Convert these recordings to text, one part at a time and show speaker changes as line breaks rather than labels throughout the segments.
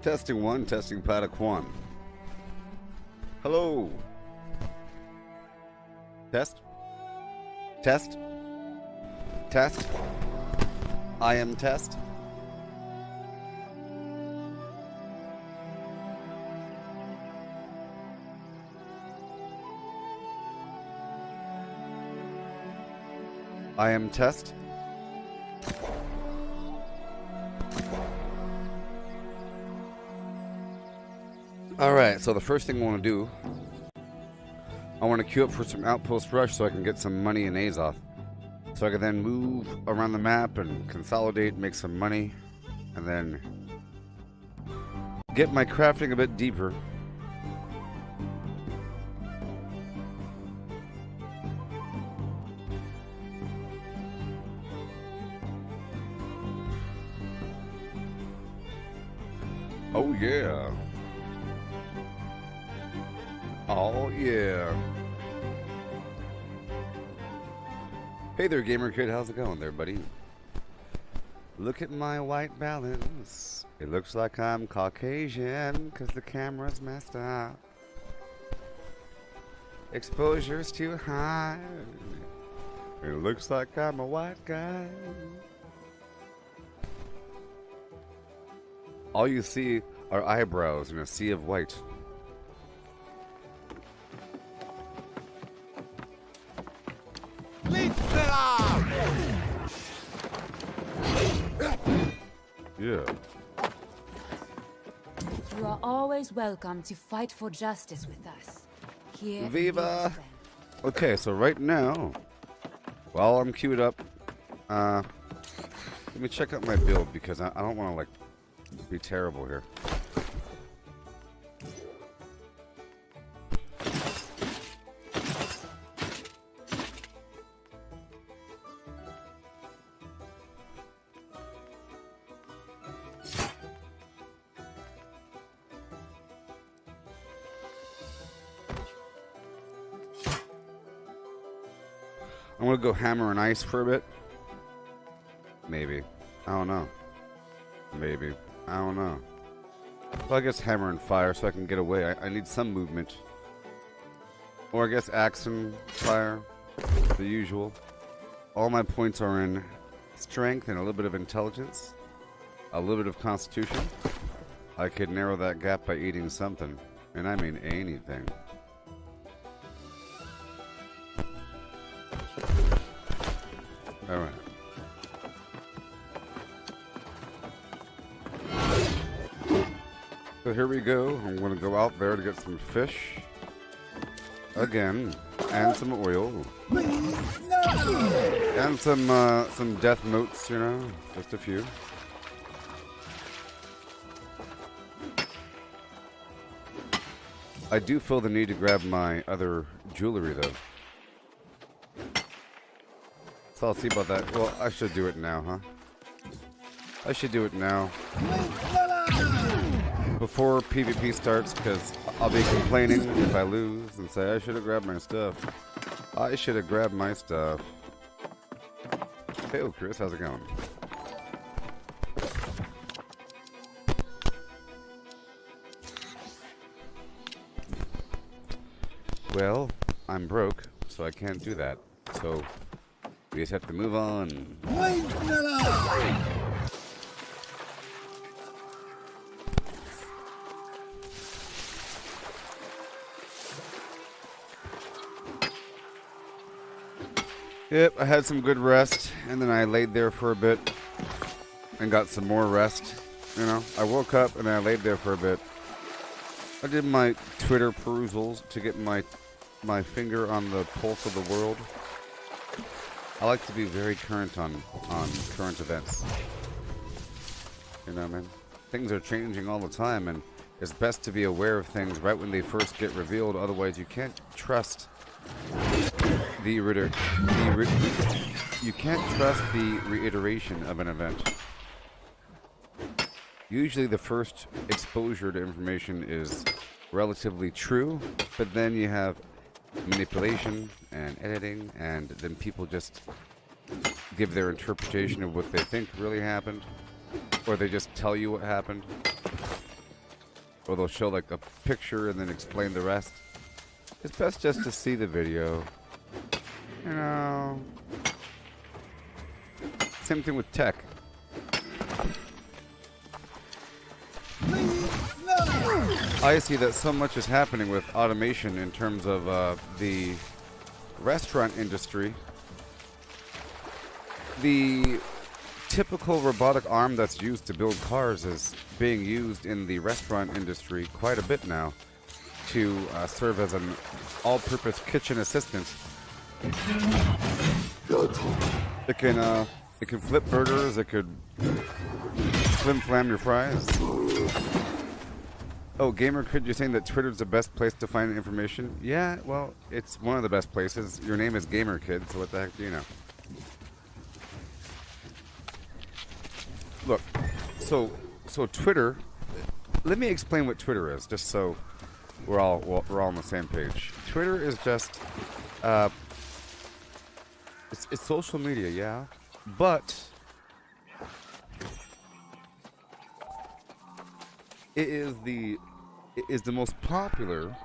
Testing one, testing paddock one. Hello. Test. Test. Test. I am test. I am test. Alright, so the first thing I want to do, I want to queue up for some outpost rush so I can get some money in Azoth. So I can then move around the map and consolidate, make some money, and then get my crafting a bit deeper. Oh yeah. Oh yeah. Hey there, gamer kid. How's it going there, buddy? Look at my white balance. It looks like I'm Caucasian because the camera's messed up. Exposure's too high. It looks like I'm a white guy. All you see are eyebrows in a sea of white. Yeah.
You are always welcome to fight for justice with us. Here.
Viva! Okay, so right now, while I'm queued up, let me check out my build because I don't want to like be terrible here. I'm gonna go hammer and ice for a bit. Maybe. I don't know. Maybe. I don't know. Well, I guess hammer and fire so I can get away. I need some movement. Or I guess axe and fire. The usual. All my points are in strength and a little bit of intelligence. A little bit of constitution. I could narrow that gap by eating something. And I mean anything. Alright. So here we go. I'm going to go out there to get some fish. Again. And some oil. And some death motes, you know. Just a few. I do feel the need to grab my other jewelry, though. So I'll see about that. Well, I should do it now, huh? I should do it now. Before PvP starts, because I'll be complaining if I lose and say, I should have grabbed my stuff. I should have grabbed my stuff. Hey, Chris, how's it going? Well, I'm broke, so I can't do that. So we just have to move on. Yep, I had some good rest, and then I laid there for a bit and got some more rest. You know, I woke up and I laid there for a bit. I did my Twitter perusals to get my finger on the pulse of the world. I like to be very current on current events. You know, man, things are changing all the time, and it's best to be aware of things right when they first get revealed. Otherwise, you can't trust the reiteration of an event. Usually, the first exposure to information is relatively true, but then you have manipulation and editing, and then people just give their interpretation of what they think really happened, or they just tell you what happened. or they'll show like a picture and then explain the rest. It's best just to see the video. You know. Same thing with tech. I see that so much is happening with automation in terms of the restaurant industry. The typical robotic arm that's used to build cars is being used in the restaurant industry quite a bit now to serve as an all-purpose kitchen assistant. It can flip burgers. It could flim flam your fries. Oh, Gamer, could you saying that Twitter's the best place to find information? Yeah, well, it's one of the best places. Your name is Gamer Kid, so what the heck do you know? Look, so Twitter. Let me explain what Twitter is, just so we're all on the same page. Twitter is just it's social media, yeah, but it is the most popular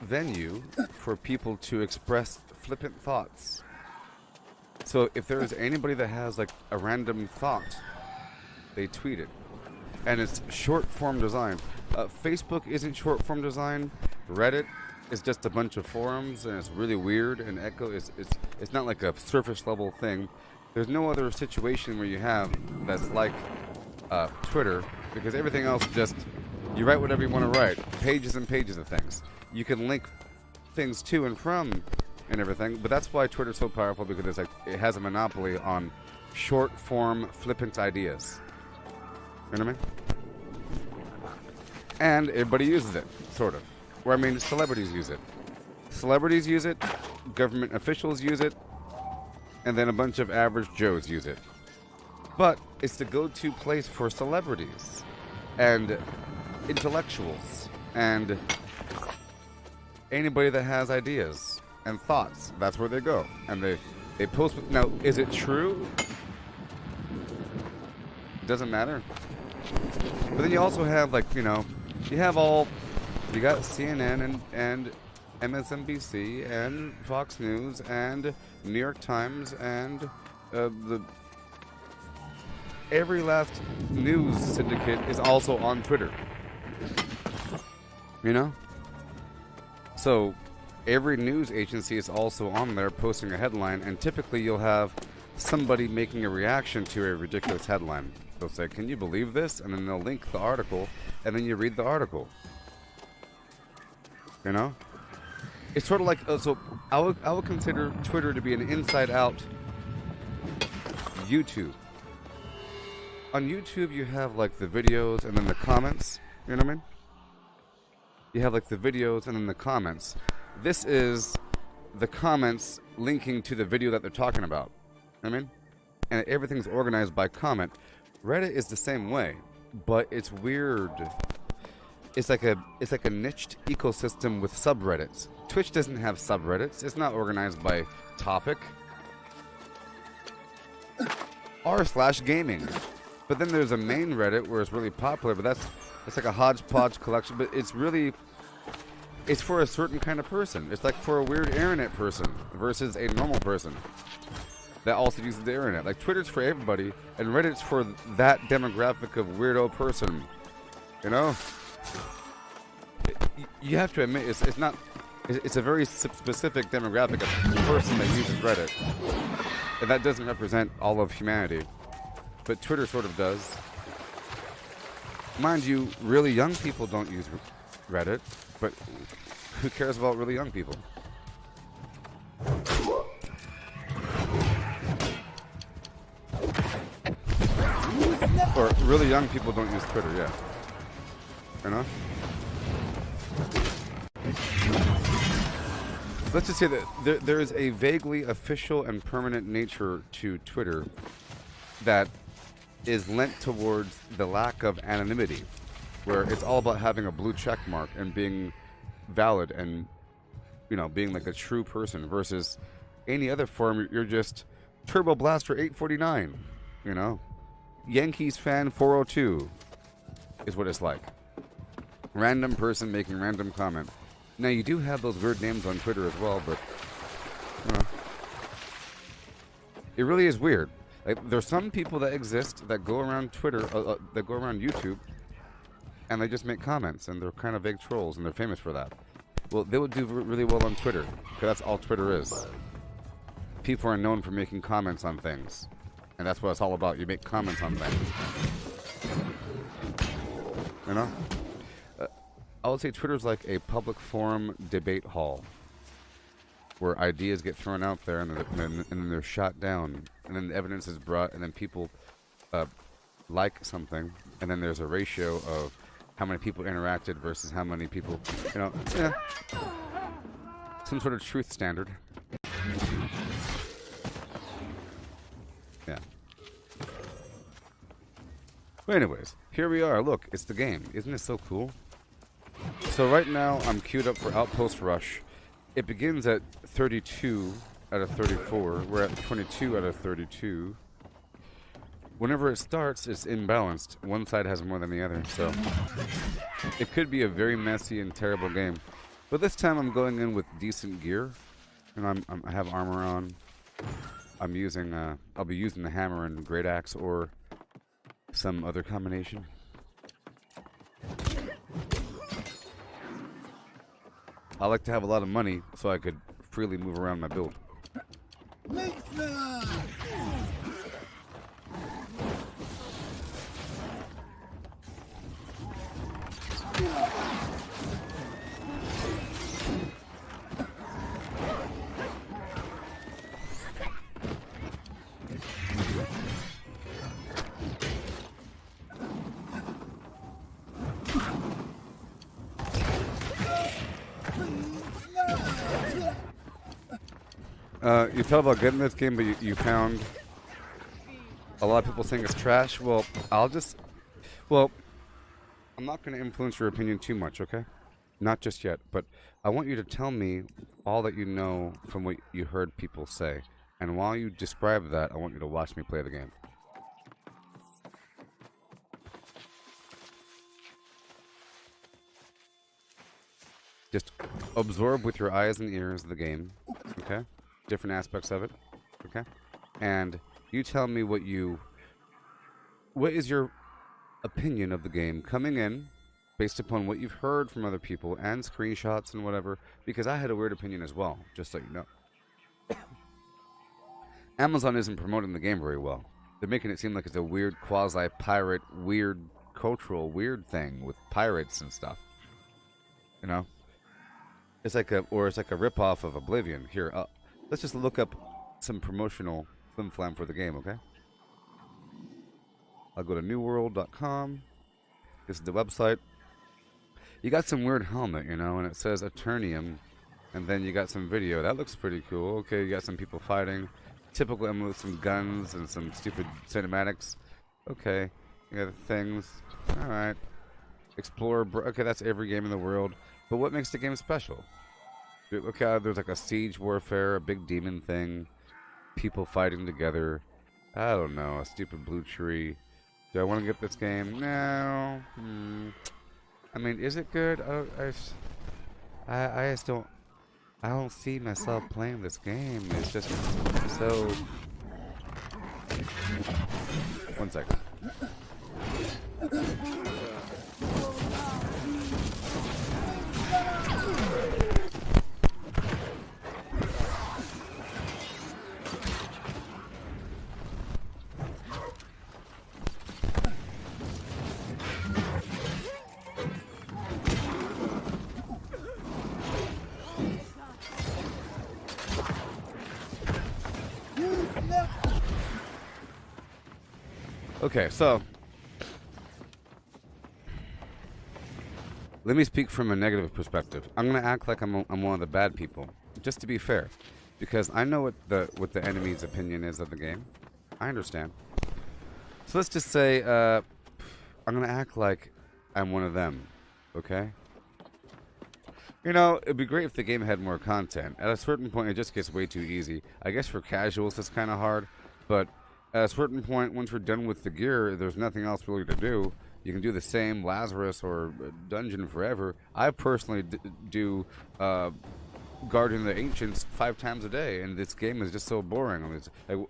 venue for people to express flippant thoughts. So if there is anybody that has like a random thought, they tweet it, and it's short form design. Facebook isn't short form design. Reddit is just a bunch of forums, and it's really weird. And Echo it's not like a surface level thing. There's no other situation where you have that's like Twitter, because everything else just you write whatever you want to write, pages and pages of things. You can link things to and from and everything, but that's why Twitter's so powerful, because it's like it has a monopoly on short form flippant ideas. You know what I mean? And everybody uses it, sort of. Or I mean, celebrities use it. Celebrities use it, government officials use it, and then a bunch of average Joes use it. But it's the go-to place for celebrities and intellectuals and anybody that has ideas and thoughts. That's where they go, and they post. Now, is it true? Doesn't matter. But then you also have, like, you know, you got CNN and MSNBC and Fox News and New York Times and every last news syndicate is also on Twitter. You know? So every news agency is also on there posting a headline, and typically you'll have somebody making a reaction to a ridiculous headline. They'll say, "Can you believe this?" And then they'll link the article, and then you read the article. You know? It's sort of like, so I would consider Twitter to be an inside-out YouTube. On YouTube, you have like the videos and then the comments. You know what I mean? You have like the videos and then the comments. This is the comments linking to the video that they're talking about. You know what I mean? And everything's organized by comment. Reddit is the same way, but it's weird. It's like a niched ecosystem with subreddits. Twitch doesn't have subreddits. It's not organized by topic. r/gaming. But then there's a main Reddit where it's really popular, but it's like a hodgepodge collection, but it's for a certain kind of person. It's like for a weird internet person versus a normal person that also uses the internet. Like Twitter's for everybody, and Reddit's for that demographic of weirdo person. You know? You have to admit, it's a very specific demographic of person that uses Reddit. And that doesn't represent all of humanity. But Twitter sort of does. Mind you, really young people don't use Reddit, but who cares about really young people? Or really young people don't use Twitter, yeah. You know? Let's just say that there is a vaguely official and permanent nature to Twitter that is lent towards the lack of anonymity, where it's all about having a blue check mark and being valid and, you know, being like a true person, versus any other form. You're just Turbo Blaster 849, you know, Yankees fan 402. is what it's like. Random person making random comment. Now, you do have those weird names on Twitter as well, but it really is weird. Like, there's some people that exist that go around Twitter, that go around YouTube, and they just make comments, and they're kind of vague trolls, and they're famous for that. Well, they would do really well on Twitter, because that's all Twitter is. People are known for making comments on things, and that's what it's all about. You make comments on things. You know? I would say Twitter's like a public forum debate hall, where ideas get thrown out there, and then they're shot down, and then the evidence is brought, and then people like something, and then there's a ratio of how many people interacted versus how many people, you know, yeah, some sort of truth standard. Yeah. But anyways, here we are. Look, it's the game. Isn't it so cool? So right now, I'm queued up for Outpost Rush. It begins at 32 out of 34. We're at 22 out of 32. Whenever it starts, it's imbalanced. One side has more than the other, so it could be a very messy and terrible game. But this time, I'm going in with decent gear, and I have armor on. I'm using I'll be using the hammer and great axe or some other combination. I like to have a lot of money so I could freely move around my build. You thought about getting this game, but you found a lot of people saying it's trash. Well, I'm not going to influence your opinion too much, okay? Not just yet, but I want you to tell me all that you know from what you heard people say. And while you describe that, I want you to watch me play the game. Just absorb with your eyes and ears the game, okay? Different aspects of it, okay? And you tell me what is your opinion of the game coming in based upon what you've heard from other people and screenshots and whatever, because I had a weird opinion as well, just so you know. Amazon isn't promoting the game very well. They're making it seem like it's a weird quasi-pirate, weird cultural weird thing with pirates and stuff. You know? It's like a rip-off of Oblivion. Here, let's just look up some promotional flim-flam for the game, okay? I'll go to newworld.com. This is the website. You got some weird helmet, you know, and it says Eternium, and then you got some video. That looks pretty cool. Okay, you got some people fighting. Typical MMO with some guns and some stupid cinematics. Okay, you got things. Alright. Explorer. Okay, that's every game in the world. But what makes the game special? Okay, there's like a siege warfare, a big demon thing, people fighting together. I don't know, a stupid blue tree. Do I want to get this game? No. I mean, is it good? I just don't. I don't see myself playing this game. It's just so. 1 second. Okay, so let me speak from a negative perspective. I'm gonna act like I'm one of the bad people, just to be fair, because I know what the enemy's opinion is of the game. I understand. So let's just say I'm gonna act like I'm one of them. Okay. You know, it'd be great if the game had more content. At a certain point, it just gets way too easy. I guess for casuals, it's kind of hard, but at a certain point, once we're done with the gear, there's nothing else really to do. You can do the same Lazarus or dungeon forever. I personally do Guardian of the Ancients 5 times a day, and this game is just so boring. I mean,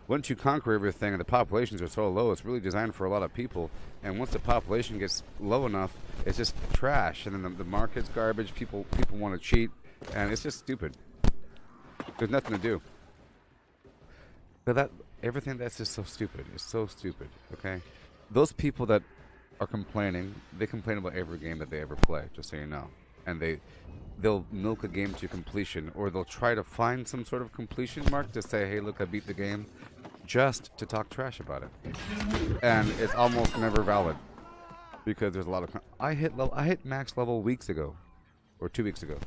once you conquer everything and the populations are so low, it's really designed for a lot of people. And once the population gets low enough, it's just trash. And then the market's garbage. People want to cheat, and it's just stupid. There's nothing to do. But everything that's just so stupid. It's so stupid. Okay, those people that are complaining, they complain about every game that they ever play. Just so you know, and they'll milk a game to completion, or they'll try to find some sort of completion mark to say, hey, look, I beat the game, just to talk trash about it. And it's almost never valid, because there's a lot of I hit max level weeks ago, or 2 weeks ago.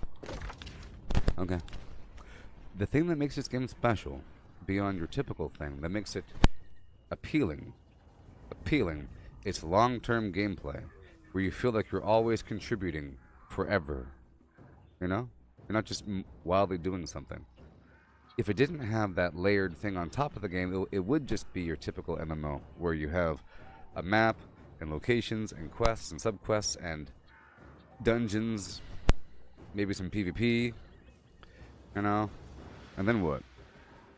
Okay, the thing that makes this game special, beyond your typical thing, that makes it appealing, it's long-term gameplay, where you feel like you're always contributing forever. You know? You're not just wildly doing something. If it didn't have that layered thing on top of the game, it would just be your typical MMO, where you have a map, and locations, and quests, and subquests, and dungeons, maybe some PvP, you know? And then what?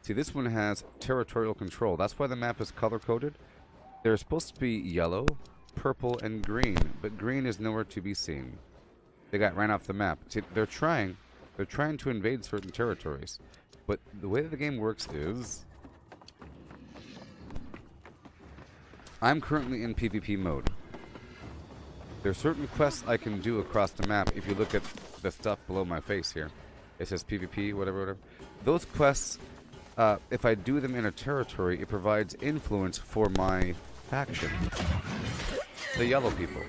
See, this one has territorial control. That's why the map is color-coded. They're supposed to be yellow, purple, and green, but green is nowhere to be seen. They got ran off the map. See, they're trying to invade certain territories, but the way that the game works is, I'm currently in PvP mode. There's certain quests I can do across the map. If you look at the stuff below my face here, it says PvP, whatever. Those quests, if I do them in a territory, it provides influence for my faction, the yellow people.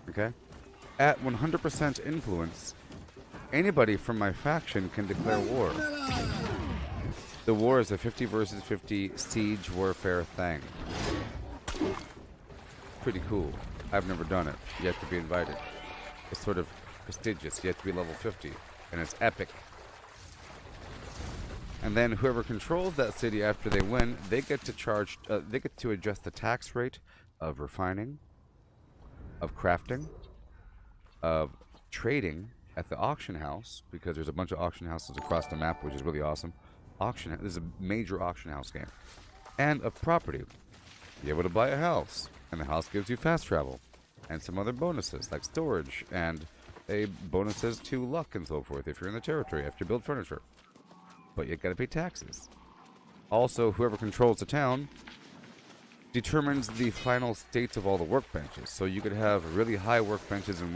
Okay? At 100% influence, anybody from my faction can declare war. The war is a 50 versus 50 siege warfare thing. Pretty cool. I've never done it. You have to be invited. It's sort of prestigious. You have to be level 50, and it's epic. And then whoever controls that city after they win, they get to charge. They get to adjust the tax rate of refining, of crafting, of trading at the auction house, because there's a bunch of auction houses across the map, which is really awesome. This is a major auction house game, and of property. You're able to buy a house, and the house gives you fast travel, and some other bonuses like storage and bonuses to luck and so forth if you're in the territory after you build furniture. But you gotta pay taxes. Also, whoever controls the town determines the final states of all the workbenches. So you could have really high workbenches in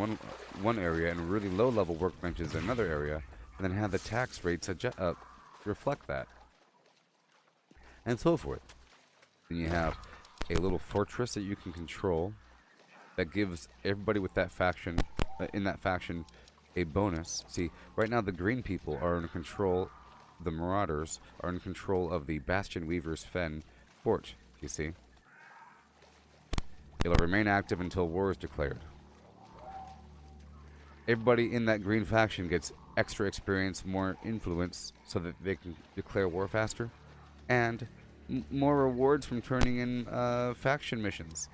one area and really low level workbenches in another area, and then have the tax rates reflect that, and so forth. Then you have a little fortress that you can control that gives everybody with that faction, in that faction, a bonus. See, right now the green people are in control. The Marauders are in control of the Bastion Weaver's Fen fort, you see. It'll remain active until war is declared. Everybody in that green faction gets extra experience, more influence, so that they can declare war faster, and more rewards from turning in faction missions.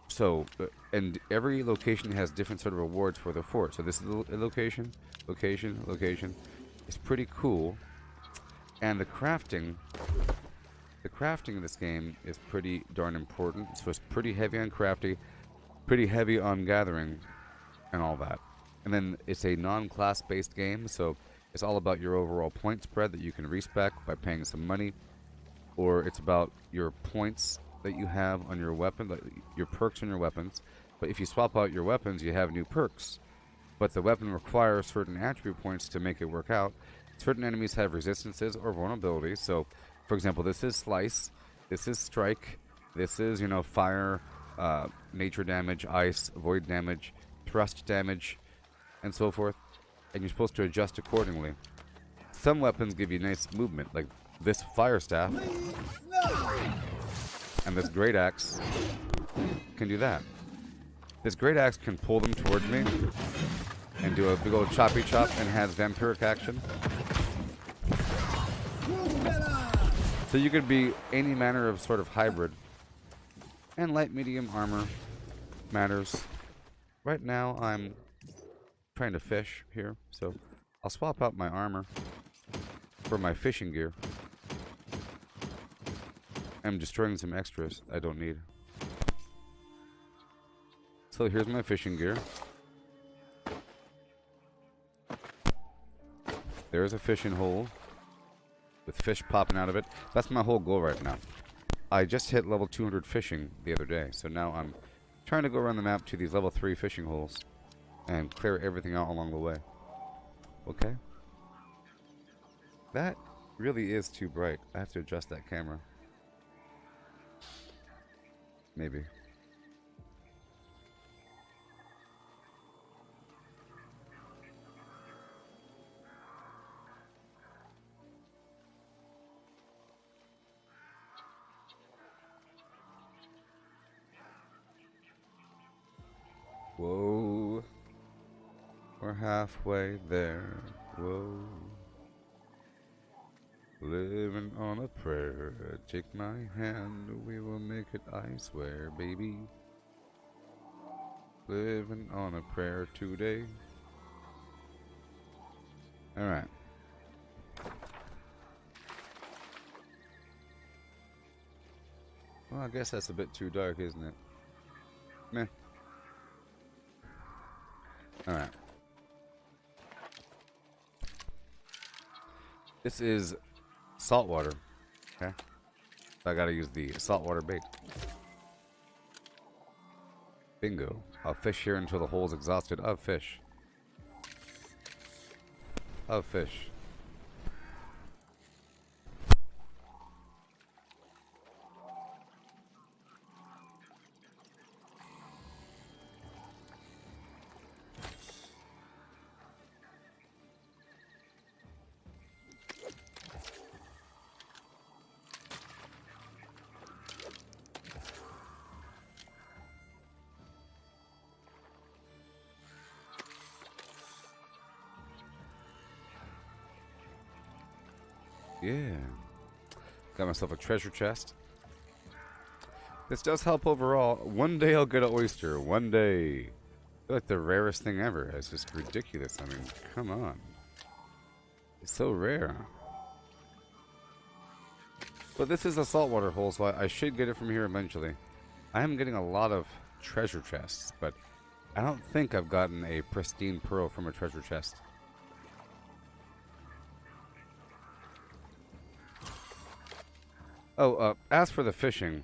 So, and every location has different sort of rewards for the fort. So this is a location. It's pretty cool, and the crafting in this game is pretty darn important. So it's pretty heavy on crafting, pretty heavy on gathering, and all that. And then it's a non-class based game, so it's all about your overall point spread that you can respec by paying some money, or it's about your points that you have on your weapon, like your perks on your weapons. But if you swap out your weapons, you have new perks. But the weapon requires certain attribute points to make it work out. Certain enemies have resistances or vulnerabilities. So, for example, this is Slice, this is Strike, this is, fire, nature damage, ice, void damage, thrust damage, and so forth. And you're supposed to adjust accordingly. Some weapons give you nice movement, like this fire staff, and this great axe can do that. This great axe can pull them towards me and do a big old choppy chop, and has vampiric action. So you could be any manner of sort of hybrid. And light medium armor matters. Right now, I'm trying to fish here, so I'll swap out my armor for my fishing gear. I'm destroying some extras I don't need. So here's my fishing gear. There's a fishing hole with fish popping out of it. That's my whole goal right now. I just hit level 200 fishing the other day, so now I'm trying to go around the map to these level 3 fishing holes and clear everything out along the way. Okay? That really is too bright. I have to adjust that camera. Maybe. Whoa. We're halfway there. Whoa. Living on a prayer. Take my hand, we will make it, I swear, baby. Living on a prayer today. Alright. Well, I guess that's a bit too dark, isn't it? Meh. Alright. This is saltwater. Okay. So I gotta use the saltwater bait. Bingo. I'll fish here until the hole's exhausted of fish. Of fish. Yeah. Got myself a treasure chest. This does help overall. One day I'll get an oyster. One day. I feel like the rarest thing ever. It's just ridiculous. I mean, come on. It's so rare. But this is a saltwater hole, so I should get it from here eventually. I am getting a lot of treasure chests, but I don't think I've gotten a pristine pearl from a treasure chest. Oh, as for the fishing's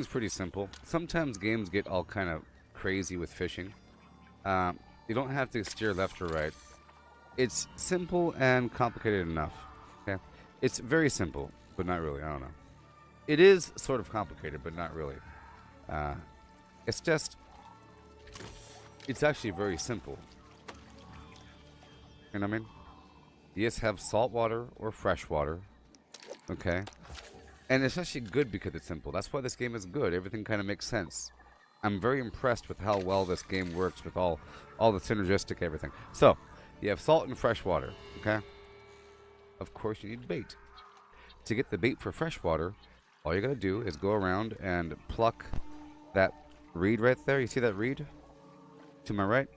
pretty simple. Sometimes games get all kind of crazy with fishing. You don't have to steer left or right. It's simple and complicated enough. Okay, it's very simple, but not really. I don't know. It is sort of complicated, but not really. It's actually very simple. You know what I mean? You just have salt water or fresh water. Okay, and it's actually good because it's simple. That's why this game is good. Everything kind of makes sense. I'm very impressed with how well this game works with all the synergistic everything. So, you have salt and fresh water, okay? Of course, you need bait. To get the bait for fresh water, all you gotta do is go around and pluck that reed right there. You see that reed? To my right?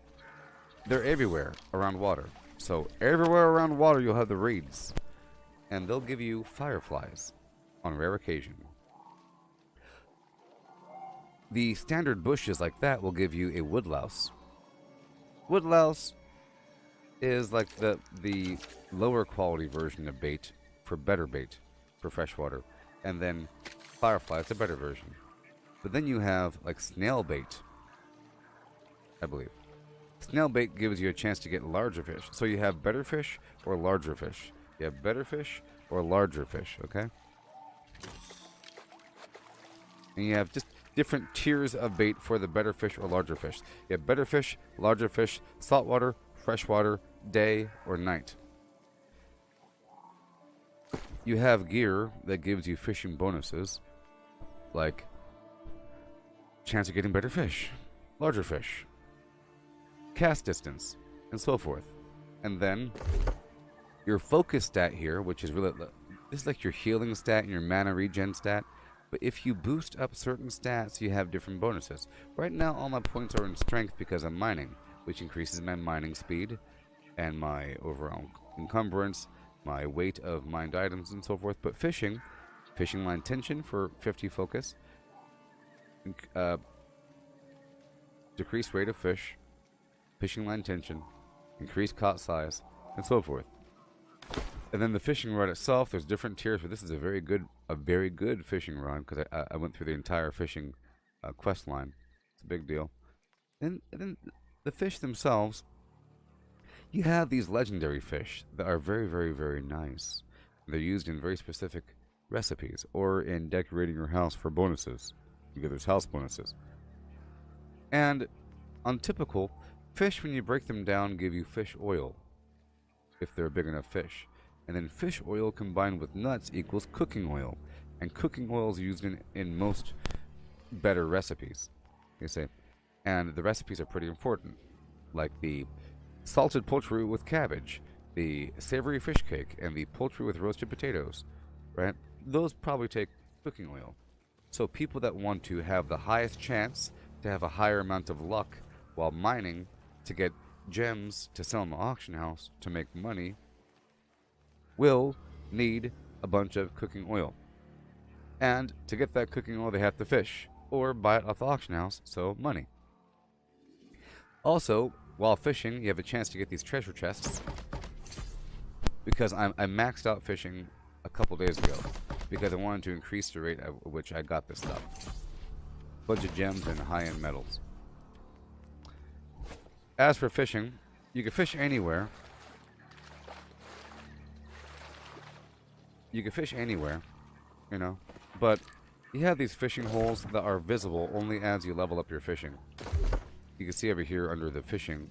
They're everywhere around water. So, everywhere around water, you'll have the reeds. And they'll give you fireflies on rare occasion. The standard bushes like that will give you a woodlouse. Woodlouse is like the lower quality version of bait for better bait for freshwater. And then firefly is a better version. But then you have like snail bait, I believe. Snail bait gives you a chance to get larger fish. So you have better fish or larger fish. You have better fish or larger fish, okay? And you have just different tiers of bait for the better fish or larger fish. You have better fish, larger fish, saltwater, freshwater, day, or night. You have gear that gives you fishing bonuses, like chance of getting better fish, larger fish, cast distance, and so forth. And then your focus stat here, which is really, this is like your healing stat and your mana regen stat. But if you boost up certain stats, you have different bonuses. Right now, all my points are in strength because I'm mining, which increases my mining speed and my overall encumbrance, my weight of mined items, and so forth. But fishing line tension for 50 focus, decreased rate of fish, fishing line tension, increased caught size, and so forth. And then the fishing rod itself, there's different tiers, but this is a very good fishing rod because I went through the entire fishing quest line. It's a big deal. And then the fish themselves, you have these legendary fish that are very, very, very nice. They're used in very specific recipes or in decorating your house for bonuses, because there's house bonuses. And on typical, fish, when you break them down, give you fish oil if they're a big enough fish. And then fish oil combined with nuts equals cooking oil. And cooking oil is used in most better recipes, you say. And the recipes are pretty important, like the salted poultry with cabbage, the savory fish cake, and the poultry with roasted potatoes, right? Those probably take cooking oil. So people that want to have the highest chance to have a higher amount of luck while mining to get gems to sell in the auction house to make money will need a bunch of cooking oil. And to get that cooking oil, they have to fish or buy it off the auction house, so money. Also, while fishing, you have a chance to get these treasure chests, because I maxed out fishing a couple days ago because I wanted to increase the rate at which I got this stuff. Bunch of gems and high-end metals. As for fishing, you can fish anywhere. You can fish anywhere, you know, but you have these fishing holes that are visible only as you level up your fishing. You can see over here under the fishing,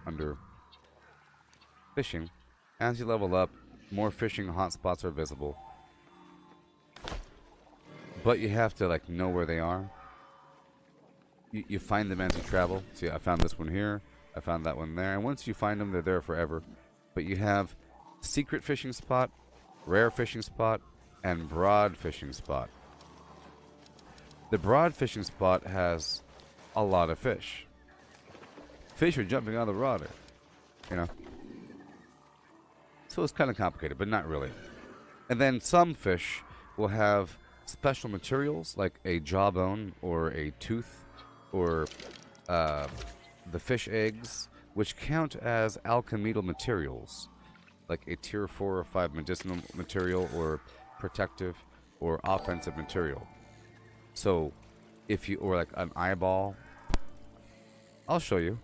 under fishing, as you level up, more fishing hotspots are visible. But you have to, like, know where they are. You find them as you travel. See, I found this one here, I found that one there, and once you find them, they're there forever. But you have secret fishing spot, rare fishing spot, and broad fishing spot. The broad fishing spot has a lot of fish. Fish are jumping out of the water, you know. So it's kind of complicated, but not really. And then some fish will have special materials like a jawbone or a tooth or the fish eggs, which count as alchemical materials, like a tier 4 or 5 medicinal material or protective or offensive material. So if you, or like an eyeball, I'll show you.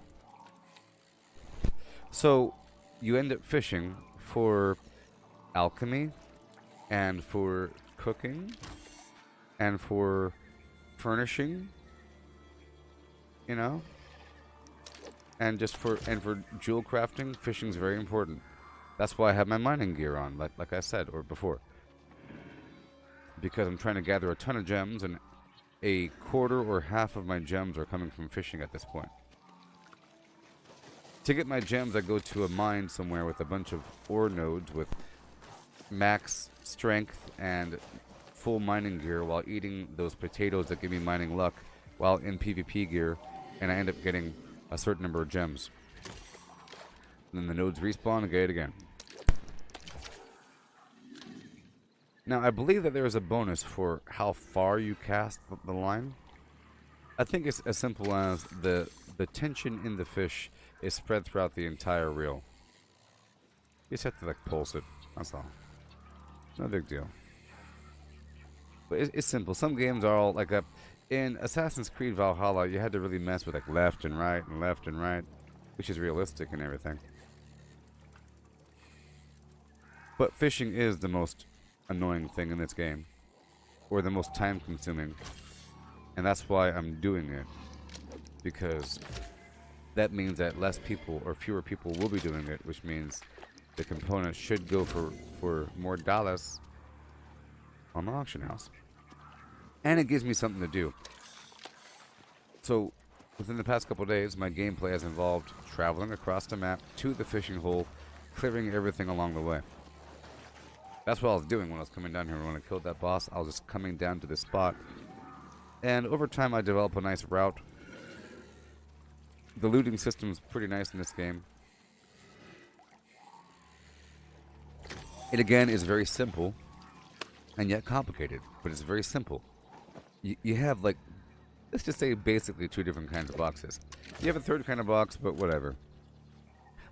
So you end up fishing for alchemy and for cooking and for furnishing, you know, and just for jewel crafting. Fishing is very important. That's why I have my mining gear on, like I said or before, because I'm trying to gather a ton of gems, and a quarter or half of my gems are coming from fishing at this point. To get my gems, I go to a mine somewhere with a bunch of ore nodes with max strength and full mining gear while eating those potatoes that give me mining luck while in PvP gear, and I end up getting a certain number of gems. And then the nodes respawn and get it again. Now, I believe that there is a bonus for how far you cast the line. I think it's as simple as the tension in the fish is spread throughout the entire reel. You just have to, like, pulse it. That's all. No big deal. But it's simple. Some games are all like in Assassin's Creed Valhalla, you had to really mess with like left and right, which is realistic and everything. But fishing is the most annoying thing in this game, or the most time consuming, and that's why I'm doing it, because that means that less people or fewer people will be doing it, which means the components should go for more dollars on the auction house. And it gives me something to do. So within the past couple of days, my gameplay has involved traveling across the map to the fishing hole, clearing everything along the way. That's what I was doing when I was coming down here. When I killed that boss, I was just coming down to this spot. And over time, I developed a nice route. The looting system is pretty nice in this game. It again is very simple and yet complicated, but it's very simple. You have, like, let's just say basically two different kinds of boxes. You have a third kind of box, but whatever.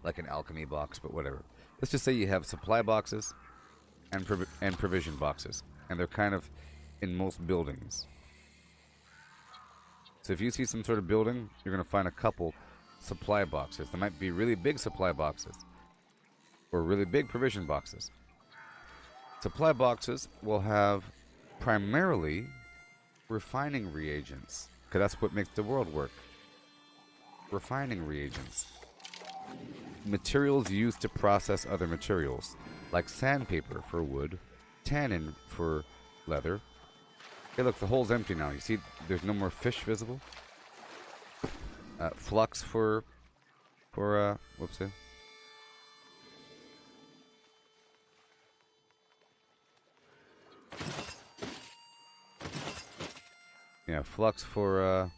Like an alchemy box, but whatever. Let's just say you have supply boxes and provision boxes, and they're kind of in most buildings. So if you see some sort of building, you're going to find a couple supply boxes. There might be really big supply boxes or really big provision boxes. Supply boxes will have primarily refining reagents, because that's what makes the world work. Refining reagents. Materials used to process other materials, like sandpaper for wood, tannin for leather. Hey, look, the hole's empty now. You see, there's no more fish visible. Flux for whoopsie. Yeah, flux for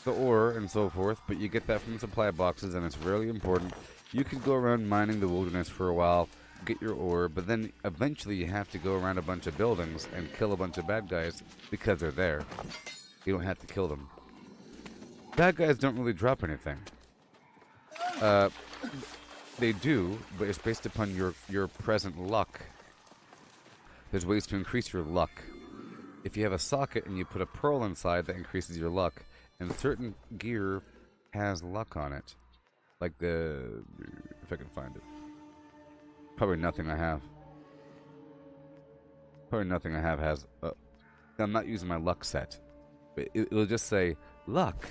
the ore and so forth, but you get that from supply boxes, and it's really important. You could go around mining the wilderness for a while, get your ore, but then eventually you have to go around a bunch of buildings and kill a bunch of bad guys because they're there. You don't have to kill them. Bad guys don't really drop anything. They do, but it's based upon your present luck. There's ways to increase your luck. If you have a socket and you put a pearl inside, that increases your luck. And certain gear has luck on it. Like if I can find it. Probably nothing I have. Probably nothing I have has... I'm not using my luck set. But it'll just say, luck.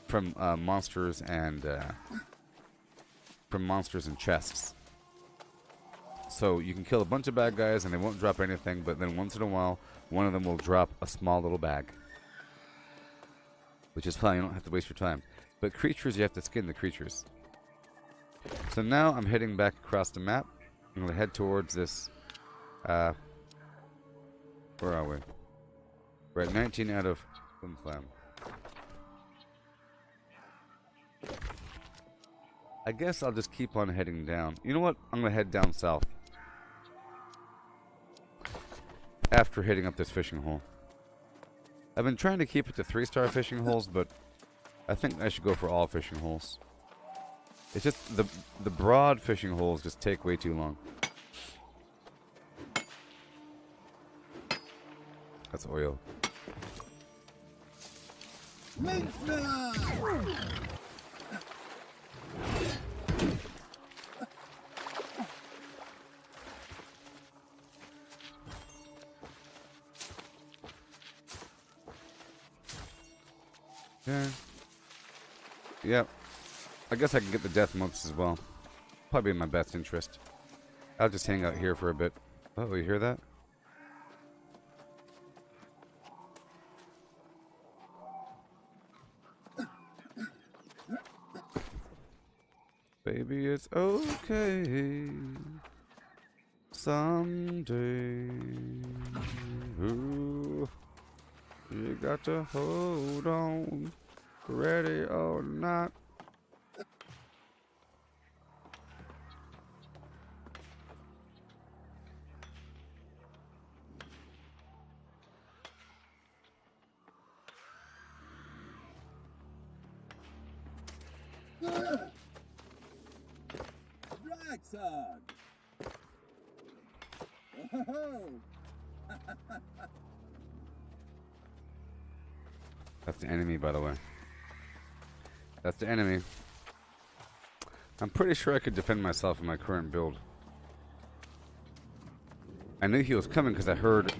From monsters and... from monsters and chests. So you can kill a bunch of bad guys and they won't drop anything, but then once in a while, one of them will drop a small little bag. Which is fine, you don't have to waste your time. But creatures, you have to skin the creatures. So now I'm heading back across the map. I'm going to head towards this, where are we? We're at 19 out of Flim. I guess I'll just keep on heading down. You know what? I'm going to head down south. After hitting up this fishing hole. I've been trying to keep it to 3-star fishing holes, but I think I should go for all fishing holes. It's just the broad fishing holes just take way too long. That's oil. Yeah. Yep. I guess I can get the death motes as well. Probably in my best interest. I'll just hang out here for a bit. Oh, you hear that? Baby, it's okay. Someday. Ooh. You got to hold on, ready or not. That's the enemy, by the way. That's the enemy. I'm pretty sure I could defend myself in my current build. I knew he was coming because I heard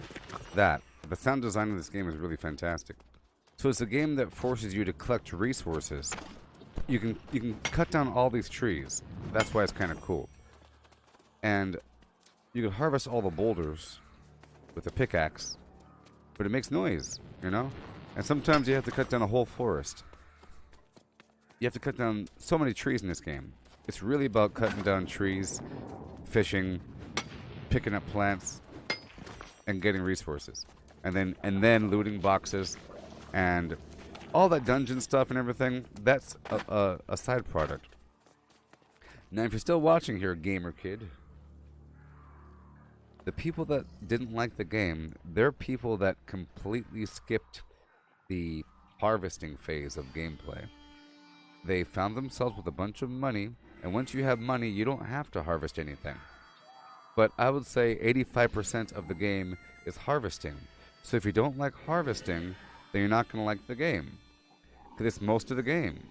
that. The sound design of this game is really fantastic. So it's a game that forces you to collect resources. You can cut down all these trees. That's why it's kind of cool. And you can harvest all the boulders with a pickaxe, but it makes noise, you know? And sometimes you have to cut down a whole forest. You have to cut down so many trees in this game. It's really about cutting down trees, fishing, picking up plants, and getting resources. And then looting boxes and all that dungeon stuff and everything, that's a side product. Now, if you're still watching here, gamer kid, the people that didn't like the game, they're people that completely skipped the harvesting phase of gameplay. They found themselves with a bunch of money, and once you have money, you don't have to harvest anything. But I would say 85% of the game is harvesting. So if you don't like harvesting, then you're not going to like the game. Because it's most of the game.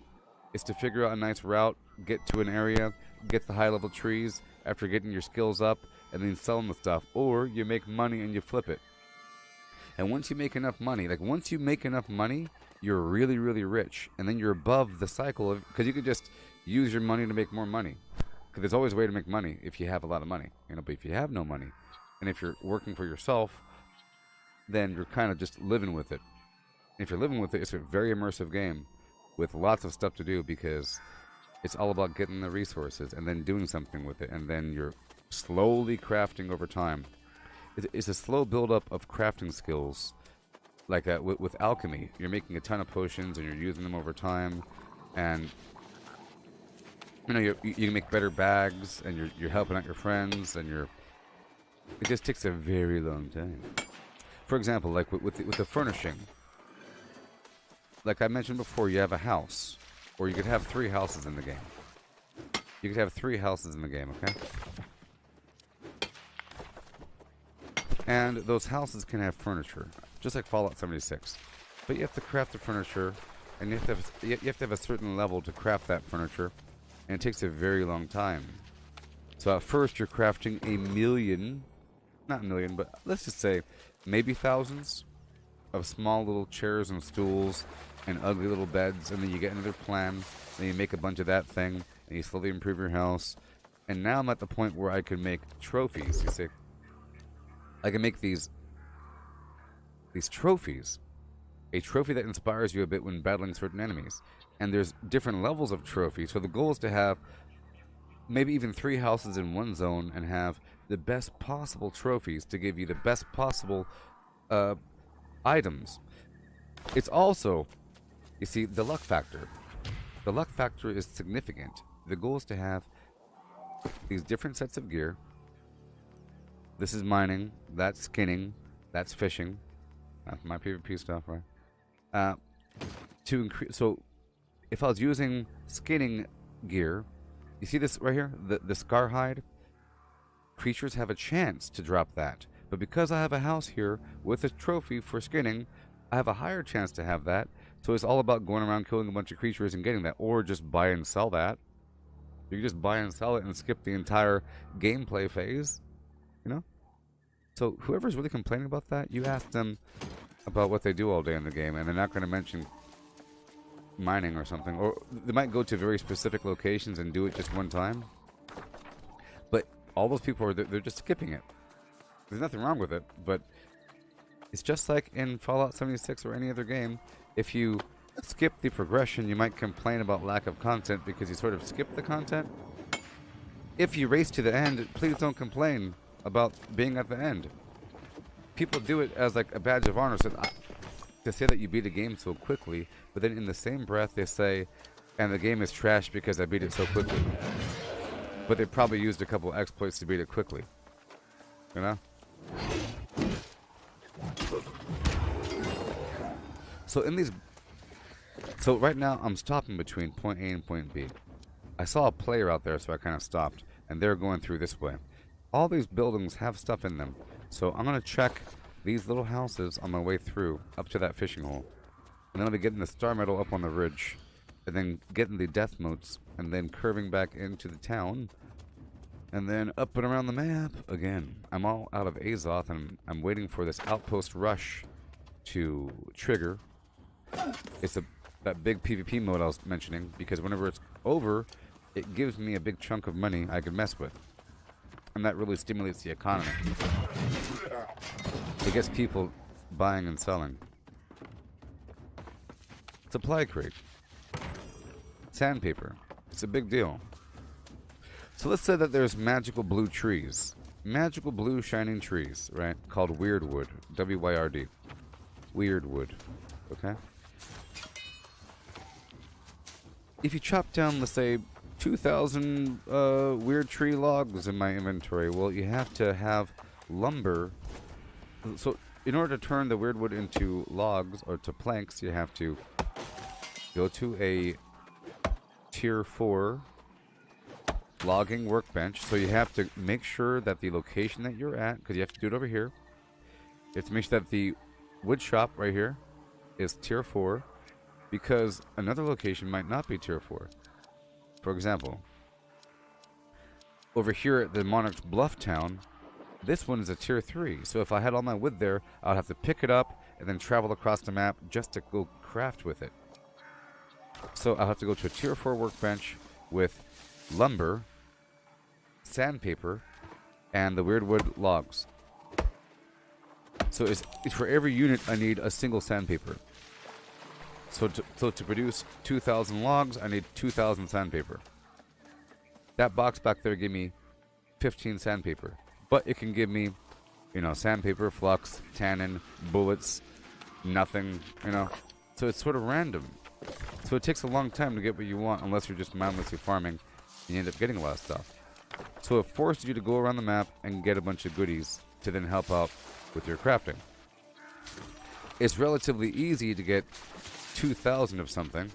It's to figure out a nice route, get to an area, get the high-level trees after getting your skills up, and then sell them the stuff. Or you make money and you flip it. And once you make enough money, you're really, really rich. And then you're above the cycle of, because you could just use your money to make more money. Because there's always a way to make money if you have a lot of money. But if you have no money, and if you're working for yourself, then you're kind of just living with it. And if you're living with it, it's a very immersive game with lots of stuff to do, because it's all about getting the resources and then doing something with it. And then you're slowly crafting over time. It's a slow build-up of crafting skills. Like that with alchemy. You're making a ton of potions and you're using them over time. And you can make better bags, and you're helping out your friends, and it just takes a very long time. For example, like with the furnishing, like I mentioned before, you have a house, or you could have 3 houses in the game. You could have 3 houses in the game, okay? And those houses can have furniture, just like Fallout 76. But you have to craft the furniture, and you have to have a certain level to craft that furniture. And it takes a very long time. So at first you're crafting not a million, but let's just say maybe thousands of small little chairs and stools and ugly little beds, and then you get another plan, and you make a bunch of that thing, and you slowly improve your house. And now I'm at the point where I can make trophies, you see. I can make these trophies. A trophy that inspires you a bit when battling certain enemies. And there's different levels of trophies. So the goal is to have maybe even 3 houses in one zone and have the best possible trophies to give you the best possible items. It's also, you see, the luck factor. The luck factor is significant. The goal is to have these different sets of gear. This is mining, that's skinning, that's fishing. That's my PvP stuff, right? So if I was using skinning gear, you see this right here? The scar hide? Creatures have a chance to drop that. But because I have a house here with a trophy for skinning, I have a higher chance to have that. So it's all about going around killing a bunch of creatures and getting that. Or just buy and sell that. You can just buy and sell it and skip the entire gameplay phase. So whoever's really complaining about that, you ask them about what they do all day in the game, and they're not going to mention mining or something. Or they might go to very specific locations and do it just one time. But all those people, they're just skipping it. There's nothing wrong with it, but it's just like in Fallout 76 or any other game. If you skip the progression, you might complain about lack of content because you sort of skip the content. If you race to the end, please don't complain about being at the end. People do it as like a badge of honor, so to say that you beat a game so quickly, but then in the same breath they say, and the game is trash because I beat it so quickly. But they probably used a couple exploits to beat it quickly. So right now I'm stopping between point A and point B. I saw a player out there, so I kind of stopped, and they're going through this way. All these buildings have stuff in them, so I'm going to check these little houses on my way through, up to that fishing hole. And then I'll be getting the star medal up on the ridge, and then getting the death motes, and then curving back into the town, and then up and around the map again. I'm all out of Azoth, and I'm waiting for this outpost rush to trigger. It's that big PvP mode I was mentioning, because whenever it's over, it gives me a big chunk of money I can mess with. And that really stimulates the economy. It gets people buying and selling. Supply crate. Sandpaper. It's a big deal. So let's say that there's magical blue trees. Magical blue shining trees, right? Called Weirdwood. W-Y-R-D. Weirdwood. Okay? If you chop down, let's say, 2,000 weird tree logs in my inventory, well, you have to have lumber. So in order to turn the weirdwood into logs or to planks, you have to go to a tier 4 logging workbench. So you have to make sure that the location that you're at, because you have to do it over here, you have to make sure that the wood shop right here is tier 4, because another location might not be tier 4. For example, over here at the Monarch's Bluff town, this one is a tier 3. So if I had all my wood there, I'd have to pick it up and then travel across the map just to go craft with it. So I'll have to go to a tier 4 workbench with lumber, sandpaper, and the weirdwood logs. So it's for every unit I need a single sandpaper. So to produce 2,000 logs, I need 2,000 sandpaper. That box back there gave me 15 sandpaper. But it can give me, you know, sandpaper, flux, tannin, bullets, nothing, you know. So it's sort of random. So it takes a long time to get what you want unless you're just mindlessly farming and you end up getting a lot of stuff. So it forces you to go around the map and get a bunch of goodies to then help out with your crafting. It's relatively easy to get 2,000 of something.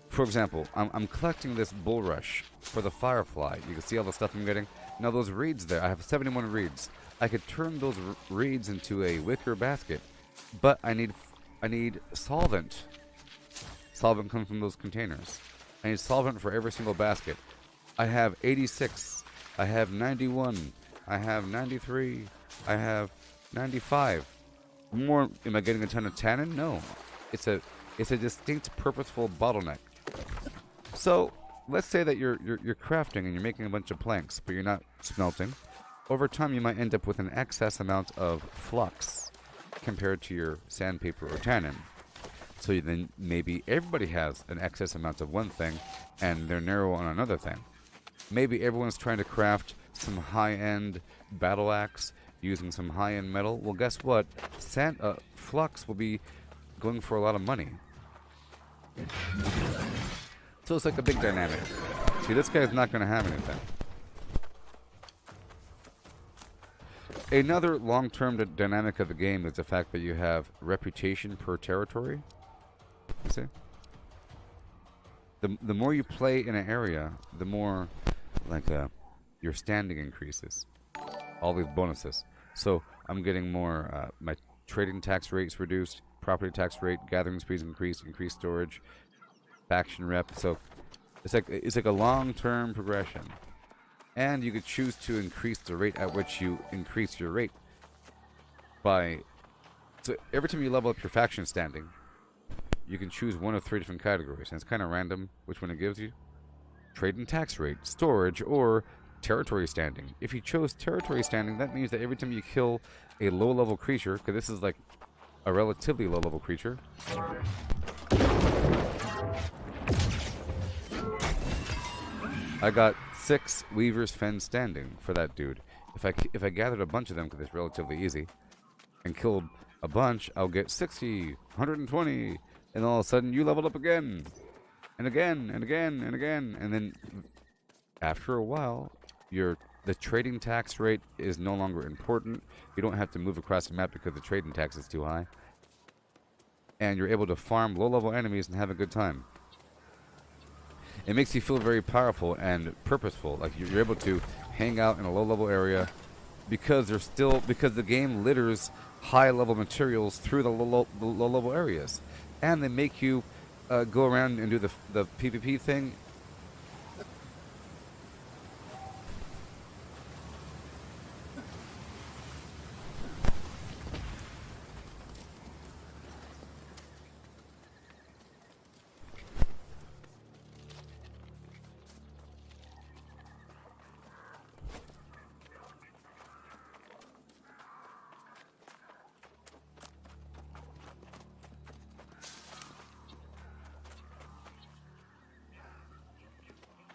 For example, I'm collecting this bulrush for the firefly. You can see all the stuff I'm getting. Now those reeds there, I have 71 reeds. I could turn those reeds into a wicker basket, but I need solvent. Solvent comes from those containers. I need solvent for every single basket. I have 86. I have 91. I have 93. I have 95. More, am I getting a ton of tannin? No. It's a distinct, purposeful bottleneck. So let's say that you're crafting and you're making a bunch of planks, but you're not smelting. Over time, you might end up with an excess amount of flux compared to your sandpaper or tannin. So then maybe everybody has an excess amount of one thing, and they're narrow on another thing. Maybe everyone's trying to craft some high-end battle axe using some high-end metal. Well, guess what? Flux will be going for a lot of money. So it's like a big dynamic. See, this guy's not going to have anything. Another long-term dynamic of the game is the fact that you have reputation per territory. See? The more you play in an area, the more like your standing increases. All these bonuses. So I'm getting more. My trading tax rate's reduced, property tax rate, gathering speeds increased storage, faction rep. So it's like a long-term progression. And you could choose to increase the rate at which you increase your rate so every time you level up your faction standing, you can choose one of 3 different categories, and it's kind of random which one it gives you. Trade and tax rate, storage, or territory standing. If you chose territory standing, that means that every time you kill a low-level creature, because this is like a relatively low-level creature, I got 6 Weaver's Fen standing for that dude. If I gathered a bunch of them, because it's relatively easy, and killed a bunch, I'll get 60, 120, and all of a sudden you leveled up again, and again, and again, and again, and then after a while, the trading tax rate is no longer important. You don't have to move across the map because the trading tax is too high, and you're able to farm low-level enemies and have a good time. It makes you feel very powerful and purposeful. Like you're able to hang out in a low-level area because the game litters high-level materials through the low-level areas, and they make you go around and do the PvP thing.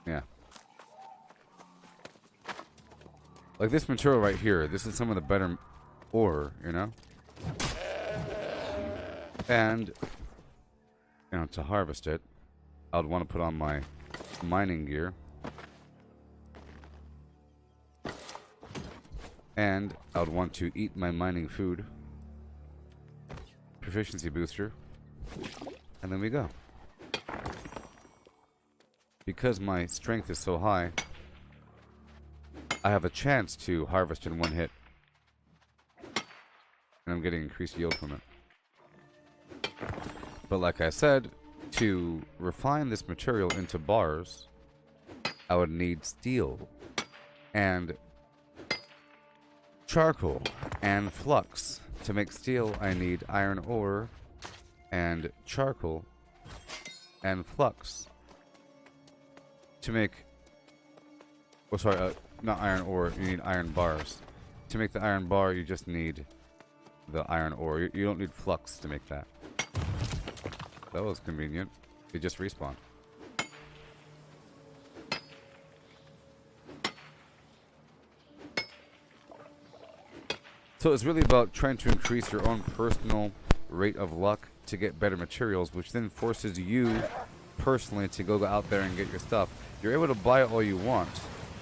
Yeah. Like this material right here, this is some of the better ore, you know? And, you know, to harvest it, I would want to put on my mining gear. And I would want to eat my mining food. Proficiency booster. And then we go. Because my strength is so high, I have a chance to harvest in one hit. And I'm getting increased yield from it. But like I said, to refine this material into bars, I would need steel and charcoal and flux. To make steel, I need iron ore and charcoal and flux. To make... Oh, sorry, not iron ore, you need iron bars. To make the iron bar, you just need the iron ore. You don't need flux to make that. That was convenient. It just respawned. So it's really about trying to increase your own personal rate of luck to get better materials, which then forces you personally to go out there and get your stuff. You're able to buy all you want,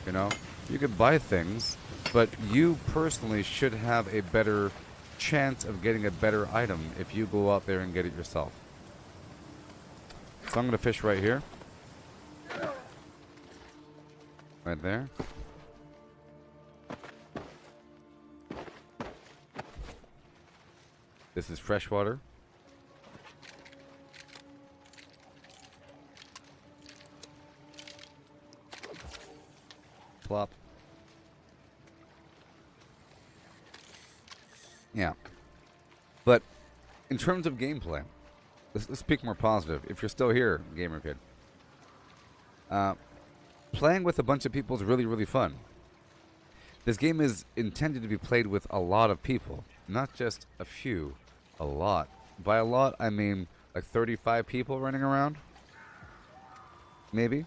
you know? You can buy things, but you personally should have a better chance of getting a better item if you go out there and get it yourself. So I'm going to fish right here. Right there. This is fresh water. Plop. Yeah. But in terms of gameplay, let's speak more positive. If you're still here, gamer kid, playing with a bunch of people is really, really fun. This game is intended to be played with a lot of people, not just a few. A lot. By a lot, I mean like 35 people running around. Maybe.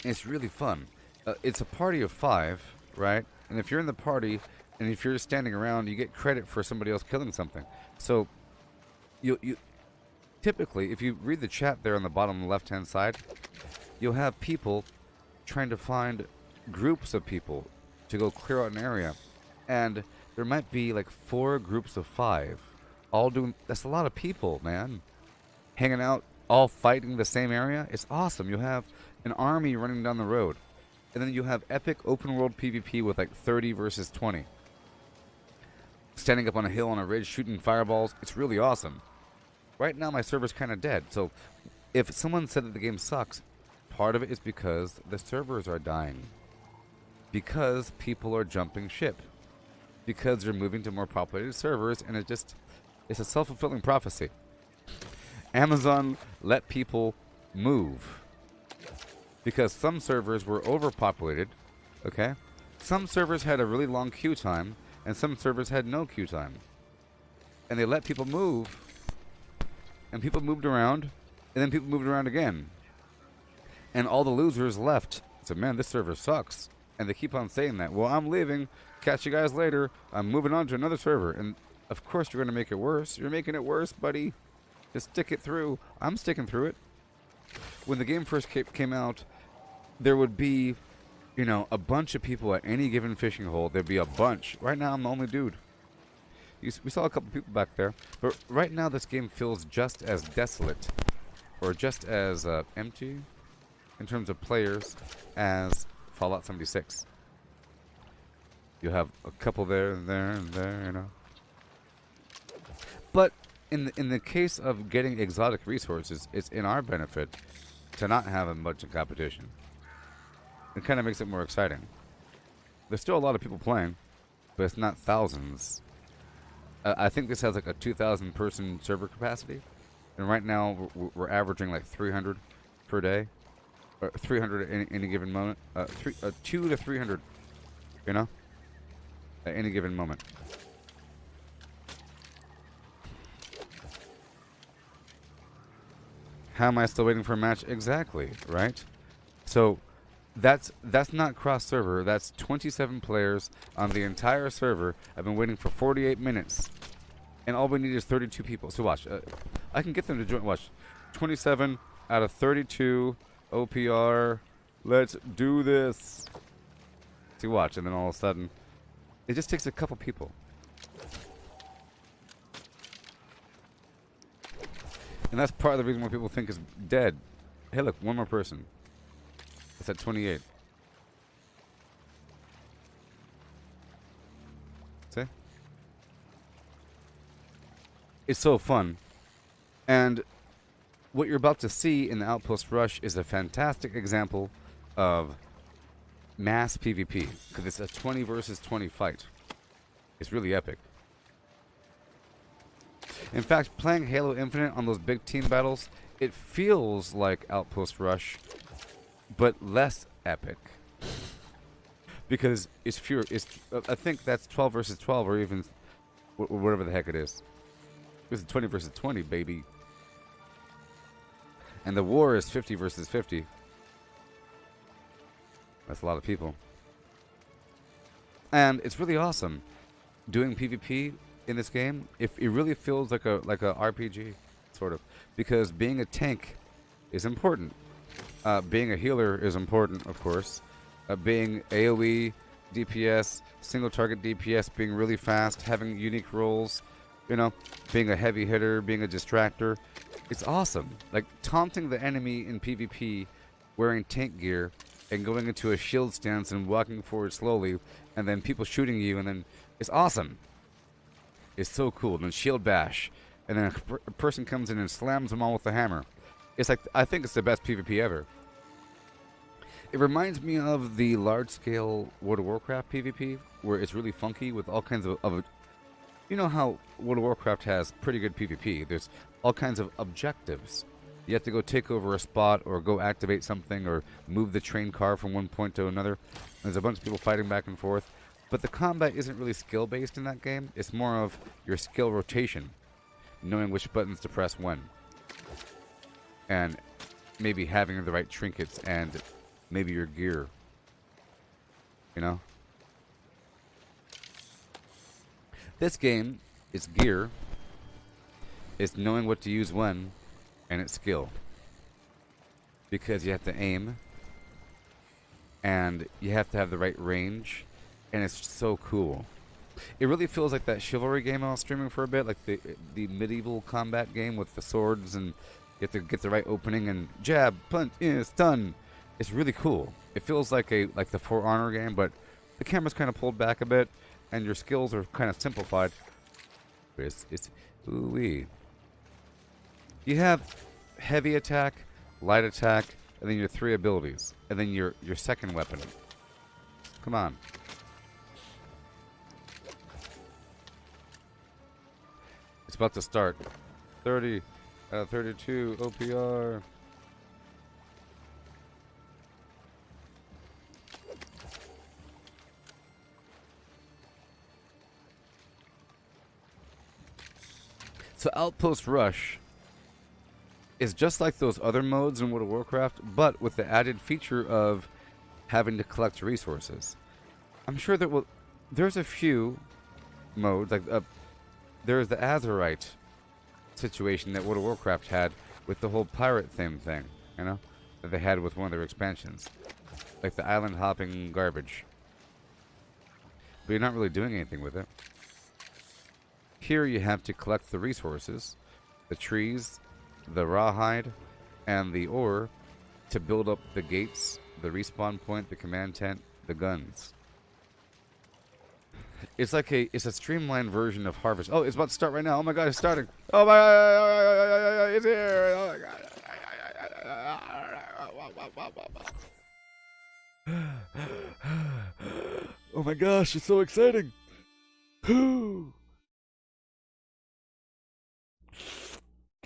And it's really fun. It's a party of 5, right? And if you're in the party, and if you're standing around, you get credit for somebody else killing something. So, you typically, if you read the chat there on the bottom left-hand side, you'll have people trying to find groups of people to go clear out an area. And there might be like 4 groups of 5, all doing... That's a lot of people, man. Hanging out, all fighting the same area. It's awesome. You have an army running down the road. And then you have epic open world PvP with like 30 versus 20. Standing up on a hill on a ridge, shooting fireballs. It's really awesome. Right now my server's kind of dead. So if someone said that the game sucks, part of it is because the servers are dying. Because people are jumping ship. Because they're moving to more populated servers, and it's a self-fulfilling prophecy. Amazon let people move. Because some servers were overpopulated, okay? Some servers had a really long queue time, and some servers had no queue time. And they let people move, and people moved around, and then people moved around again. And all the losers left. So, man, this server sucks. And they keep on saying that. Well, I'm leaving. Catch you guys later. I'm moving on to another server. And, of course, you're going to make it worse. You're making it worse, buddy. Just stick it through. I'm sticking through it. When the game first came out, there would be, you know, a bunch of people at any given fishing hole. There'd be a bunch. Right now, I'm the only dude. We saw a couple people back there. But right now, this game feels just as desolate, or just as empty, in terms of players, as Fallout 76. You have a couple there and there and there, you know. But in the case of getting exotic resources, it's in our benefit to not have a bunch of competition. It kind of makes it more exciting. There's still a lot of people playing, but it's not thousands. I think this has like a 2,000 person server capacity, and right now we're averaging like 300 per day, or 300 at any given moment. 2 to 300, you know, at any given moment. How am I still waiting for a match? Exactly, right? So, That's not cross server. That's 27 players on the entire server. I've been waiting for 48 minutes, and all we need is 32 people. So watch, I can get them to join. Watch, 27 out of 32 OPR. Let's do this. See, watch, and then all of a sudden, it just takes a couple people. And that's part of the reason why people think it's dead. Hey, look, one more person. It's at 28. See? It's so fun. And what you're about to see in the Outpost Rush is a fantastic example of mass PvP. Because it's a 20 versus 20 fight. It's really epic. In fact, playing Halo Infinite on those big team battles, it feels like Outpost Rush, but less epic. Because it's fewer. I think that's 12 versus 12, or even whatever the heck it is. It's 20 versus 20, baby. And the war is 50 versus 50. That's a lot of people. And it's really awesome doing PvP in this game. It really feels like a RPG, sort of, because being a tank is important. Being a healer is important, of course. Being AoE, DPS, single target DPS, being really fast, having unique roles, you know, being a heavy hitter, being a distractor. It's awesome. Like taunting the enemy in PvP, wearing tank gear, and going into a shield stance and walking forward slowly, and then people shooting you, and then it's awesome. It's so cool. And then shield bash, and then a person comes in and slams them all with a hammer. It's like, I think it's the best PvP ever. It reminds me of the large-scale World of Warcraft PvP, where it's really funky with all kinds of you know how World of Warcraft has pretty good PvP. There's all kinds of objectives. You have to go take over a spot, or go activate something, or move the train car from one point to another. There's a bunch of people fighting back and forth. But the combat isn't really skill-based in that game. It's more of your skill rotation, knowing which buttons to press when. And maybe having the right trinkets and maybe your gear. You know? This game is gear, it's knowing what to use when, and it's skill. Because you have to aim, and you have to have the right range, and it's so cool. It really feels like that chivalry game I was streaming for a bit, like the medieval combat game with the swords, and you have to get the right opening and jab, punch, stun. It's really cool. It feels like the For Honor game, but the camera's kind of pulled back a bit, and your skills are kind of simplified. But it's ooh-wee. You have heavy attack, light attack, and then your 3 abilities, and then your second weapon. Come on. It's about to start. 30 out of 32 OPR. So Outpost Rush is just like those other modes in World of Warcraft, but with the added feature of having to collect resources. I'm sure that there's a few modes, like there's the Azerite situation that World of Warcraft had with the whole pirate theme thing, you know, that they had with one of their expansions, like the island hopping garbage. But you're not really doing anything with it. Here you have to collect the resources, the trees, the rawhide, and the ore to build up the gates, the respawn point, the command tent, the guns. It's a streamlined version of Harvest. Oh, it's about to start right now. Oh my god, it's starting. Oh my god, it's here. Oh my god. Oh my gosh, it's so exciting. Get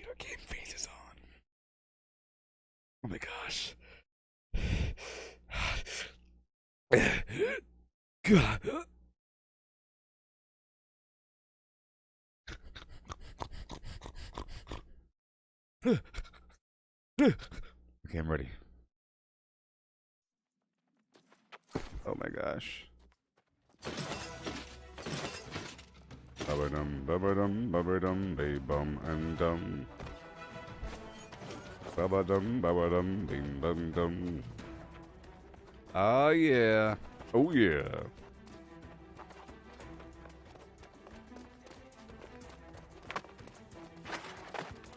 our game faces on. Oh my gosh. God. Okay, I'm ready. Oh my gosh. Ba-ba-dum, ba-ba-dum, ba-ba-dum, ba-bum, and dum. Ba-ba-dum, ba-ba-dum, bing, bum, dum. Oh yeah. Oh yeah.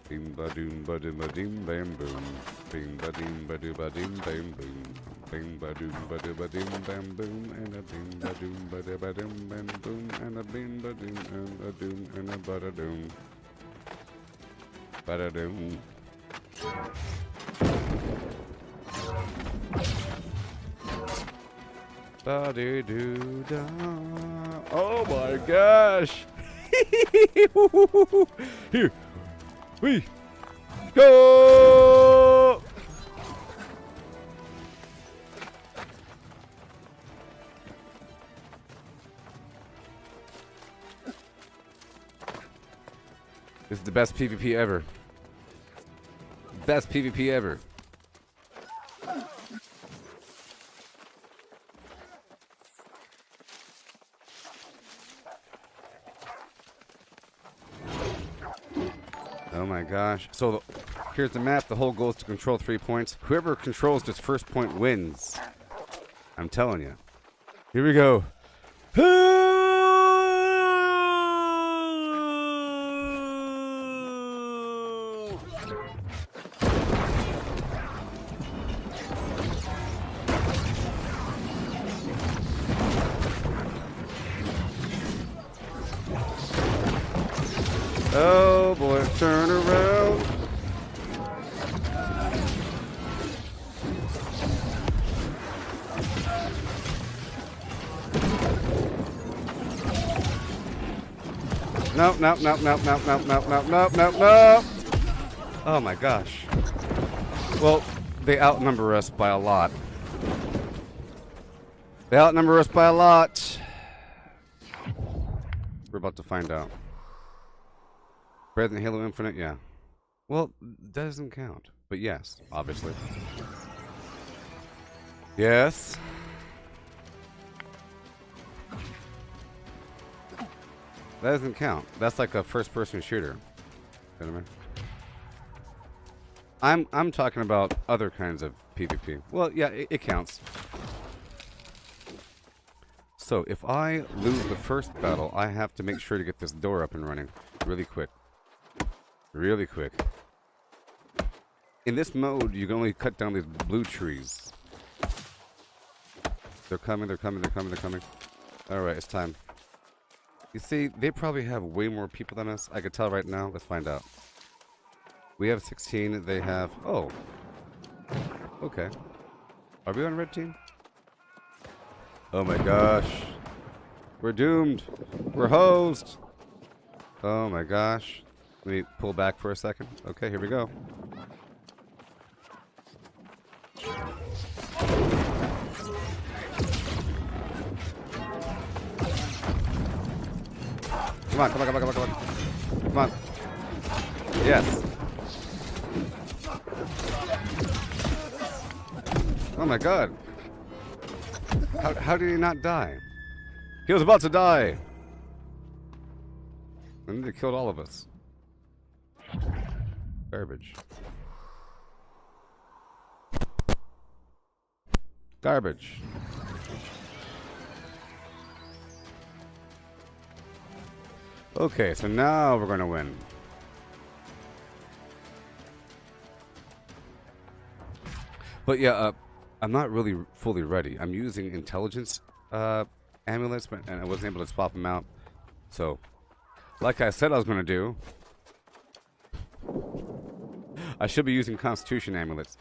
Bing ba doom ba doom ba ding bam boom. Bing ba doom ba doo ba ding bam boom. Bing ba doom ba doo ba ding bam boom. And a bing ba doom ba doo ba ding bam boom. And a bing ba doom and a doom and a ba da doom. Ba da doom. Ba doo doo da. Oh my gosh! Here. We go! This is the best PvP ever. Best PvP ever. Oh my gosh. So here's the map. The whole goal is to control 3 points. Whoever controls this first point wins. I'm telling you. Here we go. Oh boy, turn around. Nope, nope, nope, nope, nope, nope, nope, nope, nope, nope, nope. Oh my gosh. Well, they outnumber us by a lot. They outnumber us by a lot. We're about to find out. Better than Halo Infinite? Yeah. Well, doesn't count. But yes, obviously. Yes. That doesn't count. That's like a first-person shooter. You know what I mean? I'm talking about other kinds of PvP. Well, yeah, it counts. So, if I lose the first battle, I have to make sure to get this door up and running really quick. Really quick. In this mode, you can only cut down these blue trees. They're coming, they're coming, they're coming, they're coming. Alright, it's time. You see, they probably have way more people than us. I could tell right now. Let's find out. We have 16. They have... Oh. Okay. Are we on red team? Oh my gosh. We're doomed. We're hosed. Oh my gosh. Let me pull back for a second. Okay, here we go. Come on, come on, come on, come on, come on. Come on. Yes. Oh my god. How did he not die? He was about to die. And they killed all of us. Garbage. Garbage. Okay, so now we're gonna win. But yeah, I'm not really fully ready. I'm using intelligence amulets, and I wasn't able to swap them out. So, like I said I was gonna do, I should be using Constitution amulets,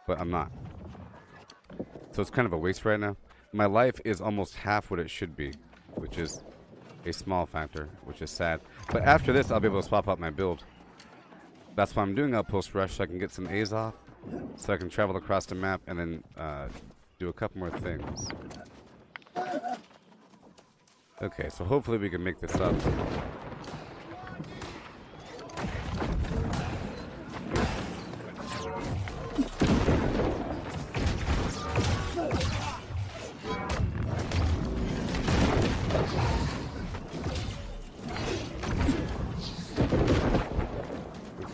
but I'm not. So it's kind of a waste right now. My life is almost half what it should be, which is a small factor, which is sad. But after this, I'll be able to swap out my build. That's why I'm doing Outpost Rush, so I can get some A's off, so I can travel across the map and then do a couple more things. Okay, so hopefully we can make this up.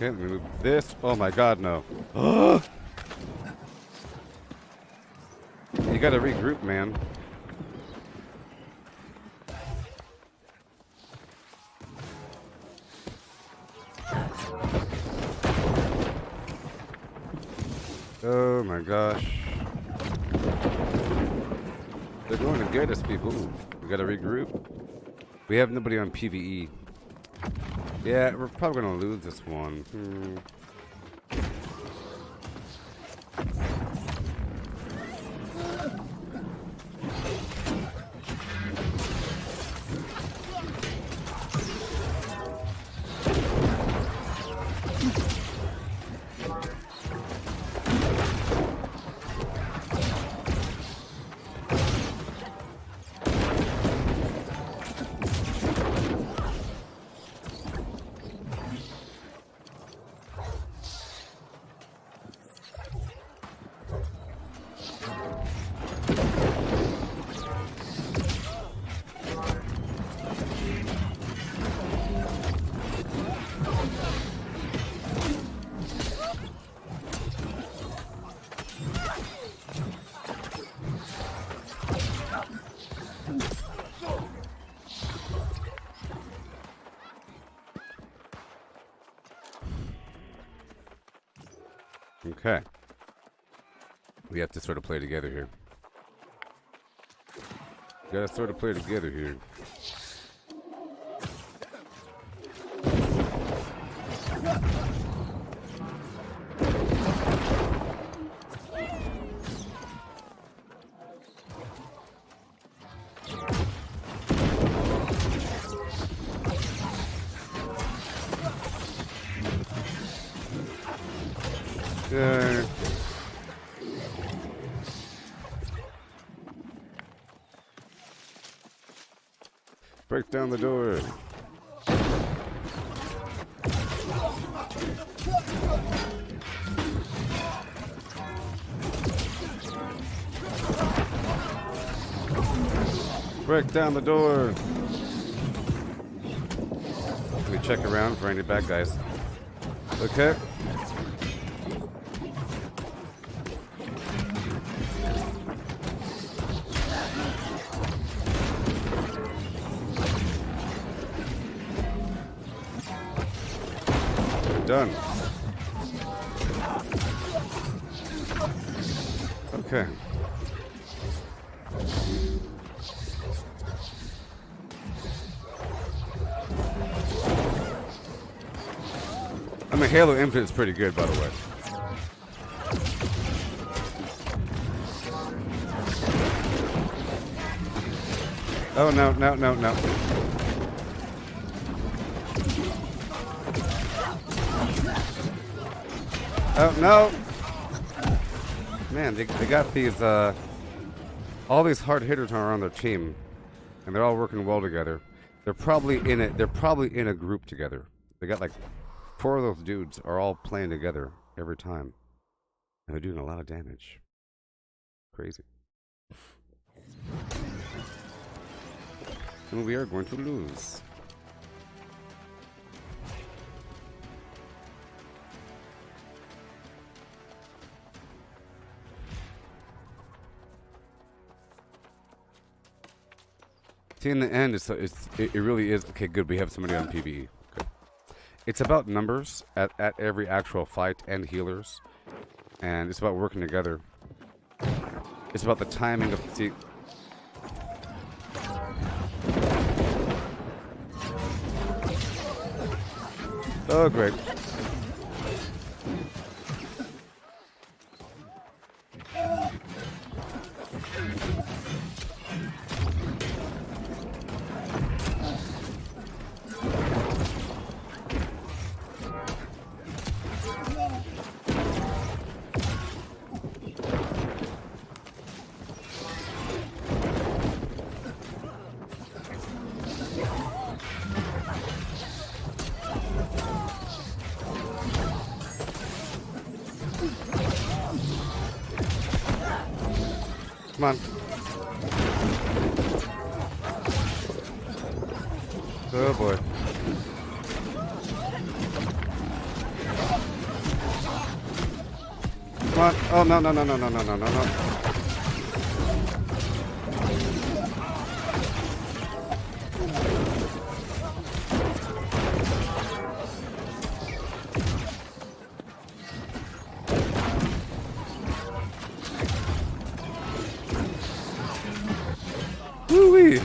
Okay, let me move this. Oh my god, no. You gotta regroup, man. Oh my gosh. They're going to get us, people. We gotta regroup. We have nobody on PvE. Yeah, we're probably gonna lose this one. Okay. We have to sort of play together here. Gotta sort of play together here. Break down the door. Break down the door. Let me check around for any bad guys. Okay. Done. Okay. I mean, Halo Infinite is pretty good, by the way. Oh, no, no, no, no. Oh, no! Man, they got these, all these hard hitters are on their team, and they're all working well together. They're probably in a group together. They got like 4 of those dudes are all playing together every time. And they're doing a lot of damage. Crazy. And we are going to lose. See, in the end, it really is... Okay, good, we have somebody on PvE. Good. It's about numbers at every actual fight and healers. And it's about working together. It's about the timing of... See... Oh, great. Come on. Oh boy. Come on. Oh, no, no, no, no, no, no, no, no, no. Woo-wee.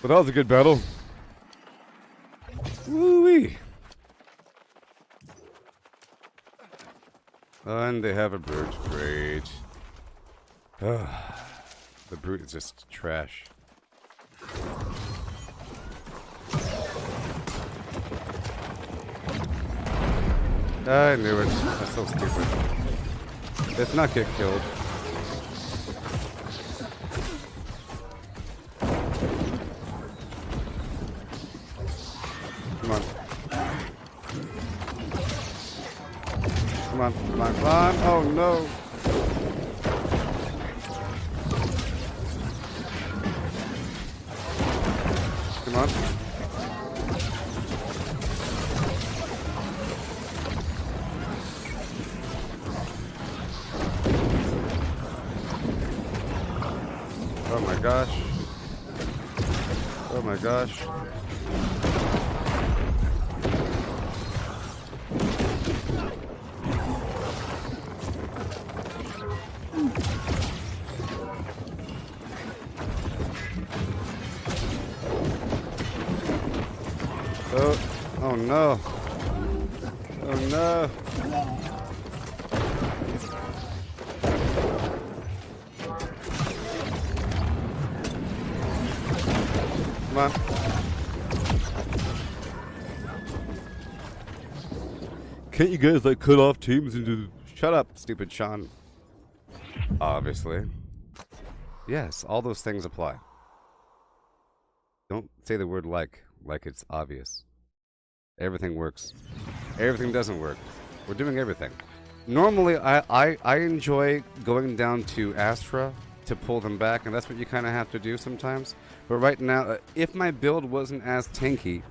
But that was a good battle. Woo-wee. And they have a brute. Great. The brute is just trash. I knew it. That's so stupid. Let's not get killed. Come on. Come on, come on, come on. Oh no. Come on. Oh my gosh. Oh my gosh. Oh no. Oh no. Come on. Can't you guys like cut off teams into... Shut up, stupid Sean. Obviously. Yes, all those things apply. Don't say the word like it's obvious. Everything works. Everything doesn't work. We're doing everything. Normally, I enjoy going down to Astra to pull them back, and that's what you kind of have to do sometimes. But right now, if my build wasn't as tanky,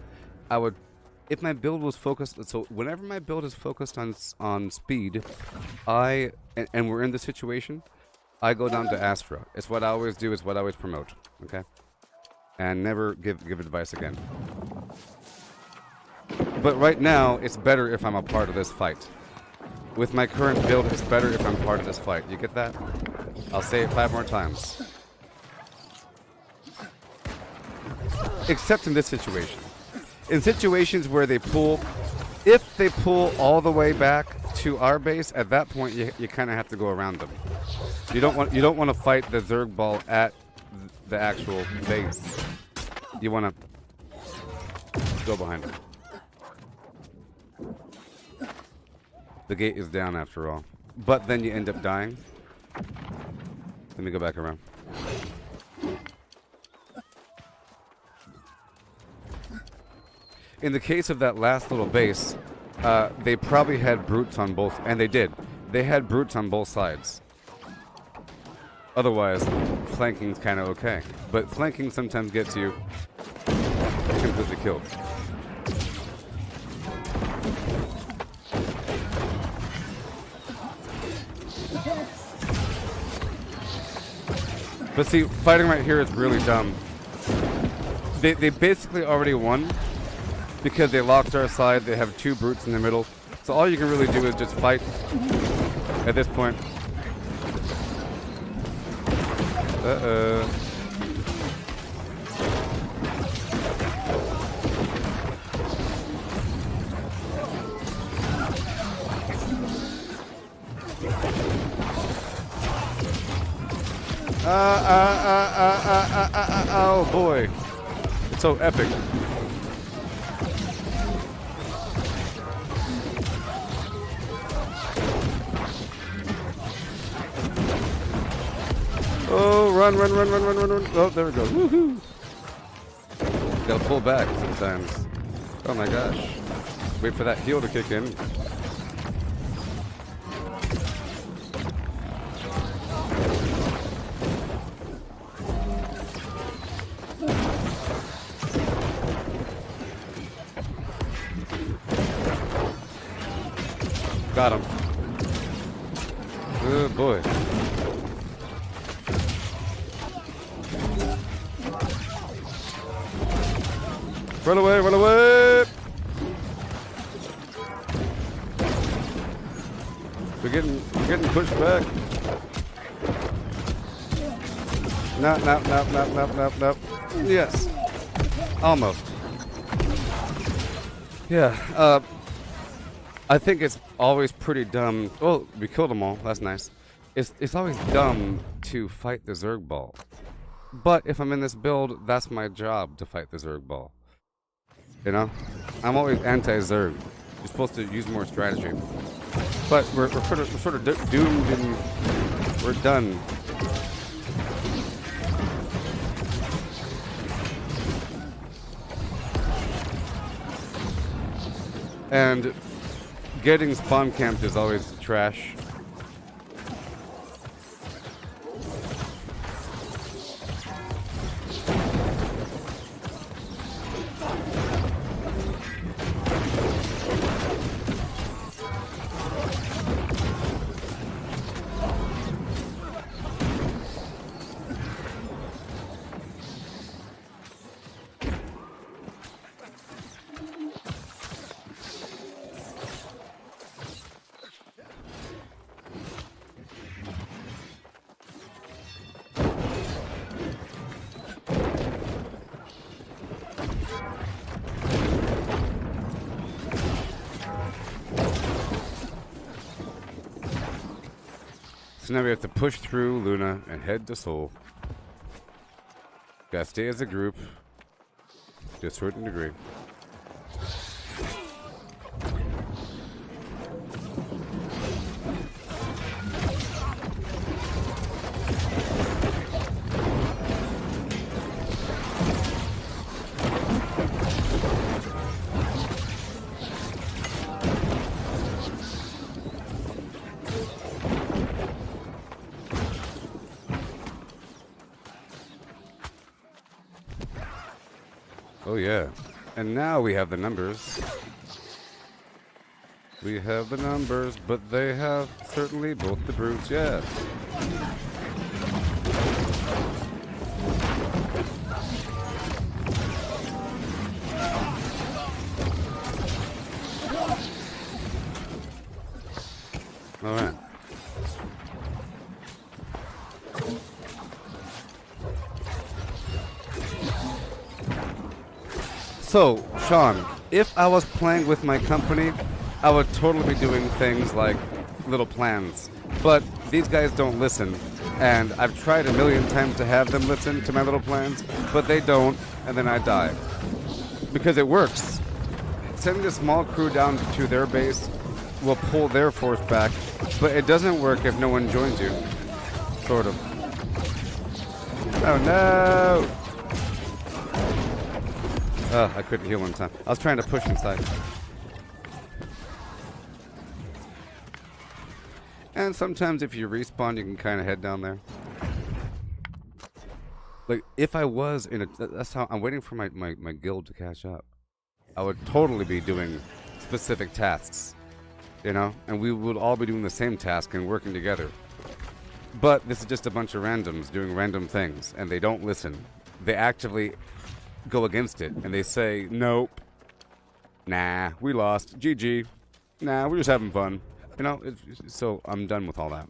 I would... If my build was focused... So whenever my build is focused on speed, and we're in the situation, I go down to Astra. It's what I always do. It's what I always promote. Okay? And never give advice again. But right now, it's better if I'm a part of this fight. With my current build, it's better if I'm part of this fight. You get that? I'll say it 5 more times. Except in this situation. In situations where they pull... If they pull all the way back to our base, at that point, you kind of have to go around them. You don't want to fight the Zerg ball at the actual base. You want to go behind them. The gate is down after all. But then you end up dying. Let me go back around. In the case of that last little base, they probably had brutes on both, and they did. They had brutes on both sides. Otherwise, flanking's kind of okay. But flanking sometimes gets you completely killed. But see, fighting right here is really dumb. They basically already won because they locked our side. They have 2 brutes in the middle. So all you can really do is just fight at this point. Uh-oh. Oh boy. It's so epic. Oh, run. Oh, there we go. Woohoo. Gotta pull back sometimes. Oh my gosh. Wait for that heal to kick in. Got him. Good boy. Run away, run away! We're getting pushed back. No. Yes. Almost. Yeah, I think it's always pretty dumb. Oh, we killed them all. That's nice. It's always dumb to fight the Zerg Ball. But if I'm in this build, that's my job to fight the Zerg Ball. You know? I'm always anti-Zerg. You're supposed to use more strategy. But we're sort of doomed and we're done. And getting spawn camped is always trash. So now we have to push through Luna and head to Seoul. Gotta stay as a group to a certain degree. Oh yeah, and now we have the numbers. We have the numbers, but they have certainly both the brutes, yes. All right. So, Sean, if I was playing with my company, I would totally be doing things like little plans. But these guys don't listen, and I've tried a million times to have them listen to my little plans, but they don't, and then I die. Because it works. Sending a small crew down to their base will pull their force back, but it doesn't work if no one joins you. Sort of. Oh no! Oh, I couldn't heal in time. I was trying to push inside. And sometimes if you respawn, you can kind of head down there. Like, if I was in a... That's how... I'm waiting for my guild to catch up. I would totally be doing specific tasks. You know? And we would all be doing the same task and working together. But this is just a bunch of randoms doing random things. And they don't listen. They actively go against it. And they say, nope. Nah, we lost. GG. Nah, we're just having fun. You know, so I'm done with all that.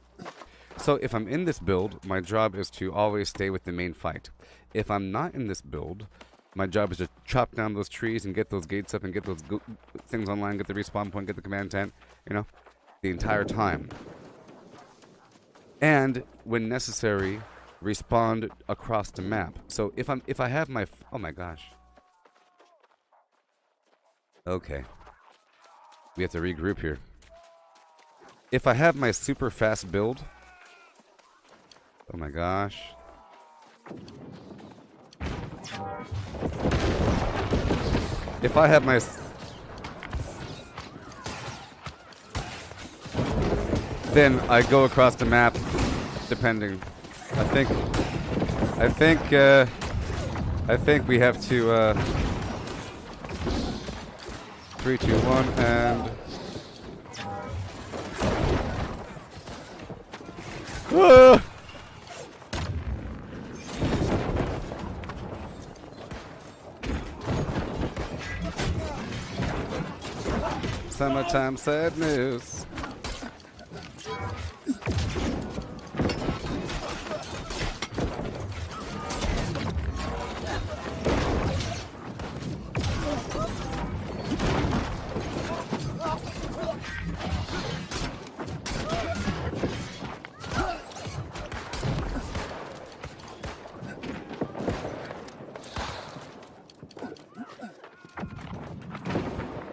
So if I'm in this build, my job is to always stay with the main fight. If I'm not in this build, my job is to chop down those trees and get those gates up and get those things online, get the respawn point, get the command tent, you know, the entire time. And when necessary, respawn across the map. So if I have my oh my gosh. Okay. We have to regroup here. If I have my super fast build, oh my gosh. If I have my then I go across the map depending. I think we have to 3, 2, 1 and Ah! Summertime sadness.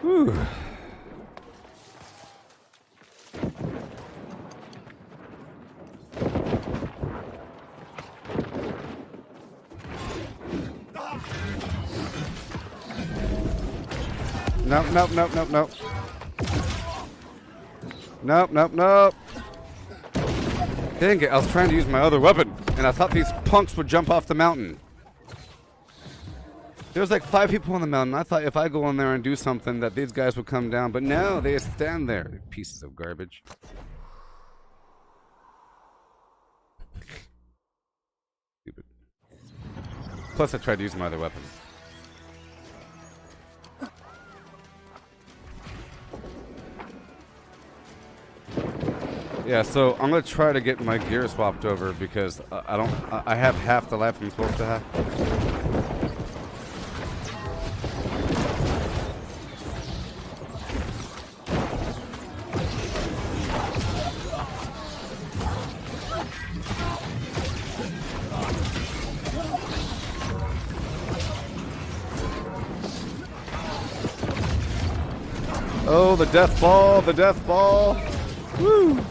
Whew. Nope, nope, nope, nope, nope. Nope, nope, nope. Dang it, I was trying to use my other weapon, and I thought these punks would jump off the mountain. There was like 5 people on the mountain. I thought if I go in there and do something that these guys would come down, but no, they just stand there. Pieces of garbage. Stupid. Plus I tried to use my other weapon. Yeah, so I'm gonna try to get my gear swapped over because I have half the life I'm supposed to have. Oh, the death ball, the death ball. Woo!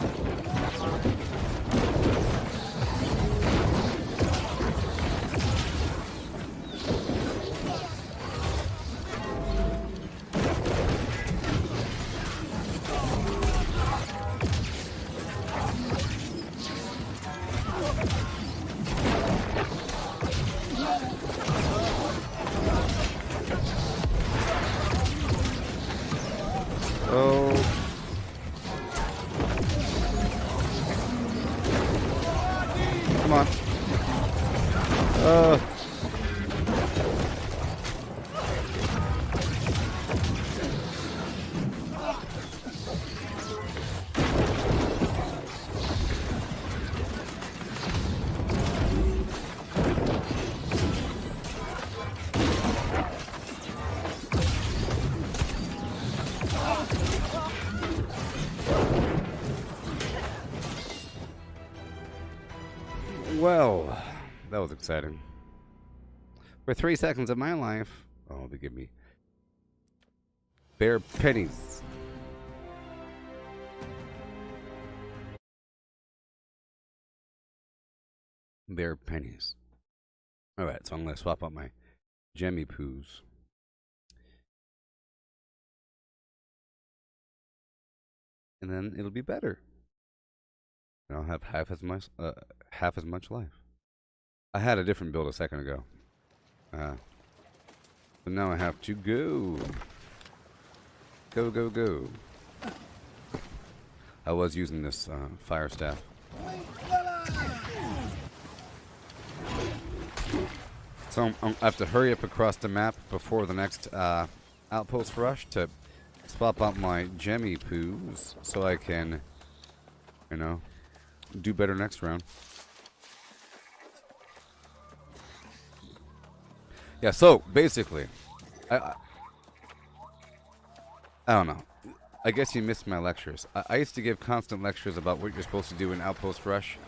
Oh. Come on. Well, that was exciting. For 3 seconds of my life, oh, they give me bare pennies. Bare pennies. Alright, so I'm going to swap out my Jemmy Poos. And then it'll be better. And I'll have half as much life. I had a different build a second ago. But now I have to go. Go, go, go. I was using this fire staff. So I have to hurry up across the map before the next outpost rush to swap out my Jemmy Poos so I can, you know, do better next round. Yeah, so basically, I don't know. I guess you missed my lectures. I used to give constant lectures about what you're supposed to do in Outpost Rush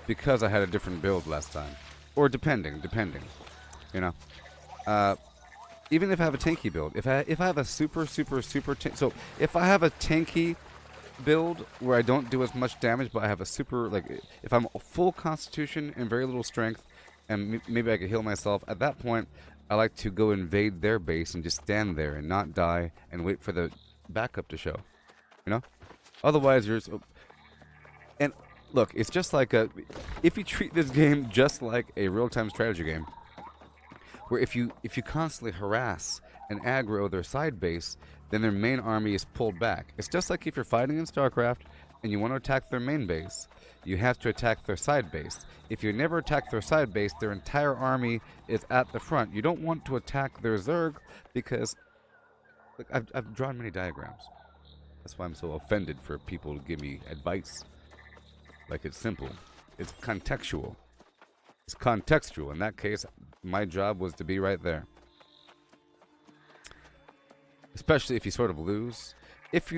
because I had a different build last time. Or depending, you know. Even if I have a tanky build, if I have a super so if I have a tanky build where I don't do as much damage, but I have a super, like, if I'm full constitution and very little strength, and maybe I can heal myself, at that point, I like to go invade their base and just stand there and not die and wait for the backup to show, you know? Otherwise, you're... And look, it's just like a... If you treat this game just like a real-time strategy game, where if you constantly harass and aggro their side base, then their main army is pulled back. It's just like if you're fighting in StarCraft and you want to attack their main base, you have to attack their side base. If you never attack their side base, their entire army is at the front. You don't want to attack their Zerg because, look, I've drawn many diagrams. That's why I'm so offended for people to give me advice. Like, it's simple. It's contextual. It's contextual. In that case, my job was to be right there. Especially if you sort of lose. If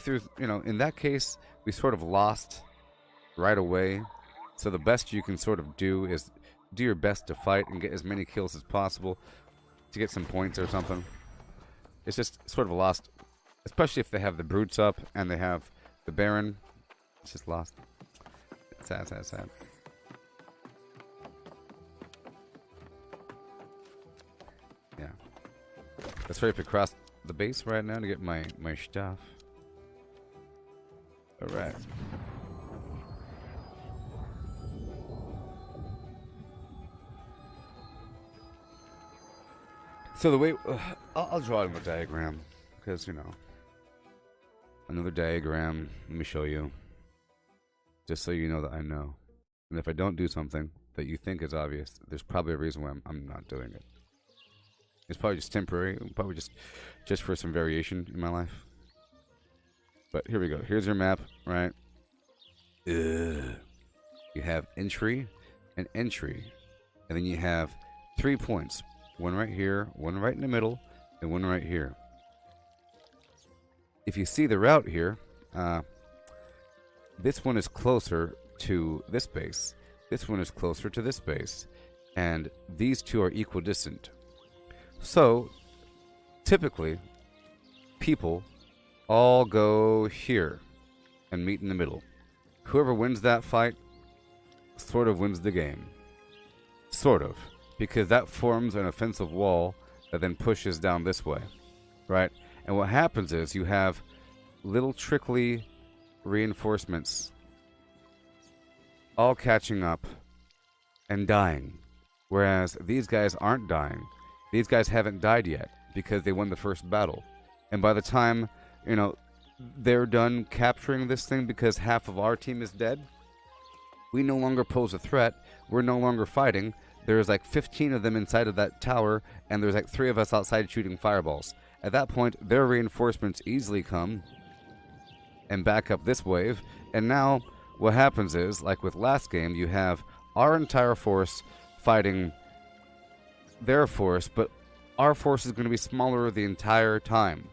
there's, you know, in that case, we sort of lost right away. So the best you can sort of do is do your best to fight and get as many kills as possible to get some points or something. It's just sort of lost, especially if they have the brutes up and they have the Baron. It's just lost. Sad, sad, sad. Yeah. Let's hurry up across the base right now to get my stuff. Alright. So the way I'll draw it in a diagram because, you know, another diagram. Let me show you, just so you know that I know. And if I don't do something that you think is obvious, there's probably a reason why I'm not doing it. It's probably just temporary, probably just for some variation in my life. But here we go. Here's your map, right? You have entry and entry, and then you have 3 points. One right here, one right in the middle, and one right here. If you see the route here, this one is closer to this base. This one is closer to this base. And these two are equidistant. So, typically, people all go here and meet in the middle. Whoever wins that fight sort of wins the game. Sort of. Because that forms an offensive wall that then pushes down this way. Right? And what happens is you have little trickly reinforcements all catching up and dying. Whereas these guys aren't dying. These guys haven't died yet because they won the first battle. And by the time, you know, they're done capturing this thing because half of our team is dead, we no longer pose a threat. We're no longer fighting. There's like 15 of them inside of that tower, and there's like 3 of us outside shooting fireballs. At that point, their reinforcements easily come and back up this wave. And now what happens is, like with last game, you have our entire force fighting their force, but our force is going to be smaller the entire time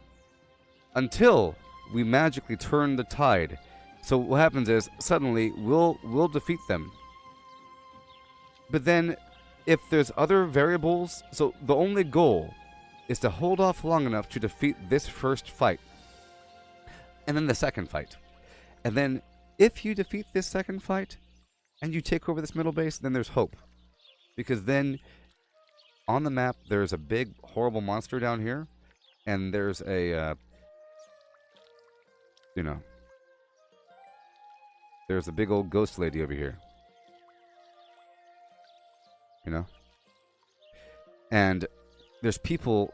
until we magically turn the tide. So what happens is suddenly we'll defeat them. But then if there's other variables, so the only goal is to hold off long enough to defeat this first fight and then the second fight. And then if you defeat this second fight and you take over this middle base, then there's hope. Because then on the map, there's a big, horrible monster down here, and there's a, you know, there's a big old ghost lady over here. You know? And there's people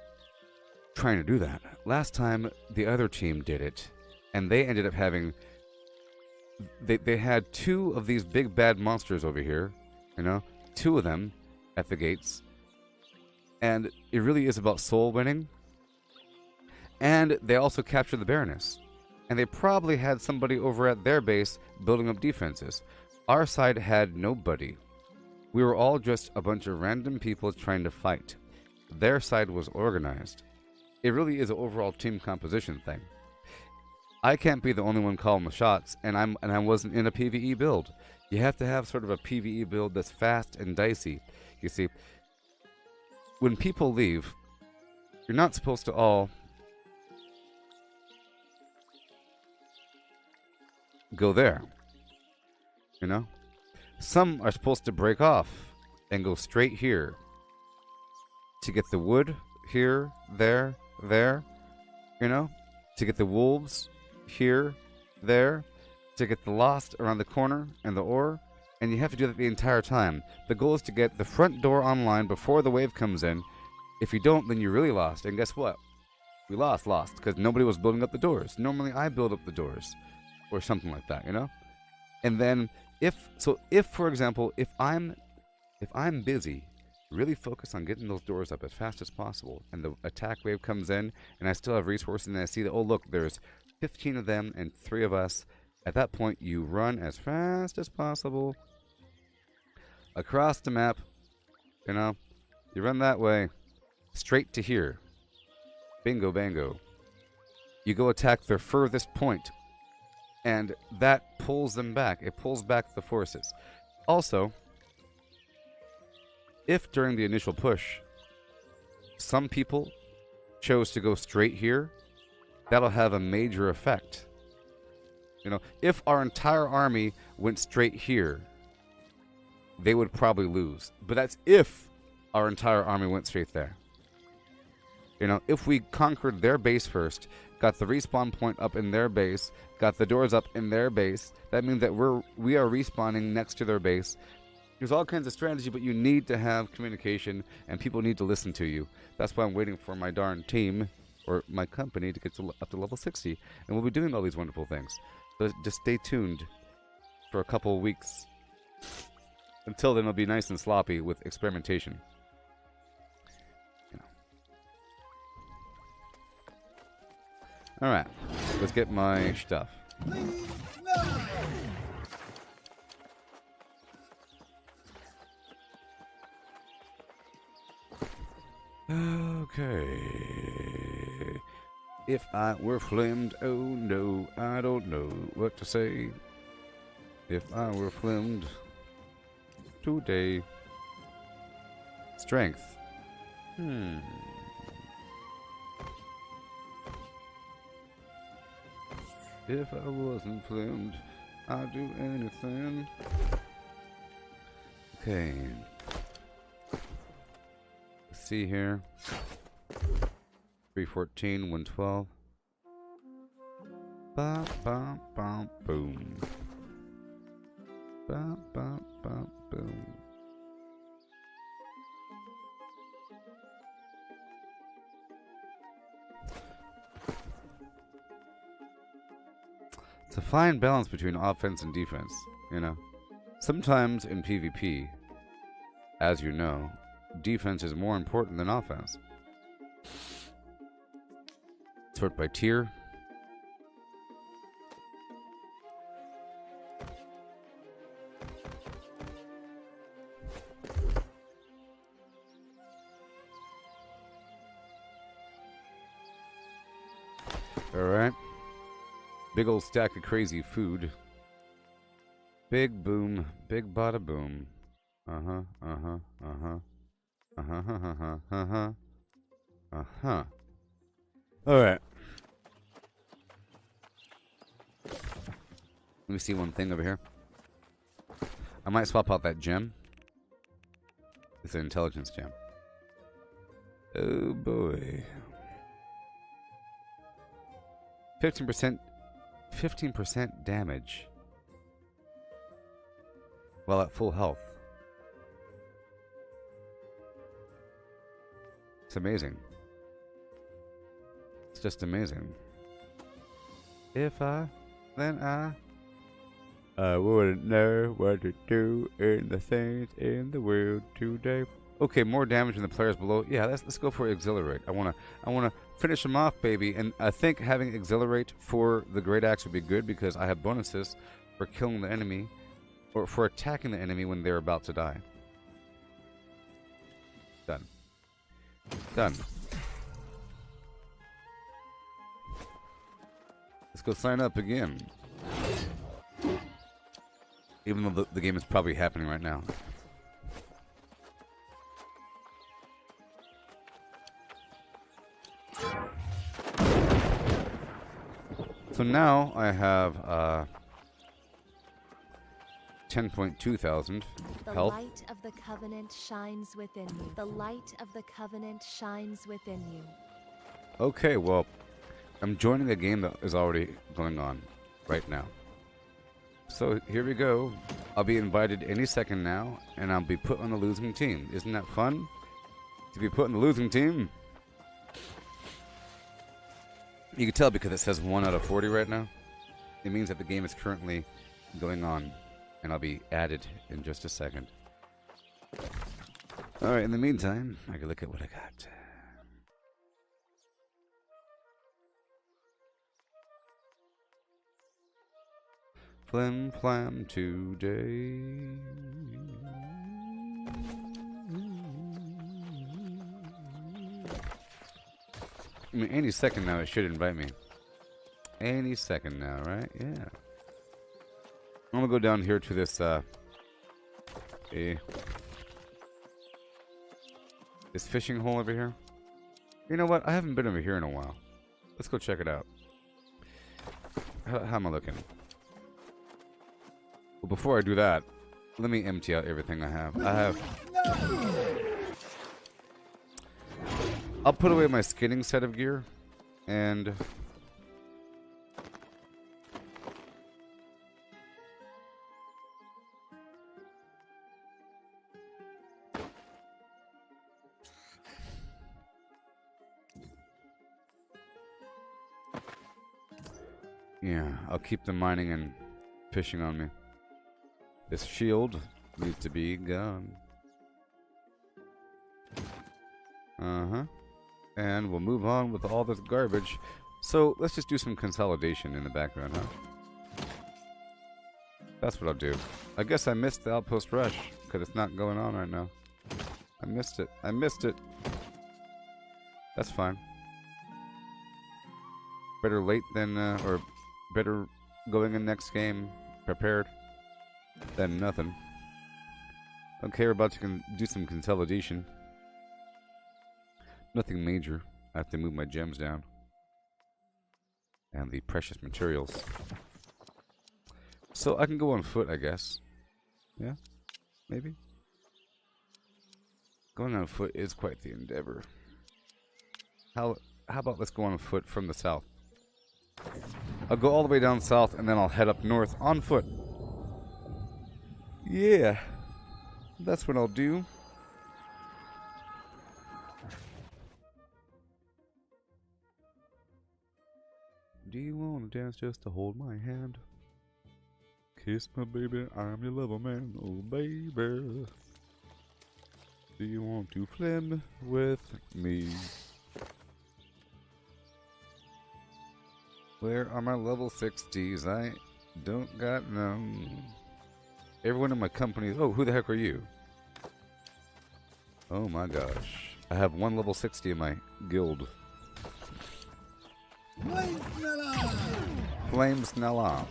trying to do that. Last time, the other team did it, and they ended up having, they had 2 of these big bad monsters over here, you know, 2 of them at the gates. And it really is about soul winning. And they also captured the Baroness. And they probably had somebody over at their base building up defenses. Our side had nobody. We were all just a bunch of random people trying to fight. Their side was organized. It really is an overall team composition thing. I can't be the only one calling the shots, and I wasn't in a PvE build. You have to have sort of a PvE build that's fast and dicey. You see, when people leave, you're not supposed to all go there. You know? Some are supposed to break off and go straight here to get the wood here, there, you know? To get the wolves here, there, to get the lost around the corner and the ore. And you have to do that the entire time. The goal is to get the front door online before the wave comes in. If you don't, then you're really lost. And guess what? We lost, because nobody was building up the doors. Normally I build up the doors. or something like that, you know. And then if for example, if I'm busy, really focus on getting those doors up as fast as possible, and the attack wave comes in, and I still have resources, and I see that, oh look, there's 15 of them and 3 of us. At that point, you run as fast as possible across the map. You know, you run that way, straight to here. Bingo, bango. You go attack their furthest point, and that pulls them back. It pulls back the forces. Also, if during the initial push, some people chose to go straight here, that'll have a major effect. You know, if our entire army went straight here, they would probably lose. But that's if our entire army went straight there. You know, if we conquered their base first, got the respawn point up in their base, got the doors up in their base, that means that we are respawning next to their base. There's all kinds of strategy, but you need to have communication, and people need to listen to you. That's why I'm waiting for my darn team, or my company, to get up to level 60, and we'll be doing all these wonderful things. So just stay tuned for a couple of weeks. Until then, it'll be nice and sloppy with experimentation. Alright, let's get my stuff. Okay. If I were flamed, oh no, I don't know what to say. If I were flamed today. Strength. If I wasn't flamed, I'd do anything. Okay. Let's see here. 314, 112. Ba ba ba boom. Ba ba ba boom. It's a fine balance between offense and defense, you know. Sometimes in PvP, as you know, defense is more important than offense. Sort by tier. Alright. Big old stack of crazy food. Big boom. Big bada boom. Uh-huh. Uh-huh. Uh-huh. Uh-huh. Uh-huh. Uh-huh. Uh-huh. Alright. Let me see one thing over here. I might swap out that gem. It's an intelligence gem. Oh boy. 15% damage while at full health. It's amazing. It's just amazing. If then I wouldn't know what to do in the things in the world today. Okay, more damage than the players below. Yeah, let's go for Exhilarate. I wanna finish them off, baby. And I think having Exhilarate for the Great Axe would be good because I have bonuses for killing the enemy or for attacking the enemy when they're about to die. Done. Done. Let's go sign up again. Even though the game is probably happening right now. So now I have 10.2 thousand health.
The light of the covenant shines within you. The light of the covenant shines within you.
Okay, well, I'm joining a game that is already going on right now. So here we go. I'll be invited any second now, and I'll be put on the losing team. Isn't that fun? To be put on the losing team? You can tell because it says 1 out of 40 right now. it means that the game is currently going on, and I'll be added in just a second. Alright, in the meantime, I can look at what I got. Flim flam today. I mean, any second now it should invite me. Any second now, right? Yeah. I'm gonna go down here to this, this fishing hole over here. You know what? I haven't been over here in a while. Let's go check it out. How am I looking? Well, before I do that, let me empty out everything I have. I'll put away my skinning set of gear, and yeah, I'll keep the mining and fishing on me. This shield needs to be gone. And we'll move on with all this garbage. So let's just do some consolidation in the background, huh? That's what I'll do. I guess I missed the outpost rush because it's not going on right now. I missed it. I missed it. That's fine. Better late than, or better going in next game prepared than nothing. Okay, we're about to do some consolidation. Nothing major. I have to move my gems down. And the precious materials. So I can go on foot, I guess. Yeah? Maybe? Going on foot is quite the endeavor. How about let's go on foot from the south? I'll go all the way down south and then I'll head up north on foot. Yeah. That's what I'll do. Do you want to dance just to hold my hand? Kiss my baby, I'm your lover man, oh baby. Do you want to flim with me? Where are my level 60s? I don't got none. Everyone in my company, oh, who the heck are you? Oh my gosh. I have one level 60 in my guild. Flames Nala.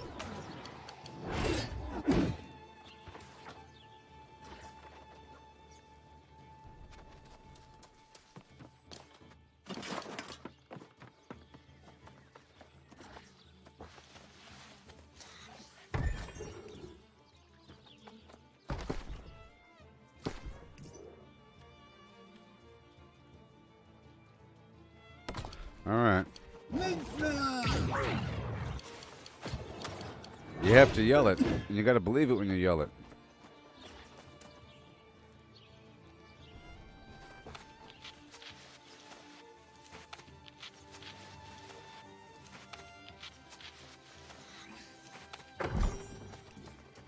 All right. You have to yell it, and you gotta believe it when you yell it.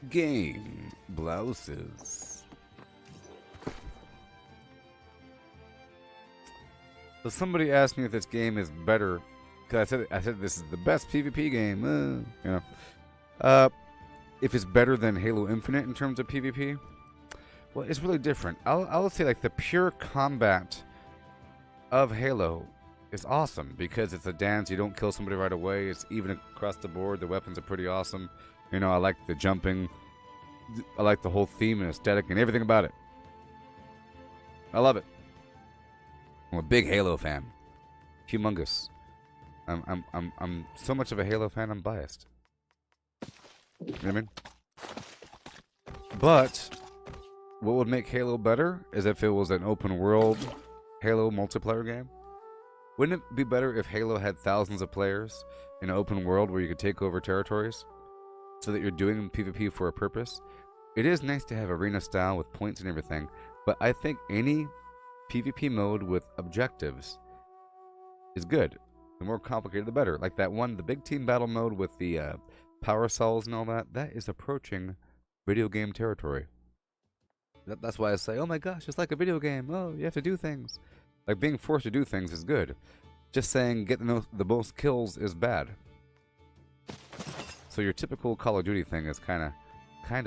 Game blouses. So somebody asked me if this game is better, because I said this is the best PvP game. You know, if it's better than Halo Infinite in terms of PvP, well, it's really different. I'll say like the pure combat of Halo is awesome because it's a dance. You don't kill somebody right away. It's even across the board. The weapons are pretty awesome. You know, I like the jumping. I like the whole theme and aesthetic and everything about it. I love it. I'm a big Halo fan. Humongous. I'm so much of a Halo fan, I'm biased. You know what I mean? But what would make Halo better is if it was an open world Halo multiplayer game. Wouldn't it be better if Halo had thousands of players in an open world where you could take over territories so that you're doing PvP for a purpose? It is nice to have arena style with points and everything, but I think any PvP mode with objectives is good. The more complicated, the better. Like that one, the big team battle mode with the power cells and all that, that is approaching video game territory. That's why I say, oh my gosh, it's like a video game. Oh, you have to do things. Like, being forced to do things is good. Just saying getting the most kills is bad. So your typical Call of Duty thing is kind of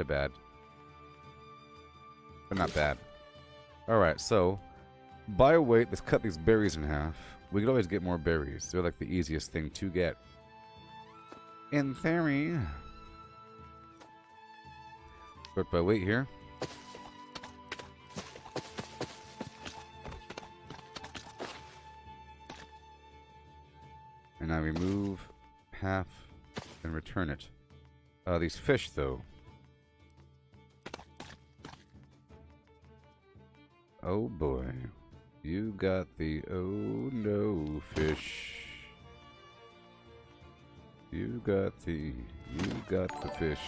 bad. But not bad. Alright, so buy a weight, let's cut these berries in half. We could always get more berries. They're like the easiest thing to get. In theory. Sort by weight here. And I remove half and return it. These fish, though. Oh boy. You got the oh no fish. You got the fish.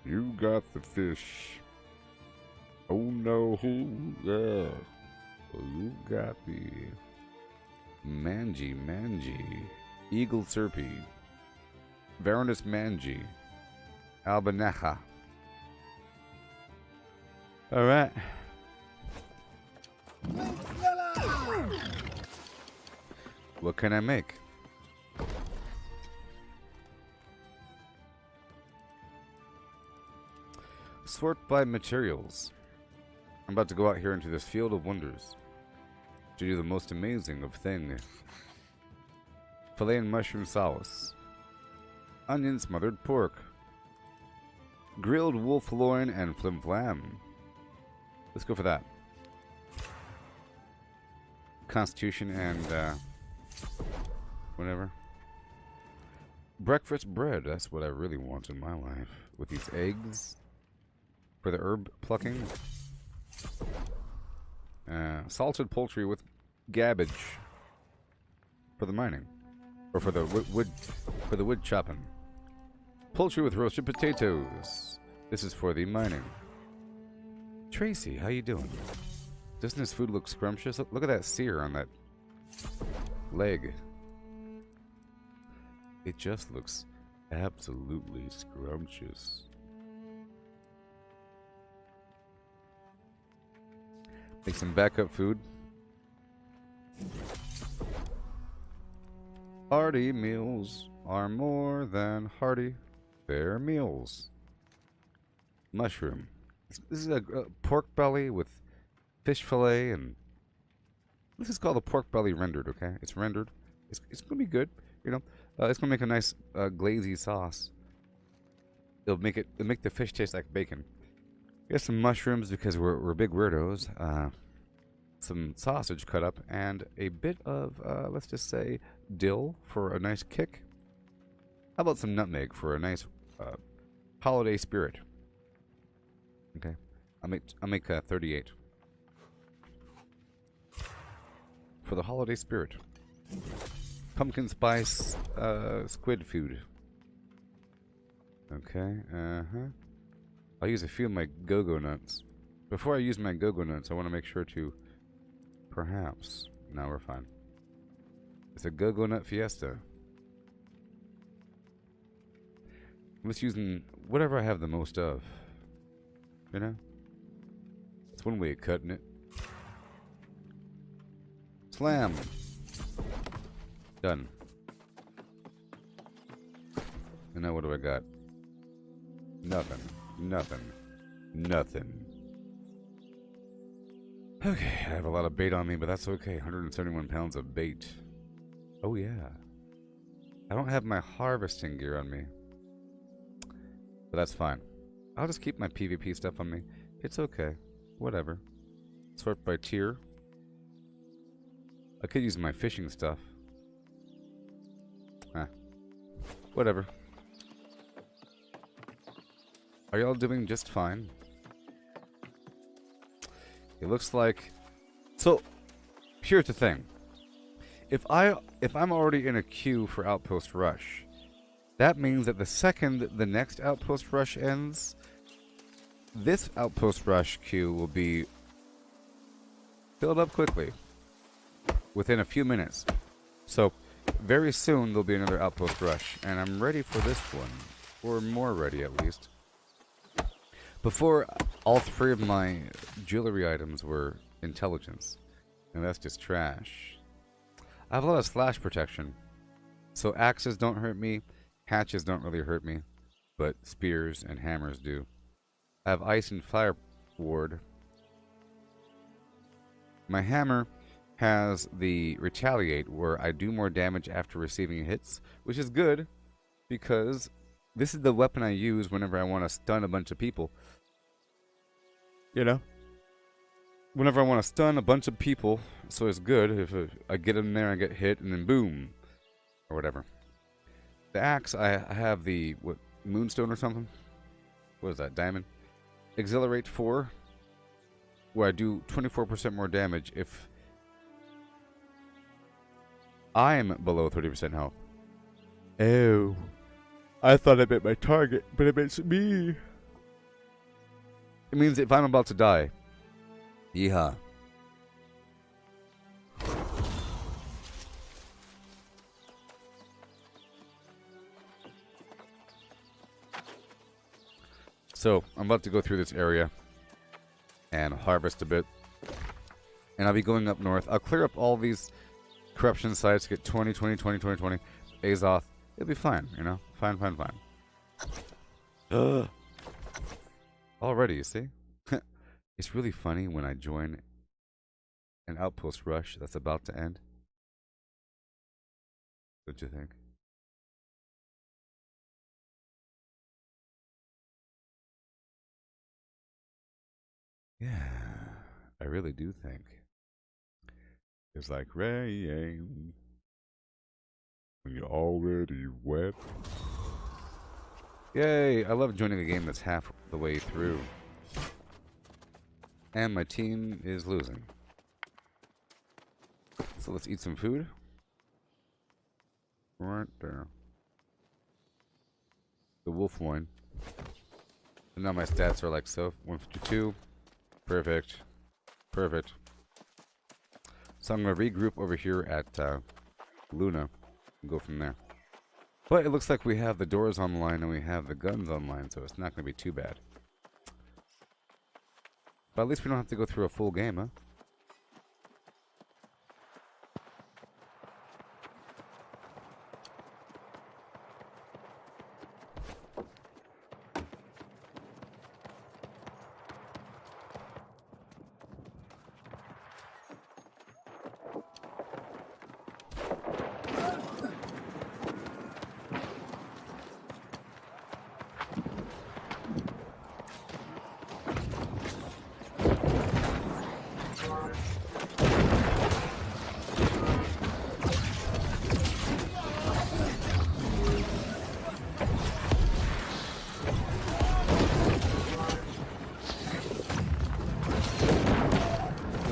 You got the fish. Oh no, yeah. You got the mangy, eagle serpy, Varanus mangy, albinecha. All right. What can I make? Sort by materials. I'm about to go out here into this field of wonders to do the most amazing of thing. Filet and mushroom sauce. Onion smothered pork. Grilled wolf loin and flim flam. Let's go for that. Constitution and whatever. Breakfast bread. That's what I really want in my life. With these eggs for the herb plucking. Salted poultry with gabbage for the mining, or for the wood chopping. Poultry with roasted potatoes. This is for the mining. Tracy, how you doing? Doesn't this food look scrumptious? Look at that sear on that leg. It just looks absolutely scrumptious. Make some backup food. Hearty meals are more than hearty. They're meals. Mushroom. This is a pork belly with fish fillet, and this is called a pork belly rendered. Okay, it's rendered. It's gonna be good. You know, it's gonna make a nice glazy sauce. It'll make the fish taste like bacon. Get some mushrooms because we're big weirdos. Some sausage cut up and a bit of let's just say dill for a nice kick. How about some nutmeg for a nice holiday spirit? Okay, I'll make 38 for the holiday spirit. Pumpkin spice squid food. Okay, I'll use a few of my go-go nuts. Before I use my go-go nuts, I want to make sure to perhaps. No, we're fine. It's a go-go nut fiesta. I'm just using whatever I have the most of. You know? That's one way of cutting it. Slam! Done. And now what do I got? Nothing. Okay, I have a lot of bait on me, but that's okay. 171 pounds of bait. Oh yeah. I don't have my harvesting gear on me. But that's fine. I'll just keep my PvP stuff on me. It's okay. Whatever. Sort by tier. I could use my fishing stuff. Whatever. Are y'all doing just fine? It looks like... So, here's the thing. If I'm already in a queue for Outpost Rush, that means that the second the next Outpost Rush ends, this Outpost Rush queue will be filled up quickly. within a few minutes. So very soon there'll be another outpost rush, and I'm ready for this one, or more ready at least. Before, all 3 of my jewelry items were intelligence, and that's just trash. I have a lot of slash protection, so axes don't hurt me, hatchets don't really hurt me, but spears and hammers do. I have ice and fire ward. My hammer has the retaliate, where I do more damage after receiving hits, which is good because this is the weapon I use whenever I want to stun a bunch of people. You know? Whenever I want to stun a bunch of people, so it's good if I get in there, I get hit, and then boom, or whatever. The axe, I have the moonstone or something. What is that? Diamond. Exhilarate 4, where I do 24% more damage if I'm below 30% health. Oh, I thought I meant my target, but it meant me. It means if I'm about to die. Yeehaw. So, I'm about to go through this area and harvest a bit. And I'll be going up north. I'll clear up all these corruption sites, get 20, 20, 20, 20, 20. Azoth. It'll be fine, you know? Fine, fine, fine. Already, you see? It's really funny when I join an outpost rush that's about to end. What do you think? Yeah, I really do think. It's like rain when you're already wet. Yay, I love joining a game that's half the way through. And my team is losing. So let's eat some food. Right there. The wolf loin. And now my stats are like so. 152. Perfect. Perfect. So I'm going to regroup over here at Luna and go from there. But it looks like we have the doors online and we have the guns online, so it's not going to be too bad. But at least we don't have to go through a full game, huh?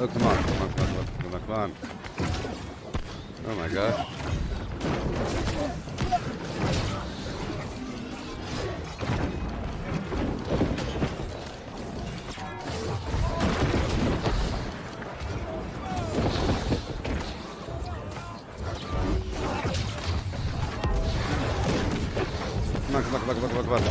Oh, come on, come on, come on, come on, come on. Oh my gosh. Come on, come on, come on, come on, come on, come on.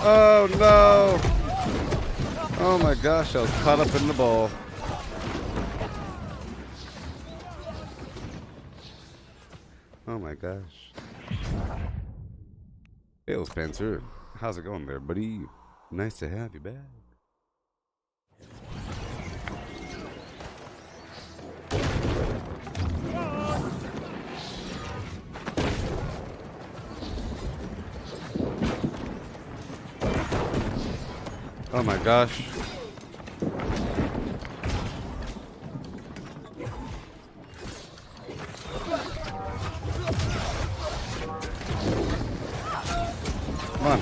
Oh no! Oh my gosh, I was caught up in the ball. Oh my gosh. Hey, Spencer. How's it going there, buddy? Nice to have you back. Oh my gosh. Come on.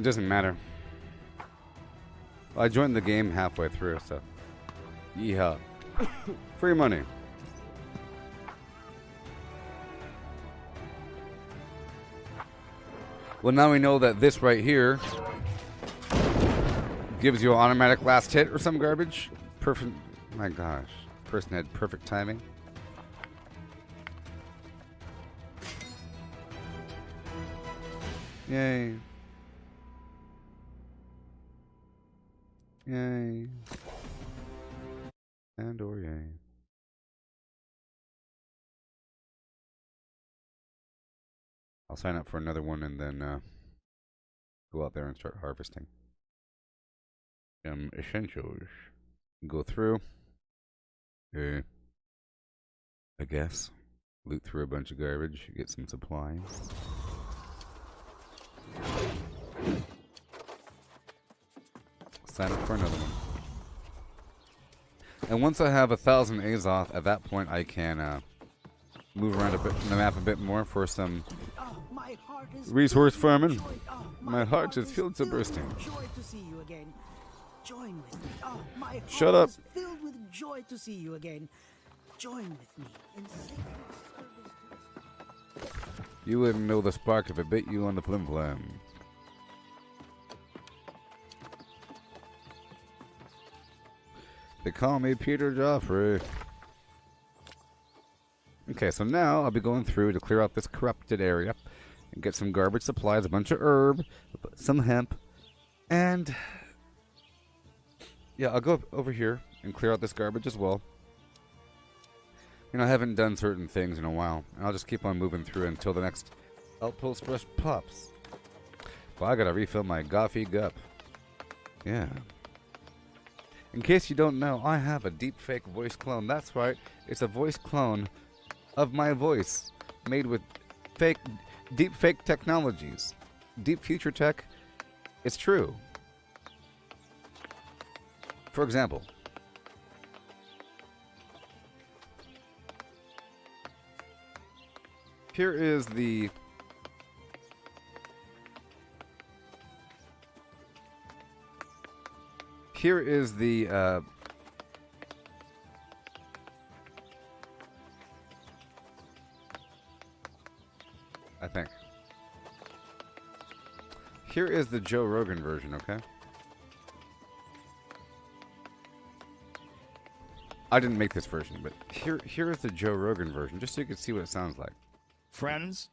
It doesn't matter. Well, I joined the game halfway through, so. Yeehaw. Free money. Well, now we know that this right here gives you an automatic last hit or some garbage. Perfect. My gosh. Person had perfect timing. Yay. Yay. And or yay. I'll sign up for another one and then go out there and start harvesting. Essentials. Go through. I guess. Loot through a bunch of garbage. Get some supplies. Sign up for another one. And once I have 1,000 Azoth, at that point I can move around a bit in the map a bit more for some resource farming. My heart is filled to bursting. Shut up.
Filled with joy to see you again. Join with me in sacred service.
You wouldn't know the spark if it bit you on the flim flam. They call me Peter Joffrey. Okay, so now I'll be going through to clear out this corrupted area and get some garbage supplies, a bunch of herb, some hemp, and yeah, I'll go over here and clear out this garbage as well. You know, I haven't done certain things in a while, and I'll just keep on moving through until the next outpost rush pops. Well, I gotta refill my Goffy Gup. Yeah. In case you don't know, I have a deepfake voice clone. That's right, it's a voice clone of my voice, made with fake, deepfake technologies. Deep future tech, it's true. For example, here is the I think. Here is the Joe Rogan version, okay? I didn't make this version, but here is the Joe Rogan version, just so you can see what it sounds like.
Friends,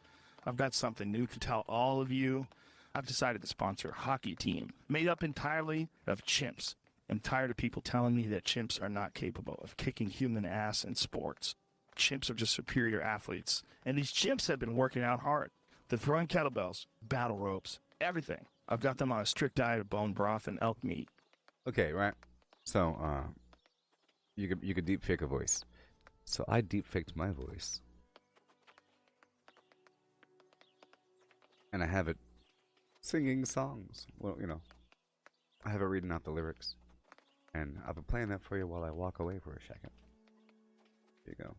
I've got something new to tell all of you. I've decided to sponsor a hockey team made up entirely of chimps. I'm tired of people telling me that chimps are not capable of kicking human ass in sports. Chimps are just superior athletes, and these chimps have been working out hard. They're throwing kettlebells, battle ropes, everything. I've got them on a strict diet of bone broth and elk meat.
Okay, right. So, you could deep fake a voice. So I deep faked my voice, and I have it singing songs. Well, you know, I have it reading out the lyrics, and I'll be playing that for you while I walk away for a second. Here you go.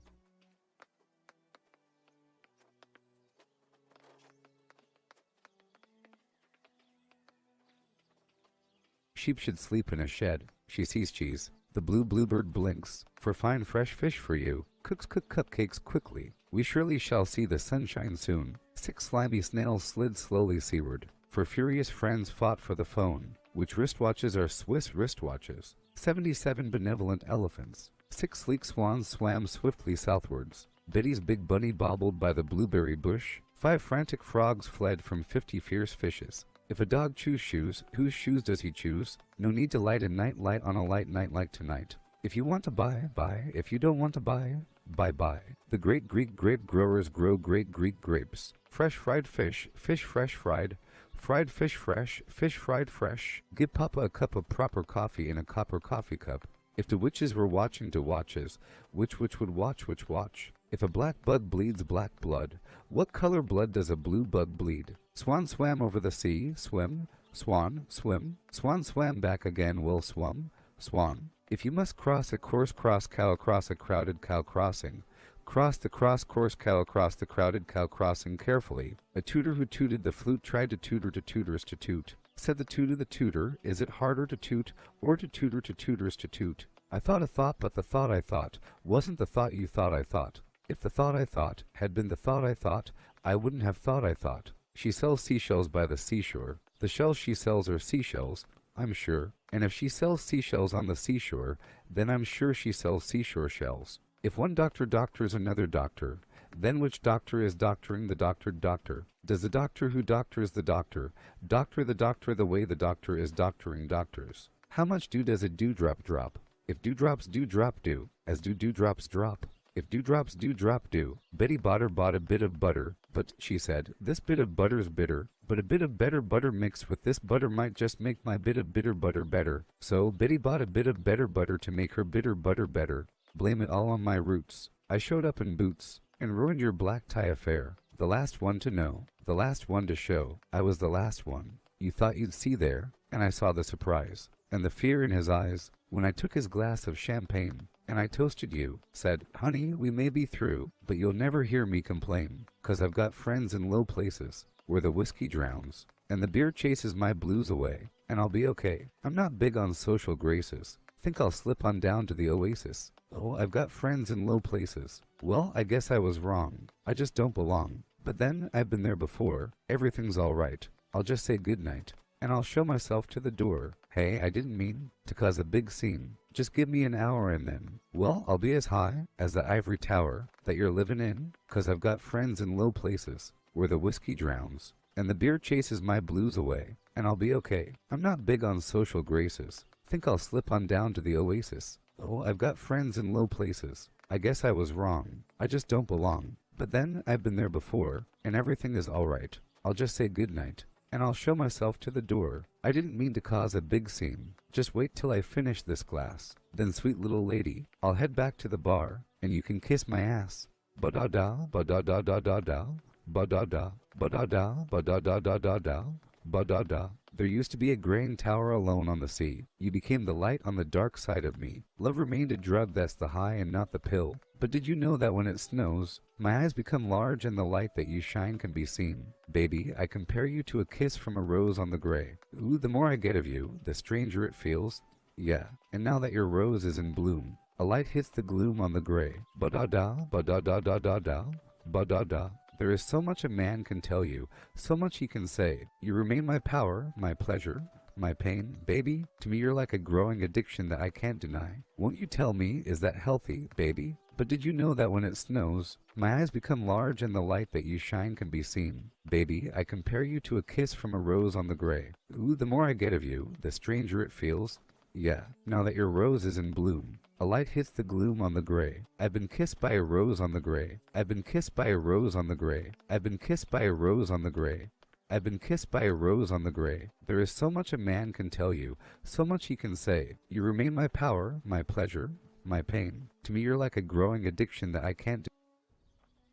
Sheep should sleep in a shed. She sees cheese. The blue bluebird blinks. For fine fresh fish for you. Cooks cook cupcakes quickly. We surely shall see the sunshine soon. 6 slimy snails slid slowly seaward. For furious friends fought for the phone. Which wristwatches are Swiss wristwatches. 77 benevolent elephants. 6 sleek swans swam swiftly southwards. Biddy's big bunny bobbled by the blueberry bush. 5 frantic frogs fled from 50 fierce fishes. If a dog chews shoes, whose shoes does he choose? No need to light a night light on a light night like tonight. If you want to buy, buy. If you don't want to buy, buy. The great Greek grape growers grow great Greek grapes. Fresh fried fish, fish fresh fried. Fried fish fresh, fish fried fresh. Give Papa a cup of proper coffee in a copper coffee cup. If the witches were watching to watches, which witch would watch which watch? If a black bug bleeds black blood, what color blood does a blue bug bleed? Swan swam over the sea, swim, swan, swim. Swan swam back again, will swum, swan. If you must cross a course cross cow across a crowded cow crossing, cross the cross course cow across the crowded cow crossing carefully. A tutor who tooted the flute tried to tutor to tutors to toot. Said the tutor, is it harder to toot, or to tutor to tutors to toot? I thought a thought, but the thought I thought wasn't the thought you thought I thought. If the thought I thought had been the thought I thought, I wouldn't have thought I thought. She sells seashells by the seashore. The shells she sells are seashells, I'm sure. And if she sells seashells on the seashore, then I'm sure she sells seashore shells. If one doctor doctors another doctor, then which doctor is doctoring the doctored doctor? Does the doctor who doctors the doctor the doctor the way the doctor is doctoring doctors? How much dew does a dewdrop drop? If dewdrops do drop dew, as do dewdrops drop. If dewdrops do drop dew, Betty Botter bought a bit of butter, but, she said, this bit of butter's bitter, but a bit of better butter mixed with this butter might just make my bit of bitter butter better. So Betty bought a bit of better butter to make her bitter butter better. Blame it all on my roots. I showed up in boots, and ruined your black tie affair. The last one to know, the last one to show. I was the last one you thought you'd see there, and I saw the surprise, and the fear in his eyes, when I took his glass of champagne, and I toasted you, said, honey, we may be through, but you'll never hear me complain, 'cause I've got friends in low places, where the whiskey drowns, and the beer chases my blues away, and I'll be okay. I'm not big on social graces. Think I'll slip on down to the oasis. Oh, I've got friends in low places. Well, I guess I was wrong. I just don't belong. But then, I've been there before. Everything's all right. I'll just say goodnight, and I'll show myself to the door. Hey, I didn't mean to cause a big scene. Just give me an hour and then, well, I'll be as high as the ivory tower that you're living in, 'cause I've got friends in low places, where the whiskey drowns, and the beer chases my blues away, and I'll be okay. I'm not big on social graces. Think I'll slip on down to the oasis. Oh, I've got friends in low places. I guess I was wrong. I just don't belong. But then, I've been there before, and everything is all right. I'll just say goodnight, and I'll show myself to the door. I didn't mean to cause a big scene. Just wait till I finish this glass. Then, sweet little lady, I'll head back to the bar, and you can kiss my ass. Ba-da-da, ba-da-da-da-da-da, ba-da-da, ba-da-da, ba-da-da-da-da-da, ba-da-da. There used to be a graying tower alone on the sea. You became the light on the dark side of me. Love remained a drug that's the high and not the pill. But did you know that when it snows, my eyes become large and the light that you shine can be seen? Baby, I compare you to a kiss from a rose on the gray. Ooh, the more I get of you, the stranger it feels. Yeah, and now that your rose is in bloom, a light hits the gloom on the gray. Ba-da-da, ba-da-da-da-da-da, ba-da-da. There is so much a man can tell you, so much he can say. You remain my power, my pleasure, my pain. Baby, to me you're like a growing addiction that I can't deny. Won't you tell me, is that healthy, baby? But did you know that when it snows, my eyes become large and the light that you shine can be seen? Baby, I compare you to a kiss from a rose on the gray. Ooh, the more I get of you, the stranger it feels. Yeah, now that your rose is in bloom, a light hits the gloom on the gray. I've been kissed by a rose on the gray. I've been kissed by a rose on the gray. I've been kissed by a rose on the gray. I've been kissed by a rose on the gray. There is so much a man can tell you, so much he can say. You remain my power, my pleasure, my pain. To me you're like a growing addiction that I can't do.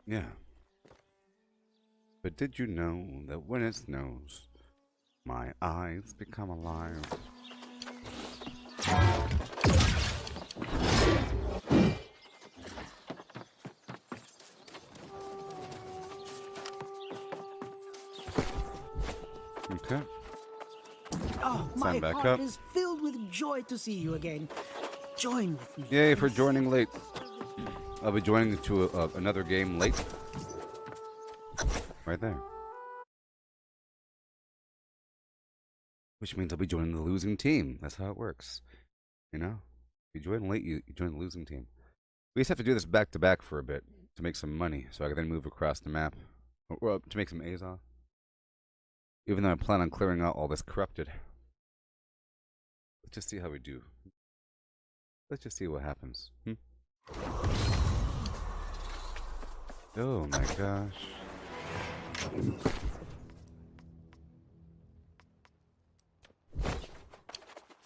Yeah. But did you know that when it snows, my eyes become alive? Okay.
Oh, my
Sign back
heart
up.
is filled with joy to see you again. Join with me.
Yay for joining late. I'll be joining to another game late. Right there. Which means I'll be joining the losing team. That's how it works. You know? If you join late, you join the losing team. We just have to do this back to back for a bit to make some money so I can then move across the map. Or to make some A's off. Even though I plan on clearing out all this corrupted. Let's just see how we do. Let's just see what happens. Oh my gosh.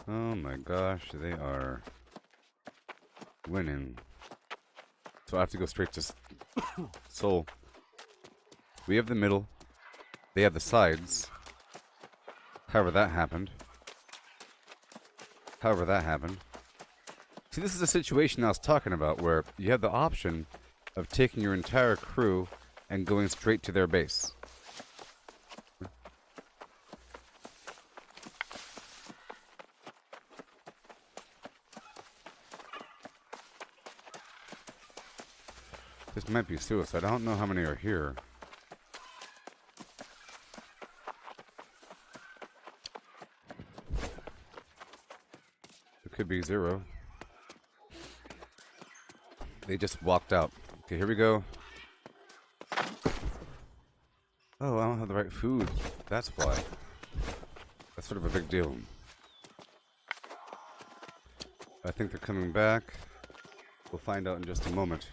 Oh my gosh, they are winning. So I have to go straight to Soul. We have the middle. They have the sides. However that happened. See, this is a situation I was talking about where you have the option of taking your entire crew and going straight to their base. This might be suicide. I don't know how many are here. It could be 0. They just walked out. Okay, here we go. Oh, I don't have the right food. That's why. That's sort of a big deal. I think they're coming back. We'll find out in just a moment.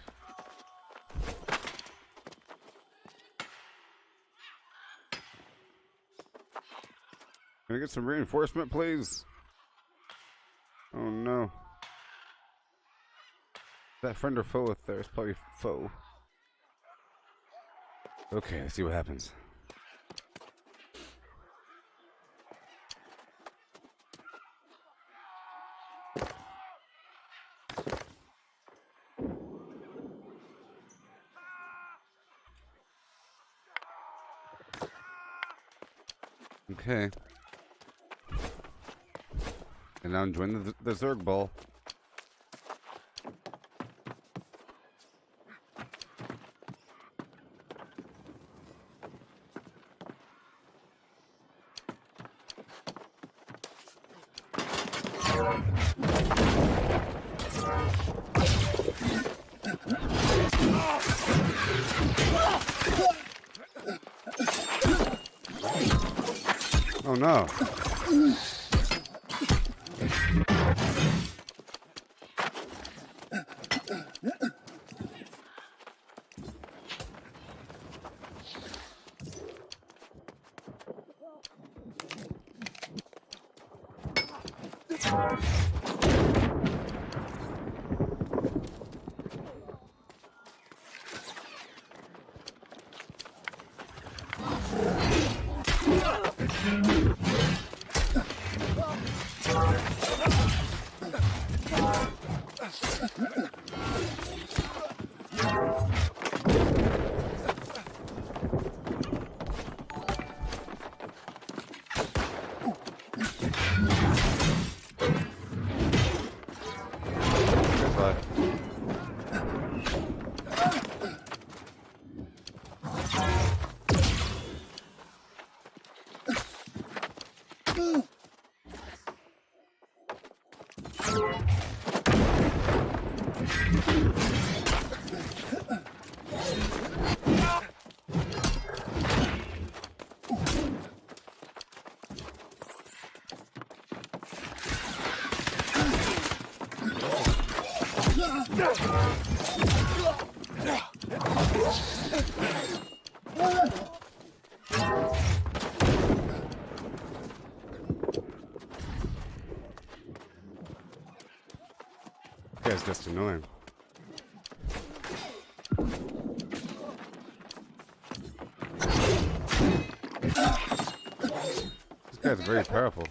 Can I get some reinforcement, please? Oh no. Is that friend or foe up there? It's probably foe. Okay, let's see what happens. Okay. And now I'm joining the Zerg ball. Oh no. Guy's just annoying. This guy's very powerful.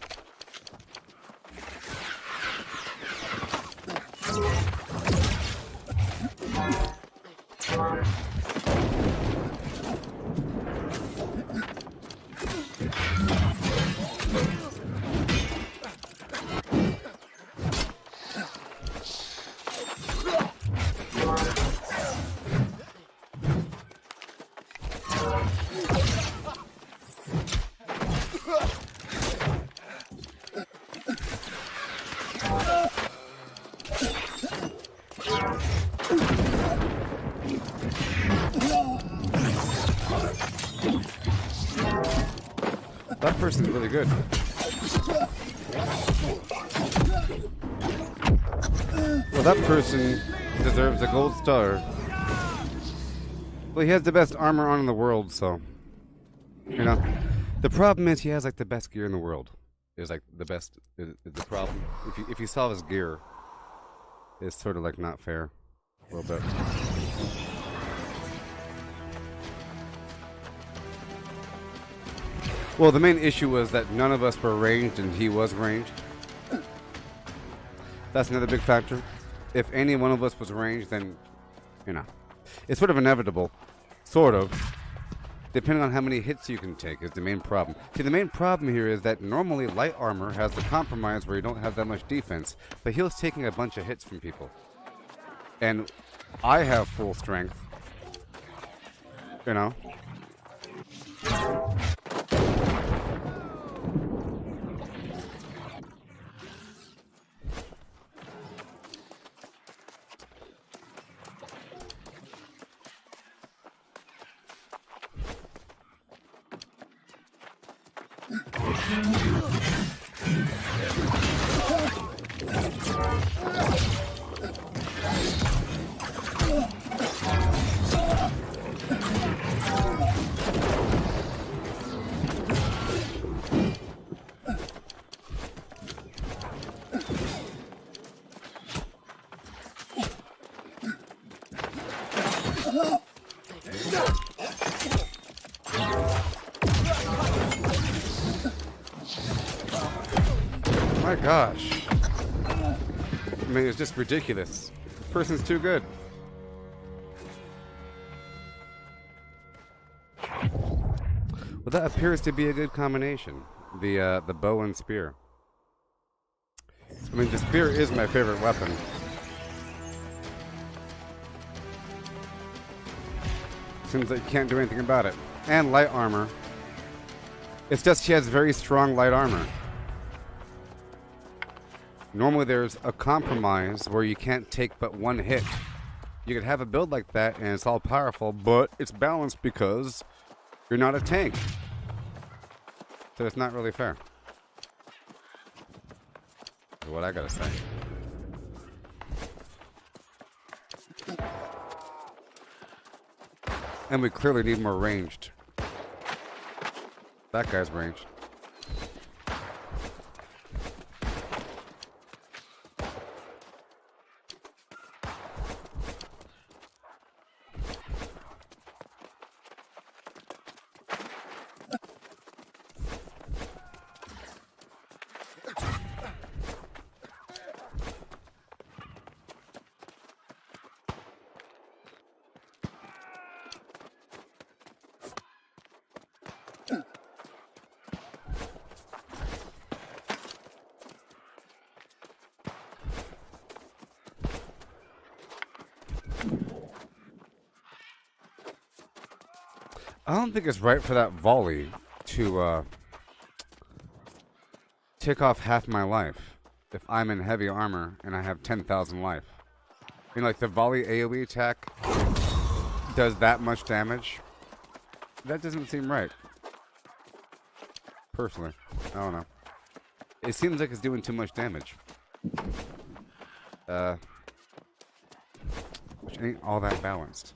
That person's really good. Well, that person deserves a gold star. Well, he has the best armor on in the world, so... You know. The problem is he has, like, the best gear in the world. Is, like, the best... Is the problem. If you saw his gear, it's sort of, like, not fair. A little bit. Well, the main issue was that none of us were ranged and he was ranged. That's another big factor. If any one of us was ranged, then, you know, it's sort of inevitable. Sort of. Depending on how many hits you can take is the main problem. See, the main problem here is that normally light armor has the compromise where you don't have that much defense, but he was taking a bunch of hits from people. And I have full strength,
You know? My gosh. I mean, it's just ridiculous. This person's too good. Well, that appears to be a good combination. The bow and spear. I mean, the spear is my favorite weapon. Seems like you can't do anything about it. And light armor. It's just she has very strong light armor. Normally there's a compromise where you can't take but one hit. You could have a build like that and it's all powerful, but it's balanced because you're not a tank. So it's not really fair. That's what I gotta say. And we clearly need more ranged. That guy's ranged. I don't think it's right for that volley to take off half my life if I'm in heavy armor and I have 10,000 life. I mean, like the volley AoE attack does that much damage. That doesn't seem right. Personally, I don't know. It seems like it's doing too much damage. Which ain't all that balanced.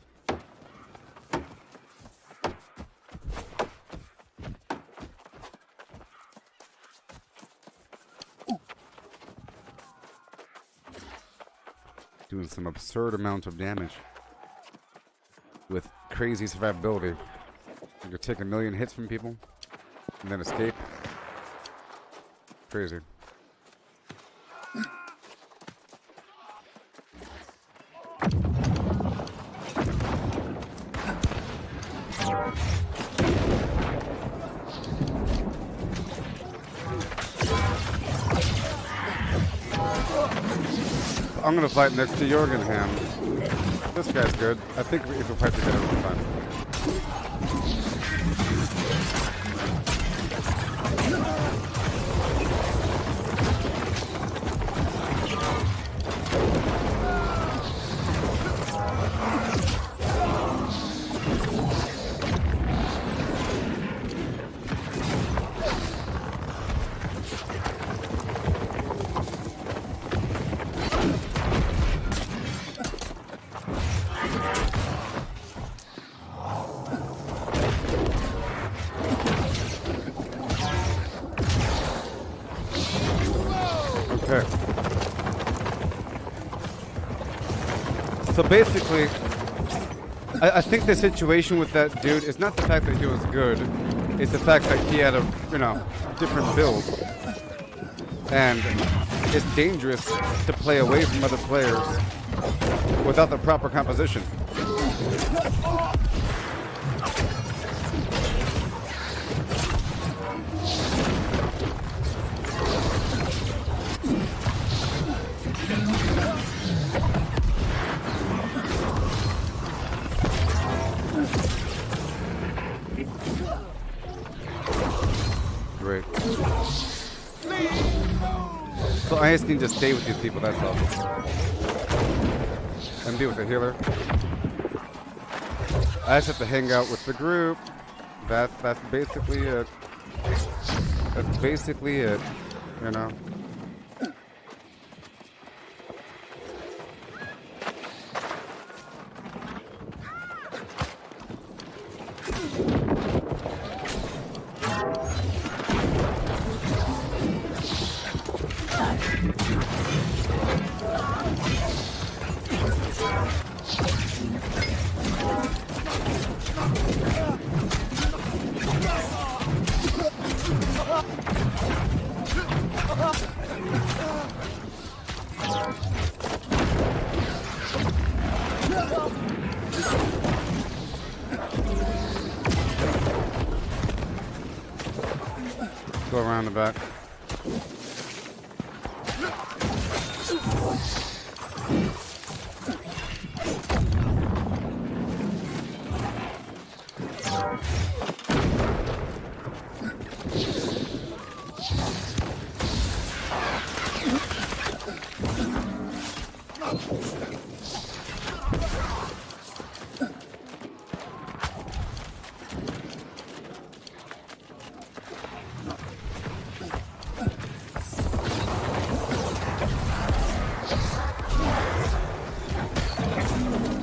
Doing some absurd amount of damage with crazy survivability. You could take 1,000,000 hits from people and then escape. Crazy. I'm gonna fight next to Jorgenham. This guy's good. I think if we fight together, we'll be fine. Okay. So basically, I think the situation with that dude is not the fact that he was good, it's the fact that he had a, different build. And it's dangerous to play away from other players without the proper composition. I just need to stay with these people, that's all. And be with the healer. I just have to hang out with the group. That's basically it. That's basically it, you know. Go around the back.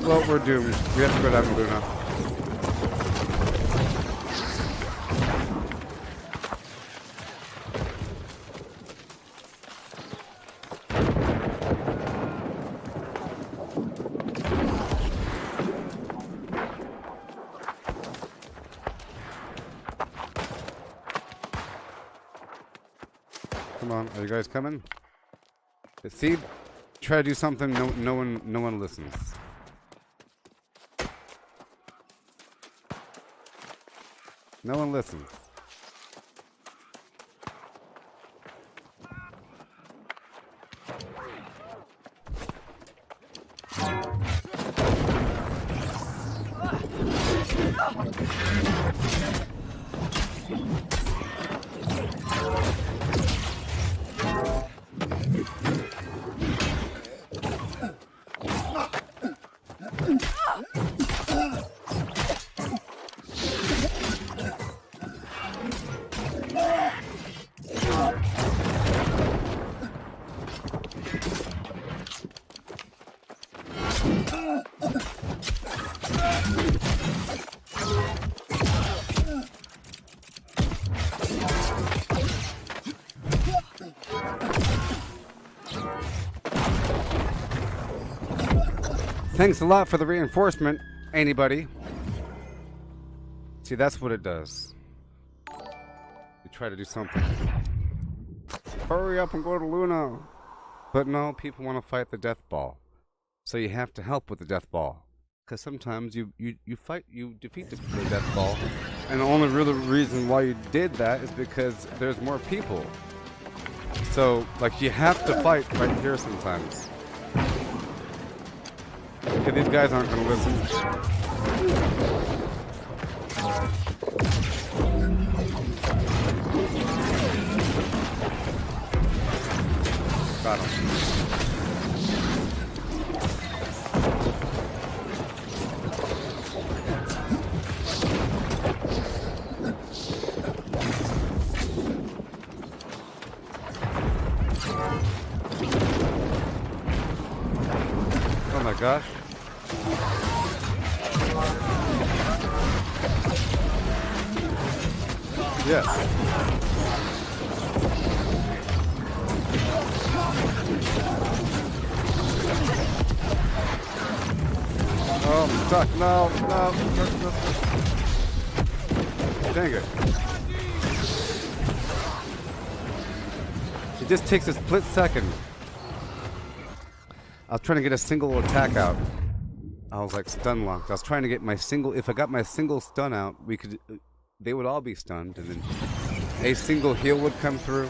Well, we're doomed. We have to go down to Luna. Come on, are you guys coming? See, try to do something. No one listens. No one listens. Thanks a lot for the reinforcement, anybody. See, that's what it does. You try to do something. Hurry up and go to Luna. But no, people want to fight the death ball. So you have to help with the death ball. Because sometimes you defeat the death ball. And the only real reason why you did that is because there's more people. So, like, you have to fight right here sometimes. Okay, these guys aren't going to listen. Got him. Oh my gosh. Yes. Oh, I'm stuck. No. Dang it. It just takes a split second. I was trying to get a single attack out. I was like stun locked. I was trying to get my single. If I got my single stun out, we could. They would all be stunned, and then a single heal would come through.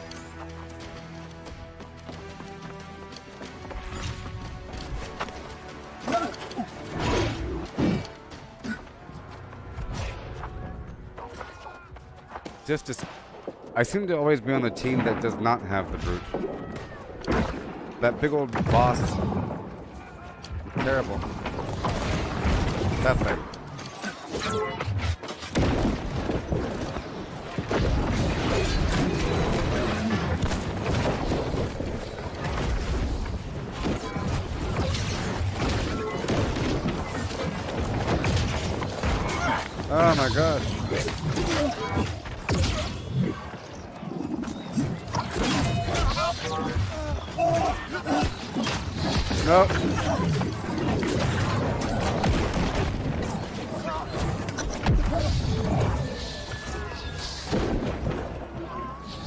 I seem to always be on the team that does not have the brute. That big old boss. Terrible. That thing. Oh my gosh. Nope.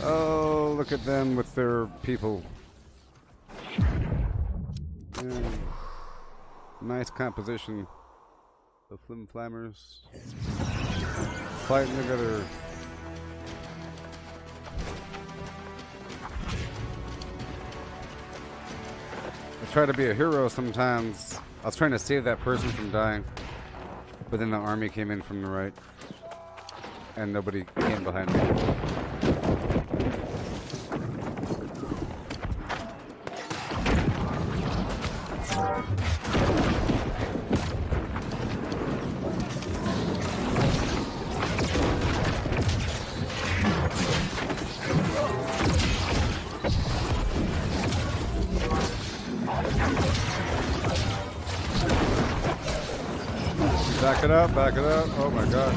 Oh, look at them with their people. Nice composition. The flim flammers fighting together. I try to be a hero sometimes. I was trying to save that person from dying, but then the army came in from the right, and nobody came behind me. Back it up, back it up. Oh my god.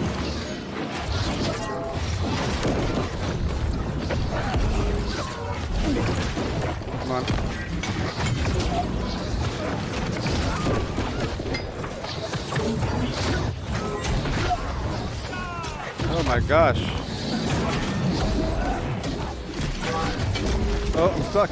Come on. Oh my gosh. Oh, I'm stuck.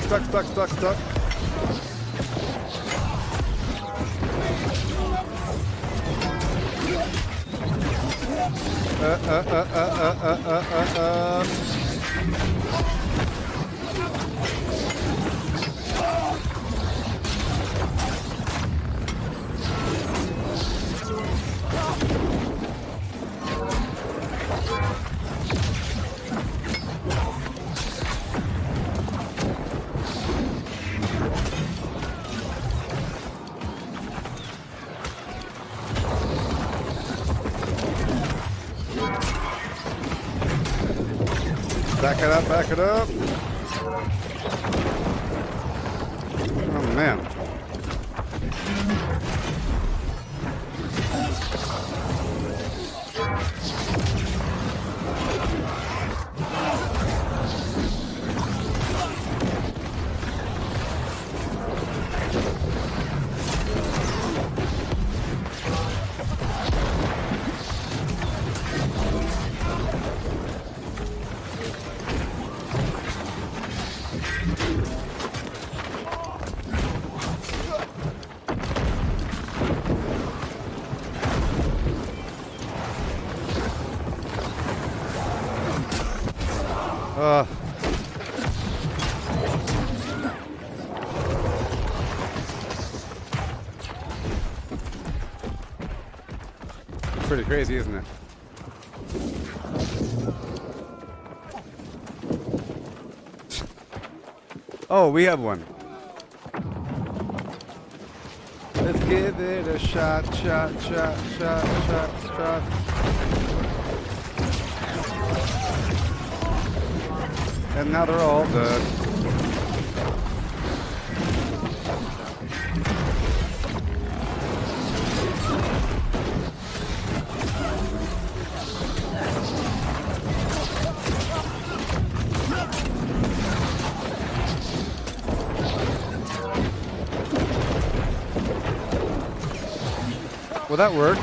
Back it up. Oh man. Pretty crazy, isn't it? Oh, we have one. Let's give it a shot. And now they're all dead. Well, that worked.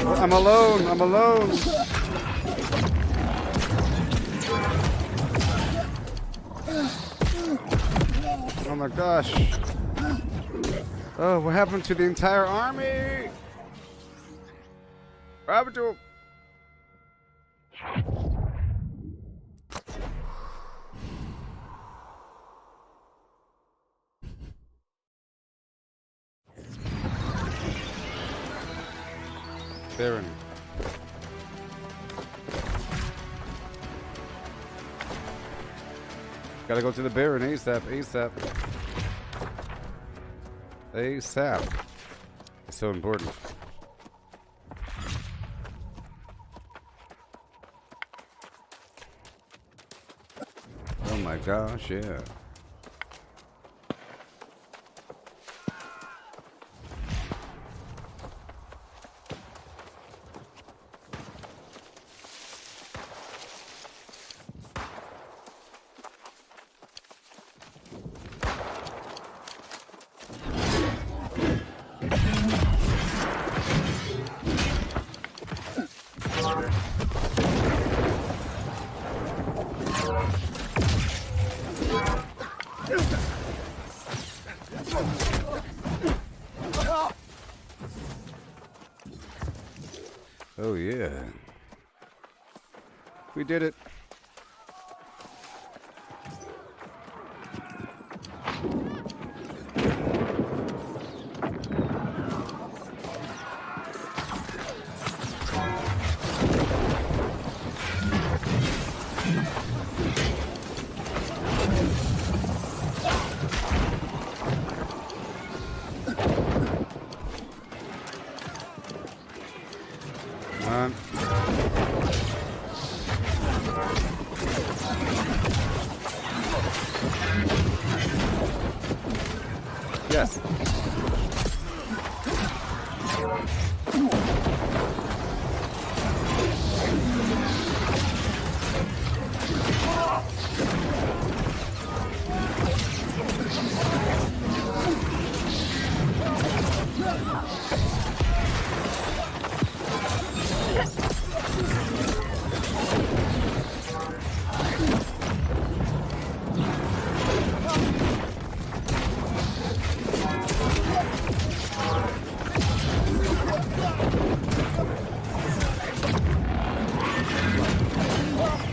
I'm alone. I'm alone. Oh my gosh. Oh, what happened to the entire army? What happened to him? Baron. Gotta go to the Baron ASAP, ASAP. ASAP. It's so important. Oh my gosh, yeah. Oh yeah. We did it. Come on. Yes.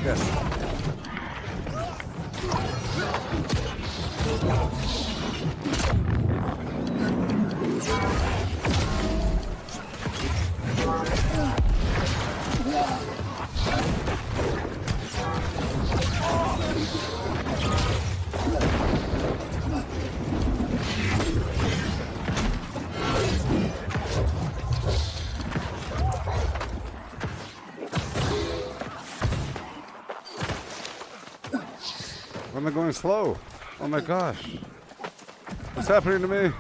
Yes. Why am I going slow? Oh my gosh. What's happening to me?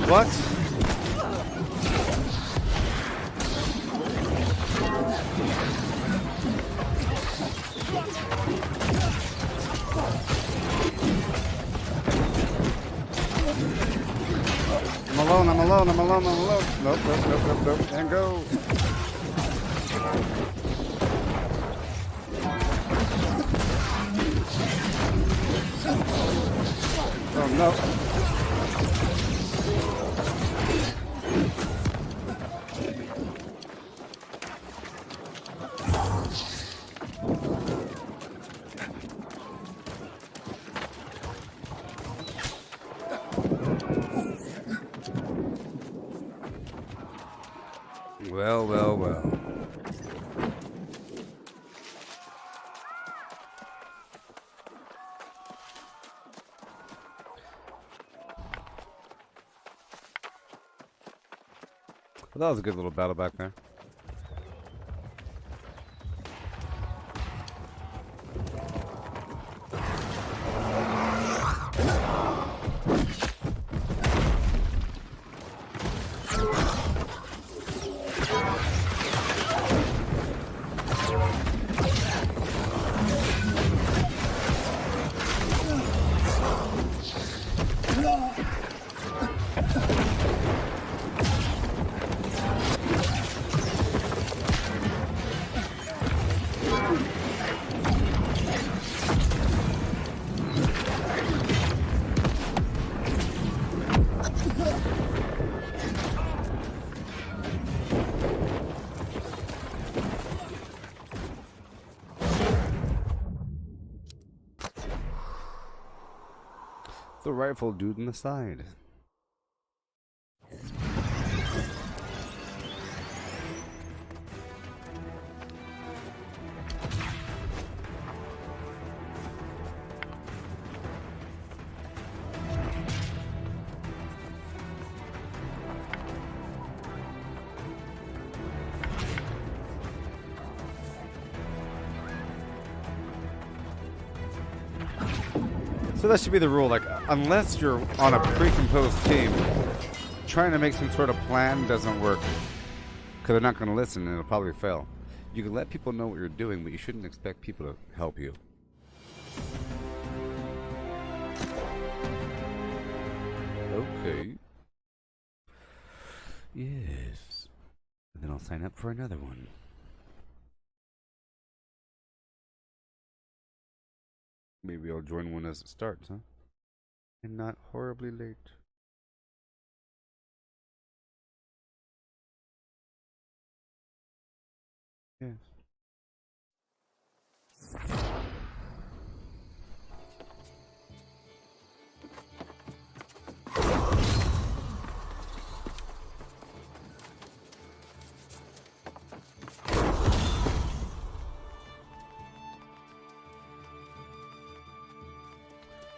What? I'm alone, I'm alone, I'm alone, I'm alone. Nope, nope, nope, nope, nope. And go. Oh no. Well, well, well. But that was a good little battle back there. The rifle dude in the side. So that should be the rule. Like, unless you're on a pre-composed team, trying to make some sort of plan doesn't work. Because they're not going to listen and it'll probably fail. You can let people know what you're doing, but you shouldn't expect people to help you. Okay. Yes. And then I'll sign up for another one. Maybe I'll join one as it starts, huh? And not horribly late. Yes.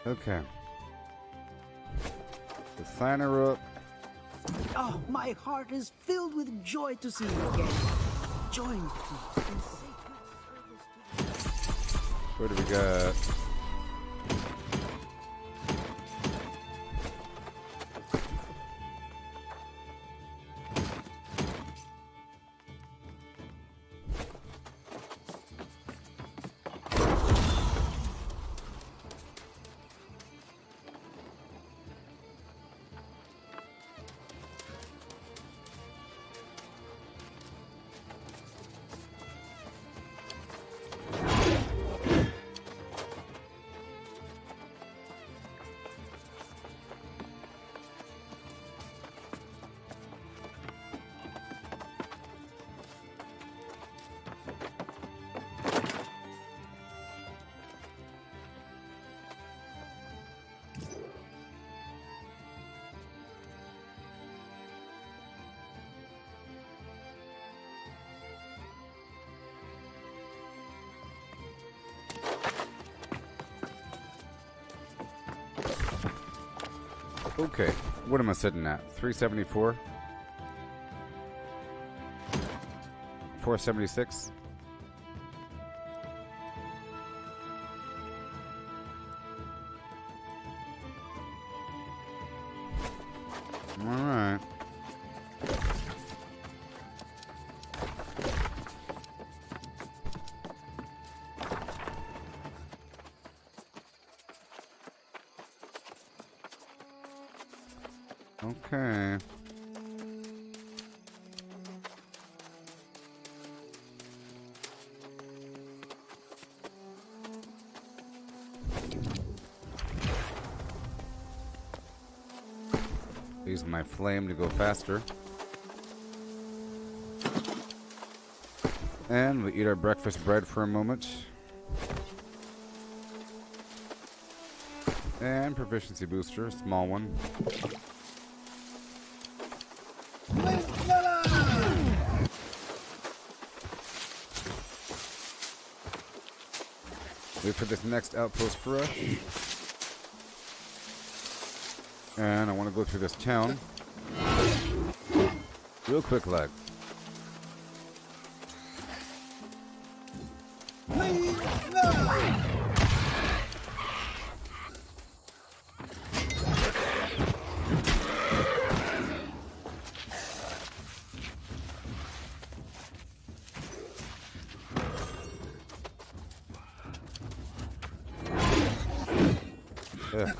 Okay. Let's sign her up.
Oh, my heart is filled with joy to see you again. Join with me in sacred service to the...
What do we got? Okay, what am I sitting at? 374? 476? Alright. Okay. Use my flame to go faster. And we eat our breakfast bread for a moment. And proficiency booster, small one. Wait for this next outpost for us. And I want to go through this town. Real quick lag. Yeah.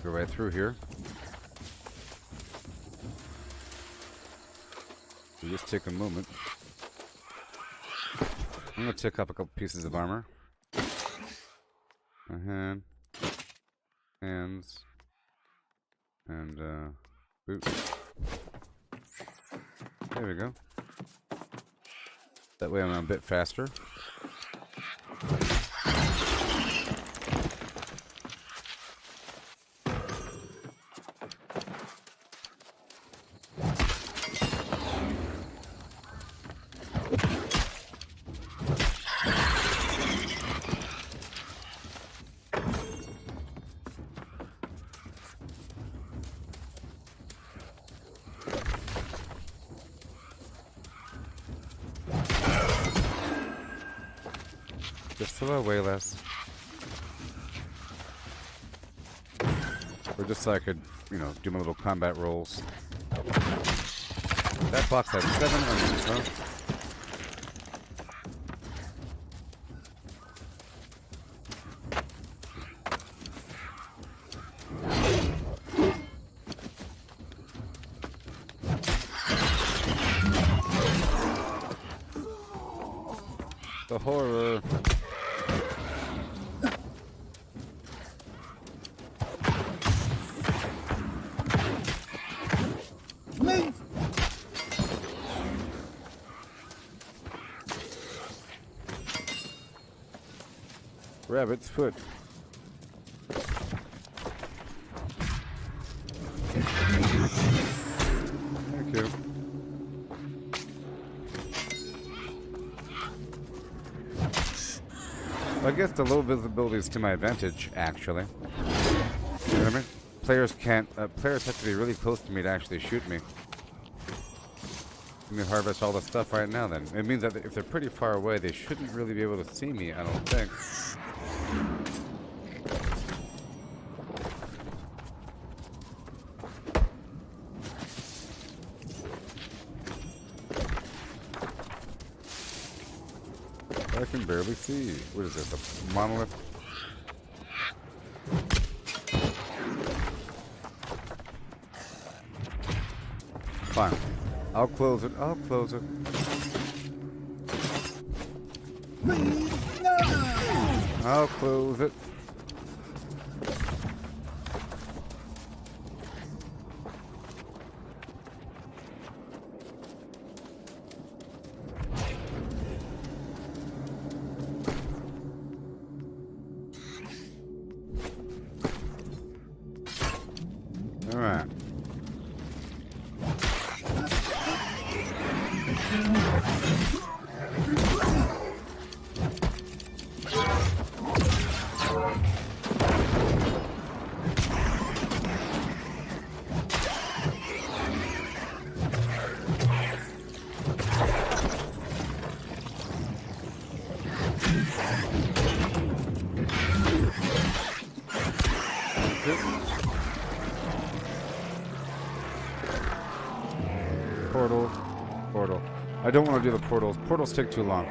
Go right through here. We just take a moment. I'm gonna take off a couple pieces of armor. My hand, hands, and boots. There we go. That way I'm a bit faster. Just a little way less. Or just so I could, you know, do my little combat rolls. That box had 7 onions, huh? The horror. Rabbit's foot. Thank you. I guess the low visibility is to my advantage, actually. You know what I mean? Players can't. Players have to be really close to me to actually shoot me. Let me harvest all the stuff right now. Then it means that if they're pretty far away, they shouldn't really be able to see me. I don't think. I can barely see. What is this? A monolith? Fine. I'll close it. I'll close it. I'll close it. All right. Portal. Portal. I don't want to do the portals. Portals take too long.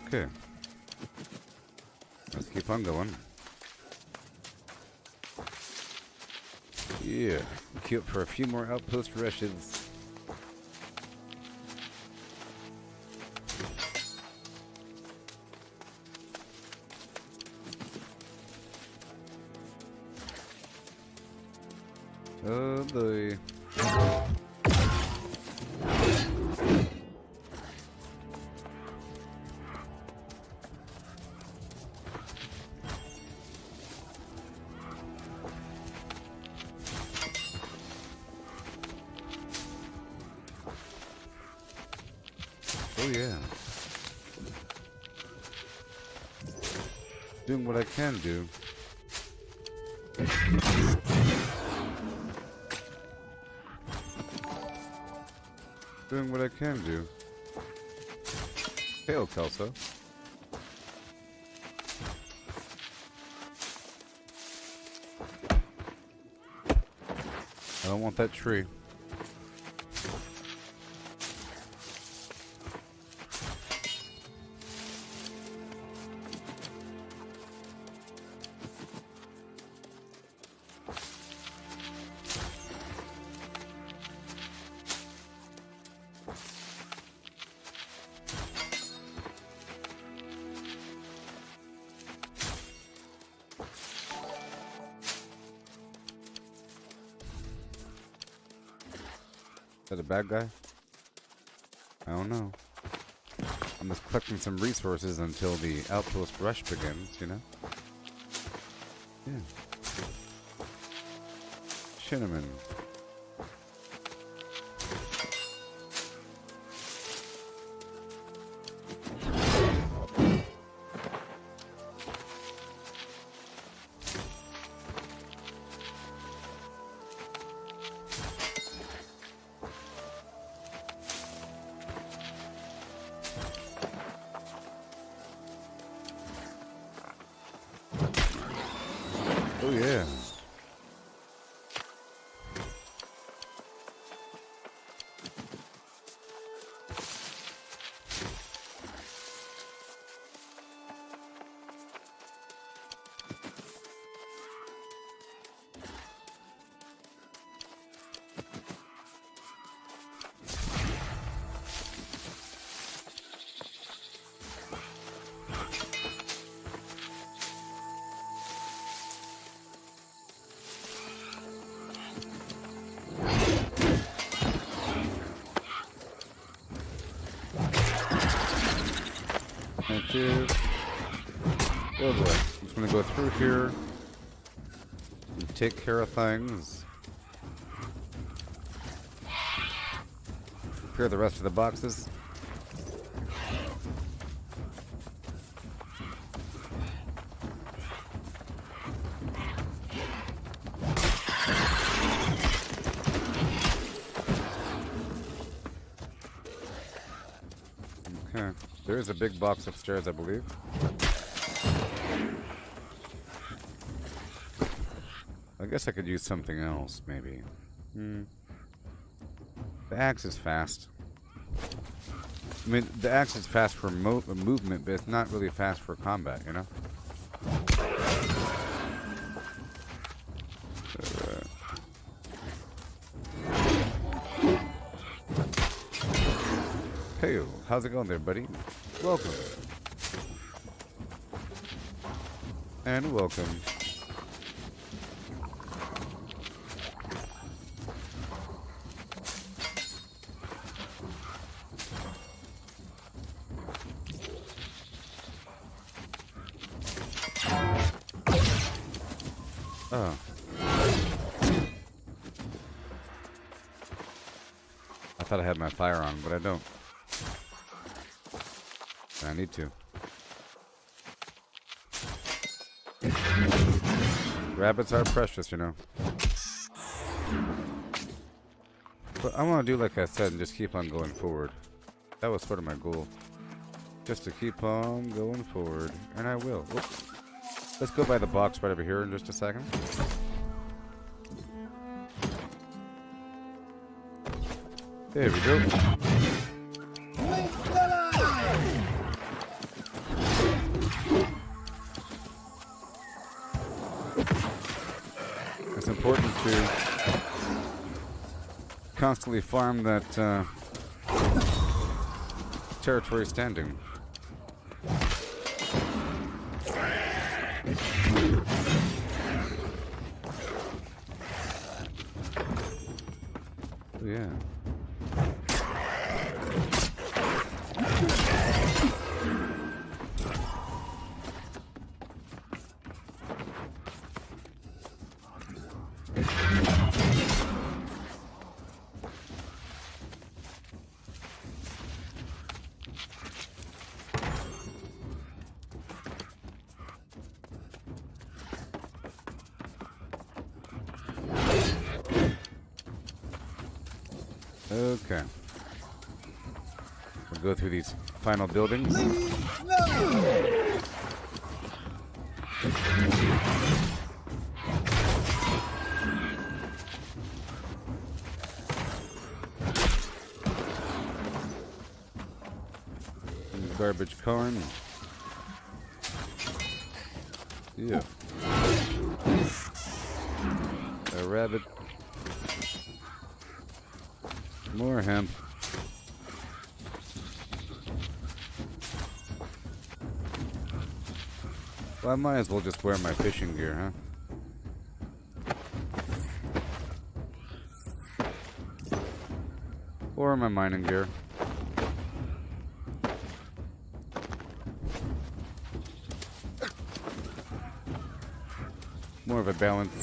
Okay. Let's keep on going. Yeah. Queue up for a few more outpost rushes. Oh boy.
Oh yeah. Doing what I can do. Doing what I can do. Hail, Kelso. I don't want that tree. Is that a bad guy? I don't know. I'm just collecting some resources until the outpost rush begins, you know? Yeah. Cinnamon. Oh yeah. Thank you. Oh boy. I'm just gonna go through here and take care of things. Clear the rest of the boxes. Okay. There is a big box upstairs, I believe. I guess I could use something else, maybe. The axe is fast. I mean, the axe is fast for movement, but it's not really fast for combat, you know? Hey, how's it going there, buddy? Welcome. And welcome. Oh. I thought I had my fire on, but I don't. I need to. Rabbits are precious, you know. But I want to do like I said and just keep on going forward. That was sort of my goal. Just to keep on going forward. And I will. Oops. Let's go by the box right over here in just a second. There we go. It's important to constantly farm that territory standing. Oh, yeah. Okay. We'll go through these final buildings. Garbage corn. Yeah. A rabbit. More hemp. Well, I might as well just wear my fishing gear, huh? Or my mining gear. More of a balance.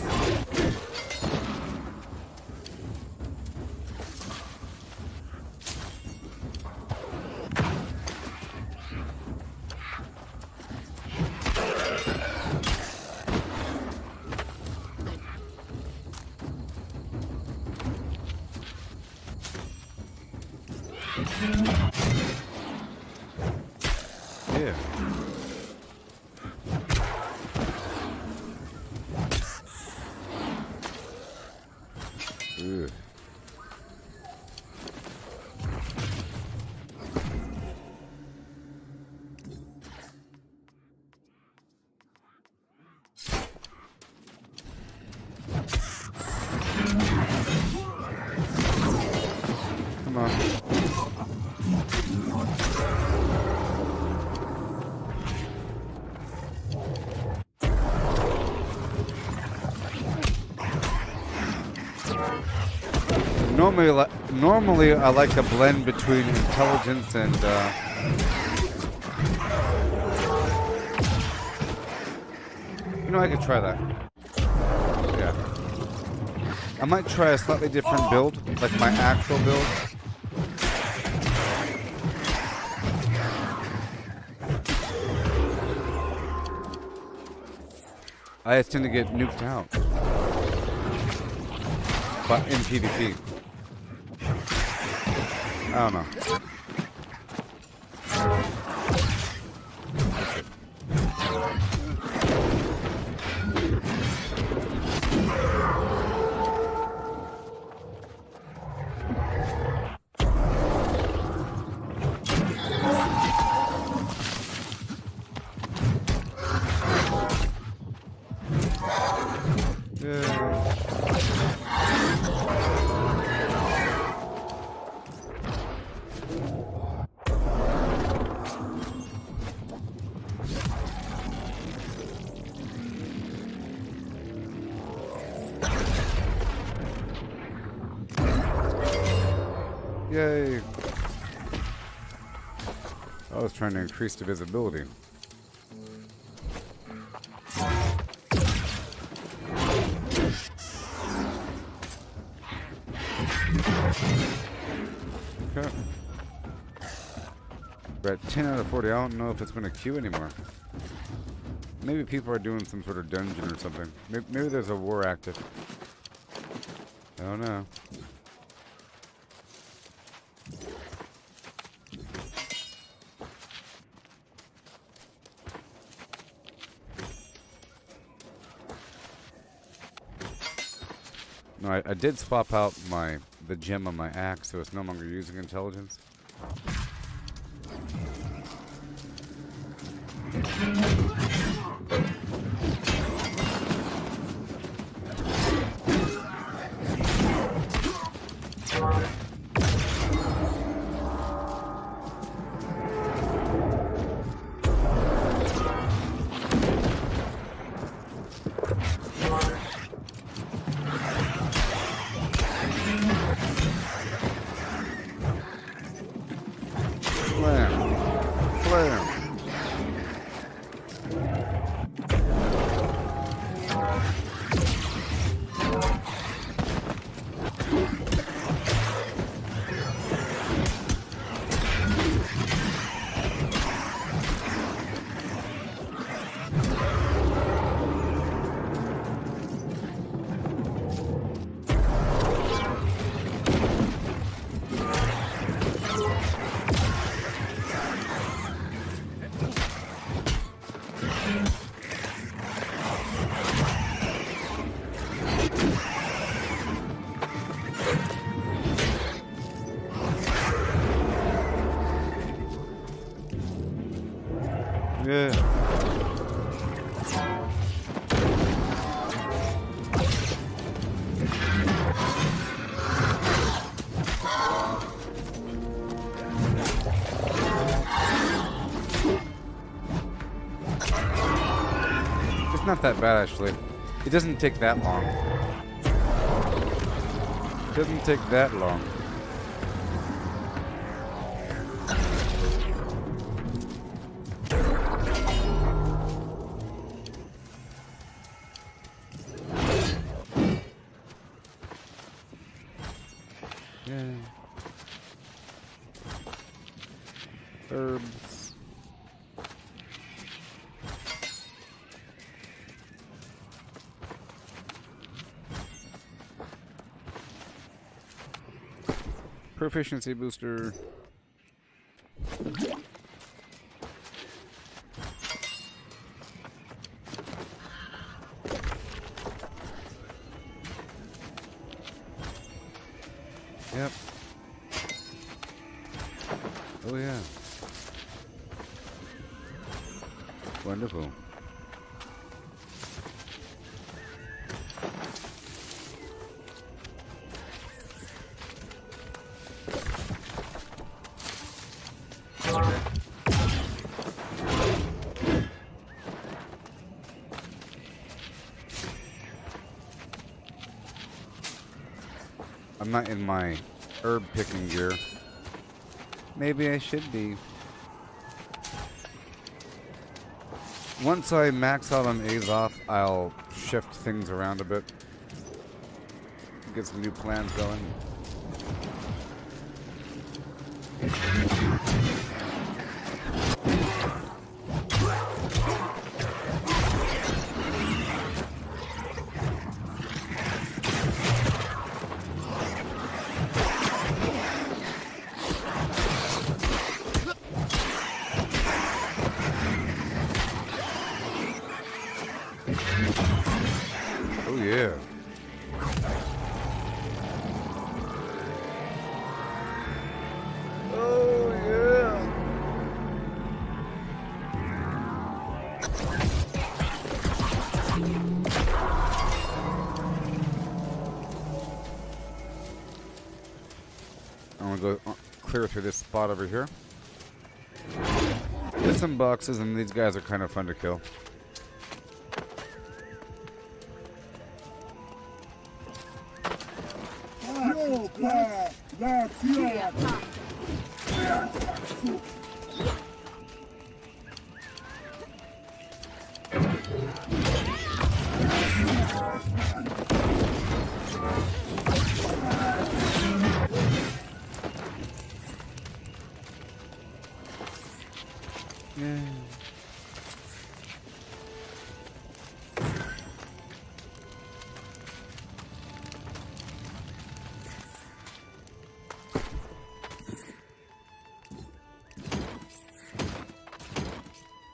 Yeah. Ugh. Come on. Normally I like a blend between intelligence and you know, I could try that. Yeah. I might try a slightly different build, like my actual build. I just tend to get nuked out. But in PvP. I don't know. Yay! I was trying to increase the visibility. Okay. We're at 10 out of 40. I don't know if it's going to queue anymore. Maybe people are doing some sort of dungeon or something. Maybe there's a war active. I don't know. No, I did swap out the gem on my axe, so it's no longer using intelligence.
Yeah. It's not that bad, actually. It doesn't take that long. It doesn't take that long. Yeah. Herbs. Proficiency booster. Yep. Oh yeah. Wonderful. I'm not in my herb picking gear. Maybe I should be. Once I max out on Azoth, I'll shift things around a bit. Get some new plans going. Oh yeah. Oh yeah. I'm gonna go clear through this spot over here. There's some boxes, and these guys are kind of fun to kill. Yeah.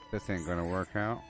This ain't gonna work out.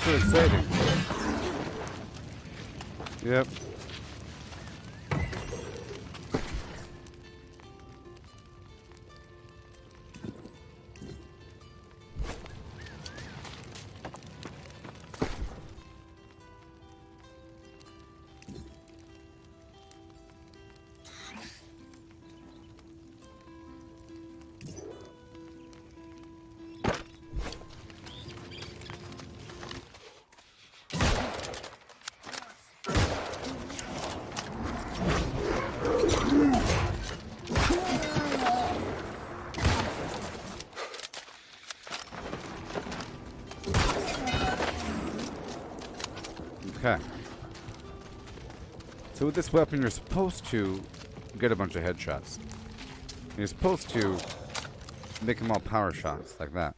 So exciting. Yep. Okay. So with this weapon, you're supposed to get a bunch of headshots. You're supposed to make them all power shots, like that.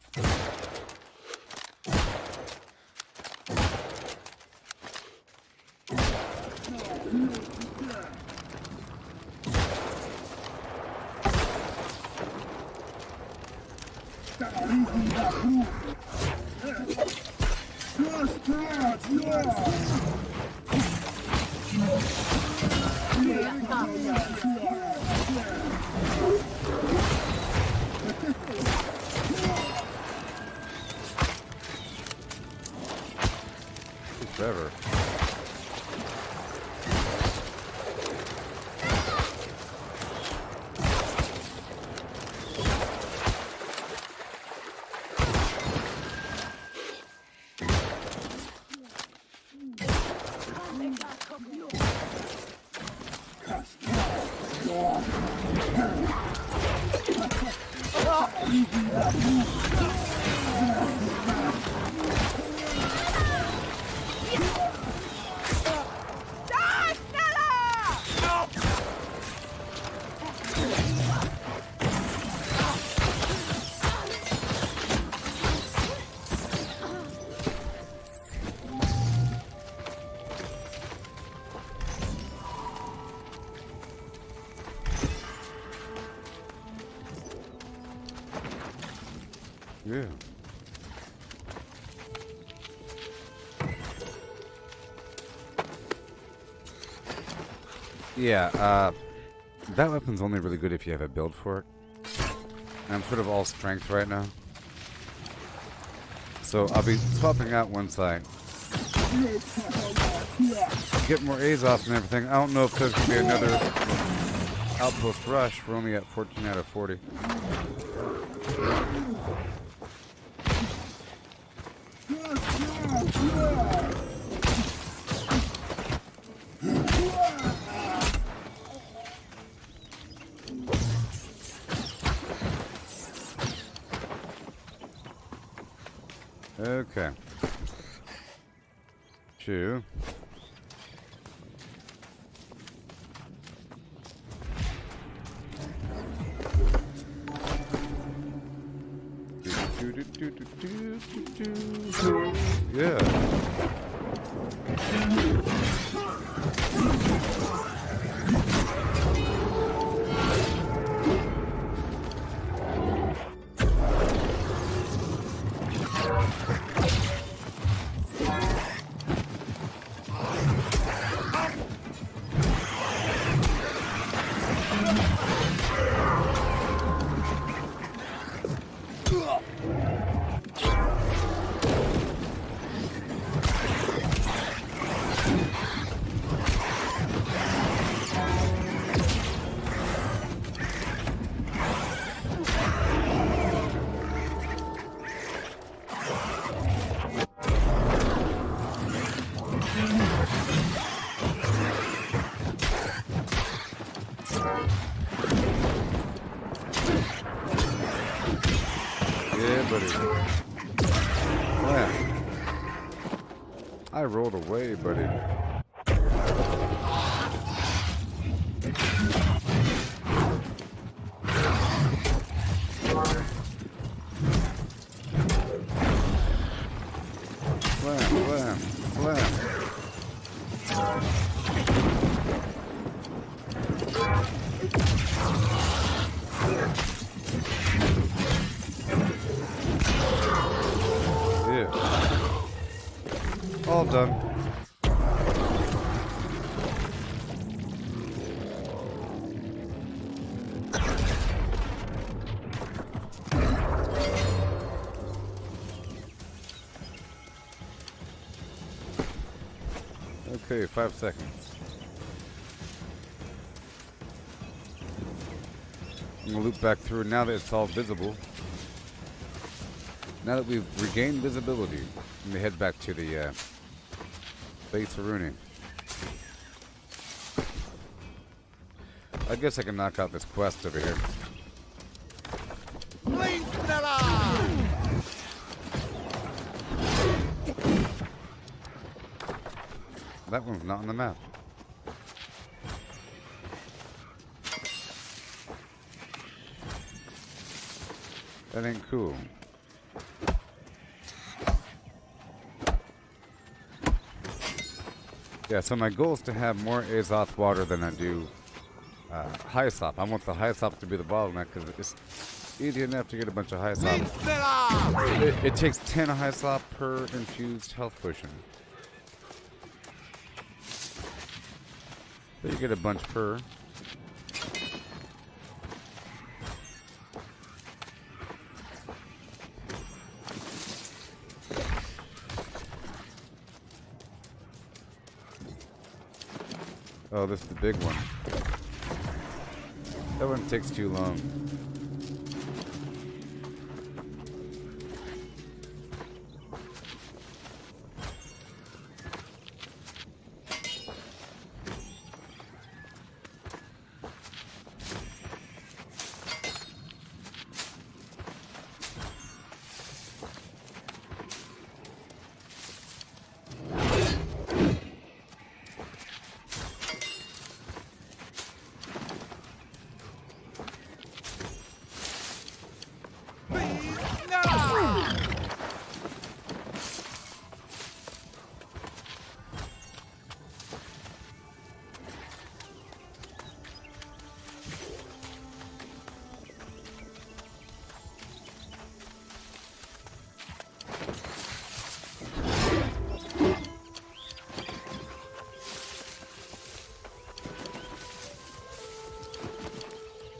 Forever. Yeah. Yeah, that weapon's only really good if you have a build for it. And I'm sort of all strength right now. So I'll be swapping out once I get more A's off and everything. I don't know if there's going to be another outpost rush. We're only at 14 out of 40. Okay. 2. Yeah. I rolled away, buddy. Blam, blam, blam. All done. Okay, 5 seconds. I'm gonna loop back through now that it's all visible. Now that we've regained visibility, let me head back to the base of Rooney. I guess I can knock out this quest over here. That one's not on the map. That ain't cool. Yeah, so my goal is to have more Azoth water than I do Hyssop. I want the Hyssop to be the bottleneck because it's easy enough to get a bunch of Hyssop. It takes 10 Hyssop per infused health potion. So you get a bunch per. Oh, this is the big one. That one takes too long.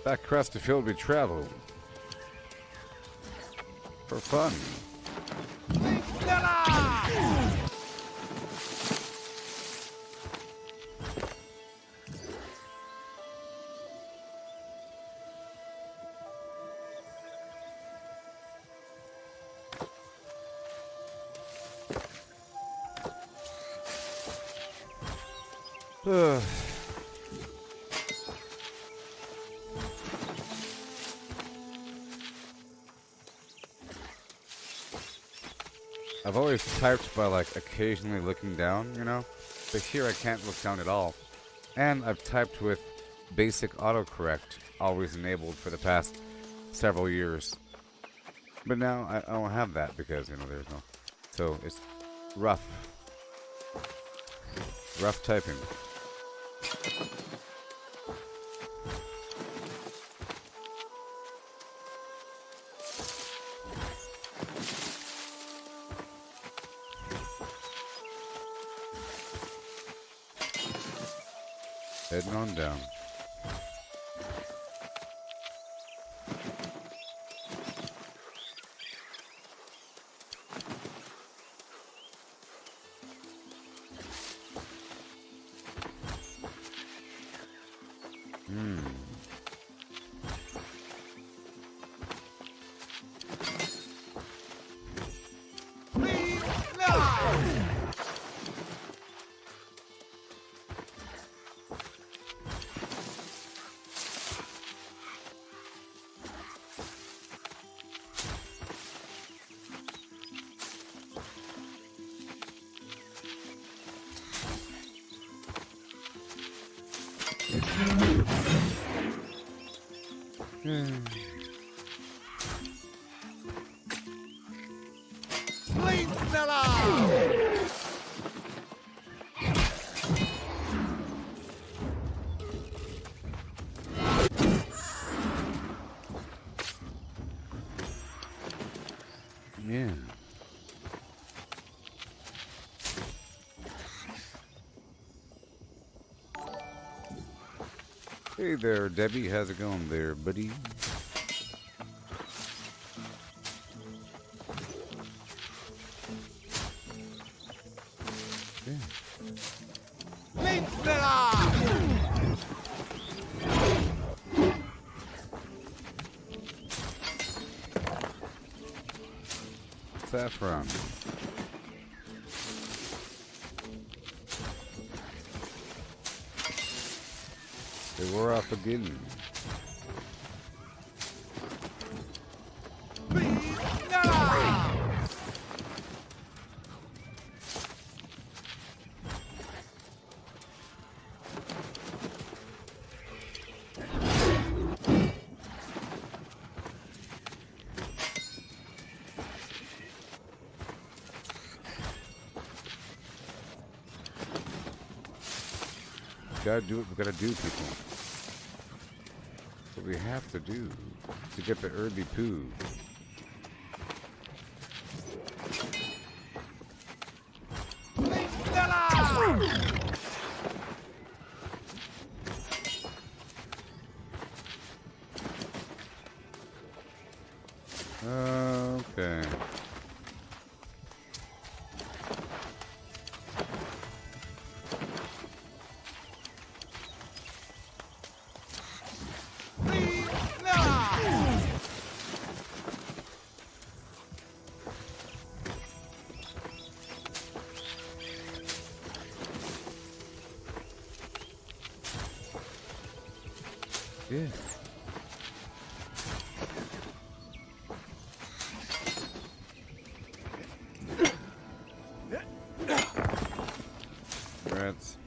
Back across the field we travel. For fun. I've always typed by like occasionally looking down, you know? But here I can't look down at all. And I've typed with basic autocorrect, always enabled for the past several years. But now I don't have that because, you know, there's no... So it's rough. Rough typing. Heading on down. Yeah. Hey there, Debbie. How's it going there, buddy? Saffron. They wore off again.
gotta do what we gotta do, people. What we have to do to get the early poo. Okay. Yeah. Rats.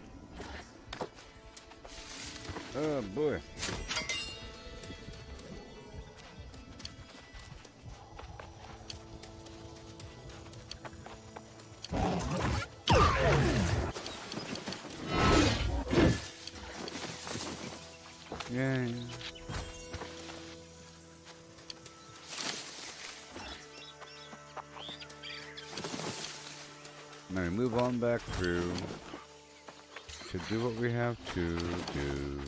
Oh boy. Yeah. Now we move on back through to do what we have to do.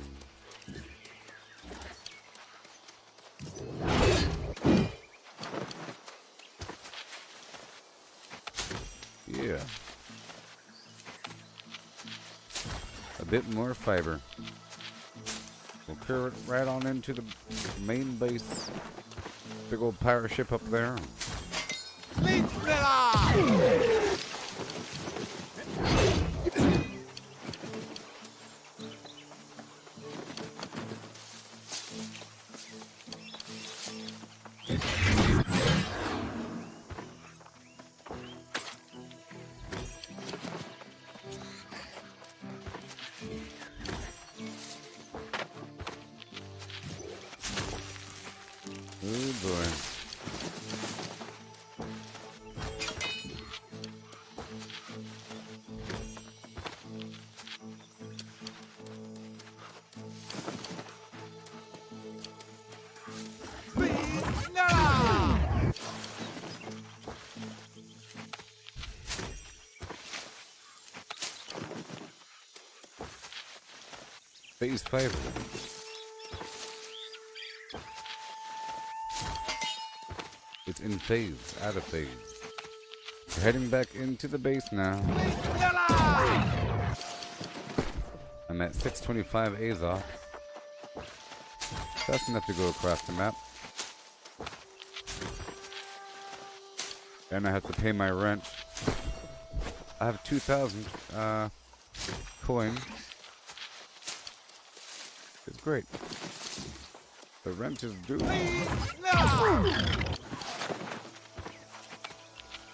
Yeah. A bit more fiber. We'll carry it right on into the main base. Big old pirate ship up there. Oh boy. Phase 5. It's in phase, out of phase. We're heading back into the base now. I'm at 625 Azoth. That's enough to go across the map. And I have to pay my rent. I have 2,000 coin. It's great. The rent is due.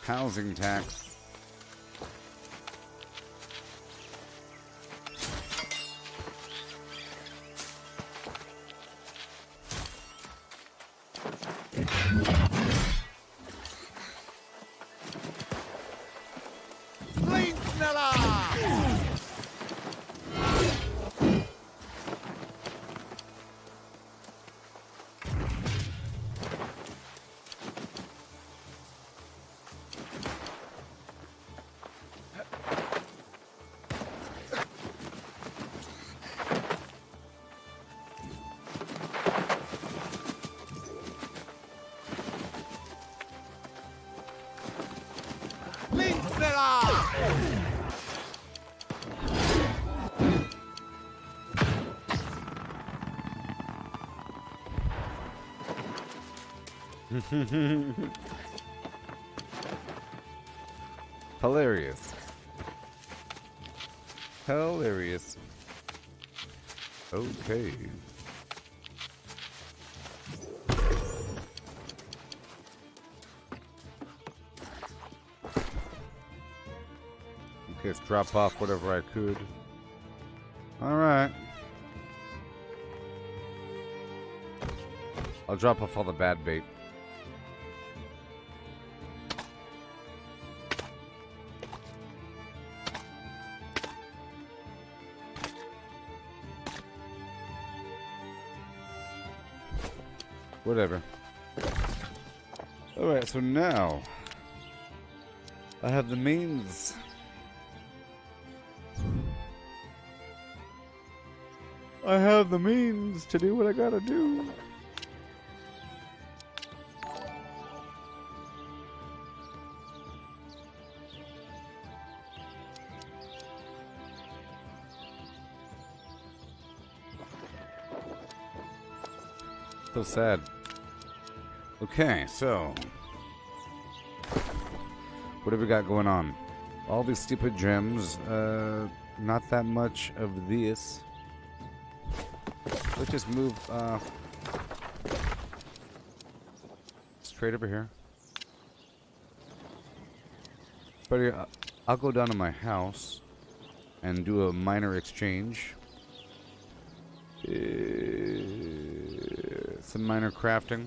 Housing tax. Hilarious. Hilarious. Okay. Okay, let's drop off whatever I could. Alright. I'll drop off all the bad bait.
whatever. Alright, so now I have the means. I have the means to do what I gotta do. So sad. Okay, so what do we got going on? All these stupid gems. Not that much of this. Let's just move straight over here. But I'll go down to my house and do a minor exchange. Some minor crafting.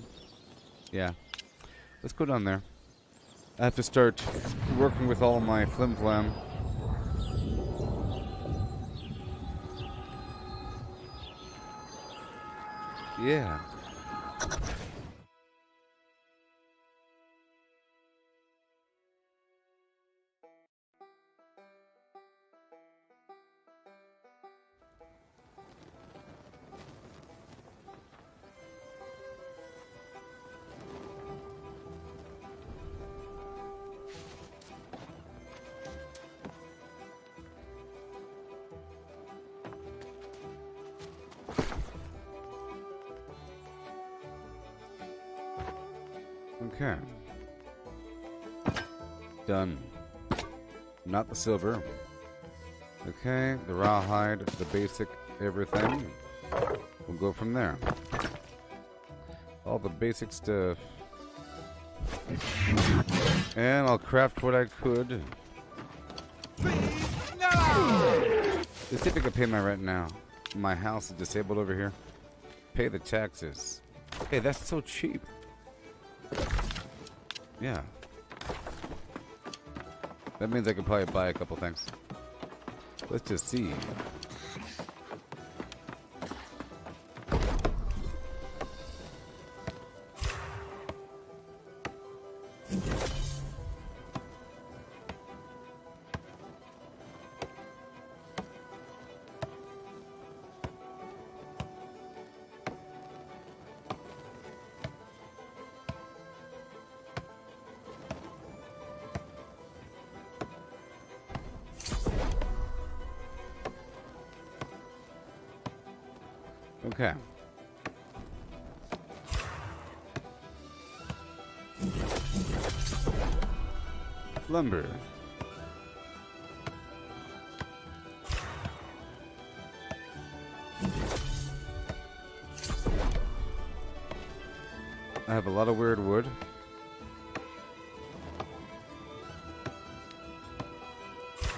Yeah. Let's go down there. I have to start working with all of my flim-flam. Yeah. Okay. Done. Not the silver. Okay, the rawhide, the basic everything. We'll go from there. All the basic stuff. And I'll craft what I could. Let's see if I can pay my rent now. My house is disabled over here. Pay the taxes. Hey, that's so cheap. Yeah. That means I could probably buy a couple things. Let's just see. Okay. Lumber. I have a lot of weird wood.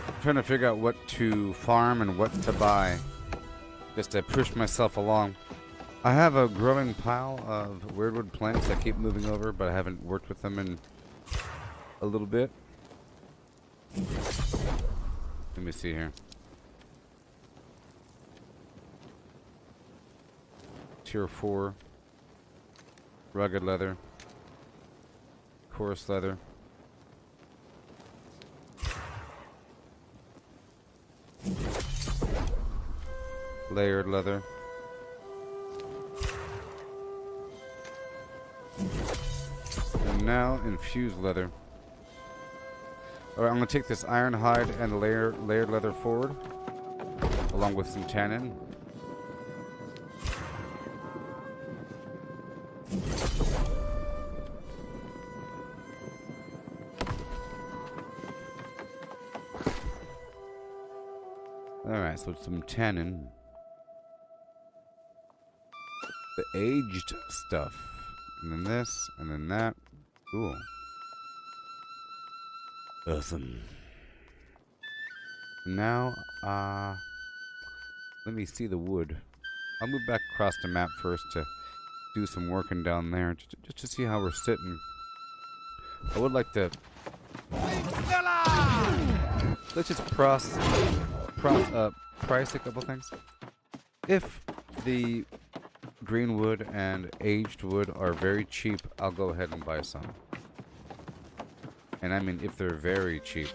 I'm trying to figure out what to farm and what to buy. Just to push myself along. I have a growing pile of weirdwood plants that keep moving over, but I haven't worked with them in a little bit. Let me see here. Tier 4. Rugged leather. Coarse leather. Layered leather. And now infused leather. Alright, I'm gonna take this iron hide and the layered leather forward, along with some tannin. Alright, so some tannin. The aged stuff. And then this, and then that. Cool. Awesome. Now, let me see the wood. I'll move back across the map first to do some working down there, just to see how we're sitting. I would like to... Let's just price a couple things. If the
green wood and aged wood are very cheap, I'll go ahead and buy some. And I mean, if they're very cheap.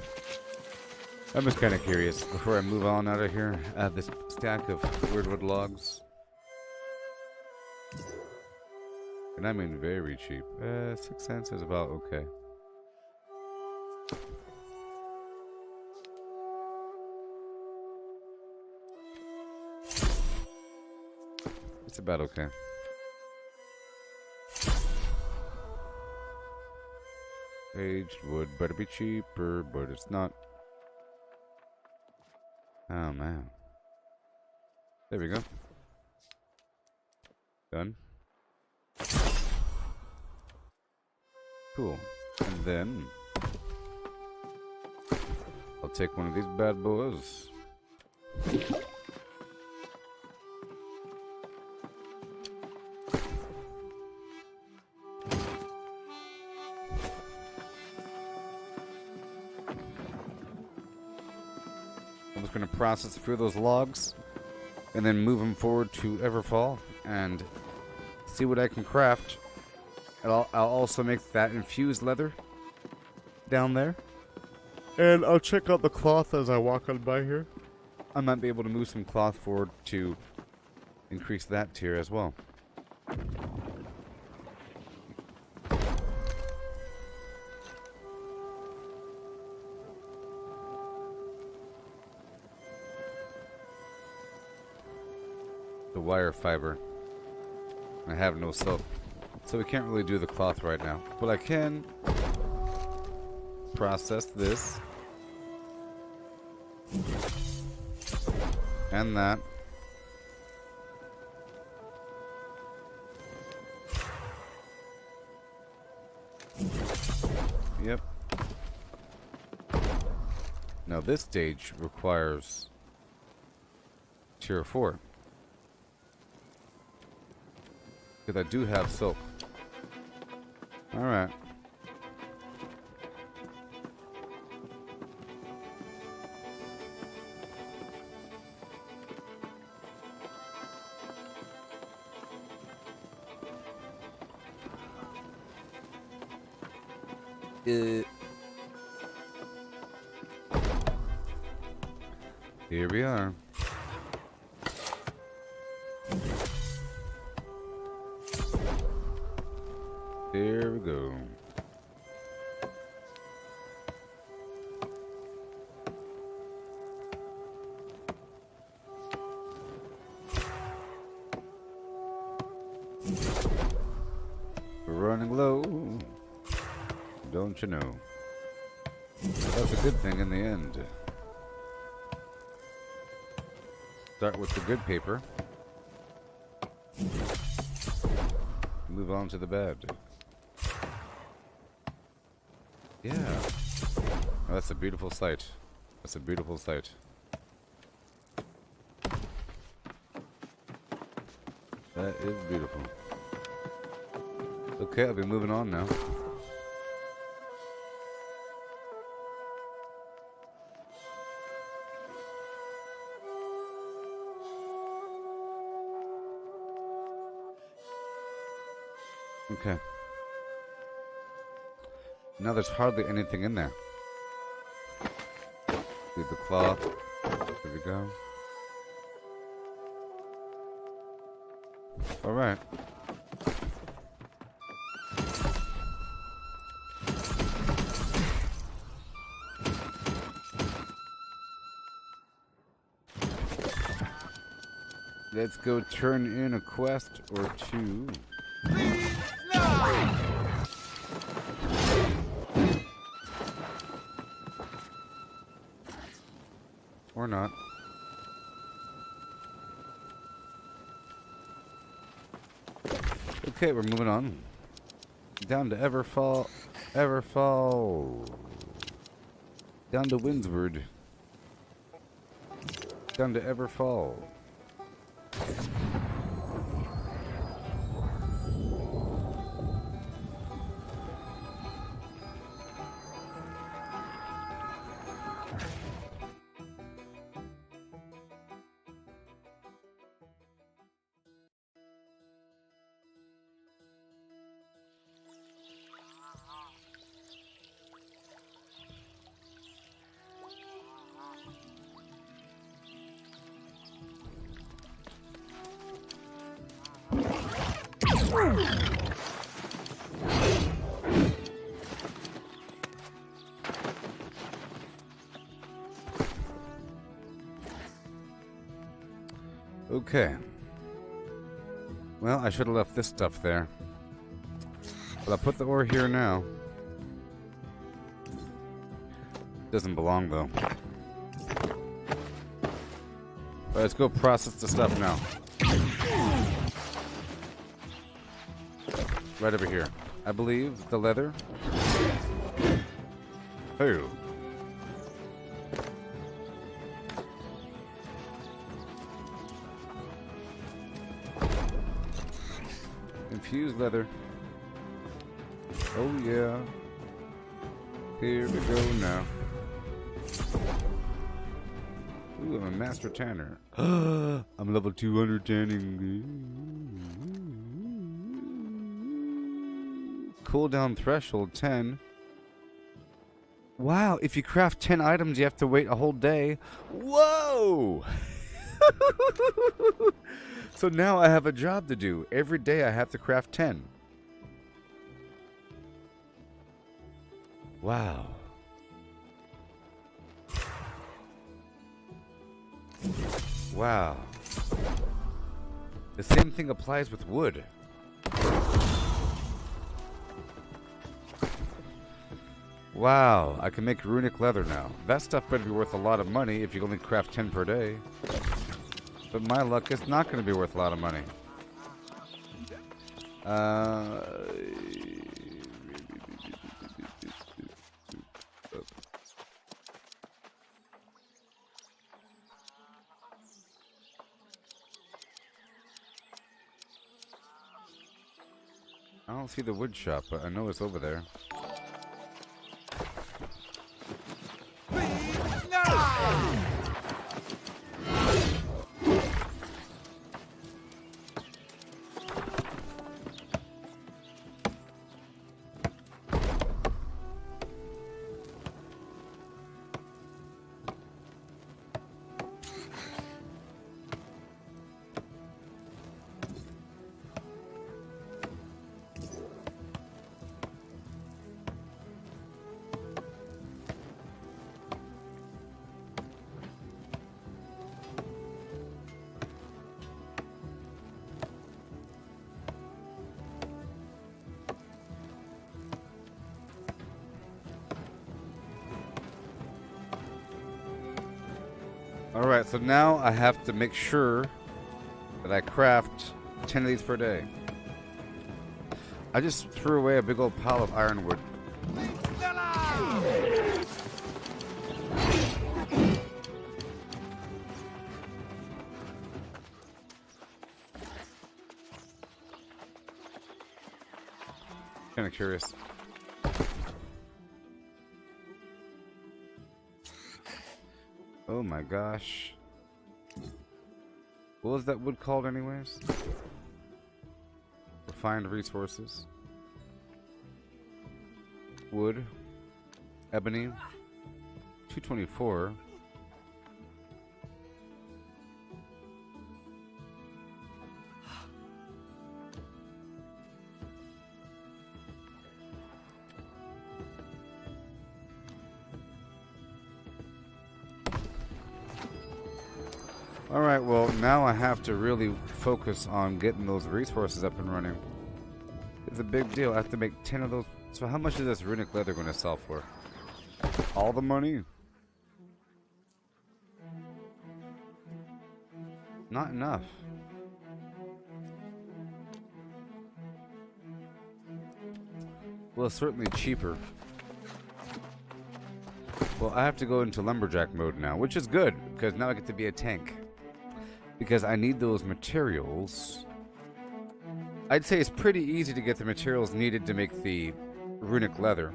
I'm just kind of curious. Before I move on out of here, I have this stack of weirdwood logs. And I mean very cheap. 6 cents is about okay. It's about okay. Aged wood better be cheaper, but it's not. Oh man. There we go. Done. Cool. And then I'll take one of these bad boys. I'm just going to process a few of those logs and then move them forward to Everfall and see what I can craft. And I'll also make that infused leather down there. And I'll check out the cloth as I walk on by here. I might be able to move some cloth forward to increase that tier as well. The wire fiber. I have no silk, so we can't really do the cloth right now. But I can process this and that. Yep. Now this stage requires tier 4. Because I do have silk. Alright. Here we are. There we go. We're running low, don't you know? But that's a good thing in the end. Start with the good paper. Move on to the bad. Yeah. Oh, that's a beautiful sight. That's a beautiful sight. That is beautiful. Okay, I'll be moving on now. Okay. Now there's hardly anything in there. Leave the cloth. There we go. Alright. Let's go turn in a quest or two. Or not. Okay, we're moving on. Down to Everfall. Down to Windsward. Down to Everfall. Okay. Well, I should have left this stuff there. But I'll put the ore here now. Doesn't belong, though. But let's go process the stuff now. Right over here. I believe the leather. Hey. Infused leather. Oh yeah. Here we go now. Ooh, I'm a master tanner. I'm level 200 tanning. Cooldown threshold 10. Wow, if you craft 10 items, you have to wait a whole day. Whoa! So now I have a job to do. Every day I have to craft 10. Wow. Wow. The same thing applies with wood. Wow, I can make runic leather now. That stuff better be worth a lot of money if you only craft 10 per day. But my luck, it's not going to be worth a lot of money. I don't see the wood shop, but I know it's over there. Alright, so now I have to make sure that I craft 10 of these per day. I just threw away a big old pile of ironwood. Kind of curious. Oh my gosh. What was that wood called anyways? Refined resources. Wood. Ebony. 224. Alright, well, now I have to really focus on getting those resources up and running. It's a big deal. I have to make 10 of those. So how much is this runic leather going to sell for? All the money? Not enough. Well, it's certainly cheaper. Well, I have to go into lumberjack mode now, which is good, because now I get to be a tank. Because I need those materials. I'd say it's pretty easy to get the materials needed to make the runic leather.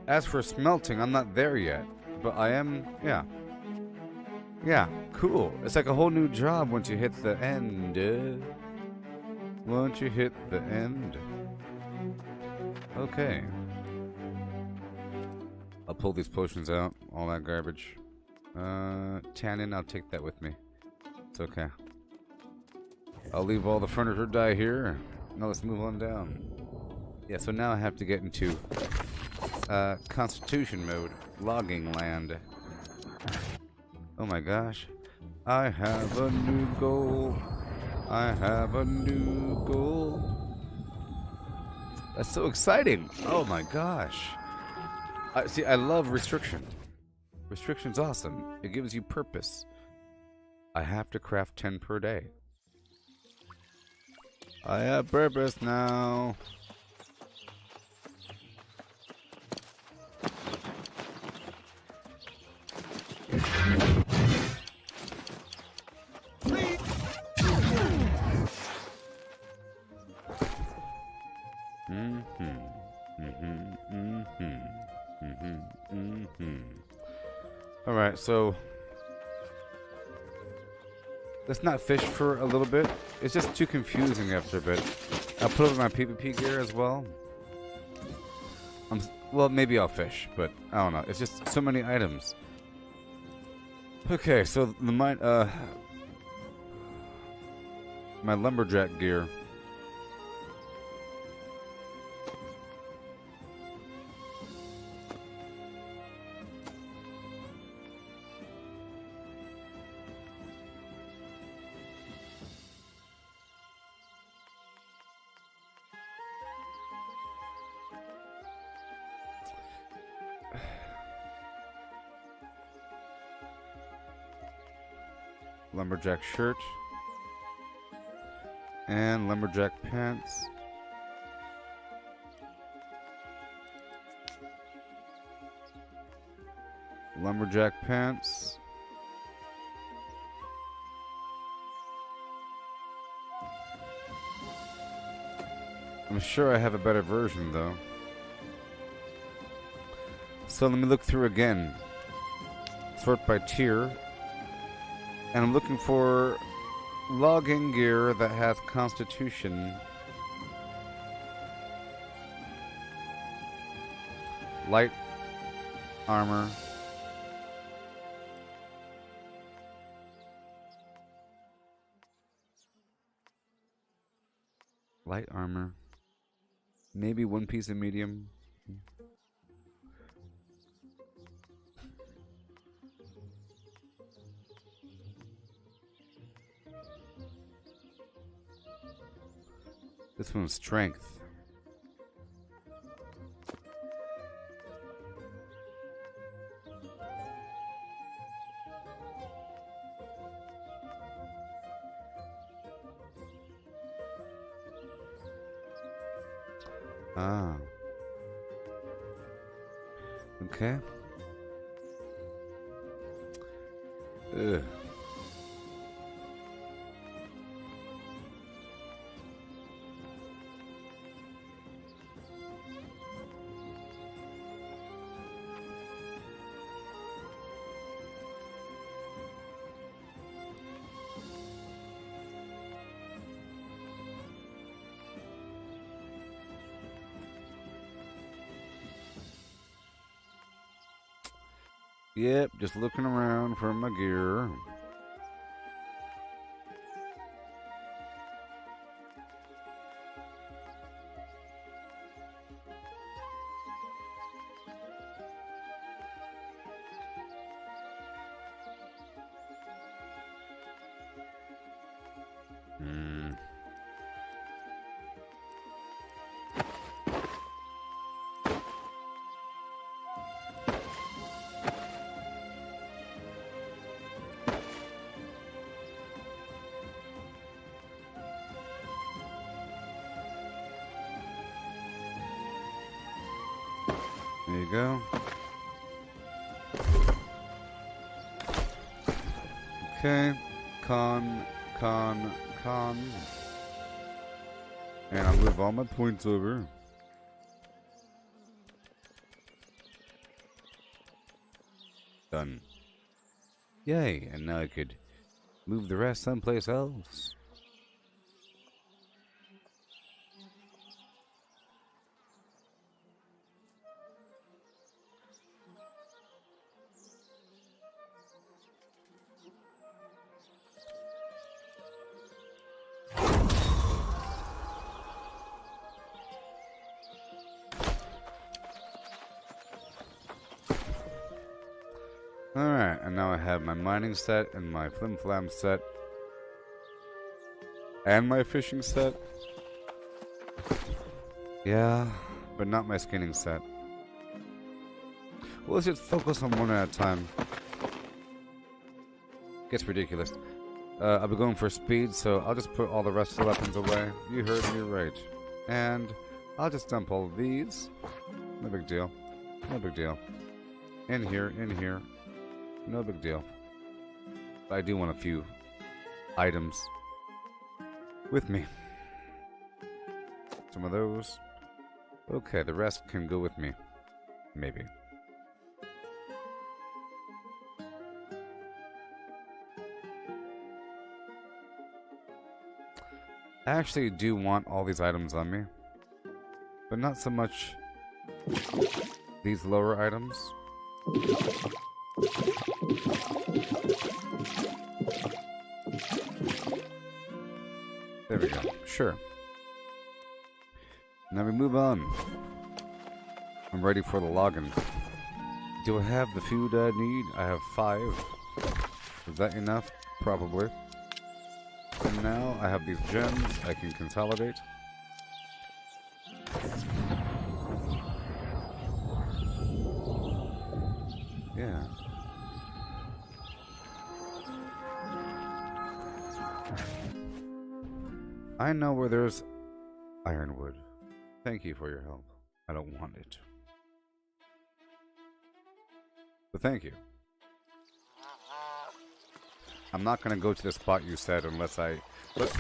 As for smelting, I'm not there yet. But I am, yeah. Yeah, cool. It's like a whole new job once you hit the end. Once you hit the end. Okay. I'll pull these potions out, all that garbage. Tannin, I'll take that with me. It's okay. I'll leave all the furniture die here. Now let's move on down. Yeah, so now I have to get into Constitution mode, logging land. Oh my gosh. I have a new goal. I have a new goal. That's so exciting. Oh my gosh. See, I love restriction. Restriction's awesome. It gives you purpose. I have to craft 10 per day. I have purpose now. Alright, so let's not fish for a little bit. It's just too confusing after a bit. I'll put over my PvP gear as well. Well, maybe I'll fish, but I don't know. It's just so many items. Okay, so my lumberjack gear. Lumberjack shirt and lumberjack pants. Lumberjack pants. I'm sure I have a better version though. So let me look through again. Sort by tier. And I'm looking for logging gear that has constitution. Light armor. Light armor. Maybe one piece of medium. This one's strength. Ah. Okay. Ugh. Yep, just looking around for my gear. There you go. Okay. Con. And I'll move all my points over. Done. Yay, and now I could move the rest someplace else. Alright, and now I have my mining set and my flim flam set. And my fishing set. Yeah, but not my skinning set. Well, let's just focus on one at a time. Gets ridiculous. I'll be going for speed, so I'll just put all the rest of the weapons away. You heard me right. And I'll just dump all of these. No big deal. No big deal. In here, in here. No big deal. But I do want a few items with me. Some of those. Okay, the rest can go with me. Maybe. I actually do want all these items on me, but not so much these lower items. There we go. Sure. Now we move on. I'm ready for the login. Do I have the food I need? I have 5. Is that enough? Probably. And now I have these gems I can consolidate. Yeah. I know where there's ironwood. Thank you for your help. I don't want it. But thank you. I'm not gonna go to the spot you said unless but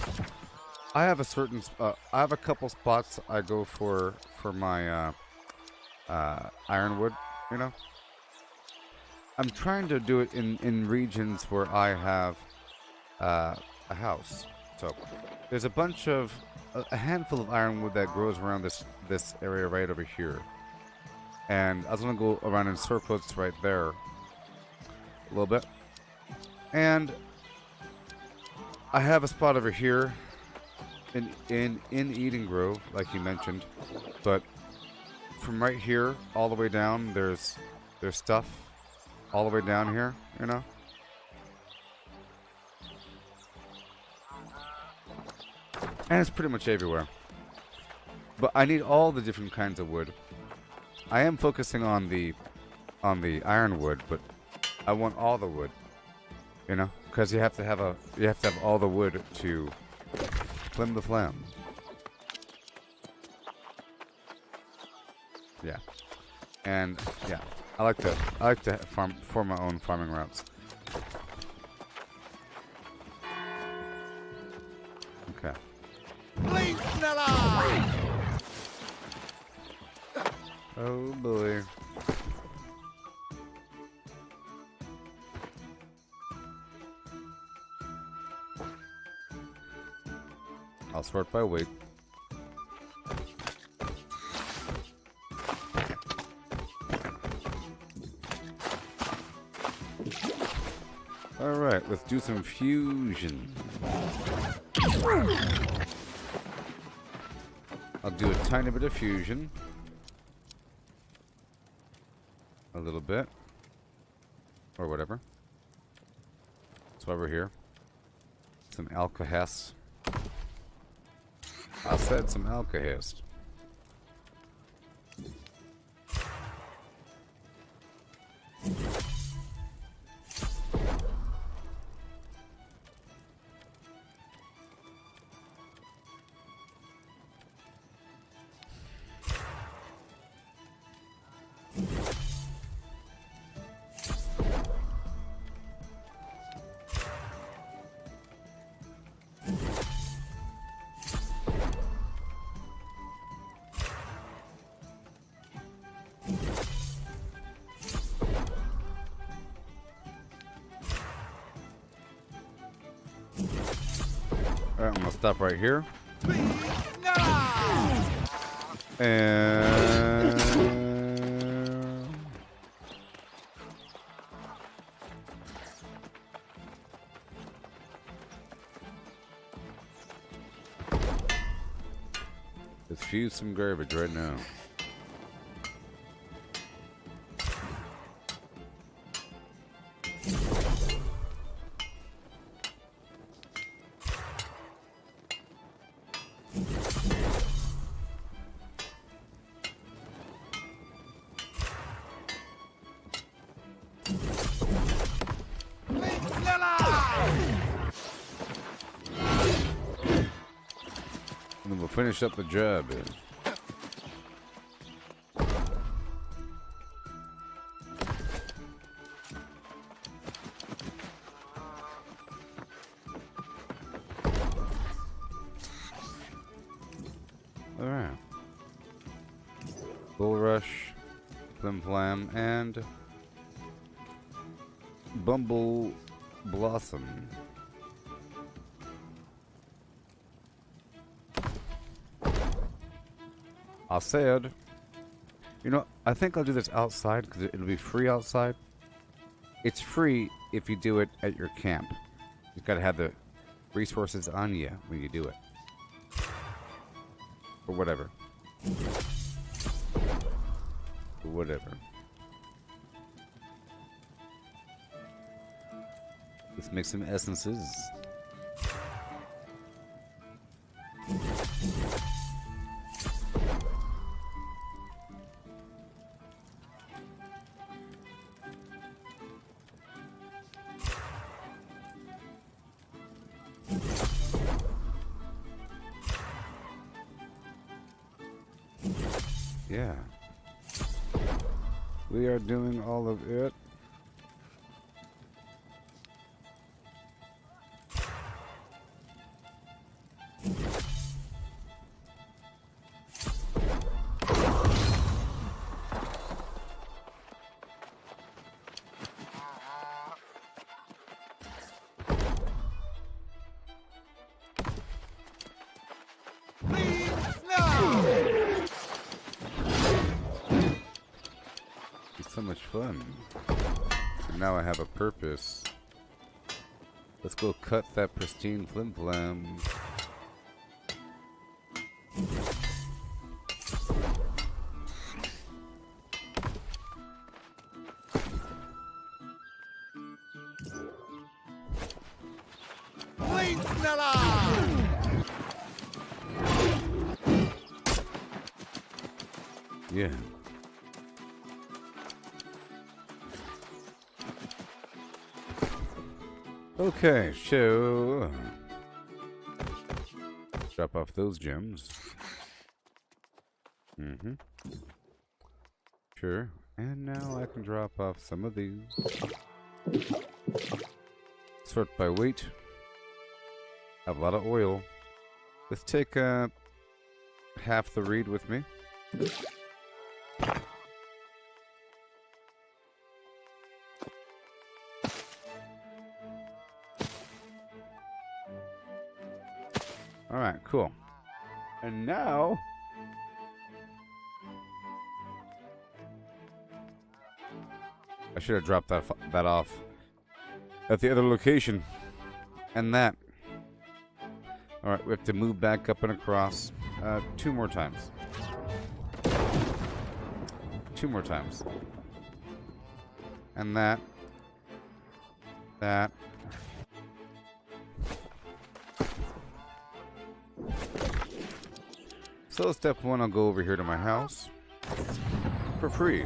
I have a certain I have a couple spots I go for my ironwood, you know. I'm trying to do it in regions where I have a house. So there's a bunch of a handful of ironwood that grows around this area right over here, and I was gonna go around in circles right there a little bit. And I have a spot over here in Eden Grove, like you mentioned, but from right here all the way down, there's stuff all the way down here, you know. And it's pretty much everywhere. But I need all the different kinds of wood. I am focusing on the ironwood, but I want all the wood. You know, because you have to have all the wood to flim the flam. Yeah, and yeah, I like to form my own farming routes. Okay. Oh boy. I'll sort by weight. Alright, let's do some fusion. I'll do a tiny bit of fusion. A little bit. Or whatever. That's why we're here. Some alkahest. I said some alkahest. Alright, I'm gonna stop right here. And let's fuse some garbage right now.
we'll finish up the job. Alright. Bull Rush, Flim Flam, and Bumble Blossom. I said, you know, I think I'll do this outside because it'll be free outside. It's free if you do it at your camp. You've got to have the resources on you when you do it. Or whatever. Or whatever. Let's make some essences. Yeah. We are doing all of it. So much fun. And now I have a purpose. Let's go cut that pristine flim flam. Yeah. Okay, so drop off those gems. Sure. And now I can drop off some of these. Sort by weight. Have a lot of oil. Let's take half the reed with me. Alright, cool. And now I should have dropped that off at the other location. And that. Alright, we have to move back up and across 2 more times. 2 more times. And that. That. So step 1, I'll go over here to my house for free.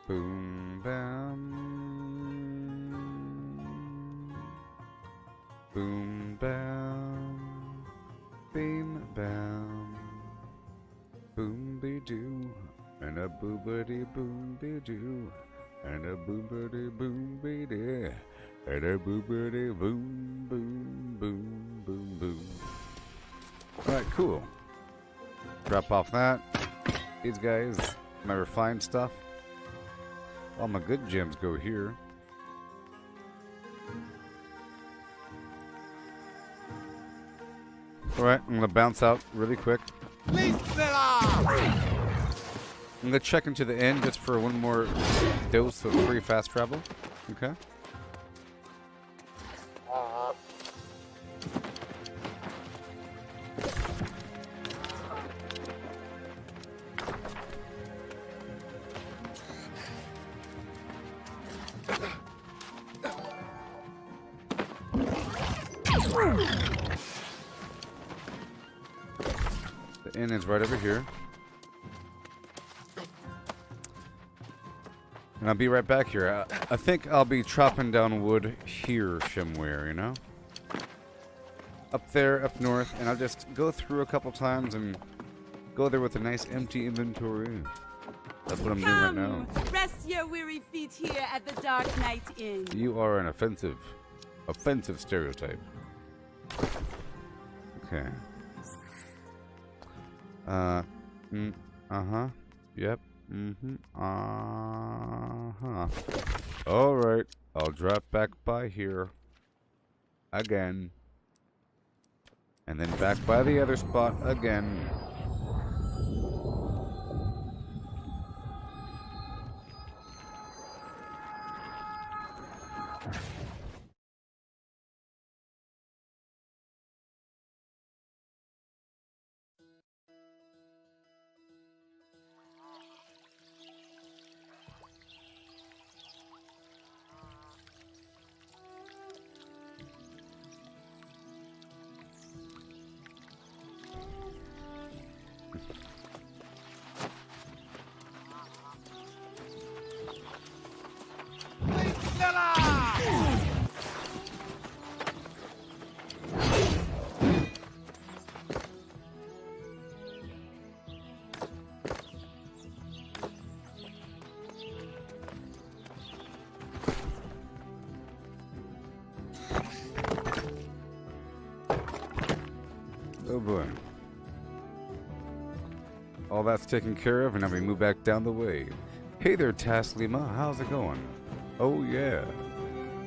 Boom, bam. Boom, bam. Beam, bam. Boom, be doo. And a boobity boom, be doo. And a boobity boom, be dee. And a boobity boom, boom, boom, boom, boom. Alright, cool. Drop off that. These guys, my refined stuff. All my good gems go here. Alright, I'm gonna bounce out really quick. I'm gonna check into the inn just for one more dose of free fast travel. Okay. The inn is right over here. And I'll be right back here. I think I'll be chopping down wood here somewhere, you know? Up there, up north, and I'll just go through a couple times and go there with a nice empty inventory. That's what I'm doing right now.
Rest your weary feet here at the Dark Knight Inn.
You are an offensive stereotype. Okay. Uh-huh. Yep. Mm-hmm. Uh-huh. Alright. I'll drop back by here. Again. And then back by the other spot again. Oh boy. All that's taken care of, and now we move back down the way. Hey there, Taslima. How's it going? Oh yeah.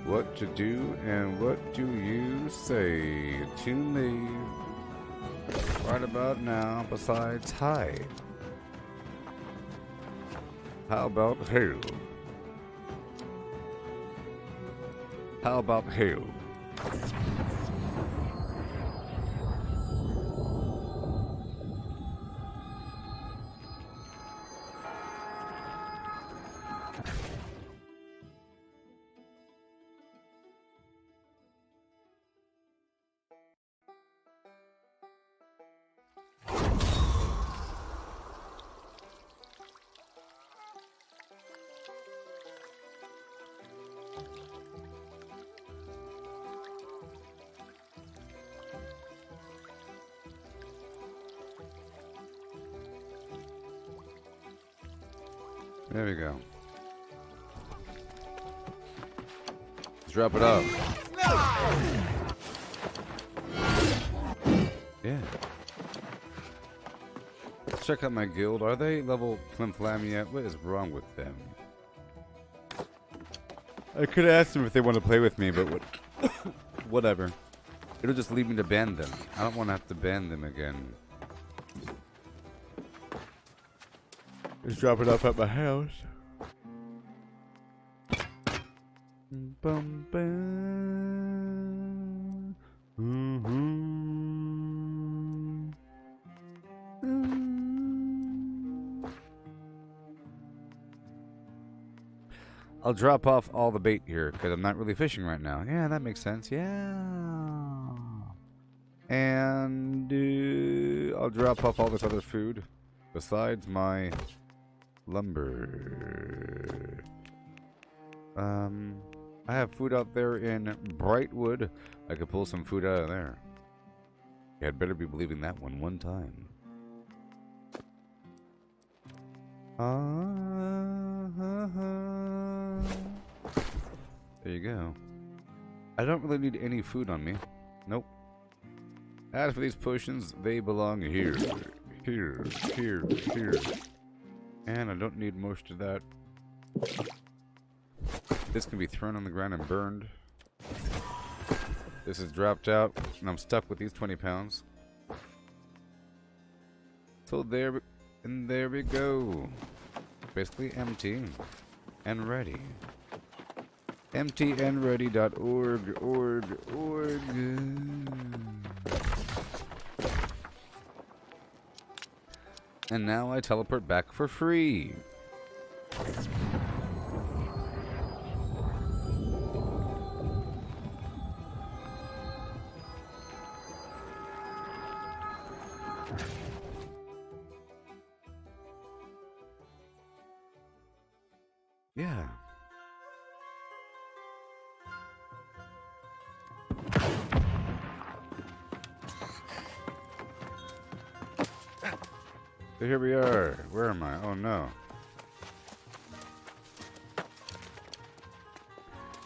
What to do and what do you say to me? Right about now, besides hi. How about hail? How about hail? There we go. Let's drop it off. Yeah. Let's check out my guild. Are they level flim flam yet? What is wrong with them? I could ask them if they want to play with me, but what? Whatever. It'll just lead me to ban them. I don't want to have to ban them again. Just drop it off at my house. Bum, bum. I'll drop off all the bait here because I'm not really fishing right now. Yeah, that makes sense. Yeah. And I'll drop off all this other food besides my lumber. I have food out there in Brightwood. I could pull some food out of there. Yeah, I'd better be believing that one time. There you go. I don't really need any food on me. Nope. As for these potions, they belong here. Here. And I don't need most of that. This can be thrown on the ground and burned. This is dropped out, and I'm stuck with these 20 pounds. So there we go. Basically empty and ready. emptyandready.org. And now I teleport back for free.
Yeah. So here we are. Where am I? Oh no.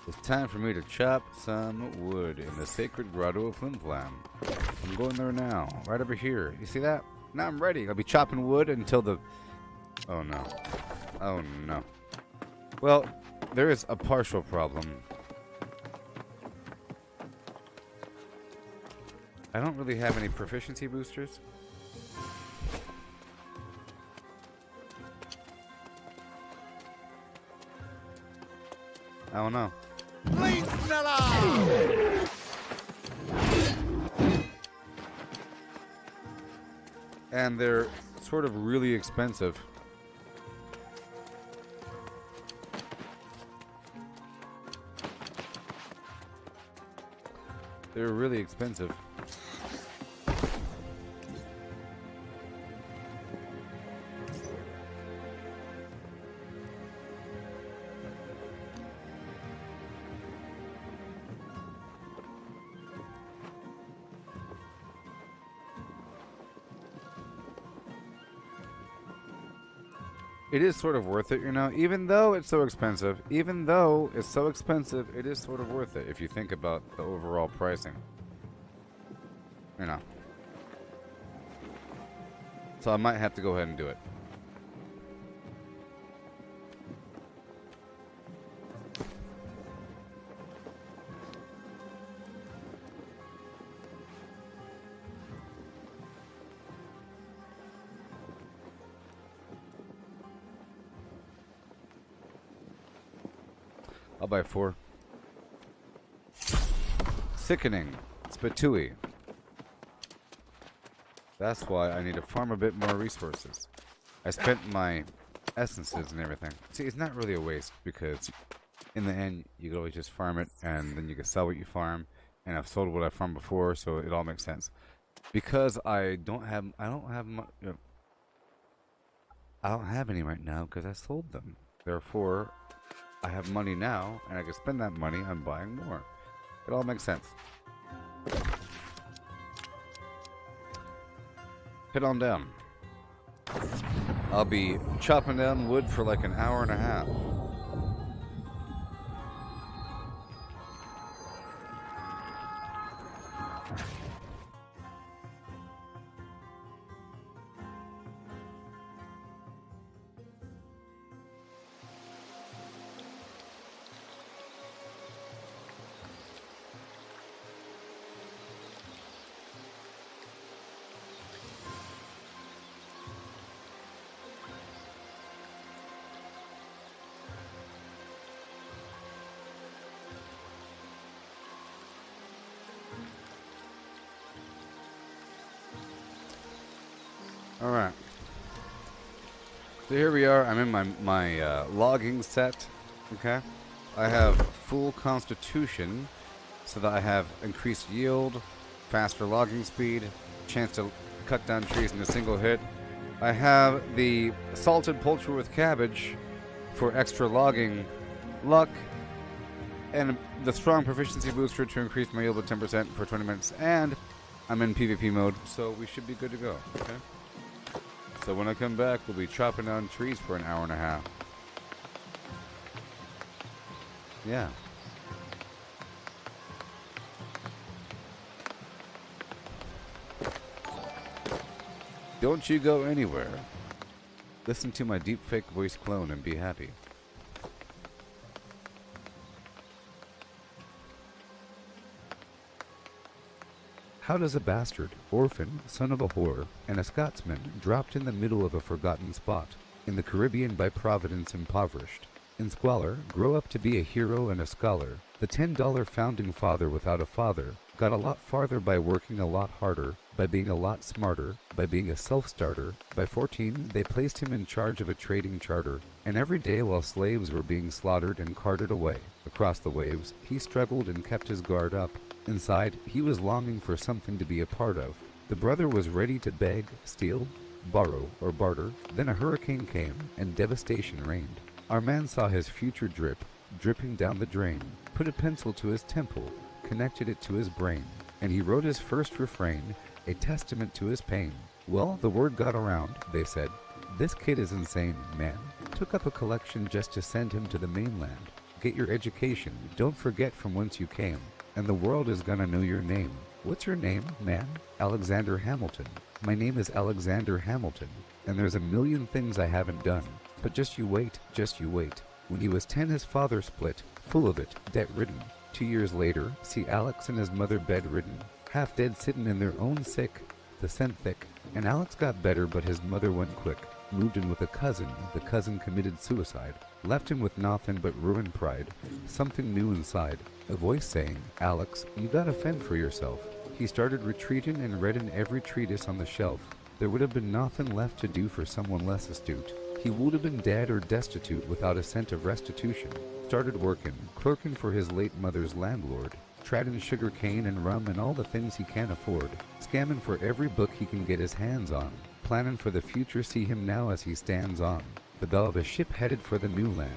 It's time for me to chop some wood in the sacred grotto of Flim Flam. I'm going there now. Right over here. You see that? Now I'm ready. I'll be chopping wood until the... Oh no. Oh no. Well, there is a partial problem. I don't really have any proficiency boosters. I don't know. And they're sort of really expensive. They're really expensive. It is sort of worth it, you know, even though it's so expensive. Even though it's so expensive, it is sort of worth it if you think about the overall pricing. You know. So I might have to go ahead and do it. I'll buy 4. Sickening. Spitui. That's why I need to farm a bit more resources. I spent my essences and everything. See, it's not really a waste because in the end, you can always just farm it and then you can sell what you farm. And I've sold what I farmed before, so it all makes sense. Because I don't have any right now because I sold them. Therefore, I have money now, and I can spend that money on buying more. It all makes sense. Head on down. I'll be chopping down wood for like an hour and a half. Alright. So here we are. I'm in my logging set. Okay. I have full constitution so that I have increased yield, faster logging speed, chance to cut down trees in a single hit. I have the salted poultry with cabbage for extra logging luck, and the strong proficiency booster to increase my yield by 10% for 20 minutes, and I'm in PvP mode, so we should be good to go. Okay. So when I come back, we'll be chopping down trees for an hour and a half. Yeah. Don't you go anywhere. Listen to my deepfake voice clone and be happy. How does a bastard, orphan, son of a whore, and a Scotsman dropped in the middle of a forgotten spot, in the Caribbean by Providence impoverished, in squalor, grow up to be a hero and a scholar? The $10 founding father without a father got a lot farther by working a lot harder, by being a lot smarter, by being a self-starter. By 14, they placed him in charge of a trading charter, and every day while slaves were being slaughtered and carted away across the waves, he struggled and kept his guard up. Inside, he was longing for something to be a part of. The brother was ready to beg, steal, borrow, or barter. Then a hurricane came, and devastation reigned. Our man saw his future dripping down the drain, put a pencil to his temple, connected it to his brain, and he wrote his first refrain, a testament to his pain. Well, the word got around, they said. This kid is insane, man. Took up a collection just to send him to the mainland. Get your education, don't forget from whence you came, and the world is gonna know your name. What's your name, man? Alexander Hamilton. My name is Alexander Hamilton, and there's a million things I haven't done. But just you wait, just you wait. When he was 10, his father split, full of it, debt-ridden. 2 years later, see Alex and his mother bedridden, half dead sitting in their own sick, the scent thick. And Alex got better, but his mother went quick. Moved in with a cousin, the cousin committed suicide. Left him with nothing but ruined pride, something new inside. A voice saying, Alex, you gotta fend for yourself. He started retreating and read in every treatise on the shelf. There would have been nothing left to do for someone less astute. He would have been dead or destitute without a cent of restitution. Started working, clerking for his late mother's landlord. Trading sugar cane and rum and all the things he can't afford. Scamming for every book he can get his hands on. Planning for the future, see him now as he stands on the bow of a ship headed for the new land.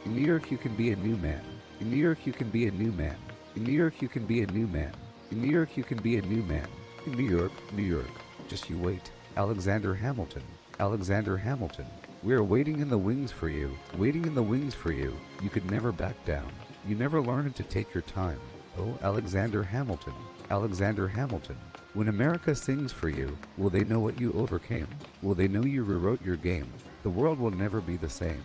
In New York you can be a new man. In New York you can be a new man. In New York you can be a new man. In New York you can be a new man. In New York, New York. Just you wait. Alexander Hamilton. Alexander Hamilton. We are waiting in the wings for you. Waiting in the wings for you. You could never back down. You never learned to take your time. Oh, Alexander Hamilton. Alexander Hamilton. When America sings for you, will they know what you overcame? Will they know you rewrote your game? The world will never be the same.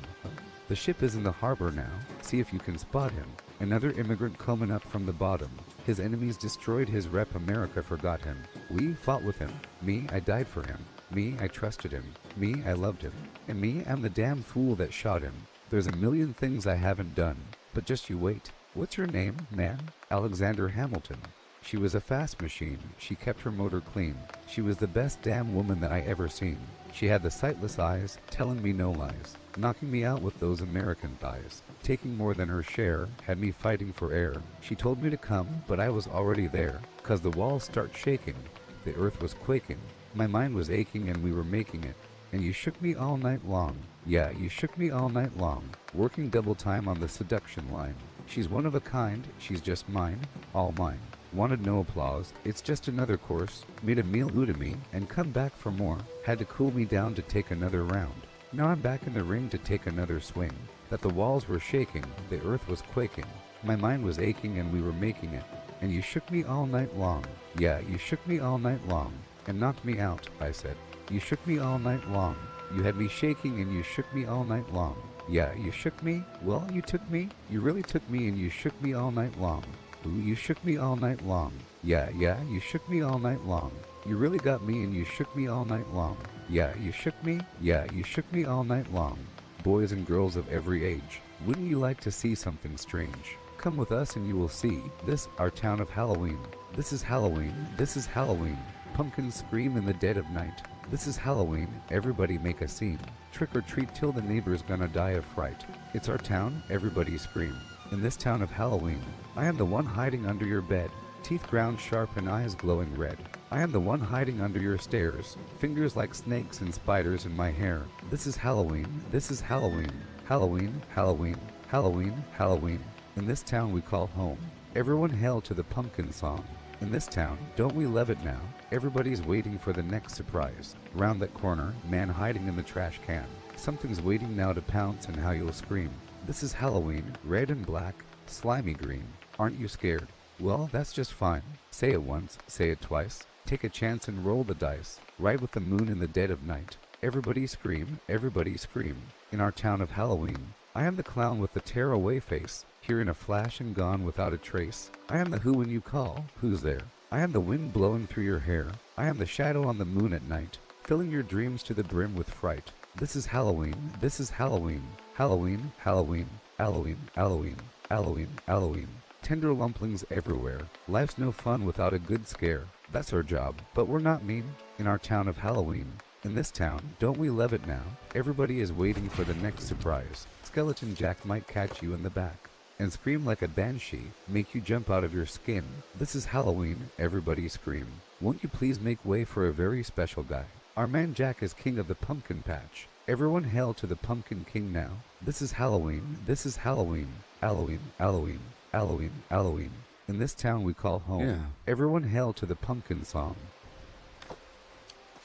The ship is in the harbor now. See if you can spot him. Another immigrant coming up from the bottom. His enemies destroyed his rep. America forgot him. We fought with him. Me, I died for him. Me, I trusted him. Me, I loved him. And me, I'm the damn fool that shot him. There's a million things I haven't done. But just you wait. What's your name, man? Alexander Hamilton. She was a fast machine. She kept her motor clean. She was the best damn woman that I ever seen. She had the sightless eyes, telling me no lies, knocking me out with those American thighs, taking more than her share, had me fighting for air. She told me to come, but I was already there, 'cause the walls start shaking, the earth was quaking, my mind was aching and we were making it. And you shook me all night long. Yeah, you shook me all night long, working double time on the seduction line. She's one of a kind, she's just mine, all mine. Wanted no applause, it's just another course. Made a meal out of me, and come back for more. Had to cool me down to take another round. Now I'm back in the ring to take another swing. That the walls were shaking, the earth was quaking. My mind was aching and we were making it. And you shook me all night long. Yeah, you shook me all night long. And knocked me out, I said. You shook me all night long. You had me shaking and you shook me all night long. Yeah, you shook me? Well, you took me? You really took me and you shook me all night long. Ooh, you shook me all night long. Yeah, you shook me all night long. You really got me and you shook me all night long. Yeah, you shook me? Yeah, you shook me all night long. Boys and girls of every age, wouldn't you like to see something strange? Come with us and you will see this, our town of Halloween. This is Halloween, this is Halloween. Pumpkins scream in the dead of night. This is Halloween, everybody make a scene. Trick or treat till the neighbor's gonna die of fright. It's our town, everybody scream. In this town of Halloween, I am the one hiding under your bed, teeth ground sharp and eyes glowing red. I am the one hiding under your stairs, fingers like snakes and spiders in my hair. This is Halloween, this is Halloween. Halloween, Halloween, Halloween, Halloween. In this town we call home. Everyone hail to the pumpkin song. In this town, don't we love it now? Everybody's waiting for the next surprise. Round that corner, man hiding in the trash can. Something's waiting now to pounce and how you'll scream. This is Halloween, red and black, slimy green. Aren't you scared? Well, that's just fine. Say it once, say it twice. Take a chance and roll the dice. Ride with the moon in the dead of night. Everybody scream, everybody scream. In our town of Halloween, I am the clown with the tear-away face, here in a flash and gone without a trace. I am the who when you call, who's there? I am the wind blowing through your hair. I am the shadow on the moon at night, filling your dreams to the brim with fright. This is Halloween, this is Halloween. Halloween, Halloween, Halloween, Halloween, Halloween, Halloween. Tender lumplings everywhere. Life's no fun without a good scare. That's our job, but we're not mean. In our town of Halloween. In this town, don't we love it now? Everybody is waiting for the next surprise. Skeleton Jack might catch you in the back and scream like a banshee, make you jump out of your skin. This is Halloween, everybody scream. Won't you please make way for a very special guy? Our man Jack is king of the pumpkin patch. Everyone hail to the Pumpkin King now. This is Halloween. This is Halloween. Halloween. Halloween. Halloween. Halloween. In this town we call home.
Yeah.
Everyone hail to the pumpkin song.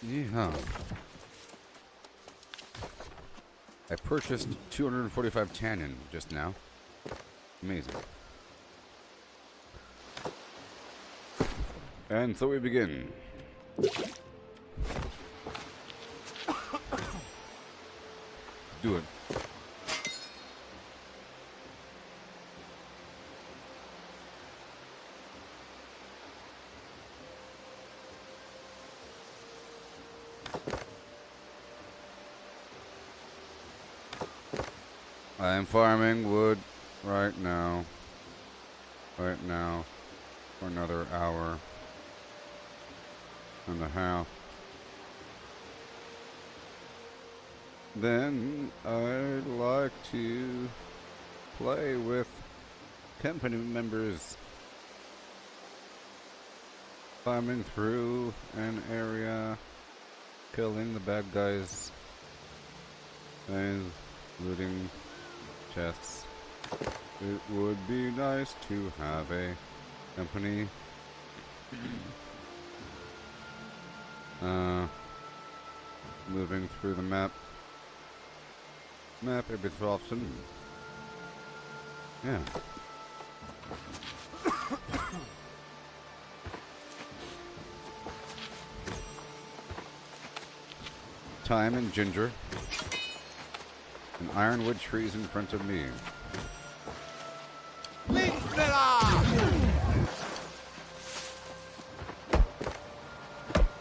Yeah. I purchased 245 tannin just now. Amazing. And so we begin. Do it. I am farming wood right now. Right now. For another hour and a half. Then I'd like to play with company members. Climbing through an area, killing the bad guys, and looting chests. It would be nice to have a company. Moving through the map every so often. Yeah. Thyme and ginger. And ironwood trees in front of me.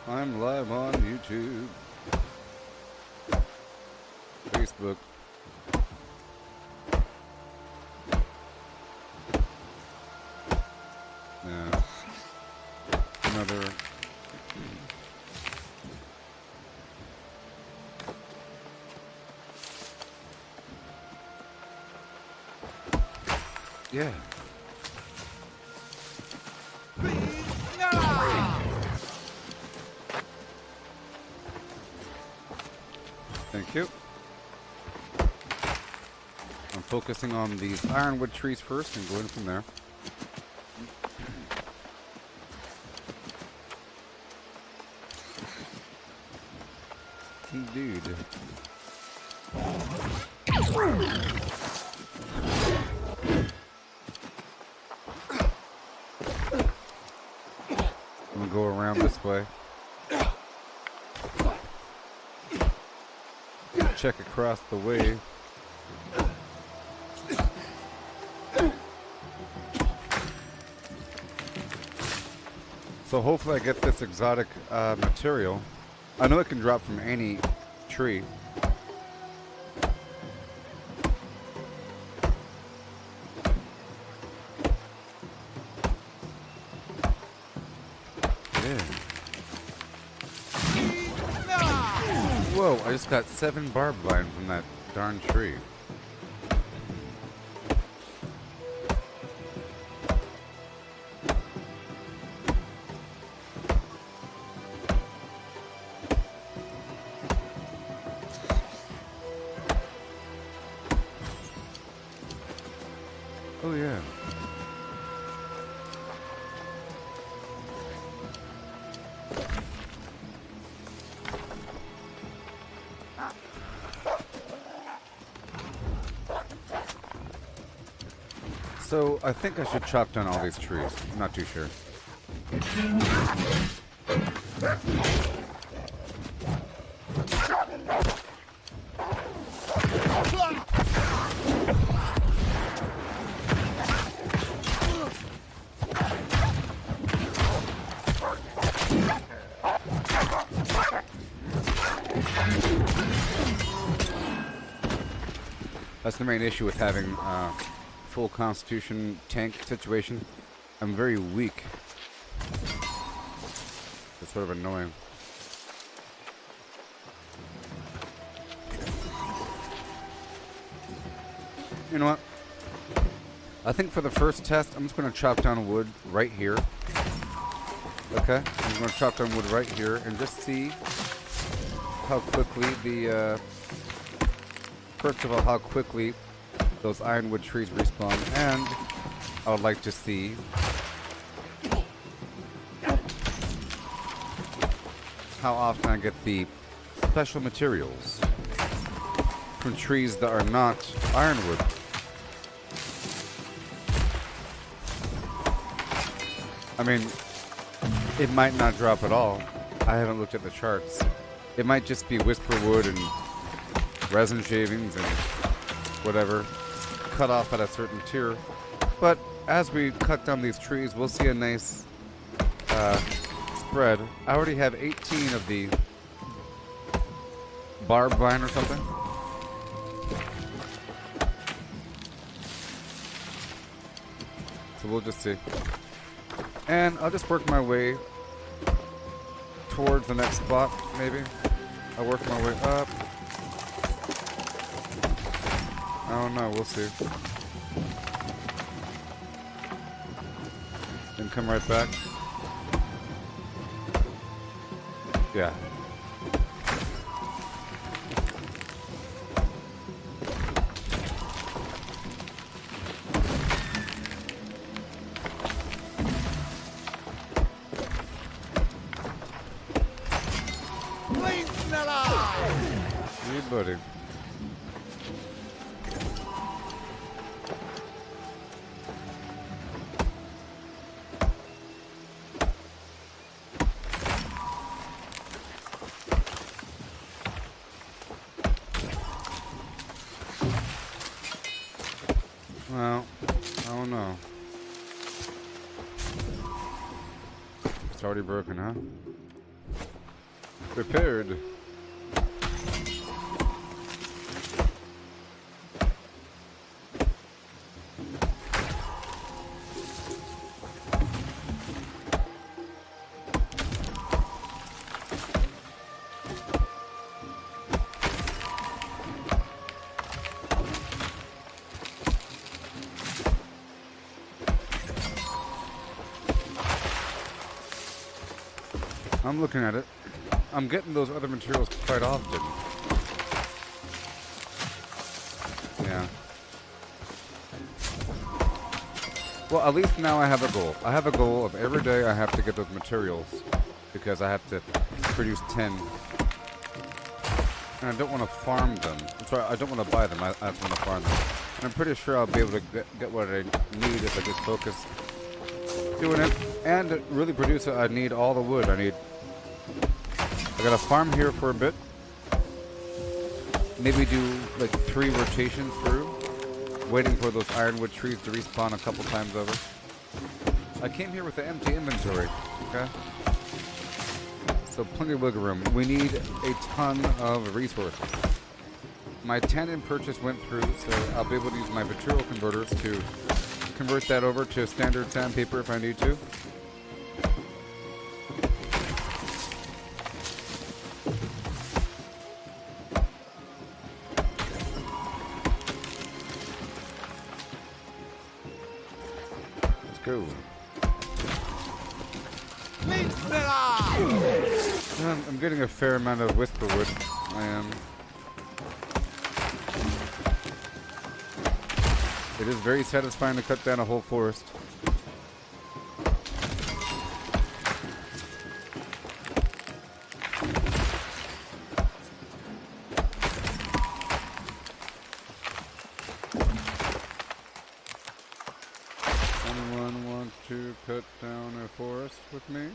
I'm live on YouTube, Facebook. Yeah. Another. Yeah. Thank you. I'm focusing on these ironwood trees first and going from there. Indeed. I'm gonna go around this way. Check across the way. So hopefully I get this exotic material. I know it can drop from any tree. Yeah. Whoa, I just got 7 barbed vine from that darn tree. Oh yeah. So I think I should chop down all these trees. I'm not too sure. That's the main issue with having full constitution tank situation. I'm very weak. It's sort of annoying. You know what? I think for the first test, I'm just going to chop down wood right here. Okay? I'm going to chop down wood right here and just see how quickly the first of all how quickly those ironwood trees respawn, and I would like to see how often I get the special materials from trees that are not ironwood. I mean, it might not drop at all. I haven't looked at the charts. It might just be whisperwood and resin shavings and whatever cut off at a certain tier. But as we cut down these trees, we'll see a nice spread. I already have 18 of the barb vine or something. So we'll just see. And I'll just work my way towards the next spot, maybe. I'll work my way up. I don't know, we'll see. Then come right back. Yeah. Hey, buddy. Well, I don't know. It's already broken, huh? Prepared. I'm looking at it. I'm getting those other materials quite often. Yeah. Well, at least now I have a goal. I have a goal of every day I have to get those materials because I have to produce 10. And I don't want to farm them. Sorry, I don't want to buy them. I just want to farm them. And I'm pretty sure I'll be able to get what I need if I just focus doing it. And to really produce it, I need all the wood. I gotta farm here for a bit. Maybe do like 3 rotations through, waiting for those ironwood trees to respawn a couple times over. I came here with an empty inventory, okay? So plenty of wiggle room. We need a ton of resources. My tannin purchase went through, so I'll be able to use my material converters to convert that over to standard sandpaper if I need to. Go. I'm getting a fair amount of whisperwood. I am. It is very satisfying to cut down a whole forest. Anyone want to cut down a forest with me?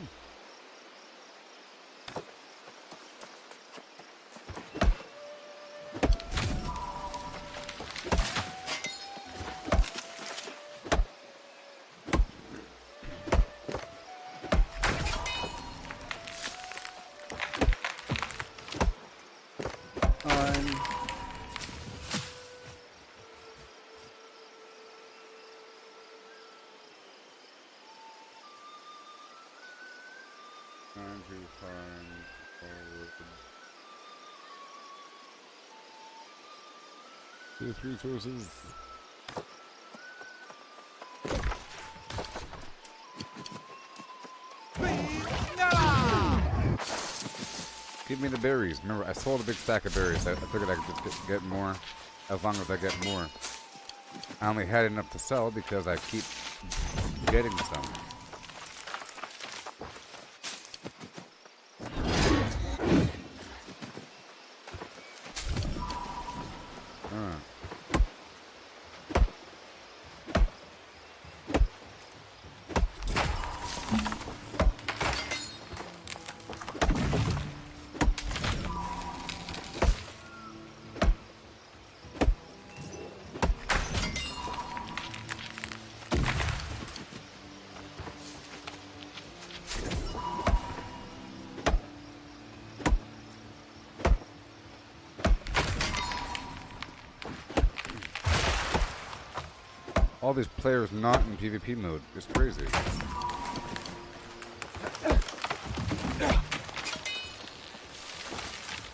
Trying to find forward these resources. Give me the berries. Remember, I sold a big stack of berries. I figured I could just get more as long as I get more. I only had enough to sell because I keep getting some. All these players not in PvP mode is crazy.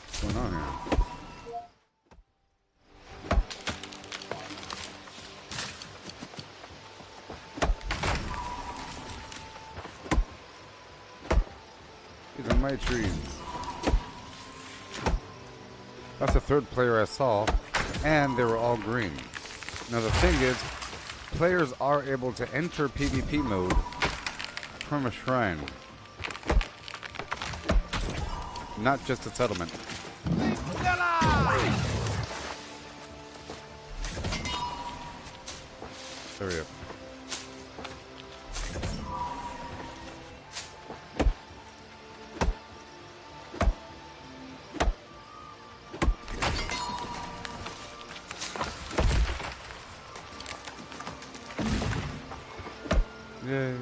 What's going on here? These are my trees. That's the third player I saw, and they were all green. Now the thing is, players are able to enter PvP mode from a shrine, not just a settlement. Hurry up. Yay.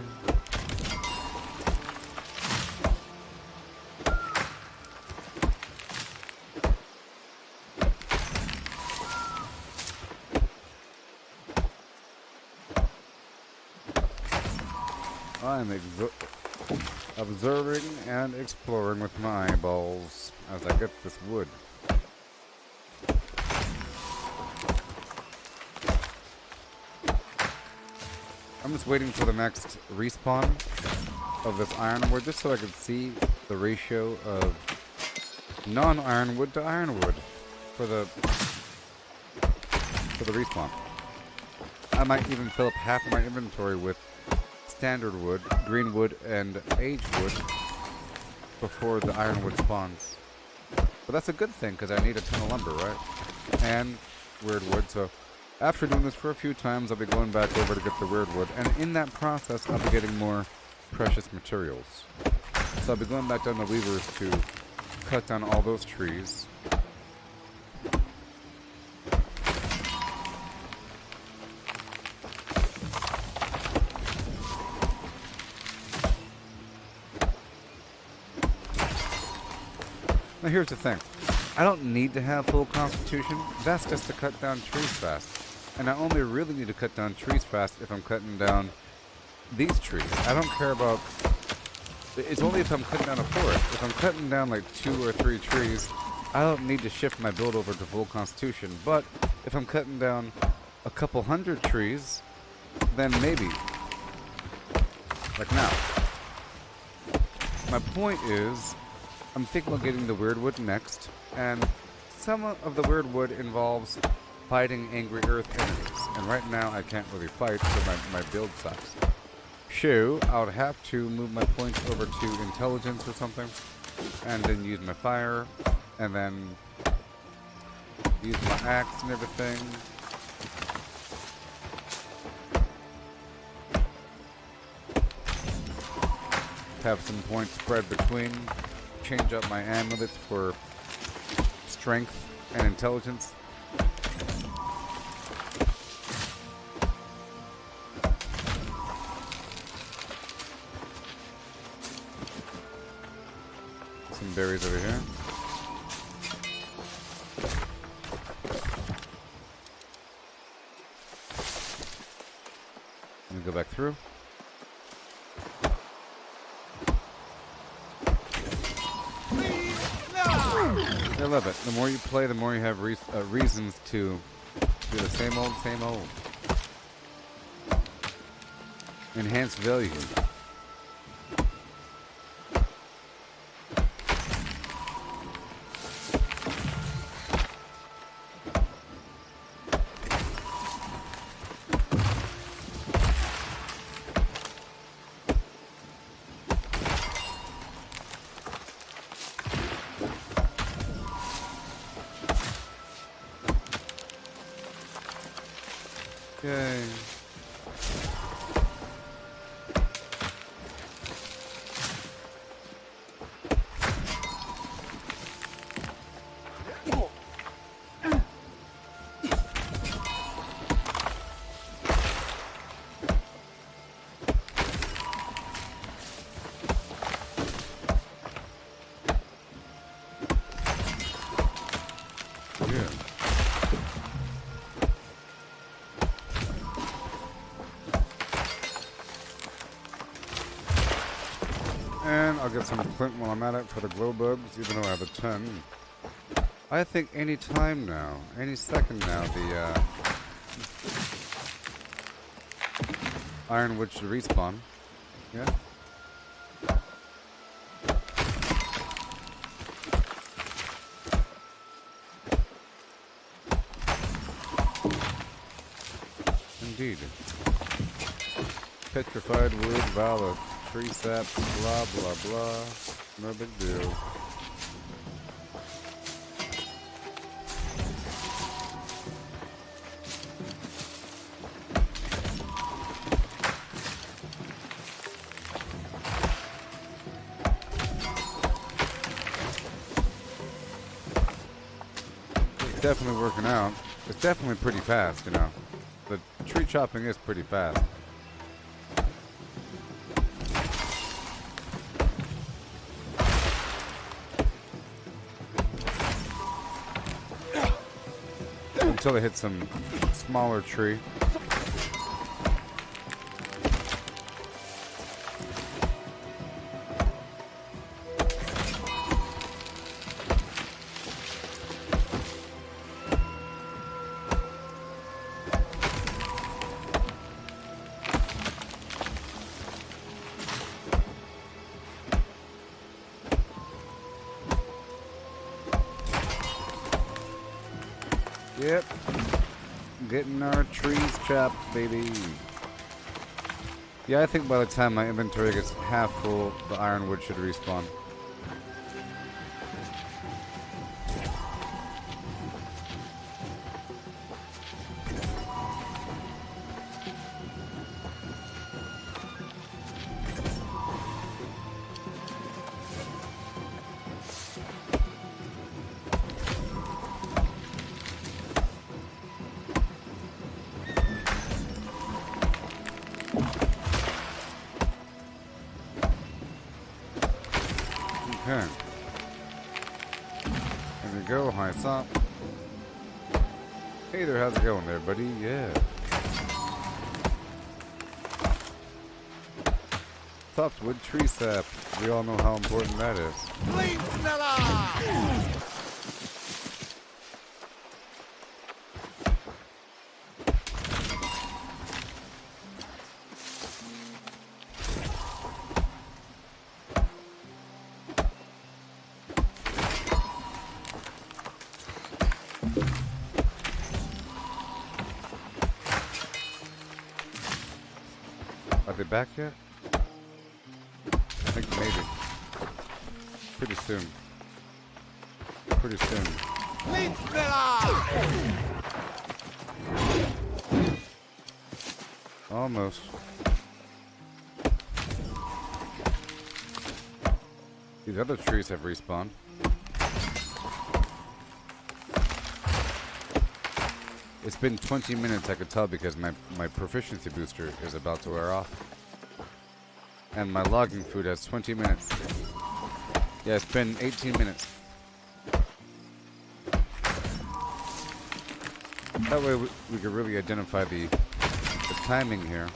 I'm observing and exploring with my eyeballs as I get this wood. I'm just waiting for the next respawn of this ironwood just so I can see the ratio of non-ironwood to ironwood for the respawn. I might even fill up half of my inventory with standard wood, green wood, and aged wood before the ironwood spawns. But that's a good thing because I need a ton of lumber, right? And weird wood, so after doing this for a few times, I'll be going back over to get the weird wood, and in that process, I'll be getting more precious materials. So I'll be going back down the weavers to cut down all those trees. Now here's the thing. I don't need to have full constitution. That's just to cut down trees fast. And I only really need to cut down trees fast if I'm cutting down these trees. I don't care about... It's only if I'm cutting down a forest. If I'm cutting down like 2 or 3 trees, I don't need to shift my build over to full constitution. But if I'm cutting down a couple hundred trees, then maybe. Like now. My point is, I'm thinking about getting the weird wood next, and some of the weird wood involves fighting angry earth enemies, and right now I can't really fight, so my build sucks. So, I would have to move my points over to intelligence or something, and then use my fire, and then use my axe and everything. Have some points spread between. Change up my amulets for strength and intelligence. Some berries over here. Let me go back through. I love it. The more you play, the more you have reasons to do the same old, same old. Enhanced value. Yay. And I'll get some flint while I'm at it for the glow bugs, even though I have a ton. I think any time now, any second now, the ironwood should respawn. Yeah. Indeed. Petrified wood, valor. Tree sap, blah blah blah. No big deal. It's definitely working out. It's definitely pretty fast, you know. The tree chopping is pretty fast. Until they hit some smaller tree. Yep. Getting our trees chopped, baby. Yeah, I think by the time my inventory gets half full, the ironwood should respawn. Okay. There we go, high top. Hey there, how's it going there, buddy? Yeah. Softwood tree sap. We all know how important that is. Are they back yet? I think maybe. Pretty soon. Pretty soon. Almost. These other trees have respawned. It's been 20 minutes, I could tell, because my proficiency booster is about to wear off. And my logging food has 20 minutes. Yeah, it's been 18 minutes. That way we could really identify the timing here.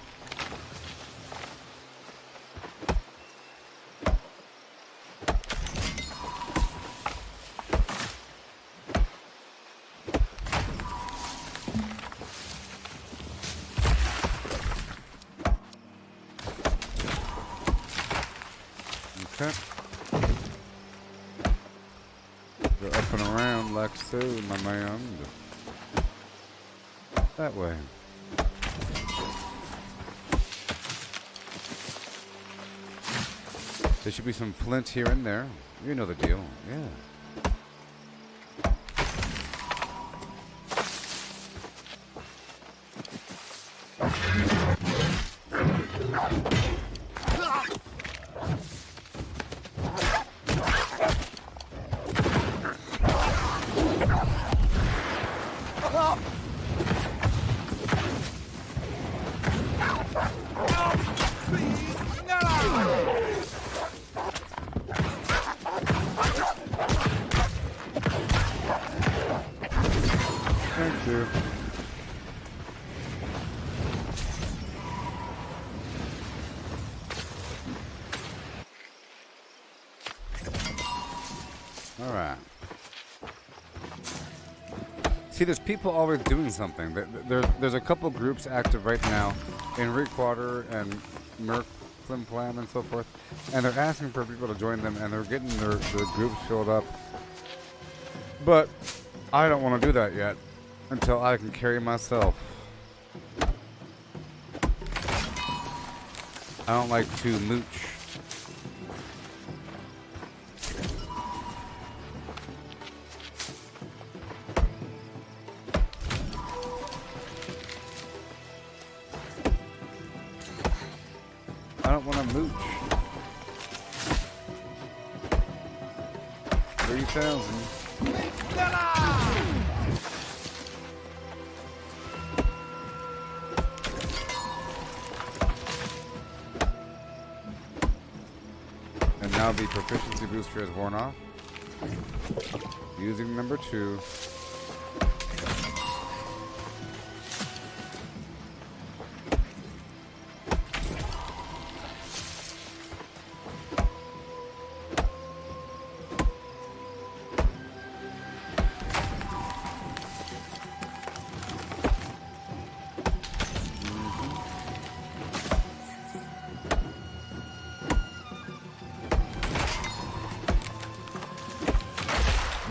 Okay. Go up and around like so, my man. That way. There should be some flint here and there. You know the deal. Yeah. Thank you. All right. See, there's people always doing something. There's a couple groups active right now in Reekwater and Merc Flim Flam and so forth, and they're asking for people to join them, and they're getting their groups filled up. But I don't want to do that yet until I can carry myself. I don't like to mooch. I don't want to mooch. 3,000. And now the proficiency booster has worn off. Using number 2.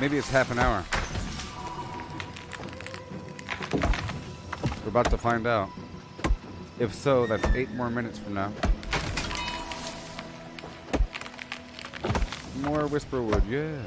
Maybe it's half an hour. We're about to find out. If so, that's 8 more minutes from now. More Whisperwood, yeah.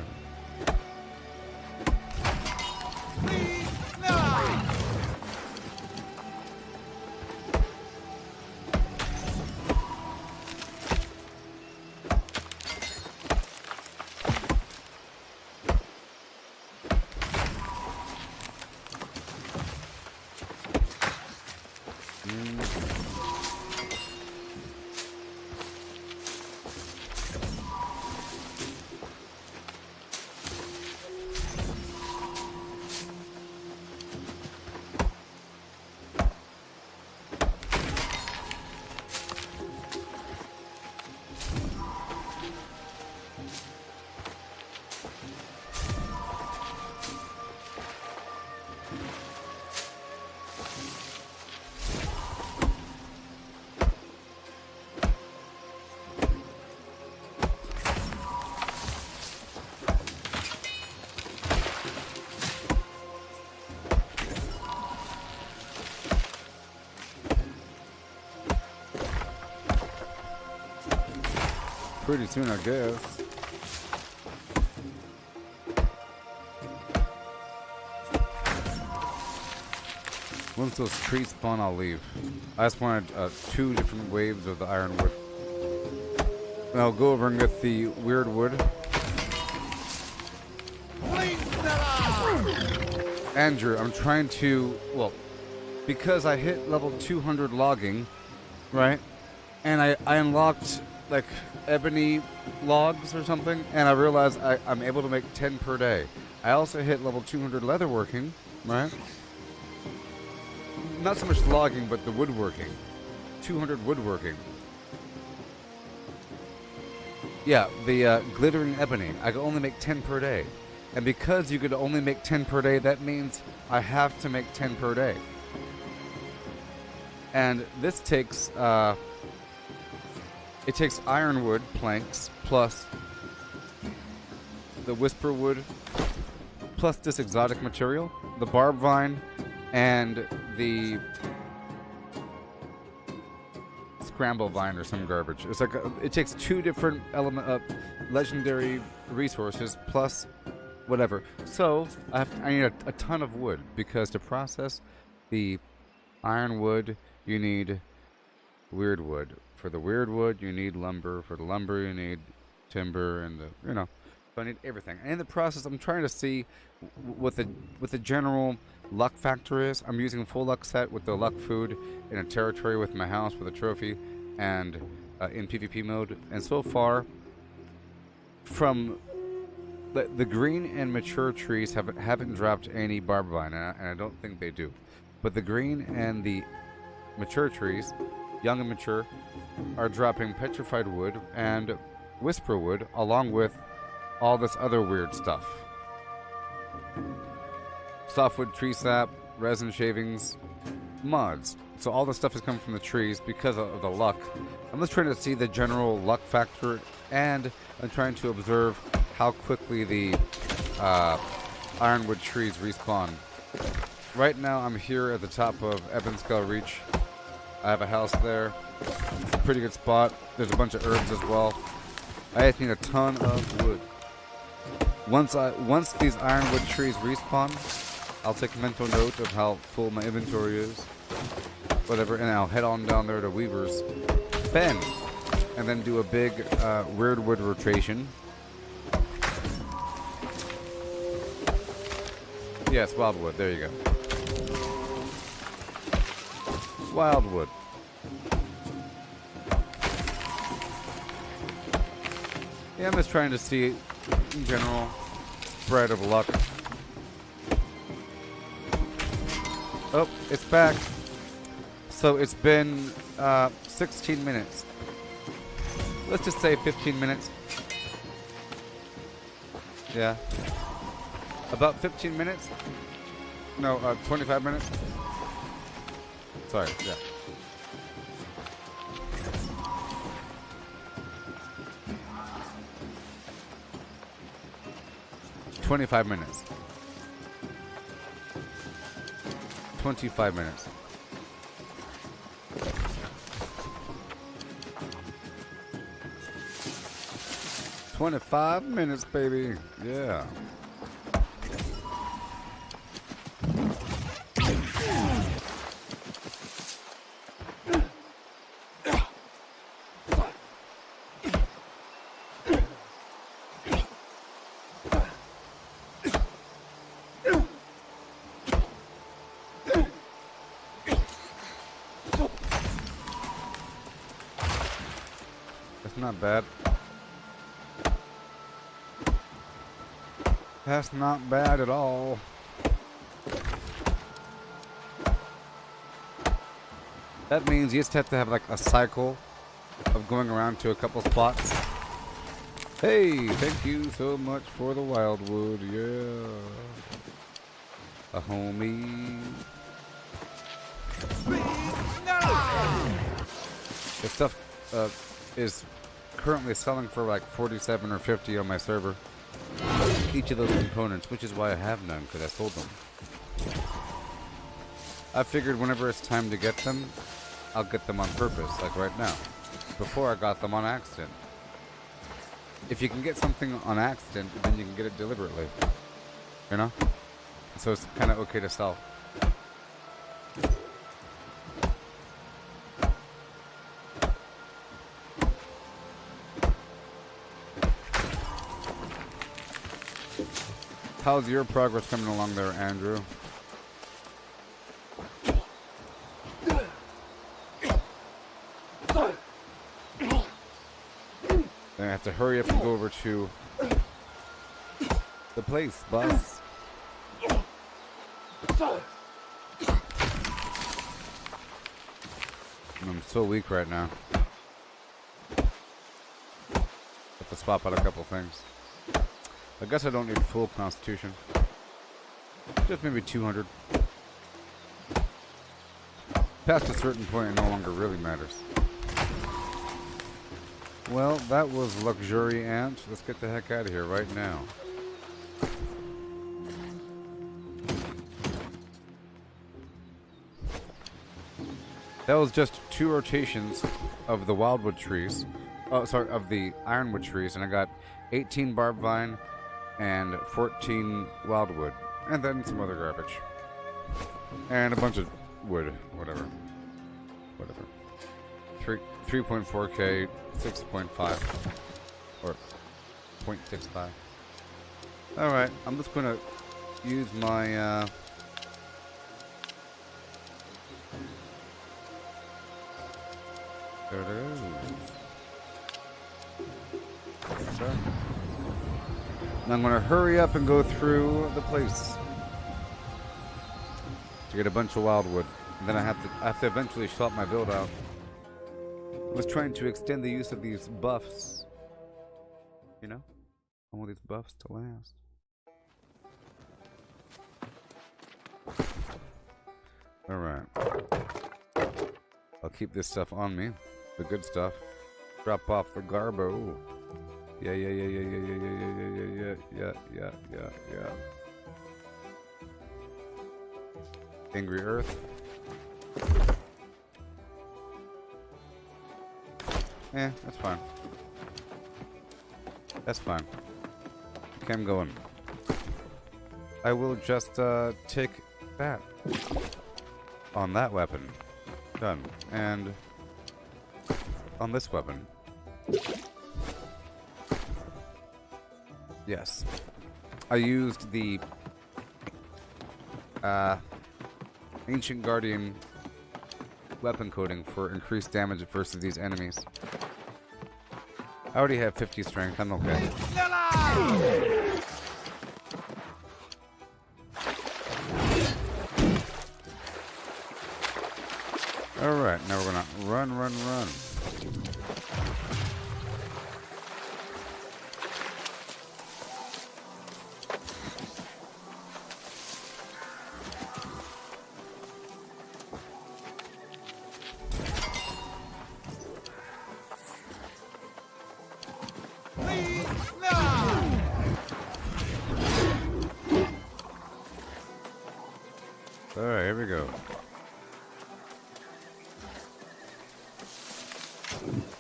Pretty soon, I guess. Once those trees spawn, I'll leave. I just wanted 2 different waves of the ironwood. And I'll go over and get the weird wood. Andrew, I'm trying to, well, because I hit level 200 logging, right? And I unlocked like ebony logs or something, and I realized I'm able to make 10 per day. I also hit level 200 leatherworking, right? Not so much logging, but the woodworking. 200 woodworking. Yeah, the glittering ebony. I could only make 10 per day. And because you could only make 10 per day, that means I have to make 10 per day. And this takes, it takes ironwood planks plus the whisperwood plus this exotic material, the barb vine, and the scramble vine or some garbage. It's like it takes 2 different legendary resources plus whatever. So I need a ton of wood, because to process the ironwood you need weird wood. For the weird wood you need lumber. For the lumber you need timber, and the
So I need everything. And in the process, I'm trying to see what the general luck factor is. I'm using full luck set with the luck food in a territory with my house with a trophy, and in PvP mode. And so far, from the green and mature trees haven't dropped any barb vine, and I don't think they do. But the green and the mature trees, young and mature, are dropping petrified wood and whisper wood, along with all this other weird stuff. Softwood tree sap, resin shavings, mods. So all this stuff has come from the trees because of the luck. I'm just trying to see the general luck factor, and I'm trying to observe how quickly the ironwood trees respawn. Right now I'm here at the top of Ebonskull Reach. I have a house there. It's a pretty good spot. There's a bunch of herbs as well. I just need a ton of wood. Once these ironwood trees respawn, I'll take a mental note of how full my inventory is. Whatever, and I'll head on down there to Weaver's Bend, and then do a big weirdwood rotation. Yes, wildwood. There you go. Wildwood. Yeah, I'm just trying to see, in general, spread of luck. Oh, it's back. So it's been 16 minutes. Let's just say 15 minutes. Yeah. About 15 minutes? No, 25 minutes? Sorry, yeah. $25 minutes. 25 minutes. $25 minutes, baby. Yeah. That's not bad. That's not bad at all. That means you just have to have like a cycle of going around to a couple spots. Hey, thank you so much for the wildwood, yeah. A homie. This stuff is currently selling for like 47 or 50 on my server. Each of those components, which is why I have none, because I sold them. I figured whenever it's time to get them, I'll get them on purpose, like right now. Before I got them on accident. If you can get something on accident, then you can get it deliberately. You know? So it's kind of okay to sell. How's your progress coming along there, Andrew? I have to hurry up and go over to the place, boss. I'm so weak right now. Have to swap out a couple things. I guess I don't need full constitution. Just maybe 200. Past a certain point, it no longer really matters. Well, that was luxuriant. Let's get the heck out of here right now. That was just 2 rotations of the wildwood trees. Oh, sorry, of the ironwood trees, and I got 18 barb vine and 14 wildwood, and then some other garbage, and a bunch of wood, whatever. 3.4k, 6.5, or 0.65.
Alright, I'm just gonna use my there it is. Okay. And I'm gonna hurry up and go through the place to get a bunch of wildwood. And then I have to eventually swap my build out. I was trying to extend the use of these buffs. You know? I want these buffs to last. Alright. I'll keep this stuff on me. The good stuff. Drop off the garbo. Yeah. Angry Earth. That's fine. That's fine. Okay, I'm going. I will just take that on that weapon. Done. And on this weapon. Yes. I used the Ancient Guardian weapon coating for increased damage versus these enemies. I already have 50 strength. I'm okay. Alright, now we're gonna run. Alright, here we go.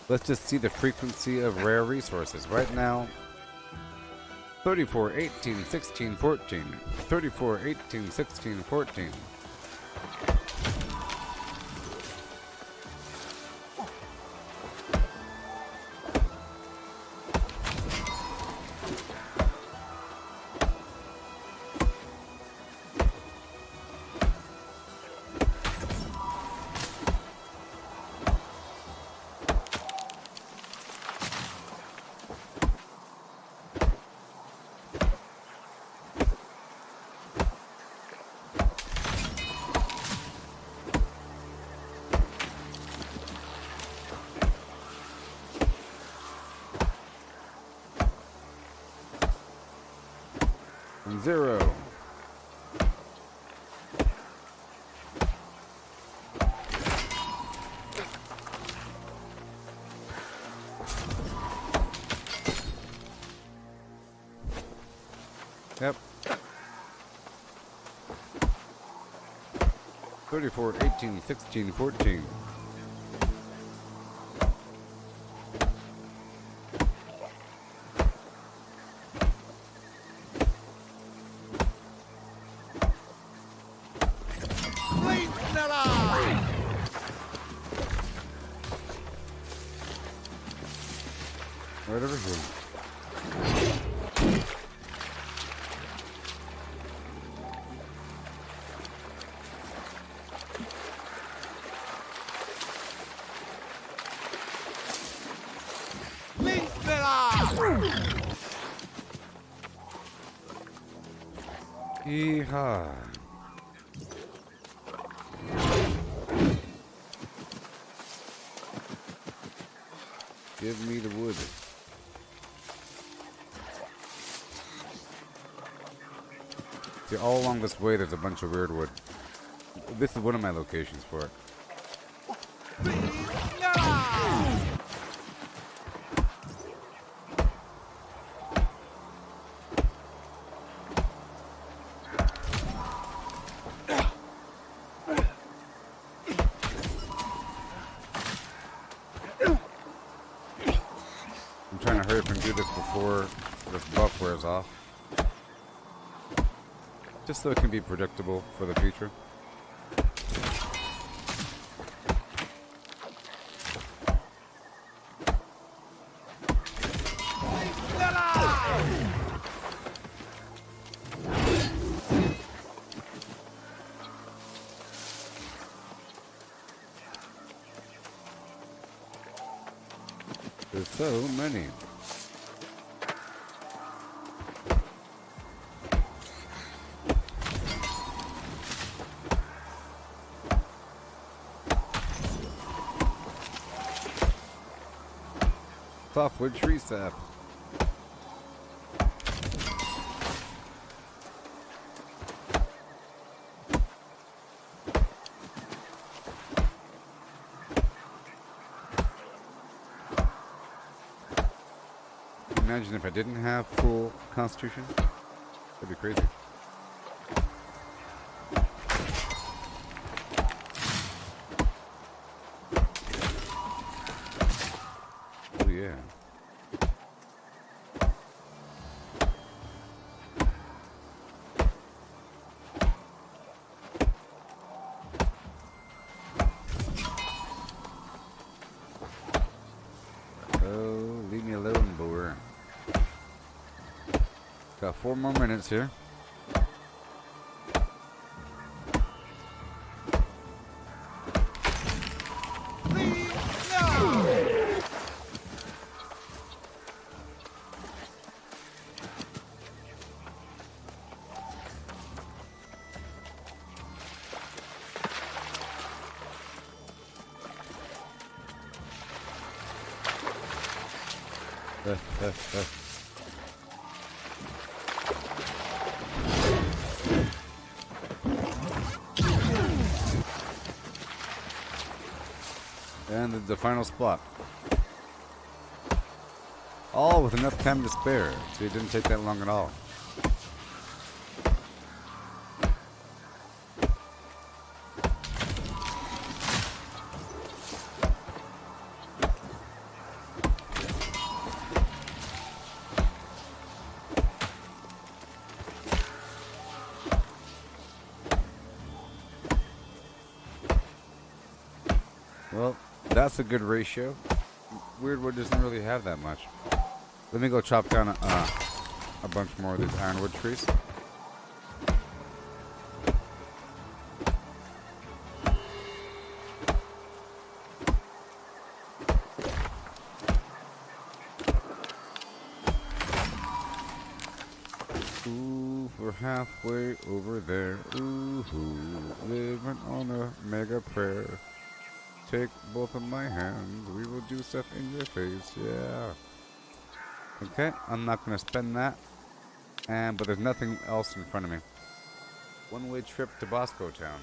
Let's just see the frequency of rare resources. Right now, 34, 18, 16, 14. 34, 18, 16, 14. Zero. Yep. 34, 18, 16, 14. Right over here. Yeehaw. Give me the wood. See, all along this way there's a bunch of weird wood. This is one of my locations for it. I'm trying to hurry up and do this before this buff wears off. Just so it can be predictable for the future.
There's so many. Softwood tree sap. Imagine if I didn't have full constitution. That'd be crazy. Oh yeah. Oh, leave me alone, boer. Got 4 more minutes here. And the final spot. All with enough time to spare, so it didn't take that long at all. Well, that's a good ratio. Weirdwood doesn't really have that much. Let me go chop down a bunch more of these ironwood trees. Ooh, we're halfway over there. Ooh, living on a mega prayer. Take both of my hands, we will do stuff in your face, yeah. Okay, I'm not gonna spend that. But there's nothing else in front of me. One-way trip to Bosco Town.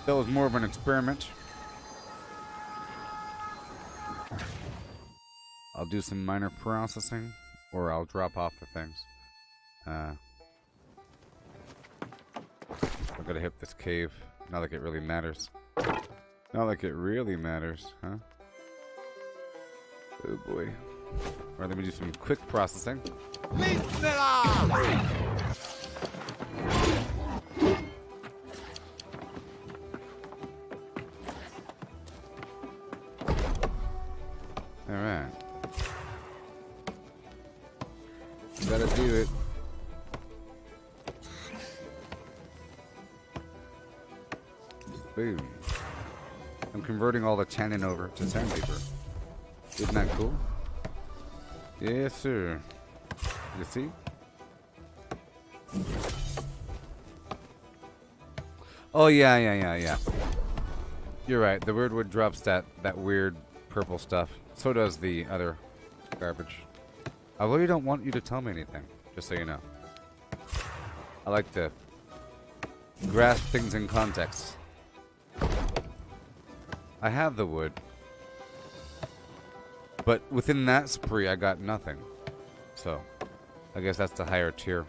That was more of an experiment. I'll do some minor processing, or I'll drop off the things. I gotta hit this cave. Not like it really matters. Not like it really matters, huh? Oh boy. Alright, let me do some quick processing. Alright. Gotta do it. Boom. I'm converting all the tannin over to sandpaper. Isn't that cool? Yes, sir. You see? Oh, yeah. You're right. The weirdwood drops that weird purple stuff. So does the other garbage. I really don't want you to tell me anything, just so you know. I like to grasp things in context. I have the wood, but within that spree I got nothing. So, I guess that's the higher tier.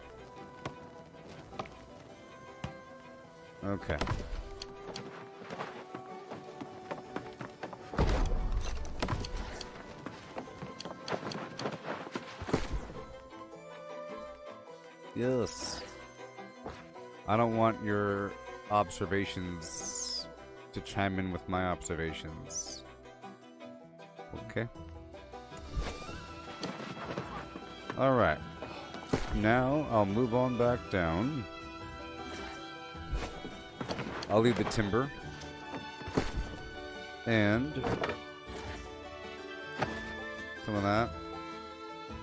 Okay. Yes. I don't want your observations to chime in with my observations. Okay. Alright. Now I'll move on back down. I'll leave the timber. And some of that.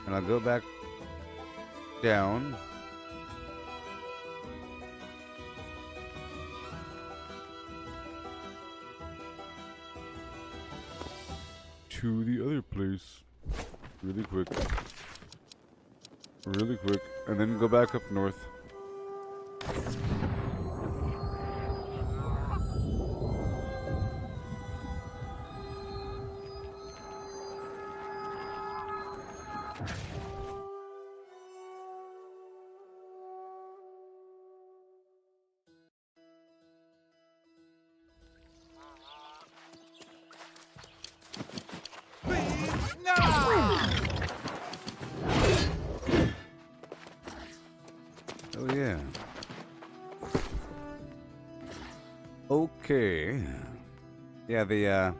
And I'll go back down. To the other place. Really quick. Really quick. And then go back up north. Oh yeah. Okay. Yeah, the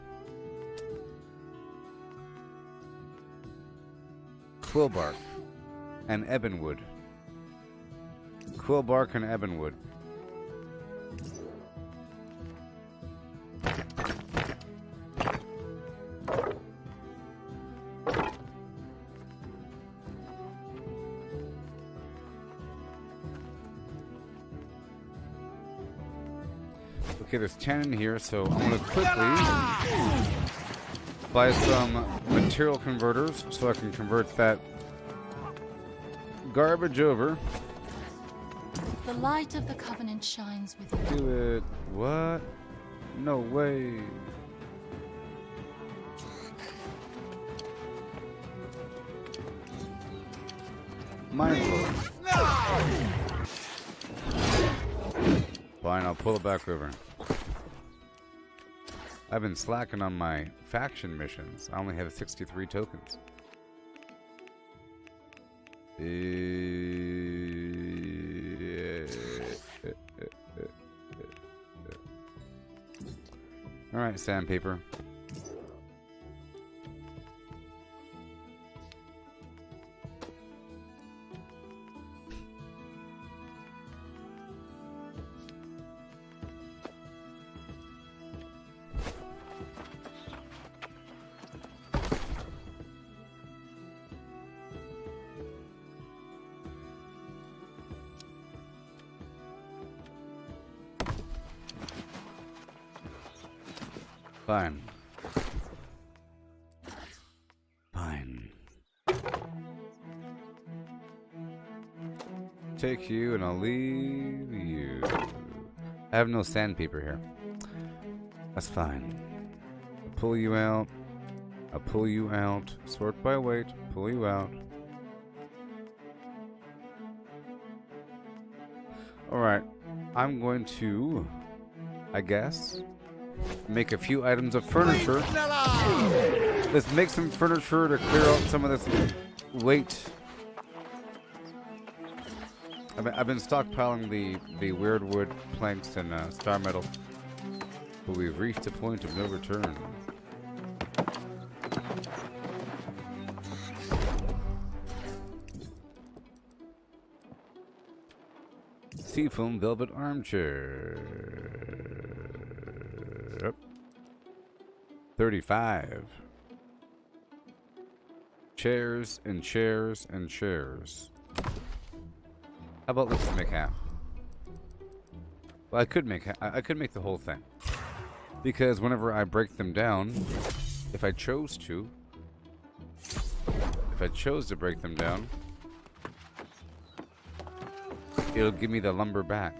quill bark and ebonwood. Quill bark and ebonwood. Okay, there's 10 in here, so I'm going to quickly buy some material converters so I can convert that garbage over.
The light of the Covenant shines within.
Do it. What? No way. Mind blowing. Fine, I'll pull it back over. I've been slacking on my faction missions. I only have 63 tokens. Alright, sandpaper. Fine. Fine. Take you and I'll leave you. I have no sandpaper here. That's fine. I'll pull you out. I'll pull you out. Sort by weight. Pull you out. Alright. I'm going to, I guess, make a few items of furniture. Let's make some furniture to clear out some of this weight. I've been stockpiling the weird wood planks and star metal, but we've reached a point of no return. Seafoam velvet armchair. 35. Chairs and chairs and chairs. How about let's make half? Well, I could make the whole thing, because whenever I break them down, if I chose to break them down, it'll give me the lumber back,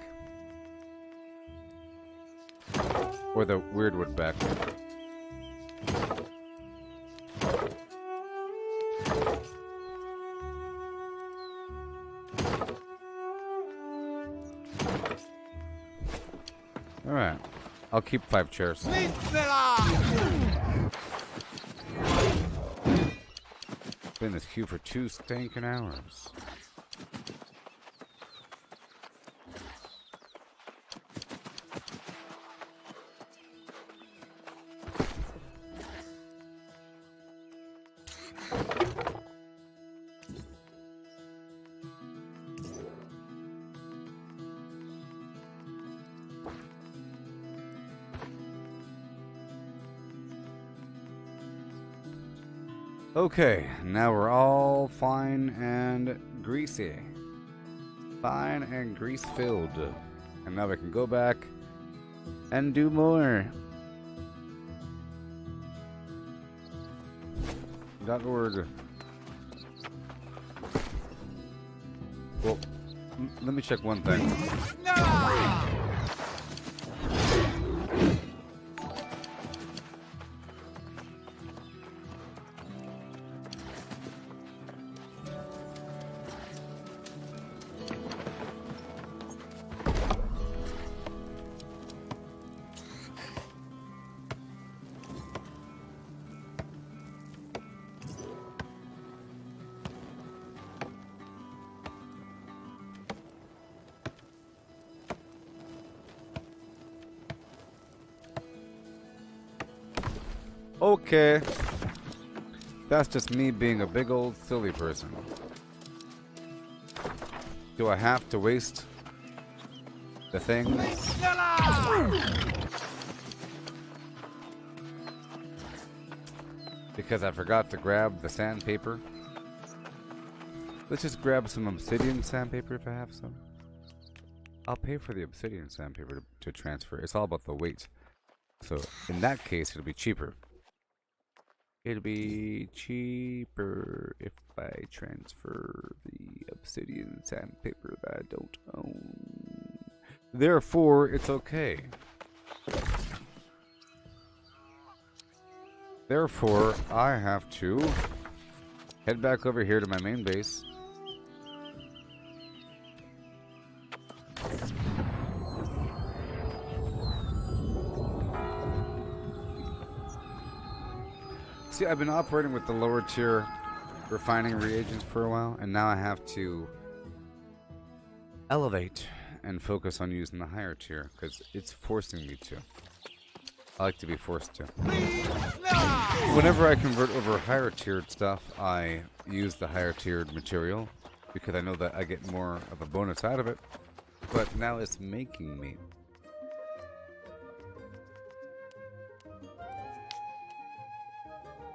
or the weird wood back. Alright. I'll keep 5 chairs. Been in this queue for 2 stinking hours. Okay, now we're all fine and greasy. Fine and grease-filled. And now we can go back and do more. .org. Well, let me check one thing. Okay. That's just me being a big old silly person. Do I have to waste the thing? Because I forgot to grab the sandpaper. Let's just grab some obsidian sandpaper if I have some. I'll pay for the obsidian sandpaper to transfer. It's all about the weight. So in that case, it'll be cheaper. It'll be cheaper if I transfer the obsidian sandpaper that I don't own. Therefore, it's okay. Therefore, I have to head back over here to my main base. See, I've been operating with the lower tier refining reagents for a while, and now I have to elevate and focus on using the higher tier, because it's forcing me to. I like to be forced to. Whenever I convert over higher tiered stuff, I use the higher tiered material, because I know that I get more of a bonus out of it, but now it's making me.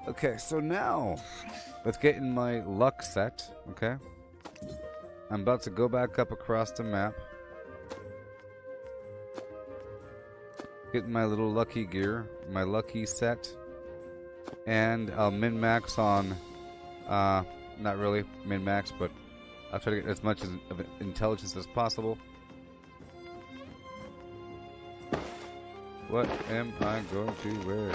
Okay, so now, let's get in my luck set, okay? I'm about to go back up across the map. Get my little lucky gear, my lucky set. And I'll min-max on, not really min-max, but I'll try to get as much of intelligence as possible. What am I going to wear?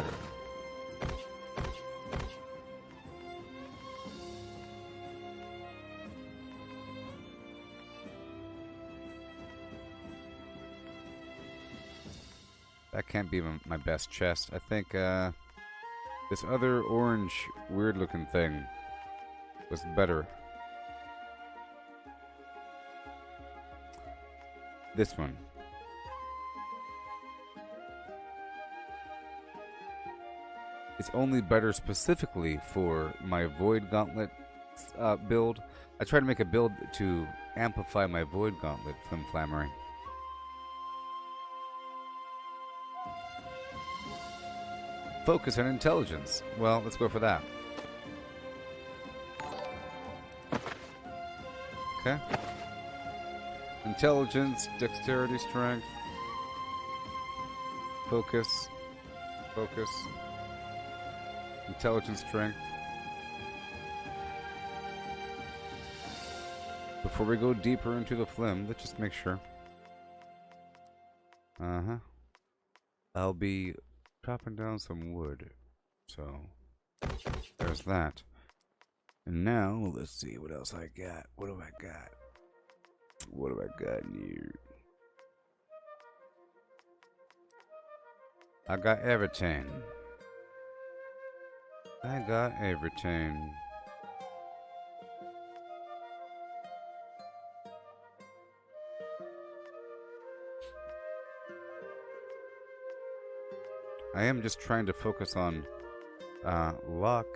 That can't be my best chest. I think this other orange weird looking thing was better. This one. It's only better specifically for my Void Gauntlet build. I try to make a build to amplify my Void Gauntlet from Flammering. Focus on intelligence. Well, let's go for that. Okay. Intelligence, dexterity, strength. Focus. Focus. Intelligence, strength. Before we go deeper into the flim, let's just make sure. Uh-huh. I'll be chopping down some wood, so there's that. And now let's see what else I got. What do I got? What do I got in here? I got everything. I got everything. I am just trying to focus on luck.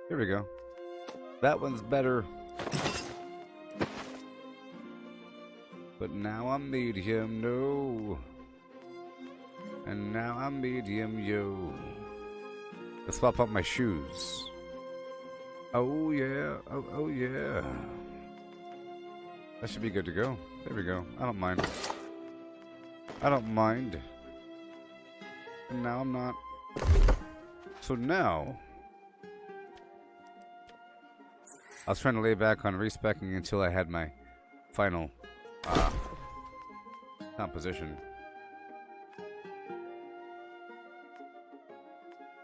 Here we go. That one's better. But now I'm medium, no. And now I'm medium, yo. Let's swap out my shoes. Oh yeah. Oh yeah. That should be good to go. There we go. I don't mind. I don't mind. And now I'm not. So now, I was trying to lay back on respecking until I had my final composition.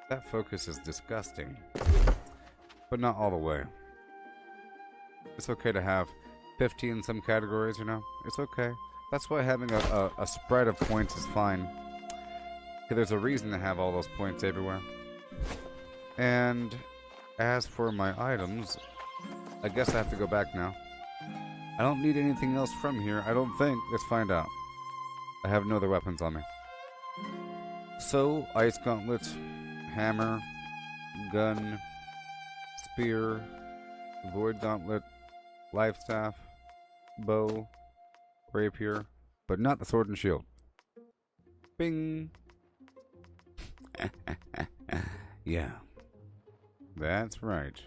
That focus is disgusting, but not all the way. It's okay to have 50 in some categories, you know? It's okay. That's why having a spread of points is fine. There's a reason to have all those points everywhere. And as for my items, I guess I have to go back now. I don't need anything else from here, I don't think. Let's find out. I have no other weapons on me. So, ice gauntlets, hammer, gun, spear, void gauntlet, life staff, bow, rapier, but not the sword and shield. Bing! Yeah, that's right.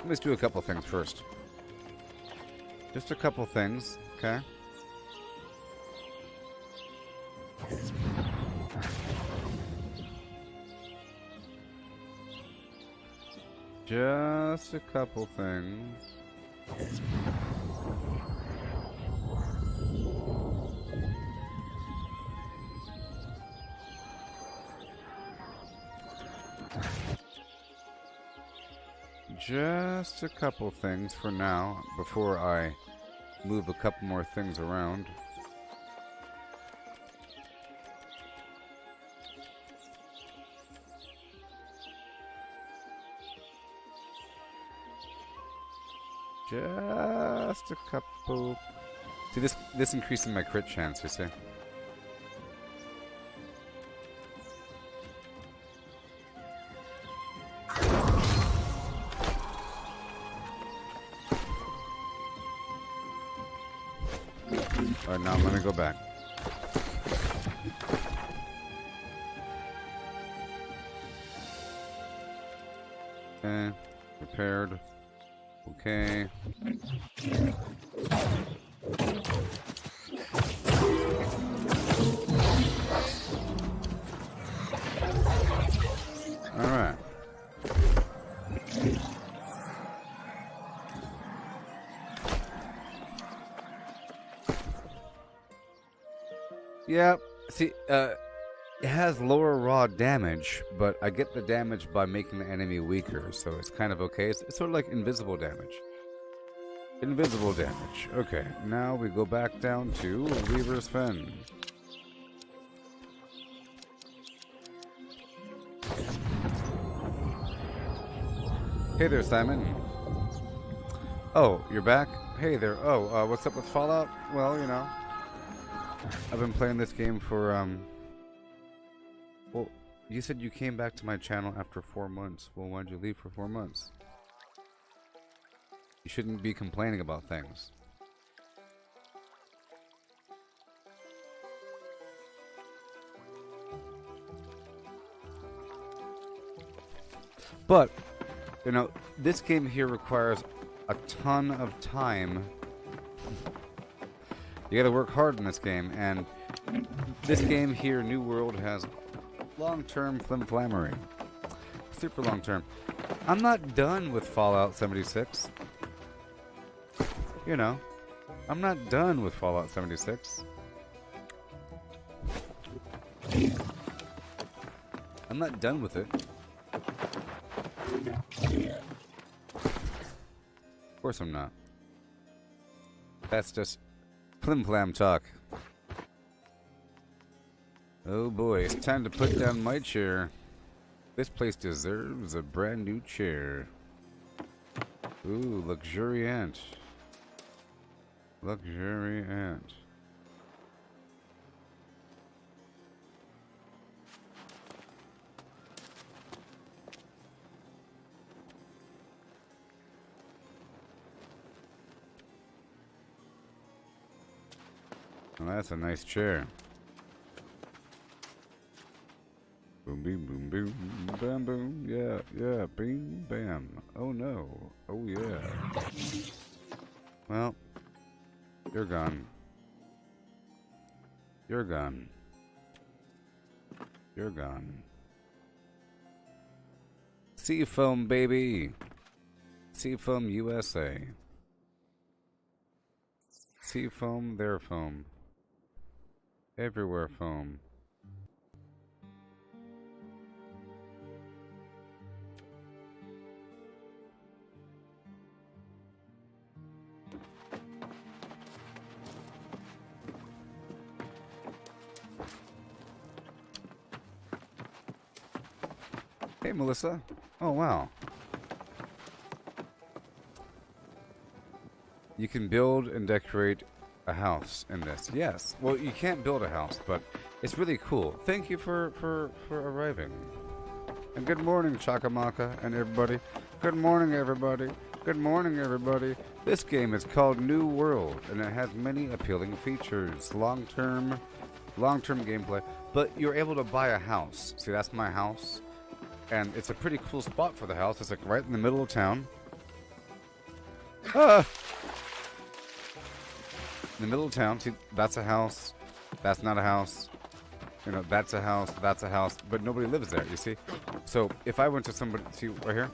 Let's do a couple things first. Just a couple things, okay? Just a couple things. Just a couple things for now before I move a couple more things around. Just a couple. See, this increases my crit chance, you see. Alright, now I'm gonna go back. Okay, prepared. Okay. Alright. Yep. See, it has lower raw damage, but I get the damage by making the enemy weaker, so it's kind of okay. It's sort of like invisible damage. Invisible damage. Okay, now we go back down to Weaver's Fen. Hey there, Simon. Oh, you're back? Hey there. Oh, what's up with Fallout? Well, you know, I've been playing this game for, well, you said you came back to my channel after 4 months. Well, why'd you leave for 4 months? You shouldn't be complaining about things. But, you know, this game here requires a ton of time. You gotta work hard in this game, and this game here, New World, has long-term flimflammery. Super long-term. I'm not done with Fallout 76. You know, I'm not done with Fallout 76. I'm not done with it. Of course I'm not. That's just flim-flam talk. Oh boy, it's time to put down my chair. This place deserves a brand new chair. Ooh, luxuriant. Luxuriant. Well, that's a nice chair. Boom, boom, boom, boom, bam, boom, yeah, yeah, bing, bam. Oh no, oh yeah. Well, you're gone. You're gone. You're gone. Seafoam, baby. Seafoam USA. Seafoam, their foam. Everywhere foam. Hey, Melissa. Oh, wow. You can build and decorate a house in this. Yes. Well, you can't build a house, but it's really cool. Thank you for arriving. And good morning, Chakamaka and everybody. Good morning, everybody. Good morning, everybody. This game is called New World, and it has many appealing features. Long-term gameplay. But you're able to buy a house. See, that's my house. And it's a pretty cool spot for the house. It's like right in the middle of town. Ah! In the middle of town. See, that's a house. That's not a house. You know, that's a house. That's a house. But nobody lives there, you see? So if I went to somebody, see right here?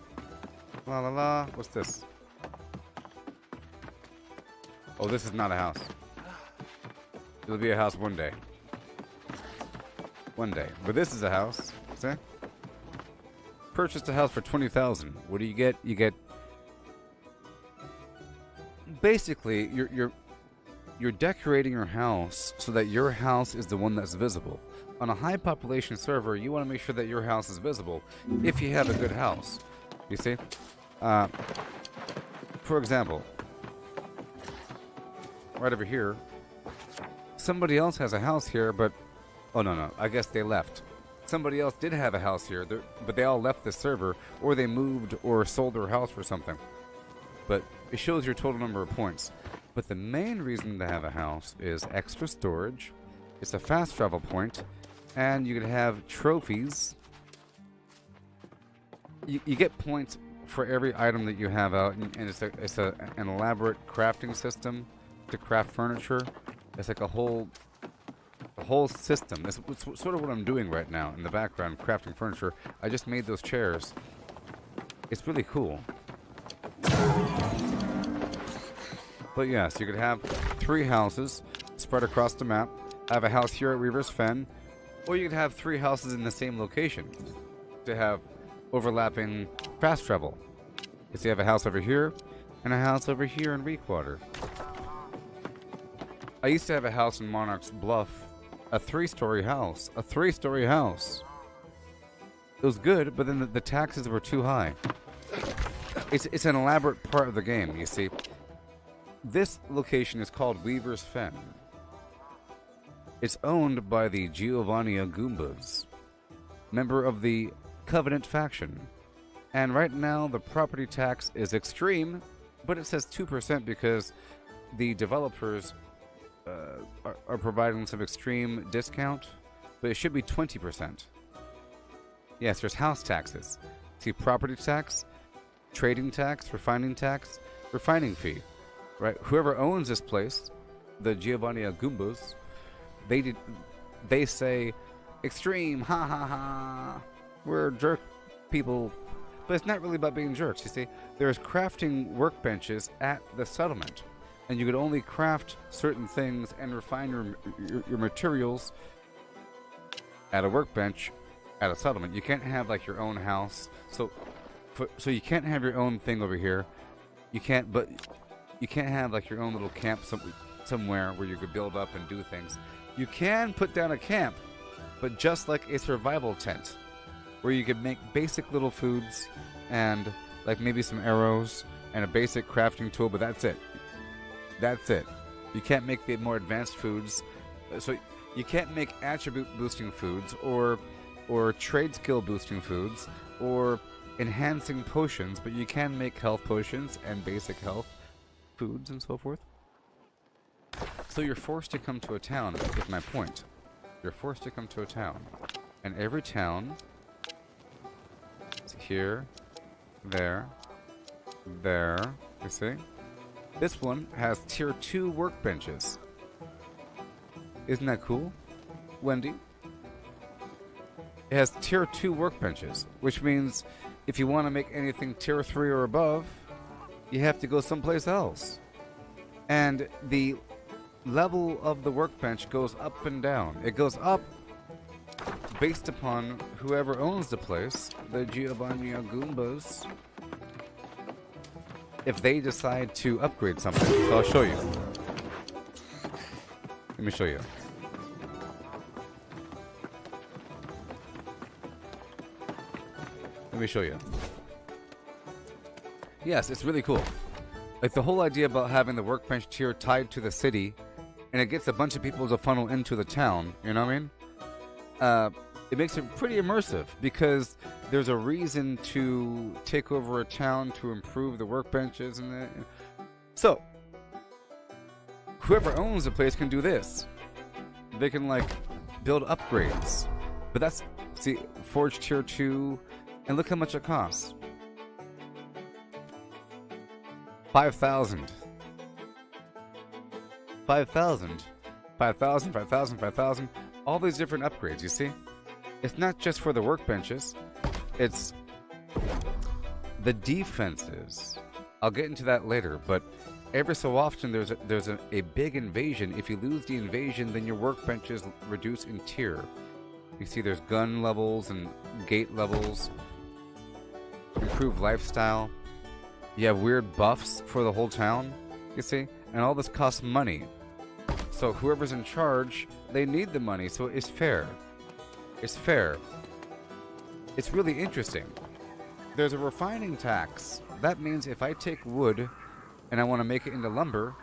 La la la. What's this? Oh, this is not a house. It'll be a house one day. One day. But this is a house. See? Purchased a house for $20,000. What do you get? You get basically you're decorating your house so that your house is the one that's visible. On a high population server, you want to make sure that your house is visible if you have a good house. You see? For example, right over here, somebody else has a house here, but oh no, I guess they left. Somebody else did have a house here, but they all left the server, or they moved or sold their house for something. But it shows your total number of points. But the main reason to have a house is extra storage, it's a fast travel point, and you can have trophies. You get points for every item that you have out, and it's an elaborate crafting system to craft furniture. It's like a whole system. That's sort of what I'm doing right now in the background, crafting furniture. I just made those chairs. It's really cool. But yes, you could have 3 houses spread across the map. I have a house here at Reaver's Fen, or you could have 3 houses in the same location to have overlapping fast travel. You see, I have a house over here and a house over here in Reekwater. I used to have a house in Monarch's Bluff. A 3-story house. A 3-story house. It was good, but then the taxes were too high. It's an elaborate part of the game, you see. This location is called Weaver's Fen. It's owned by the Giovannia Goombas, member of the Covenant faction. And right now, the property tax is extreme, but it says 2% because the developers are providing some extreme discount, but it should be 20%. Yes, there's house taxes. See, property tax, trading tax, refining fee, right? Whoever owns this place, the Giovanni Goombas, they say extreme, ha ha ha, we're jerk people, but it's not really about being jerks. You see, there's crafting workbenches at the settlement. And you could only craft certain things and refine your materials at a workbench at a settlement. You can't have like your own house. So you can't have your own thing over here. You can't have like your own little camp somewhere where you could build up and do things. You can put down a camp but just like a survival tent, where you could make basic little foods and like maybe some arrows and a basic crafting tool, but that's it. That's it. You can't make the more advanced foods. So you can't make attribute boosting foods or trade skill boosting foods or enhancing potions, but you can make health potions and basic health foods and so forth. So you're forced to come to a town, is my point. You're forced to come to a town. And every town is here, there, you see? This one has tier 2 workbenches. Isn't that cool, Wendy? It has tier 2 workbenches, which means if you want to make anything tier 3 or above, you have to go someplace else. And the level of the workbench goes up and down. It goes up based upon whoever owns the place, the Giovanni Goombas, if they decide to upgrade something. So I'll show you. Let me show you. Let me show you. Yes, it's really cool. Like the whole idea about having the workbench tier tied to the city, and it gets a bunch of people to funnel into the town, you know what I mean? It makes it pretty immersive because there's a reason to take over a town to improve the workbenches and that. So, whoever owns the place can do this. They can like build upgrades. But that's, see, Forge tier 2, and look how much it costs. 5,000. 5,000. 5,000, 5,000, 5,000. All these different upgrades, you see? It's not just for the workbenches. It's the defenses. I'll get into that later, but every so often there's a big invasion. If you lose the invasion, then your workbenches reduce in tier. You see there's gun levels and gate levels. Improved lifestyle. You have weird buffs for the whole town, you see? And all this costs money. So whoever's in charge, they need the money, so it's fair. It's fair. It's really interesting. There's a refining tax. That means if I take wood and I want to make it into lumber,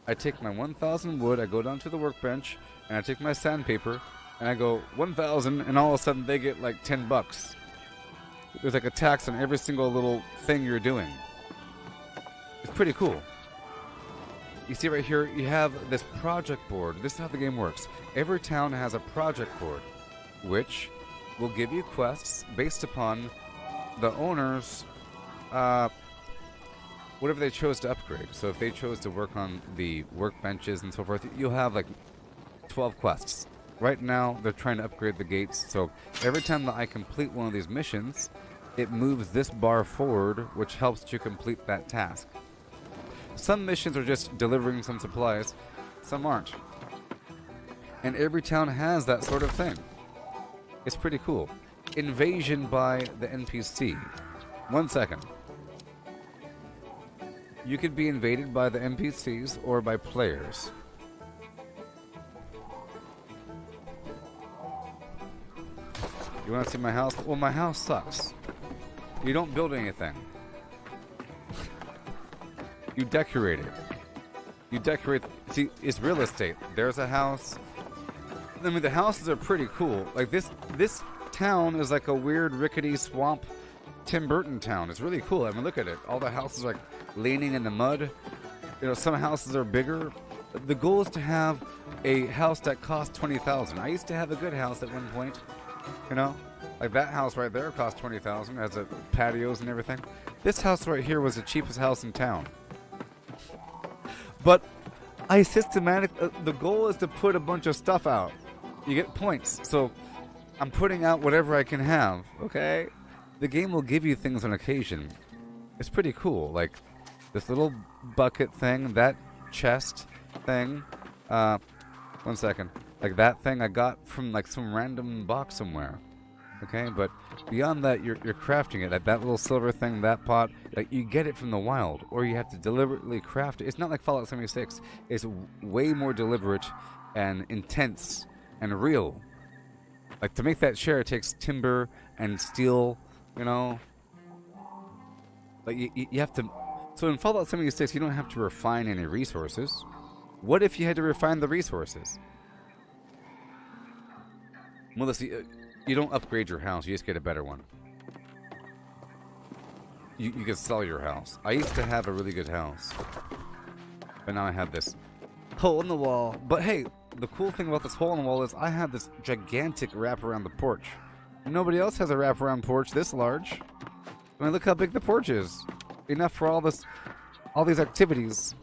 I take my 1,000 wood, I go down to the workbench, and I take my sandpaper, and I go 1,000, and all of a sudden they get like 10 bucks. There's like a tax on every single little thing you're doing. It's pretty cool. You see right here, you have this project board. This is how the game works. Every town has a project board, which will give you quests based upon the owners, whatever they chose to upgrade. So if they chose to work on the workbenches and so forth, you'll have like 12 quests. Right now, they're trying to upgrade the gates, so every time that I complete one of these missions, it moves this bar forward, which helps you complete that task. Some missions are just delivering some supplies, some aren't. And every town has that sort of thing. It's pretty cool. Invasion by the NPC. 1 second. You could be invaded by the NPCs or by players. You want to see my house? Well, my house sucks. You don't build anything. You decorate it. You decorate. See, it's real estate. There's a house. I mean, the houses are pretty cool. Like this town is like a weird rickety swamp Tim Burton town. It's really cool. I mean, look at it. All the houses are like leaning in the mud. You know, some houses are bigger. The goal is to have a house that costs $20,000. I used to have a good house at one point. You know, like that house right there cost $20,000. Has a patios and everything. This house right here was the cheapest house in town. But I the goal is to put a bunch of stuff out. You get points. So I'm putting out whatever I can have, okay? The game will give you things on occasion. It's pretty cool. Like this little bucket thing, that chest thing. 1 second. Like that thing I got from like some random box somewhere. Okay, but beyond that, you're crafting it. Like that little silver thing, that pot, like you get it from the wild, or you have to deliberately craft it. It's not like Fallout 76. It's way more deliberate and intense and real. Like, to make that chair, it takes timber and steel, you know? Like, you have to... So in Fallout 76, you don't have to refine any resources. What if you had to refine the resources? Melissa, you don't upgrade your house, you just get a better one. You can sell your house. I used to have a really good house. But now I have this hole in the wall. But hey, the cool thing about this hole in the wall is I have this gigantic wrap around the porch. Nobody else has a wraparound porch this large. I mean, look how big the porch is. Enough for all these activities.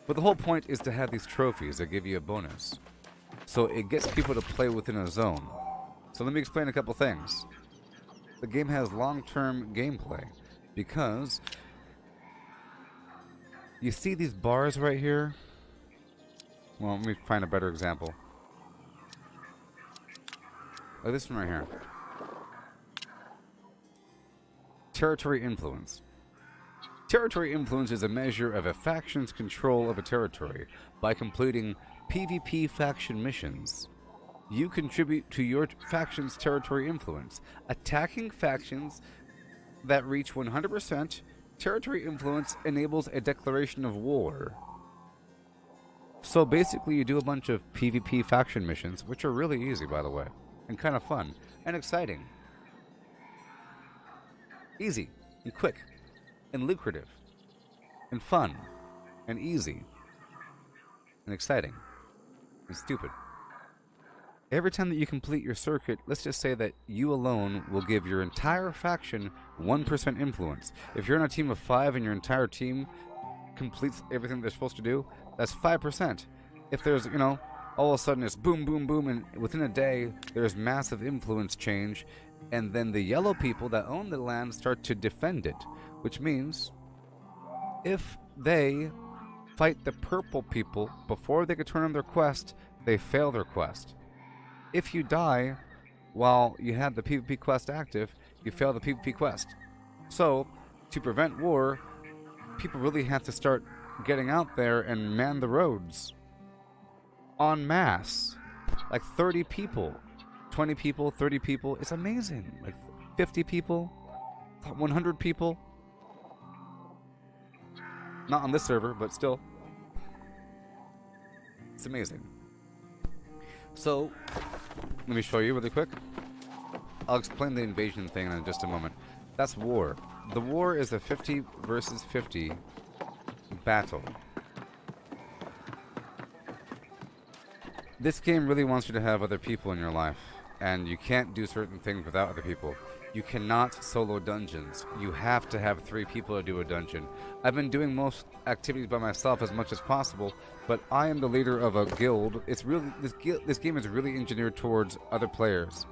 But the whole point is to have these trophies that give you a bonus. So it gets people to play within a zone. So let me explain a couple things. The game has long-term gameplay because you see these bars right here? Well, let me find a better example. Like this one right here. Territory influence. Territory influence is a measure of a faction's control of a territory by completing PvP faction missions. You contribute to your faction's territory influence. Attacking factions that reach 100% territory influence enables a declaration of war. So basically you do a bunch of PvP faction missions, which are really easy, by the way, and kind of fun and exciting. Easy and quick and lucrative and fun and easy and exciting and stupid. Every time that you complete your circuit, let's just say that you alone will give your entire faction 1% influence. If you're on a team of 5 and your entire team completes everything they're supposed to do, that's 5%. If there's, you know, all of a sudden it's boom, boom, boom, and within a day there's massive influence change, and then the yellow people that own the land start to defend it, which means if they fight the purple people before they can turn on their quest, they fail their quest. If you die while you have the PvP quest active, you fail the PvP quest. So, to prevent war, people really have to start getting out there and man the roads. En masse. Like 30 people. 20 people, 30 people. It's amazing. Like 50 people. 100 people. Not on this server, but still. It's amazing. So, let me show you really quick. I'll explain the invasion thing in just a moment. That's war. The war is a 50 versus 50 battle. This game really wants you to have other people in your life, and you can't do certain things without other people. You cannot solo dungeons. You have to have 3 people to do a dungeon. I've been doing most activities by myself as much as possible, but I am the leader of a guild. It's really this game is really engineered towards other players.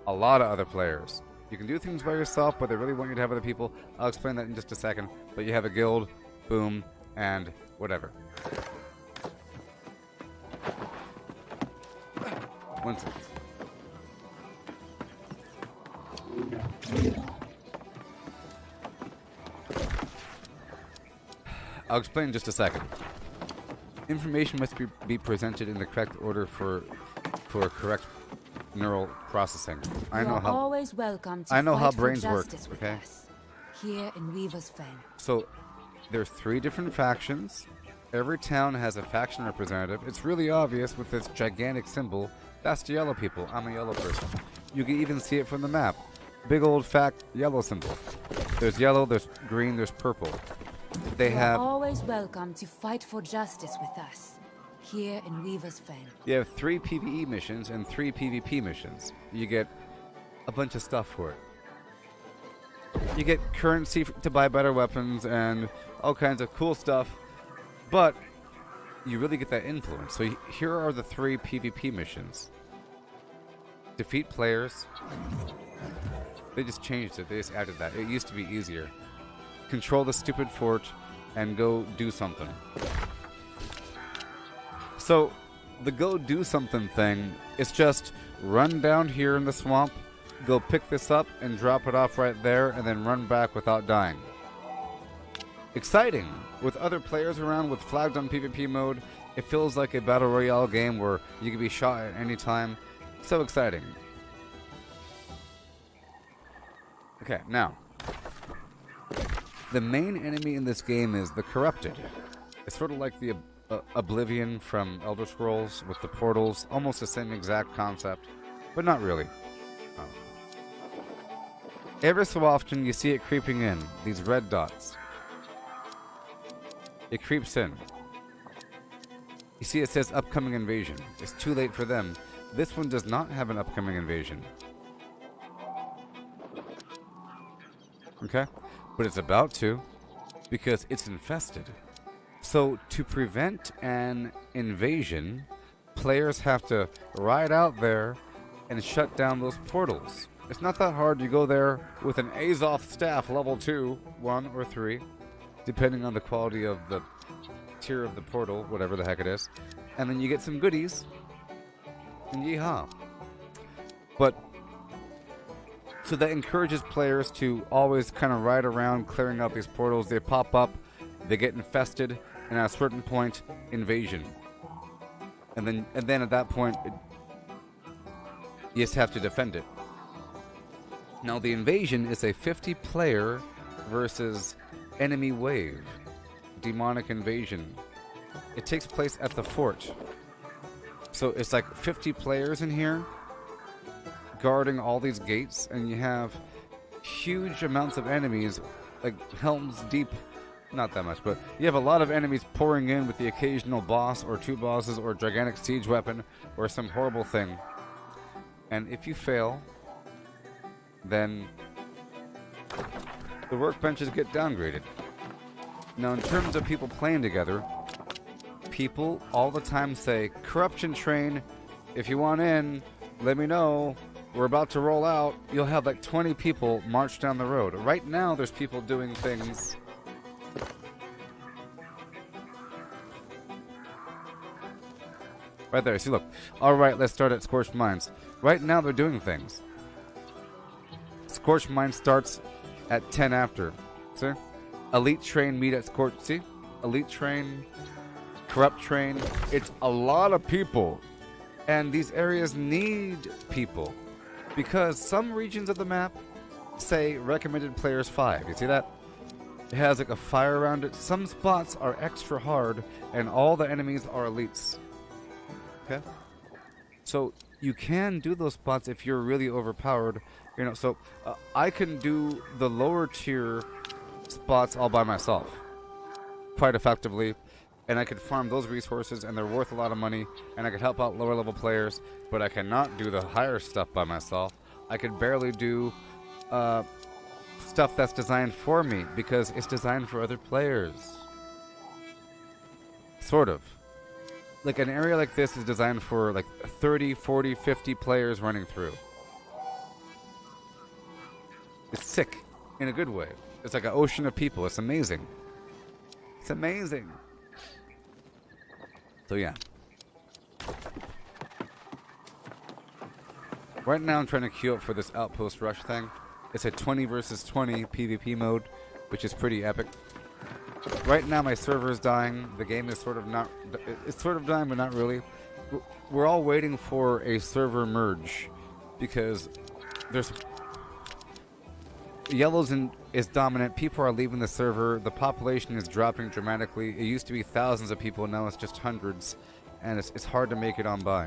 A lot of other players. You can do things by yourself, but they really want you to have other people. I'll explain that in just a second. But you have a guild, boom, and whatever. One second. I'll explain in just a second. Information must be presented in the correct order for correct neural processing. I know how.
Always welcome to
I know how
fight for
brains work.
justice with
Okay.
us, here in Weaver's Fen.
So there's 3 different factions. Every town has a faction representative. It's really obvious with this gigantic symbol. That's the yellow people. I'm a yellow person. You can even see it from the map. Big old fat yellow symbol. There's yellow, there's green, there's purple. They have
always welcome to fight for justice with us, here in Weaver's Fen.
You have 3 PvE missions and 3 PvP missions. You get a bunch of stuff for it. You get currency to buy better weapons and all kinds of cool stuff, but you really get that influence. So here are the 3 PvP missions. Defeat players. They just changed it. They just added that. It used to be easier. Control the stupid fort and go do something. So the go do something thing is just run down here in the swamp, go pick this up and drop it off right there, and then run back without dying. Exciting! With other players around with flagged on PvP mode, It feels like a battle royale game where you can be shot at any time. So exciting. Okay, now. The main enemy in this game is the Corrupted. It's sort of like the Oblivion from Elder Scrolls with the portals. Almost the same exact concept, but not really. Every so often you see it creeping in, these red dots. It creeps in. You see it says upcoming invasion. It's too late for them. This one does not have an upcoming invasion. Okay? But it's about to, because it's infested. So to prevent an invasion, players have to ride out there and shut down those portals. It's not that hard. You go there with an Azoth staff level 2, 1, or 3, depending on the quality of the tier of the portal, whatever the heck it is. And then you get some goodies, and yeehaw. But, so that encourages players to always kind of ride around clearing out these portals. They pop up, they get infested, and at a certain point, invasion. And then at that point, you just have to defend it. Now the invasion is a 50-player versus enemy wave. Demonic invasion. It takes place at the fort. So it's like 50 players in here guarding all these gates, and you have huge amounts of enemies, like Helm's Deep. Not that much, but you have a lot of enemies pouring in with the occasional boss or 2 bosses or a gigantic siege weapon or some horrible thing. And if you fail, then the workbenches get downgraded. Now, in terms of people playing together, people all the time say, corruption train, if you want in, let me know. We're about to roll out. You'll have like 20 people march down the road. Right now, there's people doing things. Right there, see, look. Alright, let's start at Scorched Mines. Right now, they're doing things. Scorched Mine starts at 10 after. See? Elite Train meet at Scorched. See? Elite Train, Corrupt Train. It's a lot of people. And these areas need people. Because some regions of the map say recommended players 5. You see that? It has like a fire around it. Some spots are extra hard, and all the enemies are elites. Okay? So you can do those spots if you're really overpowered. You know, so I can do the lower tier spots all by myself quite effectively, and I could farm those resources, and they're worth a lot of money, and I could help out lower level players, but I cannot do the higher stuff by myself. I could barely do stuff that's designed for me because it's designed for other players. Sort of. Like an area like this is designed for like 30, 40, 50 players running through. It's sick in a good way. It's like an ocean of people. It's amazing. It's amazing. So yeah. Right now I'm trying to queue up for this outpost rush thing. It's a 20 versus 20 PvP mode, which is pretty epic. Right now my server is dying. The game is sort of not... It's sort of dying, but not really. We're all waiting for a server merge because there's... Yellow's is dominant. People are leaving the server. The population is dropping dramatically. It used to be thousands of people. Now it's just hundreds. And it's hard to make it on by.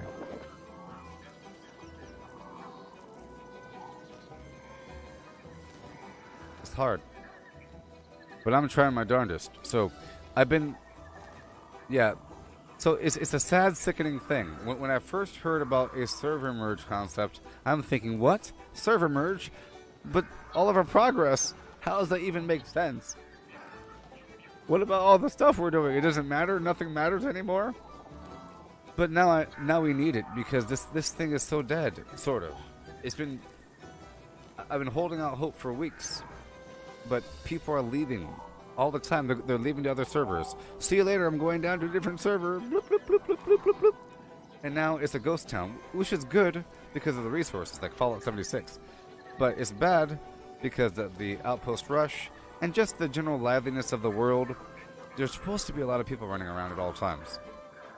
It's hard. But I'm trying my darndest. So, I've been... Yeah. So, it's a sad, sickening thing. When I first heard about a server merge concept, I'm thinking, what? Server merge? But all of our progress, how does that even make sense? What about all the stuff we're doing? It doesn't matter? Nothing matters anymore? But now we need it because this thing is so dead, sort of. I've been holding out hope for weeks. But people are leaving all the time. They're leaving to other servers. See you later, I'm going down to a different server. Bloop, bloop, bloop, bloop, bloop, bloop, bloop. And now it's a ghost town, which is good because of the resources, like Fallout 76. But it's bad because of the outpost rush and just the general liveliness of the world. There's supposed to be a lot of people running around at all times.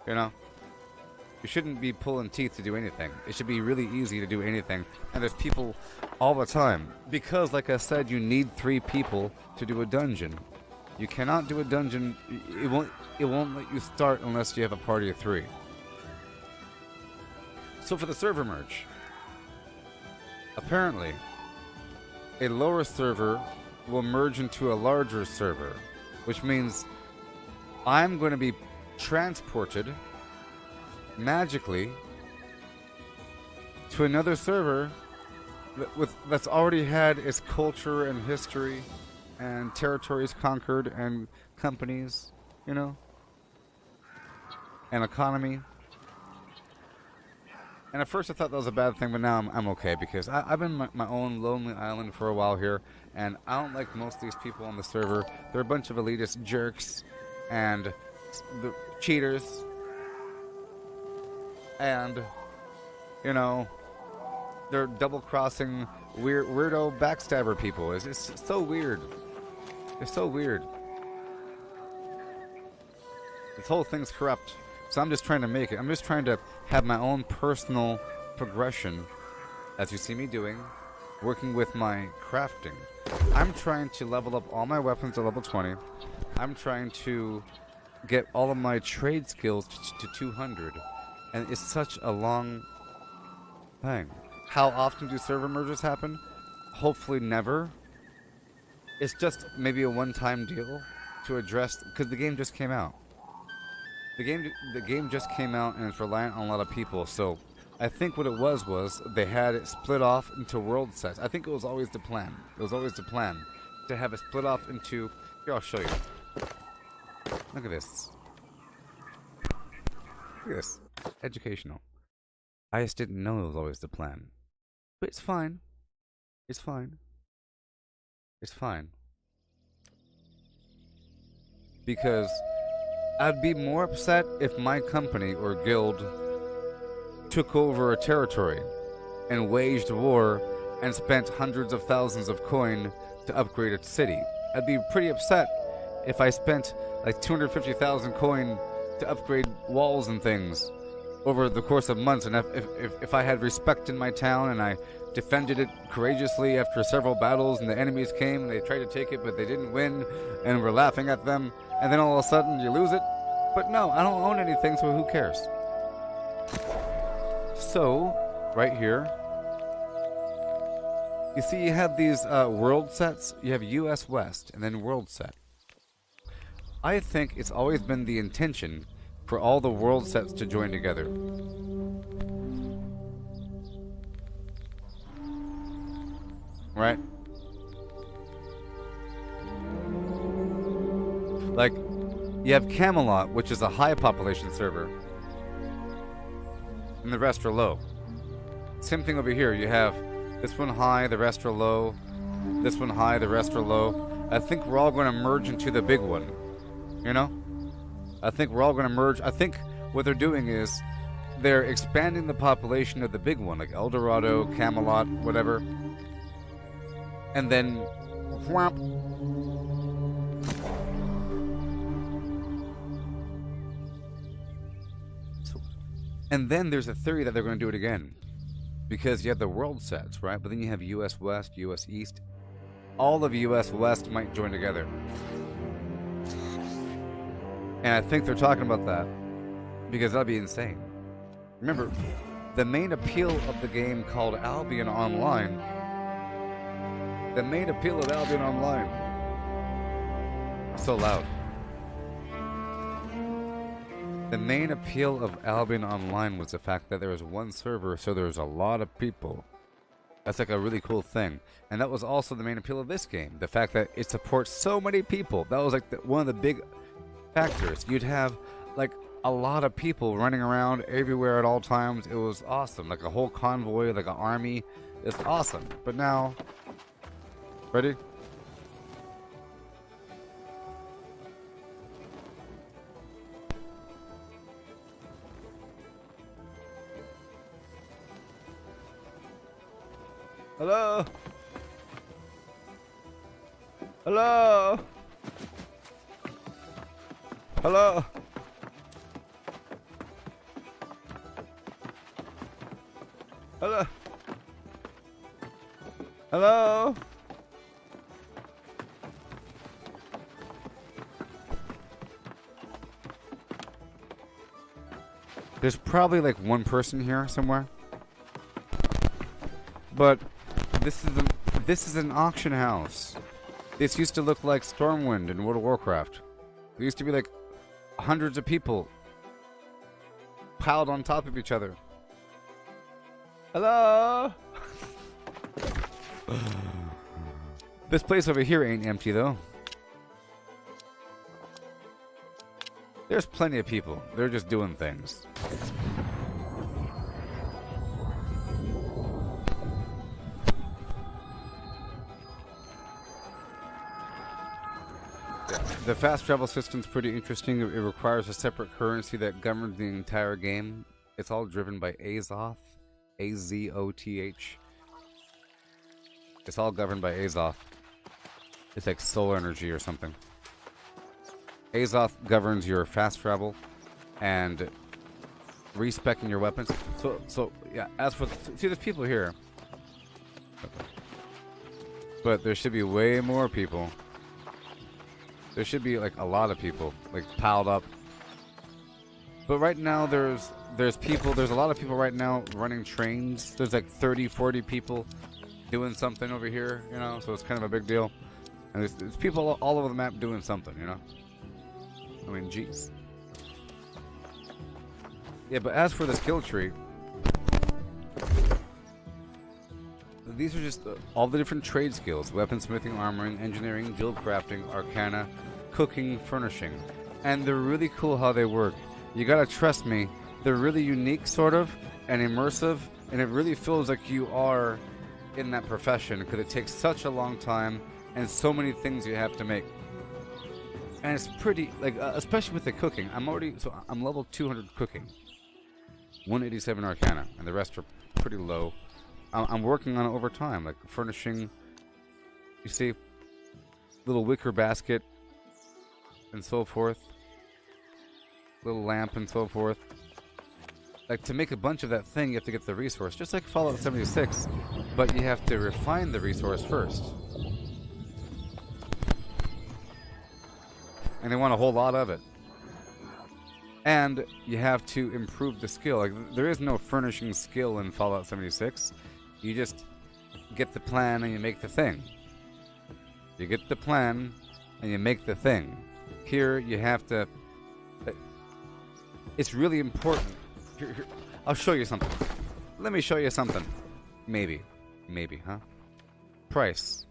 You know? You shouldn't be pulling teeth to do anything. It should be really easy to do anything. And there's people all the time. Because, like I said, you need 3 people to do a dungeon. You cannot do a dungeon. It won't let you start unless you have a party of 3. So for the server merge, apparently, a lower server will merge into a larger server, which means I'm going to be transported magically to another server that's already had its culture and history and territories conquered and companies, you know, and economy. And at first I thought that was a bad thing, but now I'm okay because I've been my own lonely island for a while here, and I don't like most of these people on the server. They're a bunch of elitist jerks and the cheaters. And, you know, they're double-crossing weirdo backstabber people. It's so weird. It's so weird. This whole thing's corrupt. So I'm just trying to make it. I'm just trying to have my own personal progression, as you see me doing, working with my crafting. I'm trying to level up all my weapons to level 20. I'm trying to get all of my trade skills to 200. And it's such a long thing. How often do server merges happen? Hopefully never. It's just maybe a one-time deal to address, because the game just came out. The game just came out and it's reliant on a lot of people, so I think what it was they had it split off into world sets. I think it was always the plan. It was always the plan to have it split off into... Here, I'll show you. Look at this. Look at this. Educational. I just didn't know it was always the plan. But it's fine. It's fine. It's fine. Because I'd be more upset if my company or guild took over a territory and waged war and spent hundreds of thousands of coin to upgrade a city. I'd be pretty upset if I spent like 250,000 coin to upgrade walls and things over the course of months, and if I had respect in my town and I defended it courageously after several battles and the enemies came and they tried to take it but they didn't win and we're laughing at them, and then all of a sudden you lose it. But no, I don't own anything, so who cares? So, right here, you see you have these world sets. You have US West and then world set. I think it's always been the intention for all the world sets to join together. Right? Like, you have Camelot, which is a high population server, and the rest are low. Same thing over here. You have this one high, the rest are low. This one high, the rest are low. I think we're all going to merge into the big one. You know? I think we're all going to merge. I think what they're doing is they're expanding the population of the big one, like El Dorado, Camelot, whatever. And then, whomp. And then there's a theory that they're going to do it again. Because you have the world sets, right? But then you have US West, US East. All of US West might join together. And I think they're talking about that because that'd be insane. Remember, the main appeal of the game called Albion Online. The main appeal of Albion Online. So loud. The main appeal of Albion Online was the fact that there was one server, so there was a lot of people. That's like a really cool thing. And that was also the main appeal of this game. The fact that it supports so many people. That was like one of the big factors. You'd have like a lot of people running around everywhere at all times. It was awesome. Like a whole convoy, like an army. It's awesome. But now, ready? Hello? Hello? Hello?
Hello? Hello? There's probably like one person here somewhere. But this is an auction house. This used to look like Stormwind in World of Warcraft. There used to be like hundreds of people piled on top of each other. Hello? This place over here ain't empty though. There's plenty of people. They're just doing things. The fast travel system's pretty interesting. It requires a separate currency that governs the entire game. It's all driven by Azoth. A-Z-O-T-H. It's all governed by Azoth. It's like solar energy or something. Azoth governs your fast travel and respecking your weapons. So yeah, as for see, there's people here. But there should be way more people. There should be like a lot of people like piled up. But right now there's people, there's a lot of people right now running trains. There's like 30, 40 people doing something over here, you know, so it's kind of a big deal. And there's people all over the map doing something, you know. I mean, jeez. Yeah, but as for the skill tree, these are just all the different trade skills: weaponsmithing, armoring, engineering, guild crafting, arcana, cooking, furnishing. And they're really cool how they work. You gotta trust me, they're really unique sort of and immersive, and it really feels like you are in that profession because it takes such a long time and so many things you have to make. And it's pretty, like, especially with the cooking. I'm level 200 cooking, 187 arcana, and the rest are pretty low. I'm working on it over time, like furnishing, you see, little wicker basket and so forth, little lamp and so forth. Like, to make a bunch of that thing, you have to get the resource, just like Fallout 76, but you have to refine the resource first. And they want a whole lot of it. And you have to improve the skill. Like, there is no furnishing skill in Fallout 76. You just get the plan and you make the thing. You get the plan and you make the thing. Here, you have to... It's really important. Here, I'll show you something. Let me show you something. Maybe, huh? Price.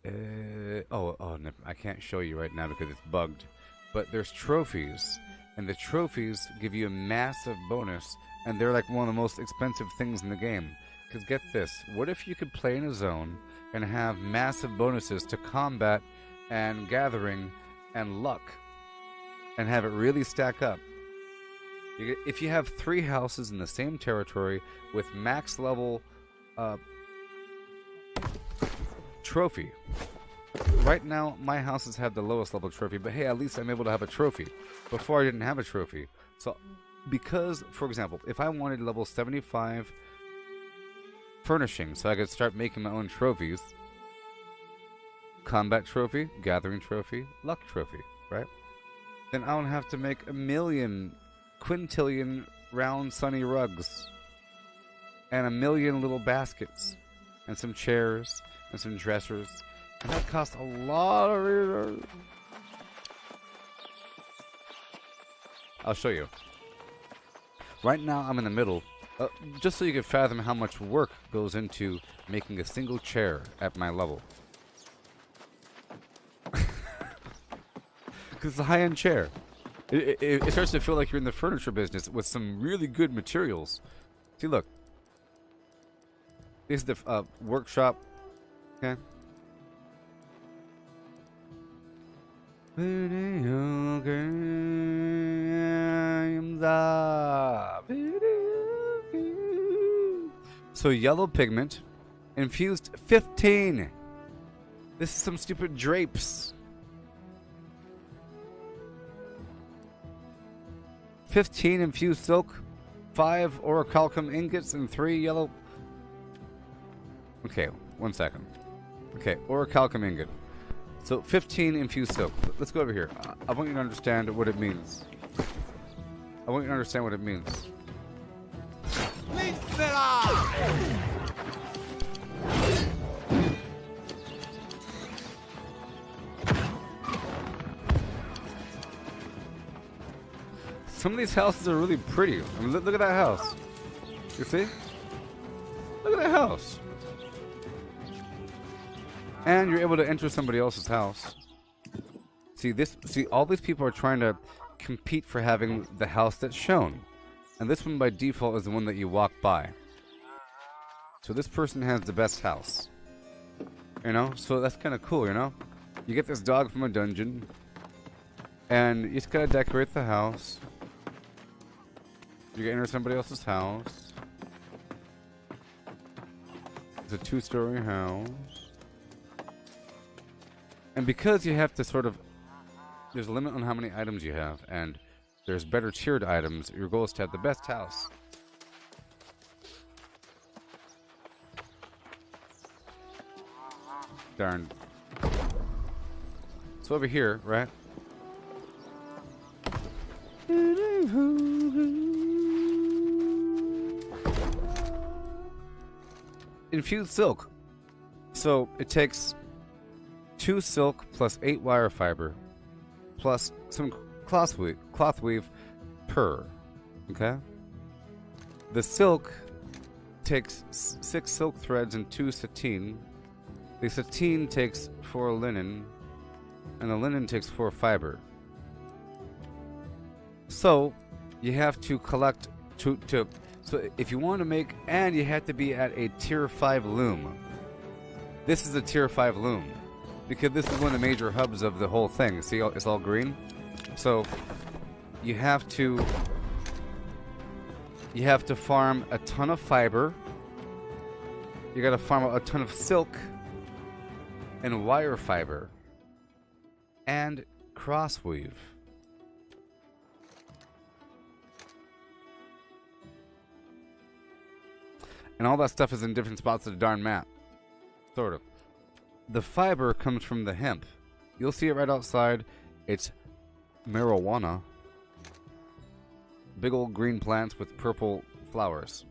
No, I can't show you right now because it's bugged. But there's trophies, and the trophies give you a massive bonus, and they're like one of the most expensive things in the game. Because get this, what if you could play in a zone and have massive bonuses to combat and gathering and luck, and have it really stack up? If you have 3 houses in the same territory with max level trophy. Right now, my houses have the lowest level trophy, but hey, at least I'm able to have a trophy. Before, I didn't have a trophy. So, because, for example, if I wanted level 75 furnishing, so I could start making my own trophies, combat trophy, gathering trophy, luck trophy, right? Then I would have to make 1,000,000 quintillion round sunny rugs, and 1,000,000 little baskets, and some chairs, and some dressers. And that costs a lot of resources. I'll show you. Right now, I'm in the middle. Just so you can fathom how much work goes into making a single chair at my level. Because it's a high-end chair. It starts to feel like you're in the furniture business with some really good materials. See, look. This is the workshop. Okay. Video games are so yellow pigment infused 15. This is some stupid drapes. 15 infused silk.
5 orichalcum ingots and 3 yellow... Okay, 1 second. Okay, orichalcum ingot. So 15 infused silk. Let's go over here. I want you to understand what it means. I want you to understand what it means. Some of these houses are really pretty. I mean, look at that house. You see? Look at that house. And you're able to enter somebody else's house. See, all these people are trying to compete for having the house that's shown. And this one by default is the one that you walk by. So this person has the best house. You know? So that's kind of cool, you know? You get this dog from a dungeon. And you just gotta decorate the house. You can enter somebody else's house. It's a 2-story house. And because you have to sort of... There's a limit on how many items you have. And there's better tiered items. Your goal is to have the best house. Darn. So over here, right? Infused silk. So it takes 2 silk plus 8 wire fiber plus some cloth weave per. Okay? The silk takes 6 silk threads and 2 sateen. The sateen takes 4 linen, and the linen takes 4 fiber. So you have to collect so if you want to make, and you have to be at a tier 5 loom. This is a tier 5 loom because this is one of the major hubs of the whole thing. See, it's all green. So you have to farm a ton of fiber. You got to farm a ton of silk and wire fiber and crossweave. And all that stuff is in different spots of the darn map. Sort of. The fiber comes from the hemp. You'll see it right outside. It's marijuana. Big old green plants with purple flowers.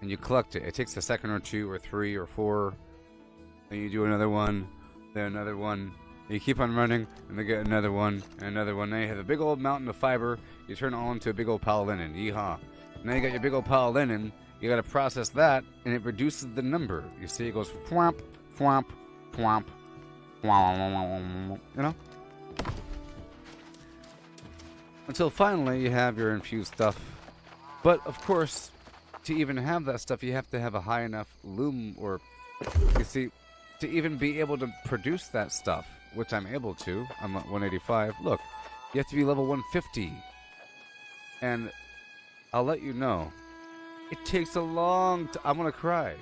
And you collect it. It takes a second or 2 or 3 or 4. Then you do another one. Then another one. And you keep on running. And then get another one. And another one. Then you have a big old mountain of fiber. You turn it all into a big old pile of linen. Yeehaw. Now you got your big old pile of linen. You gotta process that, and it reduces the number. You see, it goes thwomp, thwomp, thwomp, thwomp, you know? Until finally you have your infused stuff. But, of course, to even have that stuff, you have to have a high enough loom, or, you see, to even be able to produce that stuff, which I'm able to. I'm at 185. Look, you have to be level 150. And I'll let you know. It takes a long time. I'm gonna cry.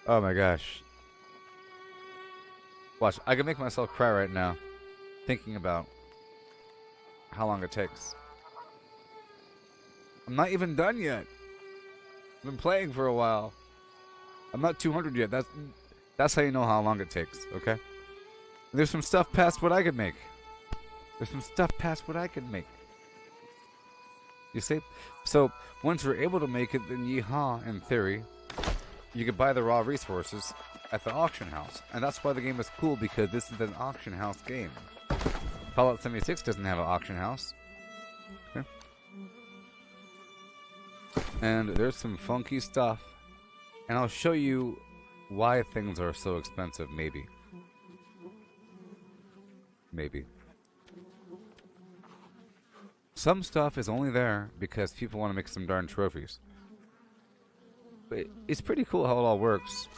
Oh my gosh. Watch, I can make myself cry right now, thinking about how long it takes. I'm not even done yet. I've been playing for a while. I'm not 200 yet. That's how you know how long it takes, okay? There's some stuff past what I could make. There's some stuff past what I could make. You see? So, once you're able to make it, then yeehaw, in theory, you can buy the raw resources at the auction house. And that's why the game is cool, because this is an auction house game. Fallout 76 doesn't have an auction house. Okay. And there's some funky stuff. And I'll show you why things are so expensive, maybe. Maybe. Some stuff is only there because people want to make some darn trophies. But it's pretty cool how it all works.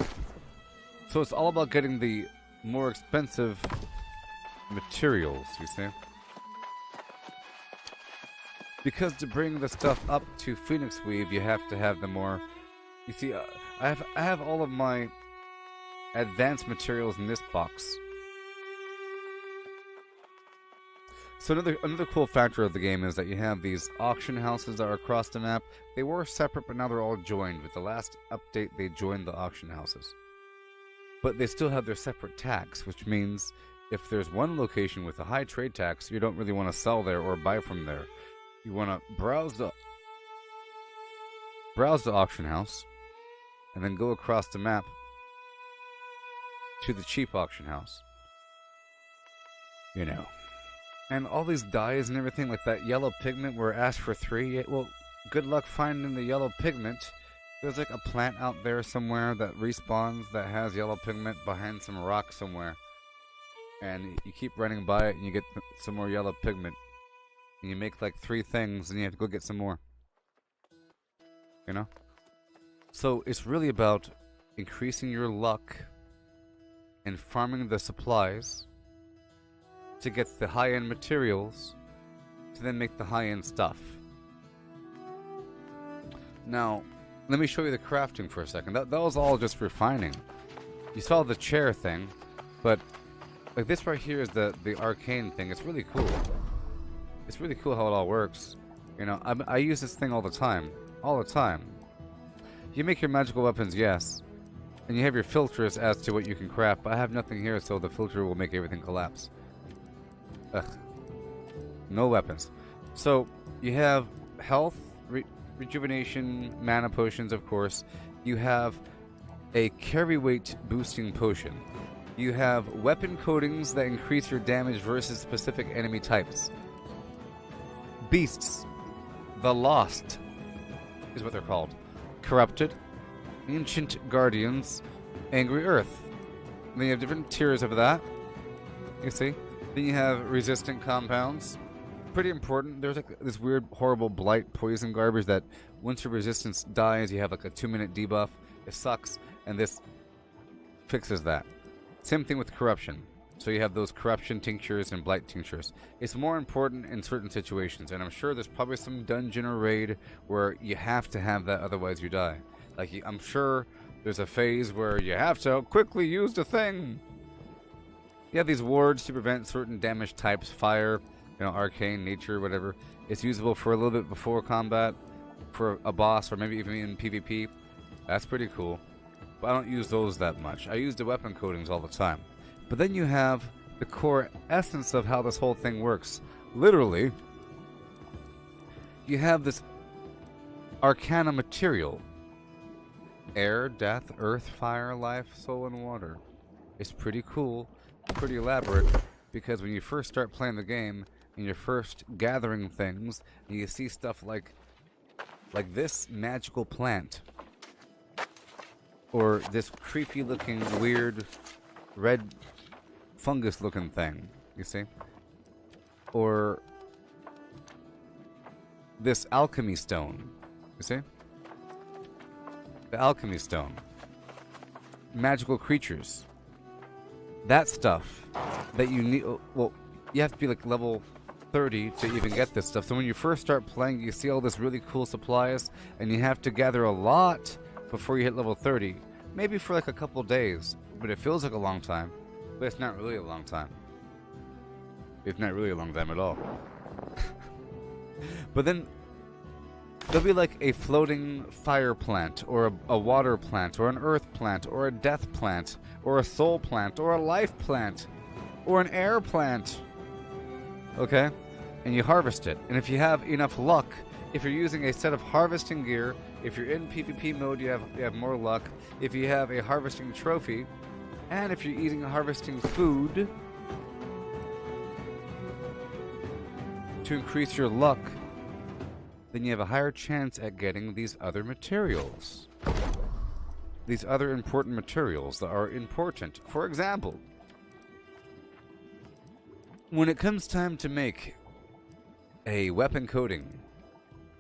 So it's all about getting the more expensive materials, you see? Because to bring the stuff up to Phoenix Weave, you have to have the more... You see, I have all of my advanced materials in this box. So another cool factor of the game is that you have these auction houses that are across the map. They were separate, but now they're all joined. With the last update, they joined the auction houses. But they still have their separate tax, which means if there's one location with a high trade tax, you don't really want to sell there or buy from there. You want to browse the auction house, and then go across the map to the cheap auction house. You know. And all these dyes and everything, like that yellow pigment where it asks for 3, well, good luck finding the yellow pigment. There's like a plant out there somewhere that respawns that has yellow pigment behind some rock somewhere. And you keep running by it and you get some more yellow pigment. And you make like 3 things and you have to go get some more. You know? So it's really about increasing your luck and farming the supplies to get the high-end materials to then make the high-end stuff. Now, let me show you the crafting for a second. That was all just refining. You saw the chair thing, but like this right here is the arcane thing. It's really cool. It's really cool how it all works. You know, I use this thing all the time. All the time. You make your magical weapons, yes. And you have your filters as to what you can craft, but I have nothing here, so the filter will make everything collapse. Ugh. No weapons. So, you have health, rejuvenation, mana potions, of course. You have a carry weight boosting potion. You have weapon coatings that increase your damage versus specific enemy types. Beasts. The Lost is what they're called. Corrupted. Ancient Guardians. Angry Earth. And then you have different tiers of that. You see? Then you have resistant compounds. Pretty important. There's like this weird, horrible blight poison garbage that once your resistance dies, you have like a 2-minute debuff. It sucks. And this fixes that. Same thing with corruption. So you have those corruption tinctures and blight tinctures. It's more important in certain situations. And I'm sure there's probably some dungeon or raid where you have to have that, otherwise you die. Like, I'm sure there's a phase where you have to quickly use the thing. You have these wards to prevent certain damage types, fire, you know, arcane, nature, whatever. It's usable for a little bit before combat, for a boss, or maybe even in PvP. That's pretty cool. But I don't use those that much. I use the weapon coatings all the time. But then you have the core essence of how this whole thing works. Literally, you have this arcana material. Air, death, earth, fire, life, soul, and water. It's pretty cool, pretty elaborate, because when you first start playing the game, and you're first gathering things, and you see stuff like this magical plant, or this creepy looking, weird, red fungus looking thing, you see? Or this alchemy stone, you see? The alchemy stone. Magical creatures. That stuff that you need, well, you have to be like level 30 to even get this stuff. So when you first start playing, you see all this really cool supplies, and you have to gather a lot before you hit level 30. Maybe for like a couple days, but it feels like a long time. But it's not really a long time. It's not really a long time at all. But then there'll be like a floating fire plant, or a water plant, or an earth plant, or a death plant, or a soul plant, or a life plant, or an air plant. Okay? And you harvest it. And if you have enough luck, if you're using a set of harvesting gear, if you're in PvP mode, you have more luck. If you have a harvesting trophy, and if you're eating harvesting food to increase your luck, then you have a higher chance at getting these other materials. These other important materials that are important. For example, when it comes time to make a weapon coating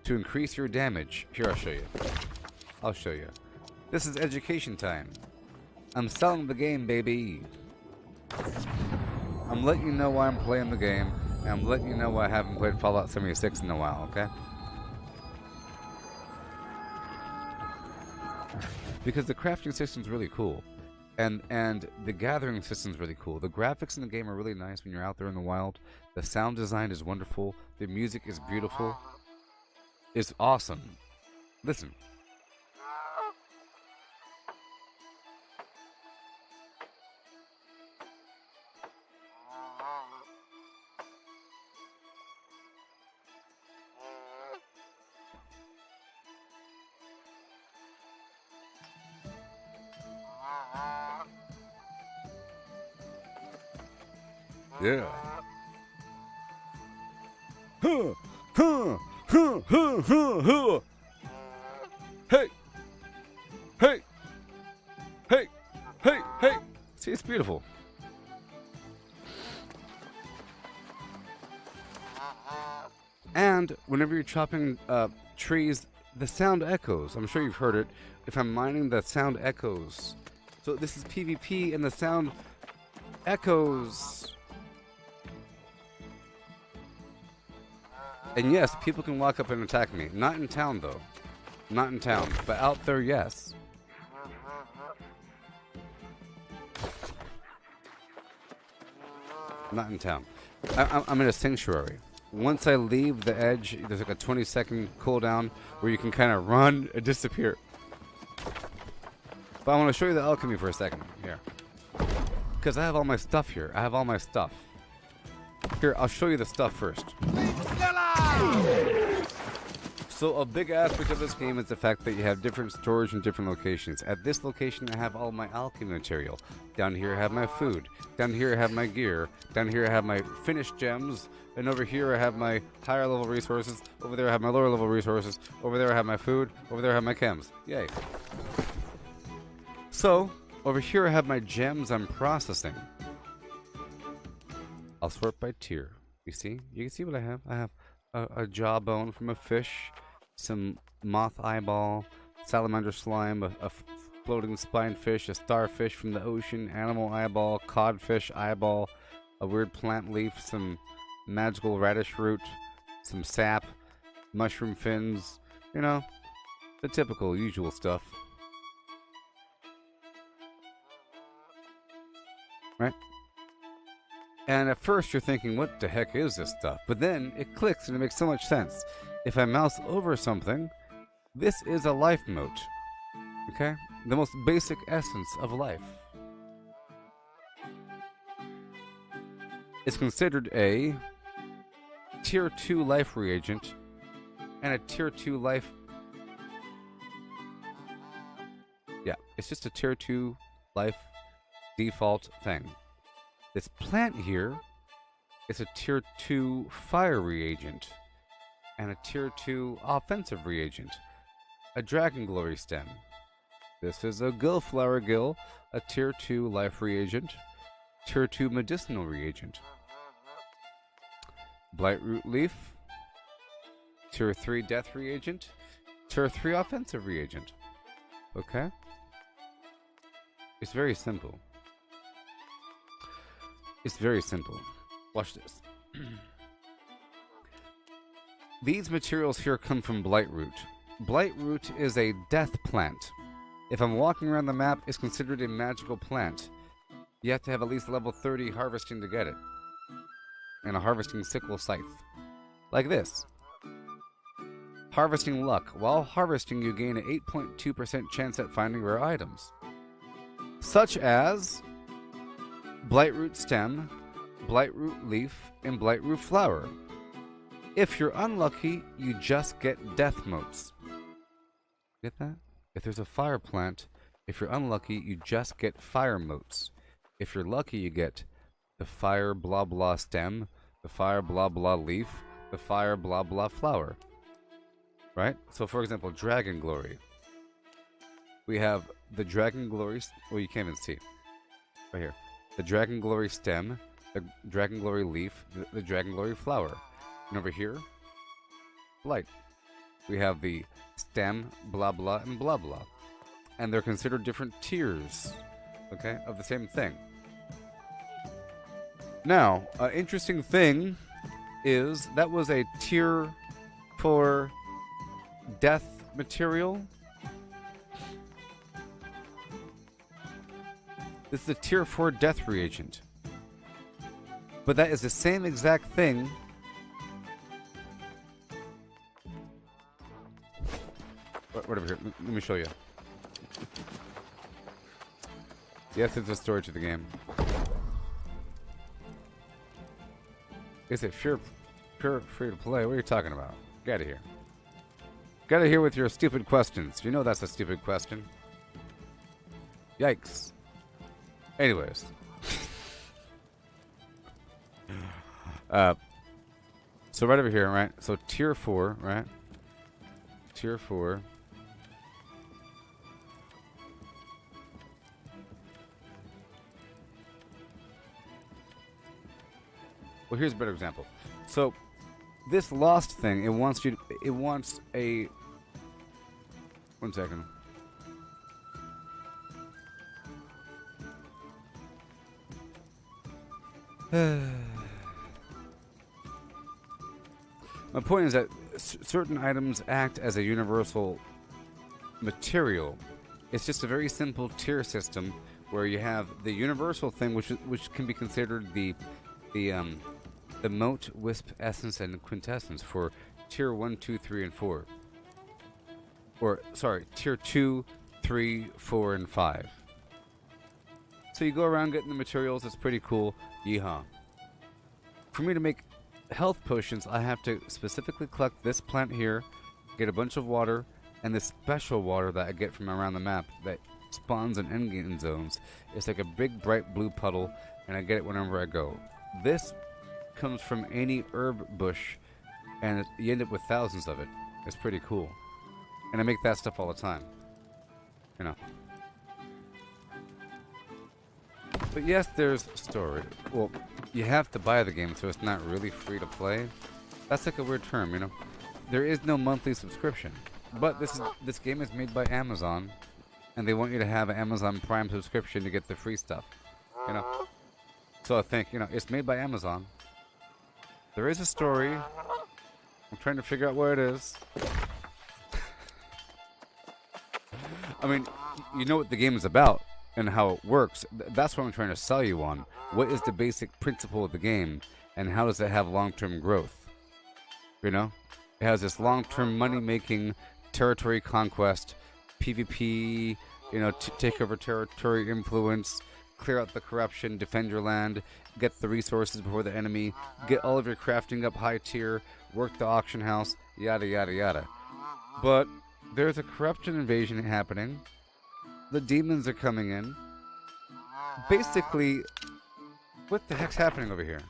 to increase your damage, here, I'll show you. I'll show you. This is education time. I'm selling the game, baby. I'm letting you know why I'm playing the game, and I'm letting you know why I haven't played Fallout 76 in a while, okay? Because the crafting system's really cool. And the gathering system is really cool. The graphics in the game are really nice when you're out there in the wild. The sound design is wonderful. The music is beautiful. It's awesome. Listen. Yeah. Huh, huh, huh, huh, huh, huh. Hey, hey, hey, hey, hey. See, it's beautiful. And whenever you're chopping trees, the sound echoes. I'm sure you've heard it. If I'm mining, the sound echoes. So this is PvP, and the sound echoes. And yes, people can walk up and attack me. Not in town, though. Not in town. But out there, yes. Not in town. I'm in a sanctuary. Once I leave the edge, there's like a 20-second cooldown where you can kind of run and disappear. But I want to show you the alchemy for a second. Here. Because I have all my stuff here. I have all my stuff. Here, I'll show you the stuff first. So a big aspect of this game is the fact that you have different storage in different locations. At this location, I have all my alchemy material. Down here, I have my food. Down here, I have my gear. Down here, I have my finished gems. And over here, I have my higher level resources. Over there, I have my lower level resources. Over there, I have my food. Over there, I have my chems. Yay. So, over here, I have my gems I'm processing. I'll sort by tier. You see? You can see what I have. I have a jawbone from a fish, some moth eyeball, salamander slime, a floating spine fish, a starfish from the ocean, animal eyeball, codfish eyeball, a weird plant leaf, some magical radish root, some sap, mushroom fins, you know, the typical, usual stuff. Right? And at first you're thinking, what the heck is this stuff? But then it clicks and it makes so much sense. If I mouse over something, this is a life mote. Okay? The most basic essence of life. It's considered a tier 2 life reagent and a tier 2 life. Yeah, it's just a tier 2 life default thing. This plant here is a tier 2 fire reagent and a tier 2 offensive reagent. A dragon glory stem. This is a gillflower gill, a tier 2 life reagent, tier 2 medicinal reagent. Blightroot leaf, tier 3 death reagent, tier 3 offensive reagent. Okay? It's very simple. It's very simple. Watch this. These materials here come from Blightroot. Blightroot is a death plant. If I'm walking around the map, it's considered a magical plant. You have to have at least level 30 harvesting to get it. And a harvesting sickle scythe. Like this. Harvesting luck. While harvesting, you gain an 8.2% chance at finding rare items. Such as Blightroot stem, Blightroot leaf, and Blightroot flower. If you're unlucky, you just get death motes. Get that? If there's a fire plant, if you're unlucky, you just get fire motes. If you're lucky, you get the fire blah blah stem, the fire blah blah leaf, the fire blah blah flower. Right? So for example, Dragon Glory. We have the Dragon Glory, well you can't even see. Right here. The Dragon Glory stem, the Dragon Glory leaf, the Dragon Glory flower. And over here, light. We have the stem, blah blah, and blah blah. And they're considered different tiers, okay, of the same thing. Now, an interesting thing is that was a tier 4 death material. This is a tier 4 death reagent. But that is the same exact thing. Whatever here. Let me show you. Yes, it's a story to the game. Is it pure free to play? What are you talking about? Get out of here. Get out of here with your stupid questions. You know that's a stupid question. Yikes. Anyways. So right over here, right? So tier 4, right? Tier 4. Well, here's a better example. So this lost thing, it wants a 1 second. My point is that certain items act as a universal material. It's just a very simple tier system where you have the universal thing, which can be considered the mote, wisp, essence, and quintessence for tier 1, 2, 3, and 4. Or sorry, tier 2, 3, 4, and 5. So you go around getting the materials. It's pretty cool. Yeehaw. For me to make health potions, I have to specifically collect this plant here, get a bunch of water, and this special water that I get from around the map that spawns in endgame zones. It's like a big bright blue puddle, and I get it whenever I go. This comes from any herb bush, and you end up with thousands of it. It's pretty cool. And I make that stuff all the time. You know. But yes, there's story. Well, you have to buy the game, so it's not really free to play. That's like a weird term, you know. There is no monthly subscription. But this game is made by Amazon, and they want you to have an Amazon Prime subscription to get the free stuff. You know. So I think, you know, it's made by Amazon. There is a story. I'm trying to figure out what it is. I mean, you know what the game is about and how it works. That's what I'm trying to sell you on. What is the basic principle of the game, and how does it have long-term growth? You know? It has this long-term money-making, territory conquest, PvP, you know, take over territory influence, clear out the corruption, defend your land, get the resources before the enemy, get all of your crafting up high tier, work the auction house, yada yada yada. But there's a corruption invasion happening. The demons are coming in. Basically, what the heck's happening over here?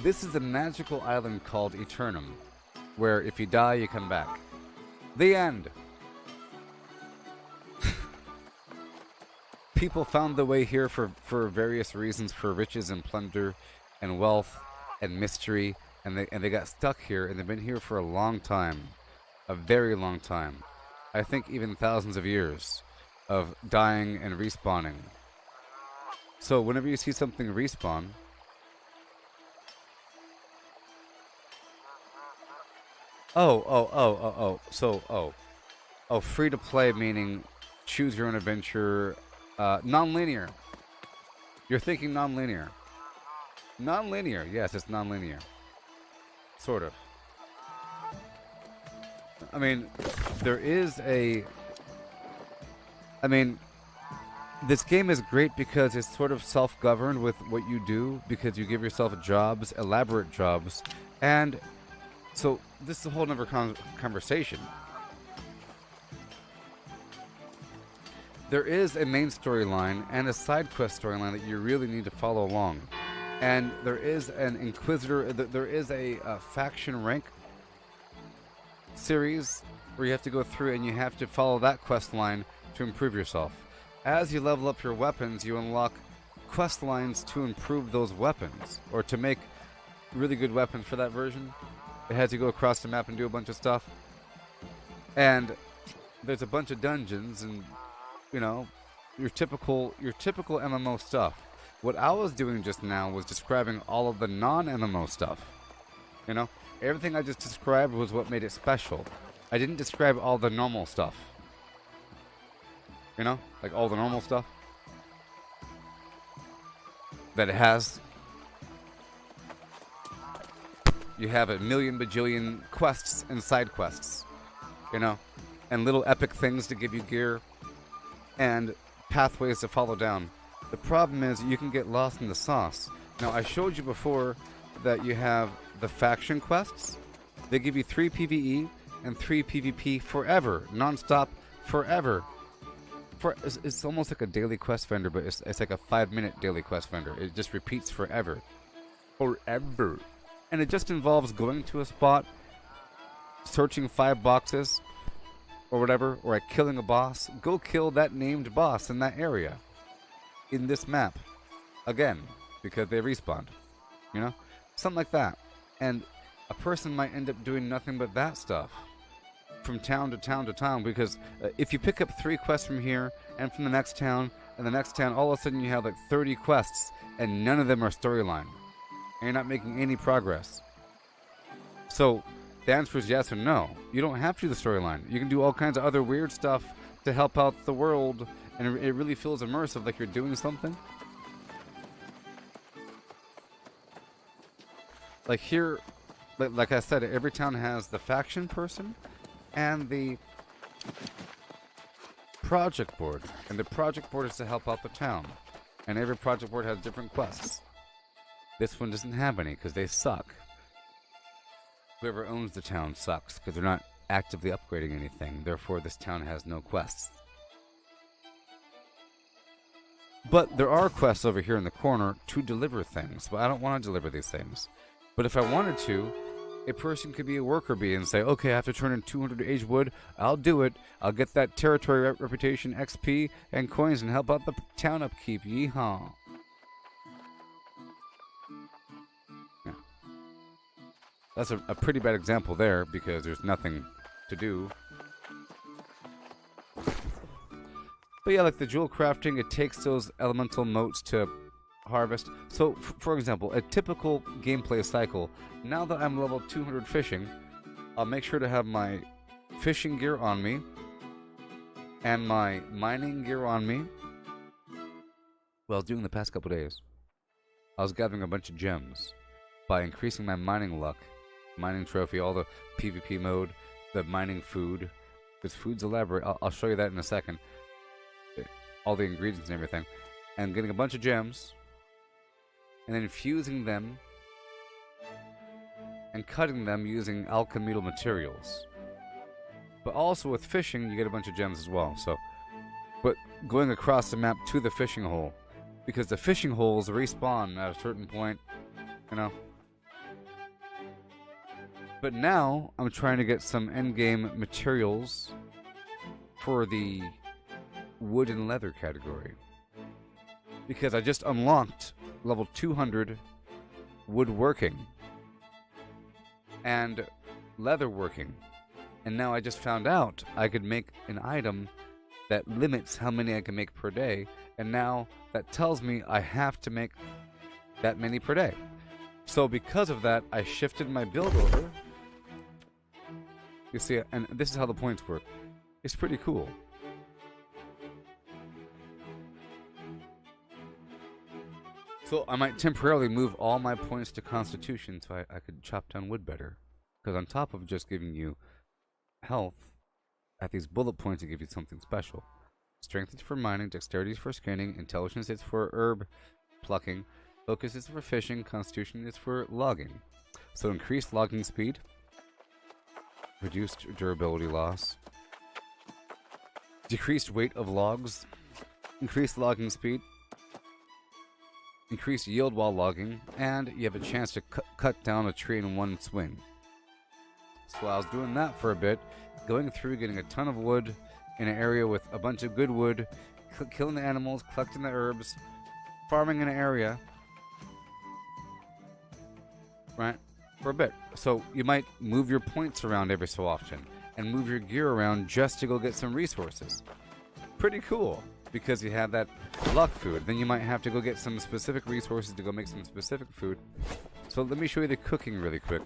This is a magical island called Eternum, where if you die, you come back. The end. People found the way here for various reasons, for riches and plunder and wealth and mystery, and they got stuck here, and they've been here for a long time. A very long time. I think even thousands of years of dying and respawning. So whenever you see something respawn, free to play meaning choose your own adventure, non-linear. You're thinking non-linear. Non-linear, yes, it's non-linear. Sort of. I mean, there is a... I mean, this game is great because it's sort of self-governed with what you do, because you give yourself jobs, elaborate jobs, and so this is a whole other conversation. There is a main storyline and a side quest storyline that you really need to follow along. And there is an Inquisitor, there is a faction rank series where you have to go through and you have to follow that quest line to improve yourself. As you level up your weapons, you unlock quest lines to improve those weapons, or to make really good weapons for that version. It had to go across the map and do a bunch of stuff. And there's a bunch of dungeons and, you know, your typical MMO stuff. What I was doing just now was describing all of the non-MMO stuff. You know, Everything I just described was what made it special. I didn't describe all the normal stuff. You know? Like all the normal stuff that it has. You have a million bajillion quests and side quests. You know? And little epic things to give you gear. And pathways to follow down. The problem is you can get lost in the sauce. Now, I showed you before that you have the faction quests. They give you 3 PvE and 3 PvP forever. Non-stop, forever. It's almost like a daily quest vendor, but it's like a 5-minute daily quest vendor. It just repeats forever. Forever. And it just involves going to a spot, searching 5 boxes, or whatever, or like killing a boss. Go kill that named boss in that area. In this map. Again. Because they respawned. You know? Something like that. And a person might end up doing nothing but that stuff. From town to town to town. Because if you pick up 3 quests from here, and from the next town, and the next town, all of a sudden you have like 30 quests, and none of them are storyline. And you're not making any progress. So, the answer is yes or no. You don't have to do the storyline. You can do all kinds of other weird stuff to help out the world, and it really feels immersive, like you're doing something. Like here, like I said, every town has the faction person and the project board. And the project board is to help out the town. And every project board has different quests. This one doesn't have any because they suck. Whoever owns the town sucks because they're not actively upgrading anything. Therefore, this town has no quests. But there are quests over here in the corner to deliver things. But I don't want to deliver these things. But if I wanted to, a person could be a worker bee and say, okay, I have to turn in 200 aged wood. I'll do it. I'll get that territory reputation, XP, and coins and help out the town upkeep. Yeehaw. Yeah. That's a pretty bad example there because there's nothing to do. But yeah, like the jewel crafting, it takes those elemental motes to harvest. So, for example, a typical gameplay cycle, now that I'm level 200 fishing, I'll make sure to have my fishing gear on me and my mining gear on me. Well, I was doing the past couple days. I was gathering a bunch of gems by increasing my mining luck, mining trophy, all the PvP mode, the mining food. Because food's elaborate. I'll show you that in a second. All the ingredients and everything. And getting a bunch of gems and then fusing them and cutting them using alchemical materials. But also with fishing, you get a bunch of gems as well. So, but going across the map to the fishing hole, because the fishing holes respawn at a certain point, you know. But now I'm trying to get some endgame materials for the wood and leather category, because I just unlocked level 200 woodworking and leatherworking, and now I just found out I could make an item that limits how many I can make per day, and now that tells me I have to make that many per day. So because of that, I shifted my build over. You see, and this is how the points work. It's pretty cool. So I might temporarily move all my points to Constitution so I could chop down wood better. Because on top of just giving you health, at these bullet points, it give you something special. Strength is for mining, dexterity is for scanning, intelligence is for herb plucking, focus is for fishing, Constitution is for logging. So increased logging speed, reduced durability loss, decreased weight of logs, increased logging speed, increased yield while logging, and you have a chance to cut down a tree in one swing. So I was doing that for a bit, going through, getting a ton of wood in an area with a bunch of good wood, killing the animals, collecting the herbs, farming in an area, right, for a bit. So you might move your points around every so often, and move your gear around just to go get some resources. Pretty cool, because you have that luck food. Then you might have to go get some specific resources to go make some specific food. So So let me show you the cooking really quick.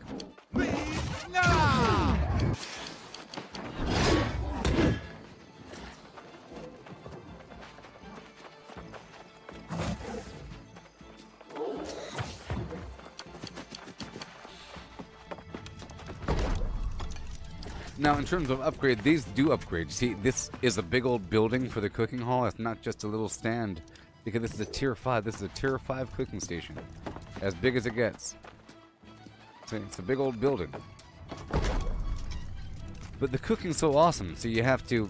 Now, in terms of upgrade, these do upgrade. You see, this is a big old building for the cooking hall. It's not just a little stand, because this is a tier 5. This is a tier 5 cooking station, as big as it gets. See, it's a big old building. But the cooking's so awesome, so you have to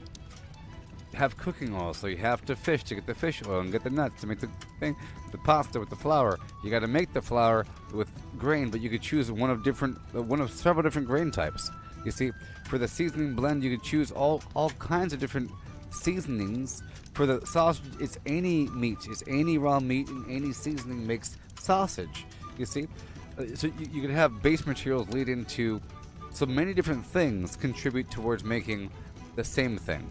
have cooking oil. So you have to fish to get the fish oil and get the nuts to make the thing, the pasta with the flour. You got to make the flour with grain, but you could choose one of several different grain types. You see, for the seasoning blend, you could choose all kinds of different seasonings. For the sausage, it's any meat, it's any raw meat, and any seasoning makes sausage. You see, so you could have base materials lead into so many different things contribute towards making the same thing.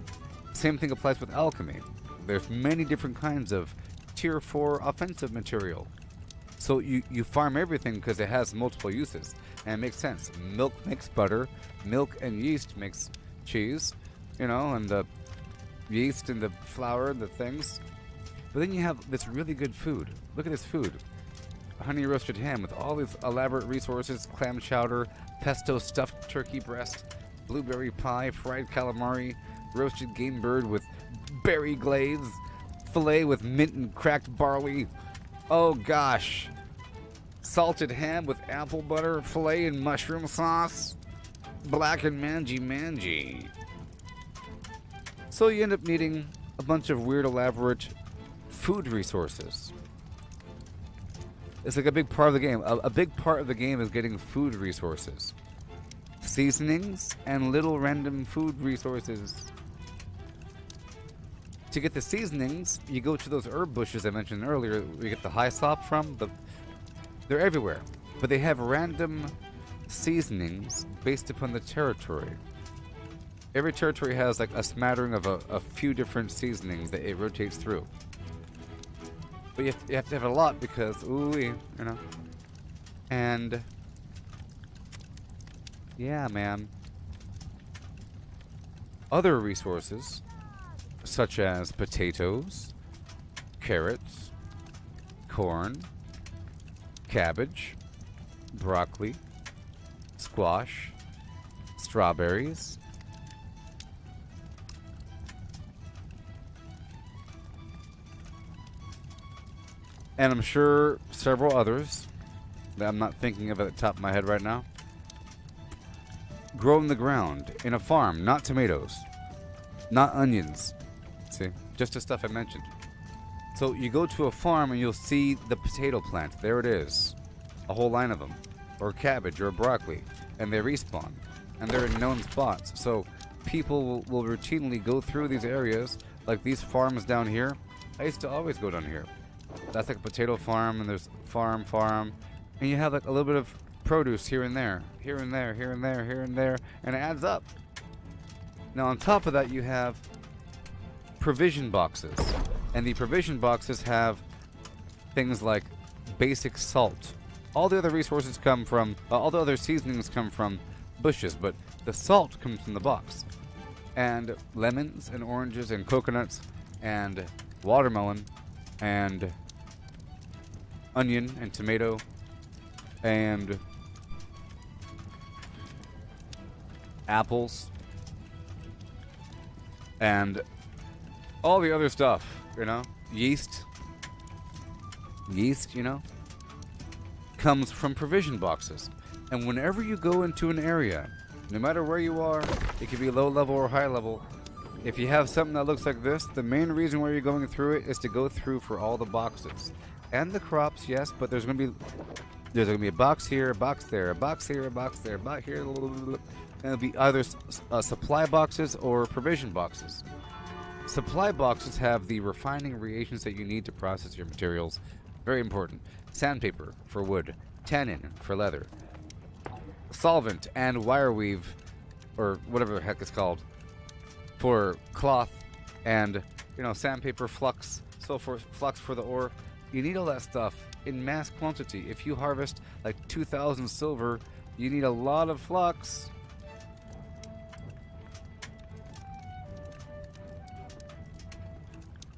Same thing applies with alchemy. There's many different kinds of tier 4 offensive material. So you farm everything because it has multiple uses, and it makes sense. Milk makes butter, milk and yeast makes cheese, you know, and the yeast and the flour and the things. But then you have this really good food. Look at this food. Honey roasted ham with all these elaborate resources, clam chowder, pesto stuffed turkey breast, blueberry pie, fried calamari, roasted game bird with berry glaze, filet with mint and cracked barley. Oh gosh. Salted ham with apple butter, filet and mushroom sauce, black and mangy. So you end up needing a bunch of weird elaborate food resources. It's like a big part of the game. A big part of the game is getting food resources. Seasonings and little random food resources. To get the seasonings, you go to those herb bushes I mentioned earlier, where you get the hyssop from. They're everywhere, but they have random seasonings based upon the territory. Every territory has like a smattering of a few different seasonings that it rotates through. But you have to have a lot because, you know. And yeah, man. Other resources, such as potatoes, carrots, corn, cabbage, broccoli, squash, strawberries, and I'm sure several others that I'm not thinking of at the top of my head right now, grow in the ground in a farm, not tomatoes, not onions. See, just the stuff I mentioned. So you go to a farm and you'll see the potato plant. There it is. A whole line of them. Or cabbage or broccoli. And they respawn. And they're in known spots. So people will routinely go through these areas. Like these farms down here. I used to always go down here. That's like a potato farm, and there's farm. And you have like a little bit of produce here and there. Here and there, here and there, here and there. And it adds up. Now on top of that you have provision boxes. And the provision boxes have things like basic salt. All the other resources come from, all the other seasonings come from bushes, but the salt comes from the box. And lemons and oranges and coconuts and watermelon and onion and tomato and apples and all the other stuff, you know, yeast, you know, comes from provision boxes. And whenever you go into an area, no matter where you are, it could be low level or high level, if you have something that looks like this, the main reason why you're going through it is to go through for all the boxes. And the crops, yes, but there's going to be a box here, a box there, a box here, a box there, a box here, and it'll be either supply boxes or provision boxes. Supply boxes have the refining reagents that you need to process your materials. Very important. Sandpaper for wood, tannin for leather, solvent and wire weave, or whatever the heck it's called, for cloth, and, you know, sandpaper, flux, so for flux for the ore. You need all that stuff in mass quantity. If you harvest like 2,000 silver, you need a lot of flux.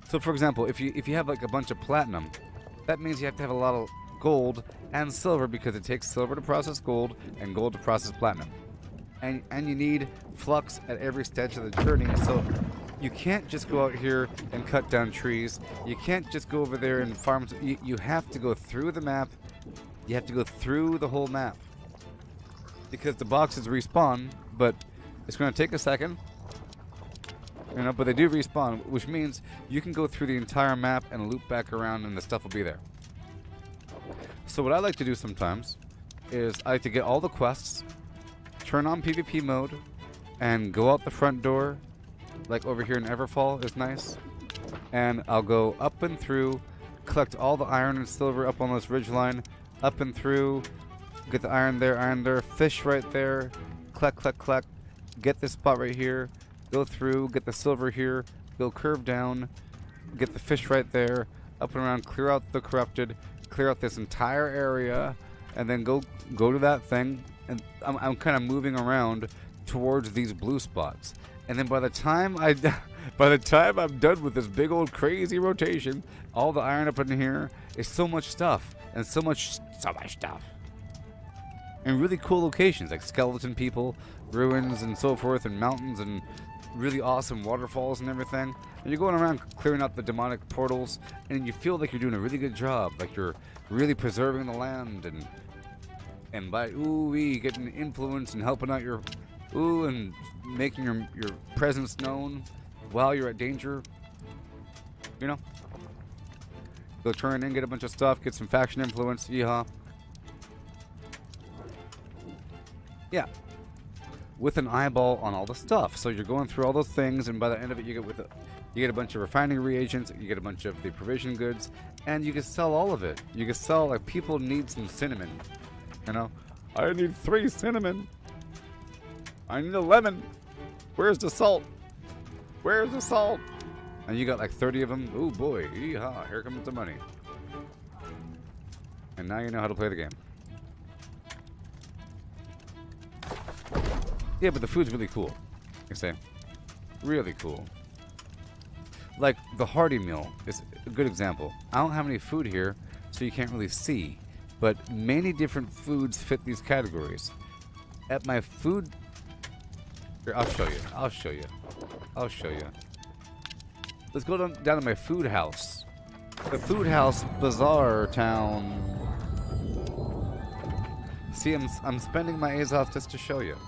So for example, if you have like a bunch of platinum, that means you have to have a lot of gold and silver, because it takes silver to process gold and gold to process platinum. And you need flux at every stage of the journey. So you can't just go out here and cut down trees. You can't just go over there and farm. You have to go through the map. You have to go through the whole map, because the boxes respawn, but it's going to take a second. You know, but they do respawn, which means you can go through the entire map and loop back around and the stuff will be there. So what I like to do sometimes is I like to get all the quests, turn on PvP mode, and go out the front door, like over here in Everfall is nice. And I'll go up and through, collect all the iron and silver up on this ridgeline, up and through, get the iron there, fish right there, collect, get this spot right here, go through, get the silver here, go curve down, get the fish right there, up and around, clear out the corrupted, clear out this entire area, and then go to that thing. And I'm kind of moving around towards these blue spots. And then by the time I'm done with this big old crazy rotation, all the iron up in here is so much stuff, and so much stuff. And really cool locations like skeleton people, ruins and so forth, and mountains and really awesome waterfalls and everything. And you're going around clearing out the demonic portals, and you feel like you're doing a really good job, like you're really preserving the land, and by getting influence and helping out your and making your presence known while you're at danger. You know? Go turn in, get a bunch of stuff, get some faction influence, yeehaw. Yeah. With an eyeball on all the stuff. So you're going through all those things, and by the end of it you get a bunch of refining reagents, you get a bunch of the provision goods, and you can sell all of it. You can sell, like, people need some cinnamon. You know? I need 3 cinnamon. I need a lemon. Where's the salt? Where's the salt? And you got like 30 of them. Oh boy, yeehaw, here comes the money. And now you know how to play the game. Yeah, but the food's really cool. You say, really cool. Like the hearty meal is a good example. I don't have any food here, so you can't really see. But many different foods fit these categories. At my food... Here, I'll show you. Let's go down to my food house. The food house bazaar town. See, I'm spending my Azoth just to show you.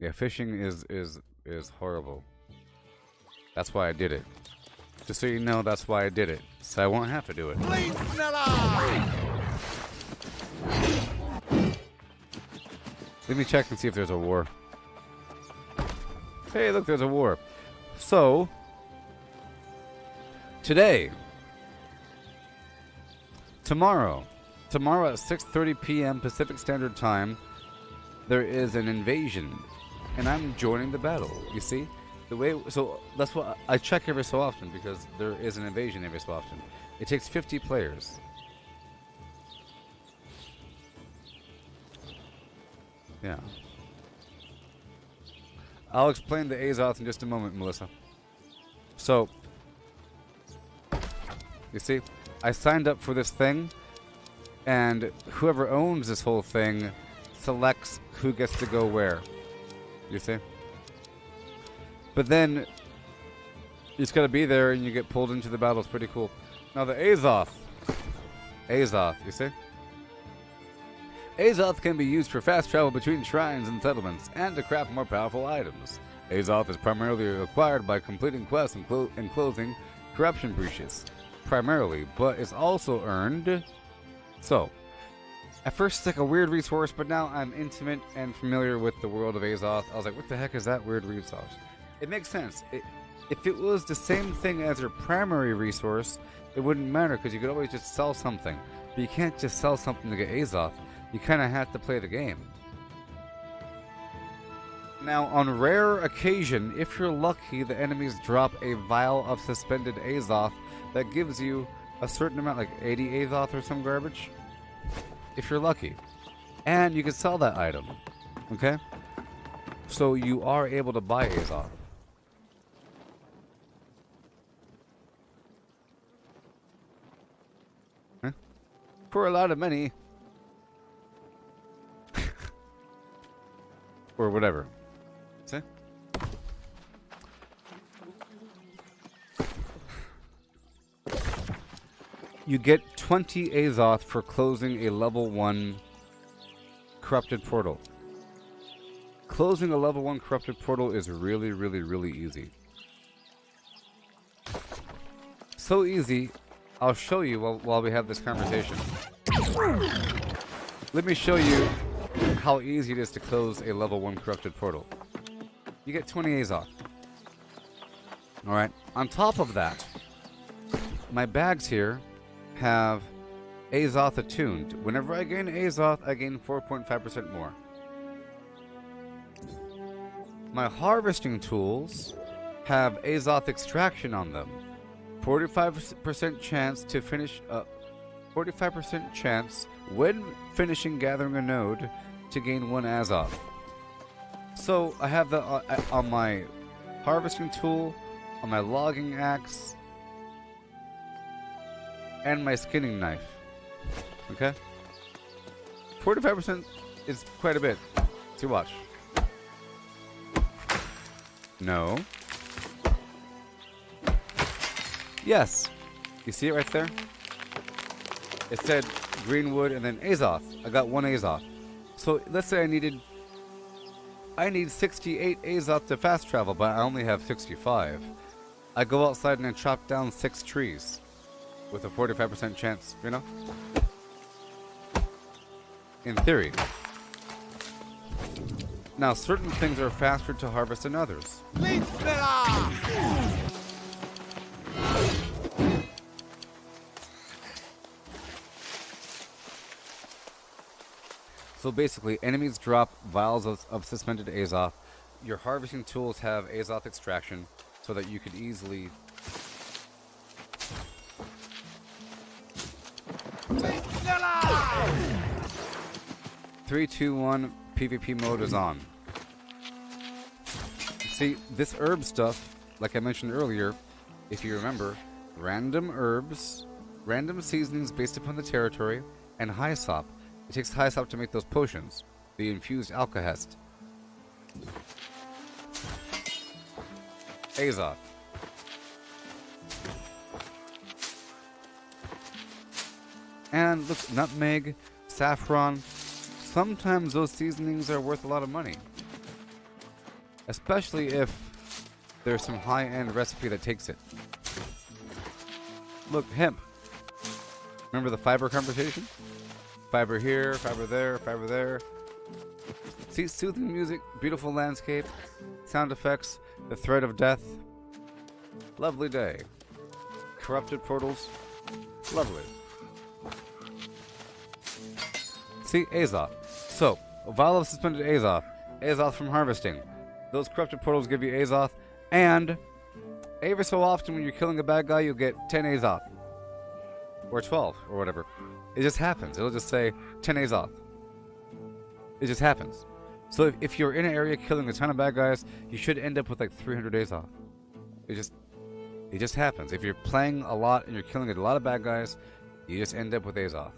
Yeah, fishing is horrible. That's why I did it. Just so you know, that's why I did it. So I won't have to do it. Let me check and see if there's a war. Hey, look, there's a war. So, today, tomorrow at 6:30 p.m. Pacific Standard Time, there is an invasion, and I'm joining the battle. You see? So that's what I check every so often, because there is an invasion every so often. It takes 50 players. Yeah. I'll explain the Azoth in just a moment, Melissa. So, you see, I signed up for this thing, and whoever owns this whole thing selects who gets to go where. You see? But then, you just gotta be there and you get pulled into the battle. It's pretty cool. Now the Azoth, you see? Azoth can be used for fast travel between shrines and settlements, and to craft more powerful items. Azoth is primarily acquired by completing quests and closing corruption breaches. Primarily, but is also earned... So, at first it's like a weird resource, but now I'm intimate and familiar with the world of Azoth. I was like, what the heck is that weird resource? It makes sense. If it was the same thing as your primary resource, it wouldn't matter, because you could always just sell something. But you can't just sell something to get Azoth. You kind of have to play the game. Now, on rare occasion, if you're lucky, the enemies drop a vial of suspended Azoth that gives you a certain amount, like 80 Azoth or some garbage. If you're lucky. And you can sell that item. Okay? So you are able to buy Azoth. Huh? For a lot of money. Or whatever. See? You get 20 Azoth for closing a level 1 corrupted portal. Closing a level 1 corrupted portal is really, really, really easy. So easy, I'll show you while we have this conversation. Let me show you how easy it is to close a level 1 corrupted portal. You get 20 Azoth. Alright, on top of that, my bags here have Azoth attuned. Whenever I gain Azoth, I gain 4.5% more. My harvesting tools have Azoth extraction on them. 45% chance to finish 45% chance when finishing gathering a node to gain 1 Azoth. So I have that on my harvesting tool, on my logging axe, and my skinning knife. Okay? 45% is quite a bit. To watch. No. Yes. You see it right there? It said Greenwood and then Azoth. I got 1 Azoth. So let's say I need 68 Azoth to fast travel, but I only have 65. I go outside and I chop down 6 trees with a 45% chance, you know? In theory. Now, certain things are faster to harvest than others. So basically, enemies drop vials of suspended Azoth. Your harvesting tools have Azoth extraction so that you could easily... 3, 2, 1, PvP mode is on. See, this herb stuff, like I mentioned earlier, if you remember, random herbs, random seasonings based upon the territory, and Hyssop. It takes Hyssop to make those potions, the infused alkahest. Azoth. And look, nutmeg, saffron. Sometimes those seasonings are worth a lot of money. Especially if there's some high-end recipe that takes it. Look, hemp. Remember the fiber conversation? Fiber here, fiber there, fiber there. See, soothing music, beautiful landscape, sound effects, the threat of death. Lovely day. Corrupted portals. Lovely. See, Azoth. So, a vial of suspended Azoth. Azoth from harvesting. Those corrupted portals give you Azoth. And every so often when you're killing a bad guy, you'll get 10 Azoth. Or 12, or whatever. It just happens. It'll just say 10 Azoth. It just happens. So if you're in an area killing a ton of bad guys, you should end up with like 300 Azoth. It just happens. If you're playing a lot and you're killing a lot of bad guys, you just end up with Azoth.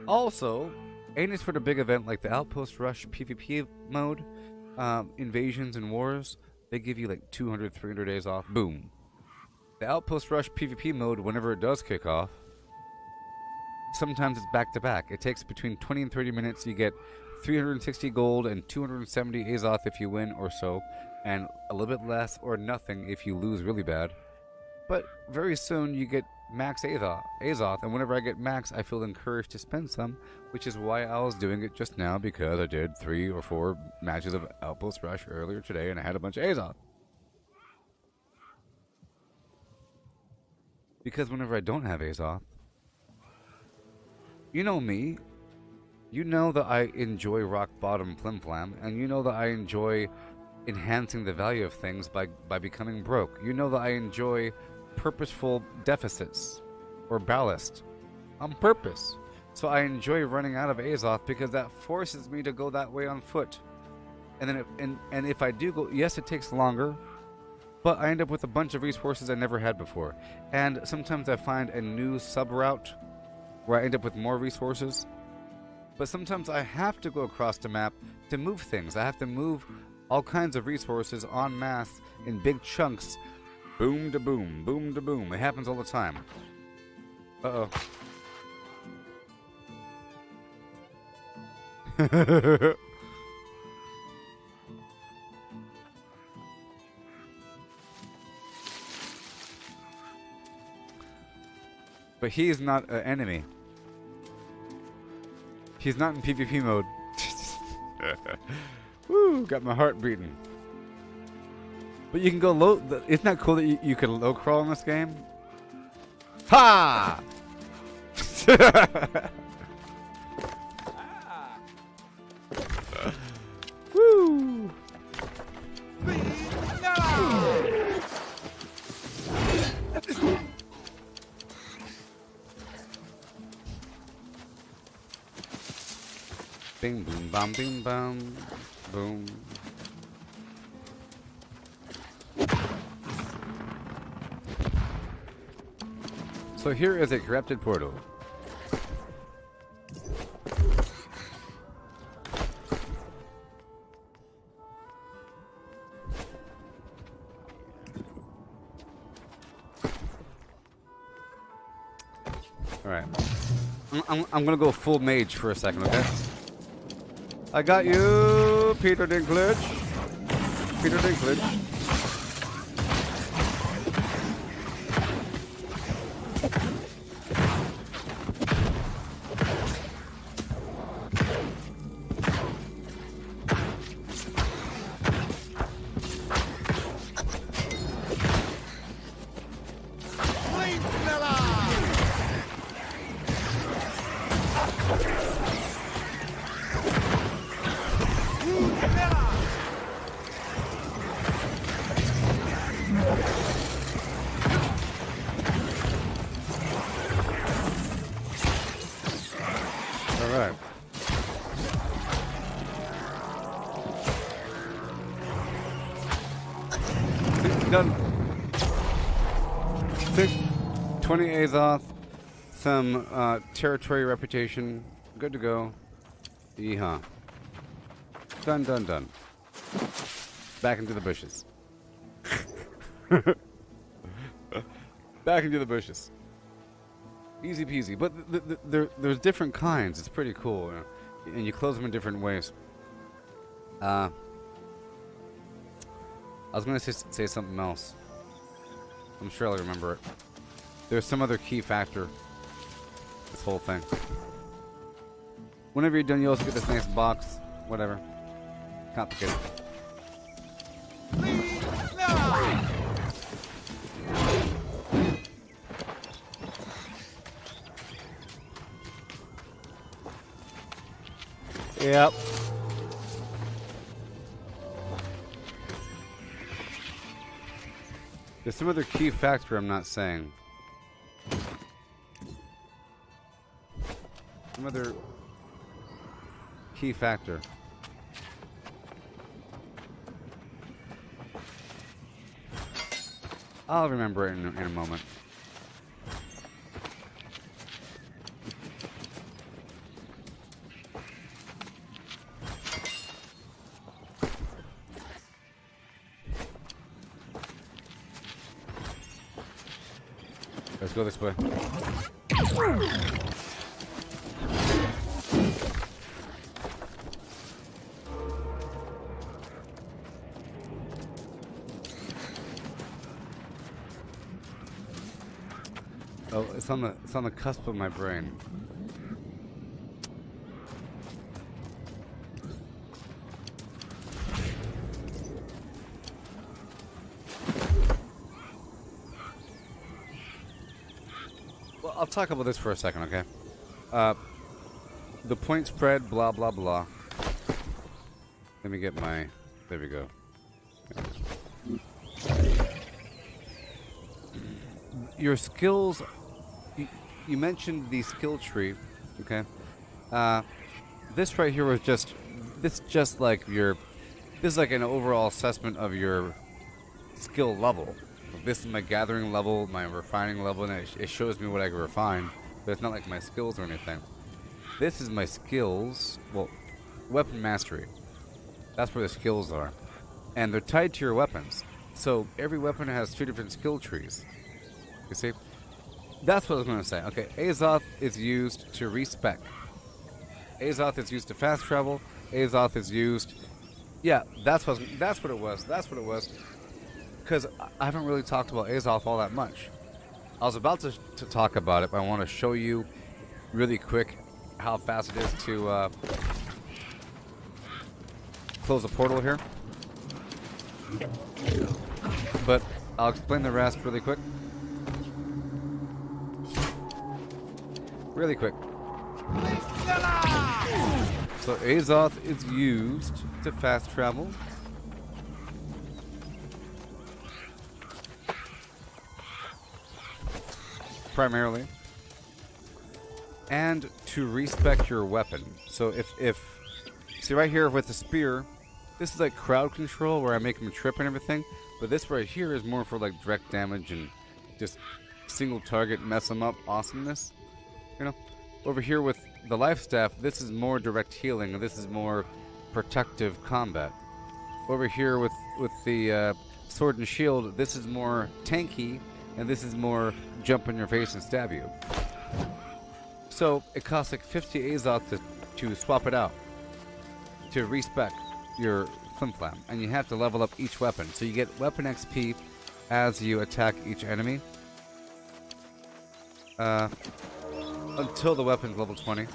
Also, aiming for the big event like the Outpost Rush PvP mode, Invasions and Wars, they give you like 200, 300 Azoth. Boom. The Outpost Rush PvP mode, whenever it does kick off, sometimes it's back-to-back. It takes between 20 and 30 minutes. You get 360 gold and 270 Azoth if you win or so, and a little bit less or nothing if you lose really bad. But very soon you get max Azoth, and whenever I get max, I feel encouraged to spend some, which is why I was doing it just now, because I did 3 or 4 matches of Outpost Rush earlier today, and I had a bunch of Azoth. Because whenever I don't have Azoth, you know me, You know that I enjoy rock bottom flim flam, and you know that I enjoy enhancing the value of things by becoming broke. You know that I enjoy purposeful deficits or ballast on purpose. So I enjoy running out of Azoth because that forces me to go that way on foot. And then and if I do go, yes, it takes longer, but I end up with a bunch of resources I never had before. And sometimes I find a new sub-route where I end up with more resources. But sometimes I have to go across the map to move things. I have to move all kinds of resources en masse in big chunks. Boom to boom, boom to boom. It happens all the time. Uh-oh. But he is not an enemy. He's not in PvP mode. Woo, got my heart beating. But you can go low. Isn't that cool that you can low crawl in this game? Ha! Woo! Bing boom bam bing bam boom. So here is a corrupted portal. All right, I'm gonna go full mage for a second, okay? I got you, Peter Dinklage. Peter Dinklage. Done. 20 Azoth, some territory reputation, good to go. Yeehaw. Done, done, done. Back into the bushes. Back into the bushes. Easy peasy. But there's different kinds. It's pretty cool. And you close them in different ways. I was going to say something else. I'm sure I'll remember it. There's some other key factor. This whole thing. Whenever you're done, you also get this nice box. Whatever. Complicated. Yep. There's some other key factor I'm not saying. Some other key factor. I'll remember it in a moment. Let's go this way. Oh, it's on the cusp of my brain. Well, I'll talk about this for a second, okay? the point spread, blah, blah, blah. Let me get my... There we go. Your skills... You mentioned the skill tree, okay? This right here was just... This just like your... This is like an overall assessment of your skill level. This is my gathering level, my refining level, and it shows me what I can refine. But it's not like my skills or anything. This is my skills. Well, weapon mastery. That's where the skills are. And they're tied to your weapons. So every weapon has 2 different skill trees. You see? That's what I was going to say. Okay, Azoth is used to respec. Azoth is used to fast travel. Azoth is used... Yeah, that's what it was. That's what it was. Because I haven't really talked about Azoth all that much. I was about to talk about it, but I want to show you really quick how fast it is to close the portal here. But I'll explain the rest really quick. Really quick. So Azoth is used to fast travel. Primarily. And to respec your weapon. So if see right here with the spear, this is like crowd control where I make them trip and everything, but this right here is more for like direct damage and just single target mess them up awesomeness. You know, over here with the life staff, this is more direct healing and this is more protective combat. Over here with the sword and shield, this is more tanky and this is more jump in your face and stab you. So it costs like 50 Azoth to swap it out, to respec your flimflam, and you have to level up each weapon. So you get weapon XP as you attack each enemy until the weapon's level 20.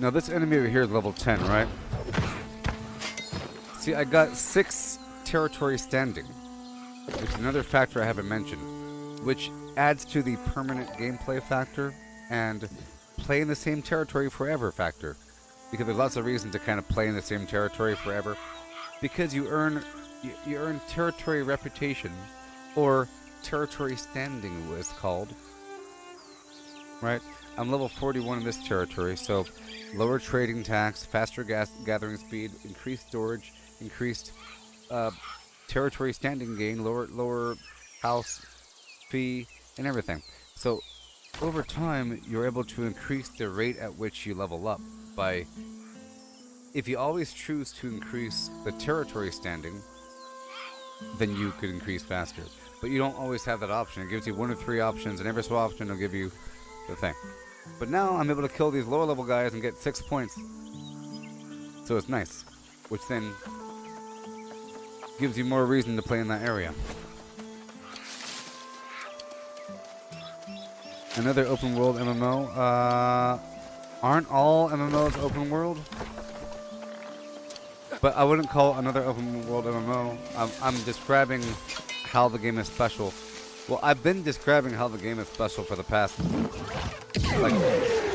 Now this enemy over here is level 10, right? See, I got 6 territory standing, which is another factor I haven't mentioned, which adds to the permanent gameplay factor and play in the same territory forever factor. Because there's lots of reasons to kind of play in the same territory forever. Because you earn territory reputation, or territory standing, it's called. Right? I'm level 41 in this territory, so lower trading tax, faster gathering speed, increased storage, increased territory standing gain, lower house fee, and everything. So over time, you're able to increase the rate at which you level up by... If you always choose to increase the territory standing, then you could increase faster. But you don't always have that option. It gives you 1 or 3 options, and every so often it'll give you the thing. But now I'm able to kill these lower level guys and get 6 points. So it's nice. Which then gives you more reason to play in that area. Another open world MMO. Aren't all MMOs open world? But I wouldn't call it another open world MMO. I'm describing how the game is special. Well, I've been describing how the game is special for the past, like,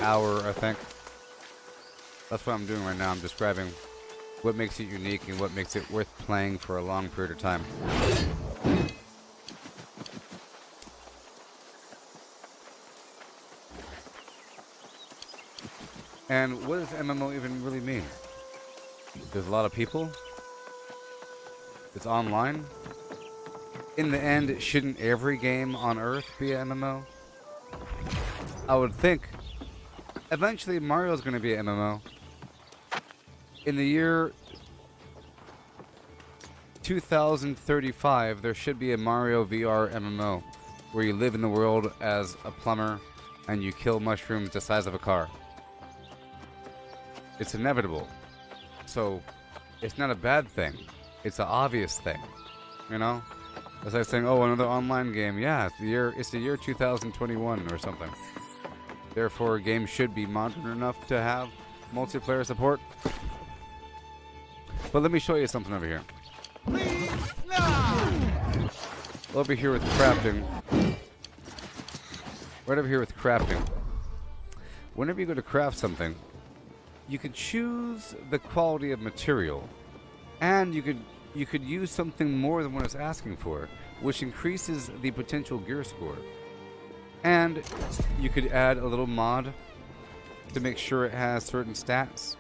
hour, I think. That's what I'm doing right now. I'm describing what makes it unique and what makes it worth playing for a long period of time. And what does MMO even really mean? There's a lot of people. It's online. In the end, shouldn't every game on Earth be an MMO? I would think. Eventually, Mario's going to be an MMO. In the year 2035, there should be a Mario VR MMO where you live in the world as a plumber and you kill mushrooms the size of a car. It's inevitable. So, it's not a bad thing. It's an obvious thing. You know? As I was saying, oh, another online game. Yeah, it's the year 2021 or something. Therefore, games should be modern enough to have multiplayer support. But let me show you something over here. Over here with crafting. Right over here with crafting. Whenever you go to craft something, you can choose the quality of material, and you could use something more than what it's asking for, which increases the potential gear score. And you could add a little mod to make sure it has certain stats.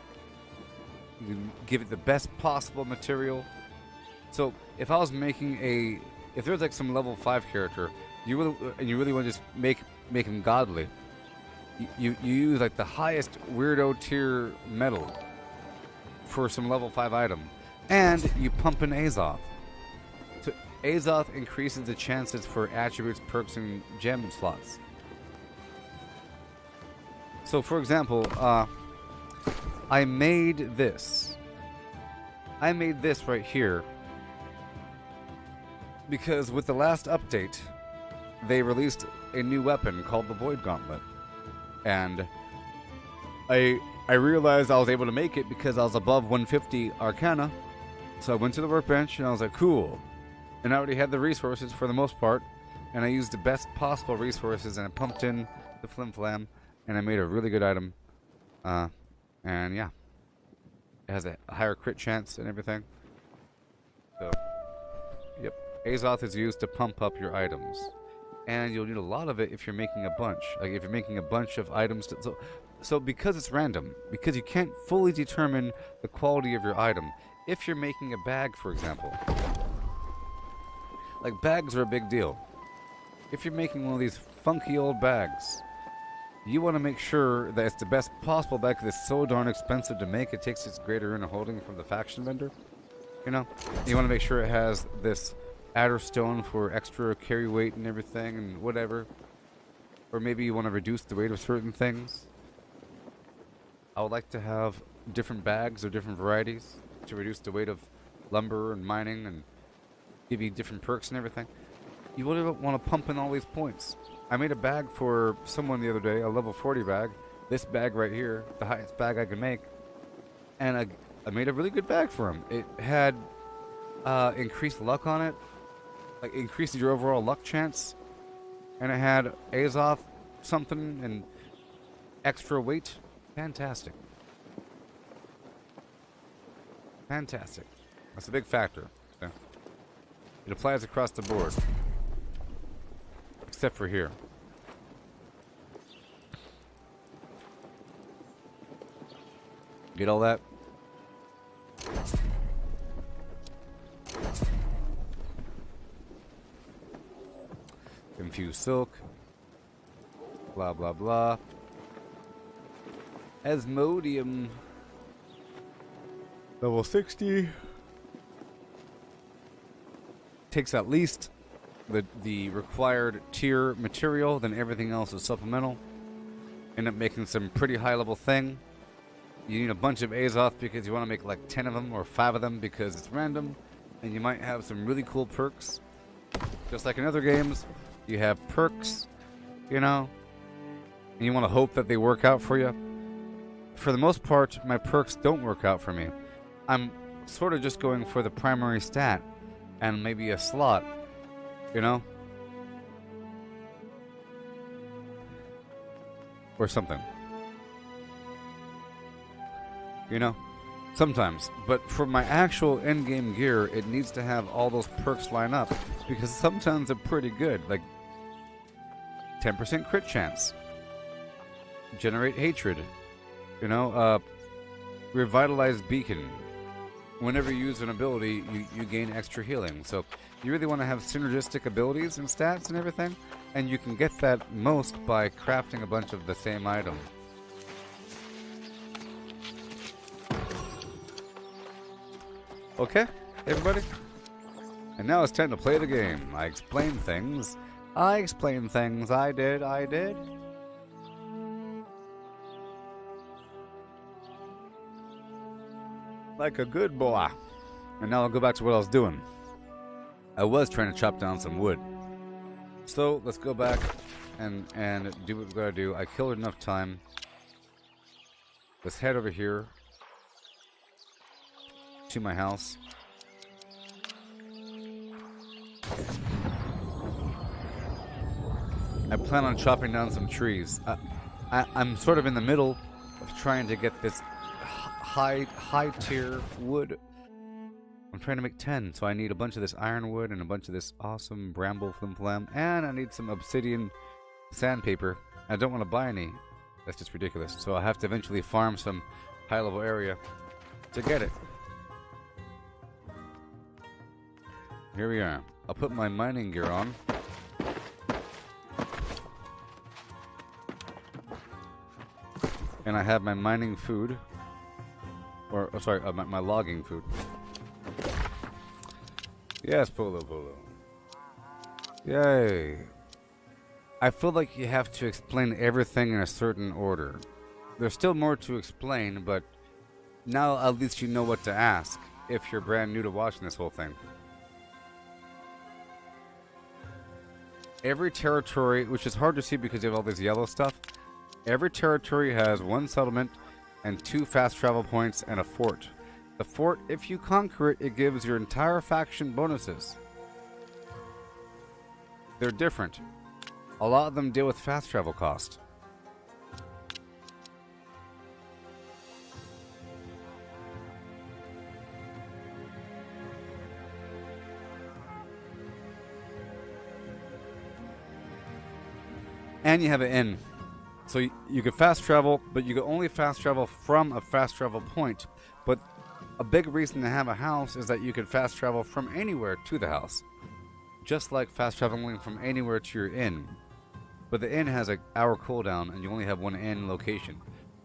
You can give it the best possible material. So if I was making if there's like some level 5 character, you really want to just make him godly, you use like the highest weirdo tier metal for some level 5 item, and you pump in Azoth. So Azoth increases the chances for attributes, perks, and gem slots. So for example, I made this right here because with the last update, they released a new weapon called the Void Gauntlet. And I realized I was able to make it because I was above 150 Arcana. So I went to the workbench and I was like, cool. And I already had the resources for the most part. And I used the best possible resources and I pumped in the Flim Flam. And I made a really good item. And yeah. It has a higher crit chance and everything. So, yep. Azoth is used to pump up your items. And you'll need a lot of it if you're making a bunch. Like if you're making a bunch of items. So because it's random, because you can't fully determine the quality of your item. If you're making a bag, for example. Like bags are a big deal. If you're making one of these funky old bags, you want to make sure that it's the best possible bag because it's so darn expensive to make. It takes its greater inner holding from the faction vendor. You know? You want to make sure it has this adder stone for extra carry weight and everything and whatever. Or maybe you want to reduce the weight of certain things. I would like to have different bags or different varieties to reduce the weight of lumber and mining and give you different perks and everything. You really want to pump in all these points. I made a bag for someone the other day, a level 40 bag. This bag right here, the highest bag I could make. And I made a really good bag for him. It had increased luck on it. Like increases your overall luck chance, and it had Azoth something and extra weight. Fantastic. Fantastic. That's a big factor. Yeah. It applies across the board, except for here. Get all that? Infused silk. Blah, blah, blah. Asmodium. Level 60. Takes at least the required tier material, then everything else is supplemental. End up making some pretty high level thing. You need a bunch of Azoth because you want to make like 10 of them or 5 of them because it's random. And you might have some really cool perks. Just like in other games. You have perks, you know, and you want to hope that they work out for you. For the most part, my perks don't work out for me. I'm sort of just going for the primary stat and maybe a slot, you know, or something, you know, sometimes. But for my actual endgame gear, it needs to have all those perks line up because sometimes they're pretty good, like 10% crit chance, generate hatred, you know, revitalize beacon. Whenever you use an ability, you gain extra healing. So you really want to have synergistic abilities and stats and everything, and you can get that most by crafting a bunch of the same item. Okay, everybody? And now it's time to play the game. I explain things. I did. Like a good boy. And now I'll go back to what I was doing. I was trying to chop down some wood. So, let's go back and do what we gotta do. I killed enough time. Let's head over here to my house. I plan on chopping down some trees. I'm sort of in the middle of trying to get this high tier wood. I'm trying to make 10, so I need a bunch of this ironwood and a bunch of this awesome bramble flim-flam, and I need some obsidian sandpaper. I don't want to buy any. That's just ridiculous. So I'll have to eventually farm some high-level area to get it. Here we are. I'll put my mining gear on. And I have my mining food. Or, oh, sorry, my logging food. Yes, Polo. Yay. I feel like you have to explain everything in a certain order. There's still more to explain, but now at least you know what to ask if you're brand new to watching this whole thing. Every territory, which is hard to see because you have all this yellow stuff, every territory has one settlement and 2 fast travel points and a fort. The fort, if you conquer it, it gives your entire faction bonuses. They're different. A lot of them deal with fast travel cost. And you have an inn. So you can fast travel, but you can only fast travel from a fast travel point. But a big reason to have a house is that you can fast travel from anywhere to the house. Just like fast traveling from anywhere to your inn. But the inn has an hour cooldown and you only have one inn location.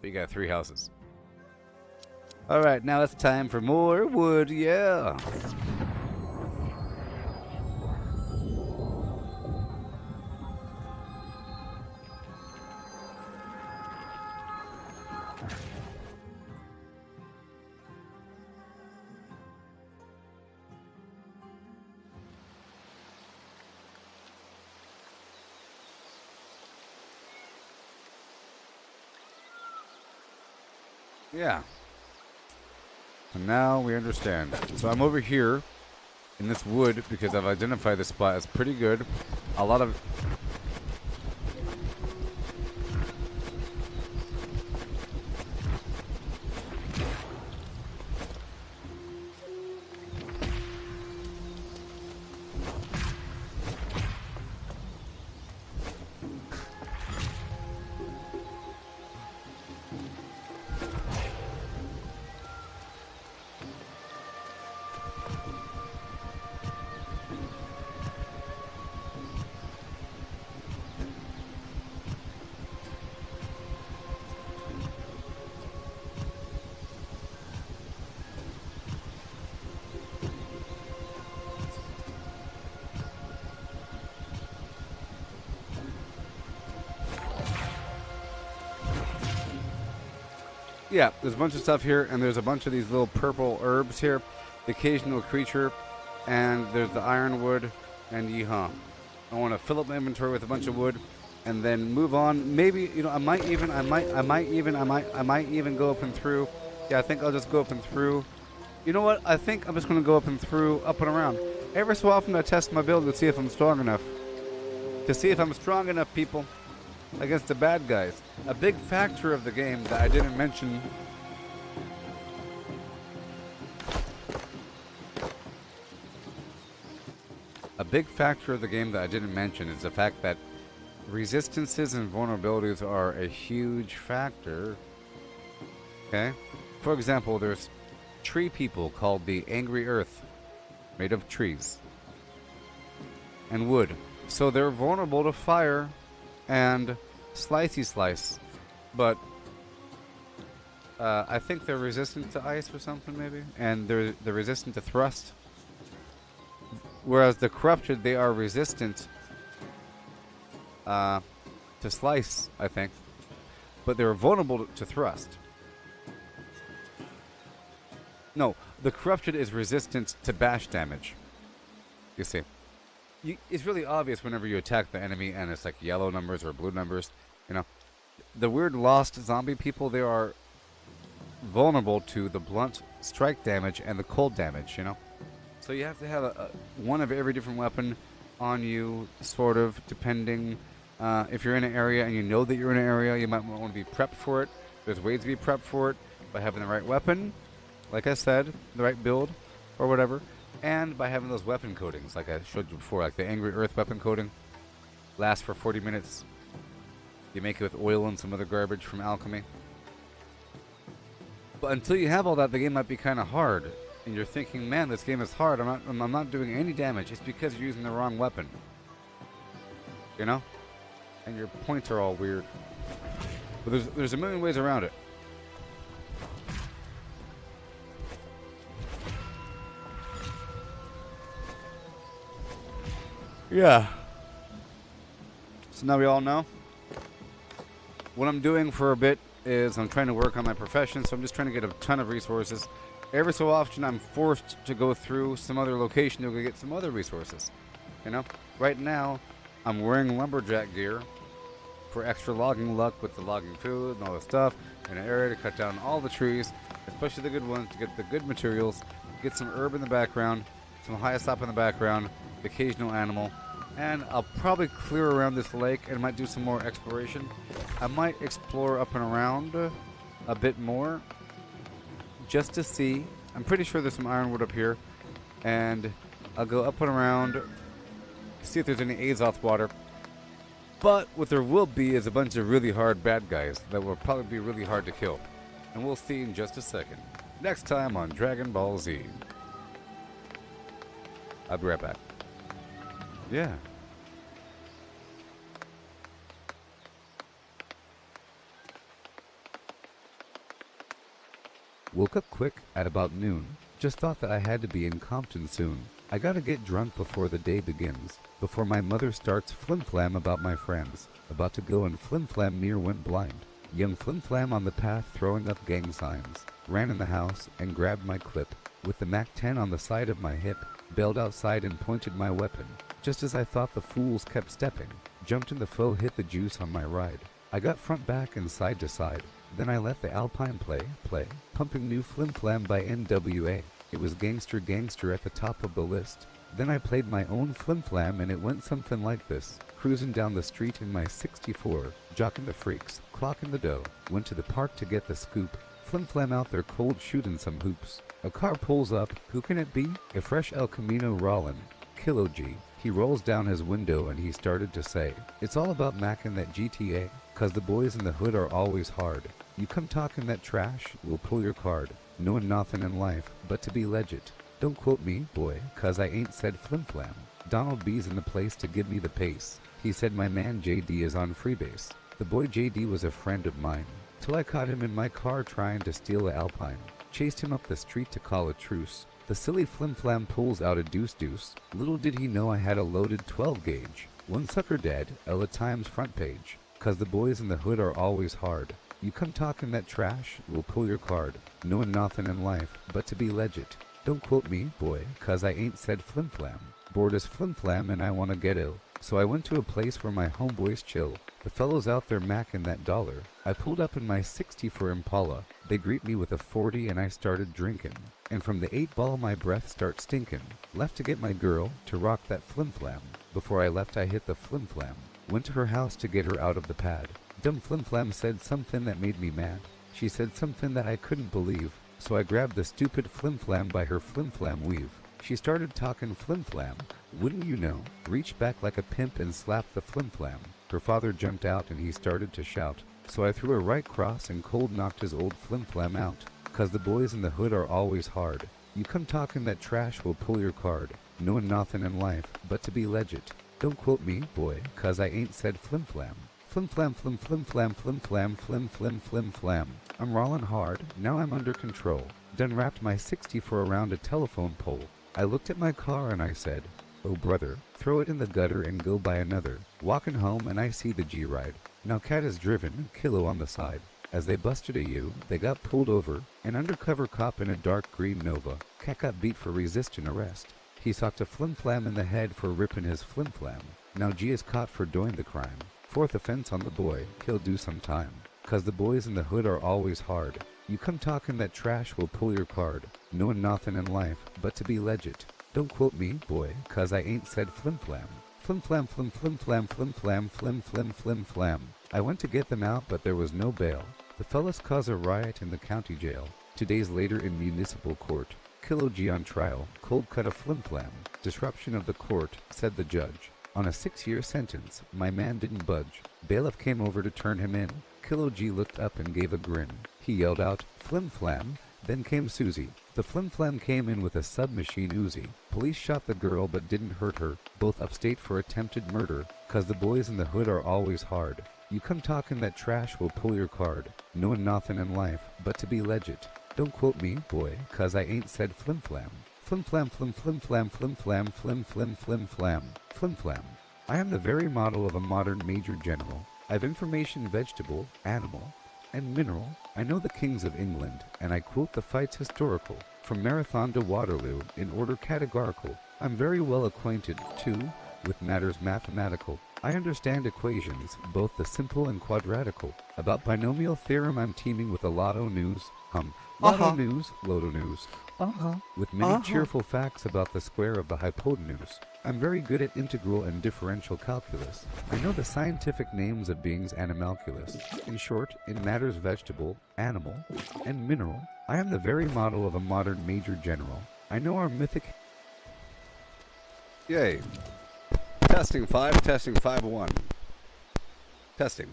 But you got 3 houses. Alright, now it's time for more wood, yeah! Yeah. So now we understand. So I'm over here in this wood because I've identified this spot as pretty good. A lot of... Yeah, there's a bunch of stuff here, and there's a bunch of these little purple herbs here. The occasional creature, and there's the ironwood, and yeehaw. I want to fill up my inventory with a bunch of wood, and then move on. Maybe, you know, I might even go up and through. Yeah, I think I'll just go up and through. You know what? I think I'm just going to go up and through, up and around. Every so often I test my build to see if I'm strong enough. To see if I'm strong enough, people, against the bad guys. A big factor of the game that I didn't mention. A big factor of the game that I didn't mention is the fact that resistances and vulnerabilities are a huge factor. Okay? For example, there's tree people called the Angry Earth, made of trees and wood. So they're vulnerable to fire and slicey slice, but I think they're resistant to ice or something maybe, and they're resistant to thrust. Whereas the corrupted, they are resistant to slice, I think, but they're vulnerable to thrust. No, the corrupted is resistant to bash damage. You see. It's really obvious whenever you attack the enemy and it's like yellow numbers or blue numbers. You know, the weird lost zombie people, they are vulnerable to the blunt strike damage and the cold damage, you know? So you have to have one of every different weapon on you, sort of, depending. If you're in an area and you know that you're in an area, you might want to be prepped for it. There's ways to be prepped for it by having the right weapon, like I said, the right build, or whatever, and by having those weapon coatings, like I showed you before, like the Angry Earth weapon coating. Lasts for 40 minutes. You make it with oil and some other garbage from alchemy. But until you have all that, the game might be kind of hard. And you're thinking, man, this game is hard. I'm not doing any damage. It's because you're using the wrong weapon. You know? And your points are all weird. But there's a million ways around it. Yeah. So now we all know. What I'm doing for a bit is I'm trying to work on my profession, so I'm just trying to get a ton of resources. Every so often I'm forced to go through some other location to go get some other resources. You know? Right now, I'm wearing lumberjack gear for extra logging luck with the logging food and all the stuff in an area to cut down all the trees, especially the good ones, to get the good materials, get some herb in the background, some hyssop in the background, the occasional animal, and I'll probably clear around this lake and might do some more exploration. I might explore up and around a bit more just to see. I'm pretty sure there's some ironwood up here, and I'll go up and around, see if there's any Azoth water. But what there will be is a bunch of really hard bad guys that will probably be really hard to kill. And we'll see in just a second. Next time on Dragon Ball Z. I'll be right back. Yeah. Woke up quick at about noon. Just thought that I had to be in Compton soon. I gotta get drunk before the day begins. Before my mother starts flim-flam about my friends. About to go and flim-flam near went blind. Young flim-flam on the path throwing up gang signs. Ran in the house and grabbed my clip. With the MAC-10 on the side of my hip, bailed outside and pointed my weapon. Just as I thought the fools kept stepping. Jumped in the foe, hit the juice on my ride. I got front back and side to side. Then I let the Alpine play, pumping new flim-flam by NWA. It was Gangster Gangster at the top of the list. Then I played my own flim-flam and it went something like this. Cruising down the street in my 64, jocking the freaks, clocking the dough. Went to the park to get the scoop. Flim-flam out there cold shooting some hoops. A car pulls up, who can it be? A fresh El Camino Rollin', Kilo G. He rolls down his window and he started to say, it's all about macking that GTA, 'cause the boys in the hood are always hard. You come talking that trash, we'll pull your card. Knowing nothing in life, but to be legit. Don't quote me, boy, 'cause I ain't said flim-flam. Donald B's in the place to give me the pace. He said my man JD is on freebase. The boy JD was a friend of mine, till I caught him in my car trying to steal a Alpine. Chased him up the street to call a truce. The silly flim-flam pulls out a deuce-deuce. Little did he know I had a loaded 12 gauge. One sucker dead, Ella Times front page. 'Cause the boys in the hood are always hard. You come talking that trash, we'll pull your card. Knowing nothing in life, but to be legit. Don't quote me, boy, 'cause I ain't said flim-flam. Bored as flim-flam and I wanna get ill. So I went to a place where my homeboys chill. The fellows out there macking that dollar. I pulled up in my 60 for Impala. They greet me with a 40 and I started drinking. And from the 8-ball my breath starts stinking. Left to get my girl, to rock that flim-flam. Before I left I hit the flim-flam. Went to her house to get her out of the pad. Dumb flim-flam said something that made me mad. She said something that I couldn't believe. So I grabbed the stupid flim-flam by her flim-flam weave. She started talking flim-flam. Wouldn't you know, reached back like a pimp and slapped the flim-flam. Her father jumped out and he started to shout. So I threw a right cross and cold knocked his old flim-flam out. 'Cause the boys in the hood are always hard. You come talking that trash, we'll pull your card. Knowing nothing in life, but to be legit. Don't quote me, boy, 'cause I ain't said flim-flam. Flim-flam, flim-flim-flam, flim-flam, flim-flim-flim-flam. I'm rolling hard, now I'm under control. Done wrapped my 60 for around a telephone pole. I looked at my car and I said, oh brother, throw it in the gutter and go buy another. Walking home and I see the G-Ride. Now cat is driven, kilo on the side. As they busted a U, they got pulled over. An undercover cop in a dark green Nova. Cat got beat for resisting arrest. He socked a flim-flam in the head for ripping his flim-flam. Now G is caught for doing the crime. 4th offense on the boy, he'll do some time. 'Cause the boys in the hood are always hard. You come talking that trash will pull your card. Knowing nothing in life but to be legit. Don't quote me, boy, 'cause I ain't said flim-flam. Flim-flam, flim-flim-flam, flim-flam, flim-flim, flim-flam. I went to get them out, but there was no bail. The fellas cause a riot in the county jail. 2 days later in municipal court. Kilo G on trial. Cold cut of flim-flam. Disruption of the court, said the judge. On a 6-year sentence, my man didn't budge. Bailiff came over to turn him in. Kilo G looked up and gave a grin. He yelled out, flim-flam. Then came Susie. The flim-flam came in with a submachine Uzi. Police shot the girl but didn't hurt her. Both upstate for attempted murder. 'Cause the boys in the hood are always hard. You come talking that trash will pull your card. Knowing nothing in life but to be legit. Don't quote me, boy, 'cause I ain't said flim-flam. Flim-flam, flim-flim-flam, flim-flam, flim-flim, flim-flam. Flim-flam. I am the very model of a modern major general. I've information vegetable, animal, and mineral. I know the kings of England, and I quote the fights historical, from Marathon to Waterloo, in order categorical. I'm very well acquainted, too, with matters mathematical. I understand equations, both the simple and quadratical. About binomial theorem I'm teaming with a lotto news. Lotto news, Loto news. With many cheerful facts about the square of the hypotenuse. I'm very good at integral and differential calculus. I know the scientific names of beings animalculous. In short, in matters vegetable, animal, and mineral, I am the very model of a modern major general. I know our mythic...
Yay. Testing 5, testing 5-1. Testing.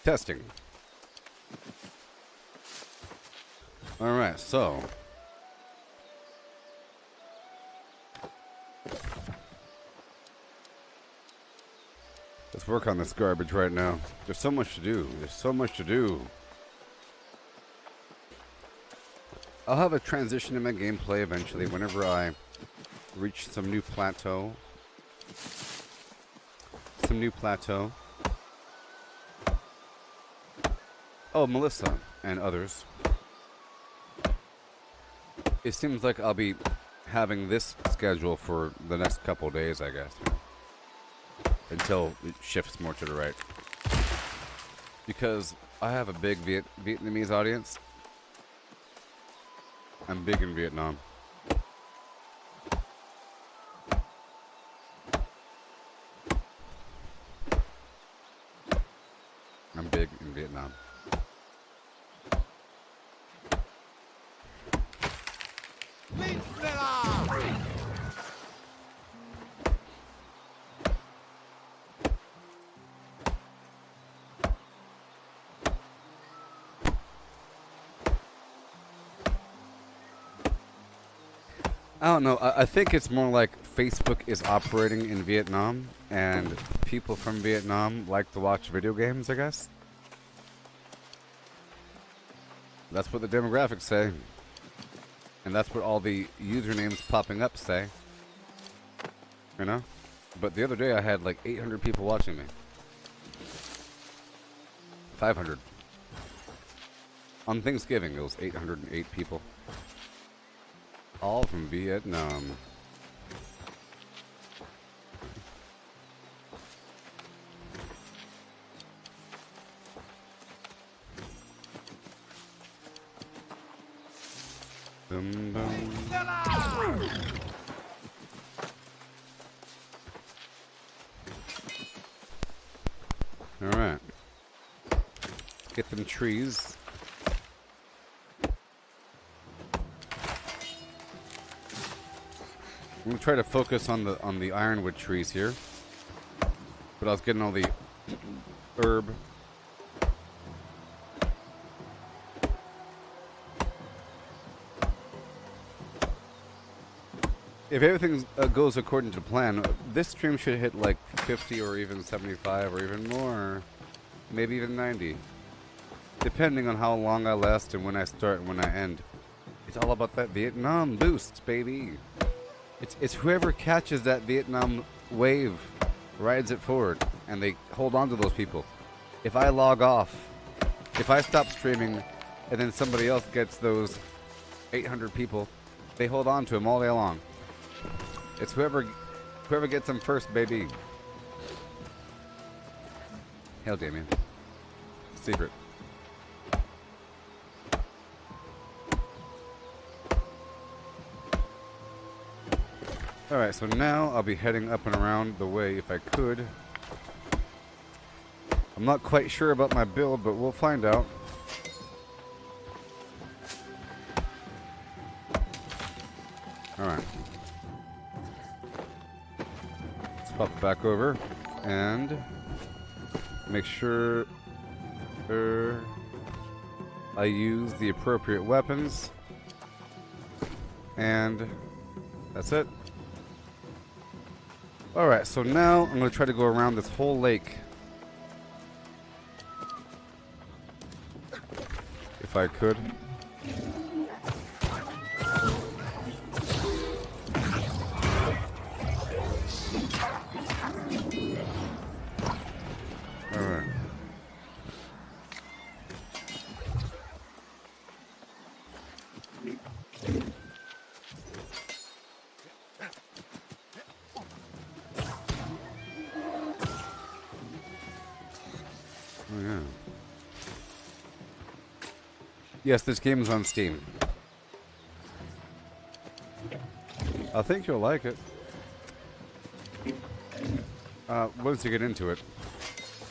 Testing. Alright, so. Let's work on this garbage right now. There's so much to do. There's so much to do. I'll have a transition in my gameplay eventually whenever I reach some new plateau. Oh, Melissa and others. It seems like I'll be having this schedule for the next couple days, I guess. Until it shifts more to the right. Because I have a big Vietnamese audience. I'm big in Vietnam. I'm big in Vietnam. I don't know. I think it's more like Facebook is operating in Vietnam, and people from Vietnam like to watch video games, I guess. That's what the demographics say. And that's what all the usernames popping up say. You know? But the other day I had like 800 people watching me. 500. On Thanksgiving it was 808 people. All from Vietnam. Boom, boom. All right. Let's get them trees. I'm gonna try to focus on the ironwood trees here, but I was getting all the herb. If everything goes according to plan, this stream should hit like 50 or even 75 or even more, maybe even 90, depending on how long I last and when I start and when I end. It's all about that Vietnam boost, baby. It's whoever catches that Vietnam wave, rides it forward, and they hold on to those people. If I log off, if I stop streaming, and then somebody else gets those 800 people, they hold on to them all day long. It's whoever gets them first, baby. Hail, Damien. secret. Alright, so now I'll be heading up and around the way if I could. I'm not quite sure about my build, but we'll find out. Alright. Let's pop it back over and make sure I use the appropriate weapons. And that's it. Alright, so now I'm going to try to go around this whole lake. If I could. Alright. Oh, yeah. Yes, this game is on Steam. I think you'll like it. Once you get into it,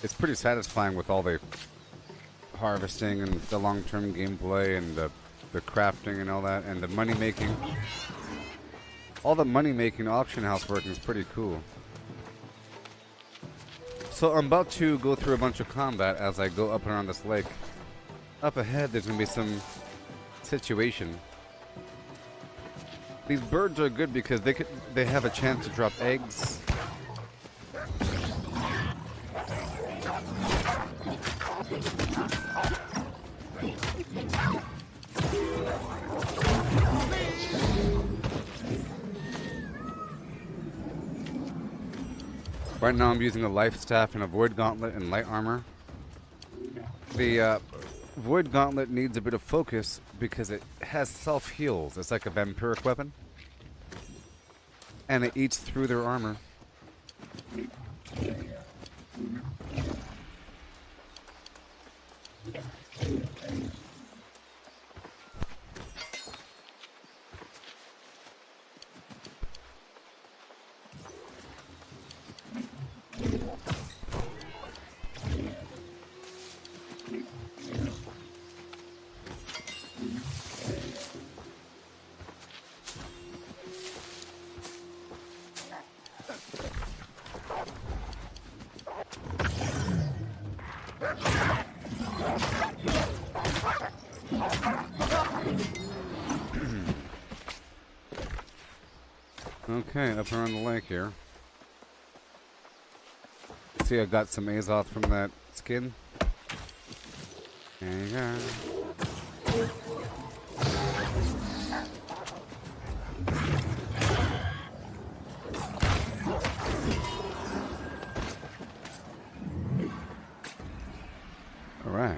it's pretty satisfying with all the harvesting and the long-term gameplay and the crafting and all that, and the money-making. All the money-making auction house working is pretty cool. So I'm about to go through a bunch of combat as I go up and around this lake. Up ahead, there's going to be some situation. These birds are good because they have a chance to drop eggs. Right now I'm using a life staff and a void gauntlet and light armor. The void gauntlet needs a bit of focus because it has self-heals. It's like a vampiric weapon. And it eats through their armor. Okay, up around the lake here. See, I got some Azoth from that skin. There you go. All right.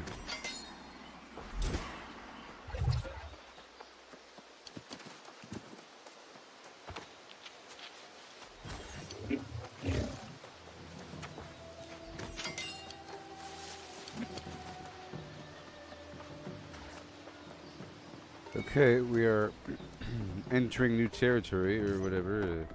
Okay, we are entering new territory or whatever.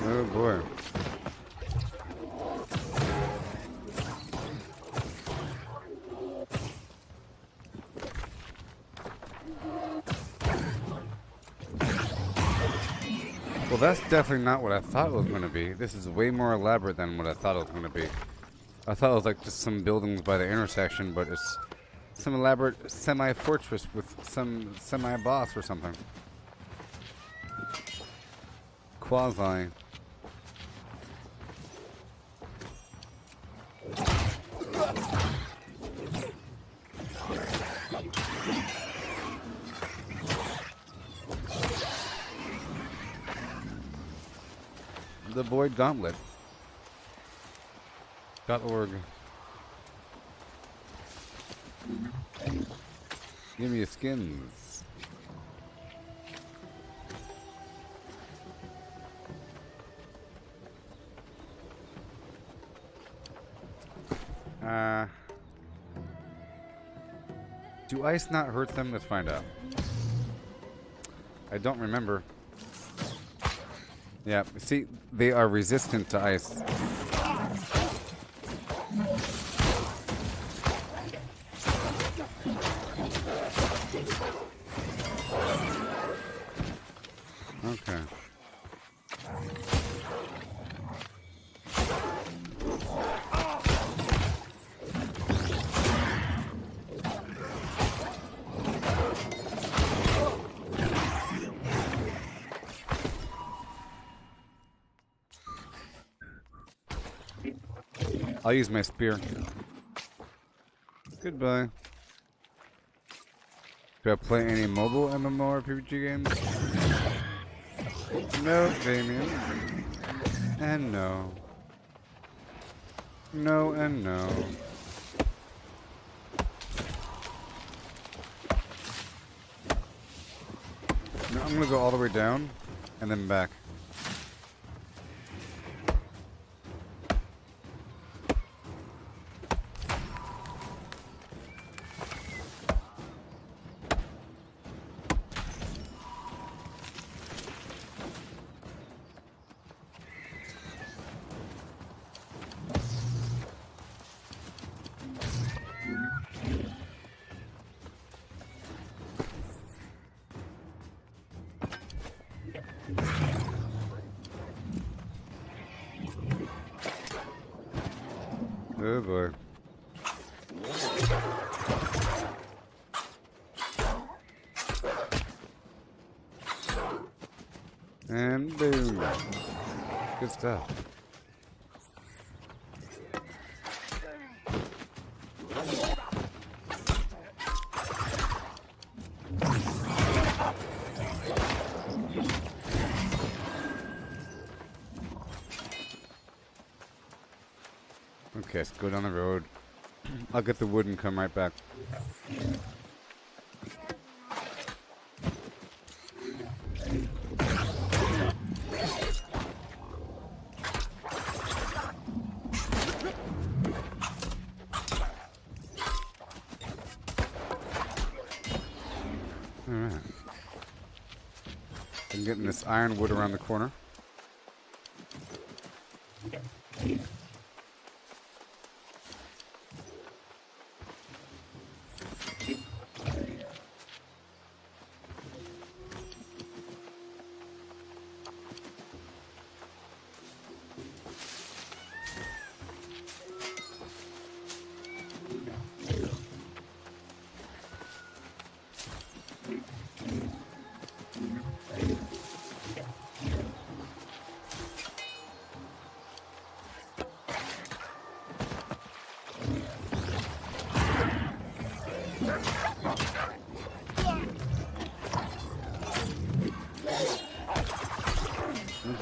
Oh boy. Well, that's definitely not what I thought it was going to be. This is way more elaborate than what I thought it was going to be. I thought it was like just some buildings by the intersection, but it's some elaborate semi-fortress with some semi-boss or something. Quasi.
the Void Gauntlet. .org. Give me your skins. Do ice not hurt them? Let's find out. I don't remember. Yeah, see, they are resistant to ice. Okay. I'll use my spear. Goodbye. Do I play any mobile MMO or PvP games? No, Damien. And no. No and no. No, I'm gonna go all the way down and then back. Oh boy. And boom. Good stuff. Okay, let's go down the road. I'll get the wood and come right back. Alright. I'm getting this ironwood around the corner.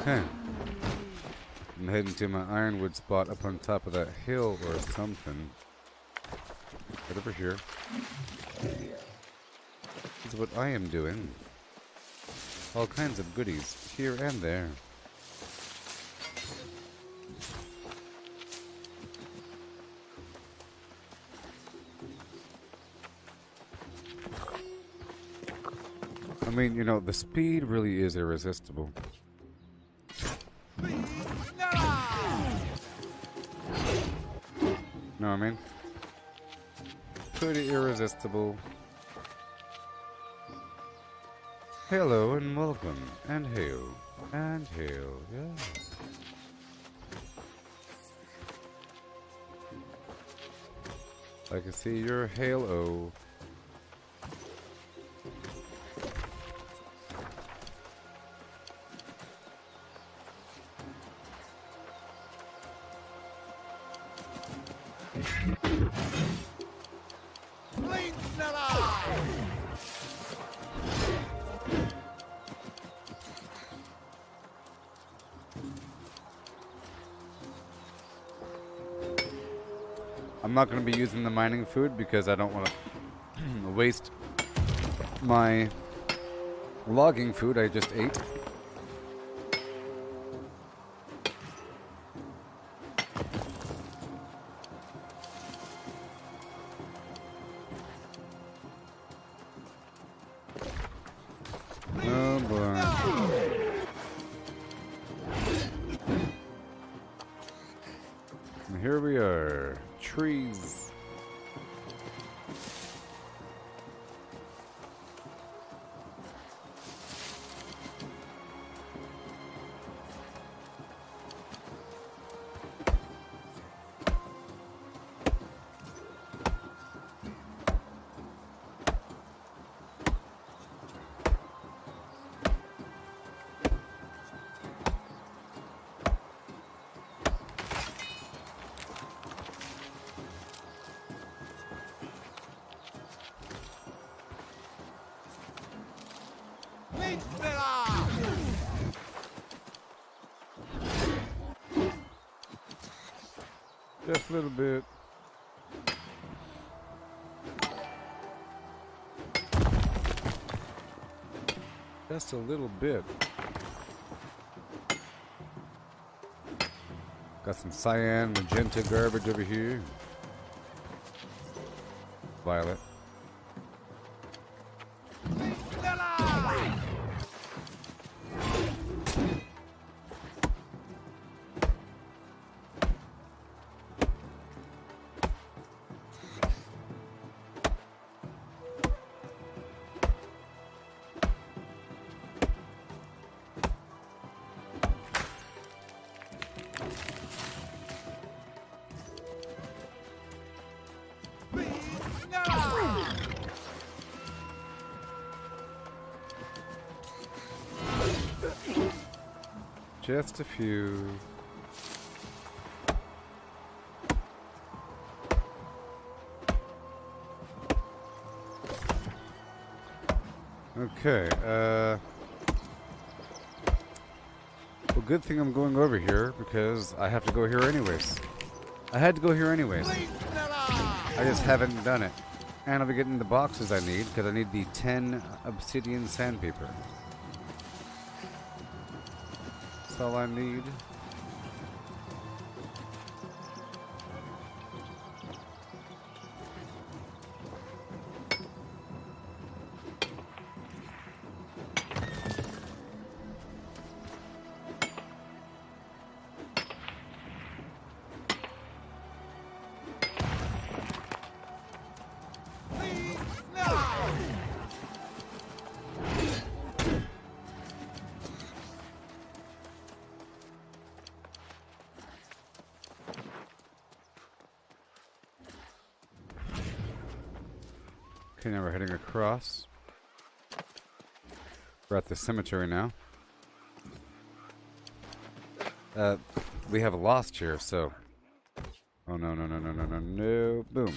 Okay. I'm heading to my ironwood spot up on top of that hill or something. Right over here. That's what I am doing. All kinds of goodies, here and there. I mean, you know, the speed really is irresistible. Know what I mean? Pretty irresistible. Hello and welcome, and hail, yeah. I can see your halo. I'm not going to be using the mining food because I don't want to waste my logging food I just ate. Oh boy. And here we are. Trees. Just a little bit. Just a little bit. Got some cyan, magenta garbage over here. Violet. Just a few. Okay, well, good thing I'm going over here because I have to go here anyways. I had to go here anyways. I just haven't done it. And I'll be getting the boxes I need because I need the 10 obsidian sandpaper. That's all I need. Okay, now we're heading across. We're at the cemetery now. We have a lost here, so... Oh, no, no, no, no, no, no, no. Boom.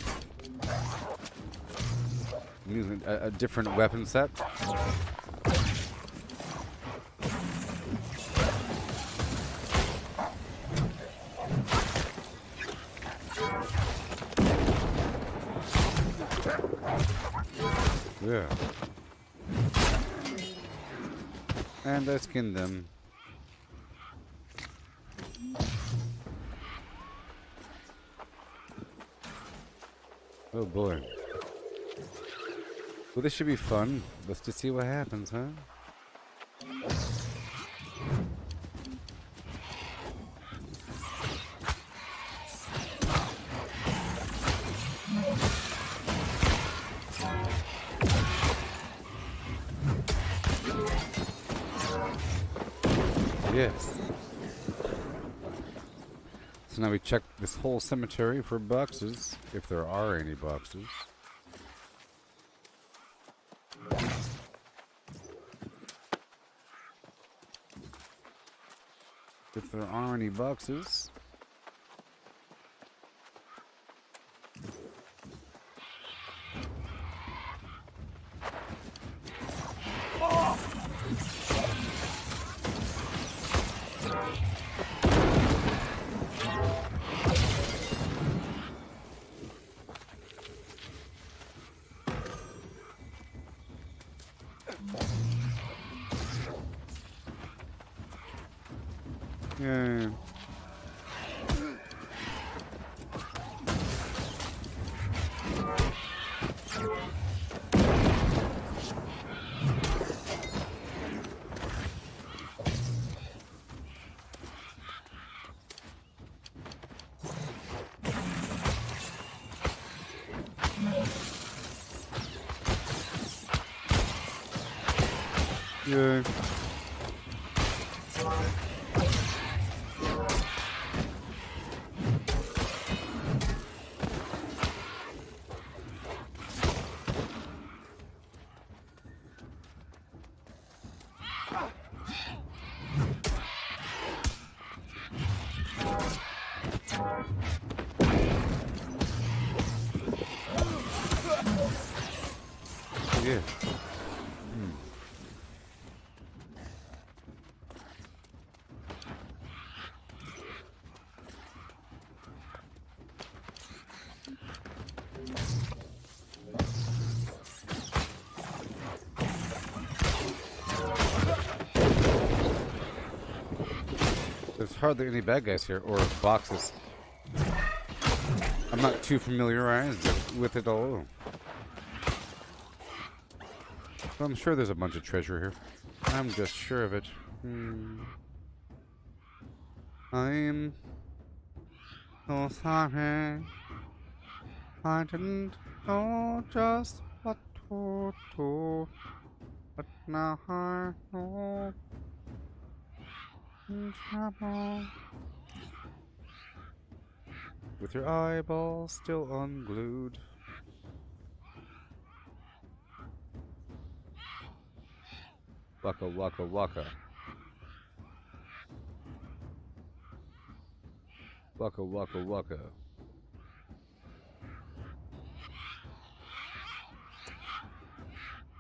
I'm using a different weapon set. Yeah. And I skinned them. Oh boy. Well, this should be fun. Let's just see what happens, huh? Yes. So now we check this whole cemetery for boxes, if there are any boxes. If there are any boxes.
Yeah. Yeah. Yeah. There's hardly any bad guys here, or boxes. I'm not too familiarized with it all. But I'm sure there's a bunch of treasure here. I'm just sure of it. I'm so sorry. I didn't know just what to do. But now I know. In trouble. With your eyeballs still unglued. Waka waka waka. Waka waka waka.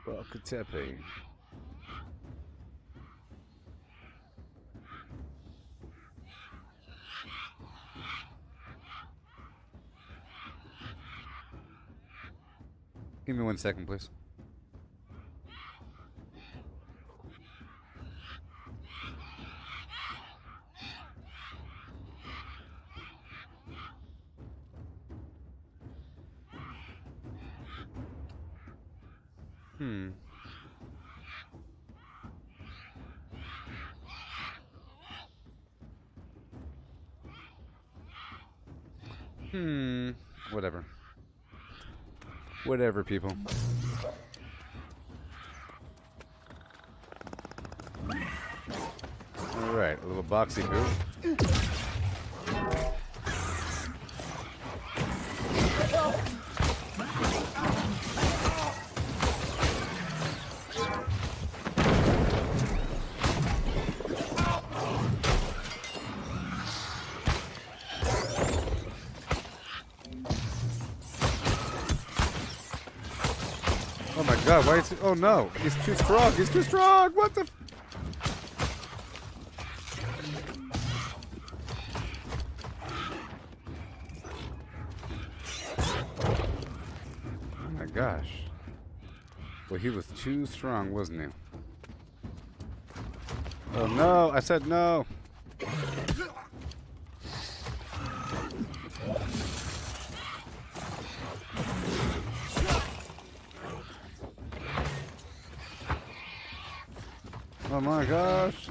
Waka tepe. Give me 1 second, please. Whatever. Whatever, people. Alright, a little boxy goo. Oh my god, why is he? Oh no, he's too strong, he's too strong! What the? Oh my gosh. Well, he was too strong, wasn't he? Oh no, I said no! Oh my gosh.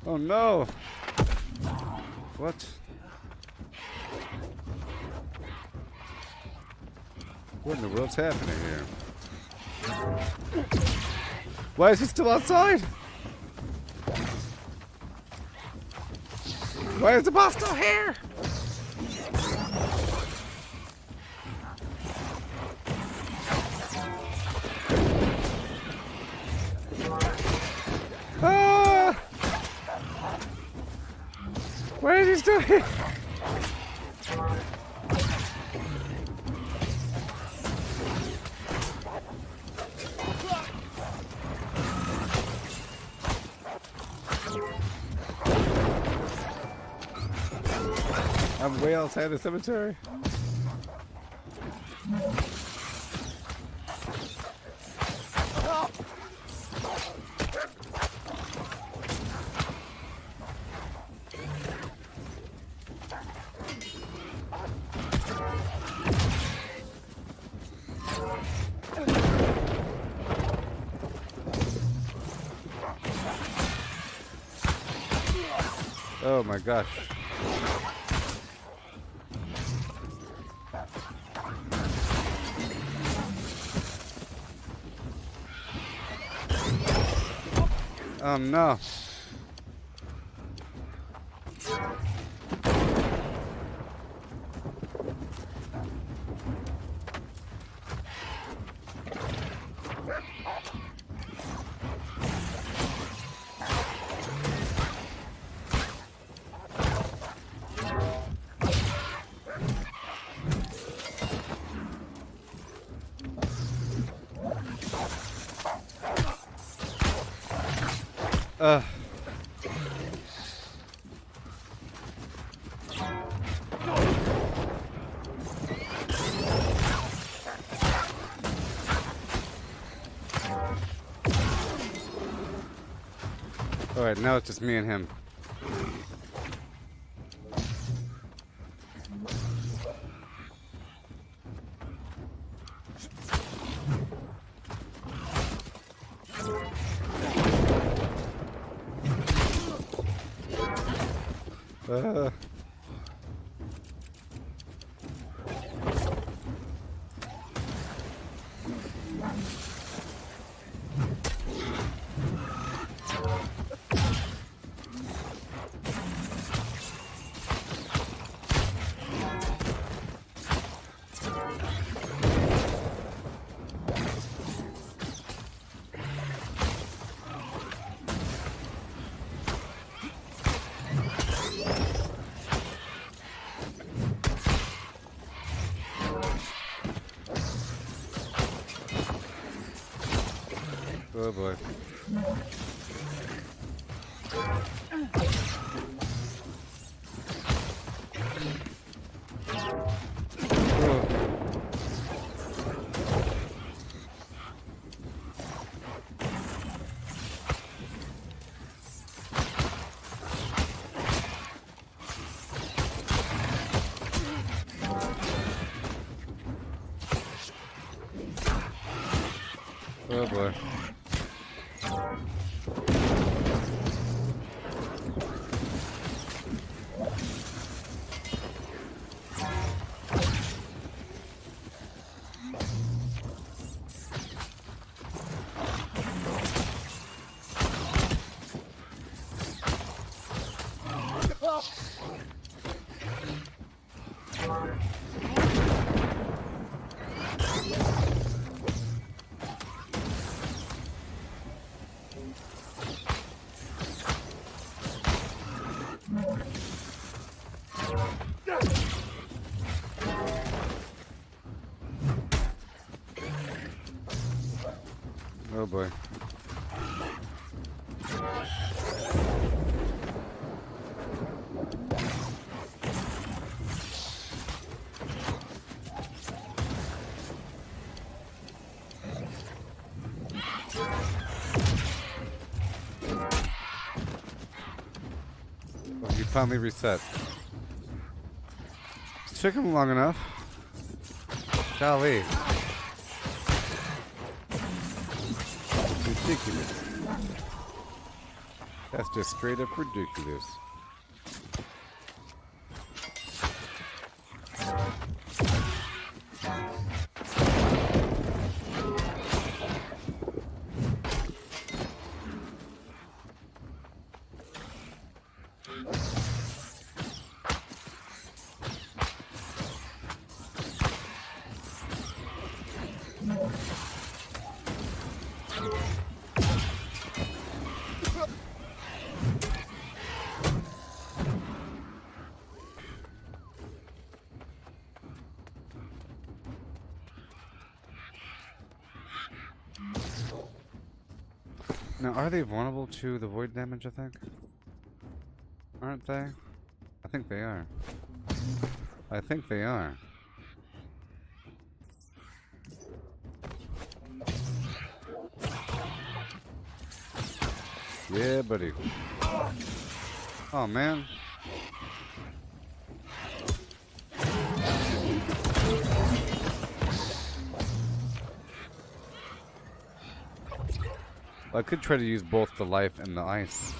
Oh no. What? What in the world's happening here? Why is he still outside? Why is the boss still here? Why is he still here? I'm way outside the cemetery. Oh my gosh. Oh no. Alright, now it's just me and him. Oh boy. Oh boy. Oh boy. Oh, he finally reset. It took him long enough. Golly. Ridiculous. That's just straight up ridiculous. Now, are they vulnerable to the void damage, I think? Aren't they? I think they are. I think they are. Yeah, buddy. Oh, man. I could try to use both the life and the ice.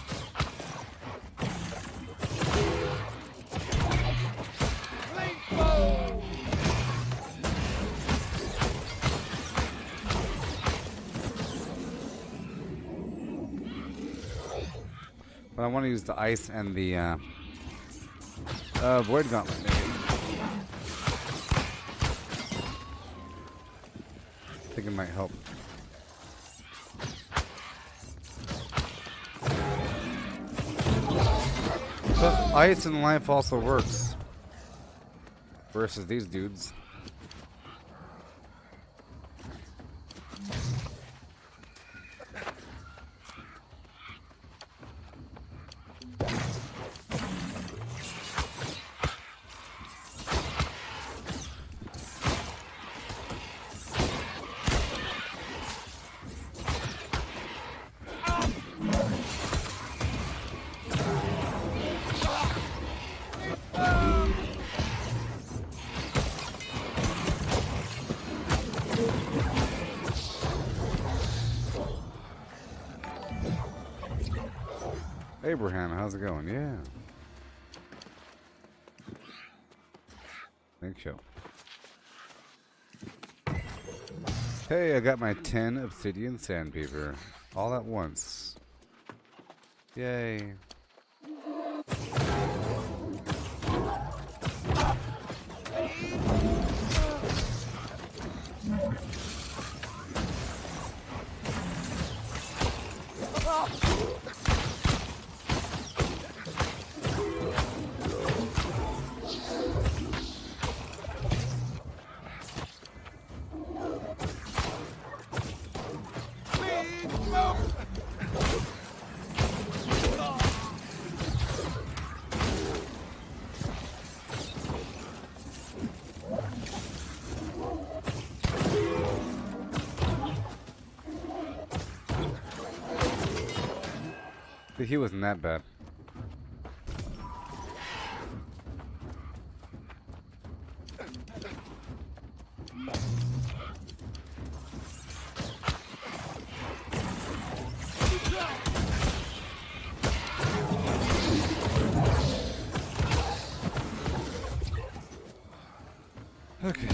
But I want to use the ice and the void gauntlet. Maybe. I think it might help. But ice in life also works versus these dudes. Abraham, how's it going? Yeah. Think so. Hey, I got my 10 obsidian sandpaper all at once. Yay. He wasn't that bad. Okay.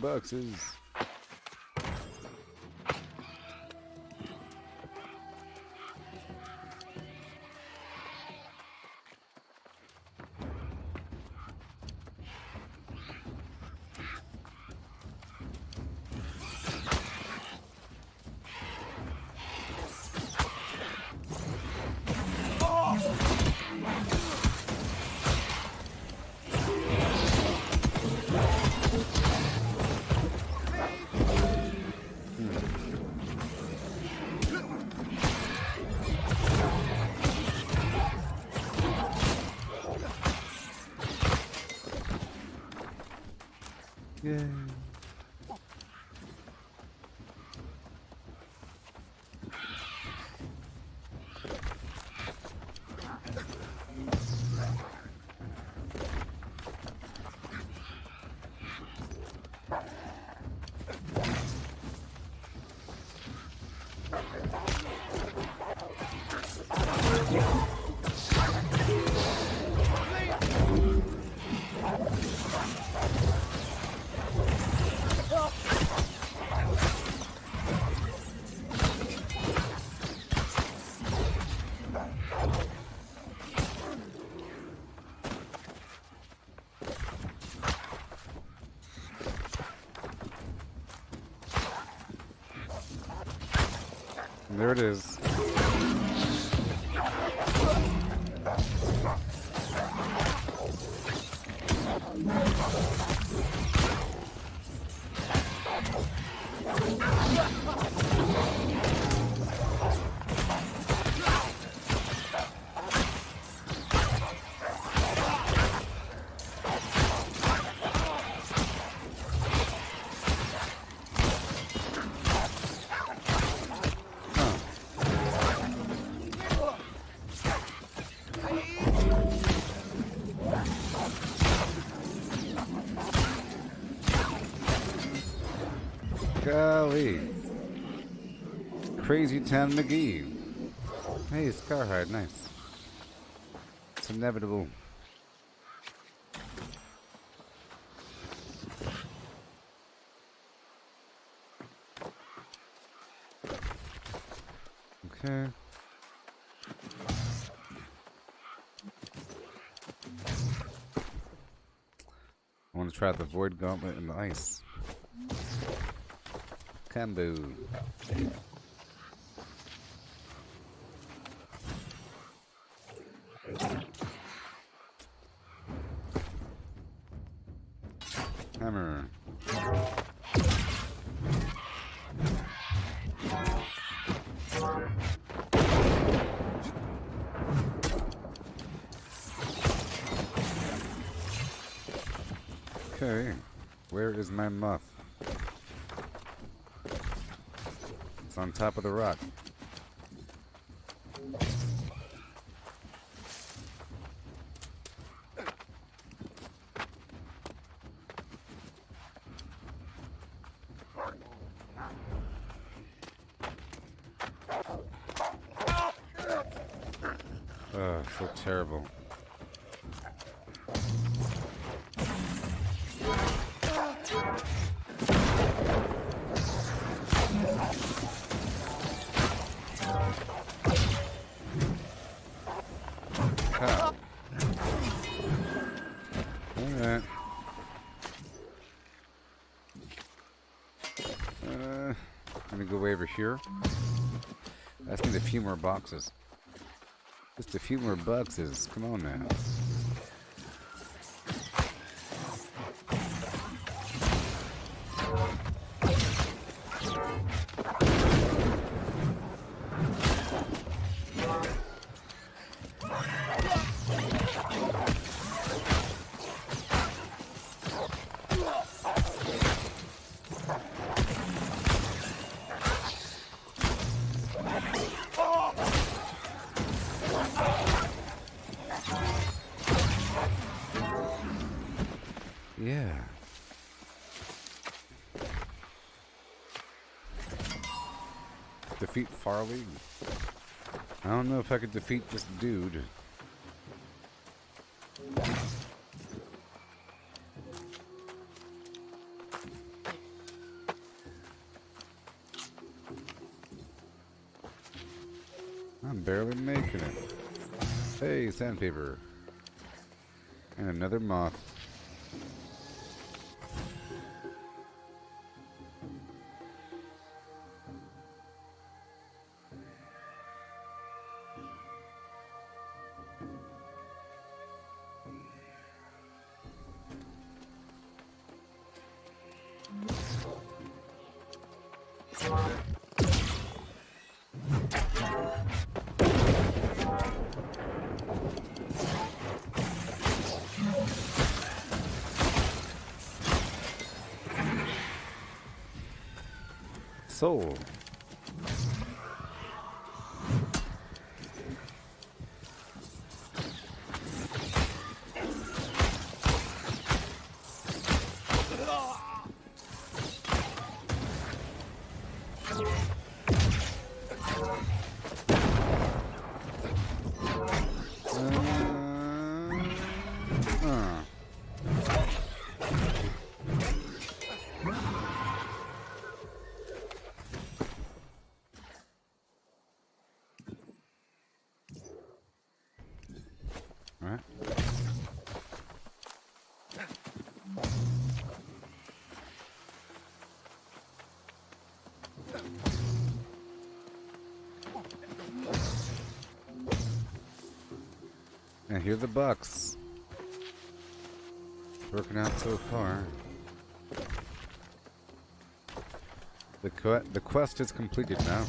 Boxes. Yay. There it is. Golly. Crazy Town McGee. Hey, Scarhide, nice. It's inevitable.
Okay. I want to try the Void Gauntlet in the ice. Combo. Hammer. Okay, where is my muff? It's on top of the rock. Ugh, so terrible. Alright. I'm gonna go way over here. I just need a few more boxes. Just a few more boxes. Come on now. Yeah. Defeat Farley? I don't know if I could defeat this dude. I'm barely making it. Hey, sandpaper. And another moth. Soul. Alright. And here are the bucks. It's working out so far. The quest is completed now.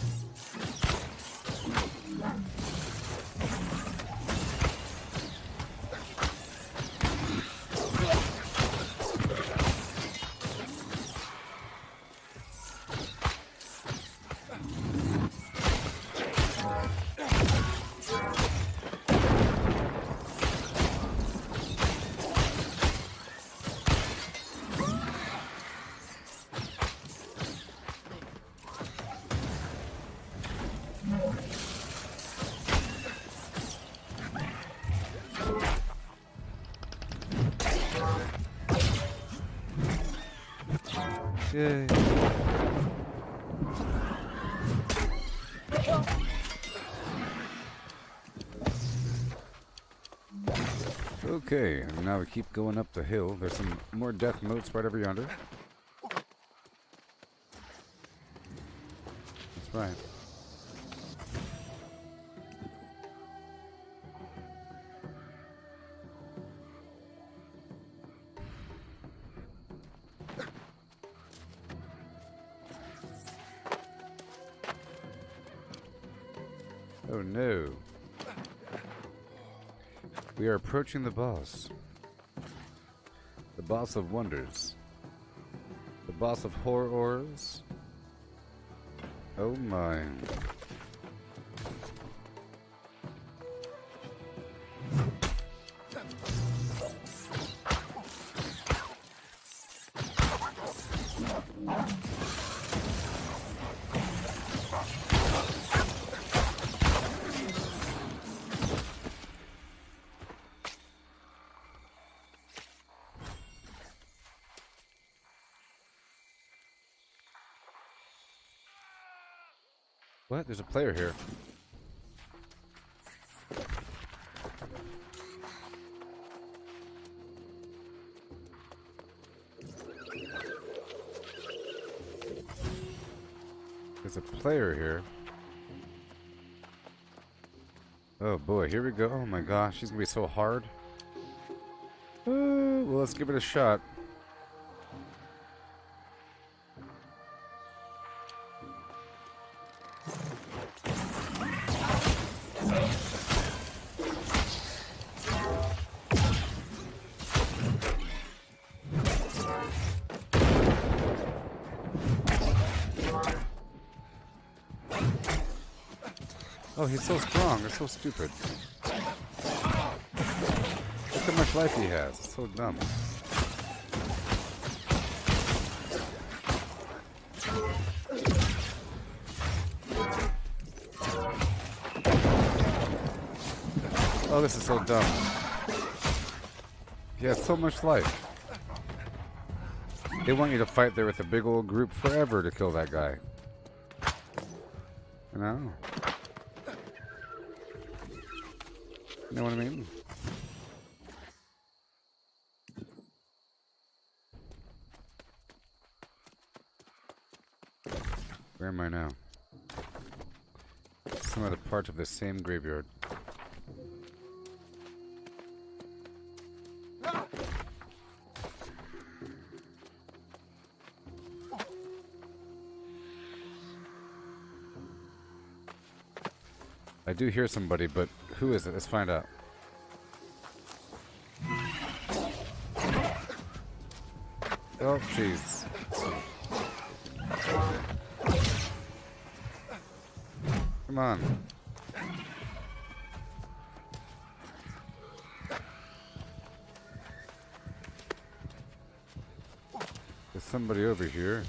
Yay. Okay, and now we keep going up the hill. There's some more death motes right over yonder. That's right. Oh no. We are approaching the boss. The boss of wonders. The boss of horrors. Oh my. What? There's a player here. There's a player here. Oh boy, here we go. Oh my gosh, she's gonna be so hard. Well, let's give it a shot. Oh, he's so strong. It's so stupid. Look how much life he has. It's so dumb. Oh, this is so dumb. He has so much life. They want you to fight there with a big old group forever to kill that guy. You know? You know what I mean? Where am I now? Some other part of the same graveyard. I do hear somebody, but who is it? Let's find out. Oh, jeez. Come on. There's somebody over here.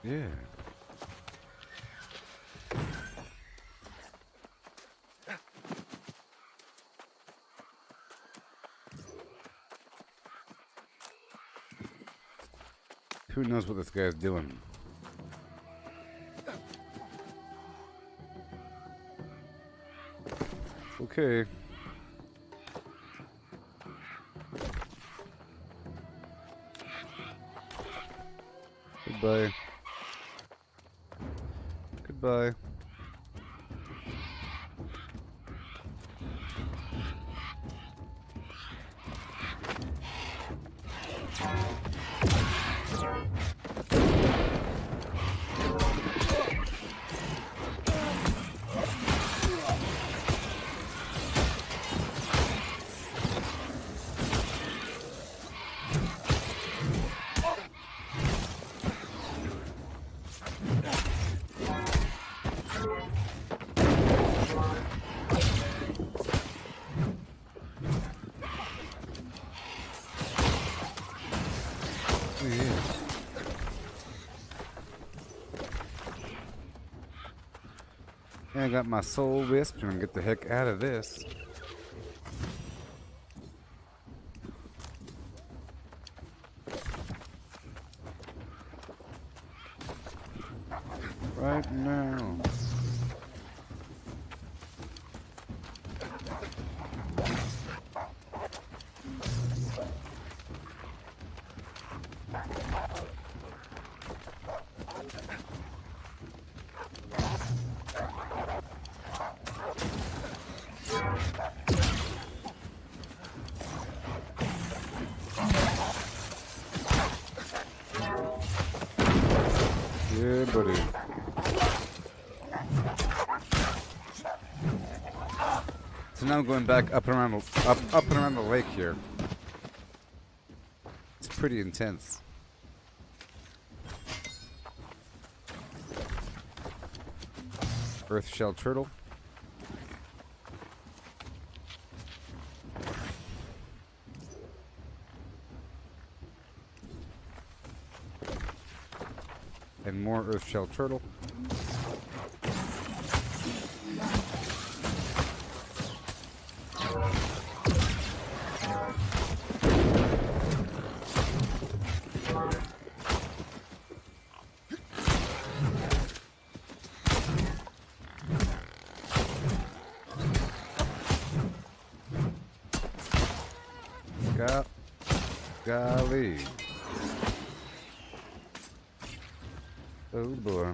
Yeah. Who knows what this guy's doing? Okay. Goodbye. Goodbye. Yeah, I got my soul wisp and get the heck out of this. Right now. Yeah, buddy. So now I'm going back up and around up and around the lake here. It's pretty intense. Earth shell turtle. And more earth shell turtle. Golly. Oh boy.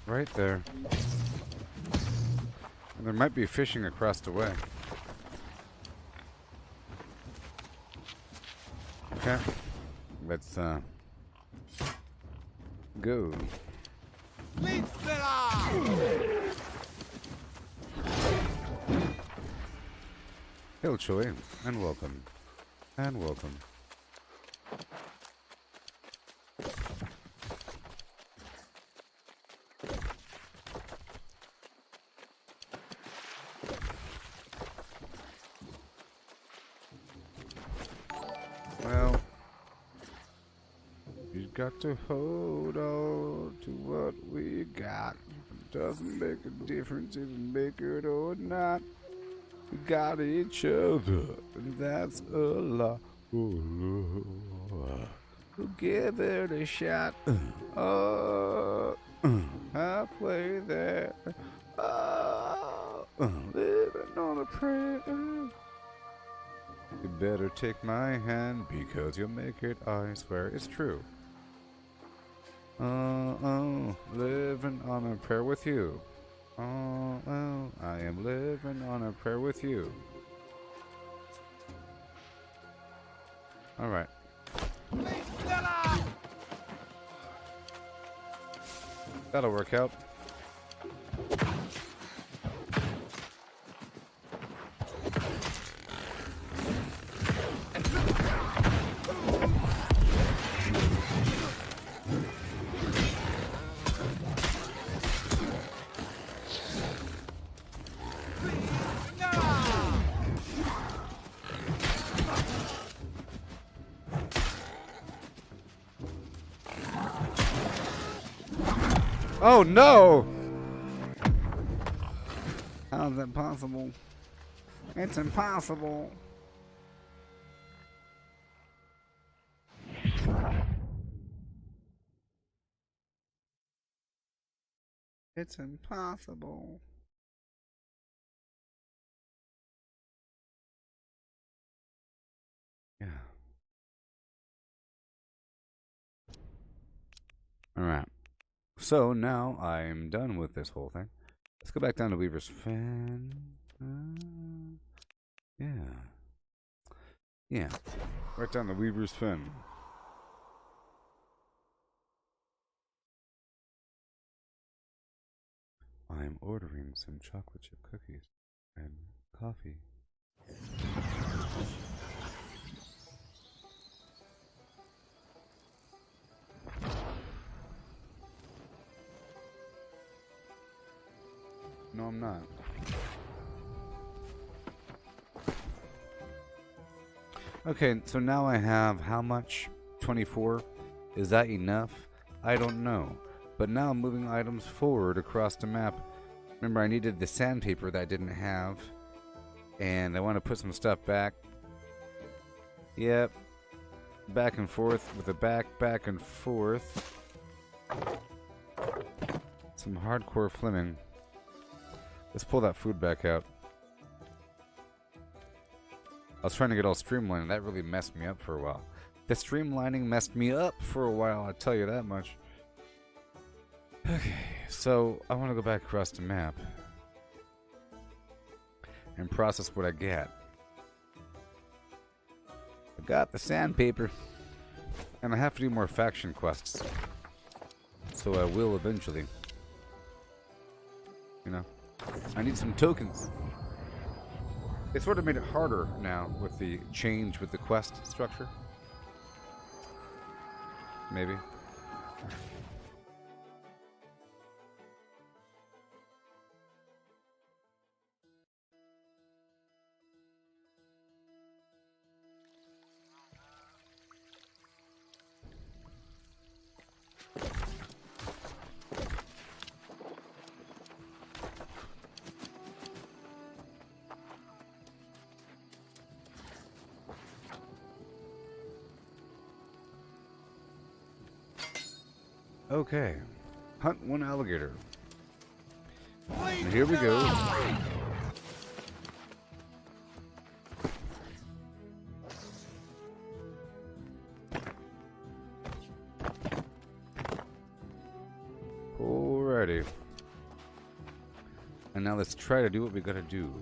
Right there. And there might be fishing across the way. Okay. Let's go. Hello, Choi, and welcome. And welcome. Well, you got to hold on to what we got. It doesn't make a difference if we make it or not. We got each other, and that's a lot. We'll give it a shot. Halfway there. Living on a prayer. You better take my hand because you'll make it, I swear. It's true. Living on a prayer with you. I am living on a prayer with you. Alright. That'll work out. Oh no! How's that possible? It's impossible. It's impossible. Yeah. Alright. So now I'm done with this whole thing. Let's go back down to Weaver's Fen. Yeah. Yeah. Right down to Weaver's Fen. I'm ordering some chocolate chip cookies and coffee. No, I'm not. Okay, so now I have how much? 24? Is that enough? I don't know. But now I'm moving items forward across the map. Remember, I needed the sandpaper that I didn't have. And I want to put some stuff back. Yep. Back and forth with the back and forth. Some hardcore Fleming. Let's pull that food back out. I was trying to get all streamlined, and that really messed me up for a while. The streamlining messed me up for a while, I'll tell you that much. Okay, so I want to go back across the map and process what I got. I got the sandpaper, and I have to do more faction quests. So I will eventually. You know, I need some tokens. It sort of made it harder now with the change with the quest structure. Maybe. Okay. Hunt one alligator. And here we go. Alrighty. And now let's try to do what we gotta do.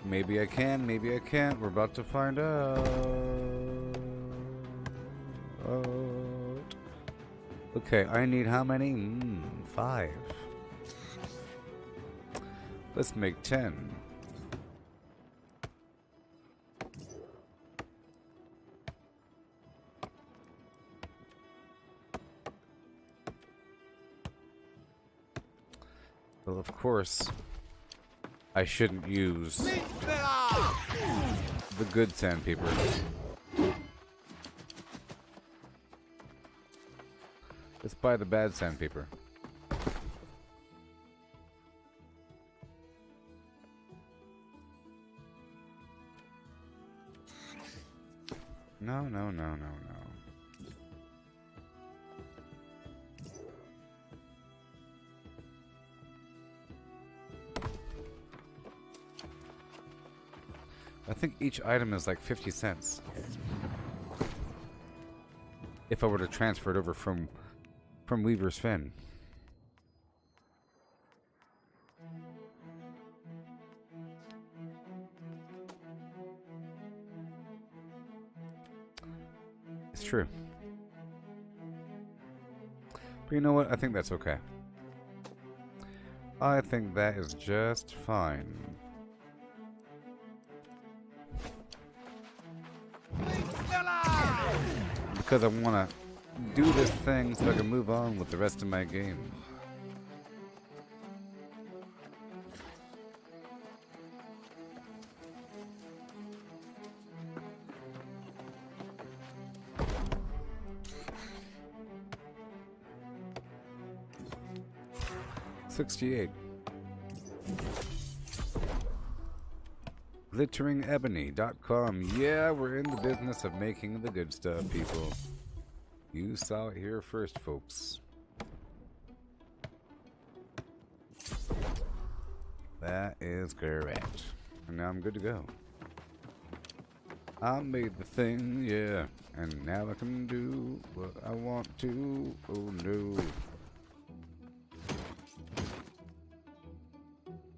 Maybe I can, maybe I can't. We're about to find out. Okay, I need how many? 5. Let's make 10. Well, of course, I shouldn't use the good sandpaper. Let's buy the bad sandpaper. No, no, no, no, no. I think each item is like 50 cents. If I were to transfer it over from Weaver's Fen. It's true. But you know what? I think that's okay. I think that is just fine. Because I want to do this thing so I can move on with the rest of my game. $68. GlitteringEbony.com. Yeah, we're in the business of making the good stuff, people. You saw it here first, folks. That is correct. And now I'm good to go. I made the thing, yeah. And now I can do what I want to. Oh no.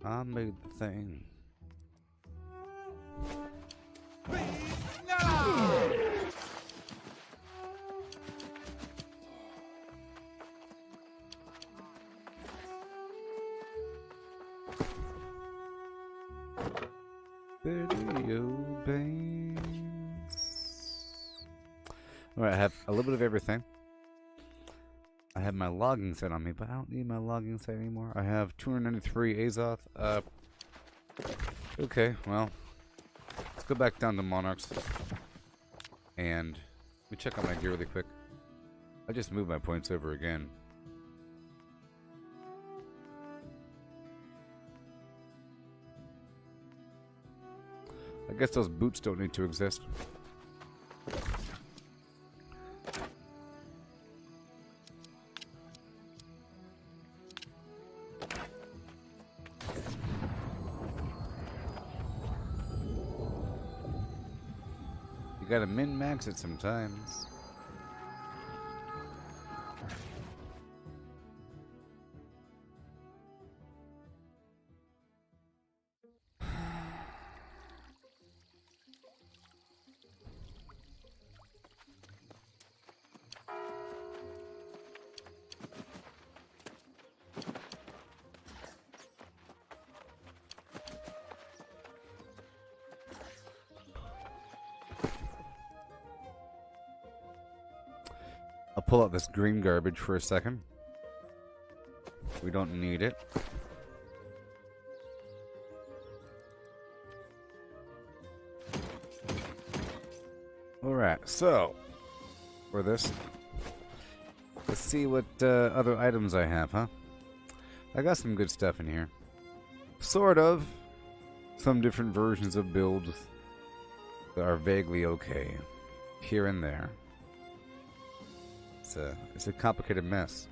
I made the thing. Video games. Alright, I have a little bit of everything. I have my logging set on me, but I don't need my logging set anymore. I have 293 Azoth. Okay, well, let's go back down to Monarchs. And let me check on my gear really quick. I just moved my points over again. I guess those boots don't need to exist. You gotta min-max it sometimes. I'll pull out this green garbage for a second. We don't need it. Alright, so for this, let's see what other items I have, huh? I got some good stuff in here. Sort of. Some different versions of builds that are vaguely okay. Here and there. It's a complicated mess.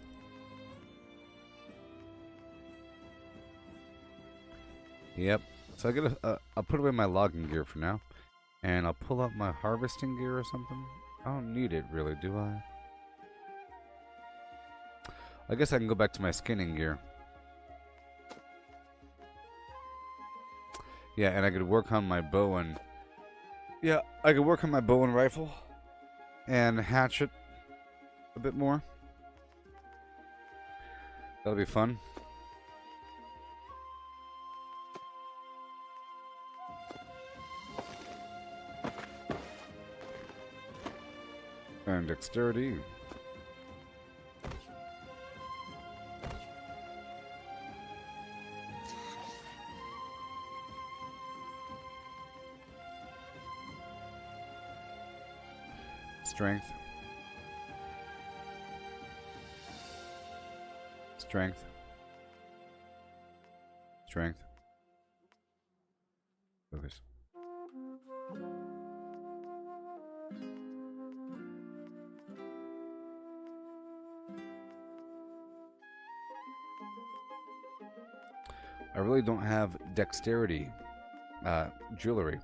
Yep. So I get I'll put away my logging gear for now, and I'll pull out my harvesting gear or something. I don't need it really, do I? I guess I can go back to my skinning gear. Yeah, and I could work on my bow and I could work on my bow and rifle and hatchet a bit more. That'll be fun. And dexterity. Strength. Strength. Strength. Focus. I really don't have dexterity jewelry.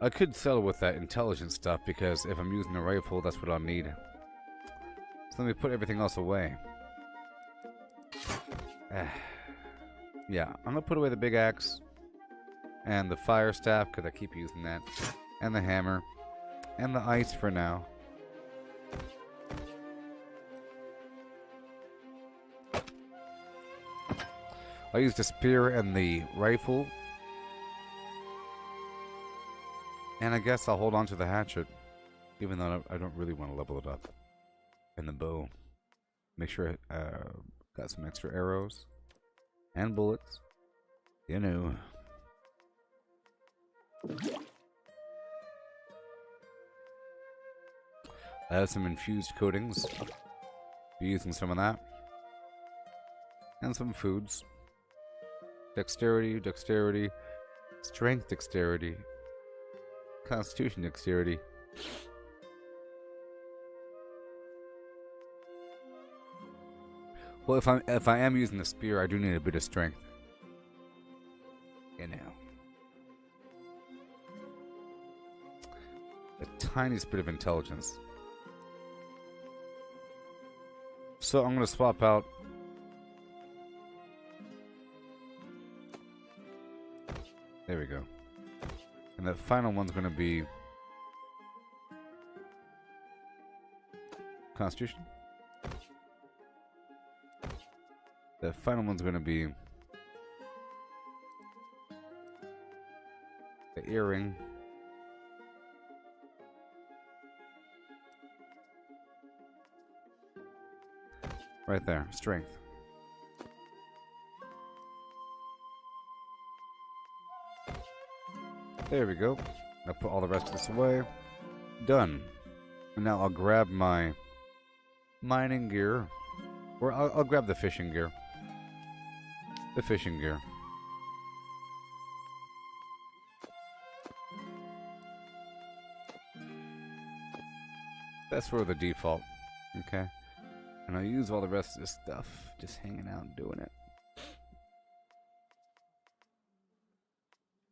I could settle with that intelligence stuff because if I'm using a rifle, that's what I'll need. So let me put everything else away. Yeah, I'm gonna put away the big axe and the fire staff because I keep using that, and the hammer and the ice for now. I used the spear and the rifle, and I guess I'll hold on to the hatchet, even though I don't really want to level it up. And the bow, make sure I got some extra arrows and bullets, you know. I have some infused coatings. Be using some of that, and some foods. Dexterity, dexterity, strength, dexterity, constitution, dexterity. Well, if I am using the spear, I do need a bit of strength. tiniest bit of intelligence. So I'm going to swap out. There we go. And the final one's going to be Constitution. The final one's going to be the earring. Right there, strength. There we go. I'll put all the rest of this away. Done. And now I'll grab my mining gear. Or I'll grab the fishing gear. The fishing gear. That's for the default. Okay. And I'll use all the rest of this stuff. Just hanging out and doing it.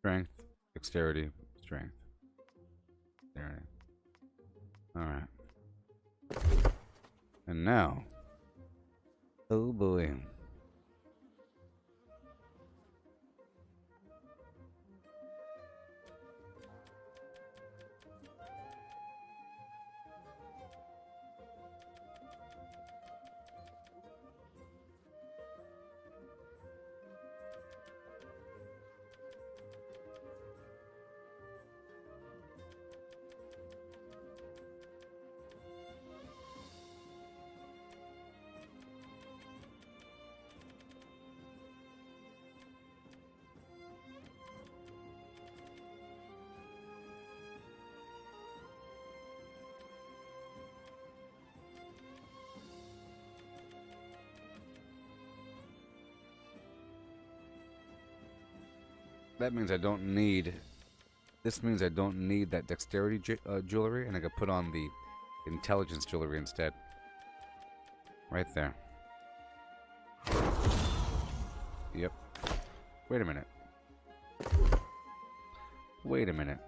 Strength. Dexterity. Strength. Dexterity. Alright. And now. Oh boy. That means I don't need. This means I don't need that dexterity jewelry, and I can put on the intelligence jewelry instead. Right there. Yep. Wait a minute. Wait a minute.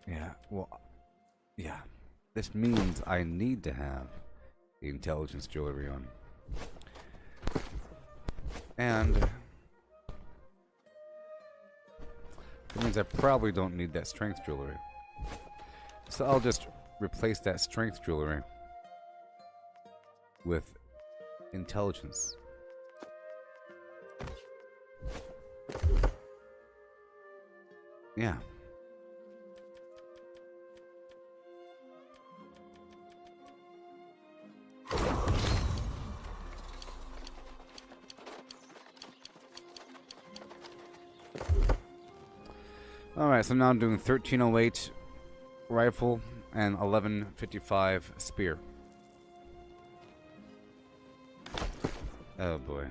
Yeah, well, yeah. This means I need to have the intelligence jewelry on. And it means I probably don't need that strength jewelry. So I'll just replace that strength jewelry with intelligence. Yeah. Alright, so now I'm doing 1308 rifle and 1155 spear. Oh boy.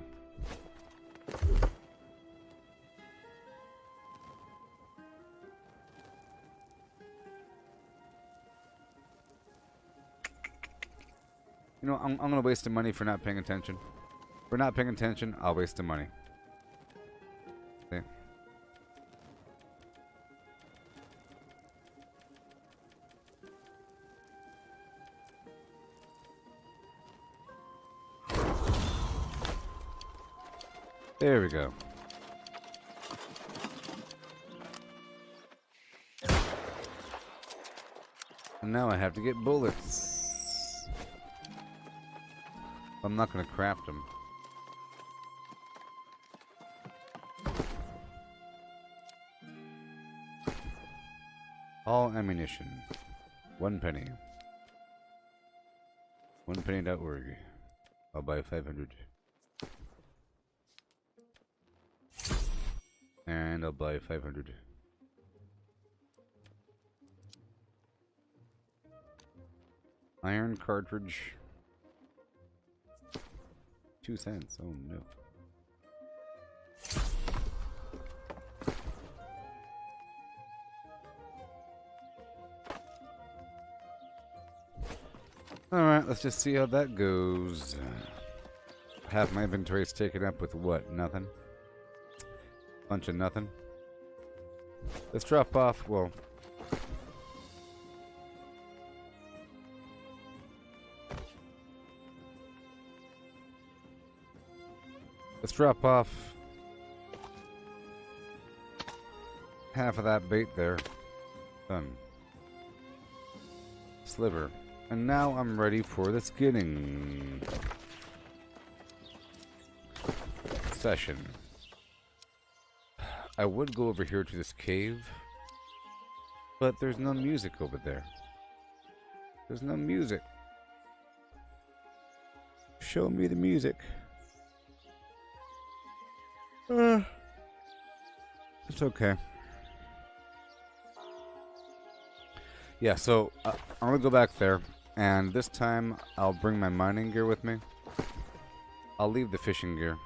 You know, I'm gonna waste the money for not paying attention. For not paying attention, I'll waste the money. See? There we go. And now I have to get bullets. I'm not going to craft them. All ammunition. 1 penny. 1penny.org. I'll buy 500. And I'll buy 500. Iron cartridge. 2 cents. Oh no. Alright, let's just see how that goes. Half my inventory is taken up with what? Nothing? Bunch of nothing? Let's drop off, well... Let's drop off half of that bait there. Done. Sliver. And now I'm ready for the skinning session. I would go over here to this cave, but there's no music over there. There's no music. Show me the music. It's okay. Yeah, so I'm gonna go back there, and this time I'll bring my mining gear with me. I'll leave the fishing gear.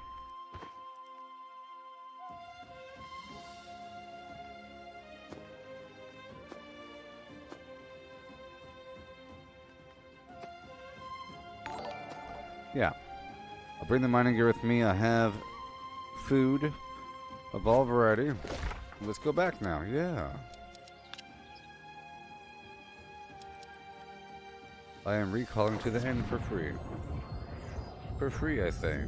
Yeah, I'll bring the mining gear with me. I have food of all variety. Let's go back now. Yeah. I am recalling to the end for free. For free, I say.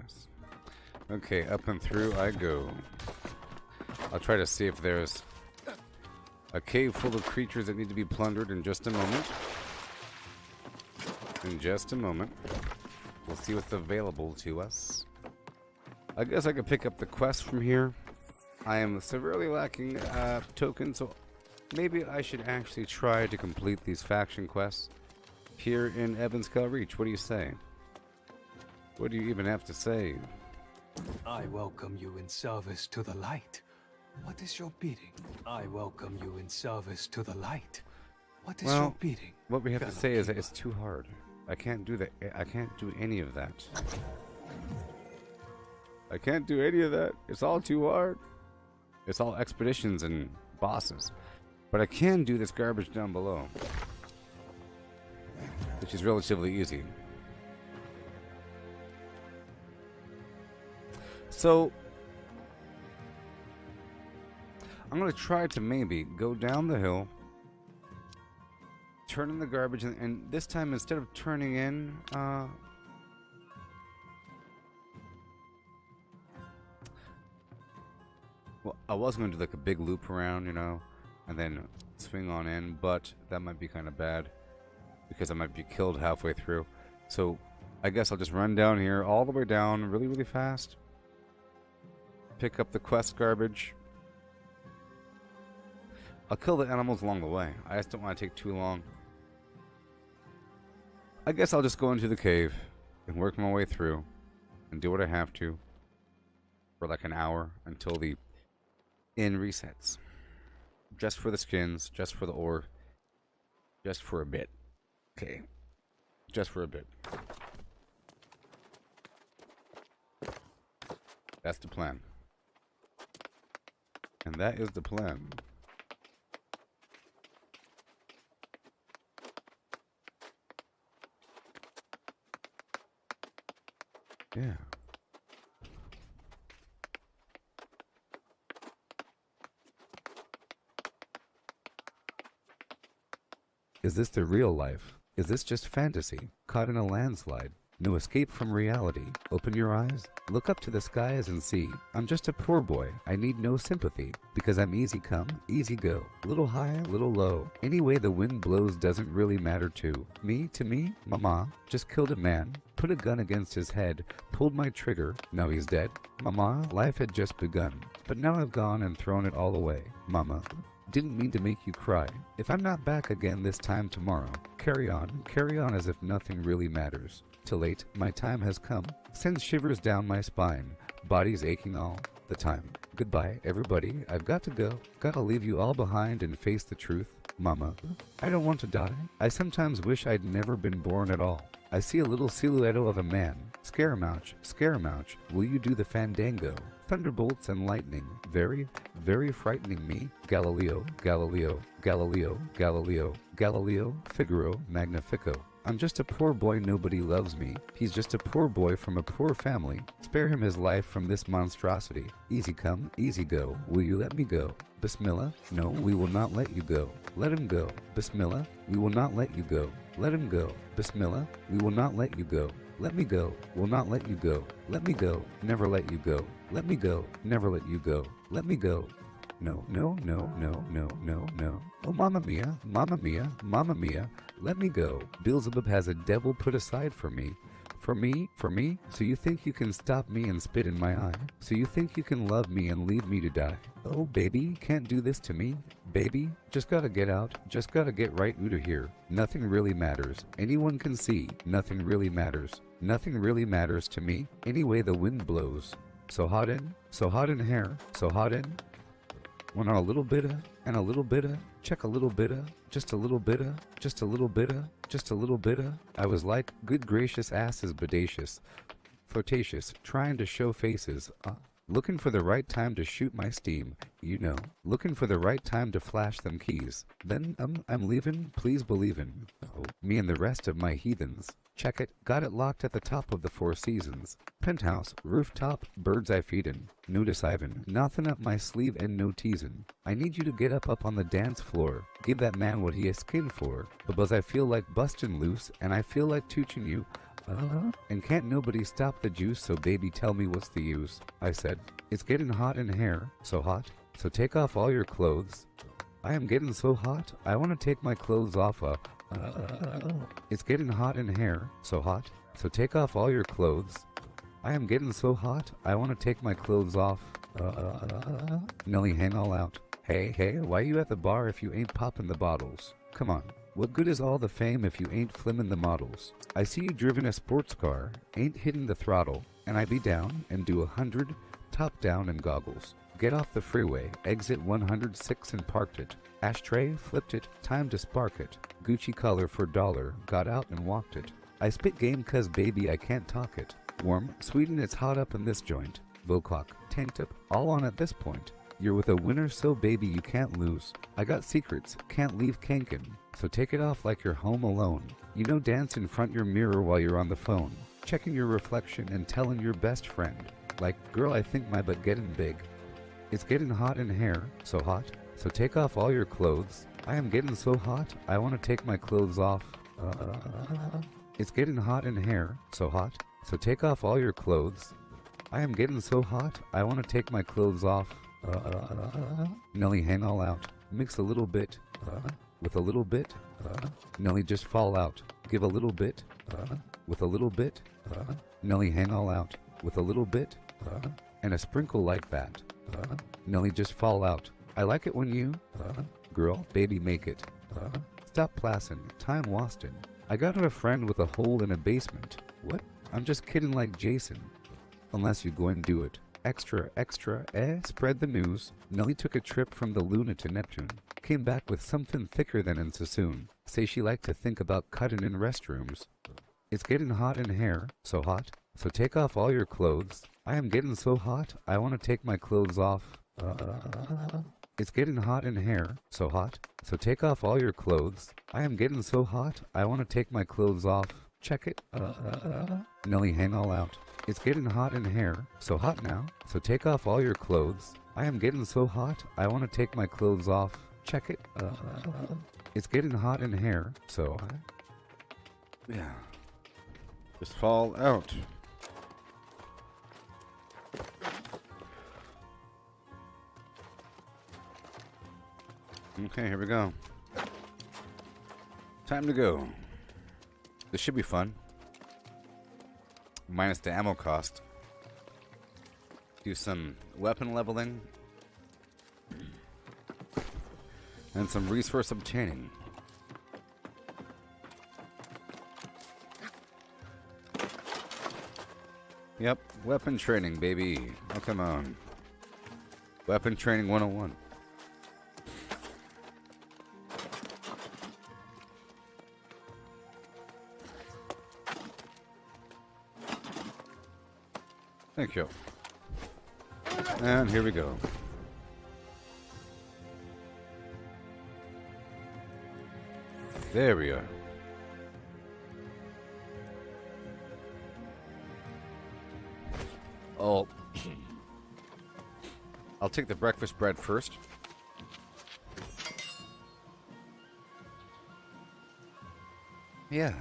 Yes. Okay, up and through I go. I'll try to see if there's a cave full of creatures that need to be plundered in just a moment. In just a moment. We'll see what's available to us. I guess I could pick up the quest from here. I am severely lacking tokens, so maybe I should actually try to complete these faction quests here in Evanscale Reach. What do you say? What do you even have to say?
I welcome you in service to the light. What is your bidding? I welcome you in service to the light. What is your bidding?
What we have to say is that it's too hard. I can't do that. I can't do any of that. I can't do any of that. It's all too hard. It's all expeditions and bosses. But I can do this garbage down below, which is relatively easy. So, I'm going to try to maybe go down the hill, turn in the garbage, and this time instead of turning in, well, I was going to do like a big loop around, you know, and then swing on in, but that might be kind of bad because I might be killed halfway through. So, I guess I'll just run down here, all the way down, really, really fast. Pick up the quest garbage. I'll kill the animals along the way. I just don't want to take too long. I guess I'll just go into the cave and work my way through and do what I have to for like an hour until the inn resets. Just for the skins, just for the ore, just for a bit. Okay. Just for a bit. That's the plan. And that is the plan. Yeah. Is this the real life? Is this just fantasy, caught in a landslide? No escape from reality. Open your eyes, look up to the skies and see. I'm just a poor boy. I need no sympathy because I'm easy come, easy go. Little high, little low. Any way the wind blows doesn't really matter to me, mama. Just killed a man, put a gun against his head, pulled my trigger, now he's dead. Mama, life had just begun, but now I've gone and thrown it all away. Mama, didn't mean to make you cry. If I'm not back again this time tomorrow, carry on as if nothing really matters. Too late, my time has come. Sends shivers down my spine, body's aching all the time. Goodbye, everybody, I've got to go. Gotta leave you all behind and face the truth. Mama, I don't want to die. I sometimes wish I'd never been born at all. I see a little silhouette of a man. Scaramouche, will you do the fandango? Thunderbolts and lightning, very, very frightening me. Galileo, Figaro, Magnifico. I'm just a poor boy, nobody loves me. He's just a poor boy from a poor family. Spare him his life from this monstrosity. Easy come, easy go. Will you let me go? Bismillah, no, we will not let you go. Let him go. Bismillah, we will not let you go. Let him go. Bismillah, we will not let you go. Let me go, will not let you go. Let me go, never let you go. Let me go, never let you go. Let me go. No. Oh, mamma mia, let me go. Beelzebub has a devil put aside for me. For me? So you think you can stop me and spit in my eye? So you think you can love me and leave me to die? Oh, baby, can't do this to me. Baby, just gotta get out, just gotta get right out of here. Nothing really matters. Anyone can see, nothing really matters. Nothing really matters to me. Anyway, the wind blows. So hot in hair, so hot in. Want a little bit of, and a little bit of, check a little bit of, just a little bit of, just a little bit of, just a little bit of. I was like, good gracious ass is bodacious, flirtatious, trying to show faces, looking for the right time to shoot my steam, you know, looking for the right time to flash them keys. Then, I'm leaving, please believin'. Oh, me and the rest of my heathens. Check it, got it locked at the top of the Four Seasons. Penthouse, rooftop, birds I feedin'. No decidin', nothing up my sleeve and no teasin'. I need you to get up on the dance floor. Give that man what he has skin for. Because I feel like bustin' loose, and I feel like tootin' you. And can't nobody stop the juice, so baby tell me what's the use. I said, it's getting hot in hair, so hot, so take off all your clothes. I am getting so hot, I want to take my clothes off. It's getting hot in hair, so hot, so take off all your clothes. I am getting so hot, I want to take my clothes off. Nelly, hang all out. Hey, why you at the bar if you ain't popping the bottles? Come on. What good is all the fame if you ain't flimmin' the models? I see you driven a sports car, ain't hitting the throttle, and I be down and do 100, top down and goggles. Get off the freeway, exit 106 and parked it. Ashtray, flipped it, time to spark it. Gucci collar for $1, got out and walked it. I spit game cause baby I can't talk it. Warm, sweet and it's hot up in this joint. Voclock, tank tip, all on at this point. You're with a winner so baby you can't lose. I got secrets, can't leave kankin'. So take it off like you're home alone. You know, dance in front your mirror while you're on the phone. Checking your reflection and telling your best friend. Like, girl, I think my butt getting big. It's getting hot in hair, so hot. So take off all your clothes. I am getting so hot, I want to take my clothes off. It's getting hot in hair, so hot. So take off all your clothes. I am getting so hot, I want to take my clothes off. Nelly, hang all out. Mix a little bit. With a little bit. Nelly, just fall out. Give a little bit. With a little bit. Nelly, hang all out. With a little bit. And a sprinkle like that. Nelly, just fall out. I like it when you. Girl, baby, make it. Stop plassin'. Time wastin'. I got a friend with a hole in a basement. What? I'm just kidding like Jason. Unless you go and do it. Extra, spread the news. Nelly took a trip from the Luna to Neptune. Came back with something thicker than in Sassoon. Say she liked to think about cutting in restrooms. It's getting hot in hair, so hot. So take off all your clothes. I am getting so hot, I want to take my clothes off. It's getting hot in hair, so hot. So take off all your clothes. I am getting so hot, I want to take my clothes off. Check it. Nelly, hang all out. It's getting hot in hair, so hot now. So take off all your clothes. I am getting so hot, I want to take my clothes off. Check it. It's getting hot in hair, so... Yeah.
Just fall out. Okay, here we go. Time to go. This should be fun. Minus the ammo cost. Do some weapon leveling. And some resource obtaining. Yep, weapon training, baby. Oh, come on. Weapon training 101. Thank you. And here we go. There we are. Oh. I'll take the breakfast bread first. Yeah.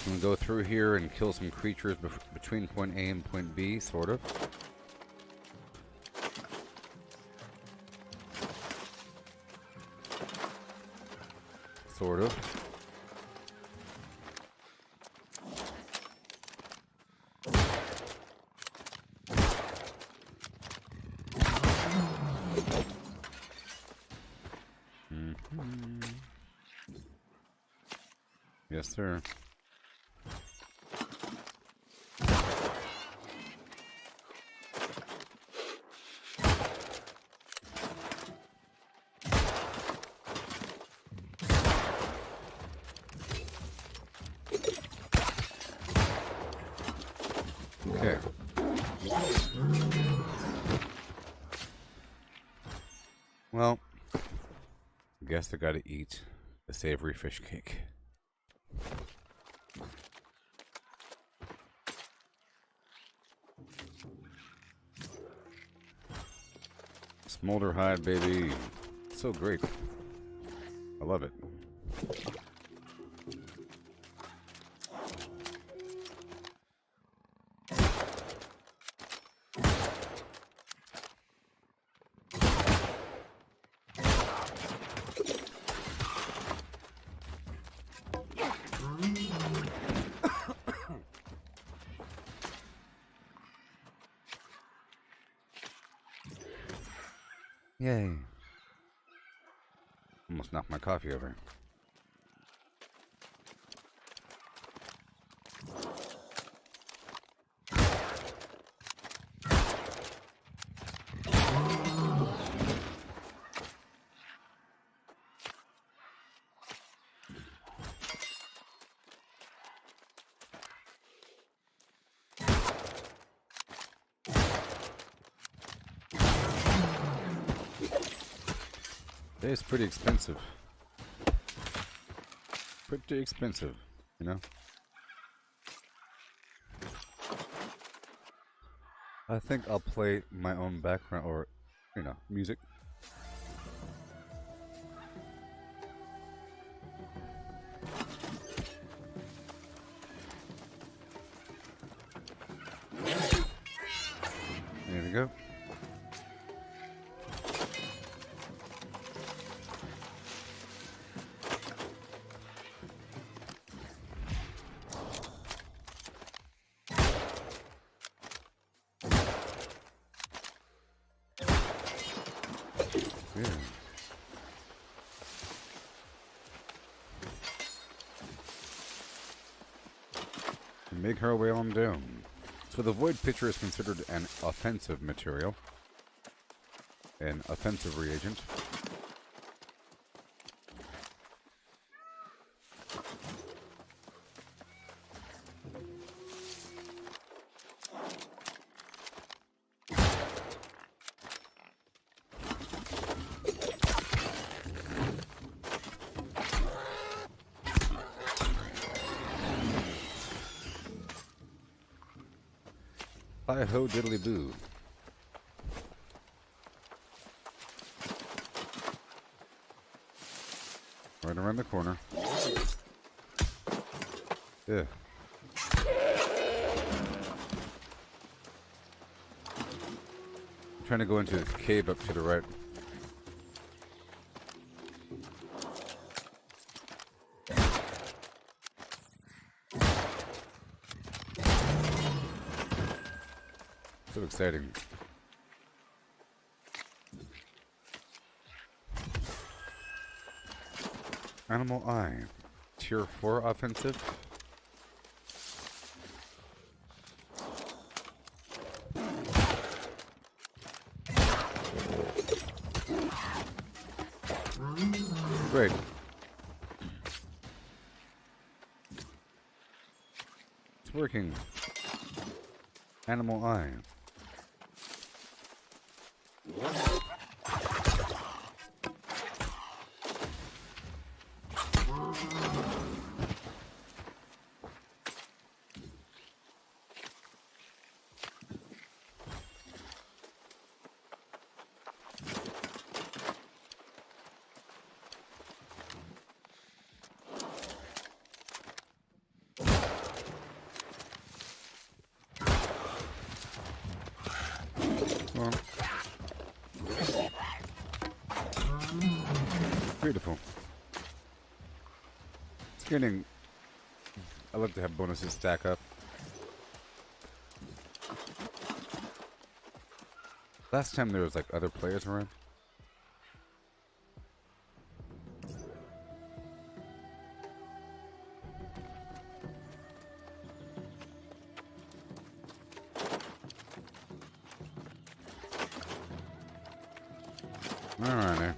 I'm gonna go through here and kill some creatures between point A and point B, sort of. Sort of. Yes, sir. Okay. Well, guess I gotta eat the savory fish cake. Smolder hide, baby. So great. I love it. Yay. Almost knocked my coffee over. It's pretty expensive. Pretty expensive, you know? I think I'll play my own background or, you know, music. There we go. Make her way on down. So the Void Pitcher is considered an offensive material. An offensive reagent. Hi ho diddly boo. around the corner. Yeah. I'm trying to go into the cave up to the right. So exciting. Animal Eye. Tier 4 offensive. Great. It's working. Animal Eye. Well, beautiful. It's getting. I love to have bonuses stack up. Last time there was like other players around. Alright there.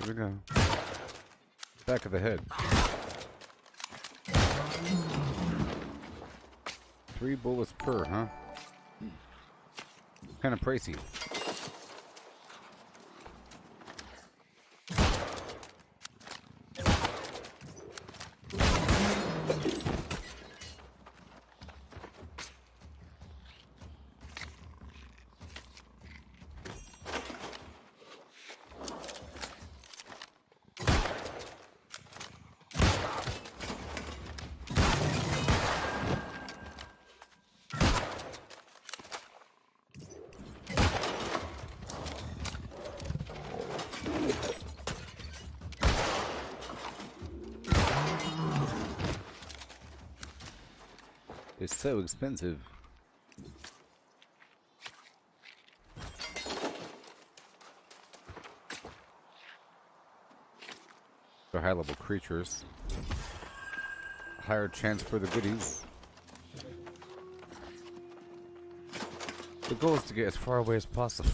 Here we go. Back of the head. 3 bullets per, huh? Kind of pricey. It's so expensive. For high level creatures. Higher chance for the goodies. The goal is to get as far away as possible.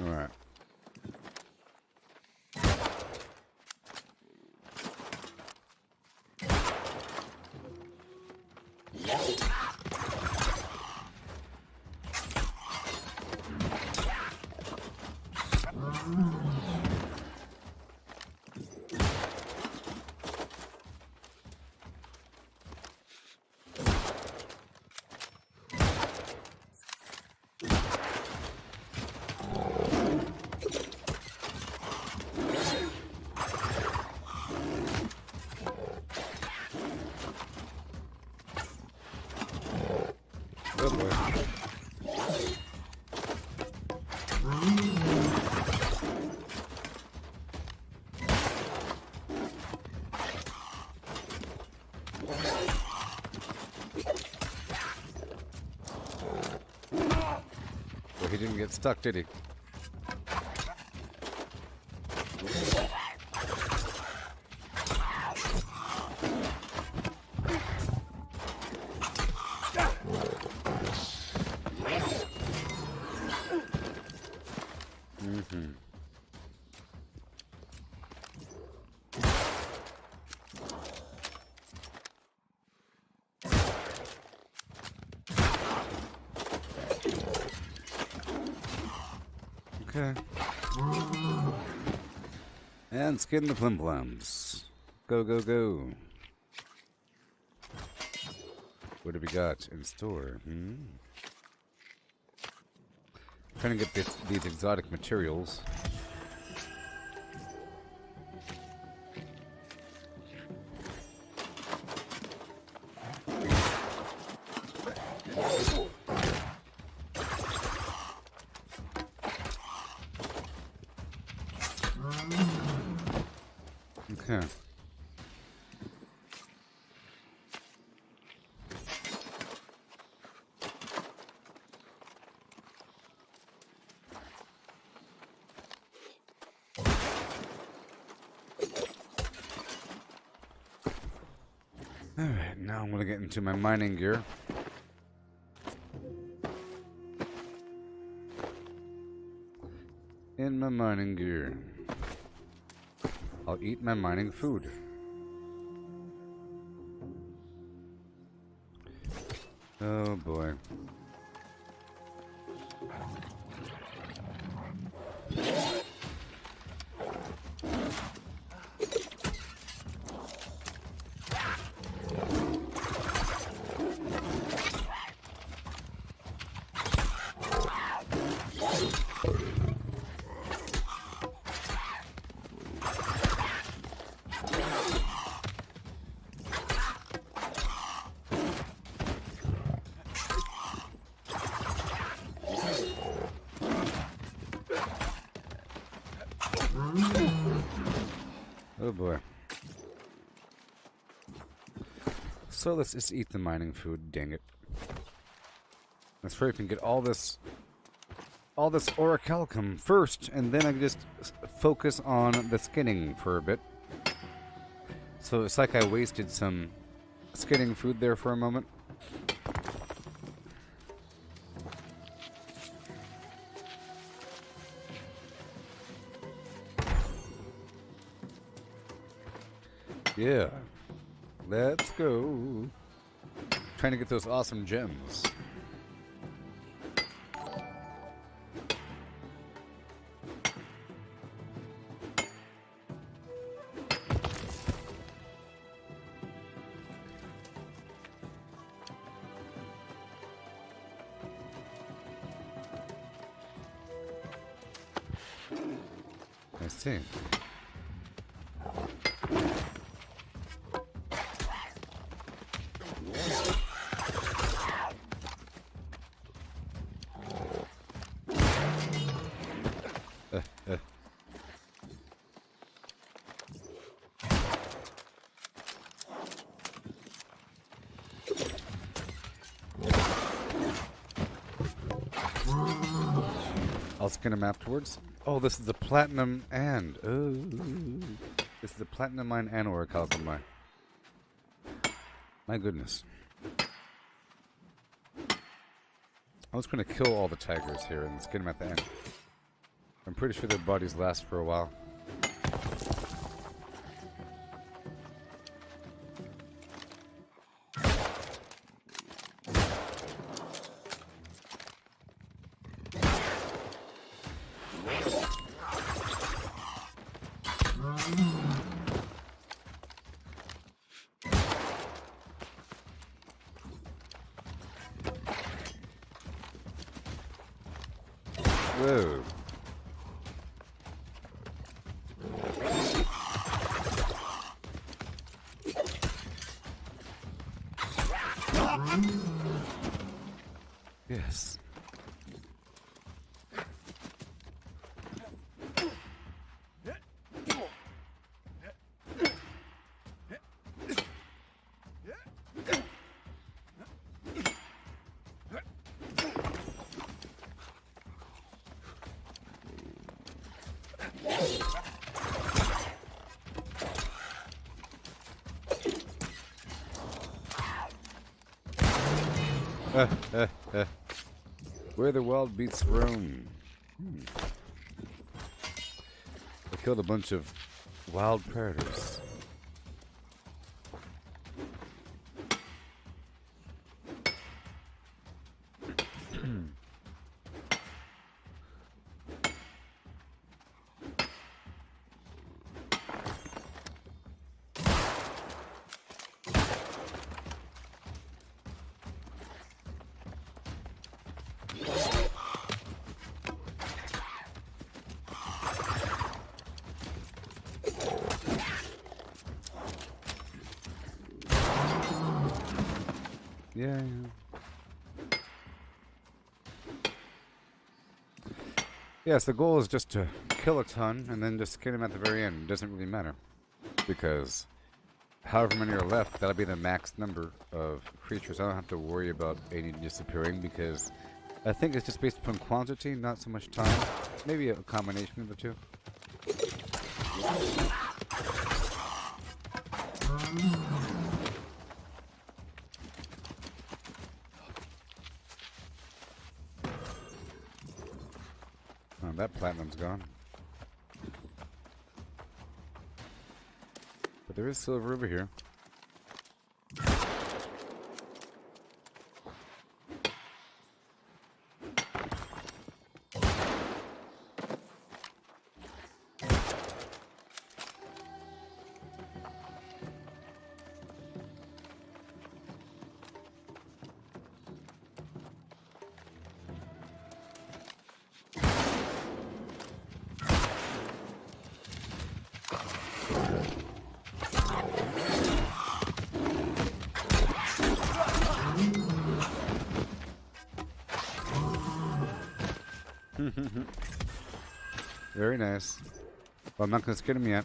Alright.
didn't get stuck, did he? Okay. And skin the plimplums. Go, go, go. What have we got in store? Trying to get these exotic materials. Okay. Alright, now I'm going to get into my mining gear. In my mining gear. I'll eat my mining food. Oh boy. Oh boy. So let's just eat the mining food, dang it. Let's hurry up and get all this orichalcum first, and then I can just focus on the skinning for a bit. So it's like I wasted some skinning food there for a moment. Yeah, let's go. Trying to get those awesome gems. I see. I'll skin him afterwards. Oh, this is the platinum and... Oh, this is the platinum mine and orichalcum mine. My goodness. I was going to kill all the tigers here and skin them at the end. I'm pretty sure their bodies last for a while. Whoa. Yes. Where the wild beats roam. I killed a bunch of wild predators. Yeah. Yes, the goal is just to kill a ton and then just get him at the very end. It doesn't really matter. Because however many are left, that'll be the max number of creatures. I don't have to worry about any disappearing because I think it's just based upon quantity, not so much time. Maybe a combination of the two. Oh, that platinum's gone. But there is silver over here. Very nice. Well, I'm not going to skin him yet.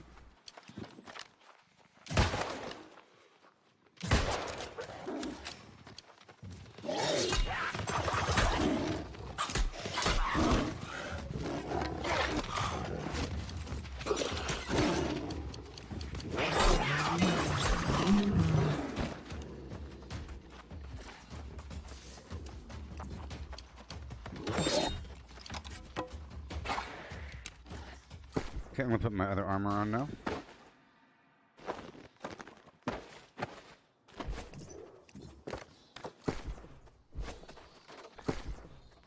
Okay, I'm going to put my other armor on now.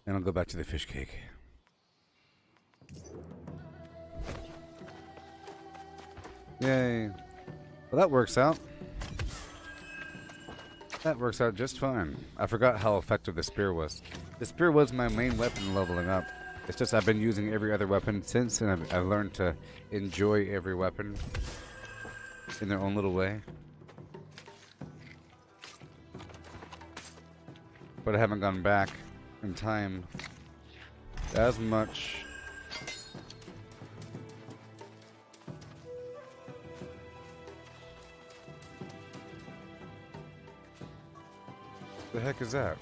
And I'll go back to the fish cake. Yay. Well, that works out. That works out just fine. I forgot how effective the spear was. The spear was my main weapon leveling up. It's just I've been using every other weapon since, and I've learned to enjoy every weapon in their own little way. But I haven't gone back in time as much. The heck is that?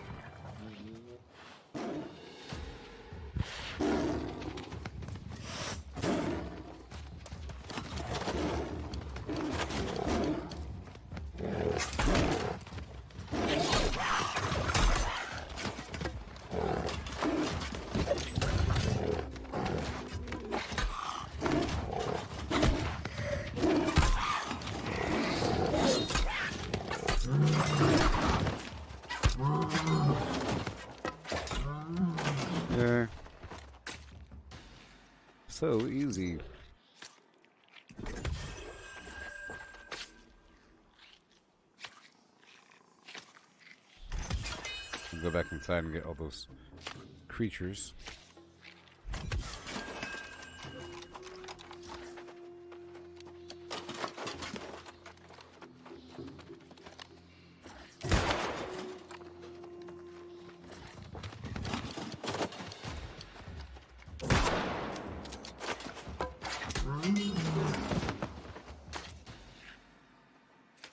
Yeah. So easy. I'll go back inside and get all those creatures.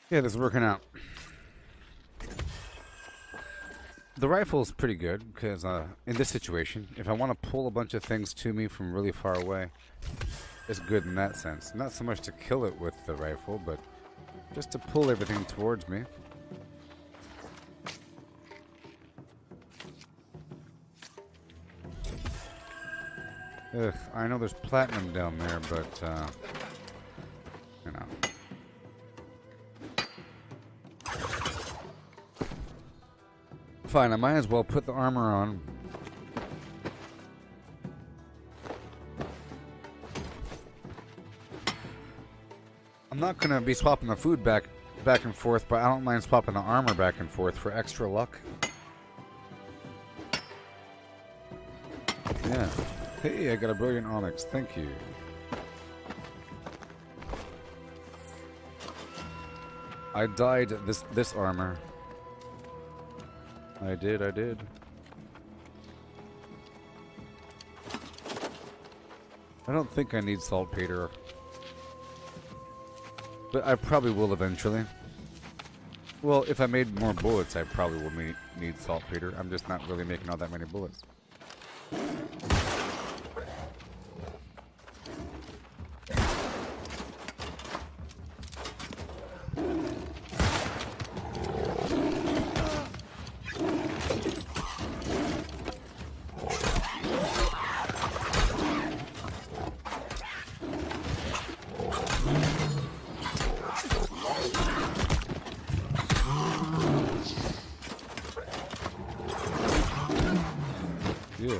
Yeah, this is working out. The rifle is pretty good because in this situation, if I want to pull a bunch of things to me from really far away, is good in that sense. Not so much to kill it with the rifle, but just to pull everything towards me. Ugh, I know there's platinum down there, but, you know. Fine, I might as well put the armor on. I'm not gonna be swapping the food back and forth, but I don't mind swapping the armor back and forth for extra luck. Yeah. Hey, I got a brilliant onyx. Thank you. I dyed this armor. I did. I don't think I need saltpeter. But I probably will eventually. Well, if I made more bullets, I probably will need saltpeter. I'm just not really making all that many bullets. Yeah.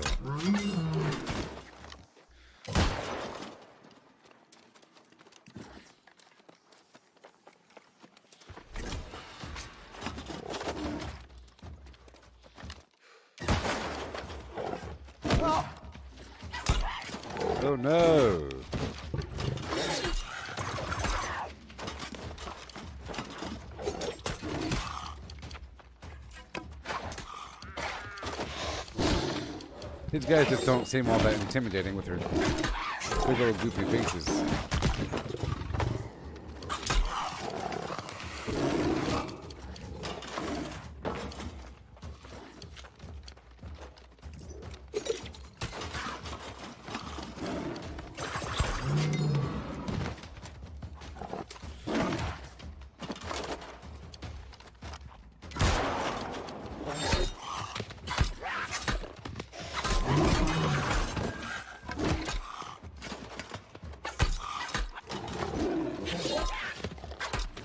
Oh no! These guys just don't seem all that intimidating with their big old goofy faces.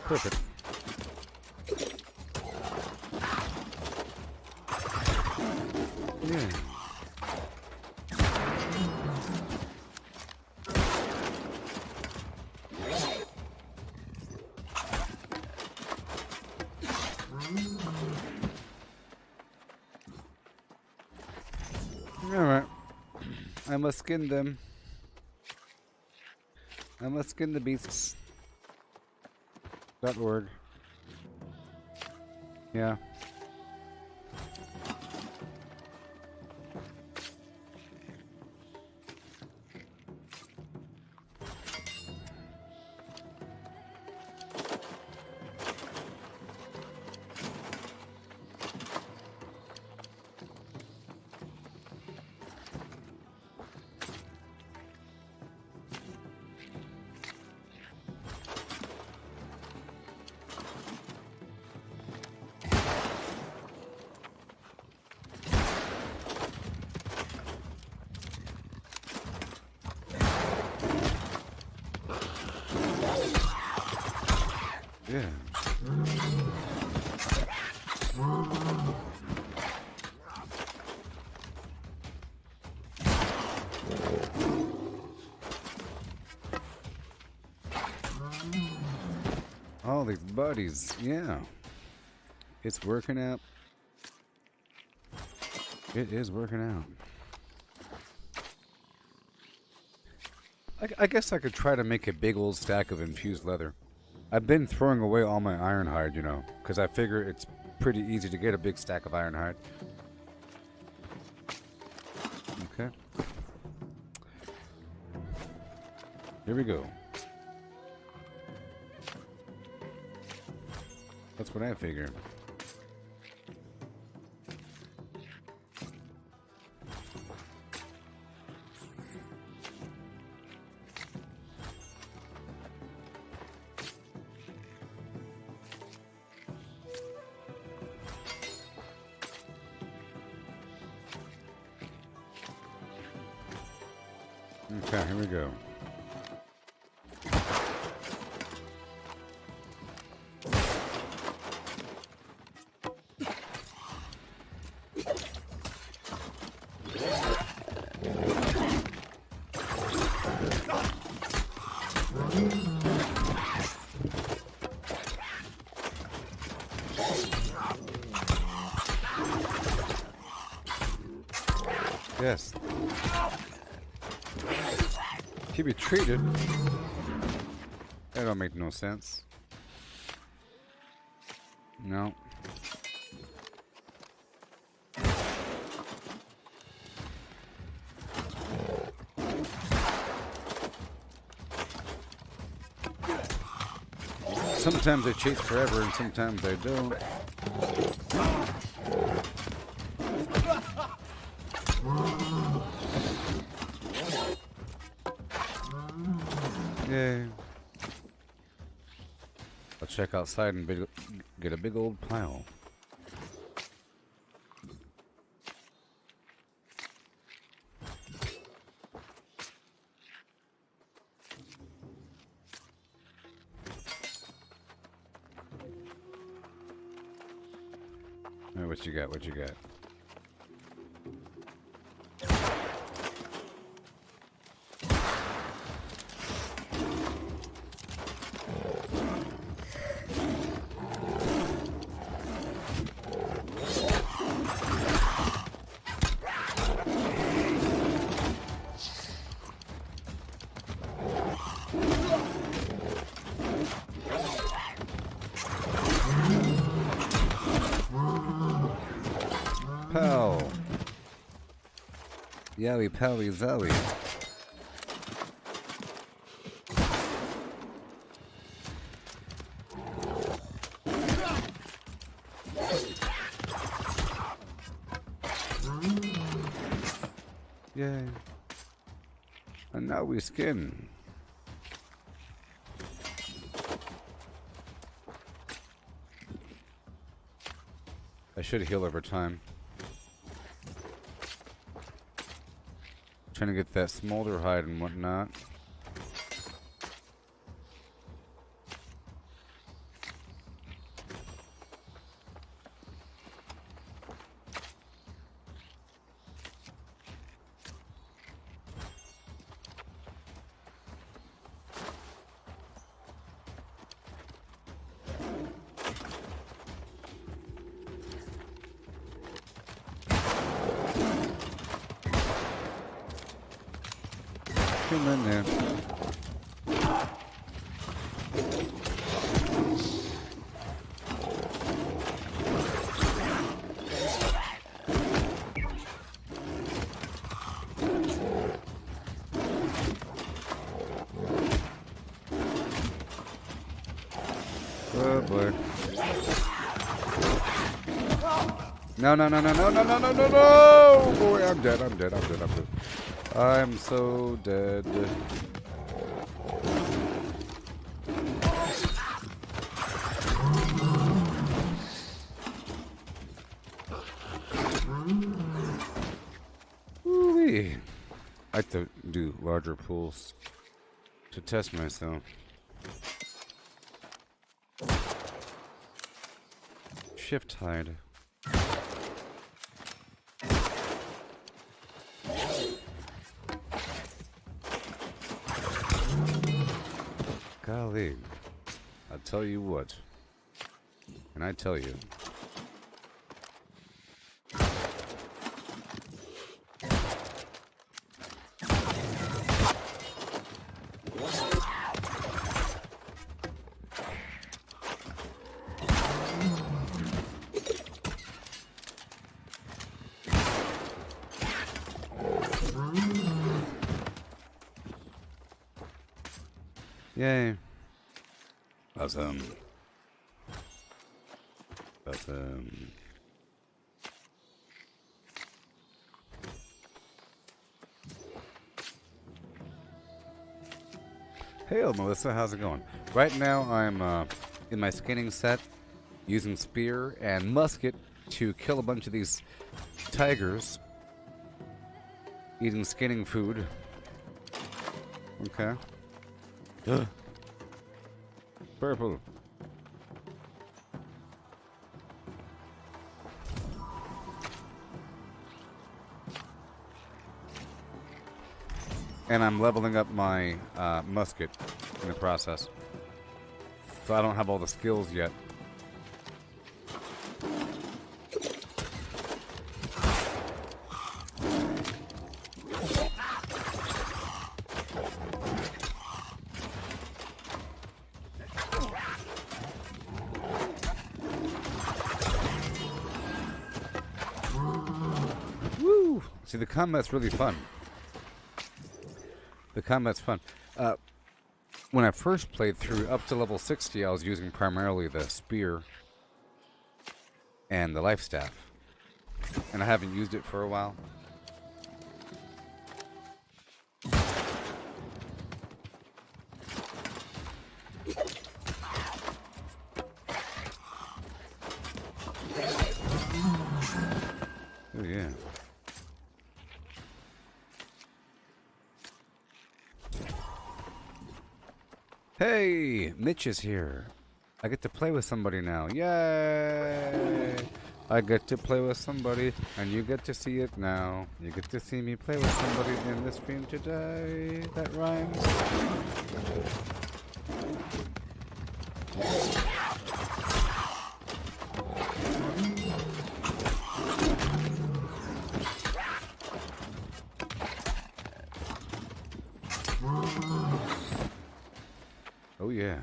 Perfect. Yeah. Alright. I must skin them. I must skin the beasts. .org. Yeah. Yeah. All these buddies, yeah. It's working out. It is working out. I guess I could try to make a big old stack of infused leather. I've been throwing away all my ironhide, you know, because I figure it's pretty easy to get a big stack of ironhide. Okay. Here we go. That's what I figured. Okay, here we go. Yes. He retreated. That don't make no sense. No. Sometimes I chase forever and sometimes I don't. Yay. I'll check outside and get a big old pile. All right, what you got? What you got? Pow. Yowie, powie, zowie. Yay. And now we skin. I should heal over time. Trying to get that smolder hide and whatnot. Come in there. Oh boy. No, no, no, no, no, no, no, no, no, no! Boy, I'm dead, I'm dead, I'm dead, I'm dead. I'm so dead. Woo-wee. I have to do larger pools to test myself. Shift hide. Golly, I'll tell you what, and I tell you. Yay. Awesome. Awesome. Hey, Melissa, how's it going? Right now, I'm in my skinning set, using spear and musket to kill a bunch of these tigers, eating skinning food.
Okay. Purple. And I'm leveling up my musket in the process. So I don't have all the skills yet. Woo! See, the combat's really fun. The combat's fun. When I first played through up to level 60, I was using primarily the spear and the life staff. And I haven't used it for a while. Oh, yeah. Hey, Mitch is here. I get to play with somebody now. Yay! I get to play with somebody, and you get to see it now. You get to see me play with somebody in the stream today. That rhymes. Oh yeah.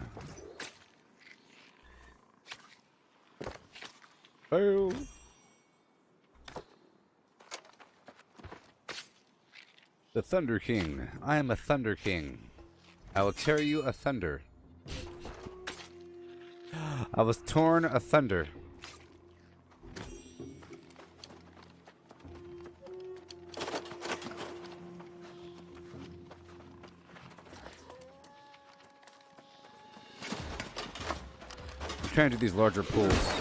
Oh. The Thunder King. I am a Thunder King. I will tear you a thunder. I was torn a thunder. I'm trying to do these larger pools.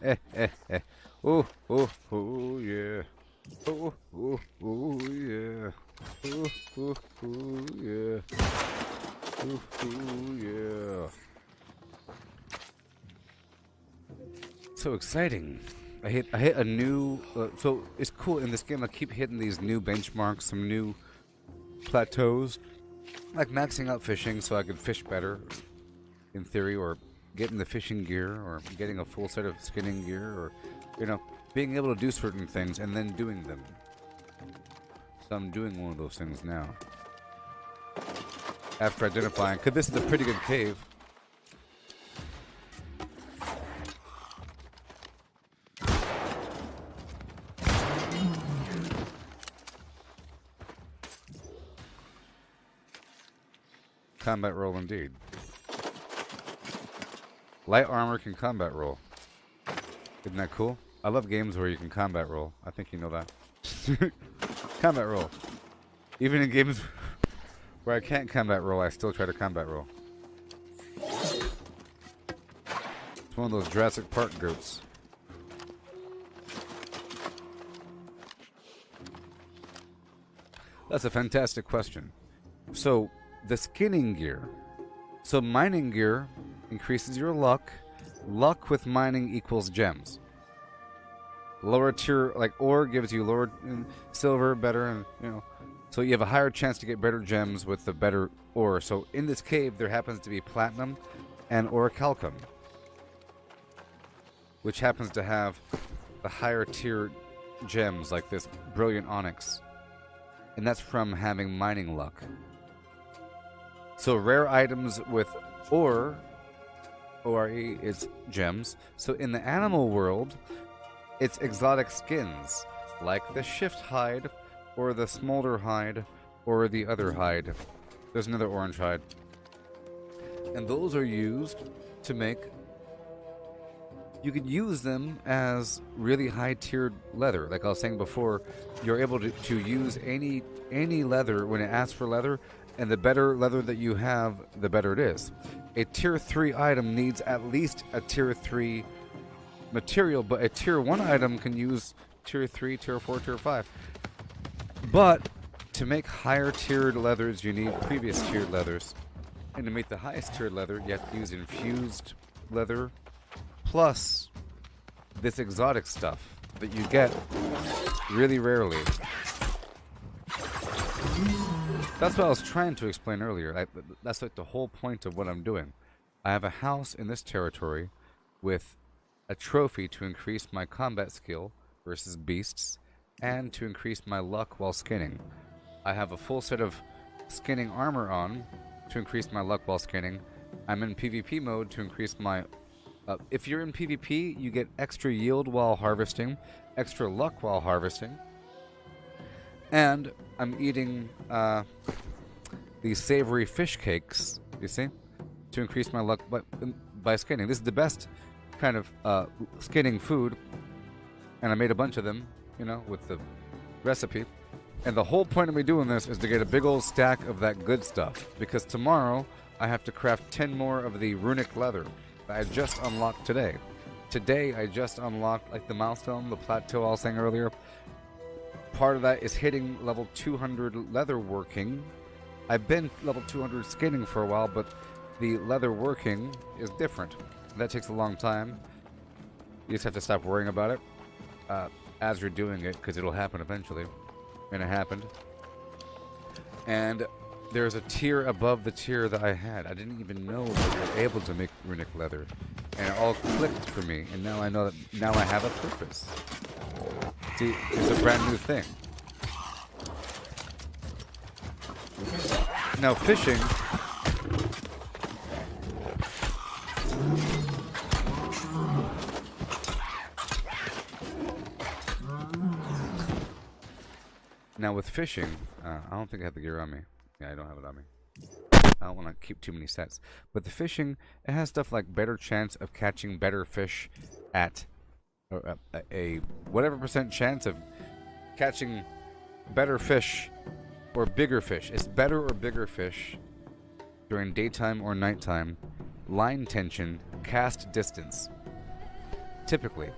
Yeah. Oh, oh, oh, yeah. Oh, oh, oh, yeah. Oh, oh, oh, yeah. Oh, oh, yeah. So exciting. I hit a new, so it's cool in this game. I keep hitting these new benchmarks, some new plateaus, like maxing out fishing so I can fish better, in theory, or getting the fishing gear, or getting a full set of skinning gear, or, you know, being able to do certain things and then doing them. So I'm doing one of those things now. After identifying, because this is a pretty good cave. Combat roll indeed. Light armor can combat roll. Isn't that cool? I love games where you can combat roll. I think you know that. Combat roll. Even in games where I can't combat roll, I still try to combat roll. It's one of those Jurassic Park goats. That's a fantastic question. So, the skinning gear. So mining gear increases your luck. Luck with mining equals gems. Lower tier, like ore, gives you lower silver, better, and you know. So you have a higher chance to get better gems with the better ore. So in this cave, there happens to be platinum and orichalcum, which happens to have the higher tier gems like this brilliant onyx, and that's from having mining luck.
So rare items with ore, O-R-E, is gems. So in the animal world, it's exotic skins, like the shift hide, or the smolder hide, or the other hide. There's another orange hide. And those are used to make... You could use them as really high-tiered leather. Like I was saying before, you're able to use any leather when it asks for leather, and the better leather that you have, the better it is. A tier 3 item needs at least a tier 3 material, but a tier 1 item can use tier 3, tier 4, tier 5. But to make higher tiered leathers, you need previous tiered leathers. And to make the highest tiered leather, you have to use infused leather plus this exotic stuff that you get really rarely. That's what I was trying to explain earlier. That's like the whole point of what I'm doing. I have a house in this territory with a trophy to increase my combat skill versus beasts and to increase my luck while skinning. I have a full set of skinning armor on to increase my luck while skinning. I'm in PvP mode to increase my... if you're in PvP, you get extra yield while harvesting, extra luck while harvesting. And I'm eating these savory fish cakes, you see, to increase my luck by skinning. This is the best kind of skinning food, and I made a bunch of them, you know, with the recipe. And the whole point of me doing this is to get a big old stack of that good stuff, because tomorrow I have to craft 10 more of the runic leather that I just unlocked today. Today I just unlocked, like, the milestone, the plateau I was saying earlier. Part of that is hitting level 200 leather working. I've been level 200 skinning for a while, but the leather working is different. That takes a long time. You just have to stop worrying about it as you're doing it, because it'll happen eventually. And it happened. And there's a tier above the tier that I had. I didn't even know that we were able to make runic leather. And it all clicked for me, and now I know that now I have a purpose. See, it's a brand new thing. Now fishing... Now with fishing, I don't think I have the gear on me. Yeah, I don't have it on me. I don't want to keep too many sets. But the fishing, it has stuff like better chance of catching better fish at a whatever % chance of catching better fish or bigger fish. It's better or bigger fish during daytime or nighttime. Line tension, cast distance. Typically.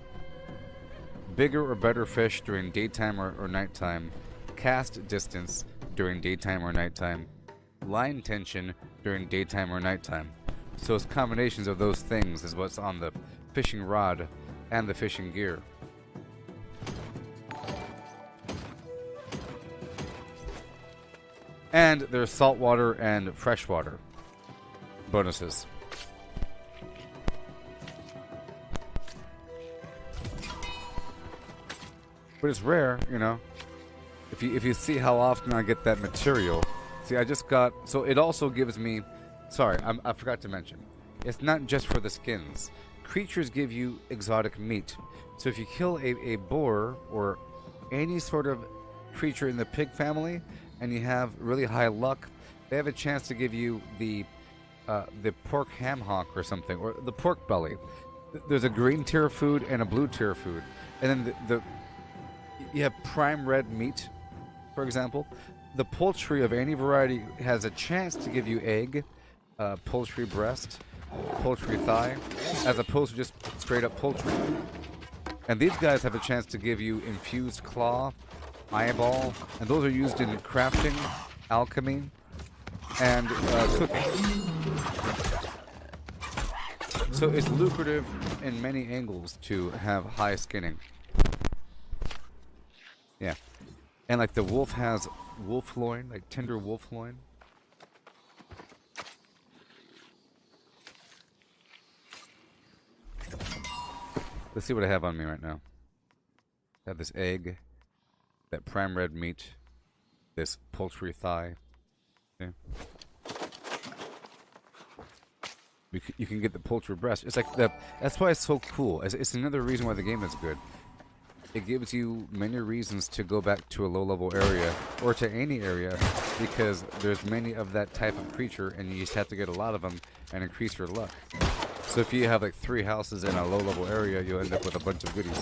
Bigger or better fish during daytime or nighttime. Cast distance during daytime or nighttime. Line tension during daytime or nighttime. So it's combinations of those things is what's on the fishing rod and the fishing gear. And there's saltwater and freshwater bonuses. But it's rare, you know. If you see how often I get that material. See, I just got... So it also gives me... Sorry, I forgot to mention. It's not just for the skins. Creatures give you exotic meat. So if you kill a boar or any sort of creature in the pig family and you have really high luck, they have a chance to give you the pork ham hock or something, or the pork belly. There's a green tier food and a blue tier food. And then you have prime red meat, for example. The poultry of any variety has a chance to give you egg, poultry breast, poultry thigh, as opposed to just straight up poultry. And these guys have a chance to give you infused claw, eyeball, and those are used in crafting, alchemy, and cooking. So it's lucrative in many angles to have high skinning. Yeah. And like the wolf has wolf loin, like tender wolf loin. Let's see what I have on me right now. I have this egg, that prime red meat, this poultry thigh. Okay. You can get the poultry breast. It's like that's why it's so cool. It's another reason why the game is good. It gives you many reasons to go back to a low-level area or to any area because there's many of that type of creature, and you just have to get a lot of them and increase your luck. So if you have like 3 houses in a low-level area, you'll end up with a bunch of goodies.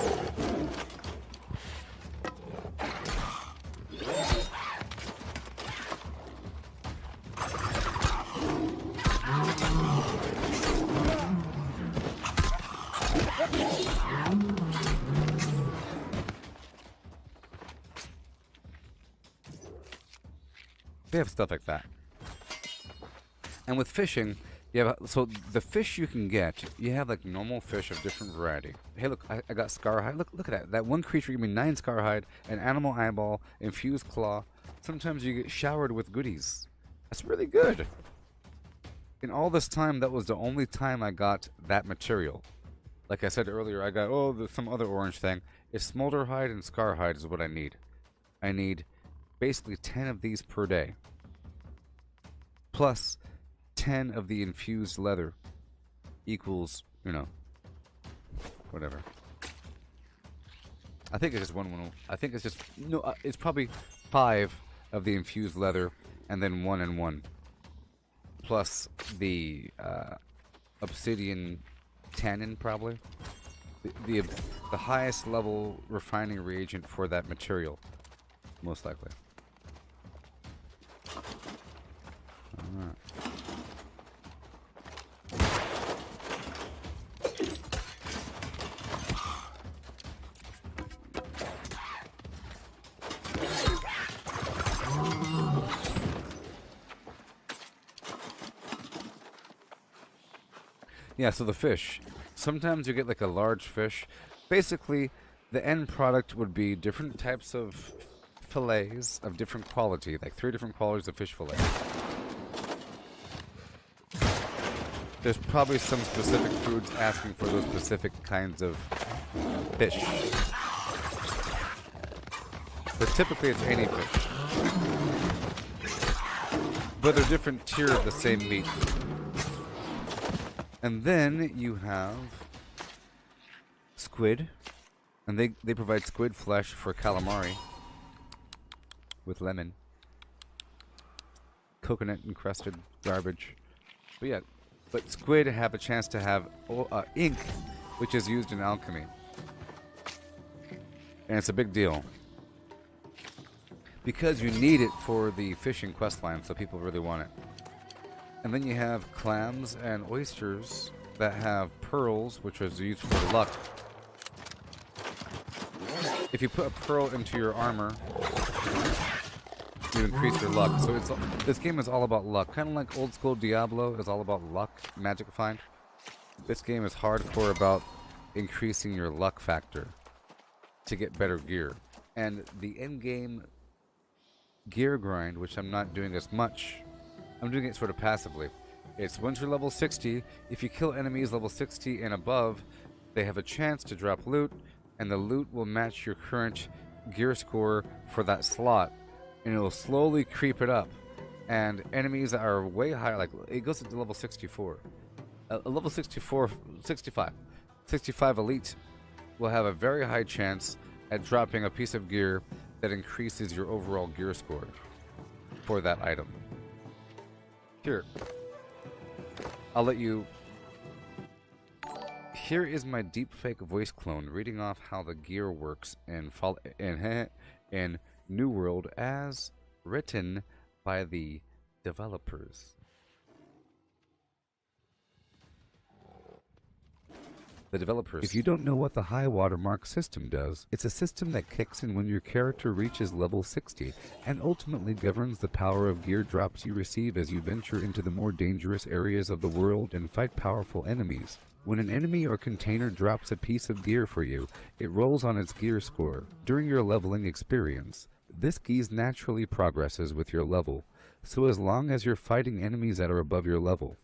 They have stuff like that. And with fishing, you have, so the fish you can get, you have like normal fish of different variety. Hey, look, I got Scarhide. Look at that. That one creature gave me 9 Scarhide, an animal eyeball, infused claw. Sometimes you get showered with goodies. That's really good. In all this time, that was the only time I got that material. Like I said earlier, I got, there's some other orange thing. It's Smolderhide and Scarhide is what I need. I need basically 10 of these per day. Plus 10 of the infused leather equals, whatever. I think it's just one. I think it's just, no, it's probably 5 of the infused leather and then 1 and 1. Plus the obsidian tannin, probably. The highest level refining reagent for that material, most likely. Alright. Yeah, so the fish. Sometimes you get like a large fish. Basically, the end product would be different types of fillets of different quality, like 3 different qualities of fish fillet. There's probably some specific foods asking for those specific kinds of fish. But typically it's any fish. But they're different tier of the same meat. And then you have squid. And they provide squid flesh for calamari. With lemon. Coconut encrusted garbage. But yeah. But squid have a chance to have ink, which is used in alchemy. And it's a big deal. Because you need it for the fishing questline, so people really want it. And then you have clams and oysters that have pearls, which is used for luck. If you put a pearl into your armor, you increase your luck. So this game is all about luck. Kind of like old school Diablo is all about luck, magic find. This game is hardcore about increasing your luck factor to get better gear. And the end game gear grind, which I'm not doing as much, I'm doing it sort of passively. It's once you're level 60, if you kill enemies level 60 and above, they have a chance to drop loot, and the loot will match your current gear score for that slot, and it will slowly creep it up. And enemies that are way higher, like it goes to level 64. A level 65 elite will have a very high chance at dropping a piece of gear that increases your overall gear score for that item. Here, I'll let you. Here is my deepfake voice clone reading off how the gear works in New World as written by the developers. If you don't know what the high watermark system does, it's a system that kicks in when your character reaches level 60 and ultimately governs the power of gear drops you receive as you venture into the more dangerous areas of the world and fight powerful enemies. When an enemy or container drops a piece of gear for you, it rolls on its gear score. During your leveling experience, this gear naturally progresses with your level, so as long as you're fighting enemies that are above your level,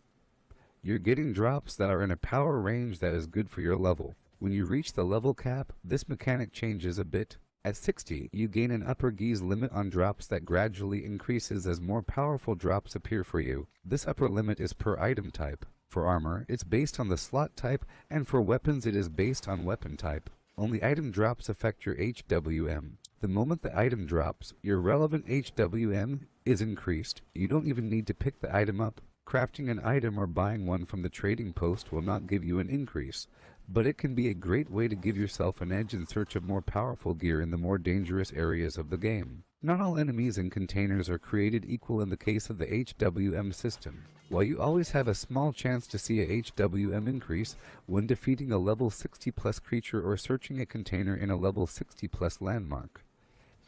you're getting drops that are in a power range that is good for your level. When you reach the level cap, this mechanic changes a bit. At 60, you gain an upper geese limit on drops that gradually increases as more powerful drops appear for you. This upper limit is per item type. For armor, it's based on the slot type, and for weapons it is based on weapon type. Only item drops affect your HWM. The moment the item drops, your relevant HWM is increased. You don't even need to pick the item up. Crafting an item or buying one from the trading post will not give you an increase, but it can be a great way to give yourself an edge in search of more powerful gear in the more dangerous areas of the game. Not all enemies and containers are created equal in the case of the HWM system. While you always have a small chance to see a HWM increase when defeating a level 60 plus creature or searching a container in a level 60 plus landmark.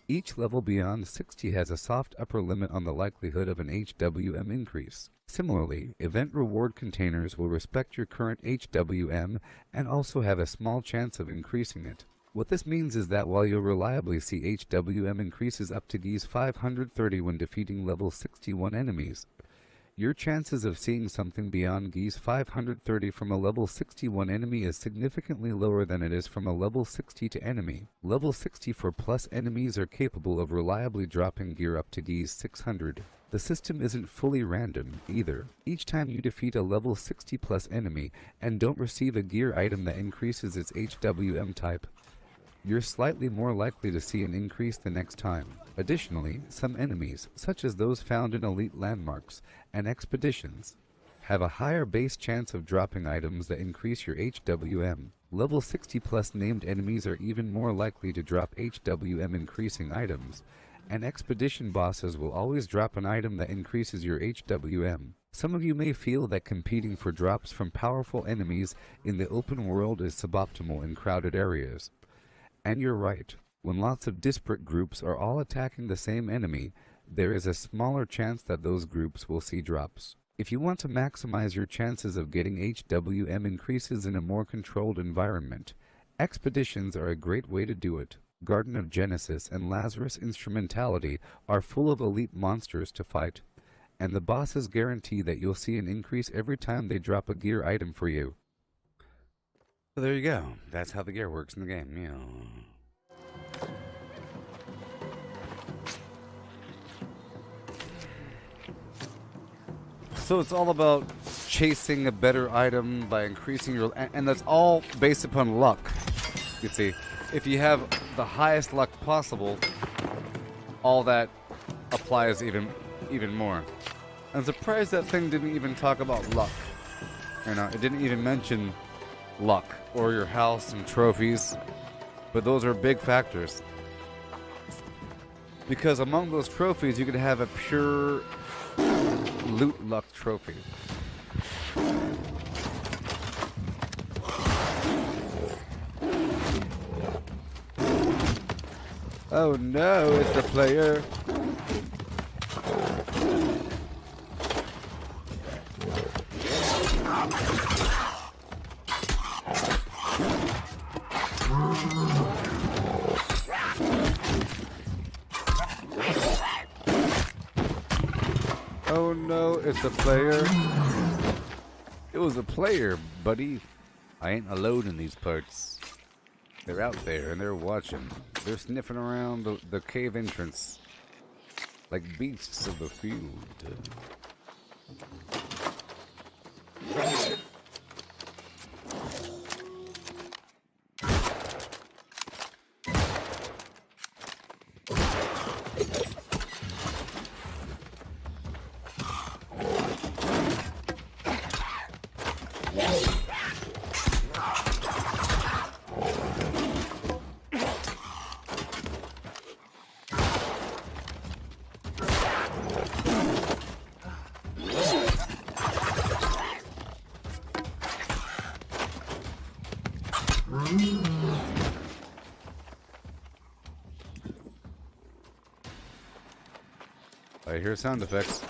Each level beyond 60 has a soft upper limit on the likelihood of an HWM increase. Similarly, event reward containers will respect your current HWM and also have a small chance of increasing it. What this means is that while you'll reliably see HWM increases up to Gs 530 when defeating level 61 enemies, your chances of seeing something beyond Gs 530 from a level 61 enemy is significantly lower than it is from a level 60 to enemy. Level 64 plus enemies are capable of reliably dropping gear up to Gs 600. The system isn't fully random, either. Each time you defeat a level 60 plus enemy and don't receive a gear item that increases its HWM type, you're slightly more likely to see an increase the next time. Additionally, some enemies, such as those found in elite landmarks and expeditions, have a higher base chance of dropping items that increase your HWM. Level 60 plus named enemies are even more likely to drop HWM increasing items, and expedition bosses will always drop an item that increases your HWM. Some of you may feel that competing for drops from powerful enemies in the open world is suboptimal in crowded areas. And you're right. When lots of disparate groups are all attacking the same enemy, there is a smaller chance that those groups will see drops. If you want to maximize your chances of getting HWM increases in a more controlled environment, expeditions are a great way to do it. Garden of Genesis and Lazarus Instrumentality are full of elite monsters to fight, and the bosses guarantee that you'll see an increase every time they drop a gear item for you.
So there you go. That's how the gear works in the game. Yeah. So it's all about chasing a better item by increasing your... And that's all based upon luck. You see, if you have the highest luck possible, all that applies even more. I'm surprised that thing didn't even talk about luck. You know, it didn't even mention luck or your house and trophies, but those are big factors, because among those trophies you could have a pure loot luck trophy. Oh no, it's the player. Oh no, it's a player. It was a player, buddy. I ain't alone in these parts. They're out there and they're watching. They're sniffing around the cave entrance like beasts of the field. I hear sound effects.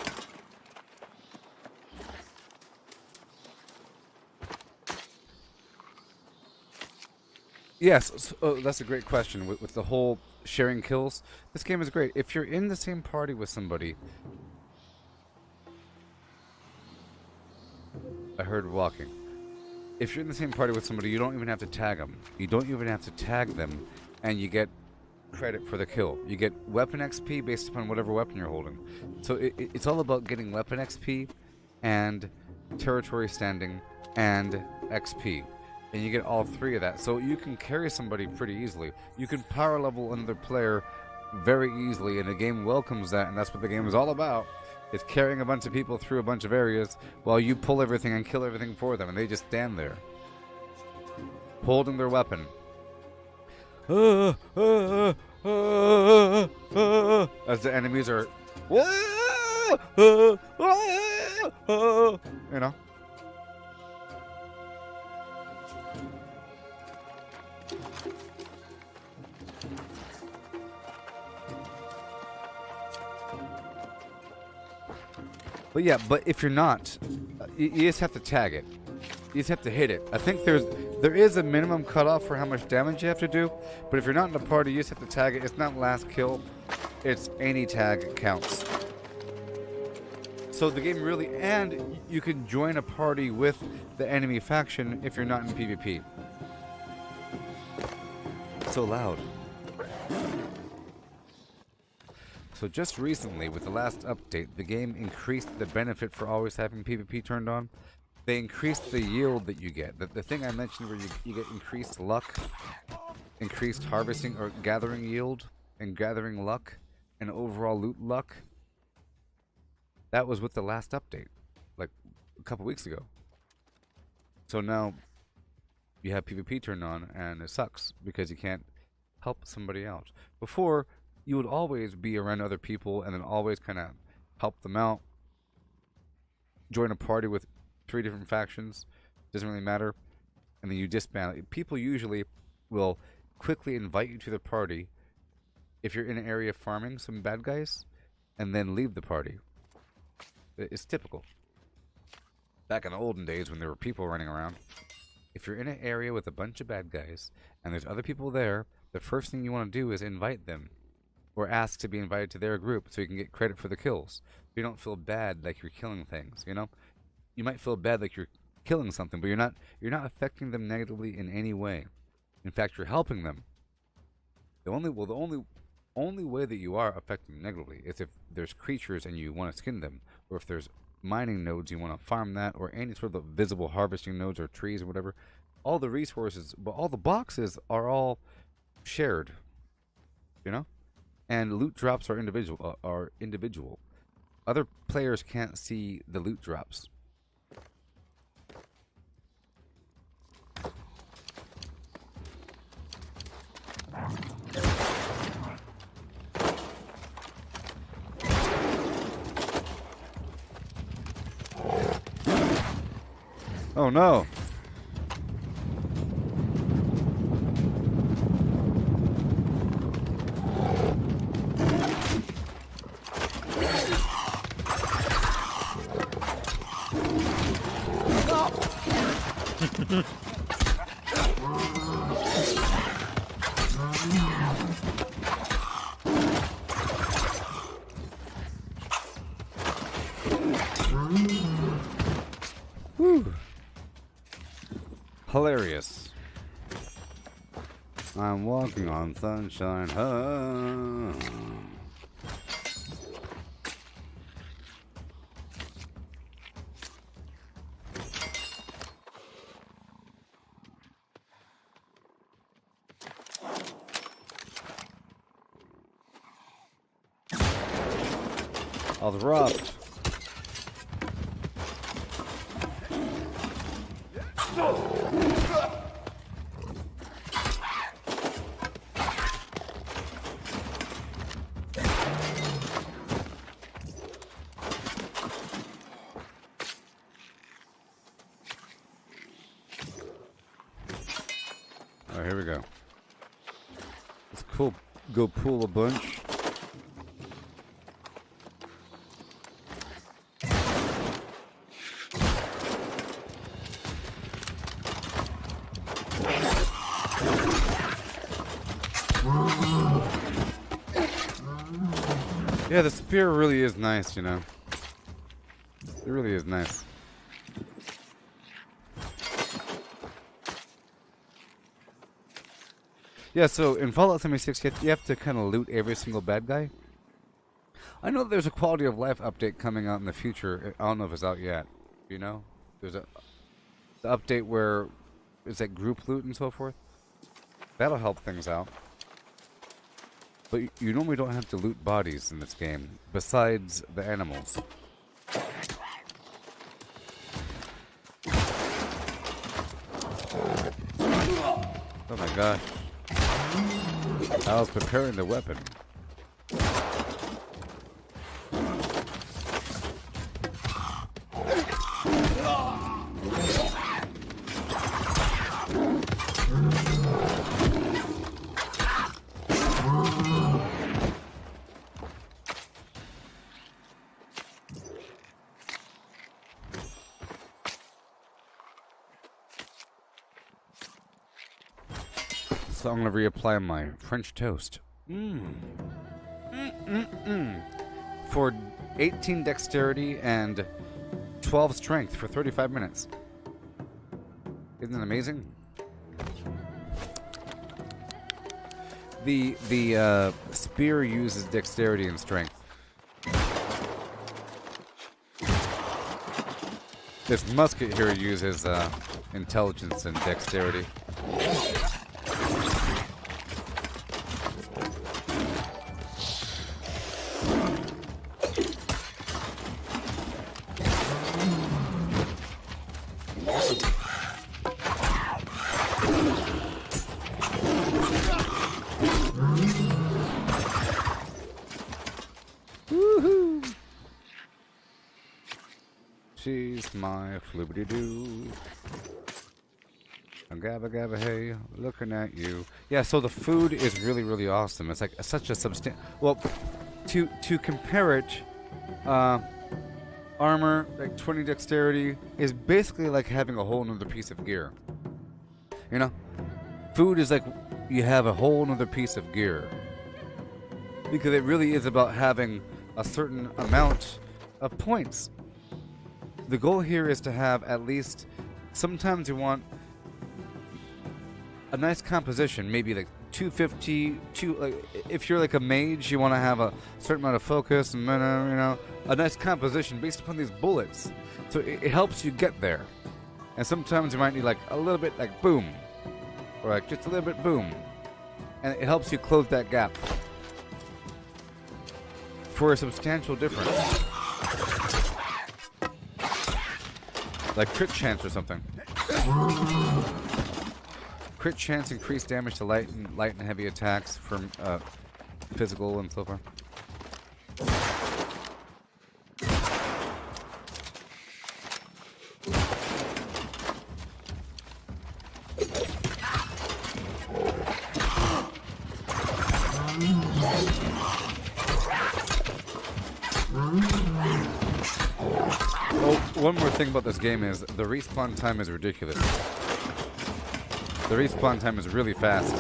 Yes, so, that's a great question. With the whole sharing kills, this game is great. If you're in the same party with somebody... I heard walking. If you're in the same party with somebody, you don't even have to tag them. You don't even have to tag them, and you get credit for the kill. You get weapon XP based upon whatever weapon you're holding. So it's all about getting weapon XP and
territory standing, and XP. And you get all 3 of that. So you can carry somebody pretty easily. You can power level another player very easily, and the game welcomes that, and that's what the game is all about. It's carrying a bunch of people through a bunch of areas while you pull everything and kill everything for them, and they just stand there, holding their weapon. As the enemies are, you know. But yeah, but if you're not, you just have to tag it. You just have to hit it. I think there is a minimum cutoff for how much damage you have to do, but if you're not in the party, you just have to tag it. It's not last kill. It's any tag counts. So the game really, and you can join a party with the enemy faction if you're not in PvP. So loud. So just recently, with the last update, the game increased the benefit for always having PvP turned on. They increased the yield that you get. The thing I mentioned where you get increased luck, increased harvesting or gathering yield, and gathering luck, and overall loot luck. That was with the last update, like a couple weeks ago. So now you have PvP turned on, and it sucks because you can't help somebody out. Before, you would always be around other people and then always kind of help them out. Join a party with 3 different factions. Doesn't really matter. And then you disband. People usually will quickly invite you to the party if you're in an area farming some bad guys and then leave the party. It's typical. Back in the olden days when there were people running around, if you're in an area with a bunch of bad guys and there's other people there, the first thing you want to do is invite them. Or ask to be invited to their group so you can get credit for the kills. You don't feel bad like you're killing things, you know? You might feel bad like you're killing something, but you're not affecting them negatively in any way. In fact, you're helping them. The only way that you are affecting them negatively is if there's creatures and you want to skin them, or if there's mining nodes you want to farm that, or any sort of visible harvesting nodes or trees or whatever. All the resources, but all the boxes are all shared, you know? And loot drops are individual. Other players can't see the loot drops. Oh no. Whew. Hilarious. I'm walking on sunshine. I was robbed. Alright, here we go. Let's go pull a bunch. Yeah, the spear really is nice, you know. It really is nice. Yeah, so in Fallout 76, you have to kind of loot every single bad guy. I know there's a quality of life update coming out in the future. I don't know if it's out yet. You know? there's a the update where it's like group loot and so forth. That'll help things out. But you normally don't have to loot bodies in this game, besides the animals. Oh my gosh. I was preparing the weapon. So I'm going to reapply my French toast. For 18 dexterity and 12 strength for 35 minutes. Isn't that amazing? The spear uses dexterity and strength. This musket here uses intelligence and dexterity. She's my floobity-doo. Gabba gabba hey, looking at you. Yeah, so the food is really, really awesome. It's like such a substantial. Well, to compare it, armor, like 20 dexterity, is basically like having a whole nother piece of gear. You know? Food is like you have a whole nother piece of gear. Because it really is about having a certain amount of points. The goal here is to have at least, sometimes you want a nice composition, maybe like 250, like if you're like a mage, you want to have a certain amount of focus and mana, you know, a nice composition based upon these bullets. So it helps you get there. And sometimes you might need like a little bit like boom, or like just a little bit boom. And it helps you close that gap for a substantial difference. Like crit chance or something. Crit chance increased damage to light and heavy attacks from physical and so forth. One more thing about this game is the respawn time is ridiculous. The respawn time is really fast.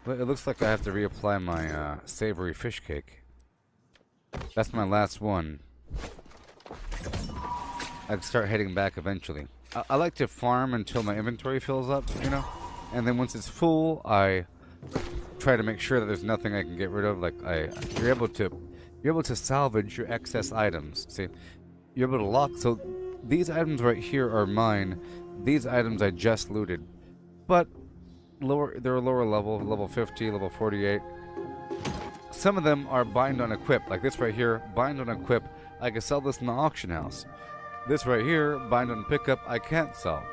But it looks like I have to reapply my savory fish cake. That's my last one. I'd start heading back eventually. I like to farm until my inventory fills up, you know? And then once it's full, I try to make sure that there's nothing I can get rid of. Like you're able to salvage your excess items. See, you're able to lock. So these items right here are mine. These items I just looted, but they're a lower level, level 50, level 48. Some of them are bind on equip, like this right here, bind on equip. I can sell this in the auction house. This right here, bind on pickup, I can't sell.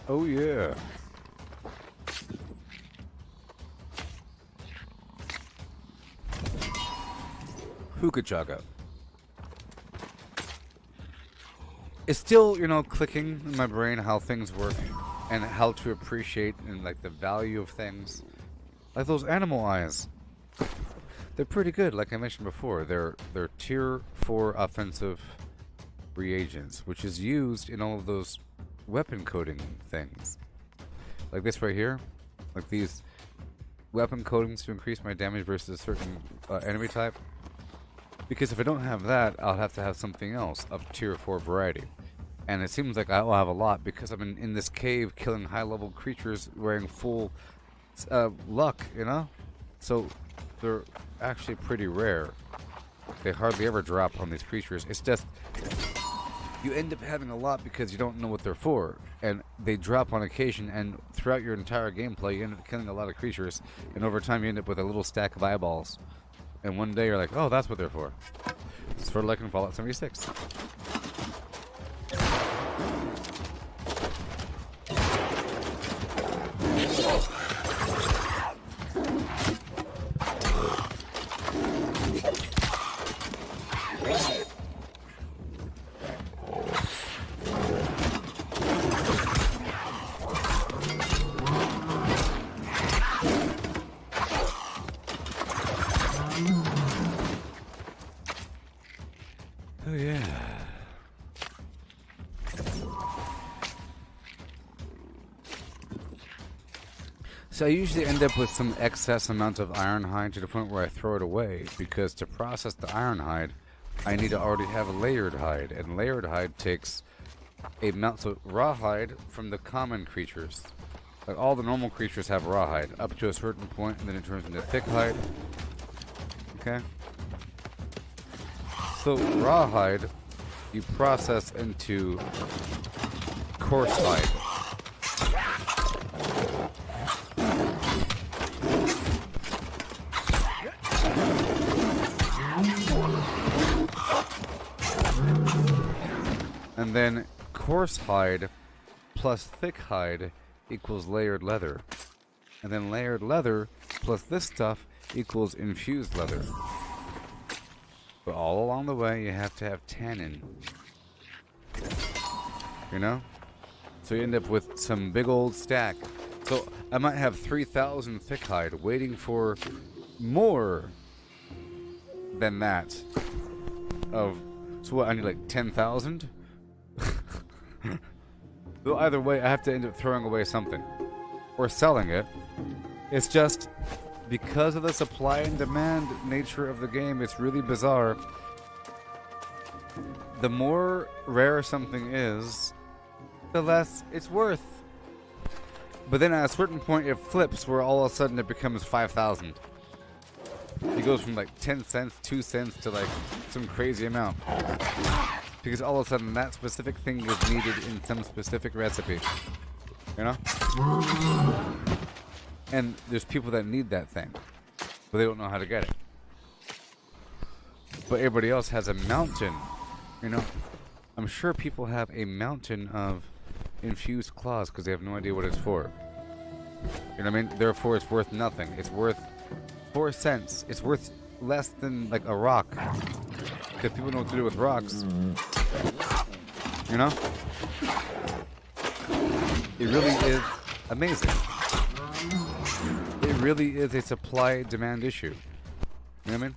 Oh yeah. Hookah chaga. it's still, you know, clicking in my brain how things work and how to appreciate and like the value of things. Like those animal eyes. They're pretty good, like I mentioned before. They're tier 4 offensive reagents, which is used in all of those weapon coding things. Like this right here. Like these weapon coatings to increase my damage versus a certain enemy type. Because if I don't have that, I'll have to have something else of tier 4 variety. And it seems like I will have a lot because I'm in this cave killing high-level creatures wearing full luck, you know? So they're actually pretty rare. They hardly ever drop on these creatures. It's just you end up having a lot because you don't know what they're for. And they drop on occasion, and throughout your entire gameplay, you end up killing a lot of creatures. And over time, you end up with a little stack of eyeballs. And one day, you're like, oh, that's what they're for. It's sort of like in Fallout 76. Oh yeah. So I usually end up with some excess amount of ironhide to the point where I throw it away, because to process the ironhide, I need to already have a layered hide, and layered hide takes a amount. So rawhide from the common creatures, like all the normal creatures have rawhide up to a certain point, and then it turns into thick hide. Okay. So rawhide you process into coarse hide. And then coarse hide plus thick hide equals layered leather. And then layered leather plus this stuff equals infused leather. But all along the way, you have to have tannin. You know? So you end up with some big old stack. So I might have 3,000 thick hide waiting for more than that. So what, I need like 10,000? So either way, I have to end up throwing away something. Or selling it. It's just, because of the supply and demand nature of the game, it's really bizarre. The more rare something is, the less it's worth. But then at a certain point, it flips where all of a sudden it becomes 5,000. It goes from like 10 cents, 2 cents to like some crazy amount. Because all of a sudden that specific thing is needed in some specific recipe. You know? And there's people that need that thing, but they don't know how to get it. But everybody else has a mountain, you know? I'm sure people have a mountain of infused claws because they have no idea what it's for. You know what I mean? Therefore, it's worth nothing. It's worth 4 cents. It's worth less than like a rock. Because people know what to do with rocks. You know? It really is amazing. It really is a supply-demand issue. You know what I mean?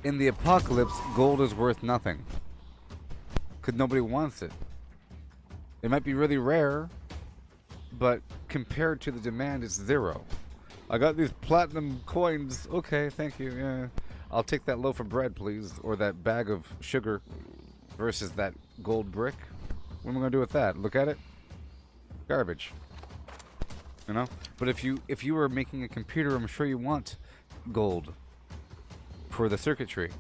In the apocalypse, gold is worth nothing. Because nobody wants it. It might be really rare, but compared to the demand, it's zero. I got these platinum coins. Okay, thank you. Yeah, I'll take that loaf of bread, please, or that bag of sugar versus that gold brick. What am I gonna do with that? Look at it. Garbage. You know. But if you were making a computer, I'm sure you want gold for the circuitry,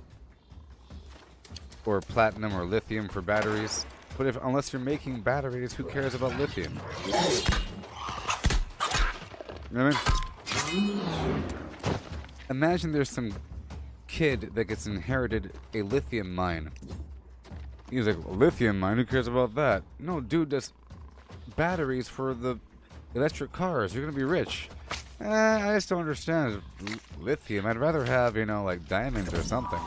or platinum or lithium for batteries. But unless you're making batteries, who cares about lithium? You know what I mean? Imagine there's some kid that gets inherited a lithium mine. He's like, well, lithium mine? Who cares about that? No, dude, that's batteries for the electric cars. You're gonna be rich. I just don't understand lithium. I'd rather have, you know, like diamonds or something.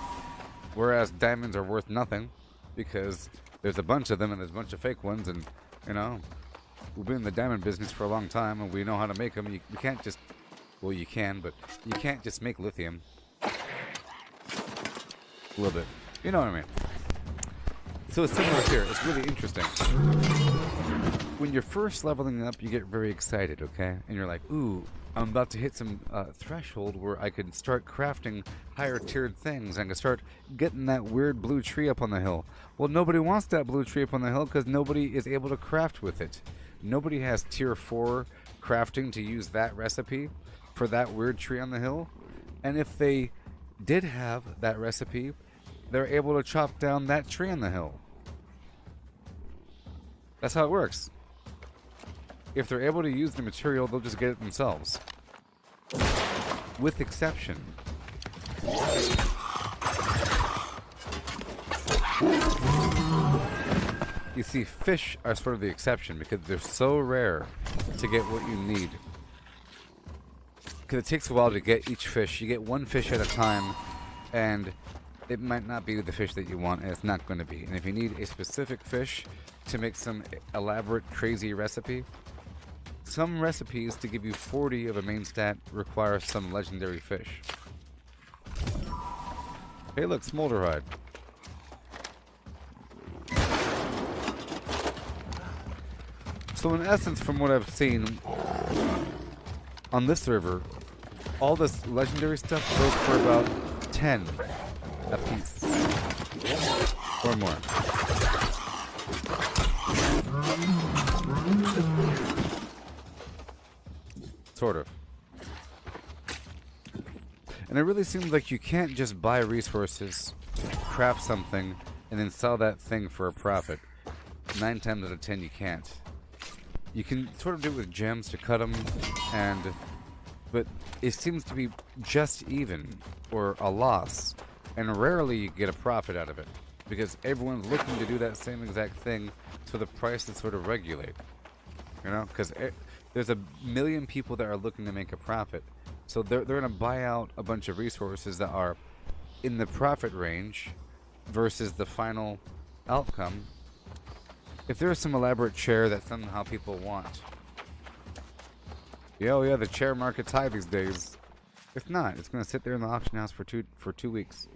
Whereas diamonds are worth nothing because there's a bunch of them and there's a bunch of fake ones, and you know, we've been in the diamond business for a long time and we know how to make them. You can't just, well, you can, but you can't just make lithium. A little bit, you know what I mean. So it's similar here. It's really interesting. When you're first leveling up, you get very excited, okay? And you're like, ooh, I'm about to hit some threshold where I can start crafting higher tiered things. I can start getting that weird blue tree up on the hill. Well, nobody wants that blue tree up on the hill because nobody is able to craft with it. Nobody has tier 4 crafting to use that recipe for that weird tree on the hill. And if they did have that recipe, they're able to chop down that tree on the hill. That's how it works. If they're able to use the material, they'll just get it themselves. With exception. You see, fish are sort of the exception because they're so rare to get what you need. Because it takes a while to get each fish. You get one fish at a time, and it might not be the fish that you want, and it's not going to be. And if you need a specific fish to make some elaborate, crazy recipe, some recipes to give you 40 of a main stat require some legendary fish. Hey, look, Smolderhide. So in essence, from what I've seen on this server, all this legendary stuff goes for about 10 a piece or more. Sort of. And it really seems like you can't just buy resources, craft something, and then sell that thing for a profit. 9 times out of 10 you can't. You can sort of do it with gems to cut them, but it seems to be just even, or a loss, and rarely you get a profit out of it, because everyone's looking to do that same exact thing, so the price is sort of regulate. You know, because there's a million people that are looking to make a profit, so they're going to buy out a bunch of resources that are in the profit range versus the final outcome. If there's some elaborate chair that somehow people want, yeah, oh yeah, the chair market's high these days. If not, it's going to sit there in the auction house for two weeks.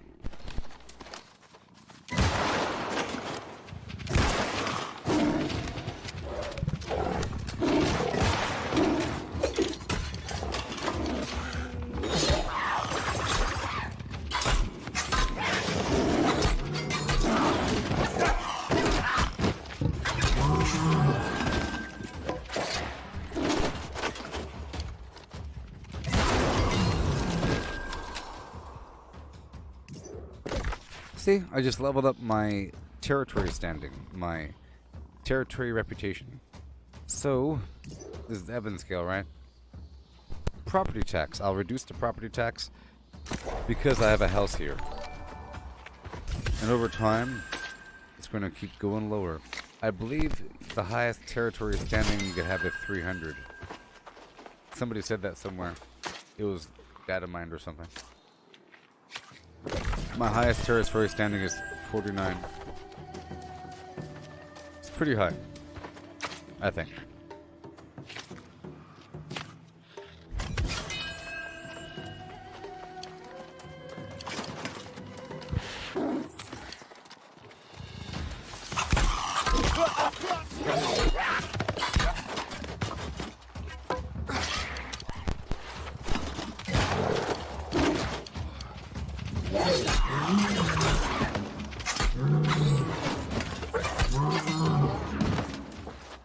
See, I just leveled up my territory standing, my territory reputation. So, this is the Evan scale, right? Property tax. I'll reduce the property tax because I have a house here. And over time, it's going to keep going lower. I believe the highest territory standing you could have is 300. Somebody said that somewhere. It was data mined or something. My highest territory standing is 49. It's pretty high, I think.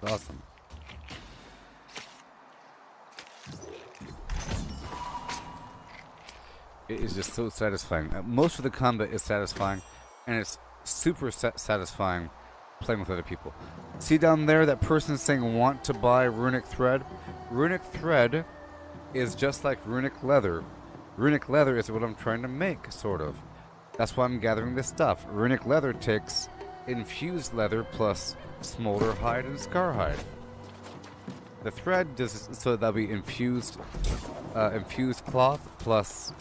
Awesome. It is just so satisfying. Most of the combat is satisfying, and it's super satisfying playing with other people. See down there, that person saying want to buy runic thread? Runic thread is just like runic leather. Runic leather is what I'm trying to make, sort of. That's why I'm gathering this stuff. Runic leather takes infused leather plus smolder hide and scar hide. The thread does so that'll be infused cloth plus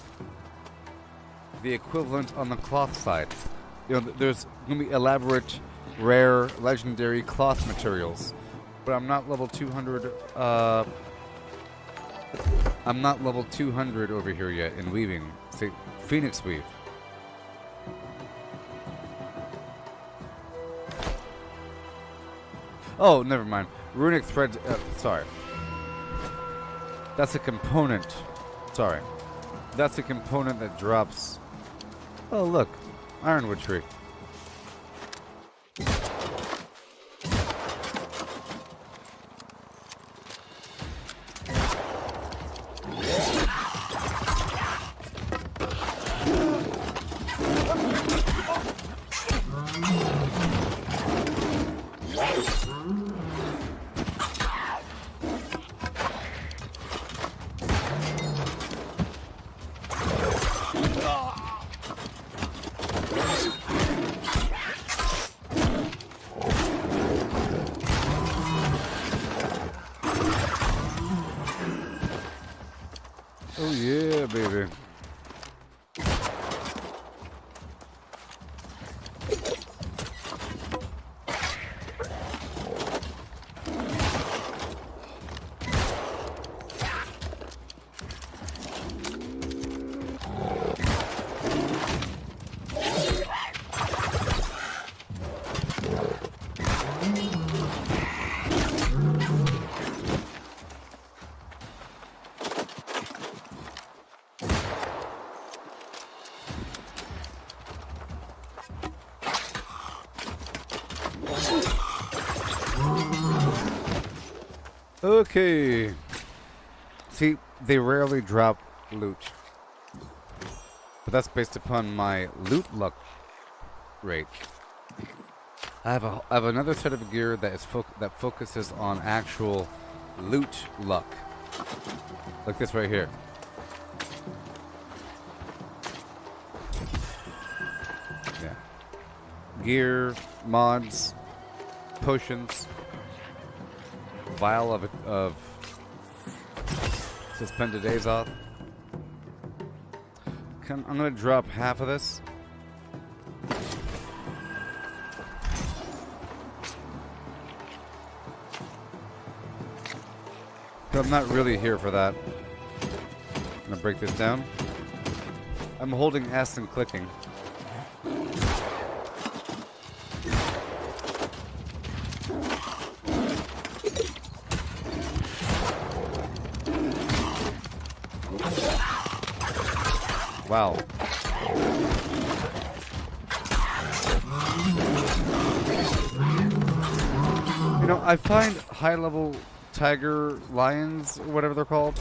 the equivalent on the cloth side. You know, there's gonna be elaborate
rare, legendary cloth materials. But I'm not level 200. I'm not level 200 over here yet in weaving. Say, Phoenix Weave. Oh, never mind. Runic thread. Sorry. That's a component. Sorry. That's a component that drops. Oh, look. Ironwood tree. Oh yeah, baby. Okay. See, they rarely drop loot. But that's based upon my loot luck rate. I have another set of gear that is that focuses on actual loot luck. Like this right here. Yeah. Gear, mods, potions. Vial of suspended Azoth. I'm gonna drop half of this. But I'm not really here for that. I'm gonna break this down. I'm holding S and clicking. Wow. You know, I find high-level tiger lions, or whatever they're called,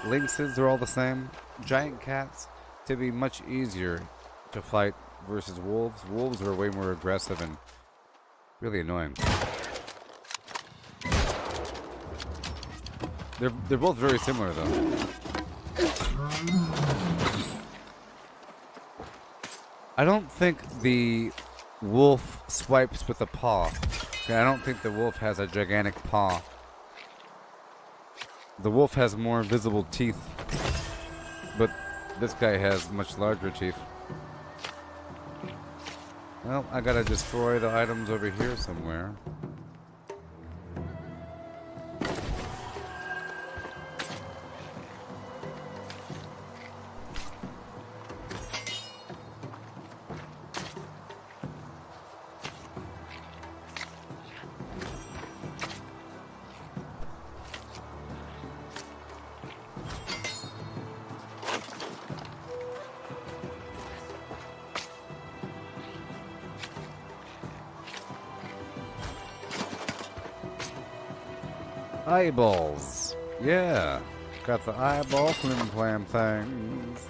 lynxes, they're all the same, giant cats, to be much easier to fight versus wolves. Wolves are way more aggressive and really annoying. They're both very similar, though. I don't think the wolf swipes with a paw. Okay, I don't think the wolf has a gigantic paw. The wolf has more visible teeth, but this guy has much larger teeth. Well, I gotta destroy the items over here somewhere. Eyeballs. Yeah. Got the eyeball flim flam things.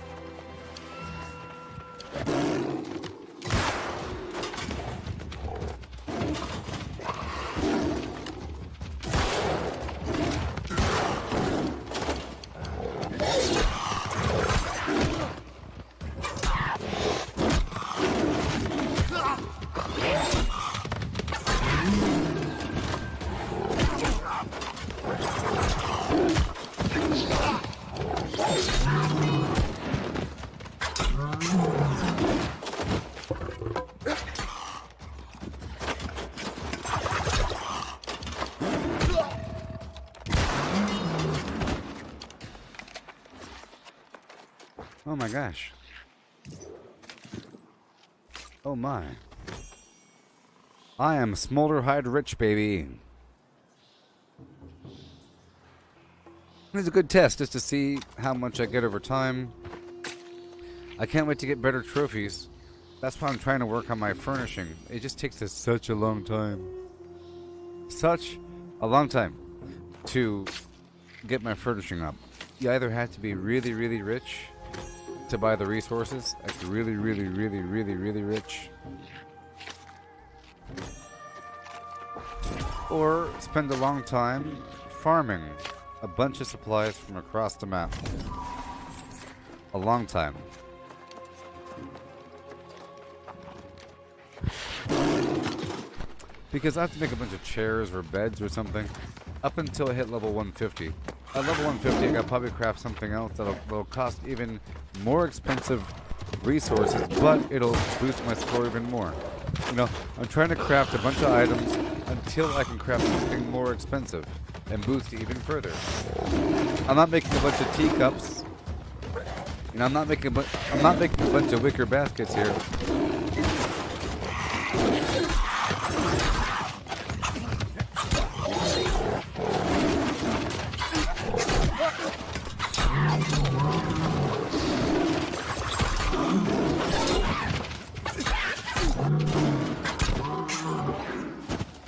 Oh my gosh. Oh my. I am Smolderhide Rich, baby. It's a good test just to see how much I get over time. I can't wait to get better trophies. That's why I'm trying to work on my furnishing. It just takes us such a long time. Such a long time to get my furnishing up. You either have to be really, really rich to buy the resources, like really, really, really, really, really rich, or spend a long time farming a bunch of supplies from across the map. A long time. Because I have to make a bunch of chairs or beds or something up until I hit level 150. At level 150, I gotta probably craft something else that'll cost even more expensive resources, but it'll boost my score even more. You know, I'm trying to craft a bunch of items until I can craft something more expensive and boost it even further. I'm not making a bunch of teacups. You know, I'm not making a bunch of wicker baskets here.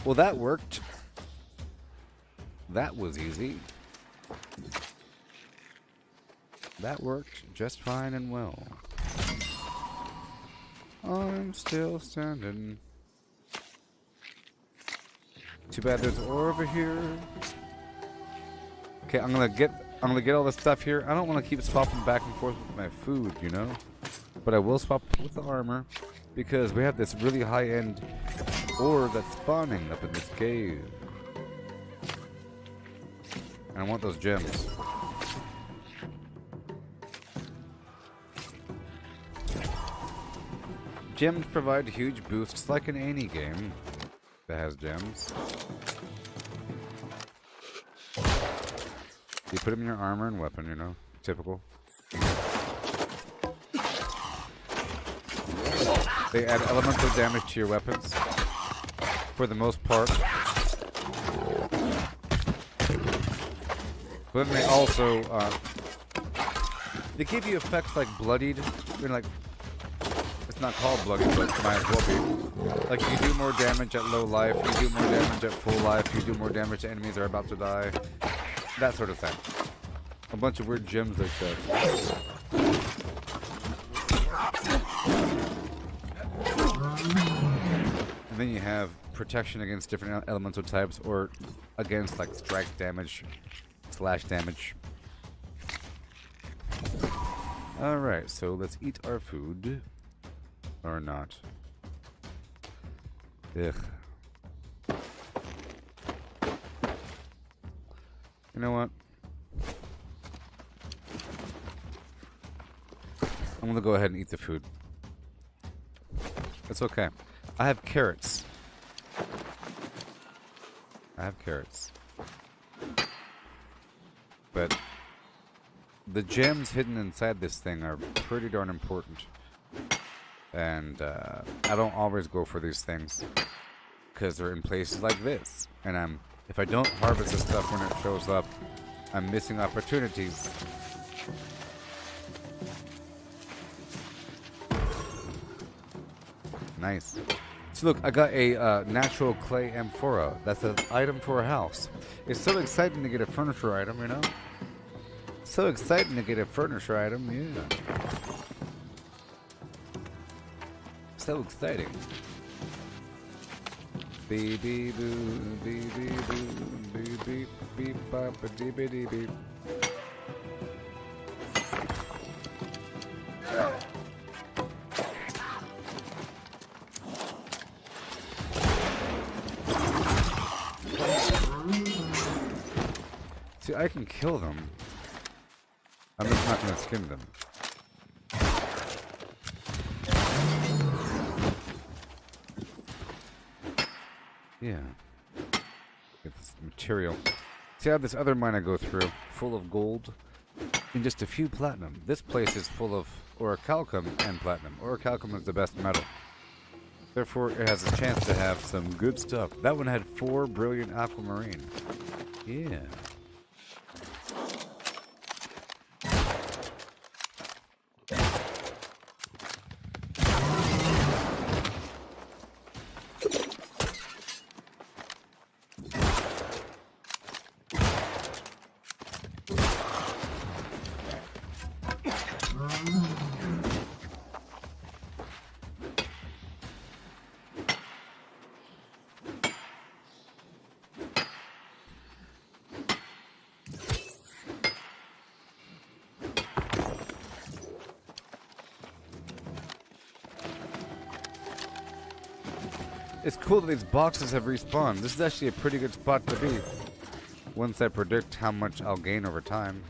Well, that worked. That was easy. That worked just fine and well. I'm still standing. Too bad there's ore over here. Okay, I'm gonna get all this stuff here. I don't want to keep swapping back and forth with my food, you know. But I will swap with the armor because we have this really high-end ore that's spawning up in this cave. And I want those gems. Gems provide huge boosts like in any game that has gems. You put them in your armor and weapon, you know, typical. They add elemental damage to your weapons, for the most part. But then they also, they give you effects like bloodied, I mean, like, it's not called bloodied, but it might as well be. Like, you do more damage at low life, you do more damage at full life, you do more damage to enemies that are about to die. That sort of thing. A bunch of weird gems like that. And then you have protection against different elemental types or against like strike damage, slash damage. Alright, so let's eat our food. Or not. Ugh. You know what? I'm gonna go ahead and eat the food. It's okay. I have carrots. But the gems hidden inside this thing are pretty darn important. And I don't always go for these things because they're in places like this. And if I don't harvest this stuff when it shows up, I'm missing opportunities. Nice. So look, I got a natural clay amphora. That's an item for a house. It's so exciting to get a furniture item, you know? So exciting to get a furniture item, yeah. So exciting. Beep beep boo, beep beep boo, beep beep beep bop a dee beep beep. See, I can kill them. I'm just not gonna skin them. Yeah. Get this material. See, I have this other mine I go through, full of gold. in just a few platinum. This place is full of orichalcum and platinum. Orichalcum is the best metal. Therefore, it has a chance to have some good stuff. That one had 4 brilliant aquamarine. Yeah. It's cool that these boxes have respawned. This is actually a pretty good spot to be once I predict how much I'll gain over time.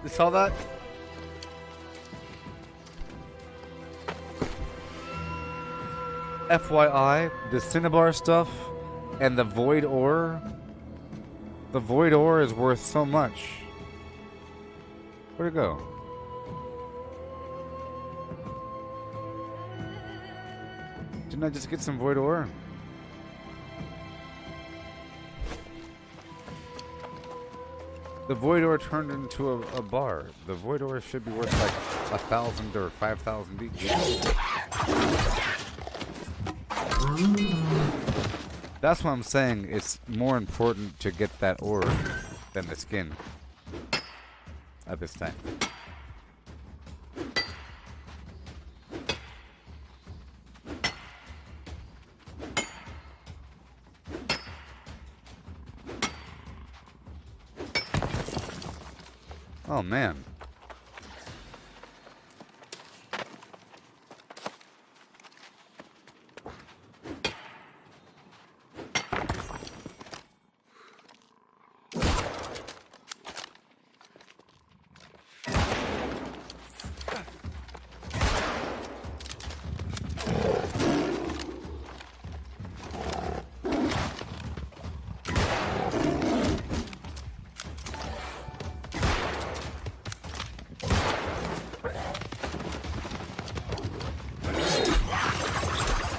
Saw that? FYI, the Cinnabar stuff and the Void Ore. The Void Ore is worth so much. Where'd it go? Didn't I just get some Void Ore? The Void Ore turned into a bar. The Void Ore should be worth like 1,000 or 5,000 each. That's what I'm saying. It's more important to get that ore than the skin at this time. Oh man.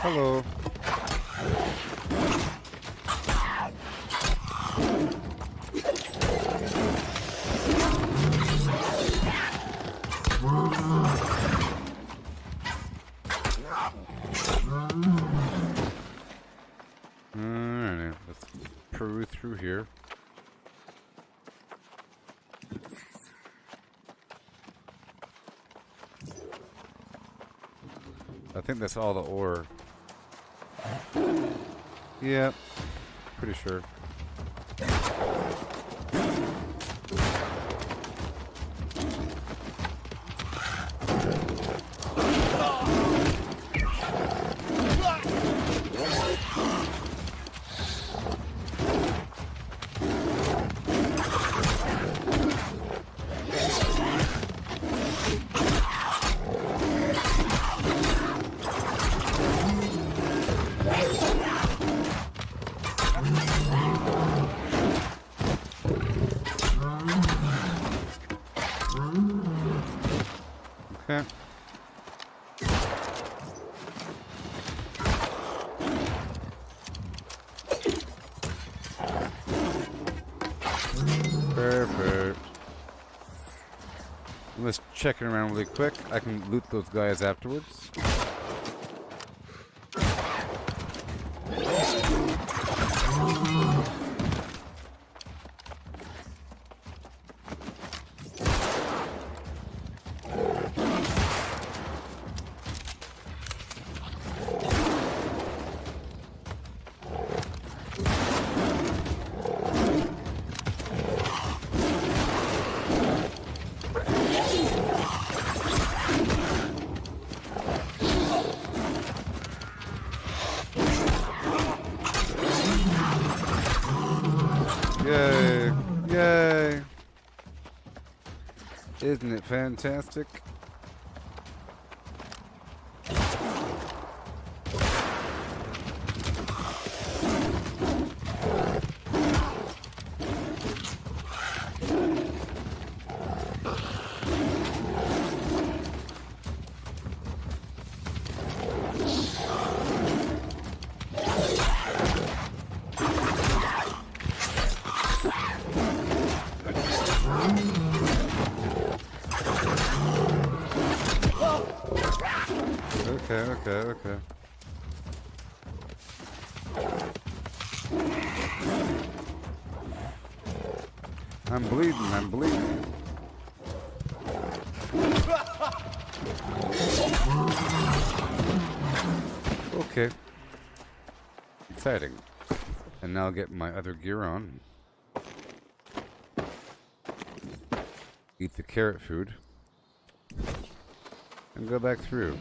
Hello. Alright, let's peruse through here. I think that's all the ore. Yeah, pretty sure. Okay. Perfect. Let's check it around really quick. I can loot those guys afterwards.
Yay! Yay! Isn't it fantastic? Okay. I'm bleeding. Okay. Exciting. And now I'll get my other gear on. Eat the carrot food. And go back through.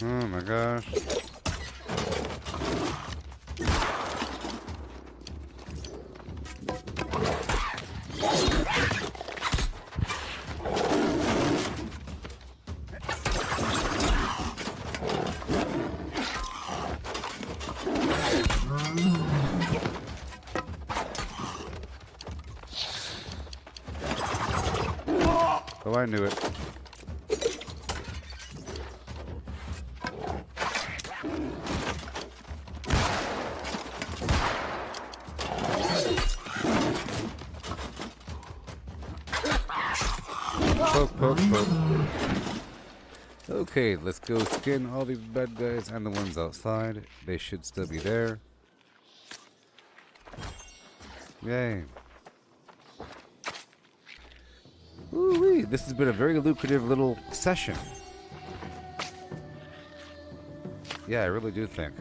Oh my gosh. Oh, I knew it. Poke. Okay, let's go skin all these bad guys and the ones outside. They should still be there. Yay. Ooh-wee, this has been a very lucrative little session. Yeah, I really do think.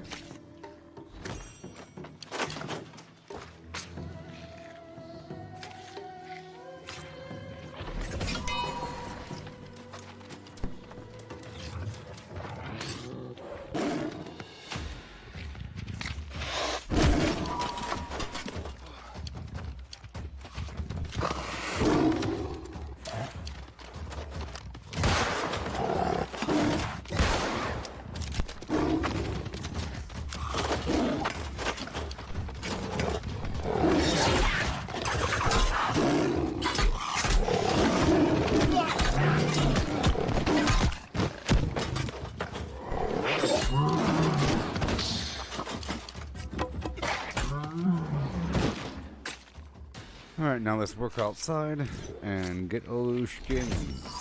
Alright, now let's work outside and get all those skins.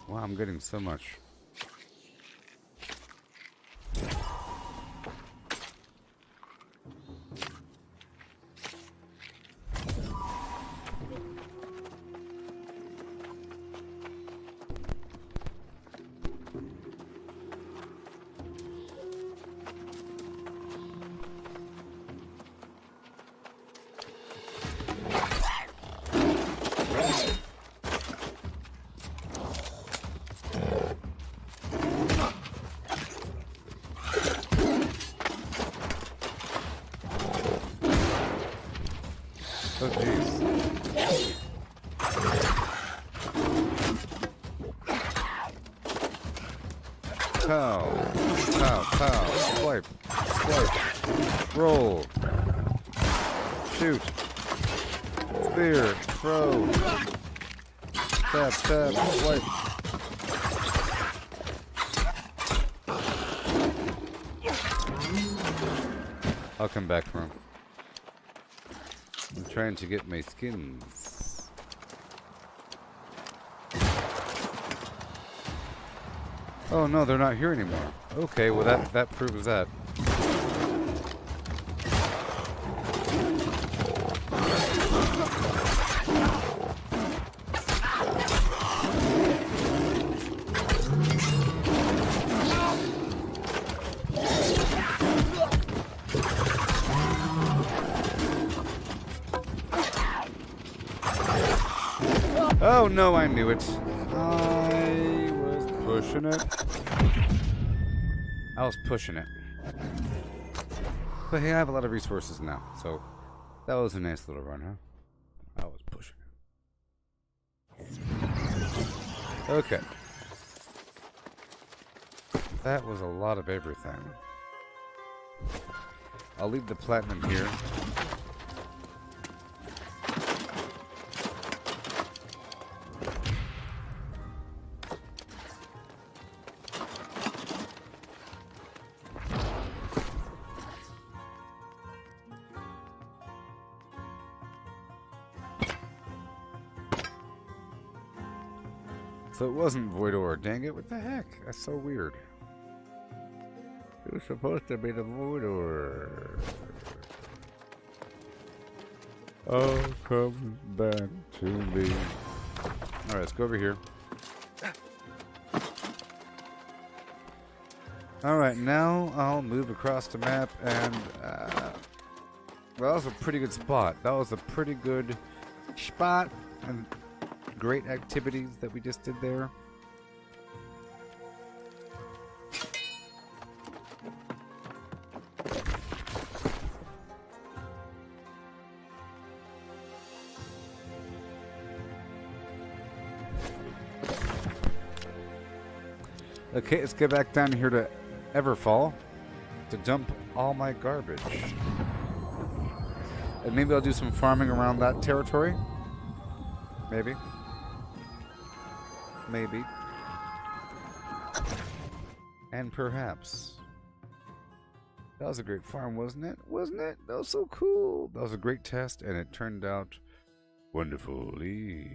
Wow, I'm getting so much. Oh jeez. Pow. Swipe. Roll. Shoot. Spear. Throw. Tap. Swipe. I'll come back for him. I'm trying to get my skins.
Oh no, they're not here anymore. Okay, well that proves that. Oh no, I knew it. I was pushing it. I was pushing it. But hey, I have a lot of resources now, so that was a nice little run, huh? I was pushing it. Okay. That was a lot of everything. I'll leave the platinum here. So it wasn't Voidor. Dang it, what the heck? That's so weird. It was supposed to be the Voidor. Oh, come back to me. Alright, let's go over here. Alright, now I'll move across the map and... well, that was a pretty good spot. That was a pretty good spot. And great activities that we just did there. Okay, let's get back down here to Everfall to dump all my garbage. And maybe I'll do some farming around that territory. Maybe. Maybe. And perhaps. That was a great farm, wasn't it? Wasn't it? That was so cool. That was a great test, and it turned out wonderfully.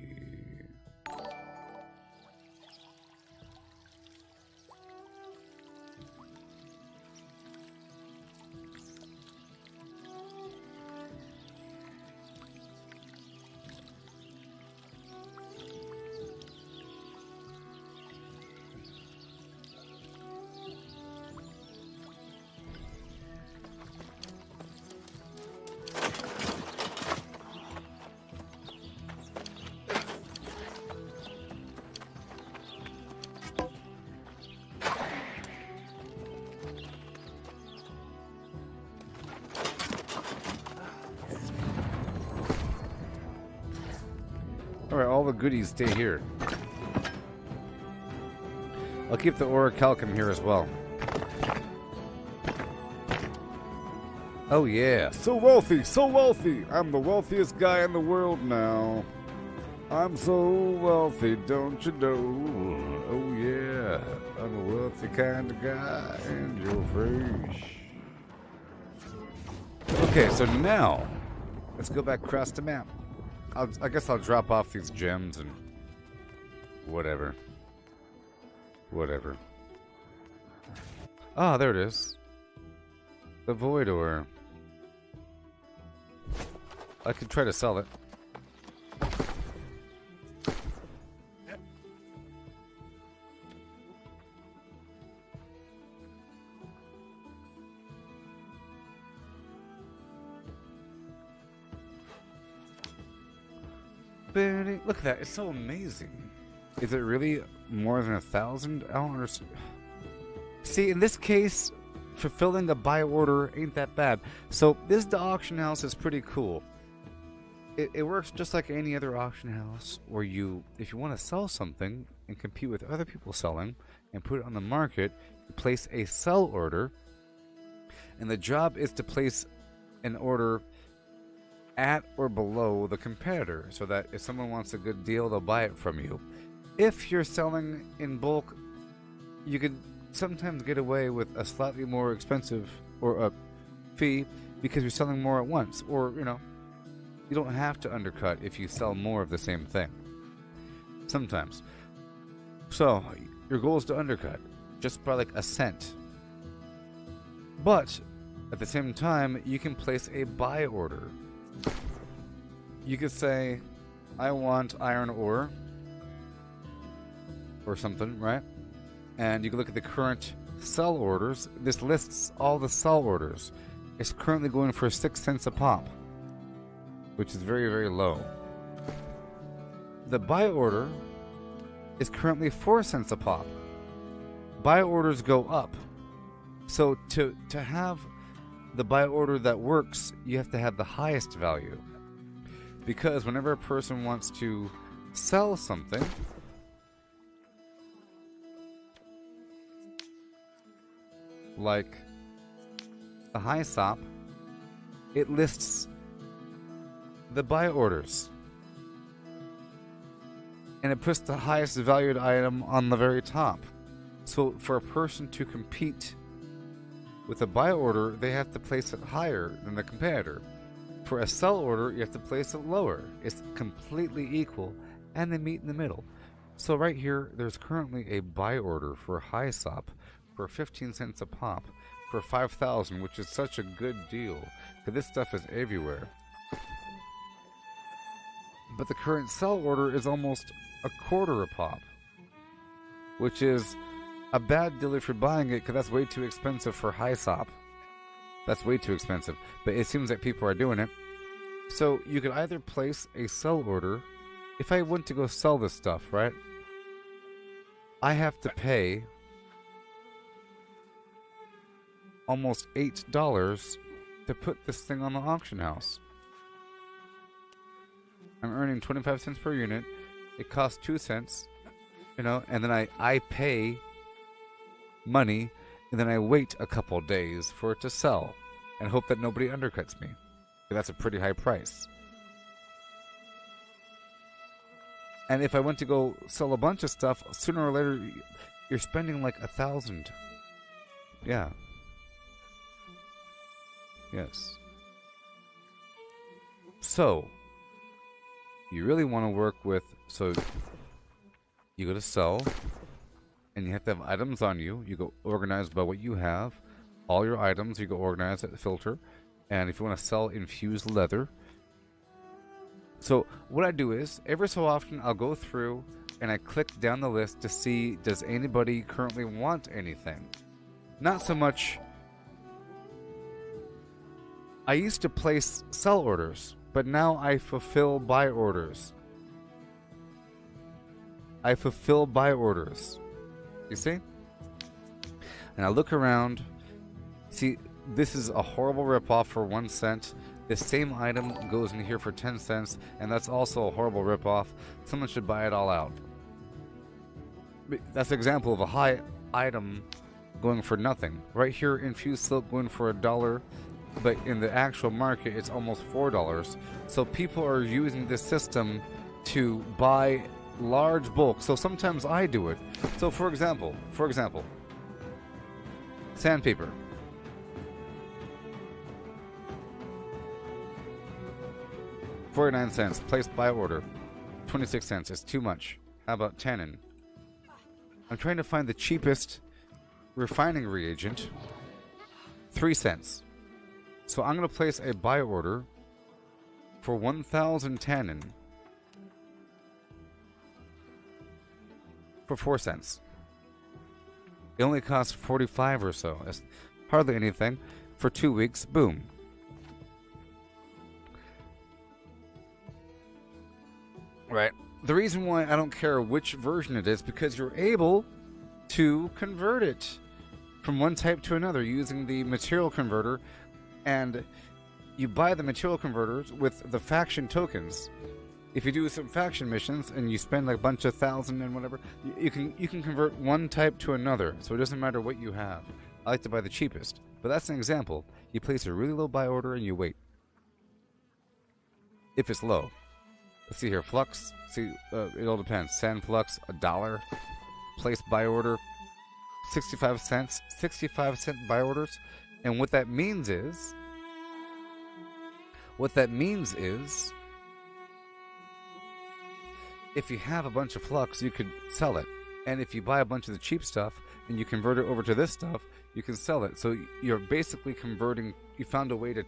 Alright, all the goodies stay here. I'll keep the orichalcum here as well. Oh yeah, so wealthy, so wealthy! I'm the wealthiest guy in the world now. I'm so wealthy, don't you know? Oh yeah, I'm a wealthy kind of guy, and your face. Okay, so now, let's go back across the map. I guess I'll drop off these gems and whatever. Whatever. Ah, there it is. The Voidor. I could try to sell it. Look at that, it's so amazing. Is it really more than 1,000? I don't understand. See, in this case, fulfilling the buy order ain't that bad. So this the auction house is pretty cool. It works just like any other auction house where you, if you want to sell something and compete with other people selling and put it on the market, you place a sell order, and the job is to place an order at or below the competitor, so that if someone wants a good deal, they'll buy it from you. If you're selling in bulk, you could sometimes get away with a slightly more expensive or a fee because you're selling more at once, or you know, you don't have to undercut if you sell more of the same thing. Sometimes. So your goal is to undercut. just by like a cent. But at the same time, you can place a buy order. You could say, I want iron ore or something, right? And you can look at the current sell orders. This lists all the sell orders. It's currently going for 6 cents a pop, which is very, very low. The buy order is currently 4 cents a pop. Buy orders go up. So to have the buy order that works, you have to have the highest value. Because whenever a person wants to sell something, like a high SOP, it lists the buy orders. And it puts the highest valued item on the very top. So for a person to compete with a buy order, they have to place it higher than the competitor. For a sell order, you have to place it lower. It's completely equal, and they meet in the middle. So right here, there's currently a buy order for a high SOP for 15 cents a pop for 5,000, which is such a good deal, because this stuff is everywhere. But the current sell order is almost a quarter a pop, which is a bad deal if you're buying it, because that's way too expensive for high SOP. That's way too expensive, but it seems that people are doing it. So you could either place a sell order. If I went to go sell this stuff, right, I have to pay almost $8 to put this thing on the auction house. I'm earning 25 cents per unit. It costs 2 cents, you know, and then I pay money, and then I wait a couple days for it to sell and hope that nobody undercuts me. That's a pretty high price. And if I went to go sell a bunch of stuff, sooner or later you're spending like 1,000. Yeah. Yes. So you really want to work with, so you go to sell, and you have to have items on you. You go organized by what you have. All your items, you go organized at the filter. And if you want to sell infused leather. So what I do is, every so often I'll go through and I click down the list to see, does anybody currently want anything? Not so much. I used to place sell orders, but now I fulfill buy orders. I fulfill buy orders. You see? And I look around. See, this is a horrible ripoff for 1 cent. This same item goes in here for 10 cents, and that's also a horrible ripoff. Someone should buy it all out. That's an example of a high item going for nothing. Right here, infused silk going for $1, but in the actual market, it's almost $4. So people are using this system to buy large bulk. So sometimes I do it. So for example, sandpaper. $0.49, placed by order. 26 cents, it's too much. How about tannin? I'm trying to find the cheapest refining reagent. 3 cents. So I'm going to place a buy order for 1,000 tannin for 4 cents. It only costs 45 or so. It's hardly anything. For 2 weeks, boom. Right. The reason why I don't care which version it is, because you're able to convert it from one type to another using the material converter, and you buy the material converters with the faction tokens. If you do some faction missions and you spend like a bunch of thousand and whatever, you can convert one type to another, so it doesn't matter what you have. I like to buy the cheapest, but that's an example. You place a really low buy order and you wait. If it's low. Let's see here, flux. See, it all depends. Sand flux, $1. Place buy order, 65 cents. 65-cent buy orders. And what that means is, if you have a bunch of flux, you could sell it. And if you buy a bunch of the cheap stuff, and you convert it over to this stuff, you can sell it. So you're basically converting. You found a way to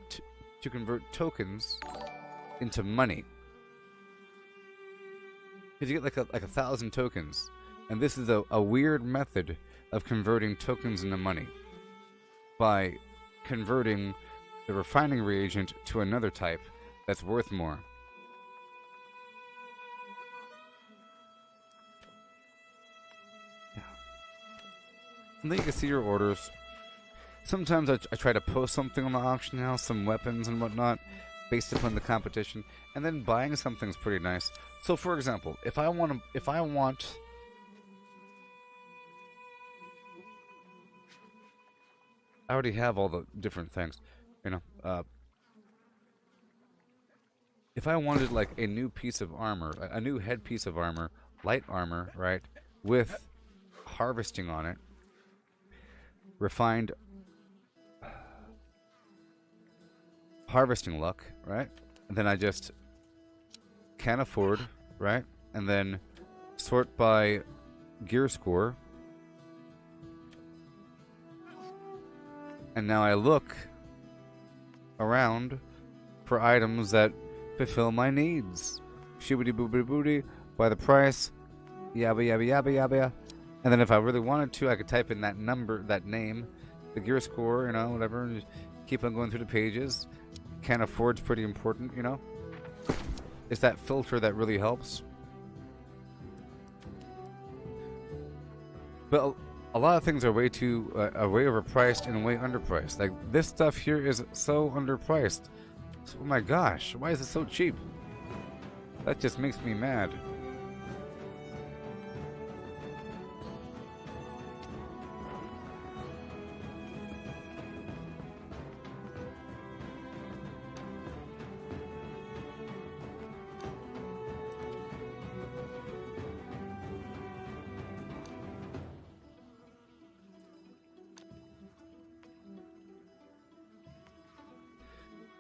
convert tokens into money. Because you get like 1,000 tokens, and this is a weird method of converting tokens into money by converting the refining reagent to another type that's worth more. Yeah. And then you can see your orders. Sometimes I try to post something on the auction house, some weapons and whatnot, based upon the competition, and then buying something's pretty nice. So, for example, if I want, I already have all the different things, you know. If I wanted like a new piece of armor, a new head piece of armor, light armor, right, with harvesting on it, refined harvesting luck, right? And then I just can't afford, right? And then sort by gear score. And now I look around for items that fulfill my needs. Shibbity boobity booty, by the price, yabba yabba yabba yabba. And then if I really wanted to, I could type in that number, that name, the gear score, you know, whatever, and just keep on going through the pages. Can't afford's pretty important, you know. It's that filter that really helps. But a lot of things are way overpriced and way underpriced. Like this stuff here is so underpriced. So, oh my gosh, why is it so cheap? That just makes me mad.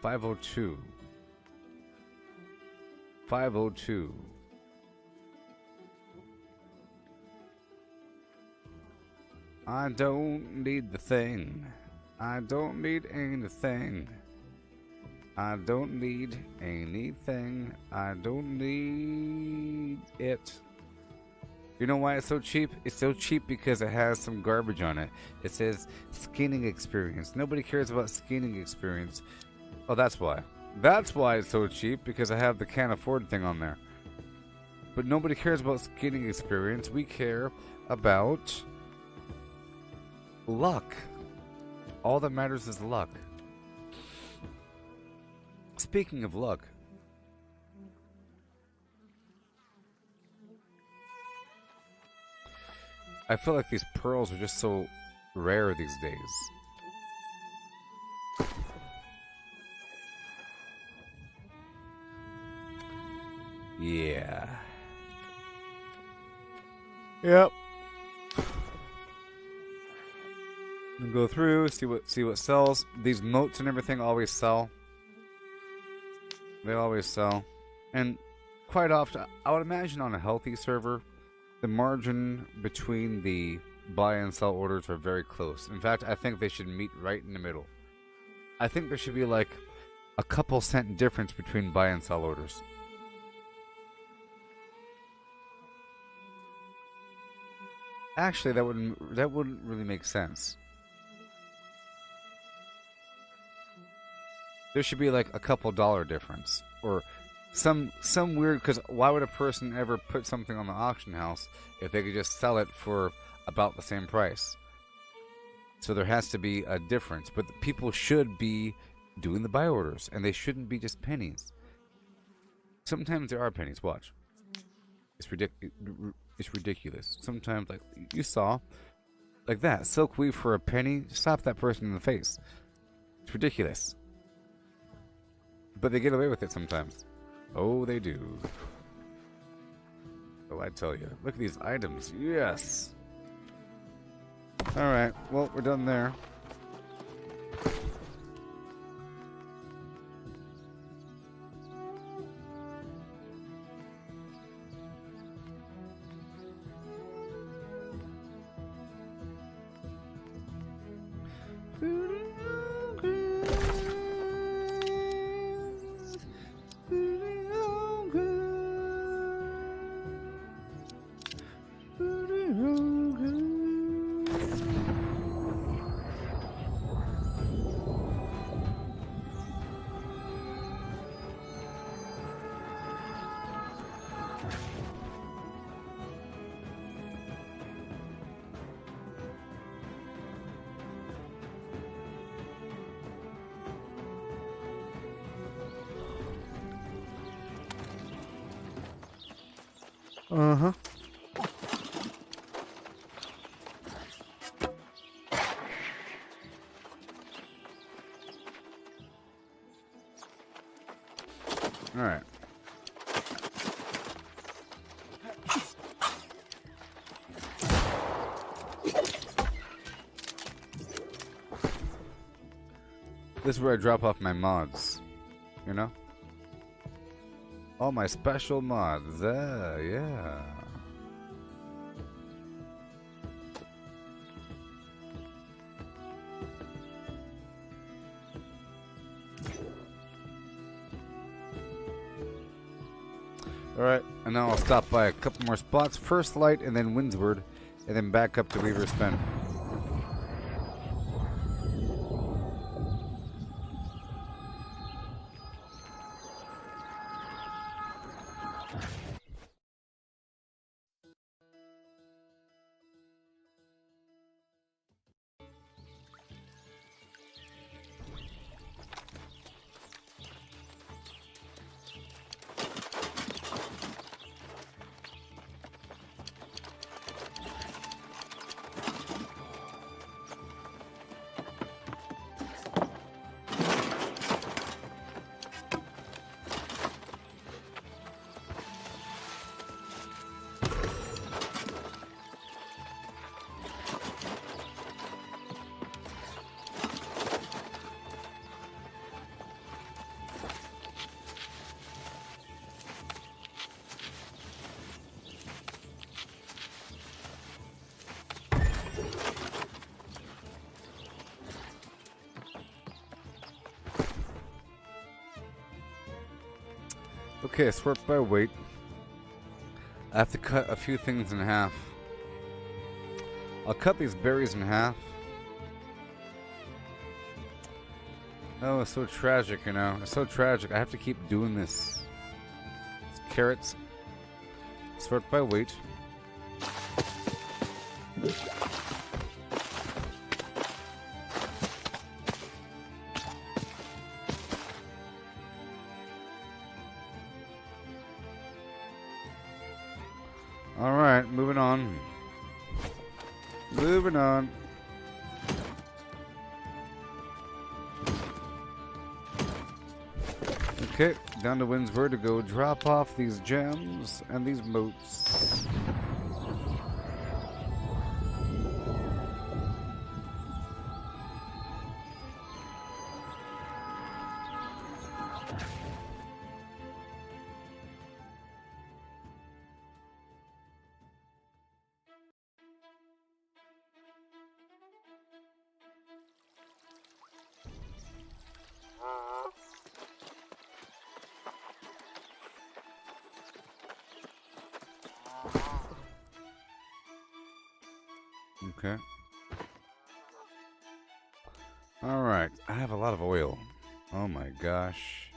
$502. $502. I don't need the thing. I don't need anything. I don't need anything. I don't need it. You know why it's so cheap? It's so cheap because it has some garbage on it. It says skinning experience. Nobody cares about skinning experience. Oh, that's why. That's why it's so cheap, because I have the can't afford thing on there. But nobody cares about skinning experience. We care about luck. All that matters is luck. Speaking of luck, I feel like these pearls are just so rare these days. Yeah. Yep. And go through, see what sells. These moats and everything always sell. They always sell. And quite often, I would imagine on a healthy server, the margin between the buy and sell orders are very close. In fact, I think they should meet right in the middle. I think there should be like a couple cent difference between buy and sell orders. Actually, that wouldn't really make sense. There should be like a couple dollar difference, or some weird. Because why would a person ever put something on the auction house if they could just sell it for about the same price? So there has to be a difference. But the people should be doing the buy orders, and they shouldn't be just pennies. Sometimes there are pennies. Watch. It's ridiculous. It's ridiculous. Sometimes, like you saw, like that silk weave for a penny. Slap that person in the face. It's ridiculous. But they get away with it sometimes. Oh, they do. Oh, I tell you. Look at these items. Yes. Alright. Well, we're done there.
Uh-huh. All right. This is where I drop off my mods, you know? All my special mods, yeah. Alright, and now I'll stop by a couple more spots. First Light, and then Windsward, and then back up to Weaver's Fen. Okay, sort by weight. I have to cut a few things in half. I'll cut these berries in half. Oh, it's so tragic, you know. It's so tragic. I have to keep doing this. It's carrots. Sort by weight. Alright, moving on. Moving on. Okay, down to Windsward to go drop off these gems and these moats. Okay. Alright, I have a lot of oil. Oh my gosh.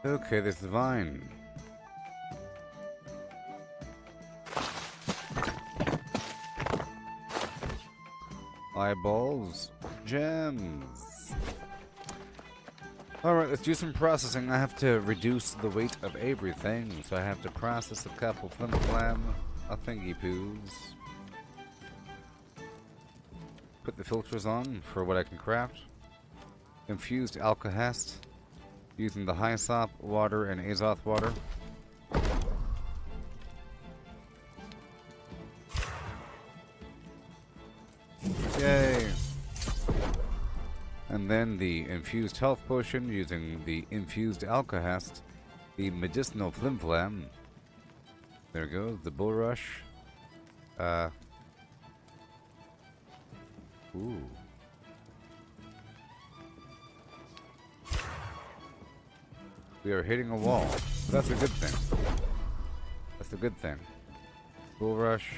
Okay, there's the vine. Eyeballs. Gems. Alright, let's do some processing. I have to reduce the weight of everything, so I have to process a couple flim-flam, a thingy-poos. Put the filters on for what I can craft. Infused alkahest using the Hyssop water and Azoth water. Yay! And then the infused health potion using the infused alkahest, the medicinal flimflam. There goes the bull rush. Ooh.
We are hitting a wall. But that's a good thing. That's a good thing. Bull rush.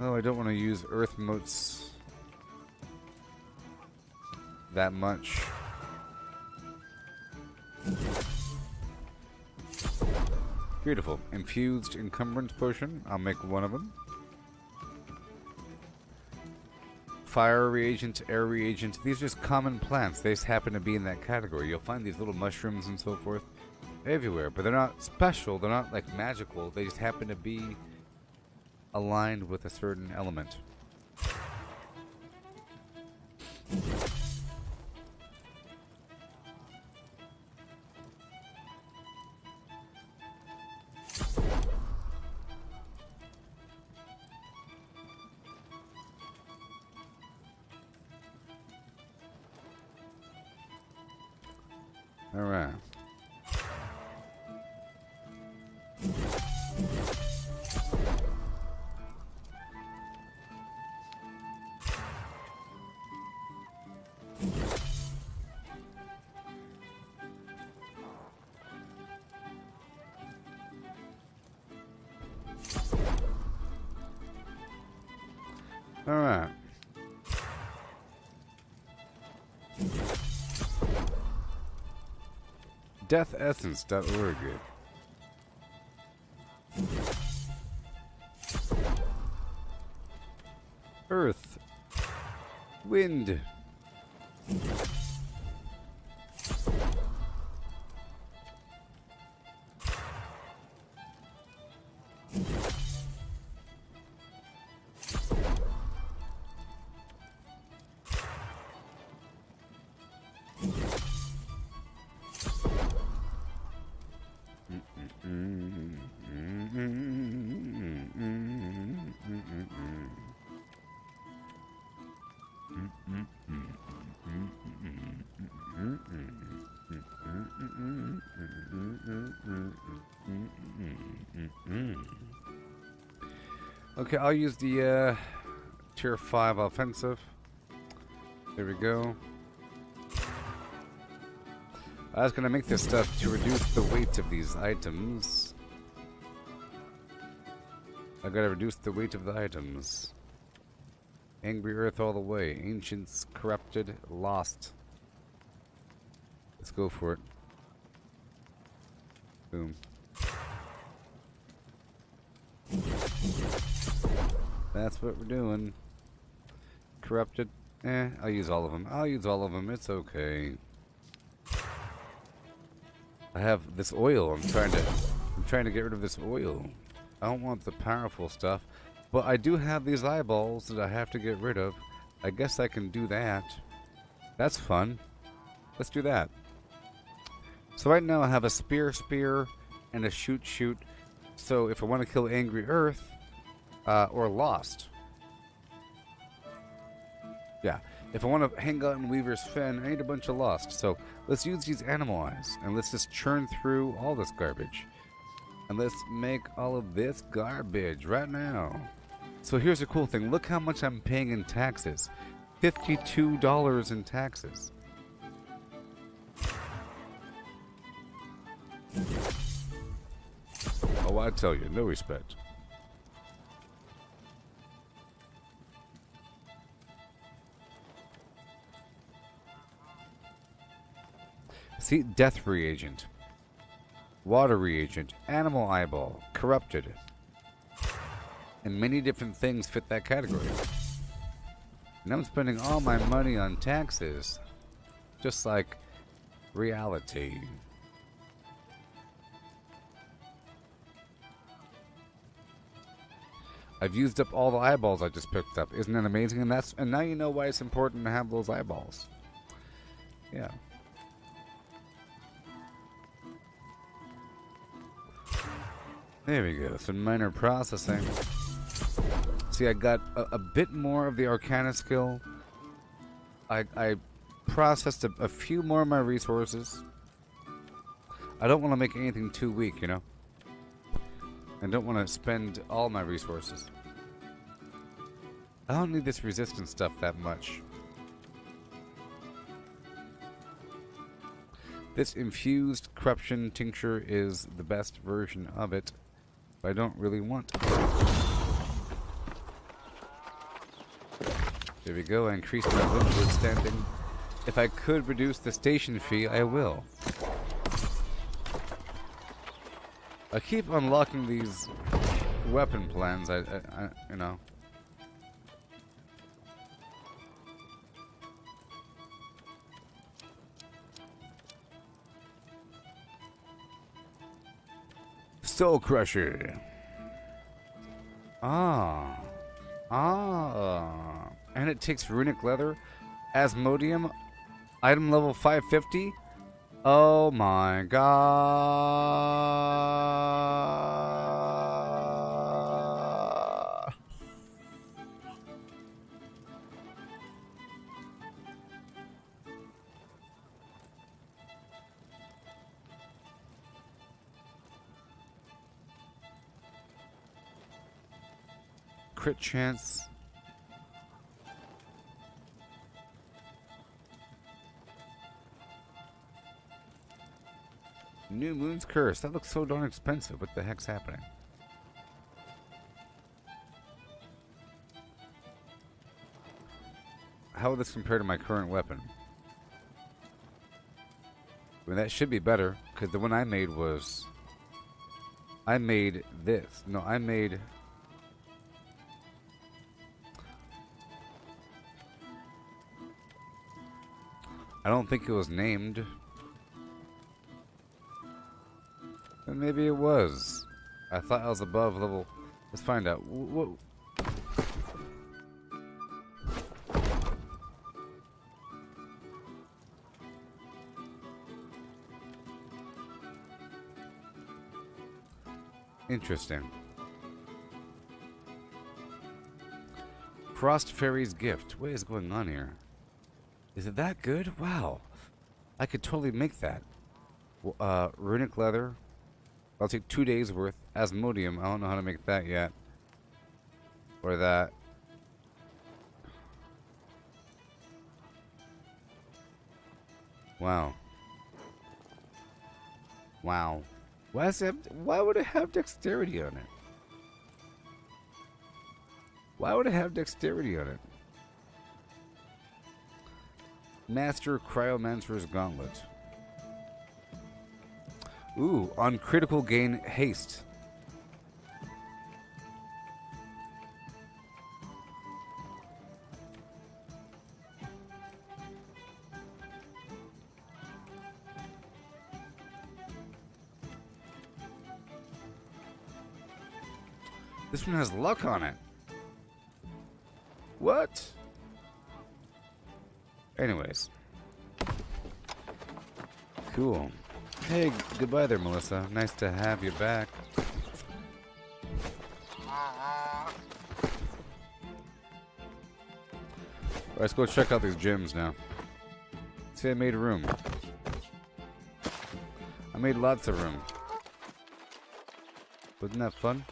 Oh, I don't want to use earth motes that much. Beautiful. Infused encumbrance potion. I'll make one of them. Fire reagent, air reagent. These are just common plants. They just happen to be in that category. You'll find these little mushrooms and so forth everywhere, but they're not special. They're not like magical. They just happen to be aligned with a certain element. All right. All right. Deathessence.org. Earth. Wind. Okay, I'll use the tier 5 offensive. There we go. I was gonna make this stuff to reduce the weight of these items. I gotta reduce the weight of the items. Angry Earth all the way. Ancients, corrupted, lost. Let's go for it. Boom. That's what we're doing. Corrupted. I'll use all of them. I'll use all of them. It's okay. I have this oil. I'm trying to get rid of this oil. I don't want the powerful stuff, but I do have these eyeballs that I have to get rid of. I guess I can do that. That's fun. Let's do that. So right now I have a spear, and a shoot. So if I want to kill Angry Earth, or Lost. Yeah. If I want to hang out in Weaver's Fen, I need a bunch of Lost. So let's use these animal eyes, and let's just churn through all this garbage. And let's make all of this garbage right now. So here's a cool thing. Look how much I'm paying in taxes. $52 in taxes. Oh, I tell you, no respect. See, death reagent, water reagent, animal eyeball, corrupted, and many different things fit that category. And I'm spending all my money on taxes, just like reality. I've used up all the eyeballs I just picked up. Isn't that amazing? And now you know why it's important to have those eyeballs. Yeah. There we go. Some minor processing. See, I got a bit more of the Arcana skill. I processed a few more of my resources. I don't want to make anything too weak, you know? I don't want to spend all my resources. I don't need this resistance stuff that much. This infused corruption tincture is the best version of it, but I don't really want it. There we go, I increased my Windward standing. If I could reduce the station fee, I will. I keep unlocking these weapon plans, you know. Soul Crusher. Ah. And it takes runic leather. Asmodium. Item level 550. Oh my god. Crit chance. New Moon's Curse. That looks so darn expensive. What the heck's happening? How would this compare to my current weapon? I mean, that should be better, because the one I made was... I made this. No, I made... I don't think it was named. And maybe it was. I thought I was above level. Let's find out. Whoa. Interesting. Frost Fairy's Gift. What is going on here? Is it that good? Wow. I could totally make that. Runic leather. I'll take 2 days worth. Asmodium. I don't know how to make that yet. Or that. Wow. Wow. Why would it have dexterity on it? Why would it have dexterity on it? Master Cryomancer's Gauntlet. Ooh, on critical gain haste. This one has luck on it. What? Anyways. Cool. Hey, goodbye there, Melissa. Nice to have you back. Alright, let's go check out these gyms now. See, I made room. I made lots of room. Wasn't that fun?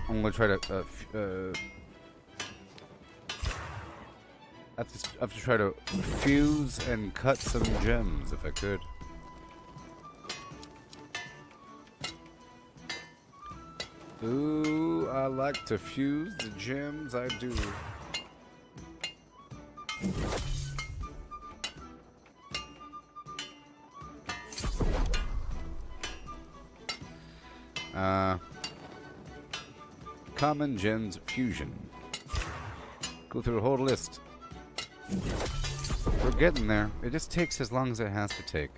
I'm gonna try to I have to try to fuse and cut some gems if I could. Ooh, I like to fuse the gems, I do. Common gems fusion. Go through the whole list. We're getting there. It just takes as long as it has to take.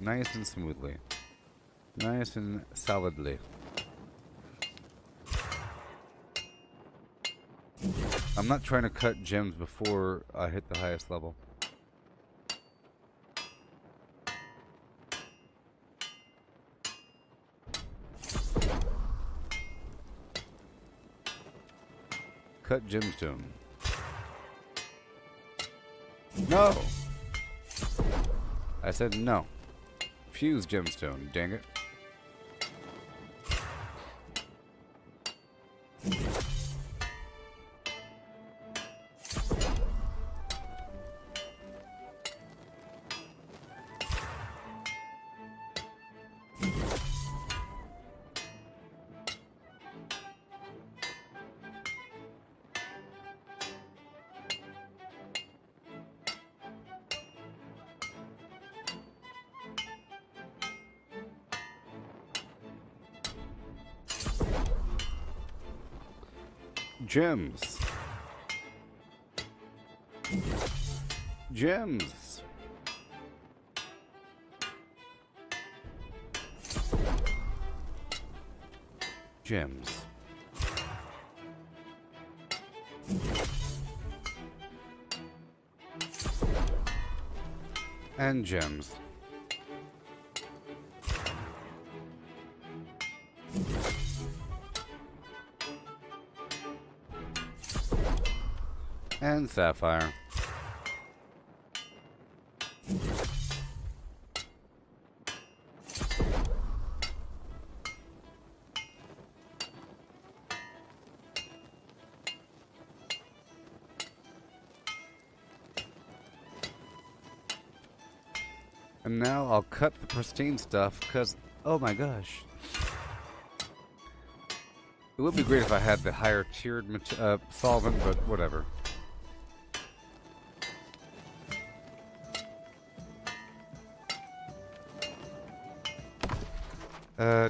Nice and smoothly. Nice and solidly. I'm not trying to cut gems before I hit the highest level. Cut gemstone. No! I said no. Fuse gemstone, dang it.
Gems. Gems. Gems. And gems. And sapphire. And now I'll cut the pristine stuff because, oh my gosh. It would be great if I had the higher tiered solvent, but whatever.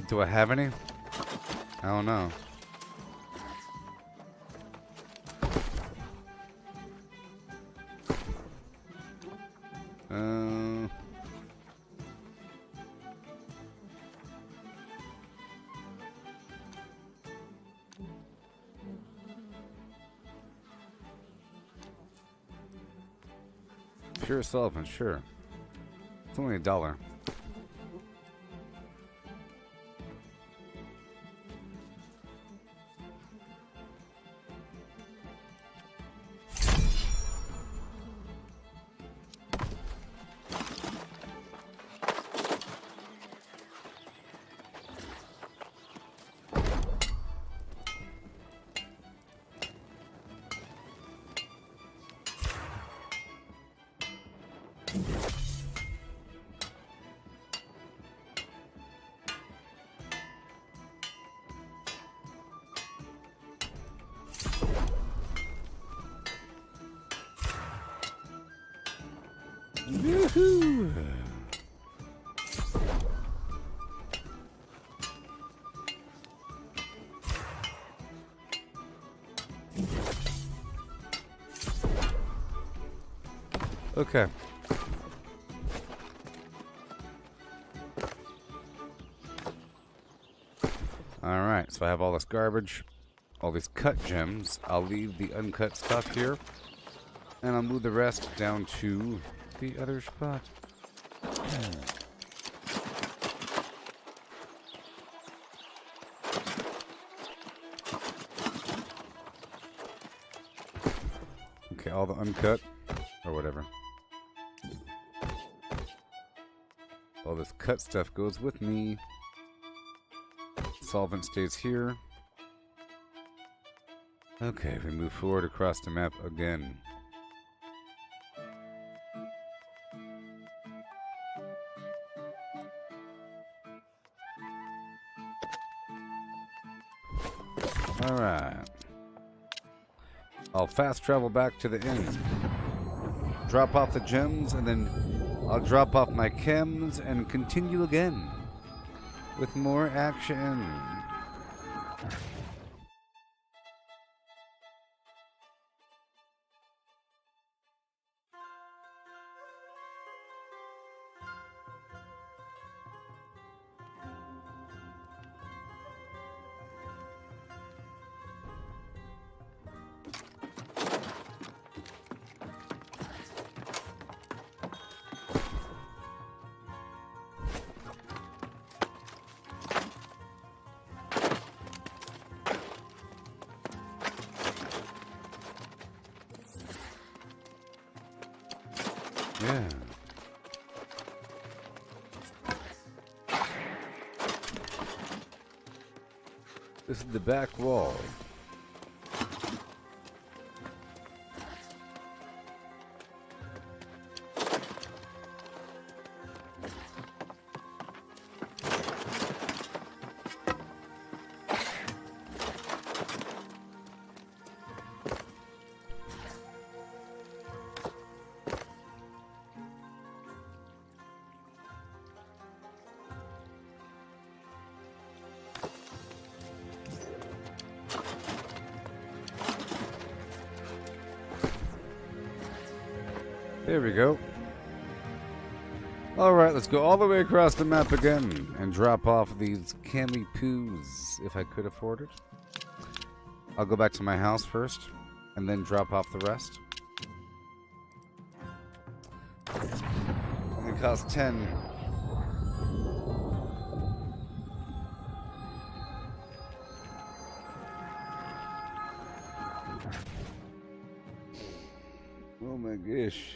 Do I have any? I don't know. Pure solvent, sure. It's only $1. Woohoo! Okay. Alright, so I have all this garbage, all these cut gems. I'll leave the uncut stuff here, and I'll move the rest down to the other spot. Okay, all the uncut, or whatever. All this cut stuff goes with me. Solvent stays here. Okay, we move forward across the map again. Alright. I'll fast travel back to the inn. Drop off the gems, and then I'll drop off my chems and continue again with more action. Yeah. This is the back wall. There we go. Alright, let's go all the way across the map again and drop off these cami poos if I could afford it. I'll go back to my house first and then drop off the rest. Only cost 10. Oh my gosh.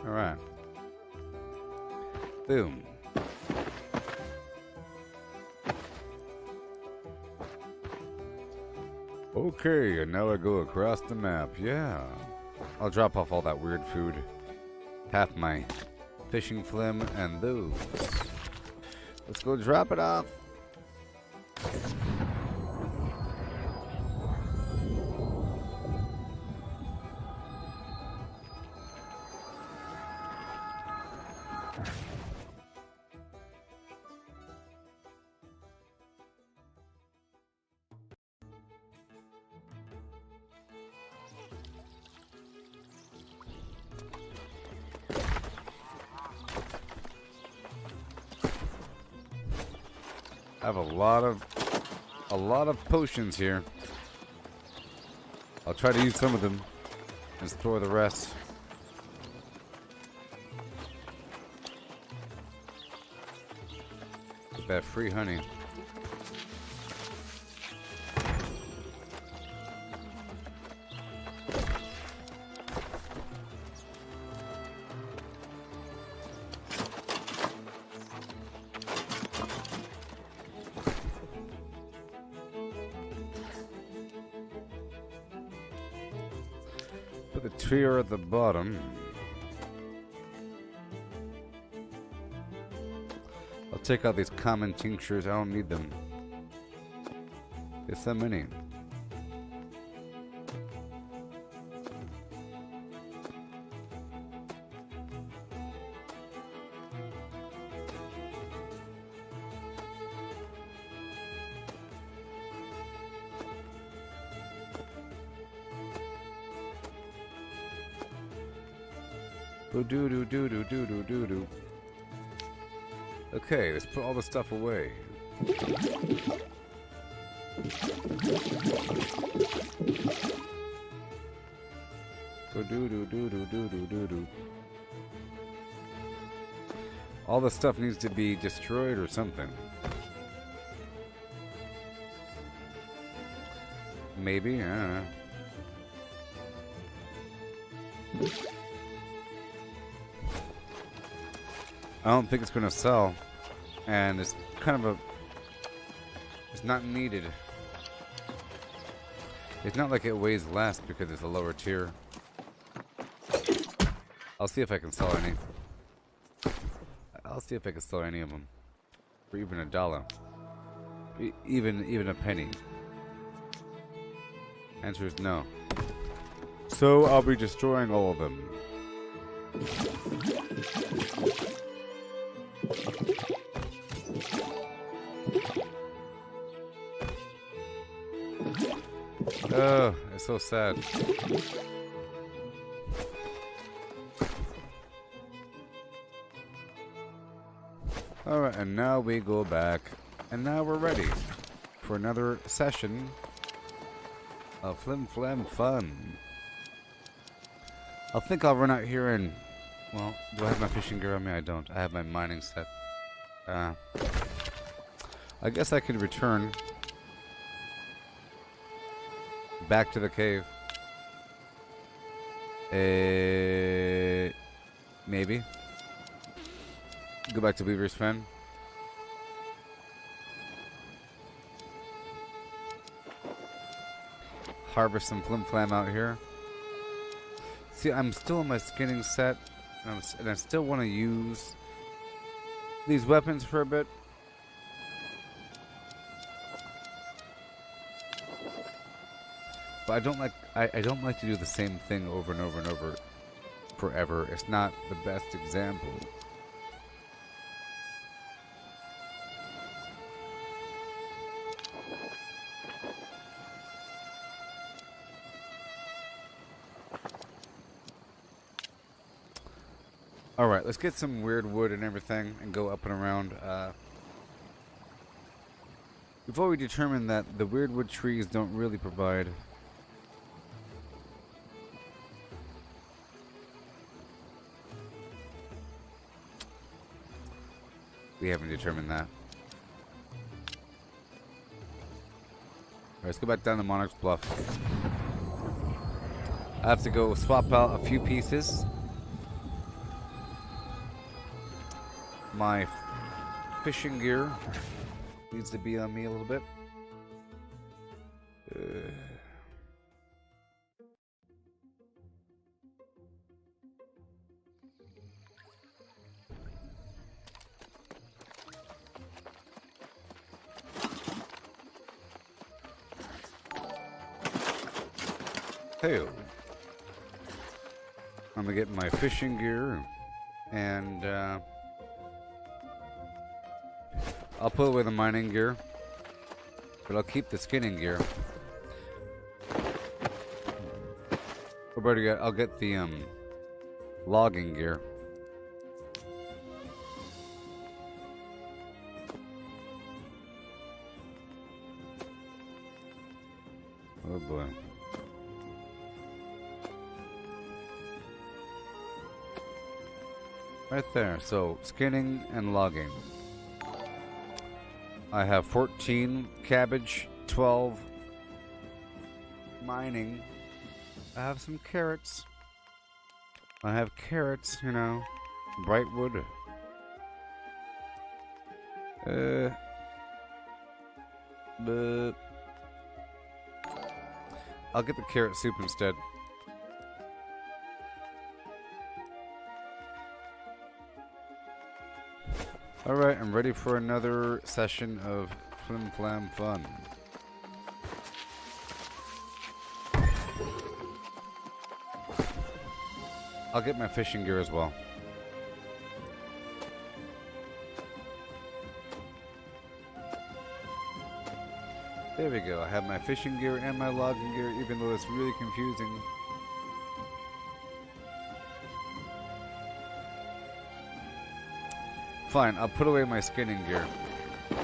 All right. Boom. Okay, and now I go across the map. Yeah. I'll drop off all that weird food. Half my fishing flim and those. Let's go drop it off. I have a lot of potions here. I'll try to use some of them and store the rest. Get that free honey. Put the trio at the bottom. I'll take out these common tinctures. I don't need them. There's so many. Do do do do do do do do. Okay, let's put all the stuff away. Do do do do do do do do. All the stuff needs to be destroyed or something. Maybe, I don't know. I don't think it's going to sell, and it's kind of it's not needed. It's not like it weighs less because it's a lower tier. I'll see if I can sell any. I'll see if I can sell any of them for even $1, even a penny. Answer is no. So I'll be destroying all of them. Oh, it's so sad. Alright, and now we go back. And now we're ready for another session of Flim Flam Fun. I think I'll run out here and... Well, do I have my fishing gear on me? I don't. I have my mining set. I guess I could return back to the cave. Maybe. Go back to Beaver's Fen. Harvest some flim flam out here. See, I'm still in my skinning set, and I still want to use these weapons for a bit. But I don't like to do the same thing over and over and over
forever. It's not the best example. Alright, let's get some weird wood and everything and go up and around. We've already determined that the weird wood trees don't really provide. We haven't determined that. Alright, let's go back down to Monarch's Bluff. I have to go swap out a few pieces. My fishing gear needs to be on me a little bit. Hey, I'm gonna get my fishing gear and I'll put away the mining gear, but I'll keep the skinning gear. Or better yet, I'll get the logging gear. Oh boy. Right there, so skinning and logging. I have 14 cabbage, 12 mining. I have some carrots. I have carrots, you know, bright wood. But I'll get the carrot soup instead. Alright, I'm ready for another session of Flim Flam Fun. I'll get my fishing gear as well. There we go, I have my fishing gear and my logging gear, even though it's really confusing. Fine, I'll put away my skinning gear. I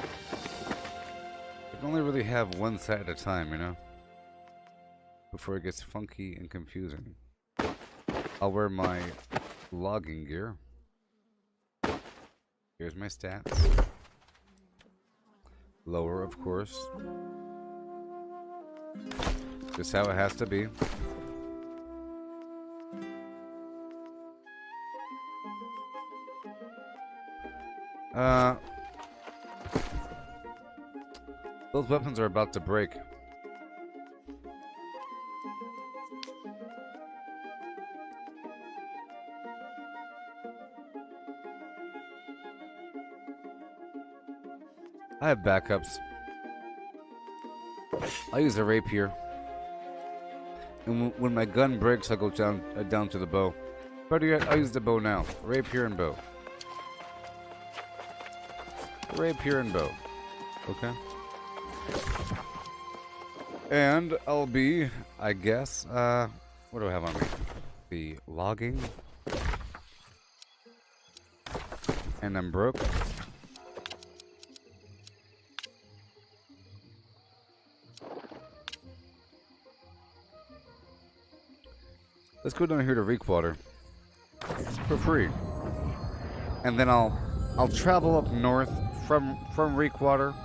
can only really have one set at a time, you know? Before it gets funky and confusing. I'll wear my logging gear. Here's my stats. Lower, of course. Just how it has to be. Those weapons are about to break. I have backups. I use a rapier. And when my gun breaks, I go down to the bow. Better yet, I use the bow now. Rapier and bow. Rapier and bow. Okay. And I'll be, I guess, what do I have on me? The logging. And I'm broke. Let's go down here to Reekwater for free. And then I'll travel up north from Reekwater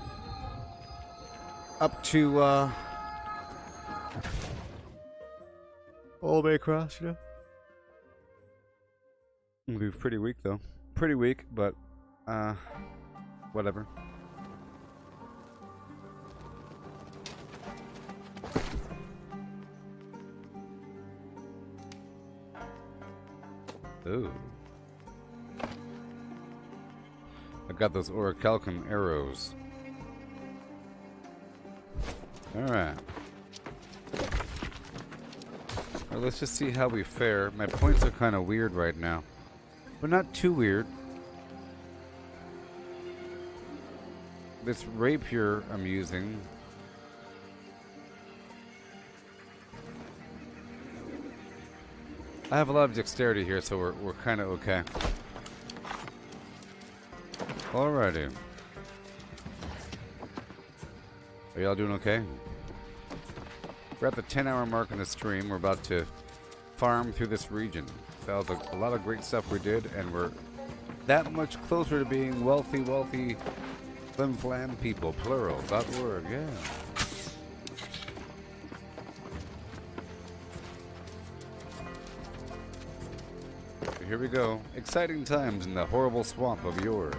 up to all the way across, you know. It'll be pretty weak though. Pretty weak, but whatever. Ooh. I got those orichalcum arrows. Alright.
Well, let's just see how we fare. My points are kind of weird right now, but not too weird. This rapier I'm using. I have a lot of dexterity here, so we're kind of okay. Alrighty. Are y'all doing okay? We're at the 10-hour mark in the stream. We're about to farm through this region. That was a lot of great stuff we did, and we're that much closer to being wealthy, flim flam people, plural.org, yeah. Here we go. Exciting times in the horrible swamp of yore.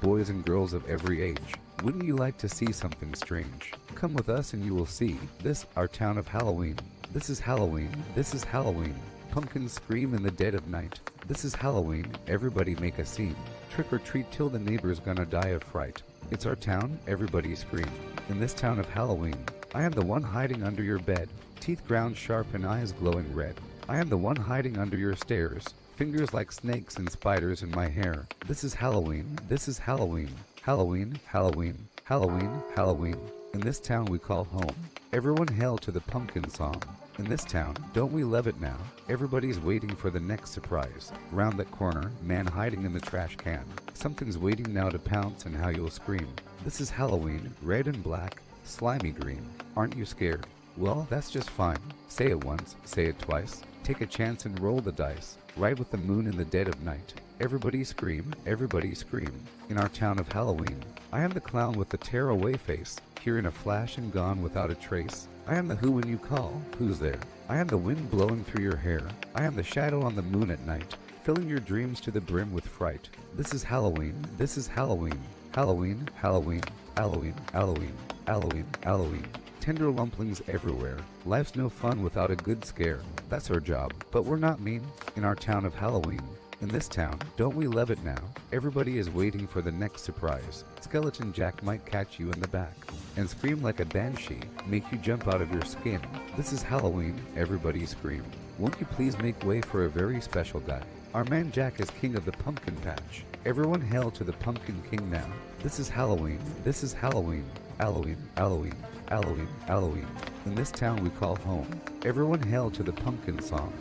Boys and girls of every age, wouldn't you like to see something strange? Come with us and you will see this, our town of Halloween. This is Halloween. This is Halloween. Pumpkins scream in the dead of night. This is Halloween. Everybody make a scene. Trick or treat till the neighbor's gonna die of fright. It's our town. Everybody scream. In this town of Halloween, I am the one hiding under your bed. Teeth ground sharp and eyes glowing red. I am the one hiding under your stairs. Fingers like snakes and spiders in my hair. This is Halloween. This is Halloween. Halloween, Halloween, Halloween, Halloween. In this town we call home. Everyone hail to the pumpkin song. In this town, don't we love it now? Everybody's waiting for the next surprise. Round that corner, man hiding in the trash can. Something's waiting now to pounce and how you'll scream. This is Halloween, red and black, slimy green. Aren't you scared? Well, that's just fine. Say it once, say it twice. Take a chance and roll the dice. Ride with the moon in the dead of night. Everybody scream, everybody scream. In our town of Halloween, I am the clown with the tear-away face. Here in a flash and gone without a trace. I am the who when you call. Who's there? I am the wind blowing through your hair. I am the shadow on the moon at night, filling your dreams to the brim with fright. This is Halloween. This is Halloween. Halloween, Halloween, Halloween, Halloween, Halloween, Halloween. Tender lumplings everywhere. Life's no fun without a good scare. That's our job, but we're not mean. In our town of Halloween. In this town, don't we love it now? Everybody is waiting for the next surprise. Skeleton Jack might catch you in the back and scream like a banshee, make you jump out of your skin. This is Halloween, everybody scream. Won't you please make way for a very special guy? Our man Jack is king of the pumpkin patch. Everyone hail to the pumpkin king now. This is Halloween, this is Halloween, Halloween, Halloween, Halloween, Halloween. In this town we call home. Everyone hail to the pumpkin song.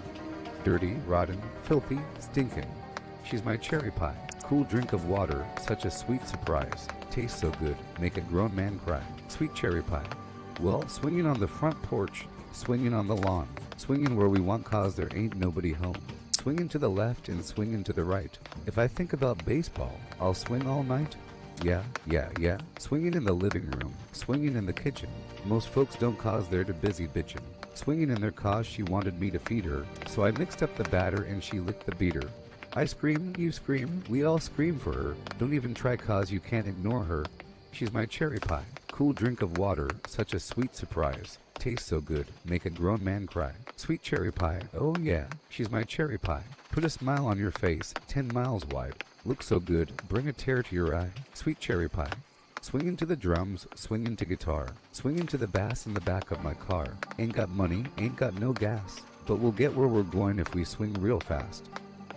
Dirty, rotten, filthy, stinkin'. She's my cherry pie. Cool drink of water, such a sweet surprise. Tastes so good, make a grown man cry. Sweet cherry pie. Well, swinging on the front porch, swinging on the lawn, swinging where we want cause there ain't nobody home. Swinging to the left and swinging to the right. If I think about baseball, I'll swing all night. Yeah. Swinging in the living room, swinging in the kitchen. Most folks don't cause they're too busy bitchin'. Swinging in their cause she wanted me to feed her, so I mixed up the batter and she licked the beater. I scream, you scream, we all scream for her. Don't even try cause you can't ignore her. She's my cherry pie. Cool drink of water, such a sweet surprise. Tastes so good, make a grown man cry. Sweet cherry pie, oh yeah, she's my cherry pie. Put a smile on your face, 10 miles wide. Looks so good, bring a tear to your eye. Sweet cherry pie. Swinging to the drums, swinging to guitar, swinging to the bass in the back of my car. Ain't got money, ain't got no gas, but we'll get where we're going if we swing real fast.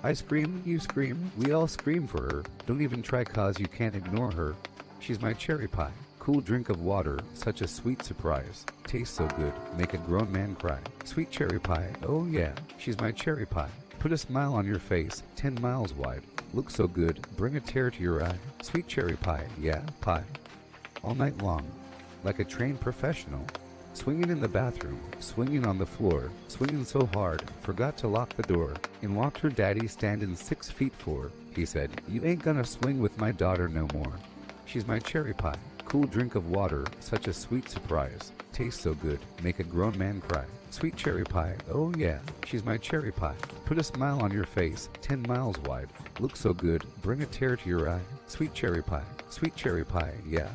I scream, you scream, we all scream for her. Don't even try cause you can't ignore her. She's my cherry pie. Cool drink of water, such a sweet surprise. Tastes so good, make a grown man cry. Sweet cherry pie, oh yeah, she's my cherry pie. Put a smile on your face, 10 miles wide. Looks so good, bring a tear to your eye. Sweet cherry pie, yeah, pie. All night long, like a trained professional. Swinging in the bathroom, swinging on the floor, swinging so hard, forgot to lock the door. And walked her daddy standing 6 feet 4. He said, you ain't gonna swing with my daughter no more. She's my cherry pie. Cool drink of water, such a sweet surprise. Tastes so good, make a grown man cry. Sweet cherry pie, oh yeah, she's my cherry pie. Put a smile on your face, 10 miles wide. Looks so good, bring a tear to your eye. Sweet cherry pie, yeah.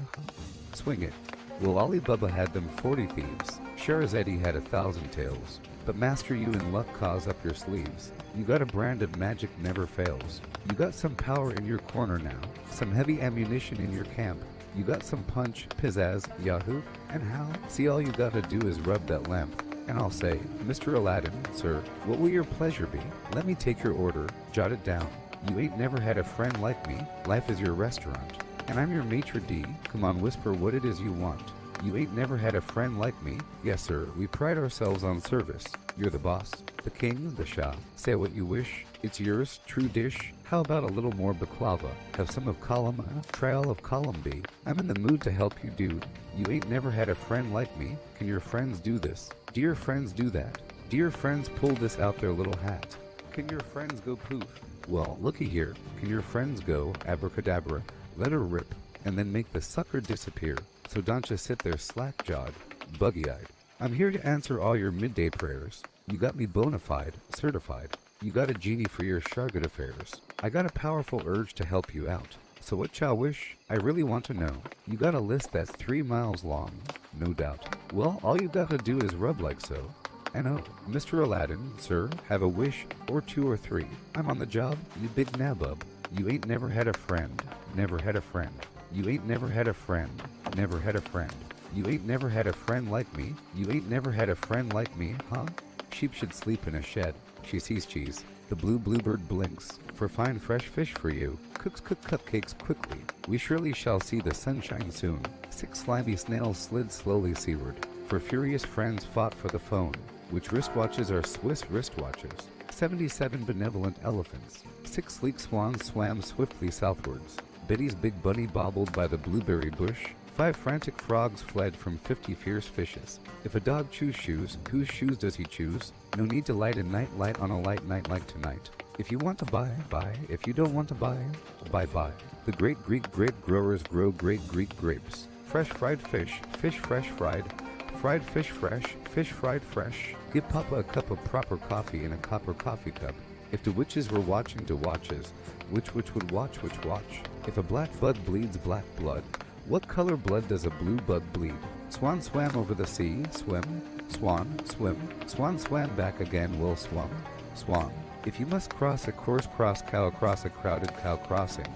Swing it. Well, Alibaba had them 40 thieves. Sharazedi had 1,000 tales. But master you in luck cause up your sleeves. You got a brand of magic never fails. You got some power in your corner now. Some heavy ammunition in your camp. You got some punch, pizzazz, yahoo, and how? See, all you gotta do is rub that lamp. And I'll say, Mr. Aladdin, sir, what will your pleasure be? Let me take your order, jot it down. You ain't never had a friend like me. Life is your restaurant. And I'm your maitre d'. Come on, whisper what it is you want. You ain't never had a friend like me. Yes, sir, we pride ourselves on service. You're the boss, the king, the shah. Say what you wish. It's yours, true dish. How about a little more baklava? Have some of column A, try all of column B. I'm in the mood to help you, dude. You ain't never had a friend like me. Can your friends do this? Dear friends do that. Dear friends pull this out their little hat. Can your friends go poof? Well, looky here. Can your friends go abracadabra, let her rip, and then make the sucker disappear? So don't just sit there slack-jawed, buggy-eyed. I'm here to answer all your midday prayers. You got me bona fide, certified. You got a genie for your Shargood affairs. I got a powerful urge to help you out. So what y'all wish? I really want to know. You got a list that's 3 miles long, no doubt. Well, all you gotta do is rub like so. And oh, Mr. Aladdin, sir, have a wish, or 2 or 3. I'm on the job, you big nabub. You ain't never had a friend, never had a friend. You ain't never had a friend, never had a friend. You ain't never had a friend like me. You ain't never had a friend like me, huh? Sheep should sleep in a shed. She sees cheese. The blue bluebird blinks. For fine fresh fish for you. Cooks cook cupcakes quickly. We surely shall see the sunshine soon. 6 slimy snails slid slowly seaward. For furious friends fought for the phone, which wristwatches are Swiss wristwatches. 77 benevolent elephants. 6 sleek swans swam swiftly southwards. Betty's big bunny bobbled by the blueberry bush. 5 frantic frogs fled from 50 fierce fishes. If a dog chews shoes, whose shoes does he choose? No need to light a night light on a light night like tonight. If you want to buy, buy. If you don't want to buy, buy. The great Greek grape growers grow great Greek grapes. Fresh fried fish, fish fresh fried fish fried fresh. Give Papa a cup of proper coffee in a copper coffee cup. If the witches were watching to watches, which would watch which watch? If a black bug bleeds black blood, what color blood does a blue bug bleed? Swan swam over the sea, swim, swan, swim. Swan swam back again, will swum, swan. If you must cross a course cross cow across a crowded cow crossing,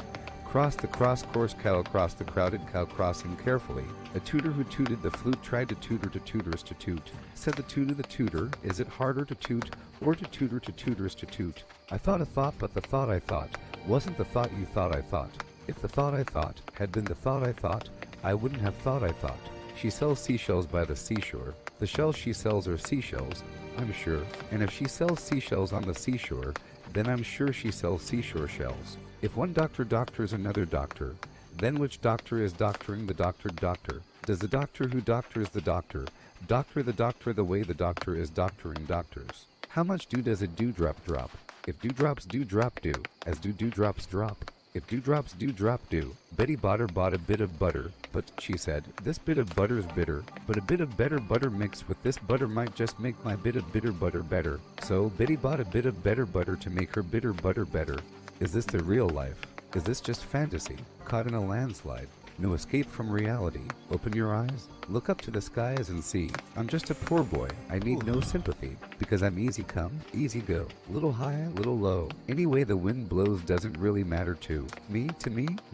cross the cross course cow across the crowded cow crossing carefully. A tutor who tooted the flute tried to tutor to tutors to toot. Said the tutor, is it harder to toot or to tutor to tutors to toot? I thought a thought, but the thought I thought wasn't the thought you thought I thought. If the thought I thought had been the thought I thought, I wouldn't have thought I thought. She sells seashells by the seashore. The shells she sells are seashells, I'm sure. And if she sells seashells on the seashore, then I'm sure she sells seashore shells. If one doctor doctors another doctor, then which doctor is doctoring the doctored doctor? Does the doctor who doctors the doctor the doctor the way the doctor is doctoring doctors? How much dew does a dewdrop drop? If dewdrops do drop dew, as do dewdrops drop. If dewdrops do drop dew. Betty bought a bit of butter, but she said, this bit of butter's bitter, but a bit of better butter mixed with this butter might just make my bit of bitter butter better. So Betty bought a bit of better butter to make her bitter butter better. Is this the real life? Is this just fantasy? Caught in a landslide? No escape from reality? Open your eyes, look up to the skies and see. I'm just a poor boy. I need no sympathy, because I'm easy come, easy go. Little high, little low. Any way the wind blows doesn't really matter to me,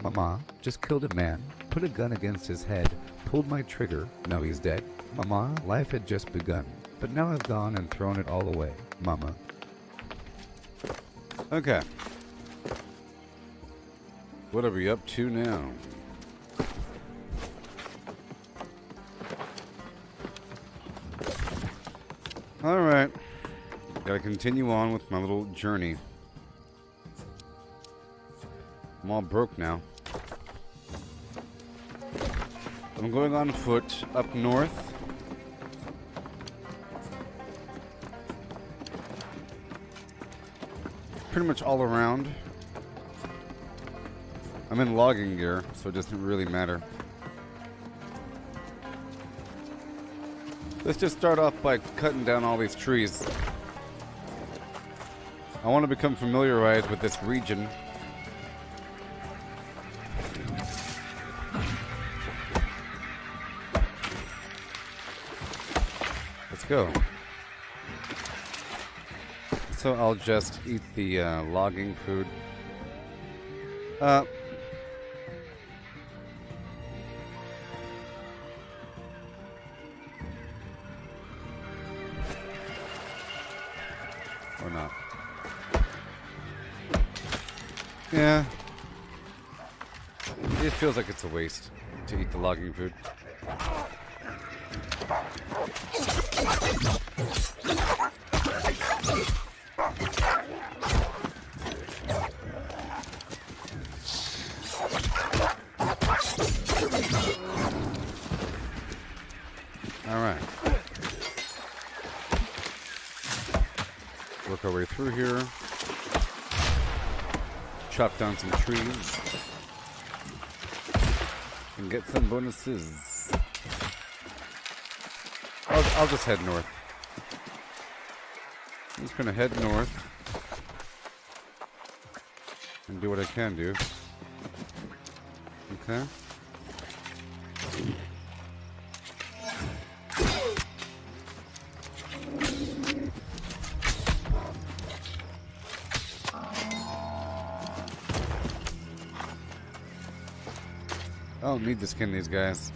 Mama. Just killed a man, put a gun against his head, pulled my trigger, now he's dead. Mama, life had just begun, but now I've gone and thrown it all away. Mama.
Okay. What are we up to now? Alright. Gotta continue on with my little journey. I'm all broke now. I'm going on foot up north. Pretty much all around. I'm in logging gear, so it doesn't really matter. Let's just start off by cutting down all these trees. I want to become familiarized with this region.
let's go. So I'll just eat the logging food. Or not. Yeah. It feels like it's a waste to eat the logging food. Alright. Work our way through here. Chop down some trees. And get some bonuses. I'll just head north. I'm just gonna head north. And do what I can do. Okay. I don't need to skin these guys.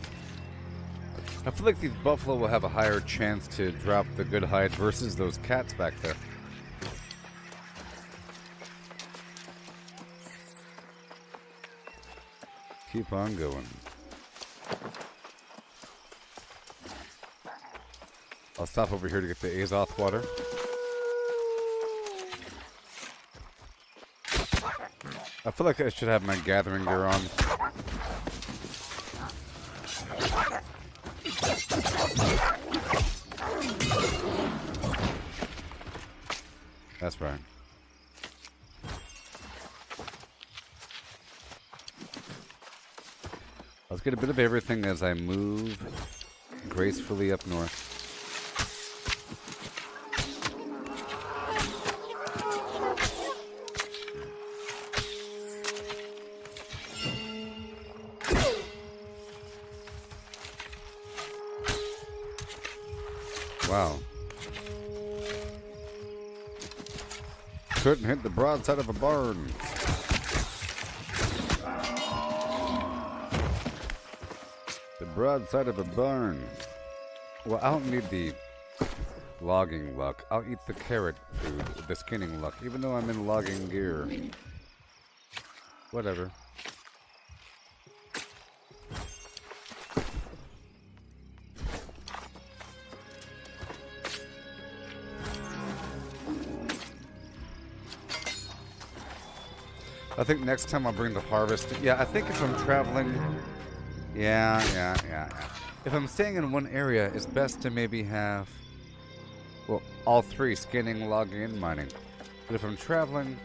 I feel like these buffalo will have a higher chance to drop the good hide versus those cats back there. Keep on going. I'll stop over here to get the Azoth water. I feel like I should have my gathering gear on. That's right. Let's get a bit of everything as I move gracefully up north. Wow. Couldn't hit the broadside of a barn. The broadside of a barn. Well, I don't need the logging luck. I'll eat the carrot food, the skinning luck, even though I'm in logging gear. Whatever. I think next time I'll bring the harvest. Yeah, I think if I'm traveling... Yeah. If I'm staying in one area, it's best to maybe have... Well, all three, skinning, logging, and mining. But if I'm traveling,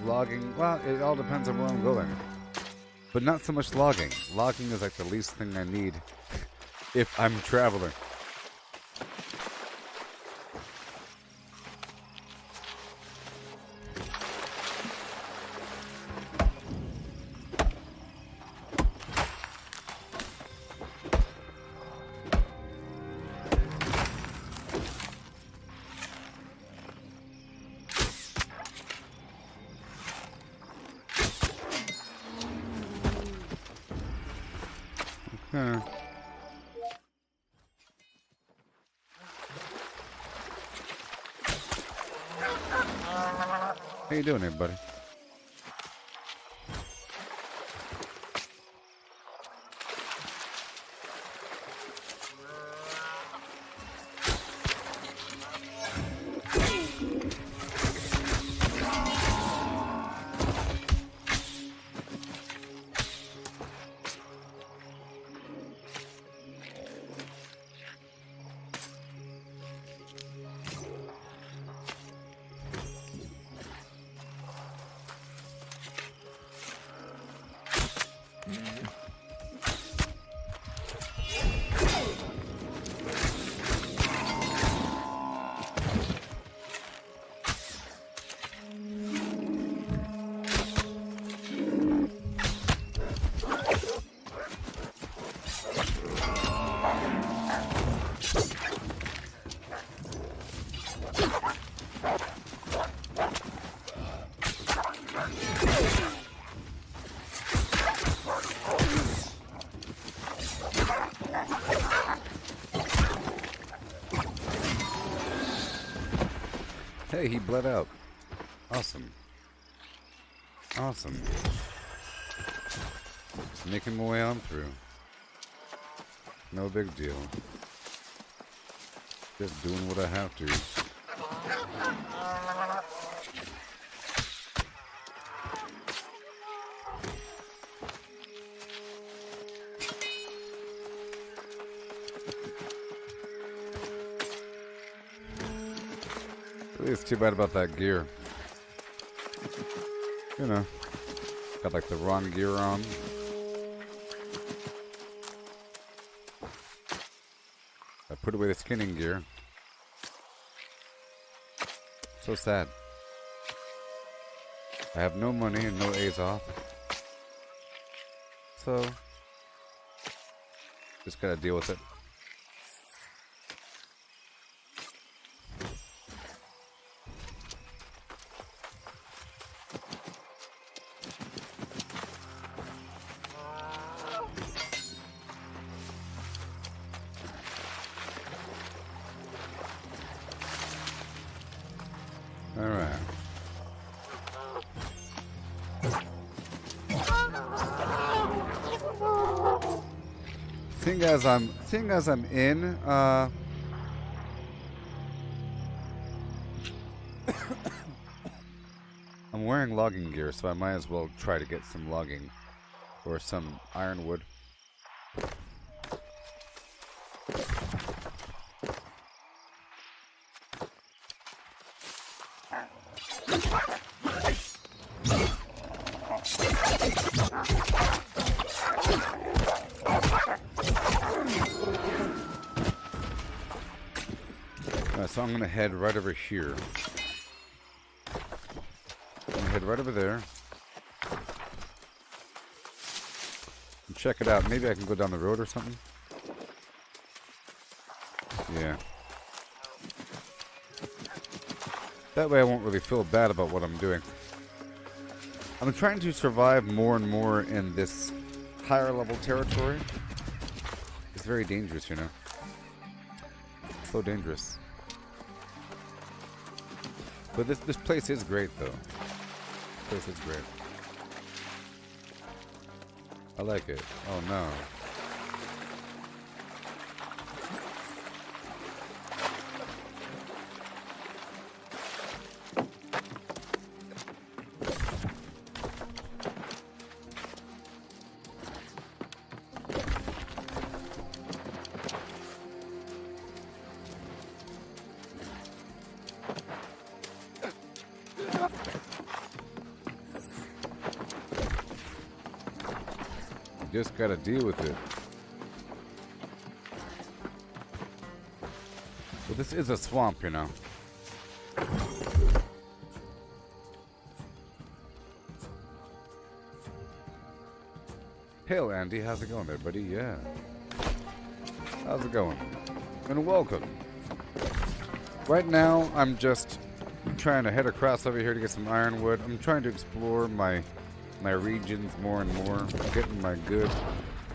logging... Well, it all depends on where I'm going. But not so much logging. Logging is like the least thing I need if I'm traveling. How you doing there, buddy? Hey, he bled out. Awesome. Awesome. Just making my way on through. No big deal. Just doing what I have to. It's too bad about that gear. You know, got like the wrong gear on. I put away the skinning gear. So sad. I have no money and no A's off. So, just gotta deal with it. Seeing as I'm in, I'm wearing logging gear, so I might as well try to get some logging or some ironwood. So I'm gonna head right over here. I'm gonna head right over there. And check it out. Maybe I can go down the road or something. Yeah. That way I won't really feel bad about what I'm doing. I'm trying to survive more and more in this higher level territory. It's very dangerous, you know. So dangerous. But this place is great, though. This place is great. I like it. Oh no. Just gotta deal with it. But this is a swamp, you know. Hail, Andy. How's it going there, buddy? Yeah. How's it going? And welcome. Right now, I'm just trying to head across over here to get some ironwood. I'm trying to explore my regions more and more, getting my good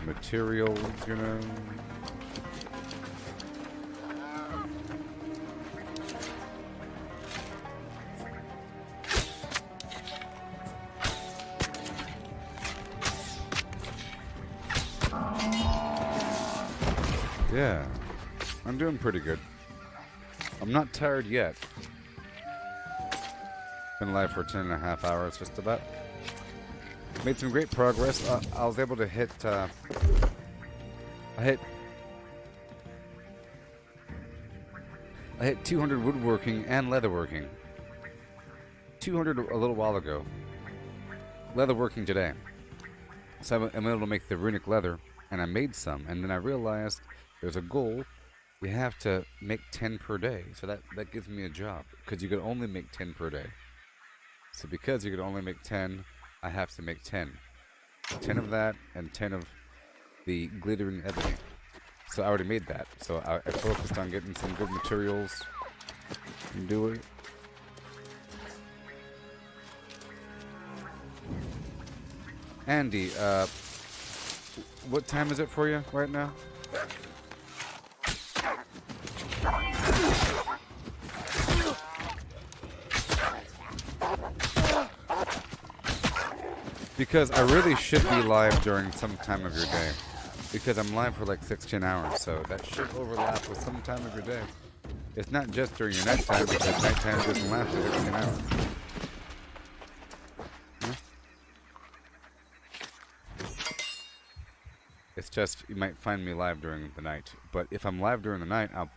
materials, you know. Yeah, I'm doing pretty good. I'm not tired yet. Been live for 10.5 hours, just about. Made some great progress. I was able to hit. I hit 200 woodworking and leatherworking. 200 a little while ago. Leatherworking today. So I'm able to make the runic leather, and I made some. And then I realized there's a goal. You have to make 10 per day. So that gives me a job, because you can only make 10 per day. So because you can only make 10. I have to make 10. 10 of that and 10 of the glittering ebony. So I already made that. So I focused on getting some good materials and do it. Andy, what time is it for you right now?
Because I really should be live during some time of your day. Because I'm live for like 16 hours, so that should overlap with some time of your day. It's not just during your nighttime, because nighttime doesn't last for 16 hours. Huh? It's just, you might find me live during the night. But if I'm live during the night, I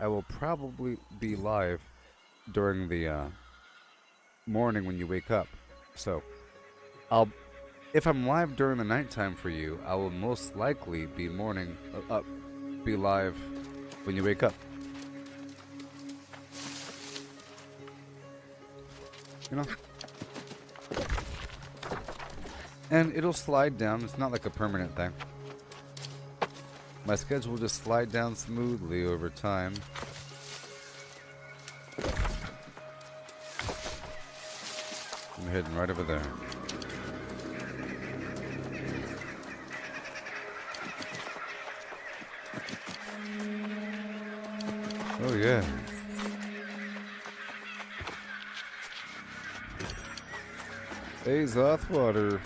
will probably be live during the morning when you wake up. So, if I'm live during the nighttime for you, I will most likely be be live when you wake up. You know? And it'll slide down. It's not like a permanent thing. My schedule will just slide down smoothly over time. I'm heading right over there. Oh yeah. Azoth water.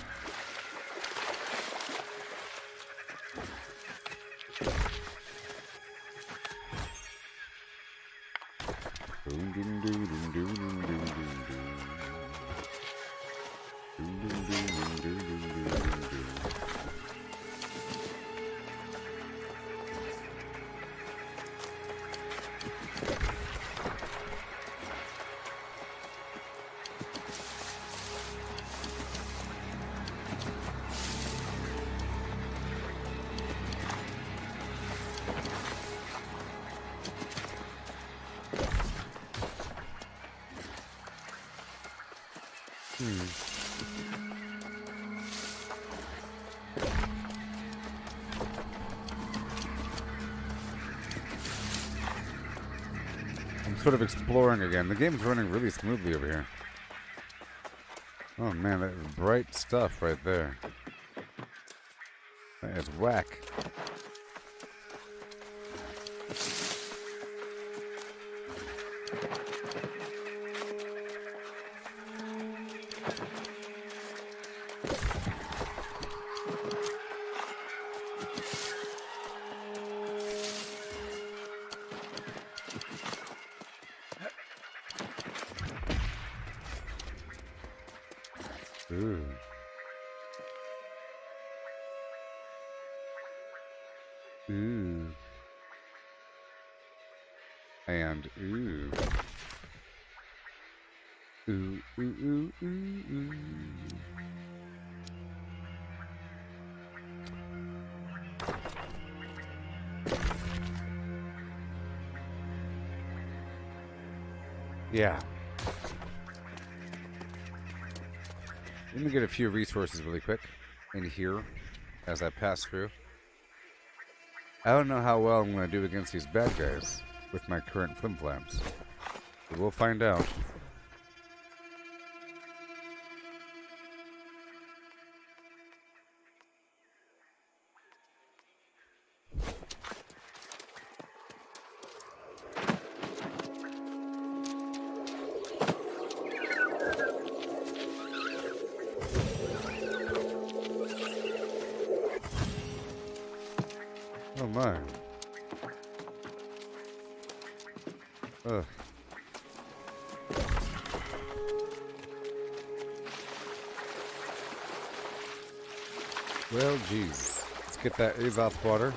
I'm sort of exploring again. The game's running really smoothly over here. Oh man, that is bright stuff right there. That is whack. Ooh. Ooh. And ooh. Ooh, ooh, ooh, ooh, ooh. Yeah. Let me get a few resources really quick in here as I pass through. I don't know how well I'm going to do against these bad guys with my current flim-flams. But we'll find out. Oh my. Ugh. Well, geez. Let's get that Azoth water.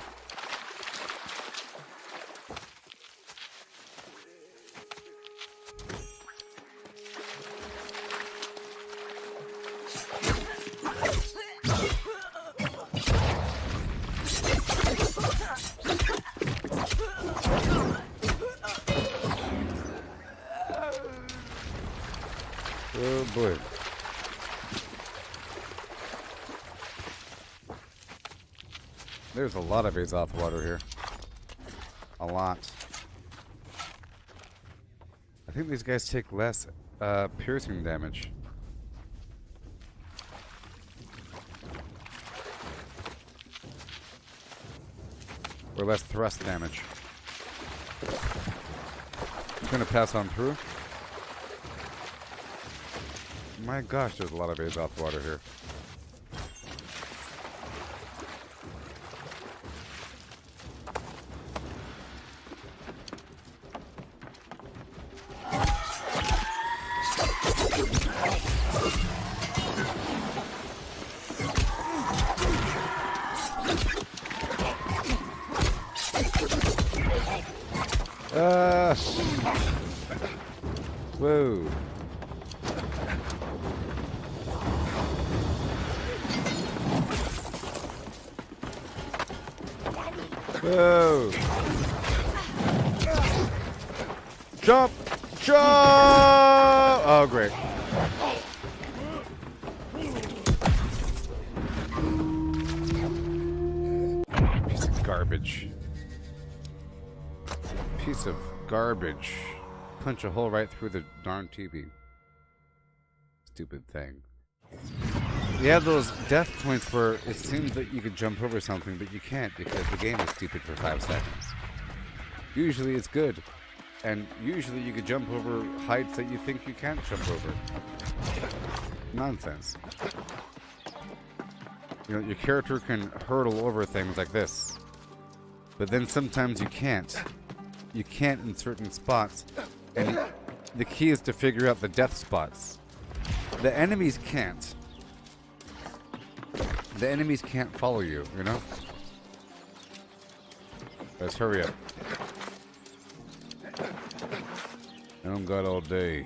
Oh boy. There's a lot of Azoth water here. A lot. I think these guys take less piercing damage. Or less thrust damage. It's gonna pass on through. My gosh, there's a lot of Azoth water here. Whoa. Whoa. Jump! Jump! Oh, great. Piece of garbage. Piece of garbage. Punch a hole right through the darn TV. Stupid thing. You have those death points where it seems that you could jump over something, but you can't because the game is stupid for 5 seconds. Usually it's good. And usually you could jump over heights that you think you can't jump over. Nonsense. You know, your character can hurdle over things like this. But then sometimes you can't. You can't in certain spots. And the key is to figure out the death spots. The enemies can't. The enemies can't follow you, you know? Let's hurry up. I don't got all day.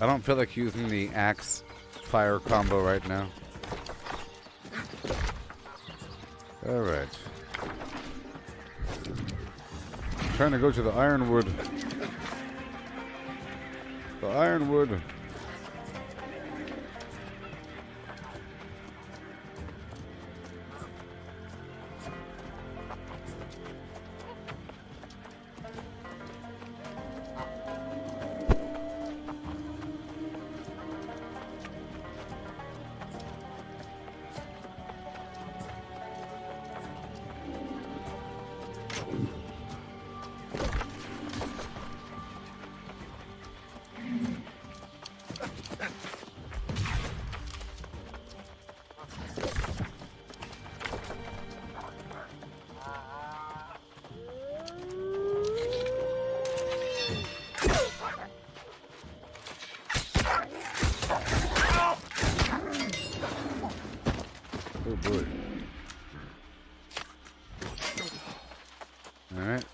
I don't feel like using the axe fire combo right now. Alright. Trying to go to the ironwood. The ironwood.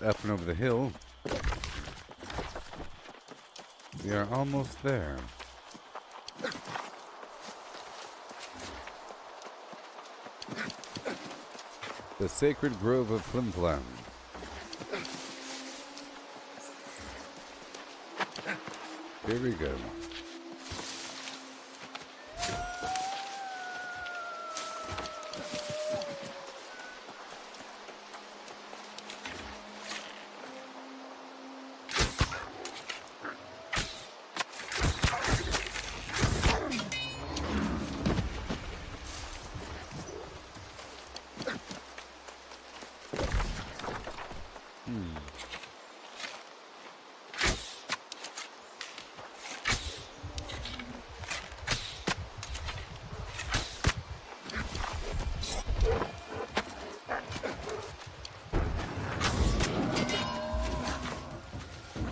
Up and over the hill. We are almost there. The sacred grove of Flimflam. Here we go.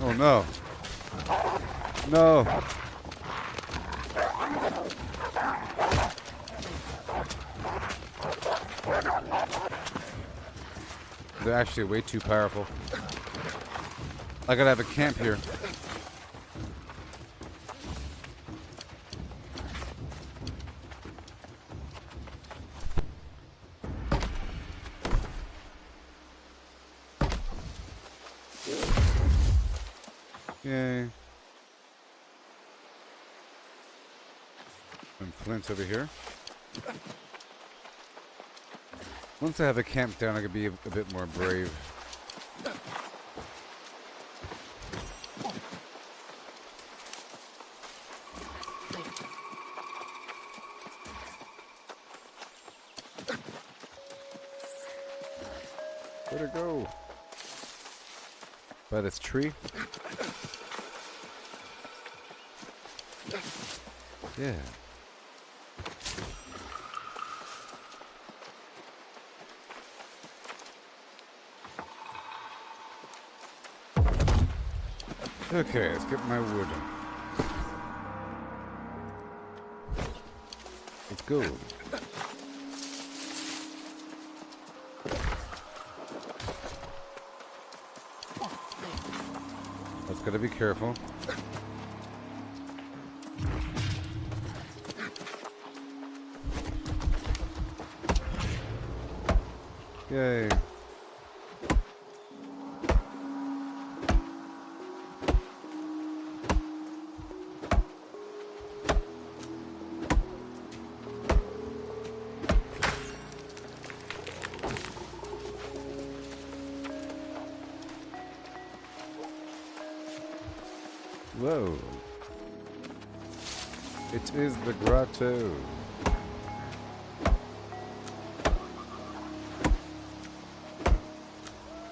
Oh no. No. They're actually way too powerful. I gotta have a camp here. Yay. And Flint's over here. Once I have a camp down, I could be a bit more brave. Where'd it go? By this tree? Yeah. Okay, let's get my wood. Let's go. Just gotta be careful. Yay. Whoa. It is the grotto.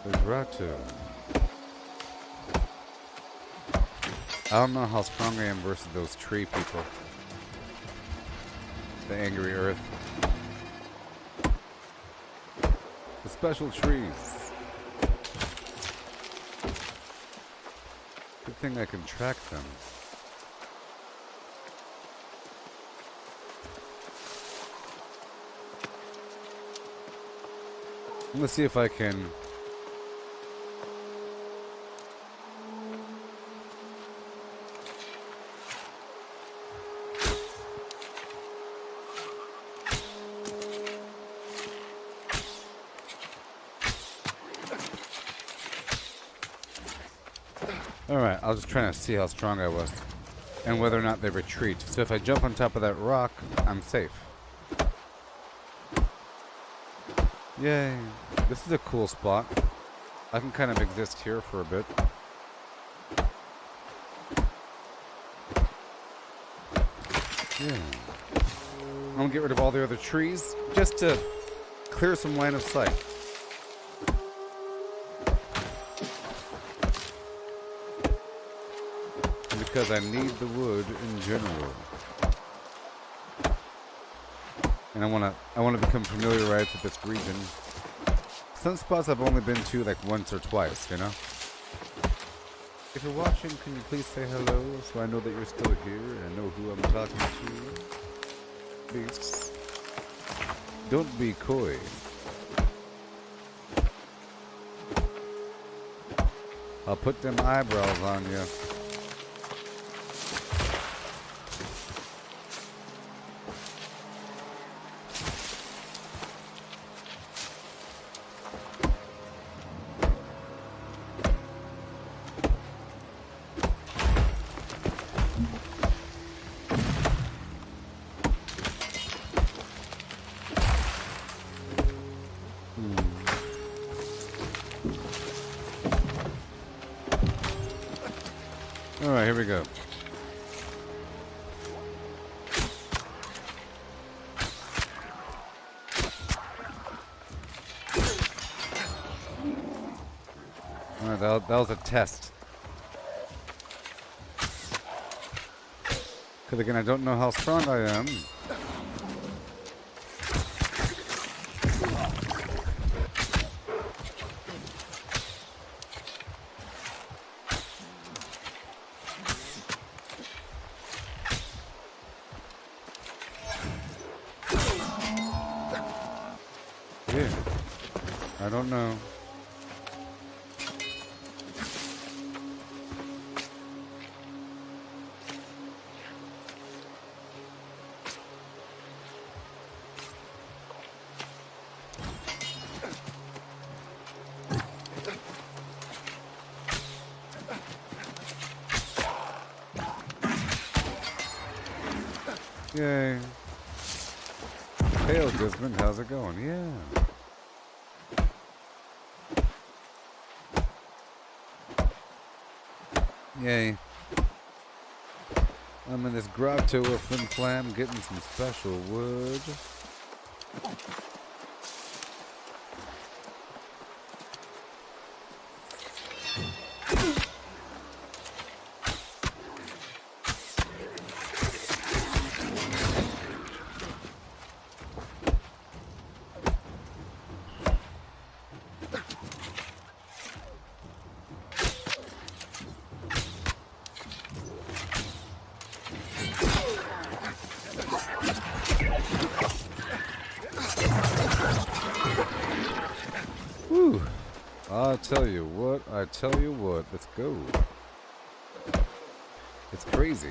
The grotto. I don't know how strong I am versus those tree people. The angry earth. The special trees. Good thing I can track them. Let's see if I can. Alright, I was just trying to see how strong I was and whether or not they retreat. So if I jump on top of that rock, I'm safe. Yay. This is a cool spot. I can kind of exist here for a bit. Yeah. I'm gonna get rid of all the other trees just to clear some line of sight. Because I need the wood in general. And I wanna become familiarized with this region. Some spots I've only been to like once or twice, you know? If you're watching, can you please say hello so I know that you're still here and know who I'm talking to? Please. Don't be coy. I'll put them eyebrows on you. Alright, here we go. Alright, that was a test. Because again, I don't know how strong I am. I don't know. Yay. Hail, Desmond, how's it going? Yeah. Yay. I'm in this grotto of Flim Flam getting some special wood.
Whew. I tell you what. Let's go. It's crazy.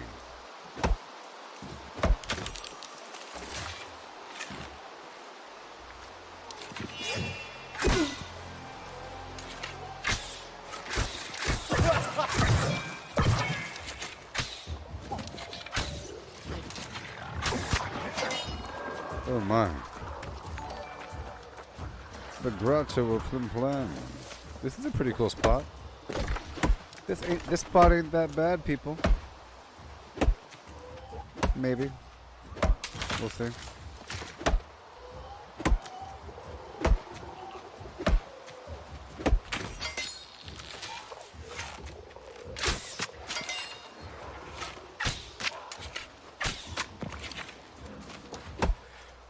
Oh my. The Grotto of Flim Flam. This is a pretty cool spot. This spot ain't that bad, people. Maybe. We'll see.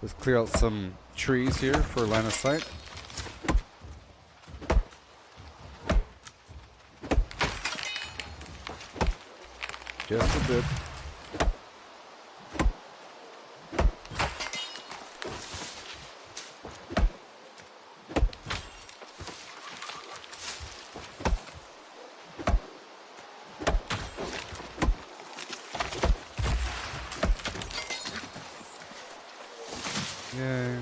Let's clear out some trees here for line of sight. Just a bit. Yay.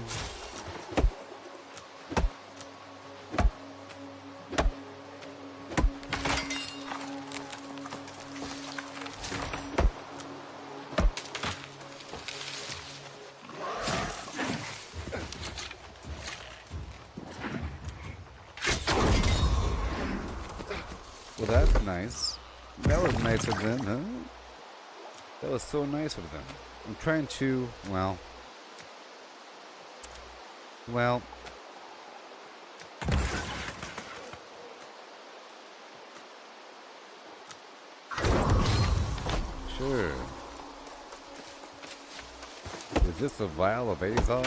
Well, that's nice. That was nice of them, huh? That was so nice of them. I'm trying to, well... Sure. Is this a vial of Azov?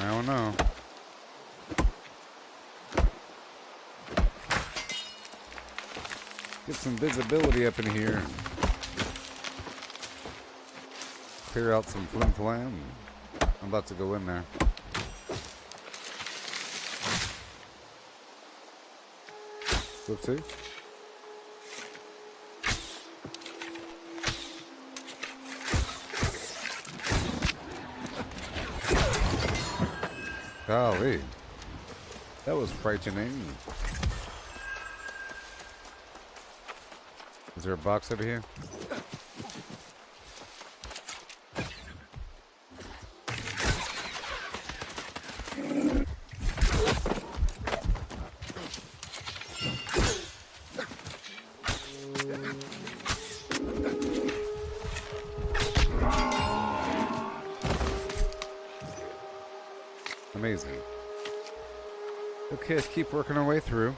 I don't know. Get some visibility up in here. Clear out some flim flam. I'm about to go in there. Whoopsie. Golly. That was frightening. Is there a box over here? Amazing. Okay, let's keep working our way through.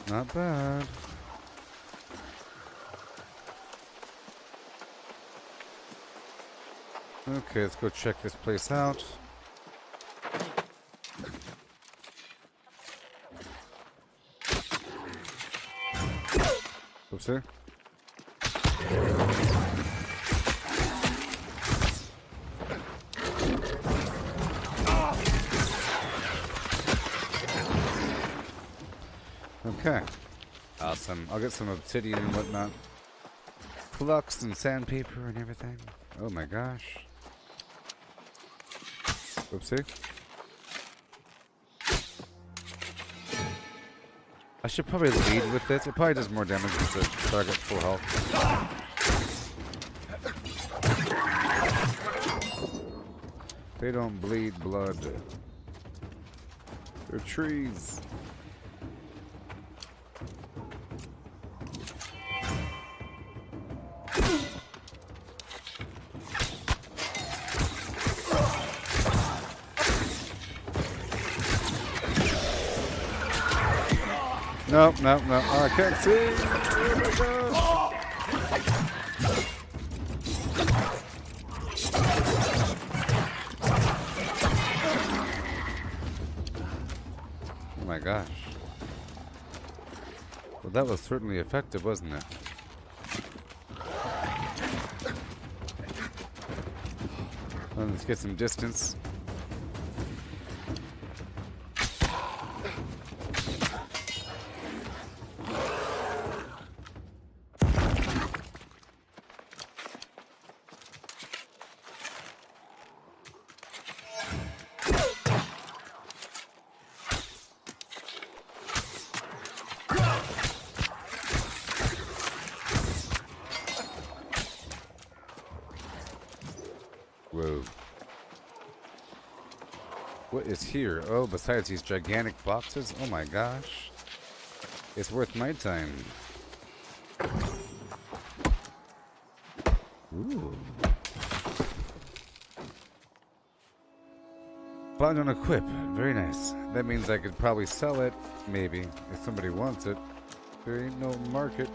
Not bad. Okay, let's go check this place out. Oopsie. Okay. Awesome. I'll get some obsidian and whatnot. Flux and sandpaper and everything. Oh my gosh. Oopsie. I should probably lead with this. It probably does more damage with the target full health. They don't bleed blood. They're trees.
Nope, nope, nope. Oh, I can't see. Oh my gosh. Oh my gosh. Well, that was certainly effective, wasn't it? Well, let's get some distance. Whoa. What is here? Oh, besides these gigantic boxes? Oh my gosh. It's worth my time. Ooh. Found on equip. Very nice. That means I could probably sell it, maybe, if somebody wants it. There ain't no market.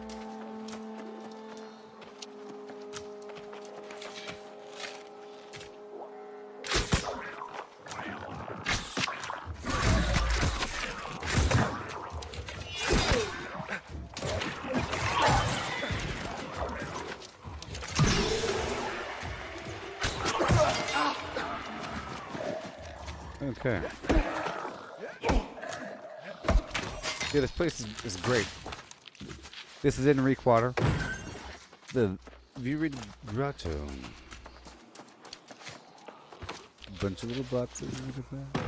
Okay. Yeah, this place is great. This is in Reekwater. The Virid Grotto. Bunch of little boxes. Look at that.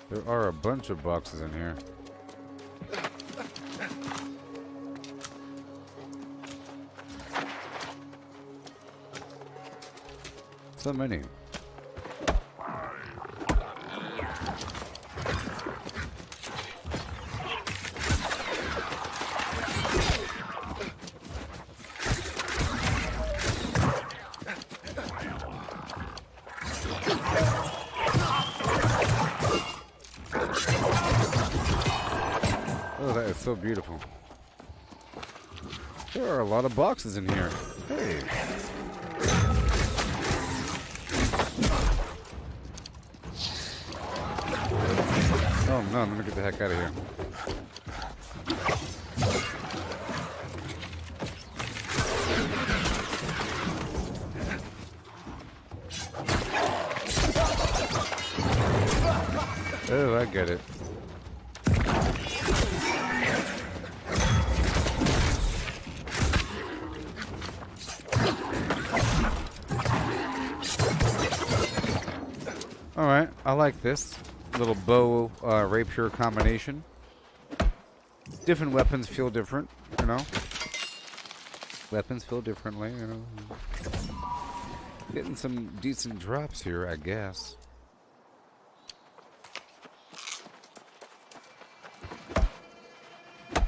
There are a bunch of boxes in here. So many. Oh, that is so beautiful. There are a lot of boxes in here. Hey. Oh no, I'm gonna get the heck out of here. Oh, I get it. Alright, I like this. Little bow rapier combination. Different weapons feel different, you know. Weapons feel differently, you know. Getting some decent drops here, I guess.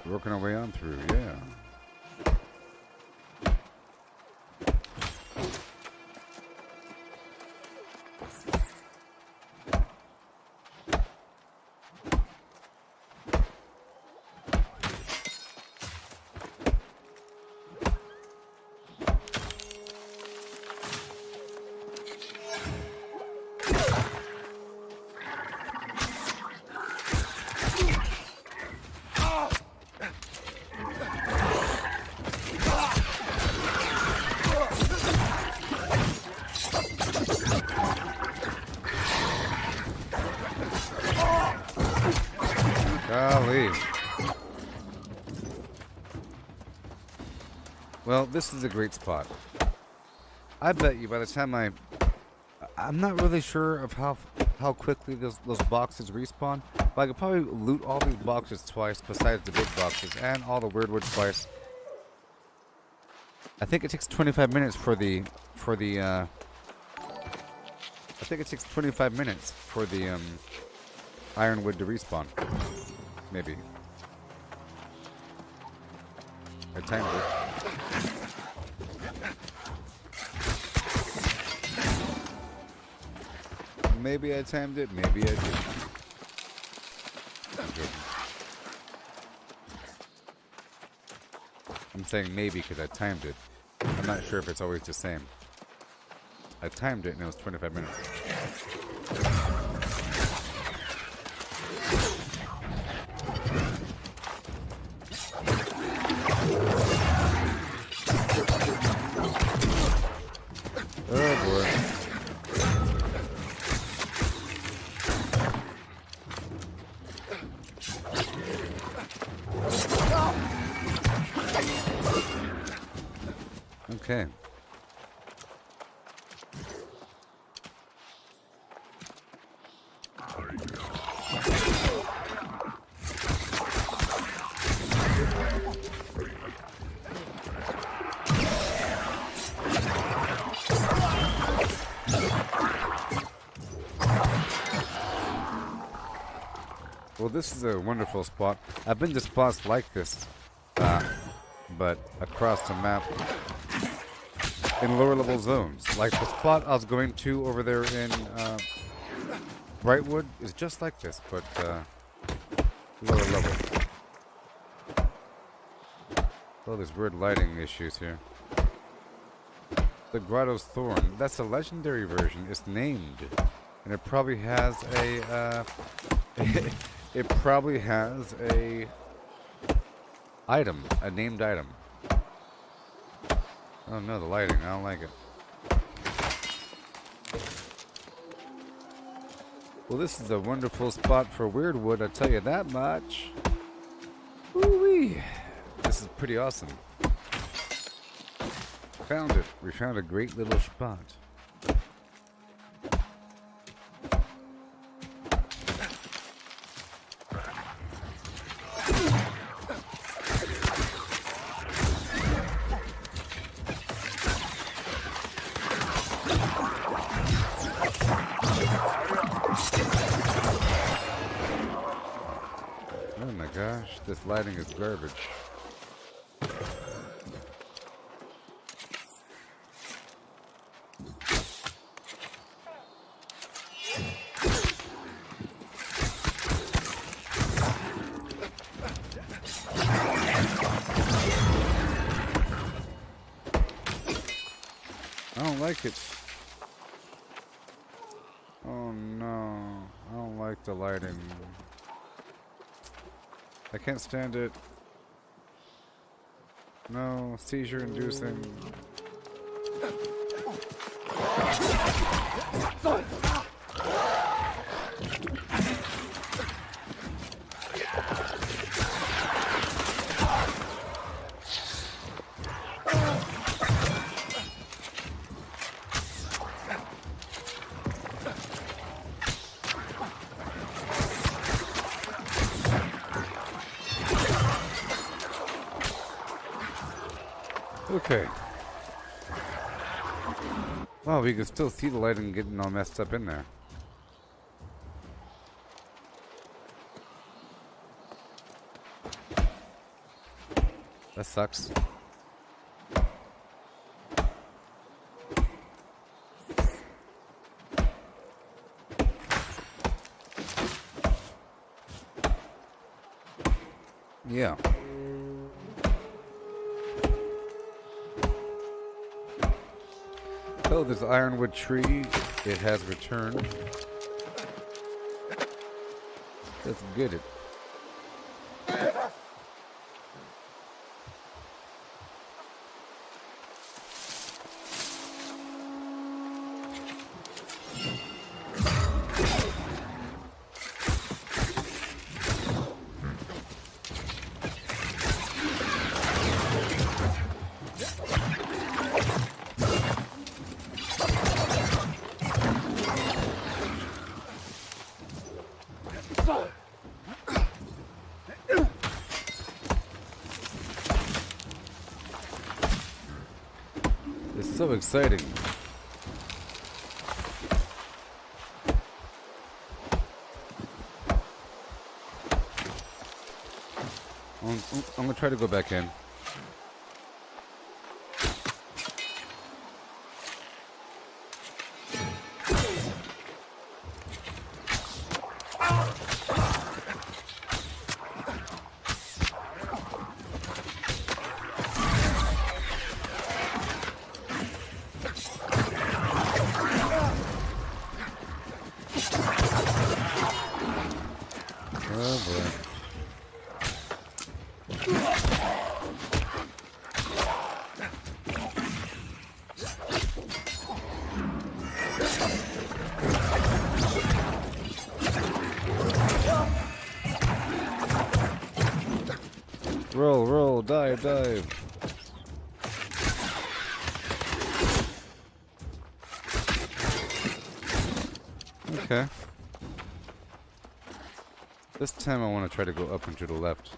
Working our way on through, yeah. Golly. Well, this is a great spot. I bet you by the time I'm not really sure of how quickly those boxes respawn, but I could probably loot all these boxes twice besides the big boxes and all the weirdwood twice. I think it takes 25 minutes for the I think it takes 25 minutes for the ironwood to respawn. Maybe. I timed it. Maybe I timed it, maybe I didn't. I'm saying maybe because I timed it. I'm not sure if it's always the same. I timed it and it was 25 minutes. Oh boy. Okay. Well, this is a wonderful spot. I've been to spots like this, but across the map in lower level zones. Like the spot I was going to over there in Brightwood is just like this, but lower level. Oh, there's weird lighting issues here. The Grotto's Thorn. That's a legendary version. It's named, and it probably has a it probably has a item, a named item. Oh no, the lighting, I don't like it. Well, this is a wonderful spot for Weirdwood, I'll tell you that much. Woo-wee. This is pretty awesome. Found it. We found a great little spot. Oh my gosh, this lighting is garbage. I don't like it. Oh no, I don't like the lighting. I can't stand it. No, seizure inducing. Okay. Well, we can still see the lighting getting all messed up in there. That sucks. Yeah. Oh, there's an ironwood tree. It has returned. Let's get it. It's so exciting. I'm gonna try to go back in.
Dive, dive. Okay. This time I want to try to go up and to the left.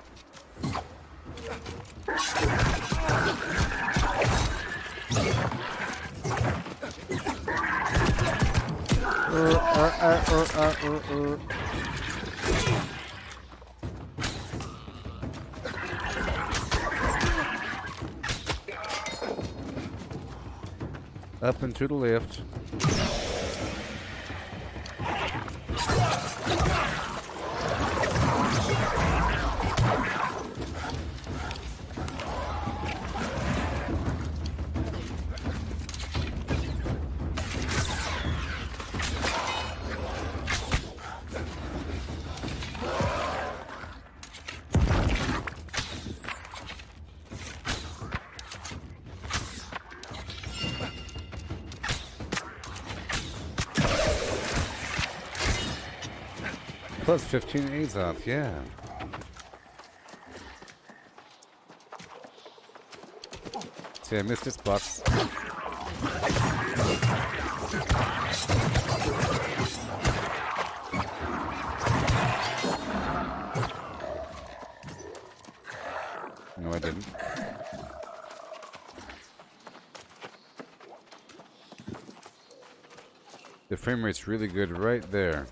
Up and to the left. Plus 15 AIDS off, yeah. See, I missed this box. No, I didn't. The frame rate's really good right there.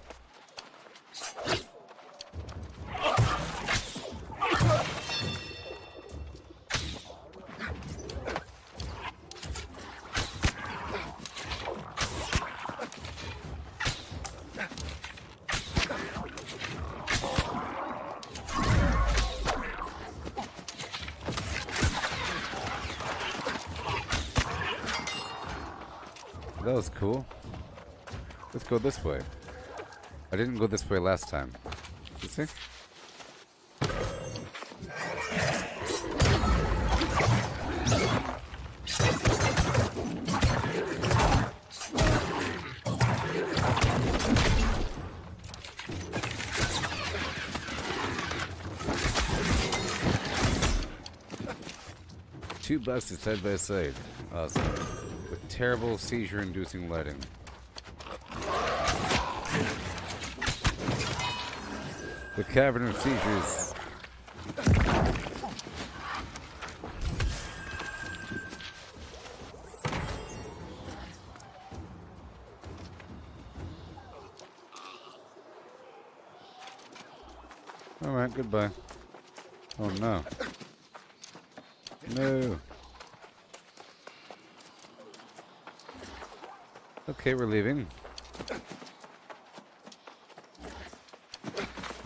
That was cool. Let's go this way. I didn't go this way last time. You see? Two boxes side by side. Awesome. With terrible seizure-inducing lighting. The Cavern of Seizures. Alright, goodbye. Oh no. No. Okay, we're leaving.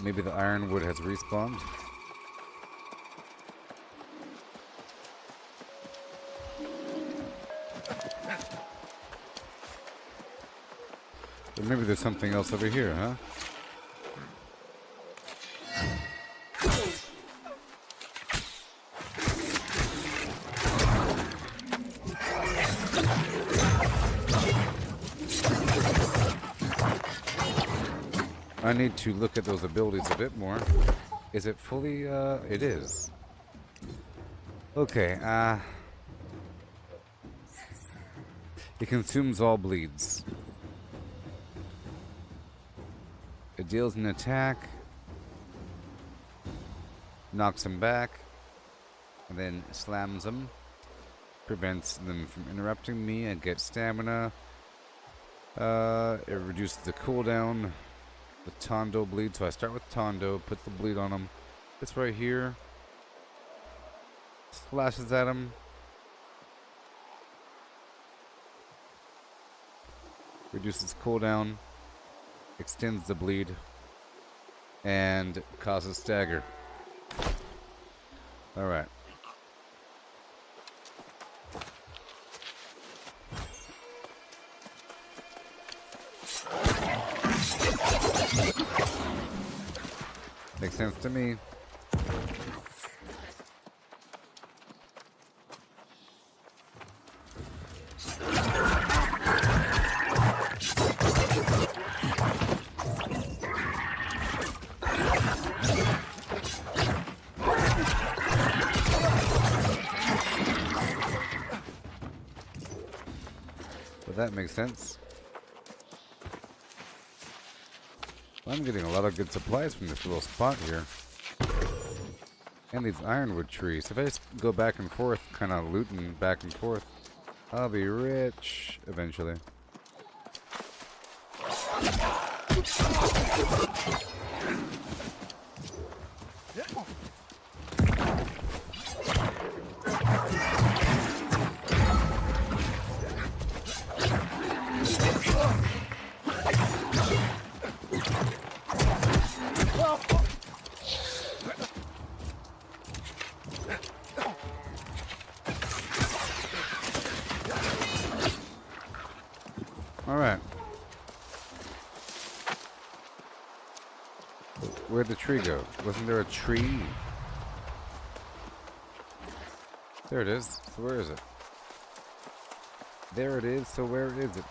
Maybe the ironwood has respawned. Or maybe there's something else over here, huh? I need to look at those abilities a bit more. Is it fully, it is. Okay, it consumes all bleeds. It deals an attack, knocks them back, and then slams them. Prevents them from interrupting me and gets stamina. It reduces the cooldown. The Tondo bleed, so I start with Tondo, put the bleed on him. This right here splashes at him. Reduces cooldown, extends the bleed, and causes stagger. Alright. Makes sense to me. So that makes sense. I'm getting a lot of good supplies from this little spot here. And these ironwood trees. If I just go back and forth, kind of looting back and forth, I'll be rich eventually. Alright. Where'd the tree go? Wasn't there a tree? There it is. So where is it? There it is. So where is it?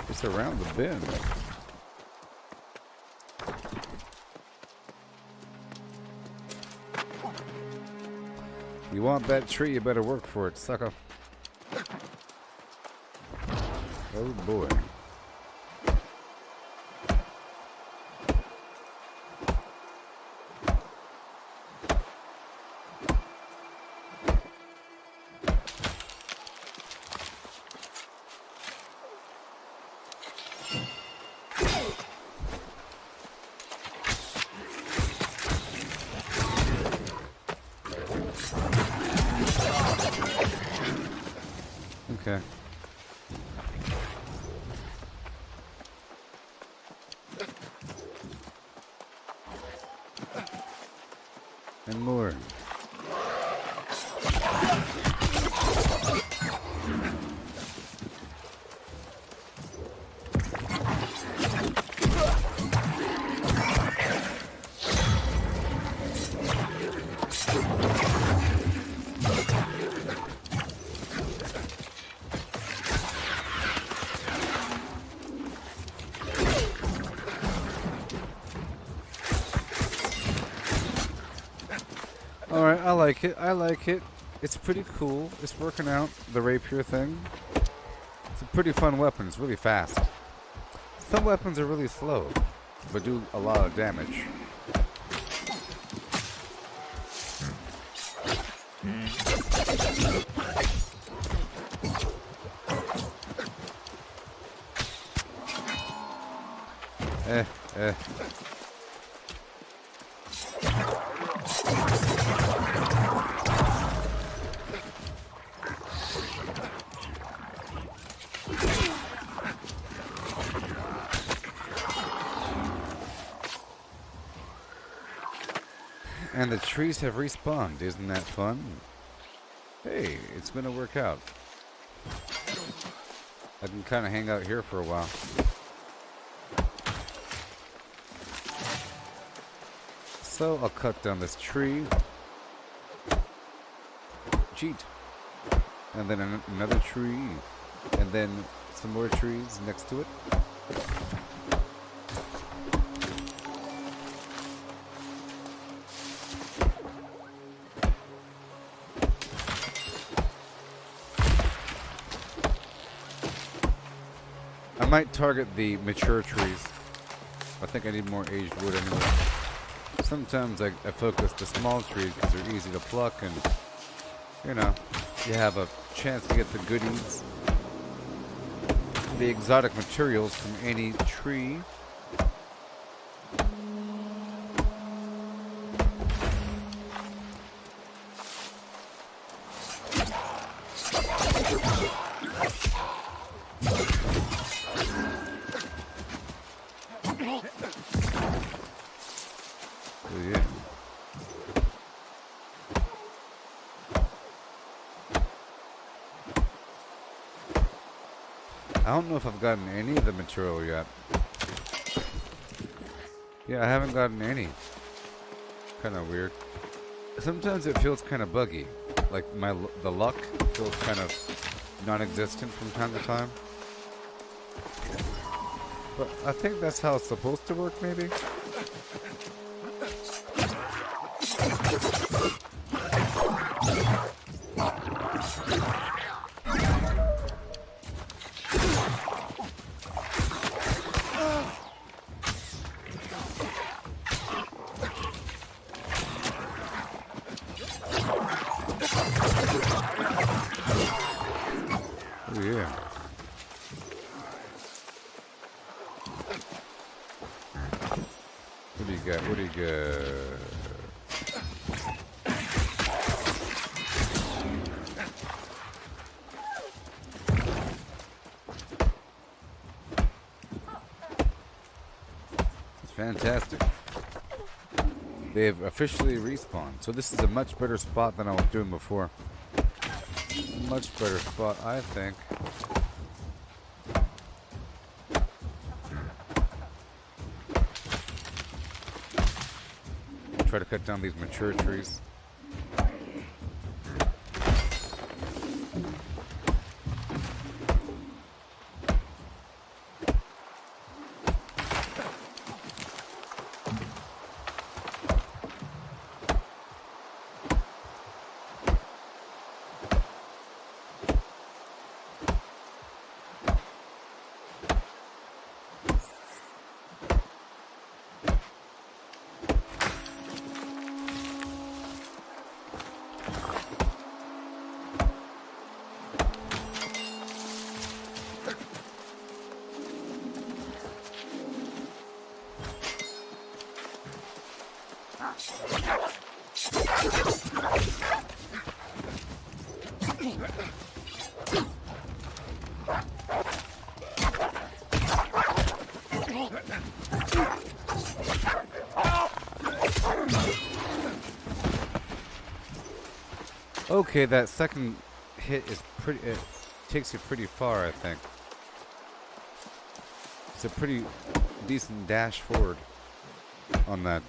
It's around the bend. You want that tree, you better work for it, sucker. Oh boy. Okay. And more. Alright, I like it. I like it. It's pretty cool. It's working out, the rapier thing. It's a pretty fun weapon. It's really fast. Some weapons are really slow, but do a lot of damage. Eh. And the trees have respawned. Isn't that fun? Hey, it's gonna work out. I can kind of hang out here for a while. So I'll cut down this tree. Cheat. And then another tree. And then some more trees next to it. I might target the mature trees. I think I need more aged wood anyway. Sometimes I focus the small trees because they're easy to pluck and, you know, you have a chance to get the goodies, the exotic materials from any tree. Yeah. I don't know if I've gotten any of the material yet. Yeah, I haven't gotten any. Kind of weird. Sometimes it feels kind of buggy. Like the luck feels kind of non-existent from time to time. But I think that's how it's supposed to work, maybe. Oh yeah. What do you got? What do you got? It's fantastic. They've officially respawned, so this is a much better spot than I was doing before. A much better spot, I think. Try to cut down these mature trees. Okay, that second hit is pretty. It takes you pretty far, I think. It's a pretty decent dash forward on that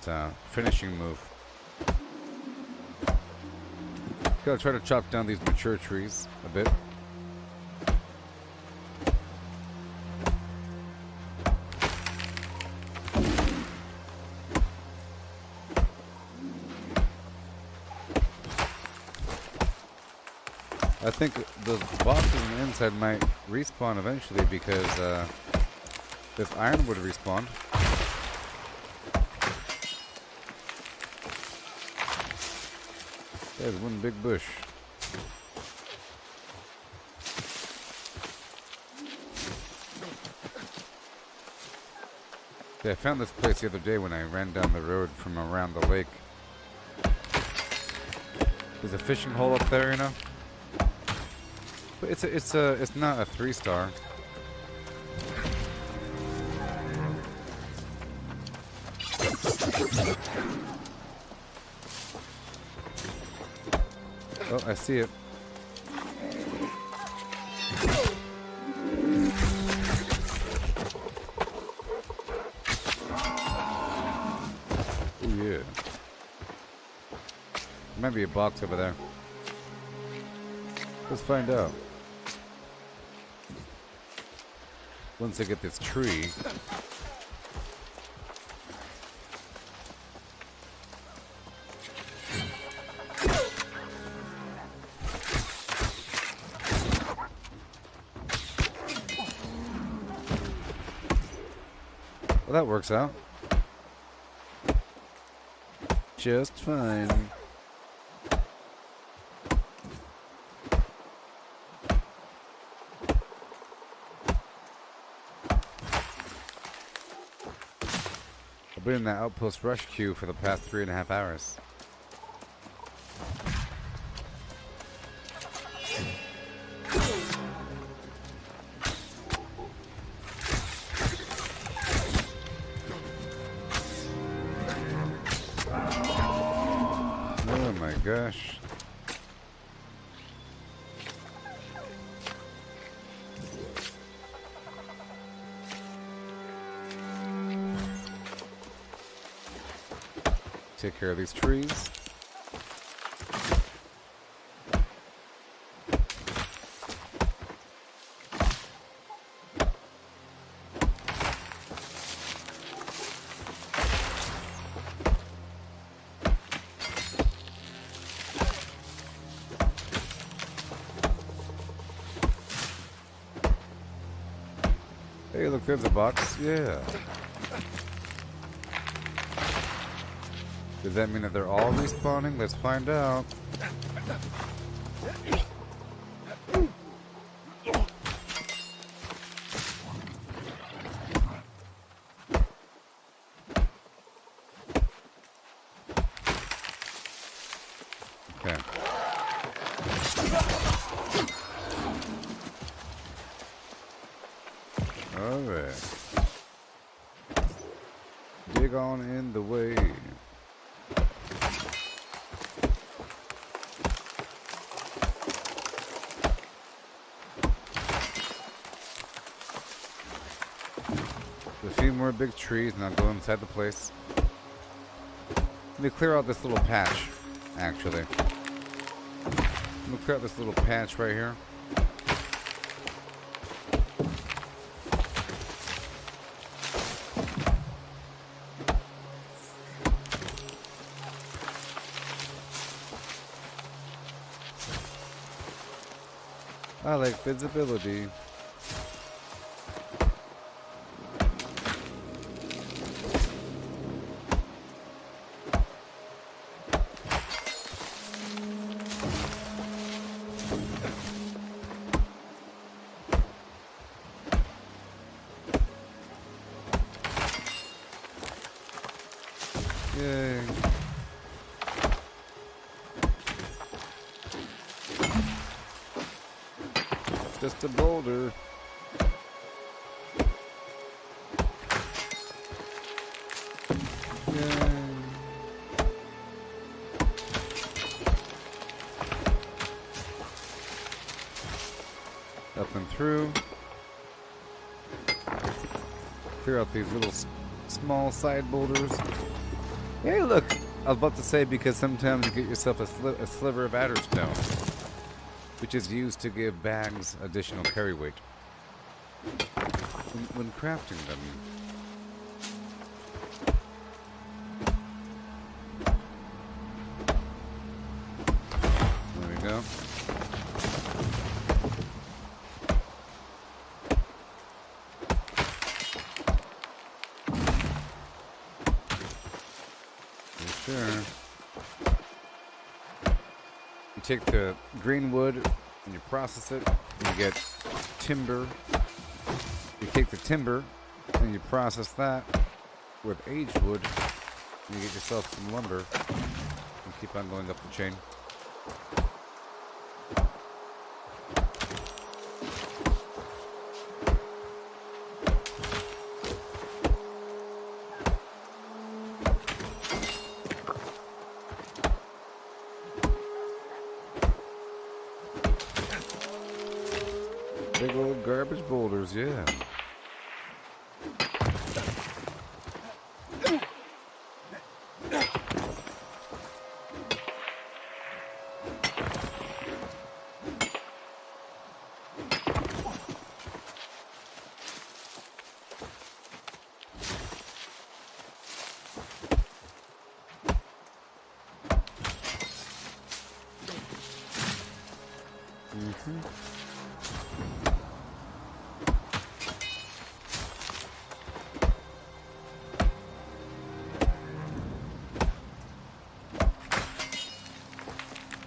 finishing move. Gotta try to chop down these mature trees a bit. I think the bosses on the inside might respawn eventually because this ironwood respawned. There's one big bush. Yeah, I found this place the other day when I ran down the road from around the lake. There's a fishing hole up there, you know? But it's not a 3-star. Oh, I see it. Oh yeah. There might be a box over there. Let's find out. Once I get this tree. Well, that works out. Just fine. I've been in that outpost rush queue for the past 3.5 hours. Oh my gosh. Take care of these trees. Hey, look, there's a box. Yeah. Does that mean that they're all respawning? Let's find out.
Alright. Dig on in the way. A few more big trees and I'll go inside the place. Let me clear out this little patch, actually. Let me clear out this little patch right here. I like visibility. Yay. Just a boulder. Yay. Up and through. Clear out these little small side boulders. Hey, look! I was about to say, because sometimes you get yourself a sliver of adder stone, which is used to give bags additional carry weight when crafting them. There we go. Sure. You take the green wood and you process it, and you get timber. You take the timber and you process that with aged wood, and you get yourself some lumber, and keep on going up the chain. Big old garbage boulders, yeah.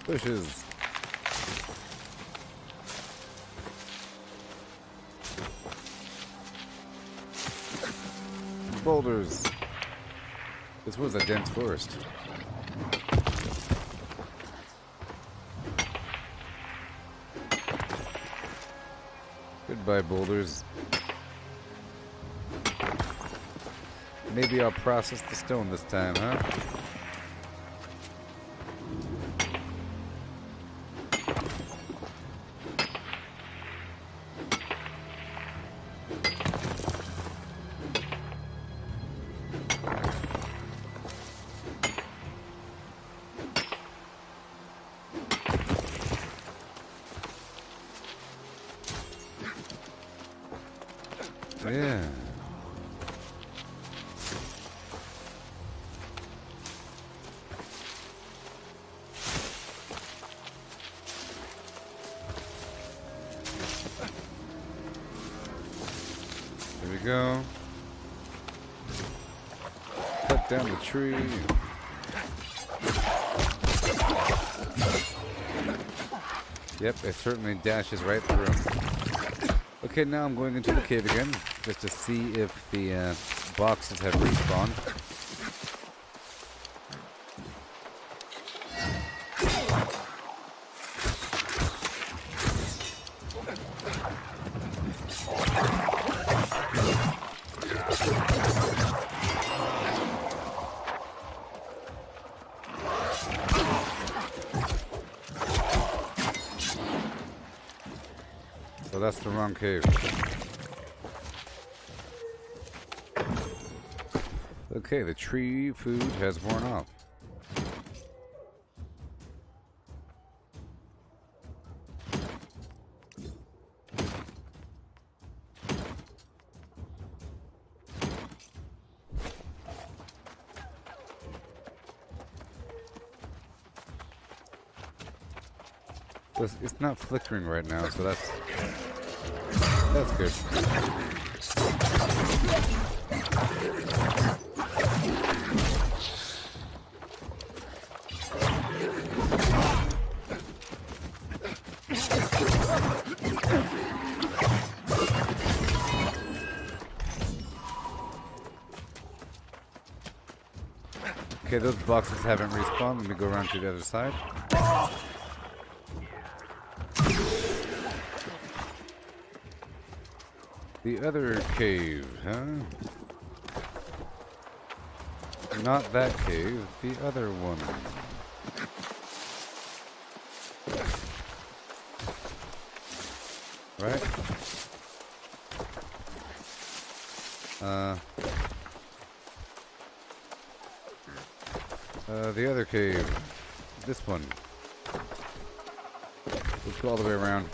Bushes. Boulders. This was a dense forest. Goodbye, boulders. Maybe I'll process the stone this time, huh? Yeah. There we go. Cut down the tree. Yep, it certainly dashes right through. Okay, now I'm going into the cave again, just to see if the boxes have respawned. Oh, that's the wrong cave. Okay, the tree food has worn off. It's not flickering right now, so that's good. Okay, those boxes haven't respawned. Let me go around to the other side. The other cave, huh? Not that cave, the other one. Right? The other cave. This one. Let's go all the way around.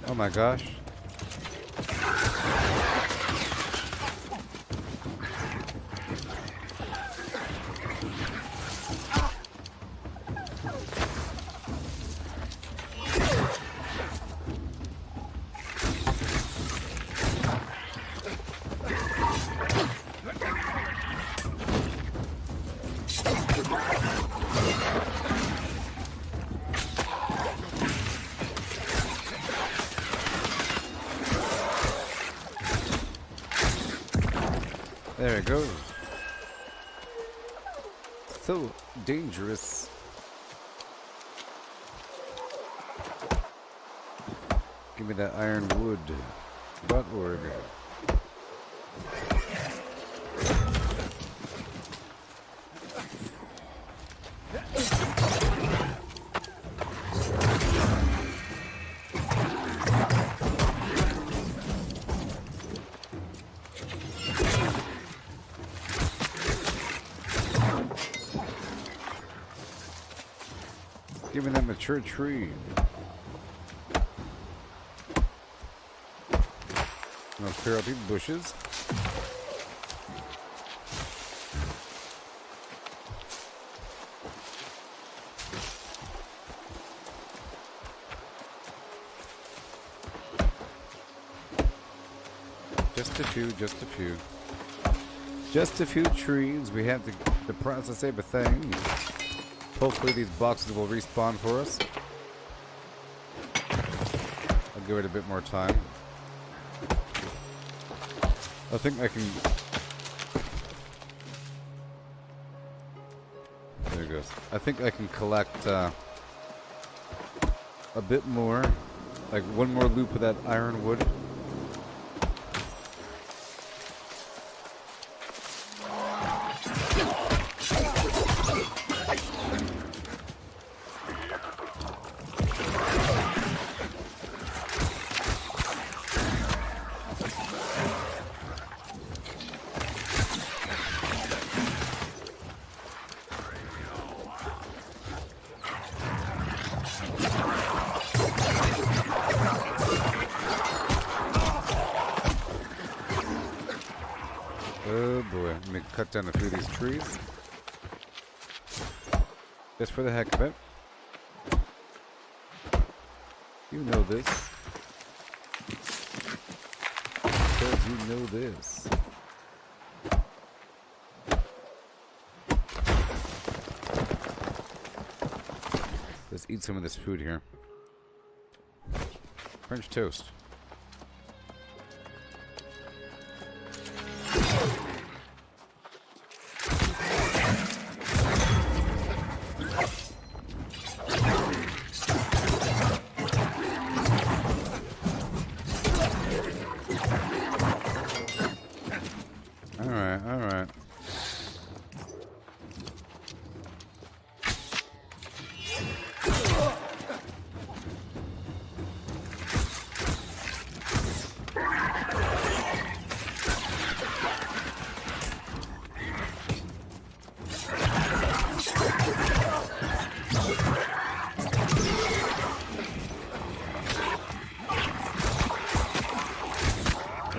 Oh my gosh. There it goes. So dangerous. Give me that ironwood.org. Give me that mature tree. I'll clear out these bushes. Just a few, just a few. Just a few trees. We have the process everything. Hopefully these boxes will respawn for us. I'll give it a bit more time. I think I can... There it goes. I think I can collect a bit more. Like one more loop of that ironwood. Oh boy, let me cut down a few of these trees. Just for the heck of it. You know this. Because you know this. Let's eat some of this food here.
French toast. All right.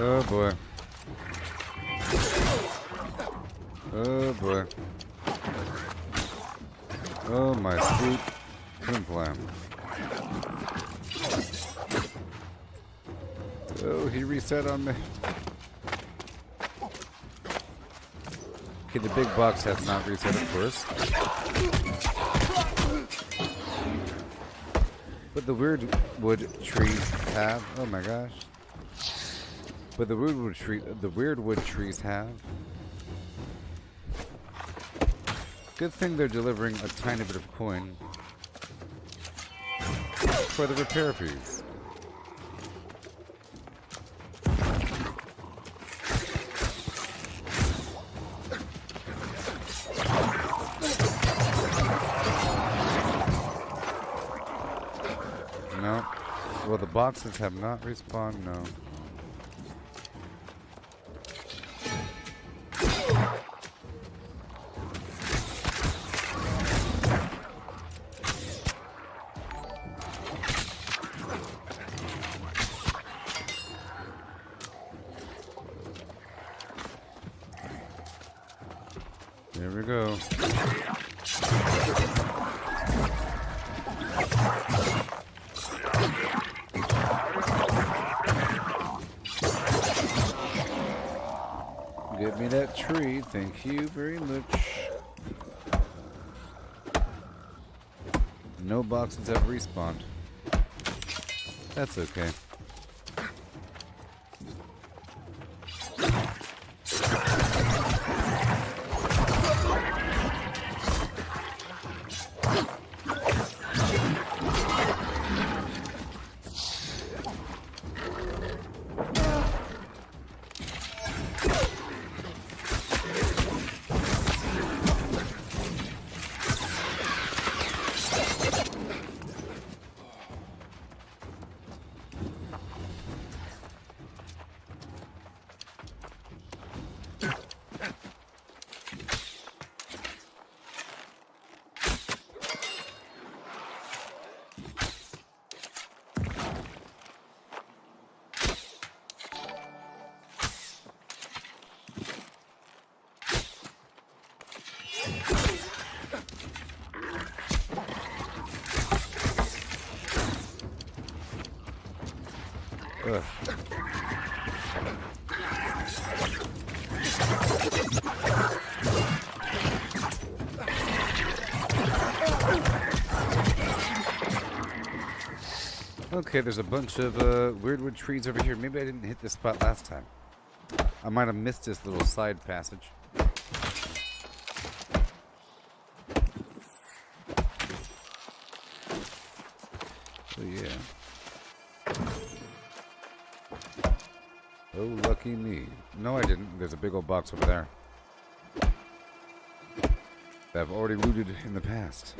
Oh boy. Oh boy. Oh my sweet twin flam. Oh, he reset on me. Okay, the big box has not reset, of course. But the weird wood trees have. Oh my gosh. But the weird wood trees have. Good thing they're delivering a tiny bit of coin for the repair fees. No. Well, the boxes have not respawned, no. There we go. Give me that tree, thank you very much. No boxes have respawned. That's okay. Ugh. Okay, there's a bunch of weirdwood trees over here. Maybe I didn't hit this spot last time. I might have missed this little side passage. So yeah. Oh, lucky me. No, I didn't. There's a big old box over there that I've already looted in the past.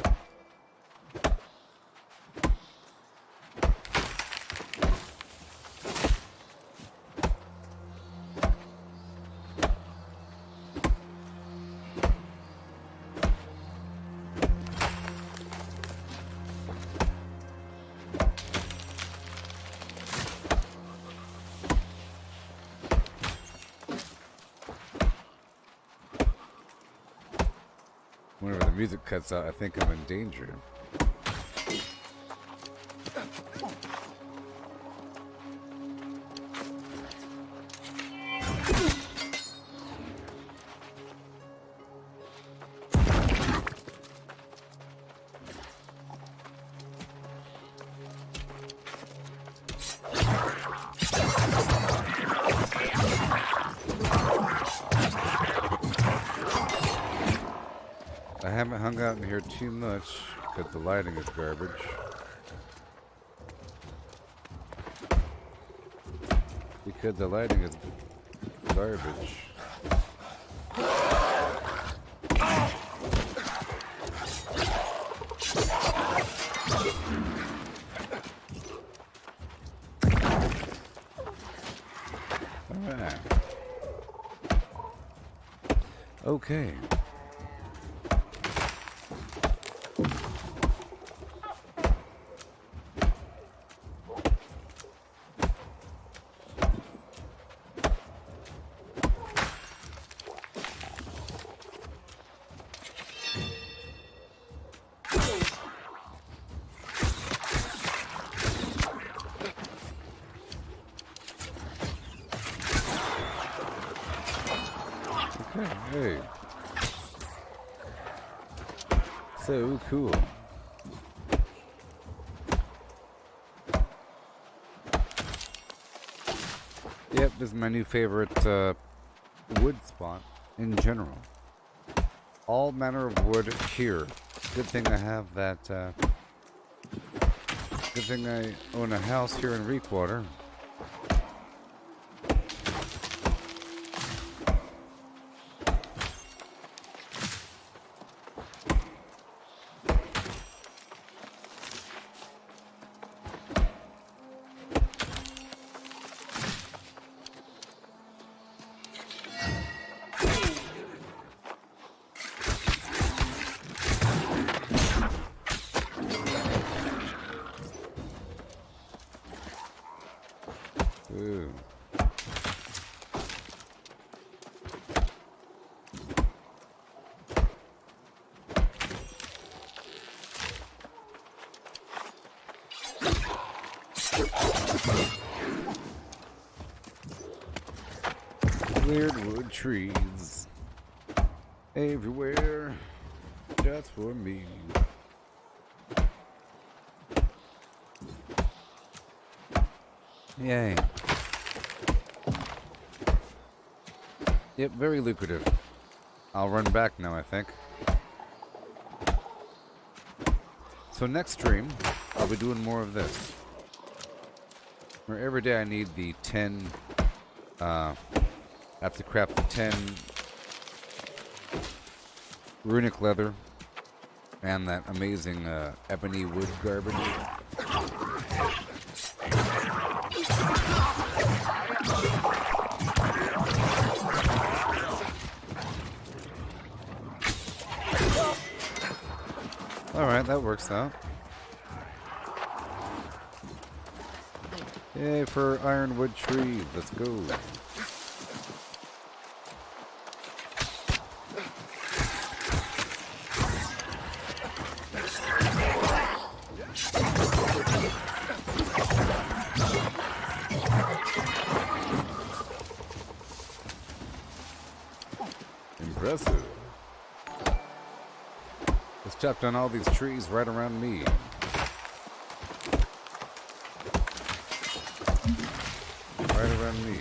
Whenever the music cuts out, I think I'm in danger. haven't hung out in here too much because the lighting is garbage. Because the lighting is garbage. Alright. Okay. Hey. So cool. Yep, this is my new favorite wood spot in general. All manner of wood here. Good thing I have that, good thing I own a house here in Reekwater. Ooh. Weird wood trees everywhere, just for me. Yay. Yep, very lucrative. I'll run back now, I think. So next stream, I'll be doing more of this. Where every day I need the 10, I have to craft the 10 runic leather and that amazing ebony wood garbage. Alright, that works out. Yay for ironwood tree. Let's go. Impressive. Let's chop down all these trees right around me. Right around me.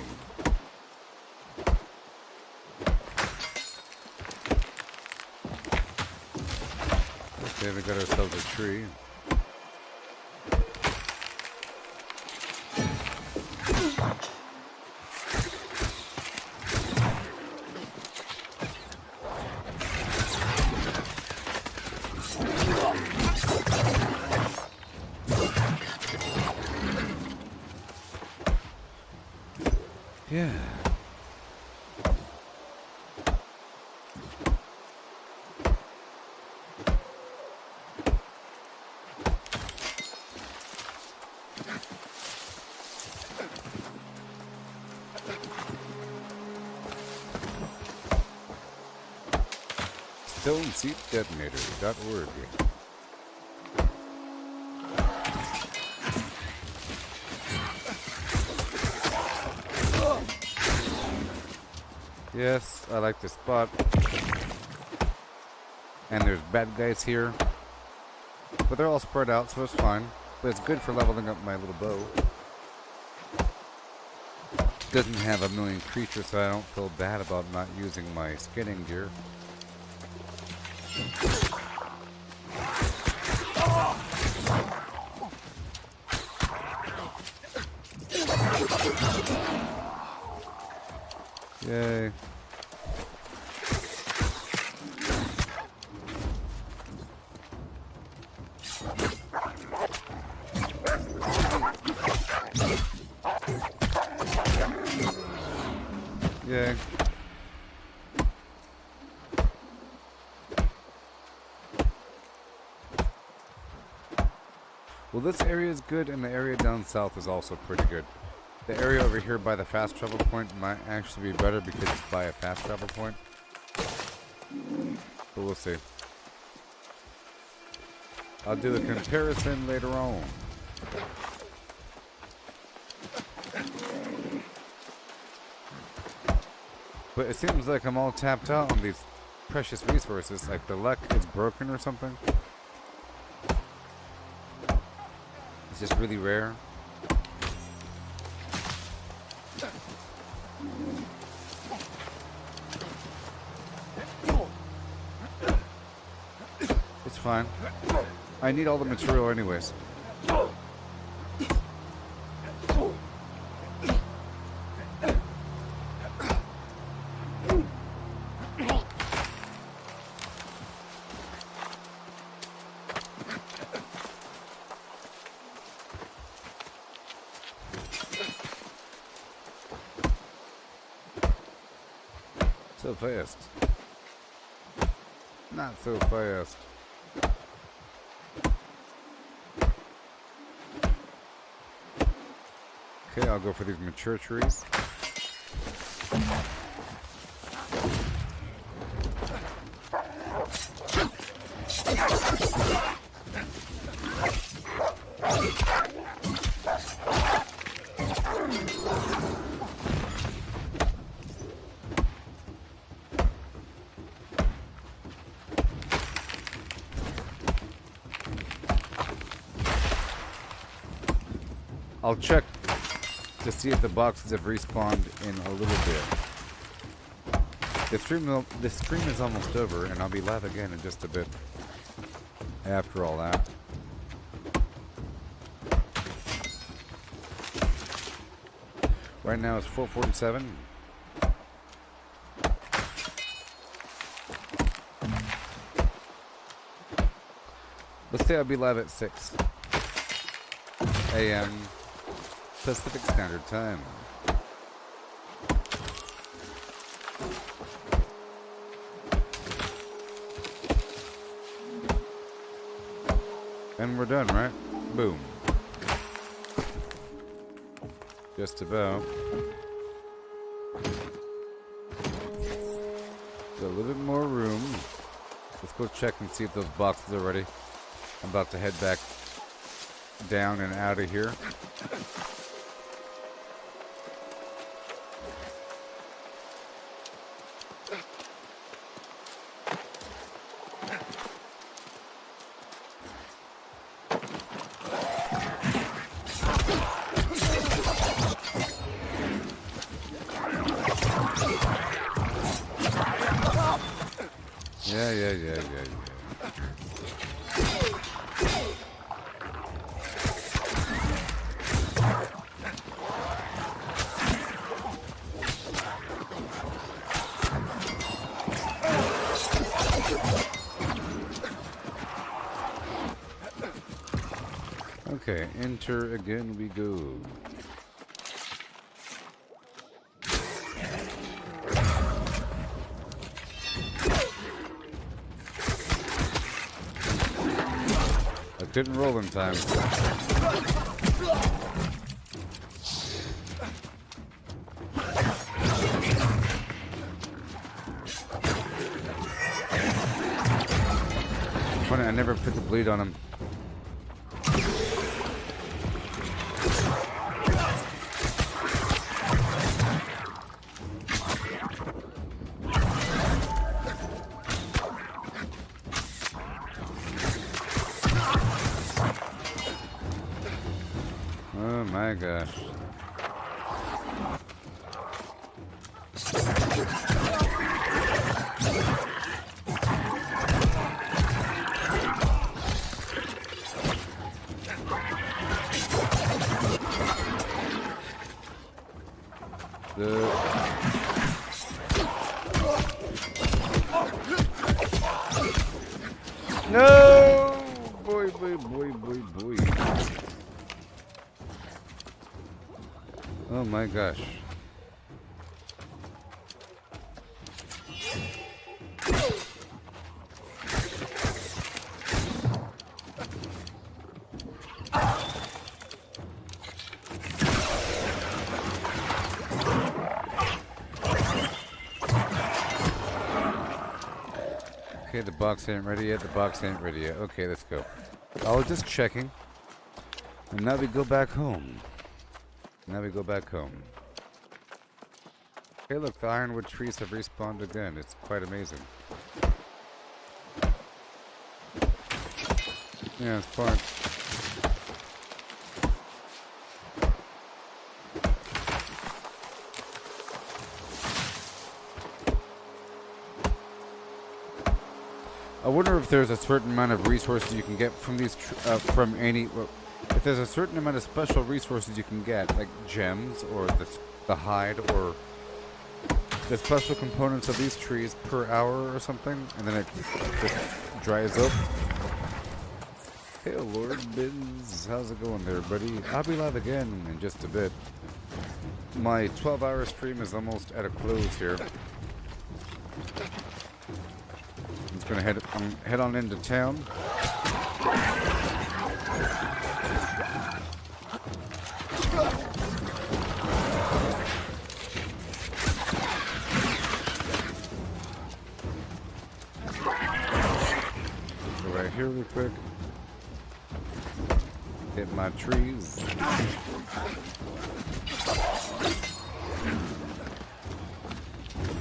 Okay, we got ourselves a tree. Yeah. StoneSeatDetonator.org. Yes, I like this spot. And there's bad guys here. But they're all spread out, so it's fine. But it's good for leveling up my little bow. Doesn't have a million creatures, so I don't feel bad about not using my skinning gear.
Yay. Yay. Well, this area is good, and the area down south is also pretty good. The area over here by the fast travel point might actually be better because it's by a fast travel point. But we'll see. I'll do a comparison later on. But it seems like I'm all tapped out on these precious resources. Like the luck is broken or something. It's just really rare. It's fine. I need all the material anyways. So fast. Not so fast. Okay, I'll go for these mature trees. I'll check to see if the boxes have respawned in a little bit. The stream is almost over, and I'll be live again in just a bit after all that. Right now it's 4:47. Let's say I'll be live at 6 a.m. Pacific Standard Time. And we're done, right? Boom. Just about. So a little bit more room. Let's go check and see if those boxes are ready. I'm about to head back down and out of here. Yeah. Okay, enter again we go. I couldn't roll in time. Funny, I never put the bleed on him. Oh my gosh. No! Boy, boy, boy, boy, boy. Oh my gosh. Okay, the box ain't ready yet. The box ain't ready yet. Okay, let's go. I was just checking. And now we go back home. Now we go back home. Hey, look, the ironwood trees have respawned again. It's quite amazing. Yeah, it's fun. I wonder if there's a certain amount of resources you can get from these, from any, if there's a certain amount of special resources you can get, like gems, or the hide, or the special components of these trees per hour or something, and then it just dries up. Hey, Lord Biz, how's it going there, buddy? I'll be live again in just a bit. My 12-hour stream is almost at a close here. I'm just gonna head on into town. Go right here real quick. Hit my trees.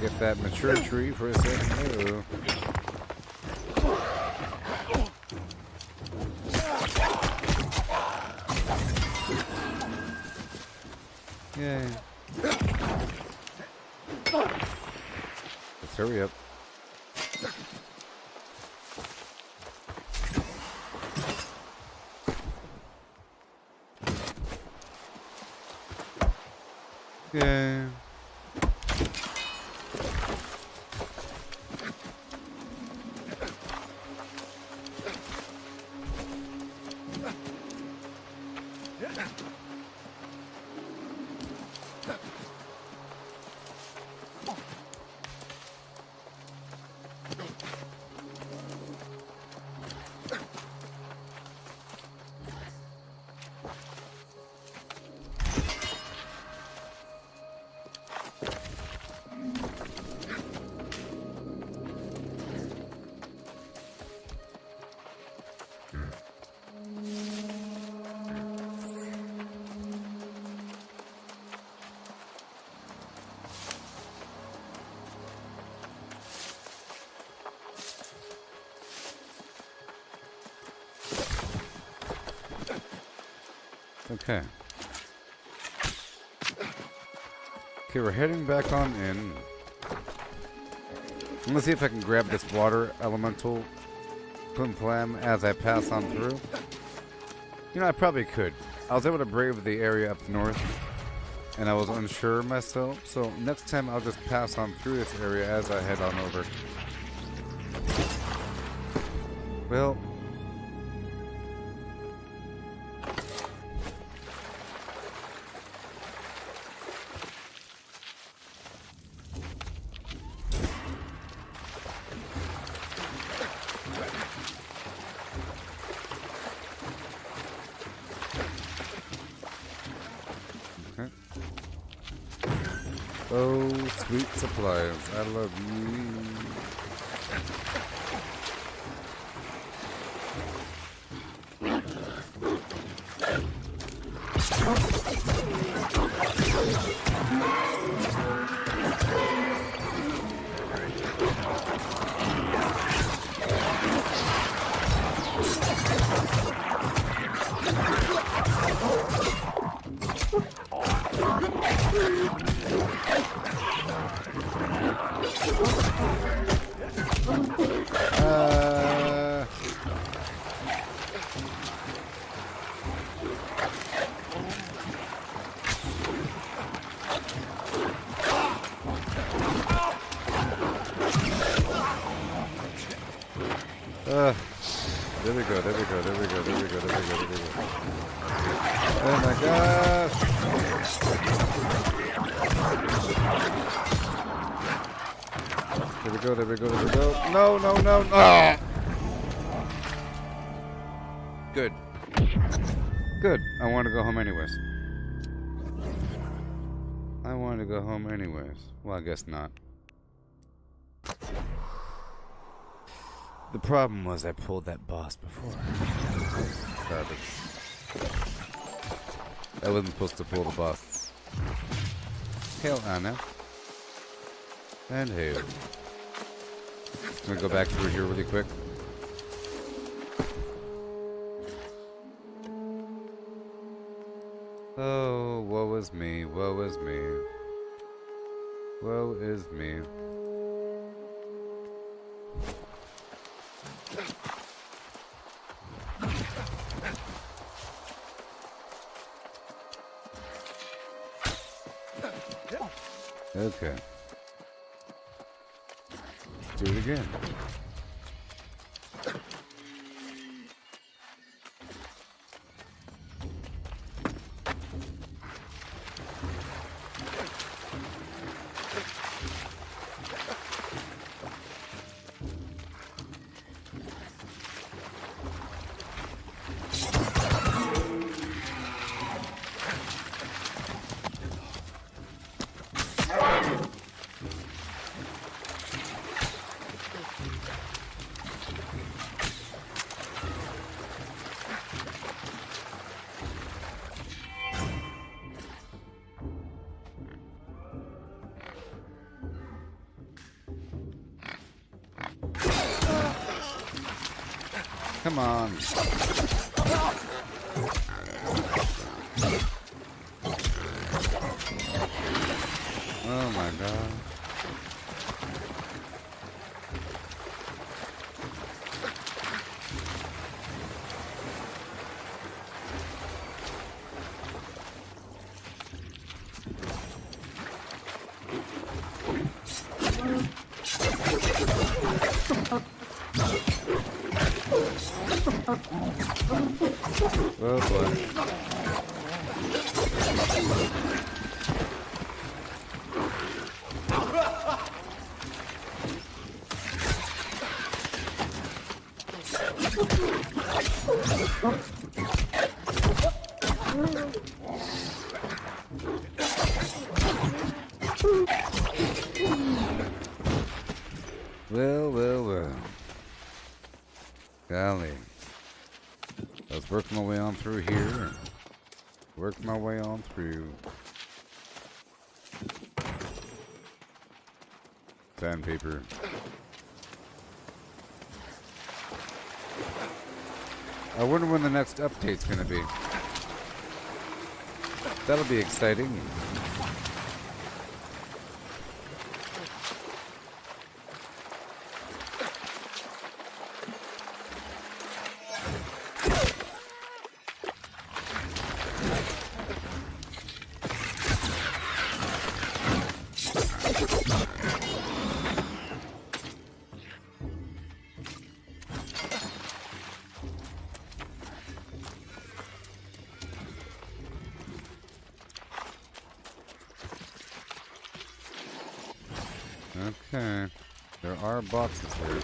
Get that mature tree for a second. Uh-oh. Yay. Let's hurry up. Yeah. Okay. Okay, we're heading back on in. I'm gonna see if I can grab this water elemental Plim Plam as I pass on through. You know, I probably could. I was able to brave the area up north, and I was unsure myself, so next time I'll just pass on through this area as I head on over. Well... Oh, sweet supplies. I love you. we go, there we go, there we go, there we go, there we go, there we go. Oh my gosh! There we go, there we go, there we go. No, no, no, no! Ah! Good. Good. I want to go home anyways. I want to go home anyways. Well, I guess not. The problem was I pulled that boss before. Garbage. I wasn't supposed to pull the boss. Hail Anna. And hail. I'm gonna go back through here really quick. Oh, woe is me, woe is me. Woe is me. Okay. Let's do it again. Come on. Oh my god. Oh boy. Well. Golly. Let's work my way on through here. Work my way on through. Sandpaper. I wonder when the next update's gonna be. That'll be exciting. Okay, there are boxes here.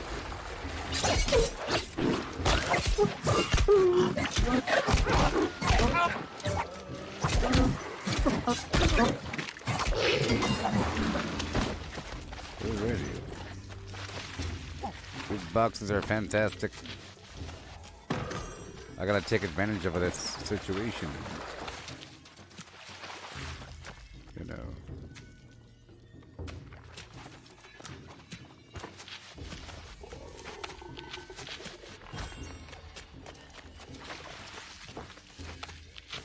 Alrighty. These boxes are fantastic. I gotta take advantage of this situation. You know.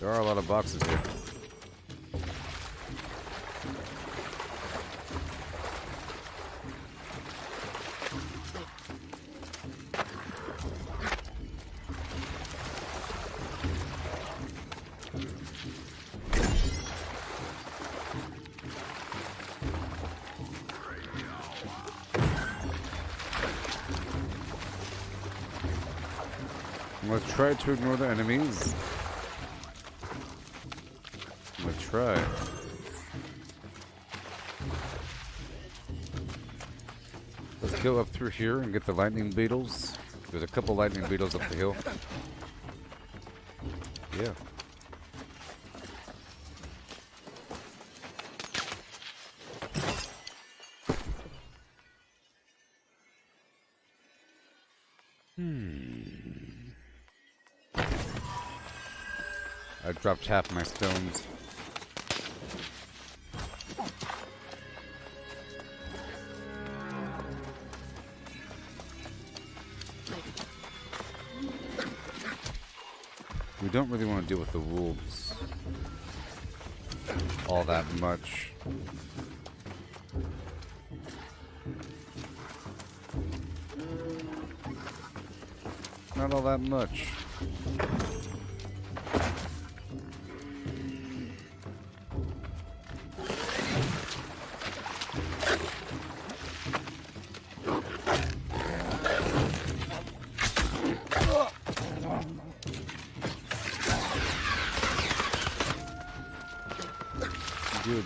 There are a lot of boxes here. Let's try to ignore the enemies. Let's try. Let's go up through here and get the lightning beetles. There's a couple lightning beetles up the hill. Yeah. I dropped half my stones. We don't really want to deal with the wolves all that much. Not all that much. Good.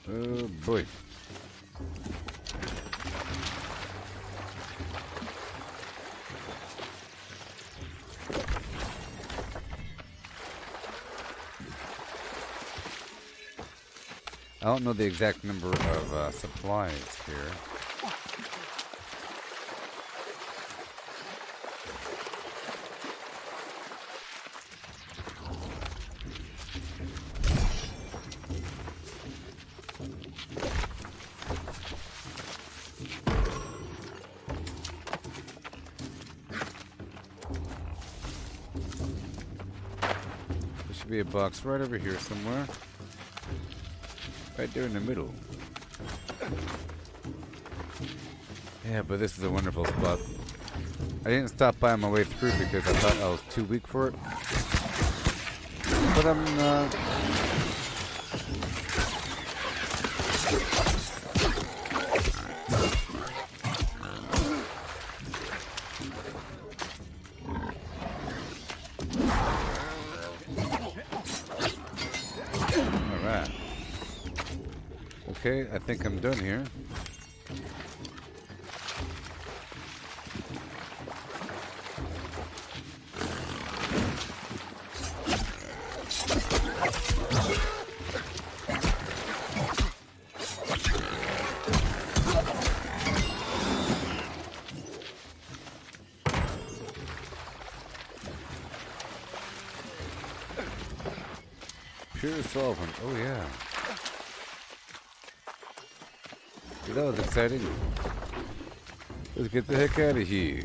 Oh boy. I don't know the exact number of supplies here. There should be a box right over here somewhere. Right there in the middle. Yeah, but this is a wonderful spot. I didn't stop by on my way through because I thought I was too weak for it. But I'm Alright. Okay, I think I'm done here. Pure solvent, oh yeah. That was exciting. Let's get the heck out of here.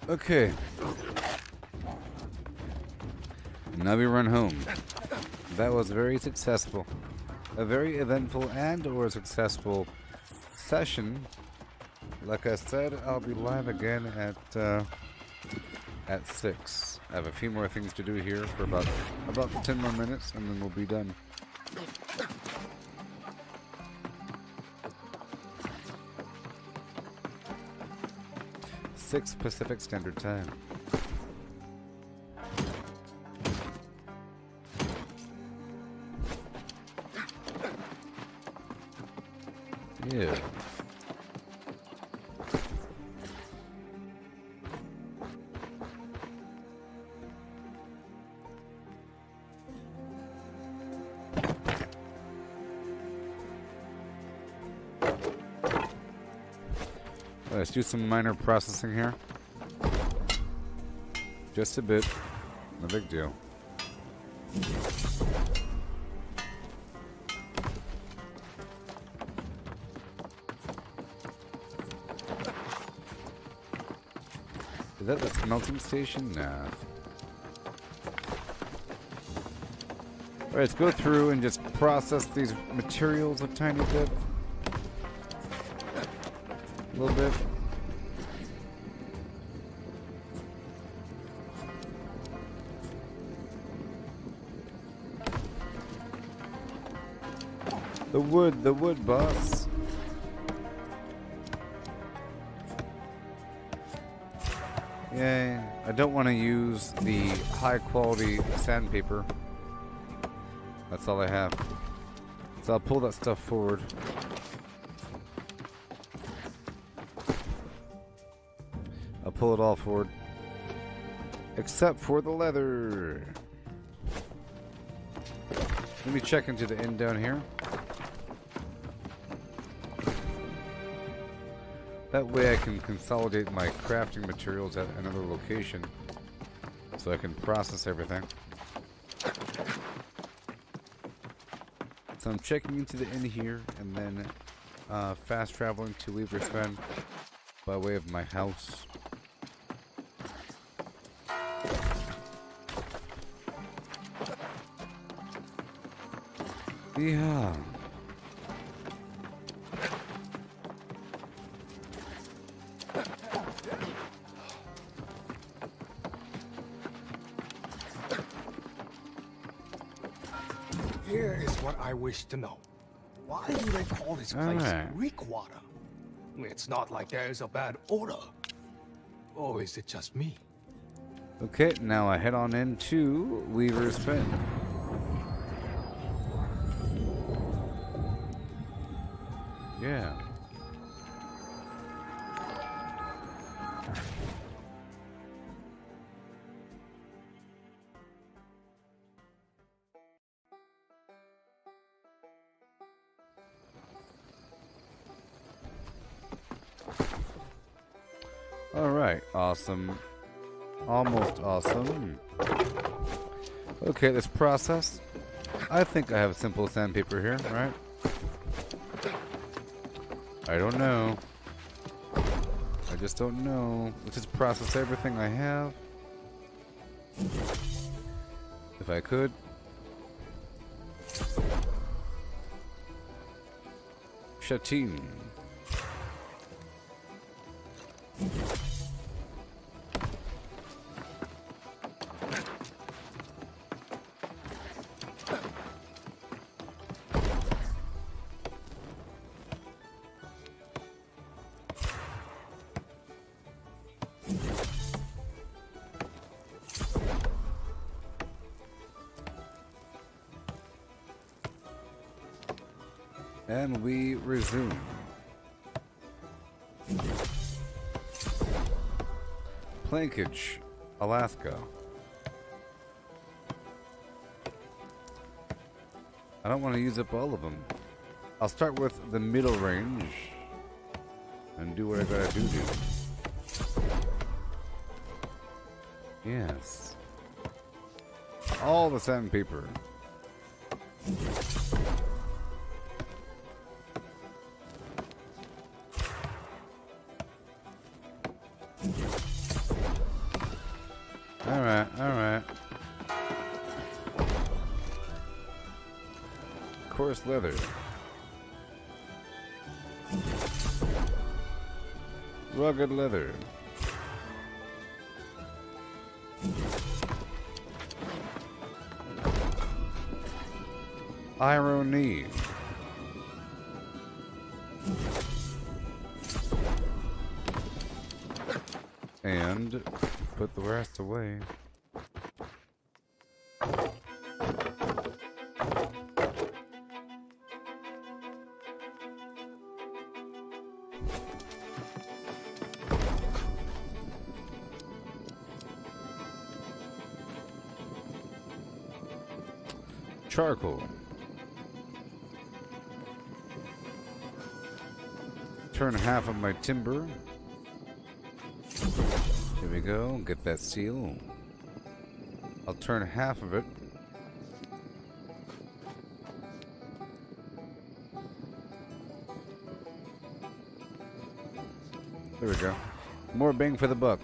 Okay. Now we run home. That was very successful. A very eventful and or successful session. Like I said, I'll be live again at 6. I have a few more things to do here for about 10 more minutes and then we'll be done. Pacific Standard Time. Yeah. Let's do some minor processing here. Just a bit. No big deal. Is that the smelting station? Nah. Alright, let's go through and just process these materials a tiny bit. A little bit. The wood, boss. Yay. I don't want to use the high quality sandpaper. That's all I have. So I'll pull that stuff forward. I'll pull it all forward. Except for the leather. Let me check into the inn down here. That way I can consolidate my crafting materials at another location. So I can process everything. So I'm checking into the inn here and then fast traveling to Weaver's Fen by way of my house. Yeah.
Here is what I wish to know. Why do they call this place Reekwater? It's not like there's a bad odor. Or is it just me?
Okay, now I head on into Weaver's Fen. Yeah. Alright, awesome. Almost awesome. Okay, this process. I think I have simple sandpaper here, right? I don't know. I just don't know. Let's just process everything I have. If I could. Shatin. And we resume. Plankage, Alaska. I don't want to use up all of them. I'll start with the middle range and do what I gotta do. Yes. All the sandpaper. Alright. Coarse leather. Rugged leather. Irony. And put the rest away. Charcoal. Turn half of my timber. Here we go. Get that steel. I'll turn half of it. There we go. More bang for the buck.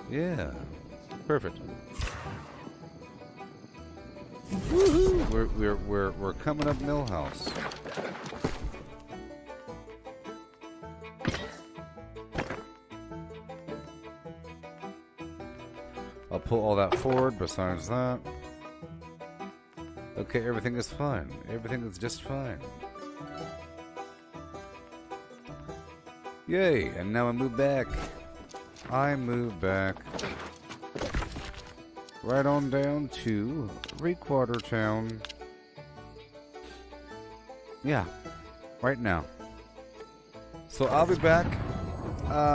Yeah. Perfect. Woohoo! We're coming up Millhouse. I'll pull all that forward besides that. Okay, everything is fine. Everything is just fine. Yay, and now I move back. I move back. Right on down to Requarter Town. Yeah, right now. So I'll be back.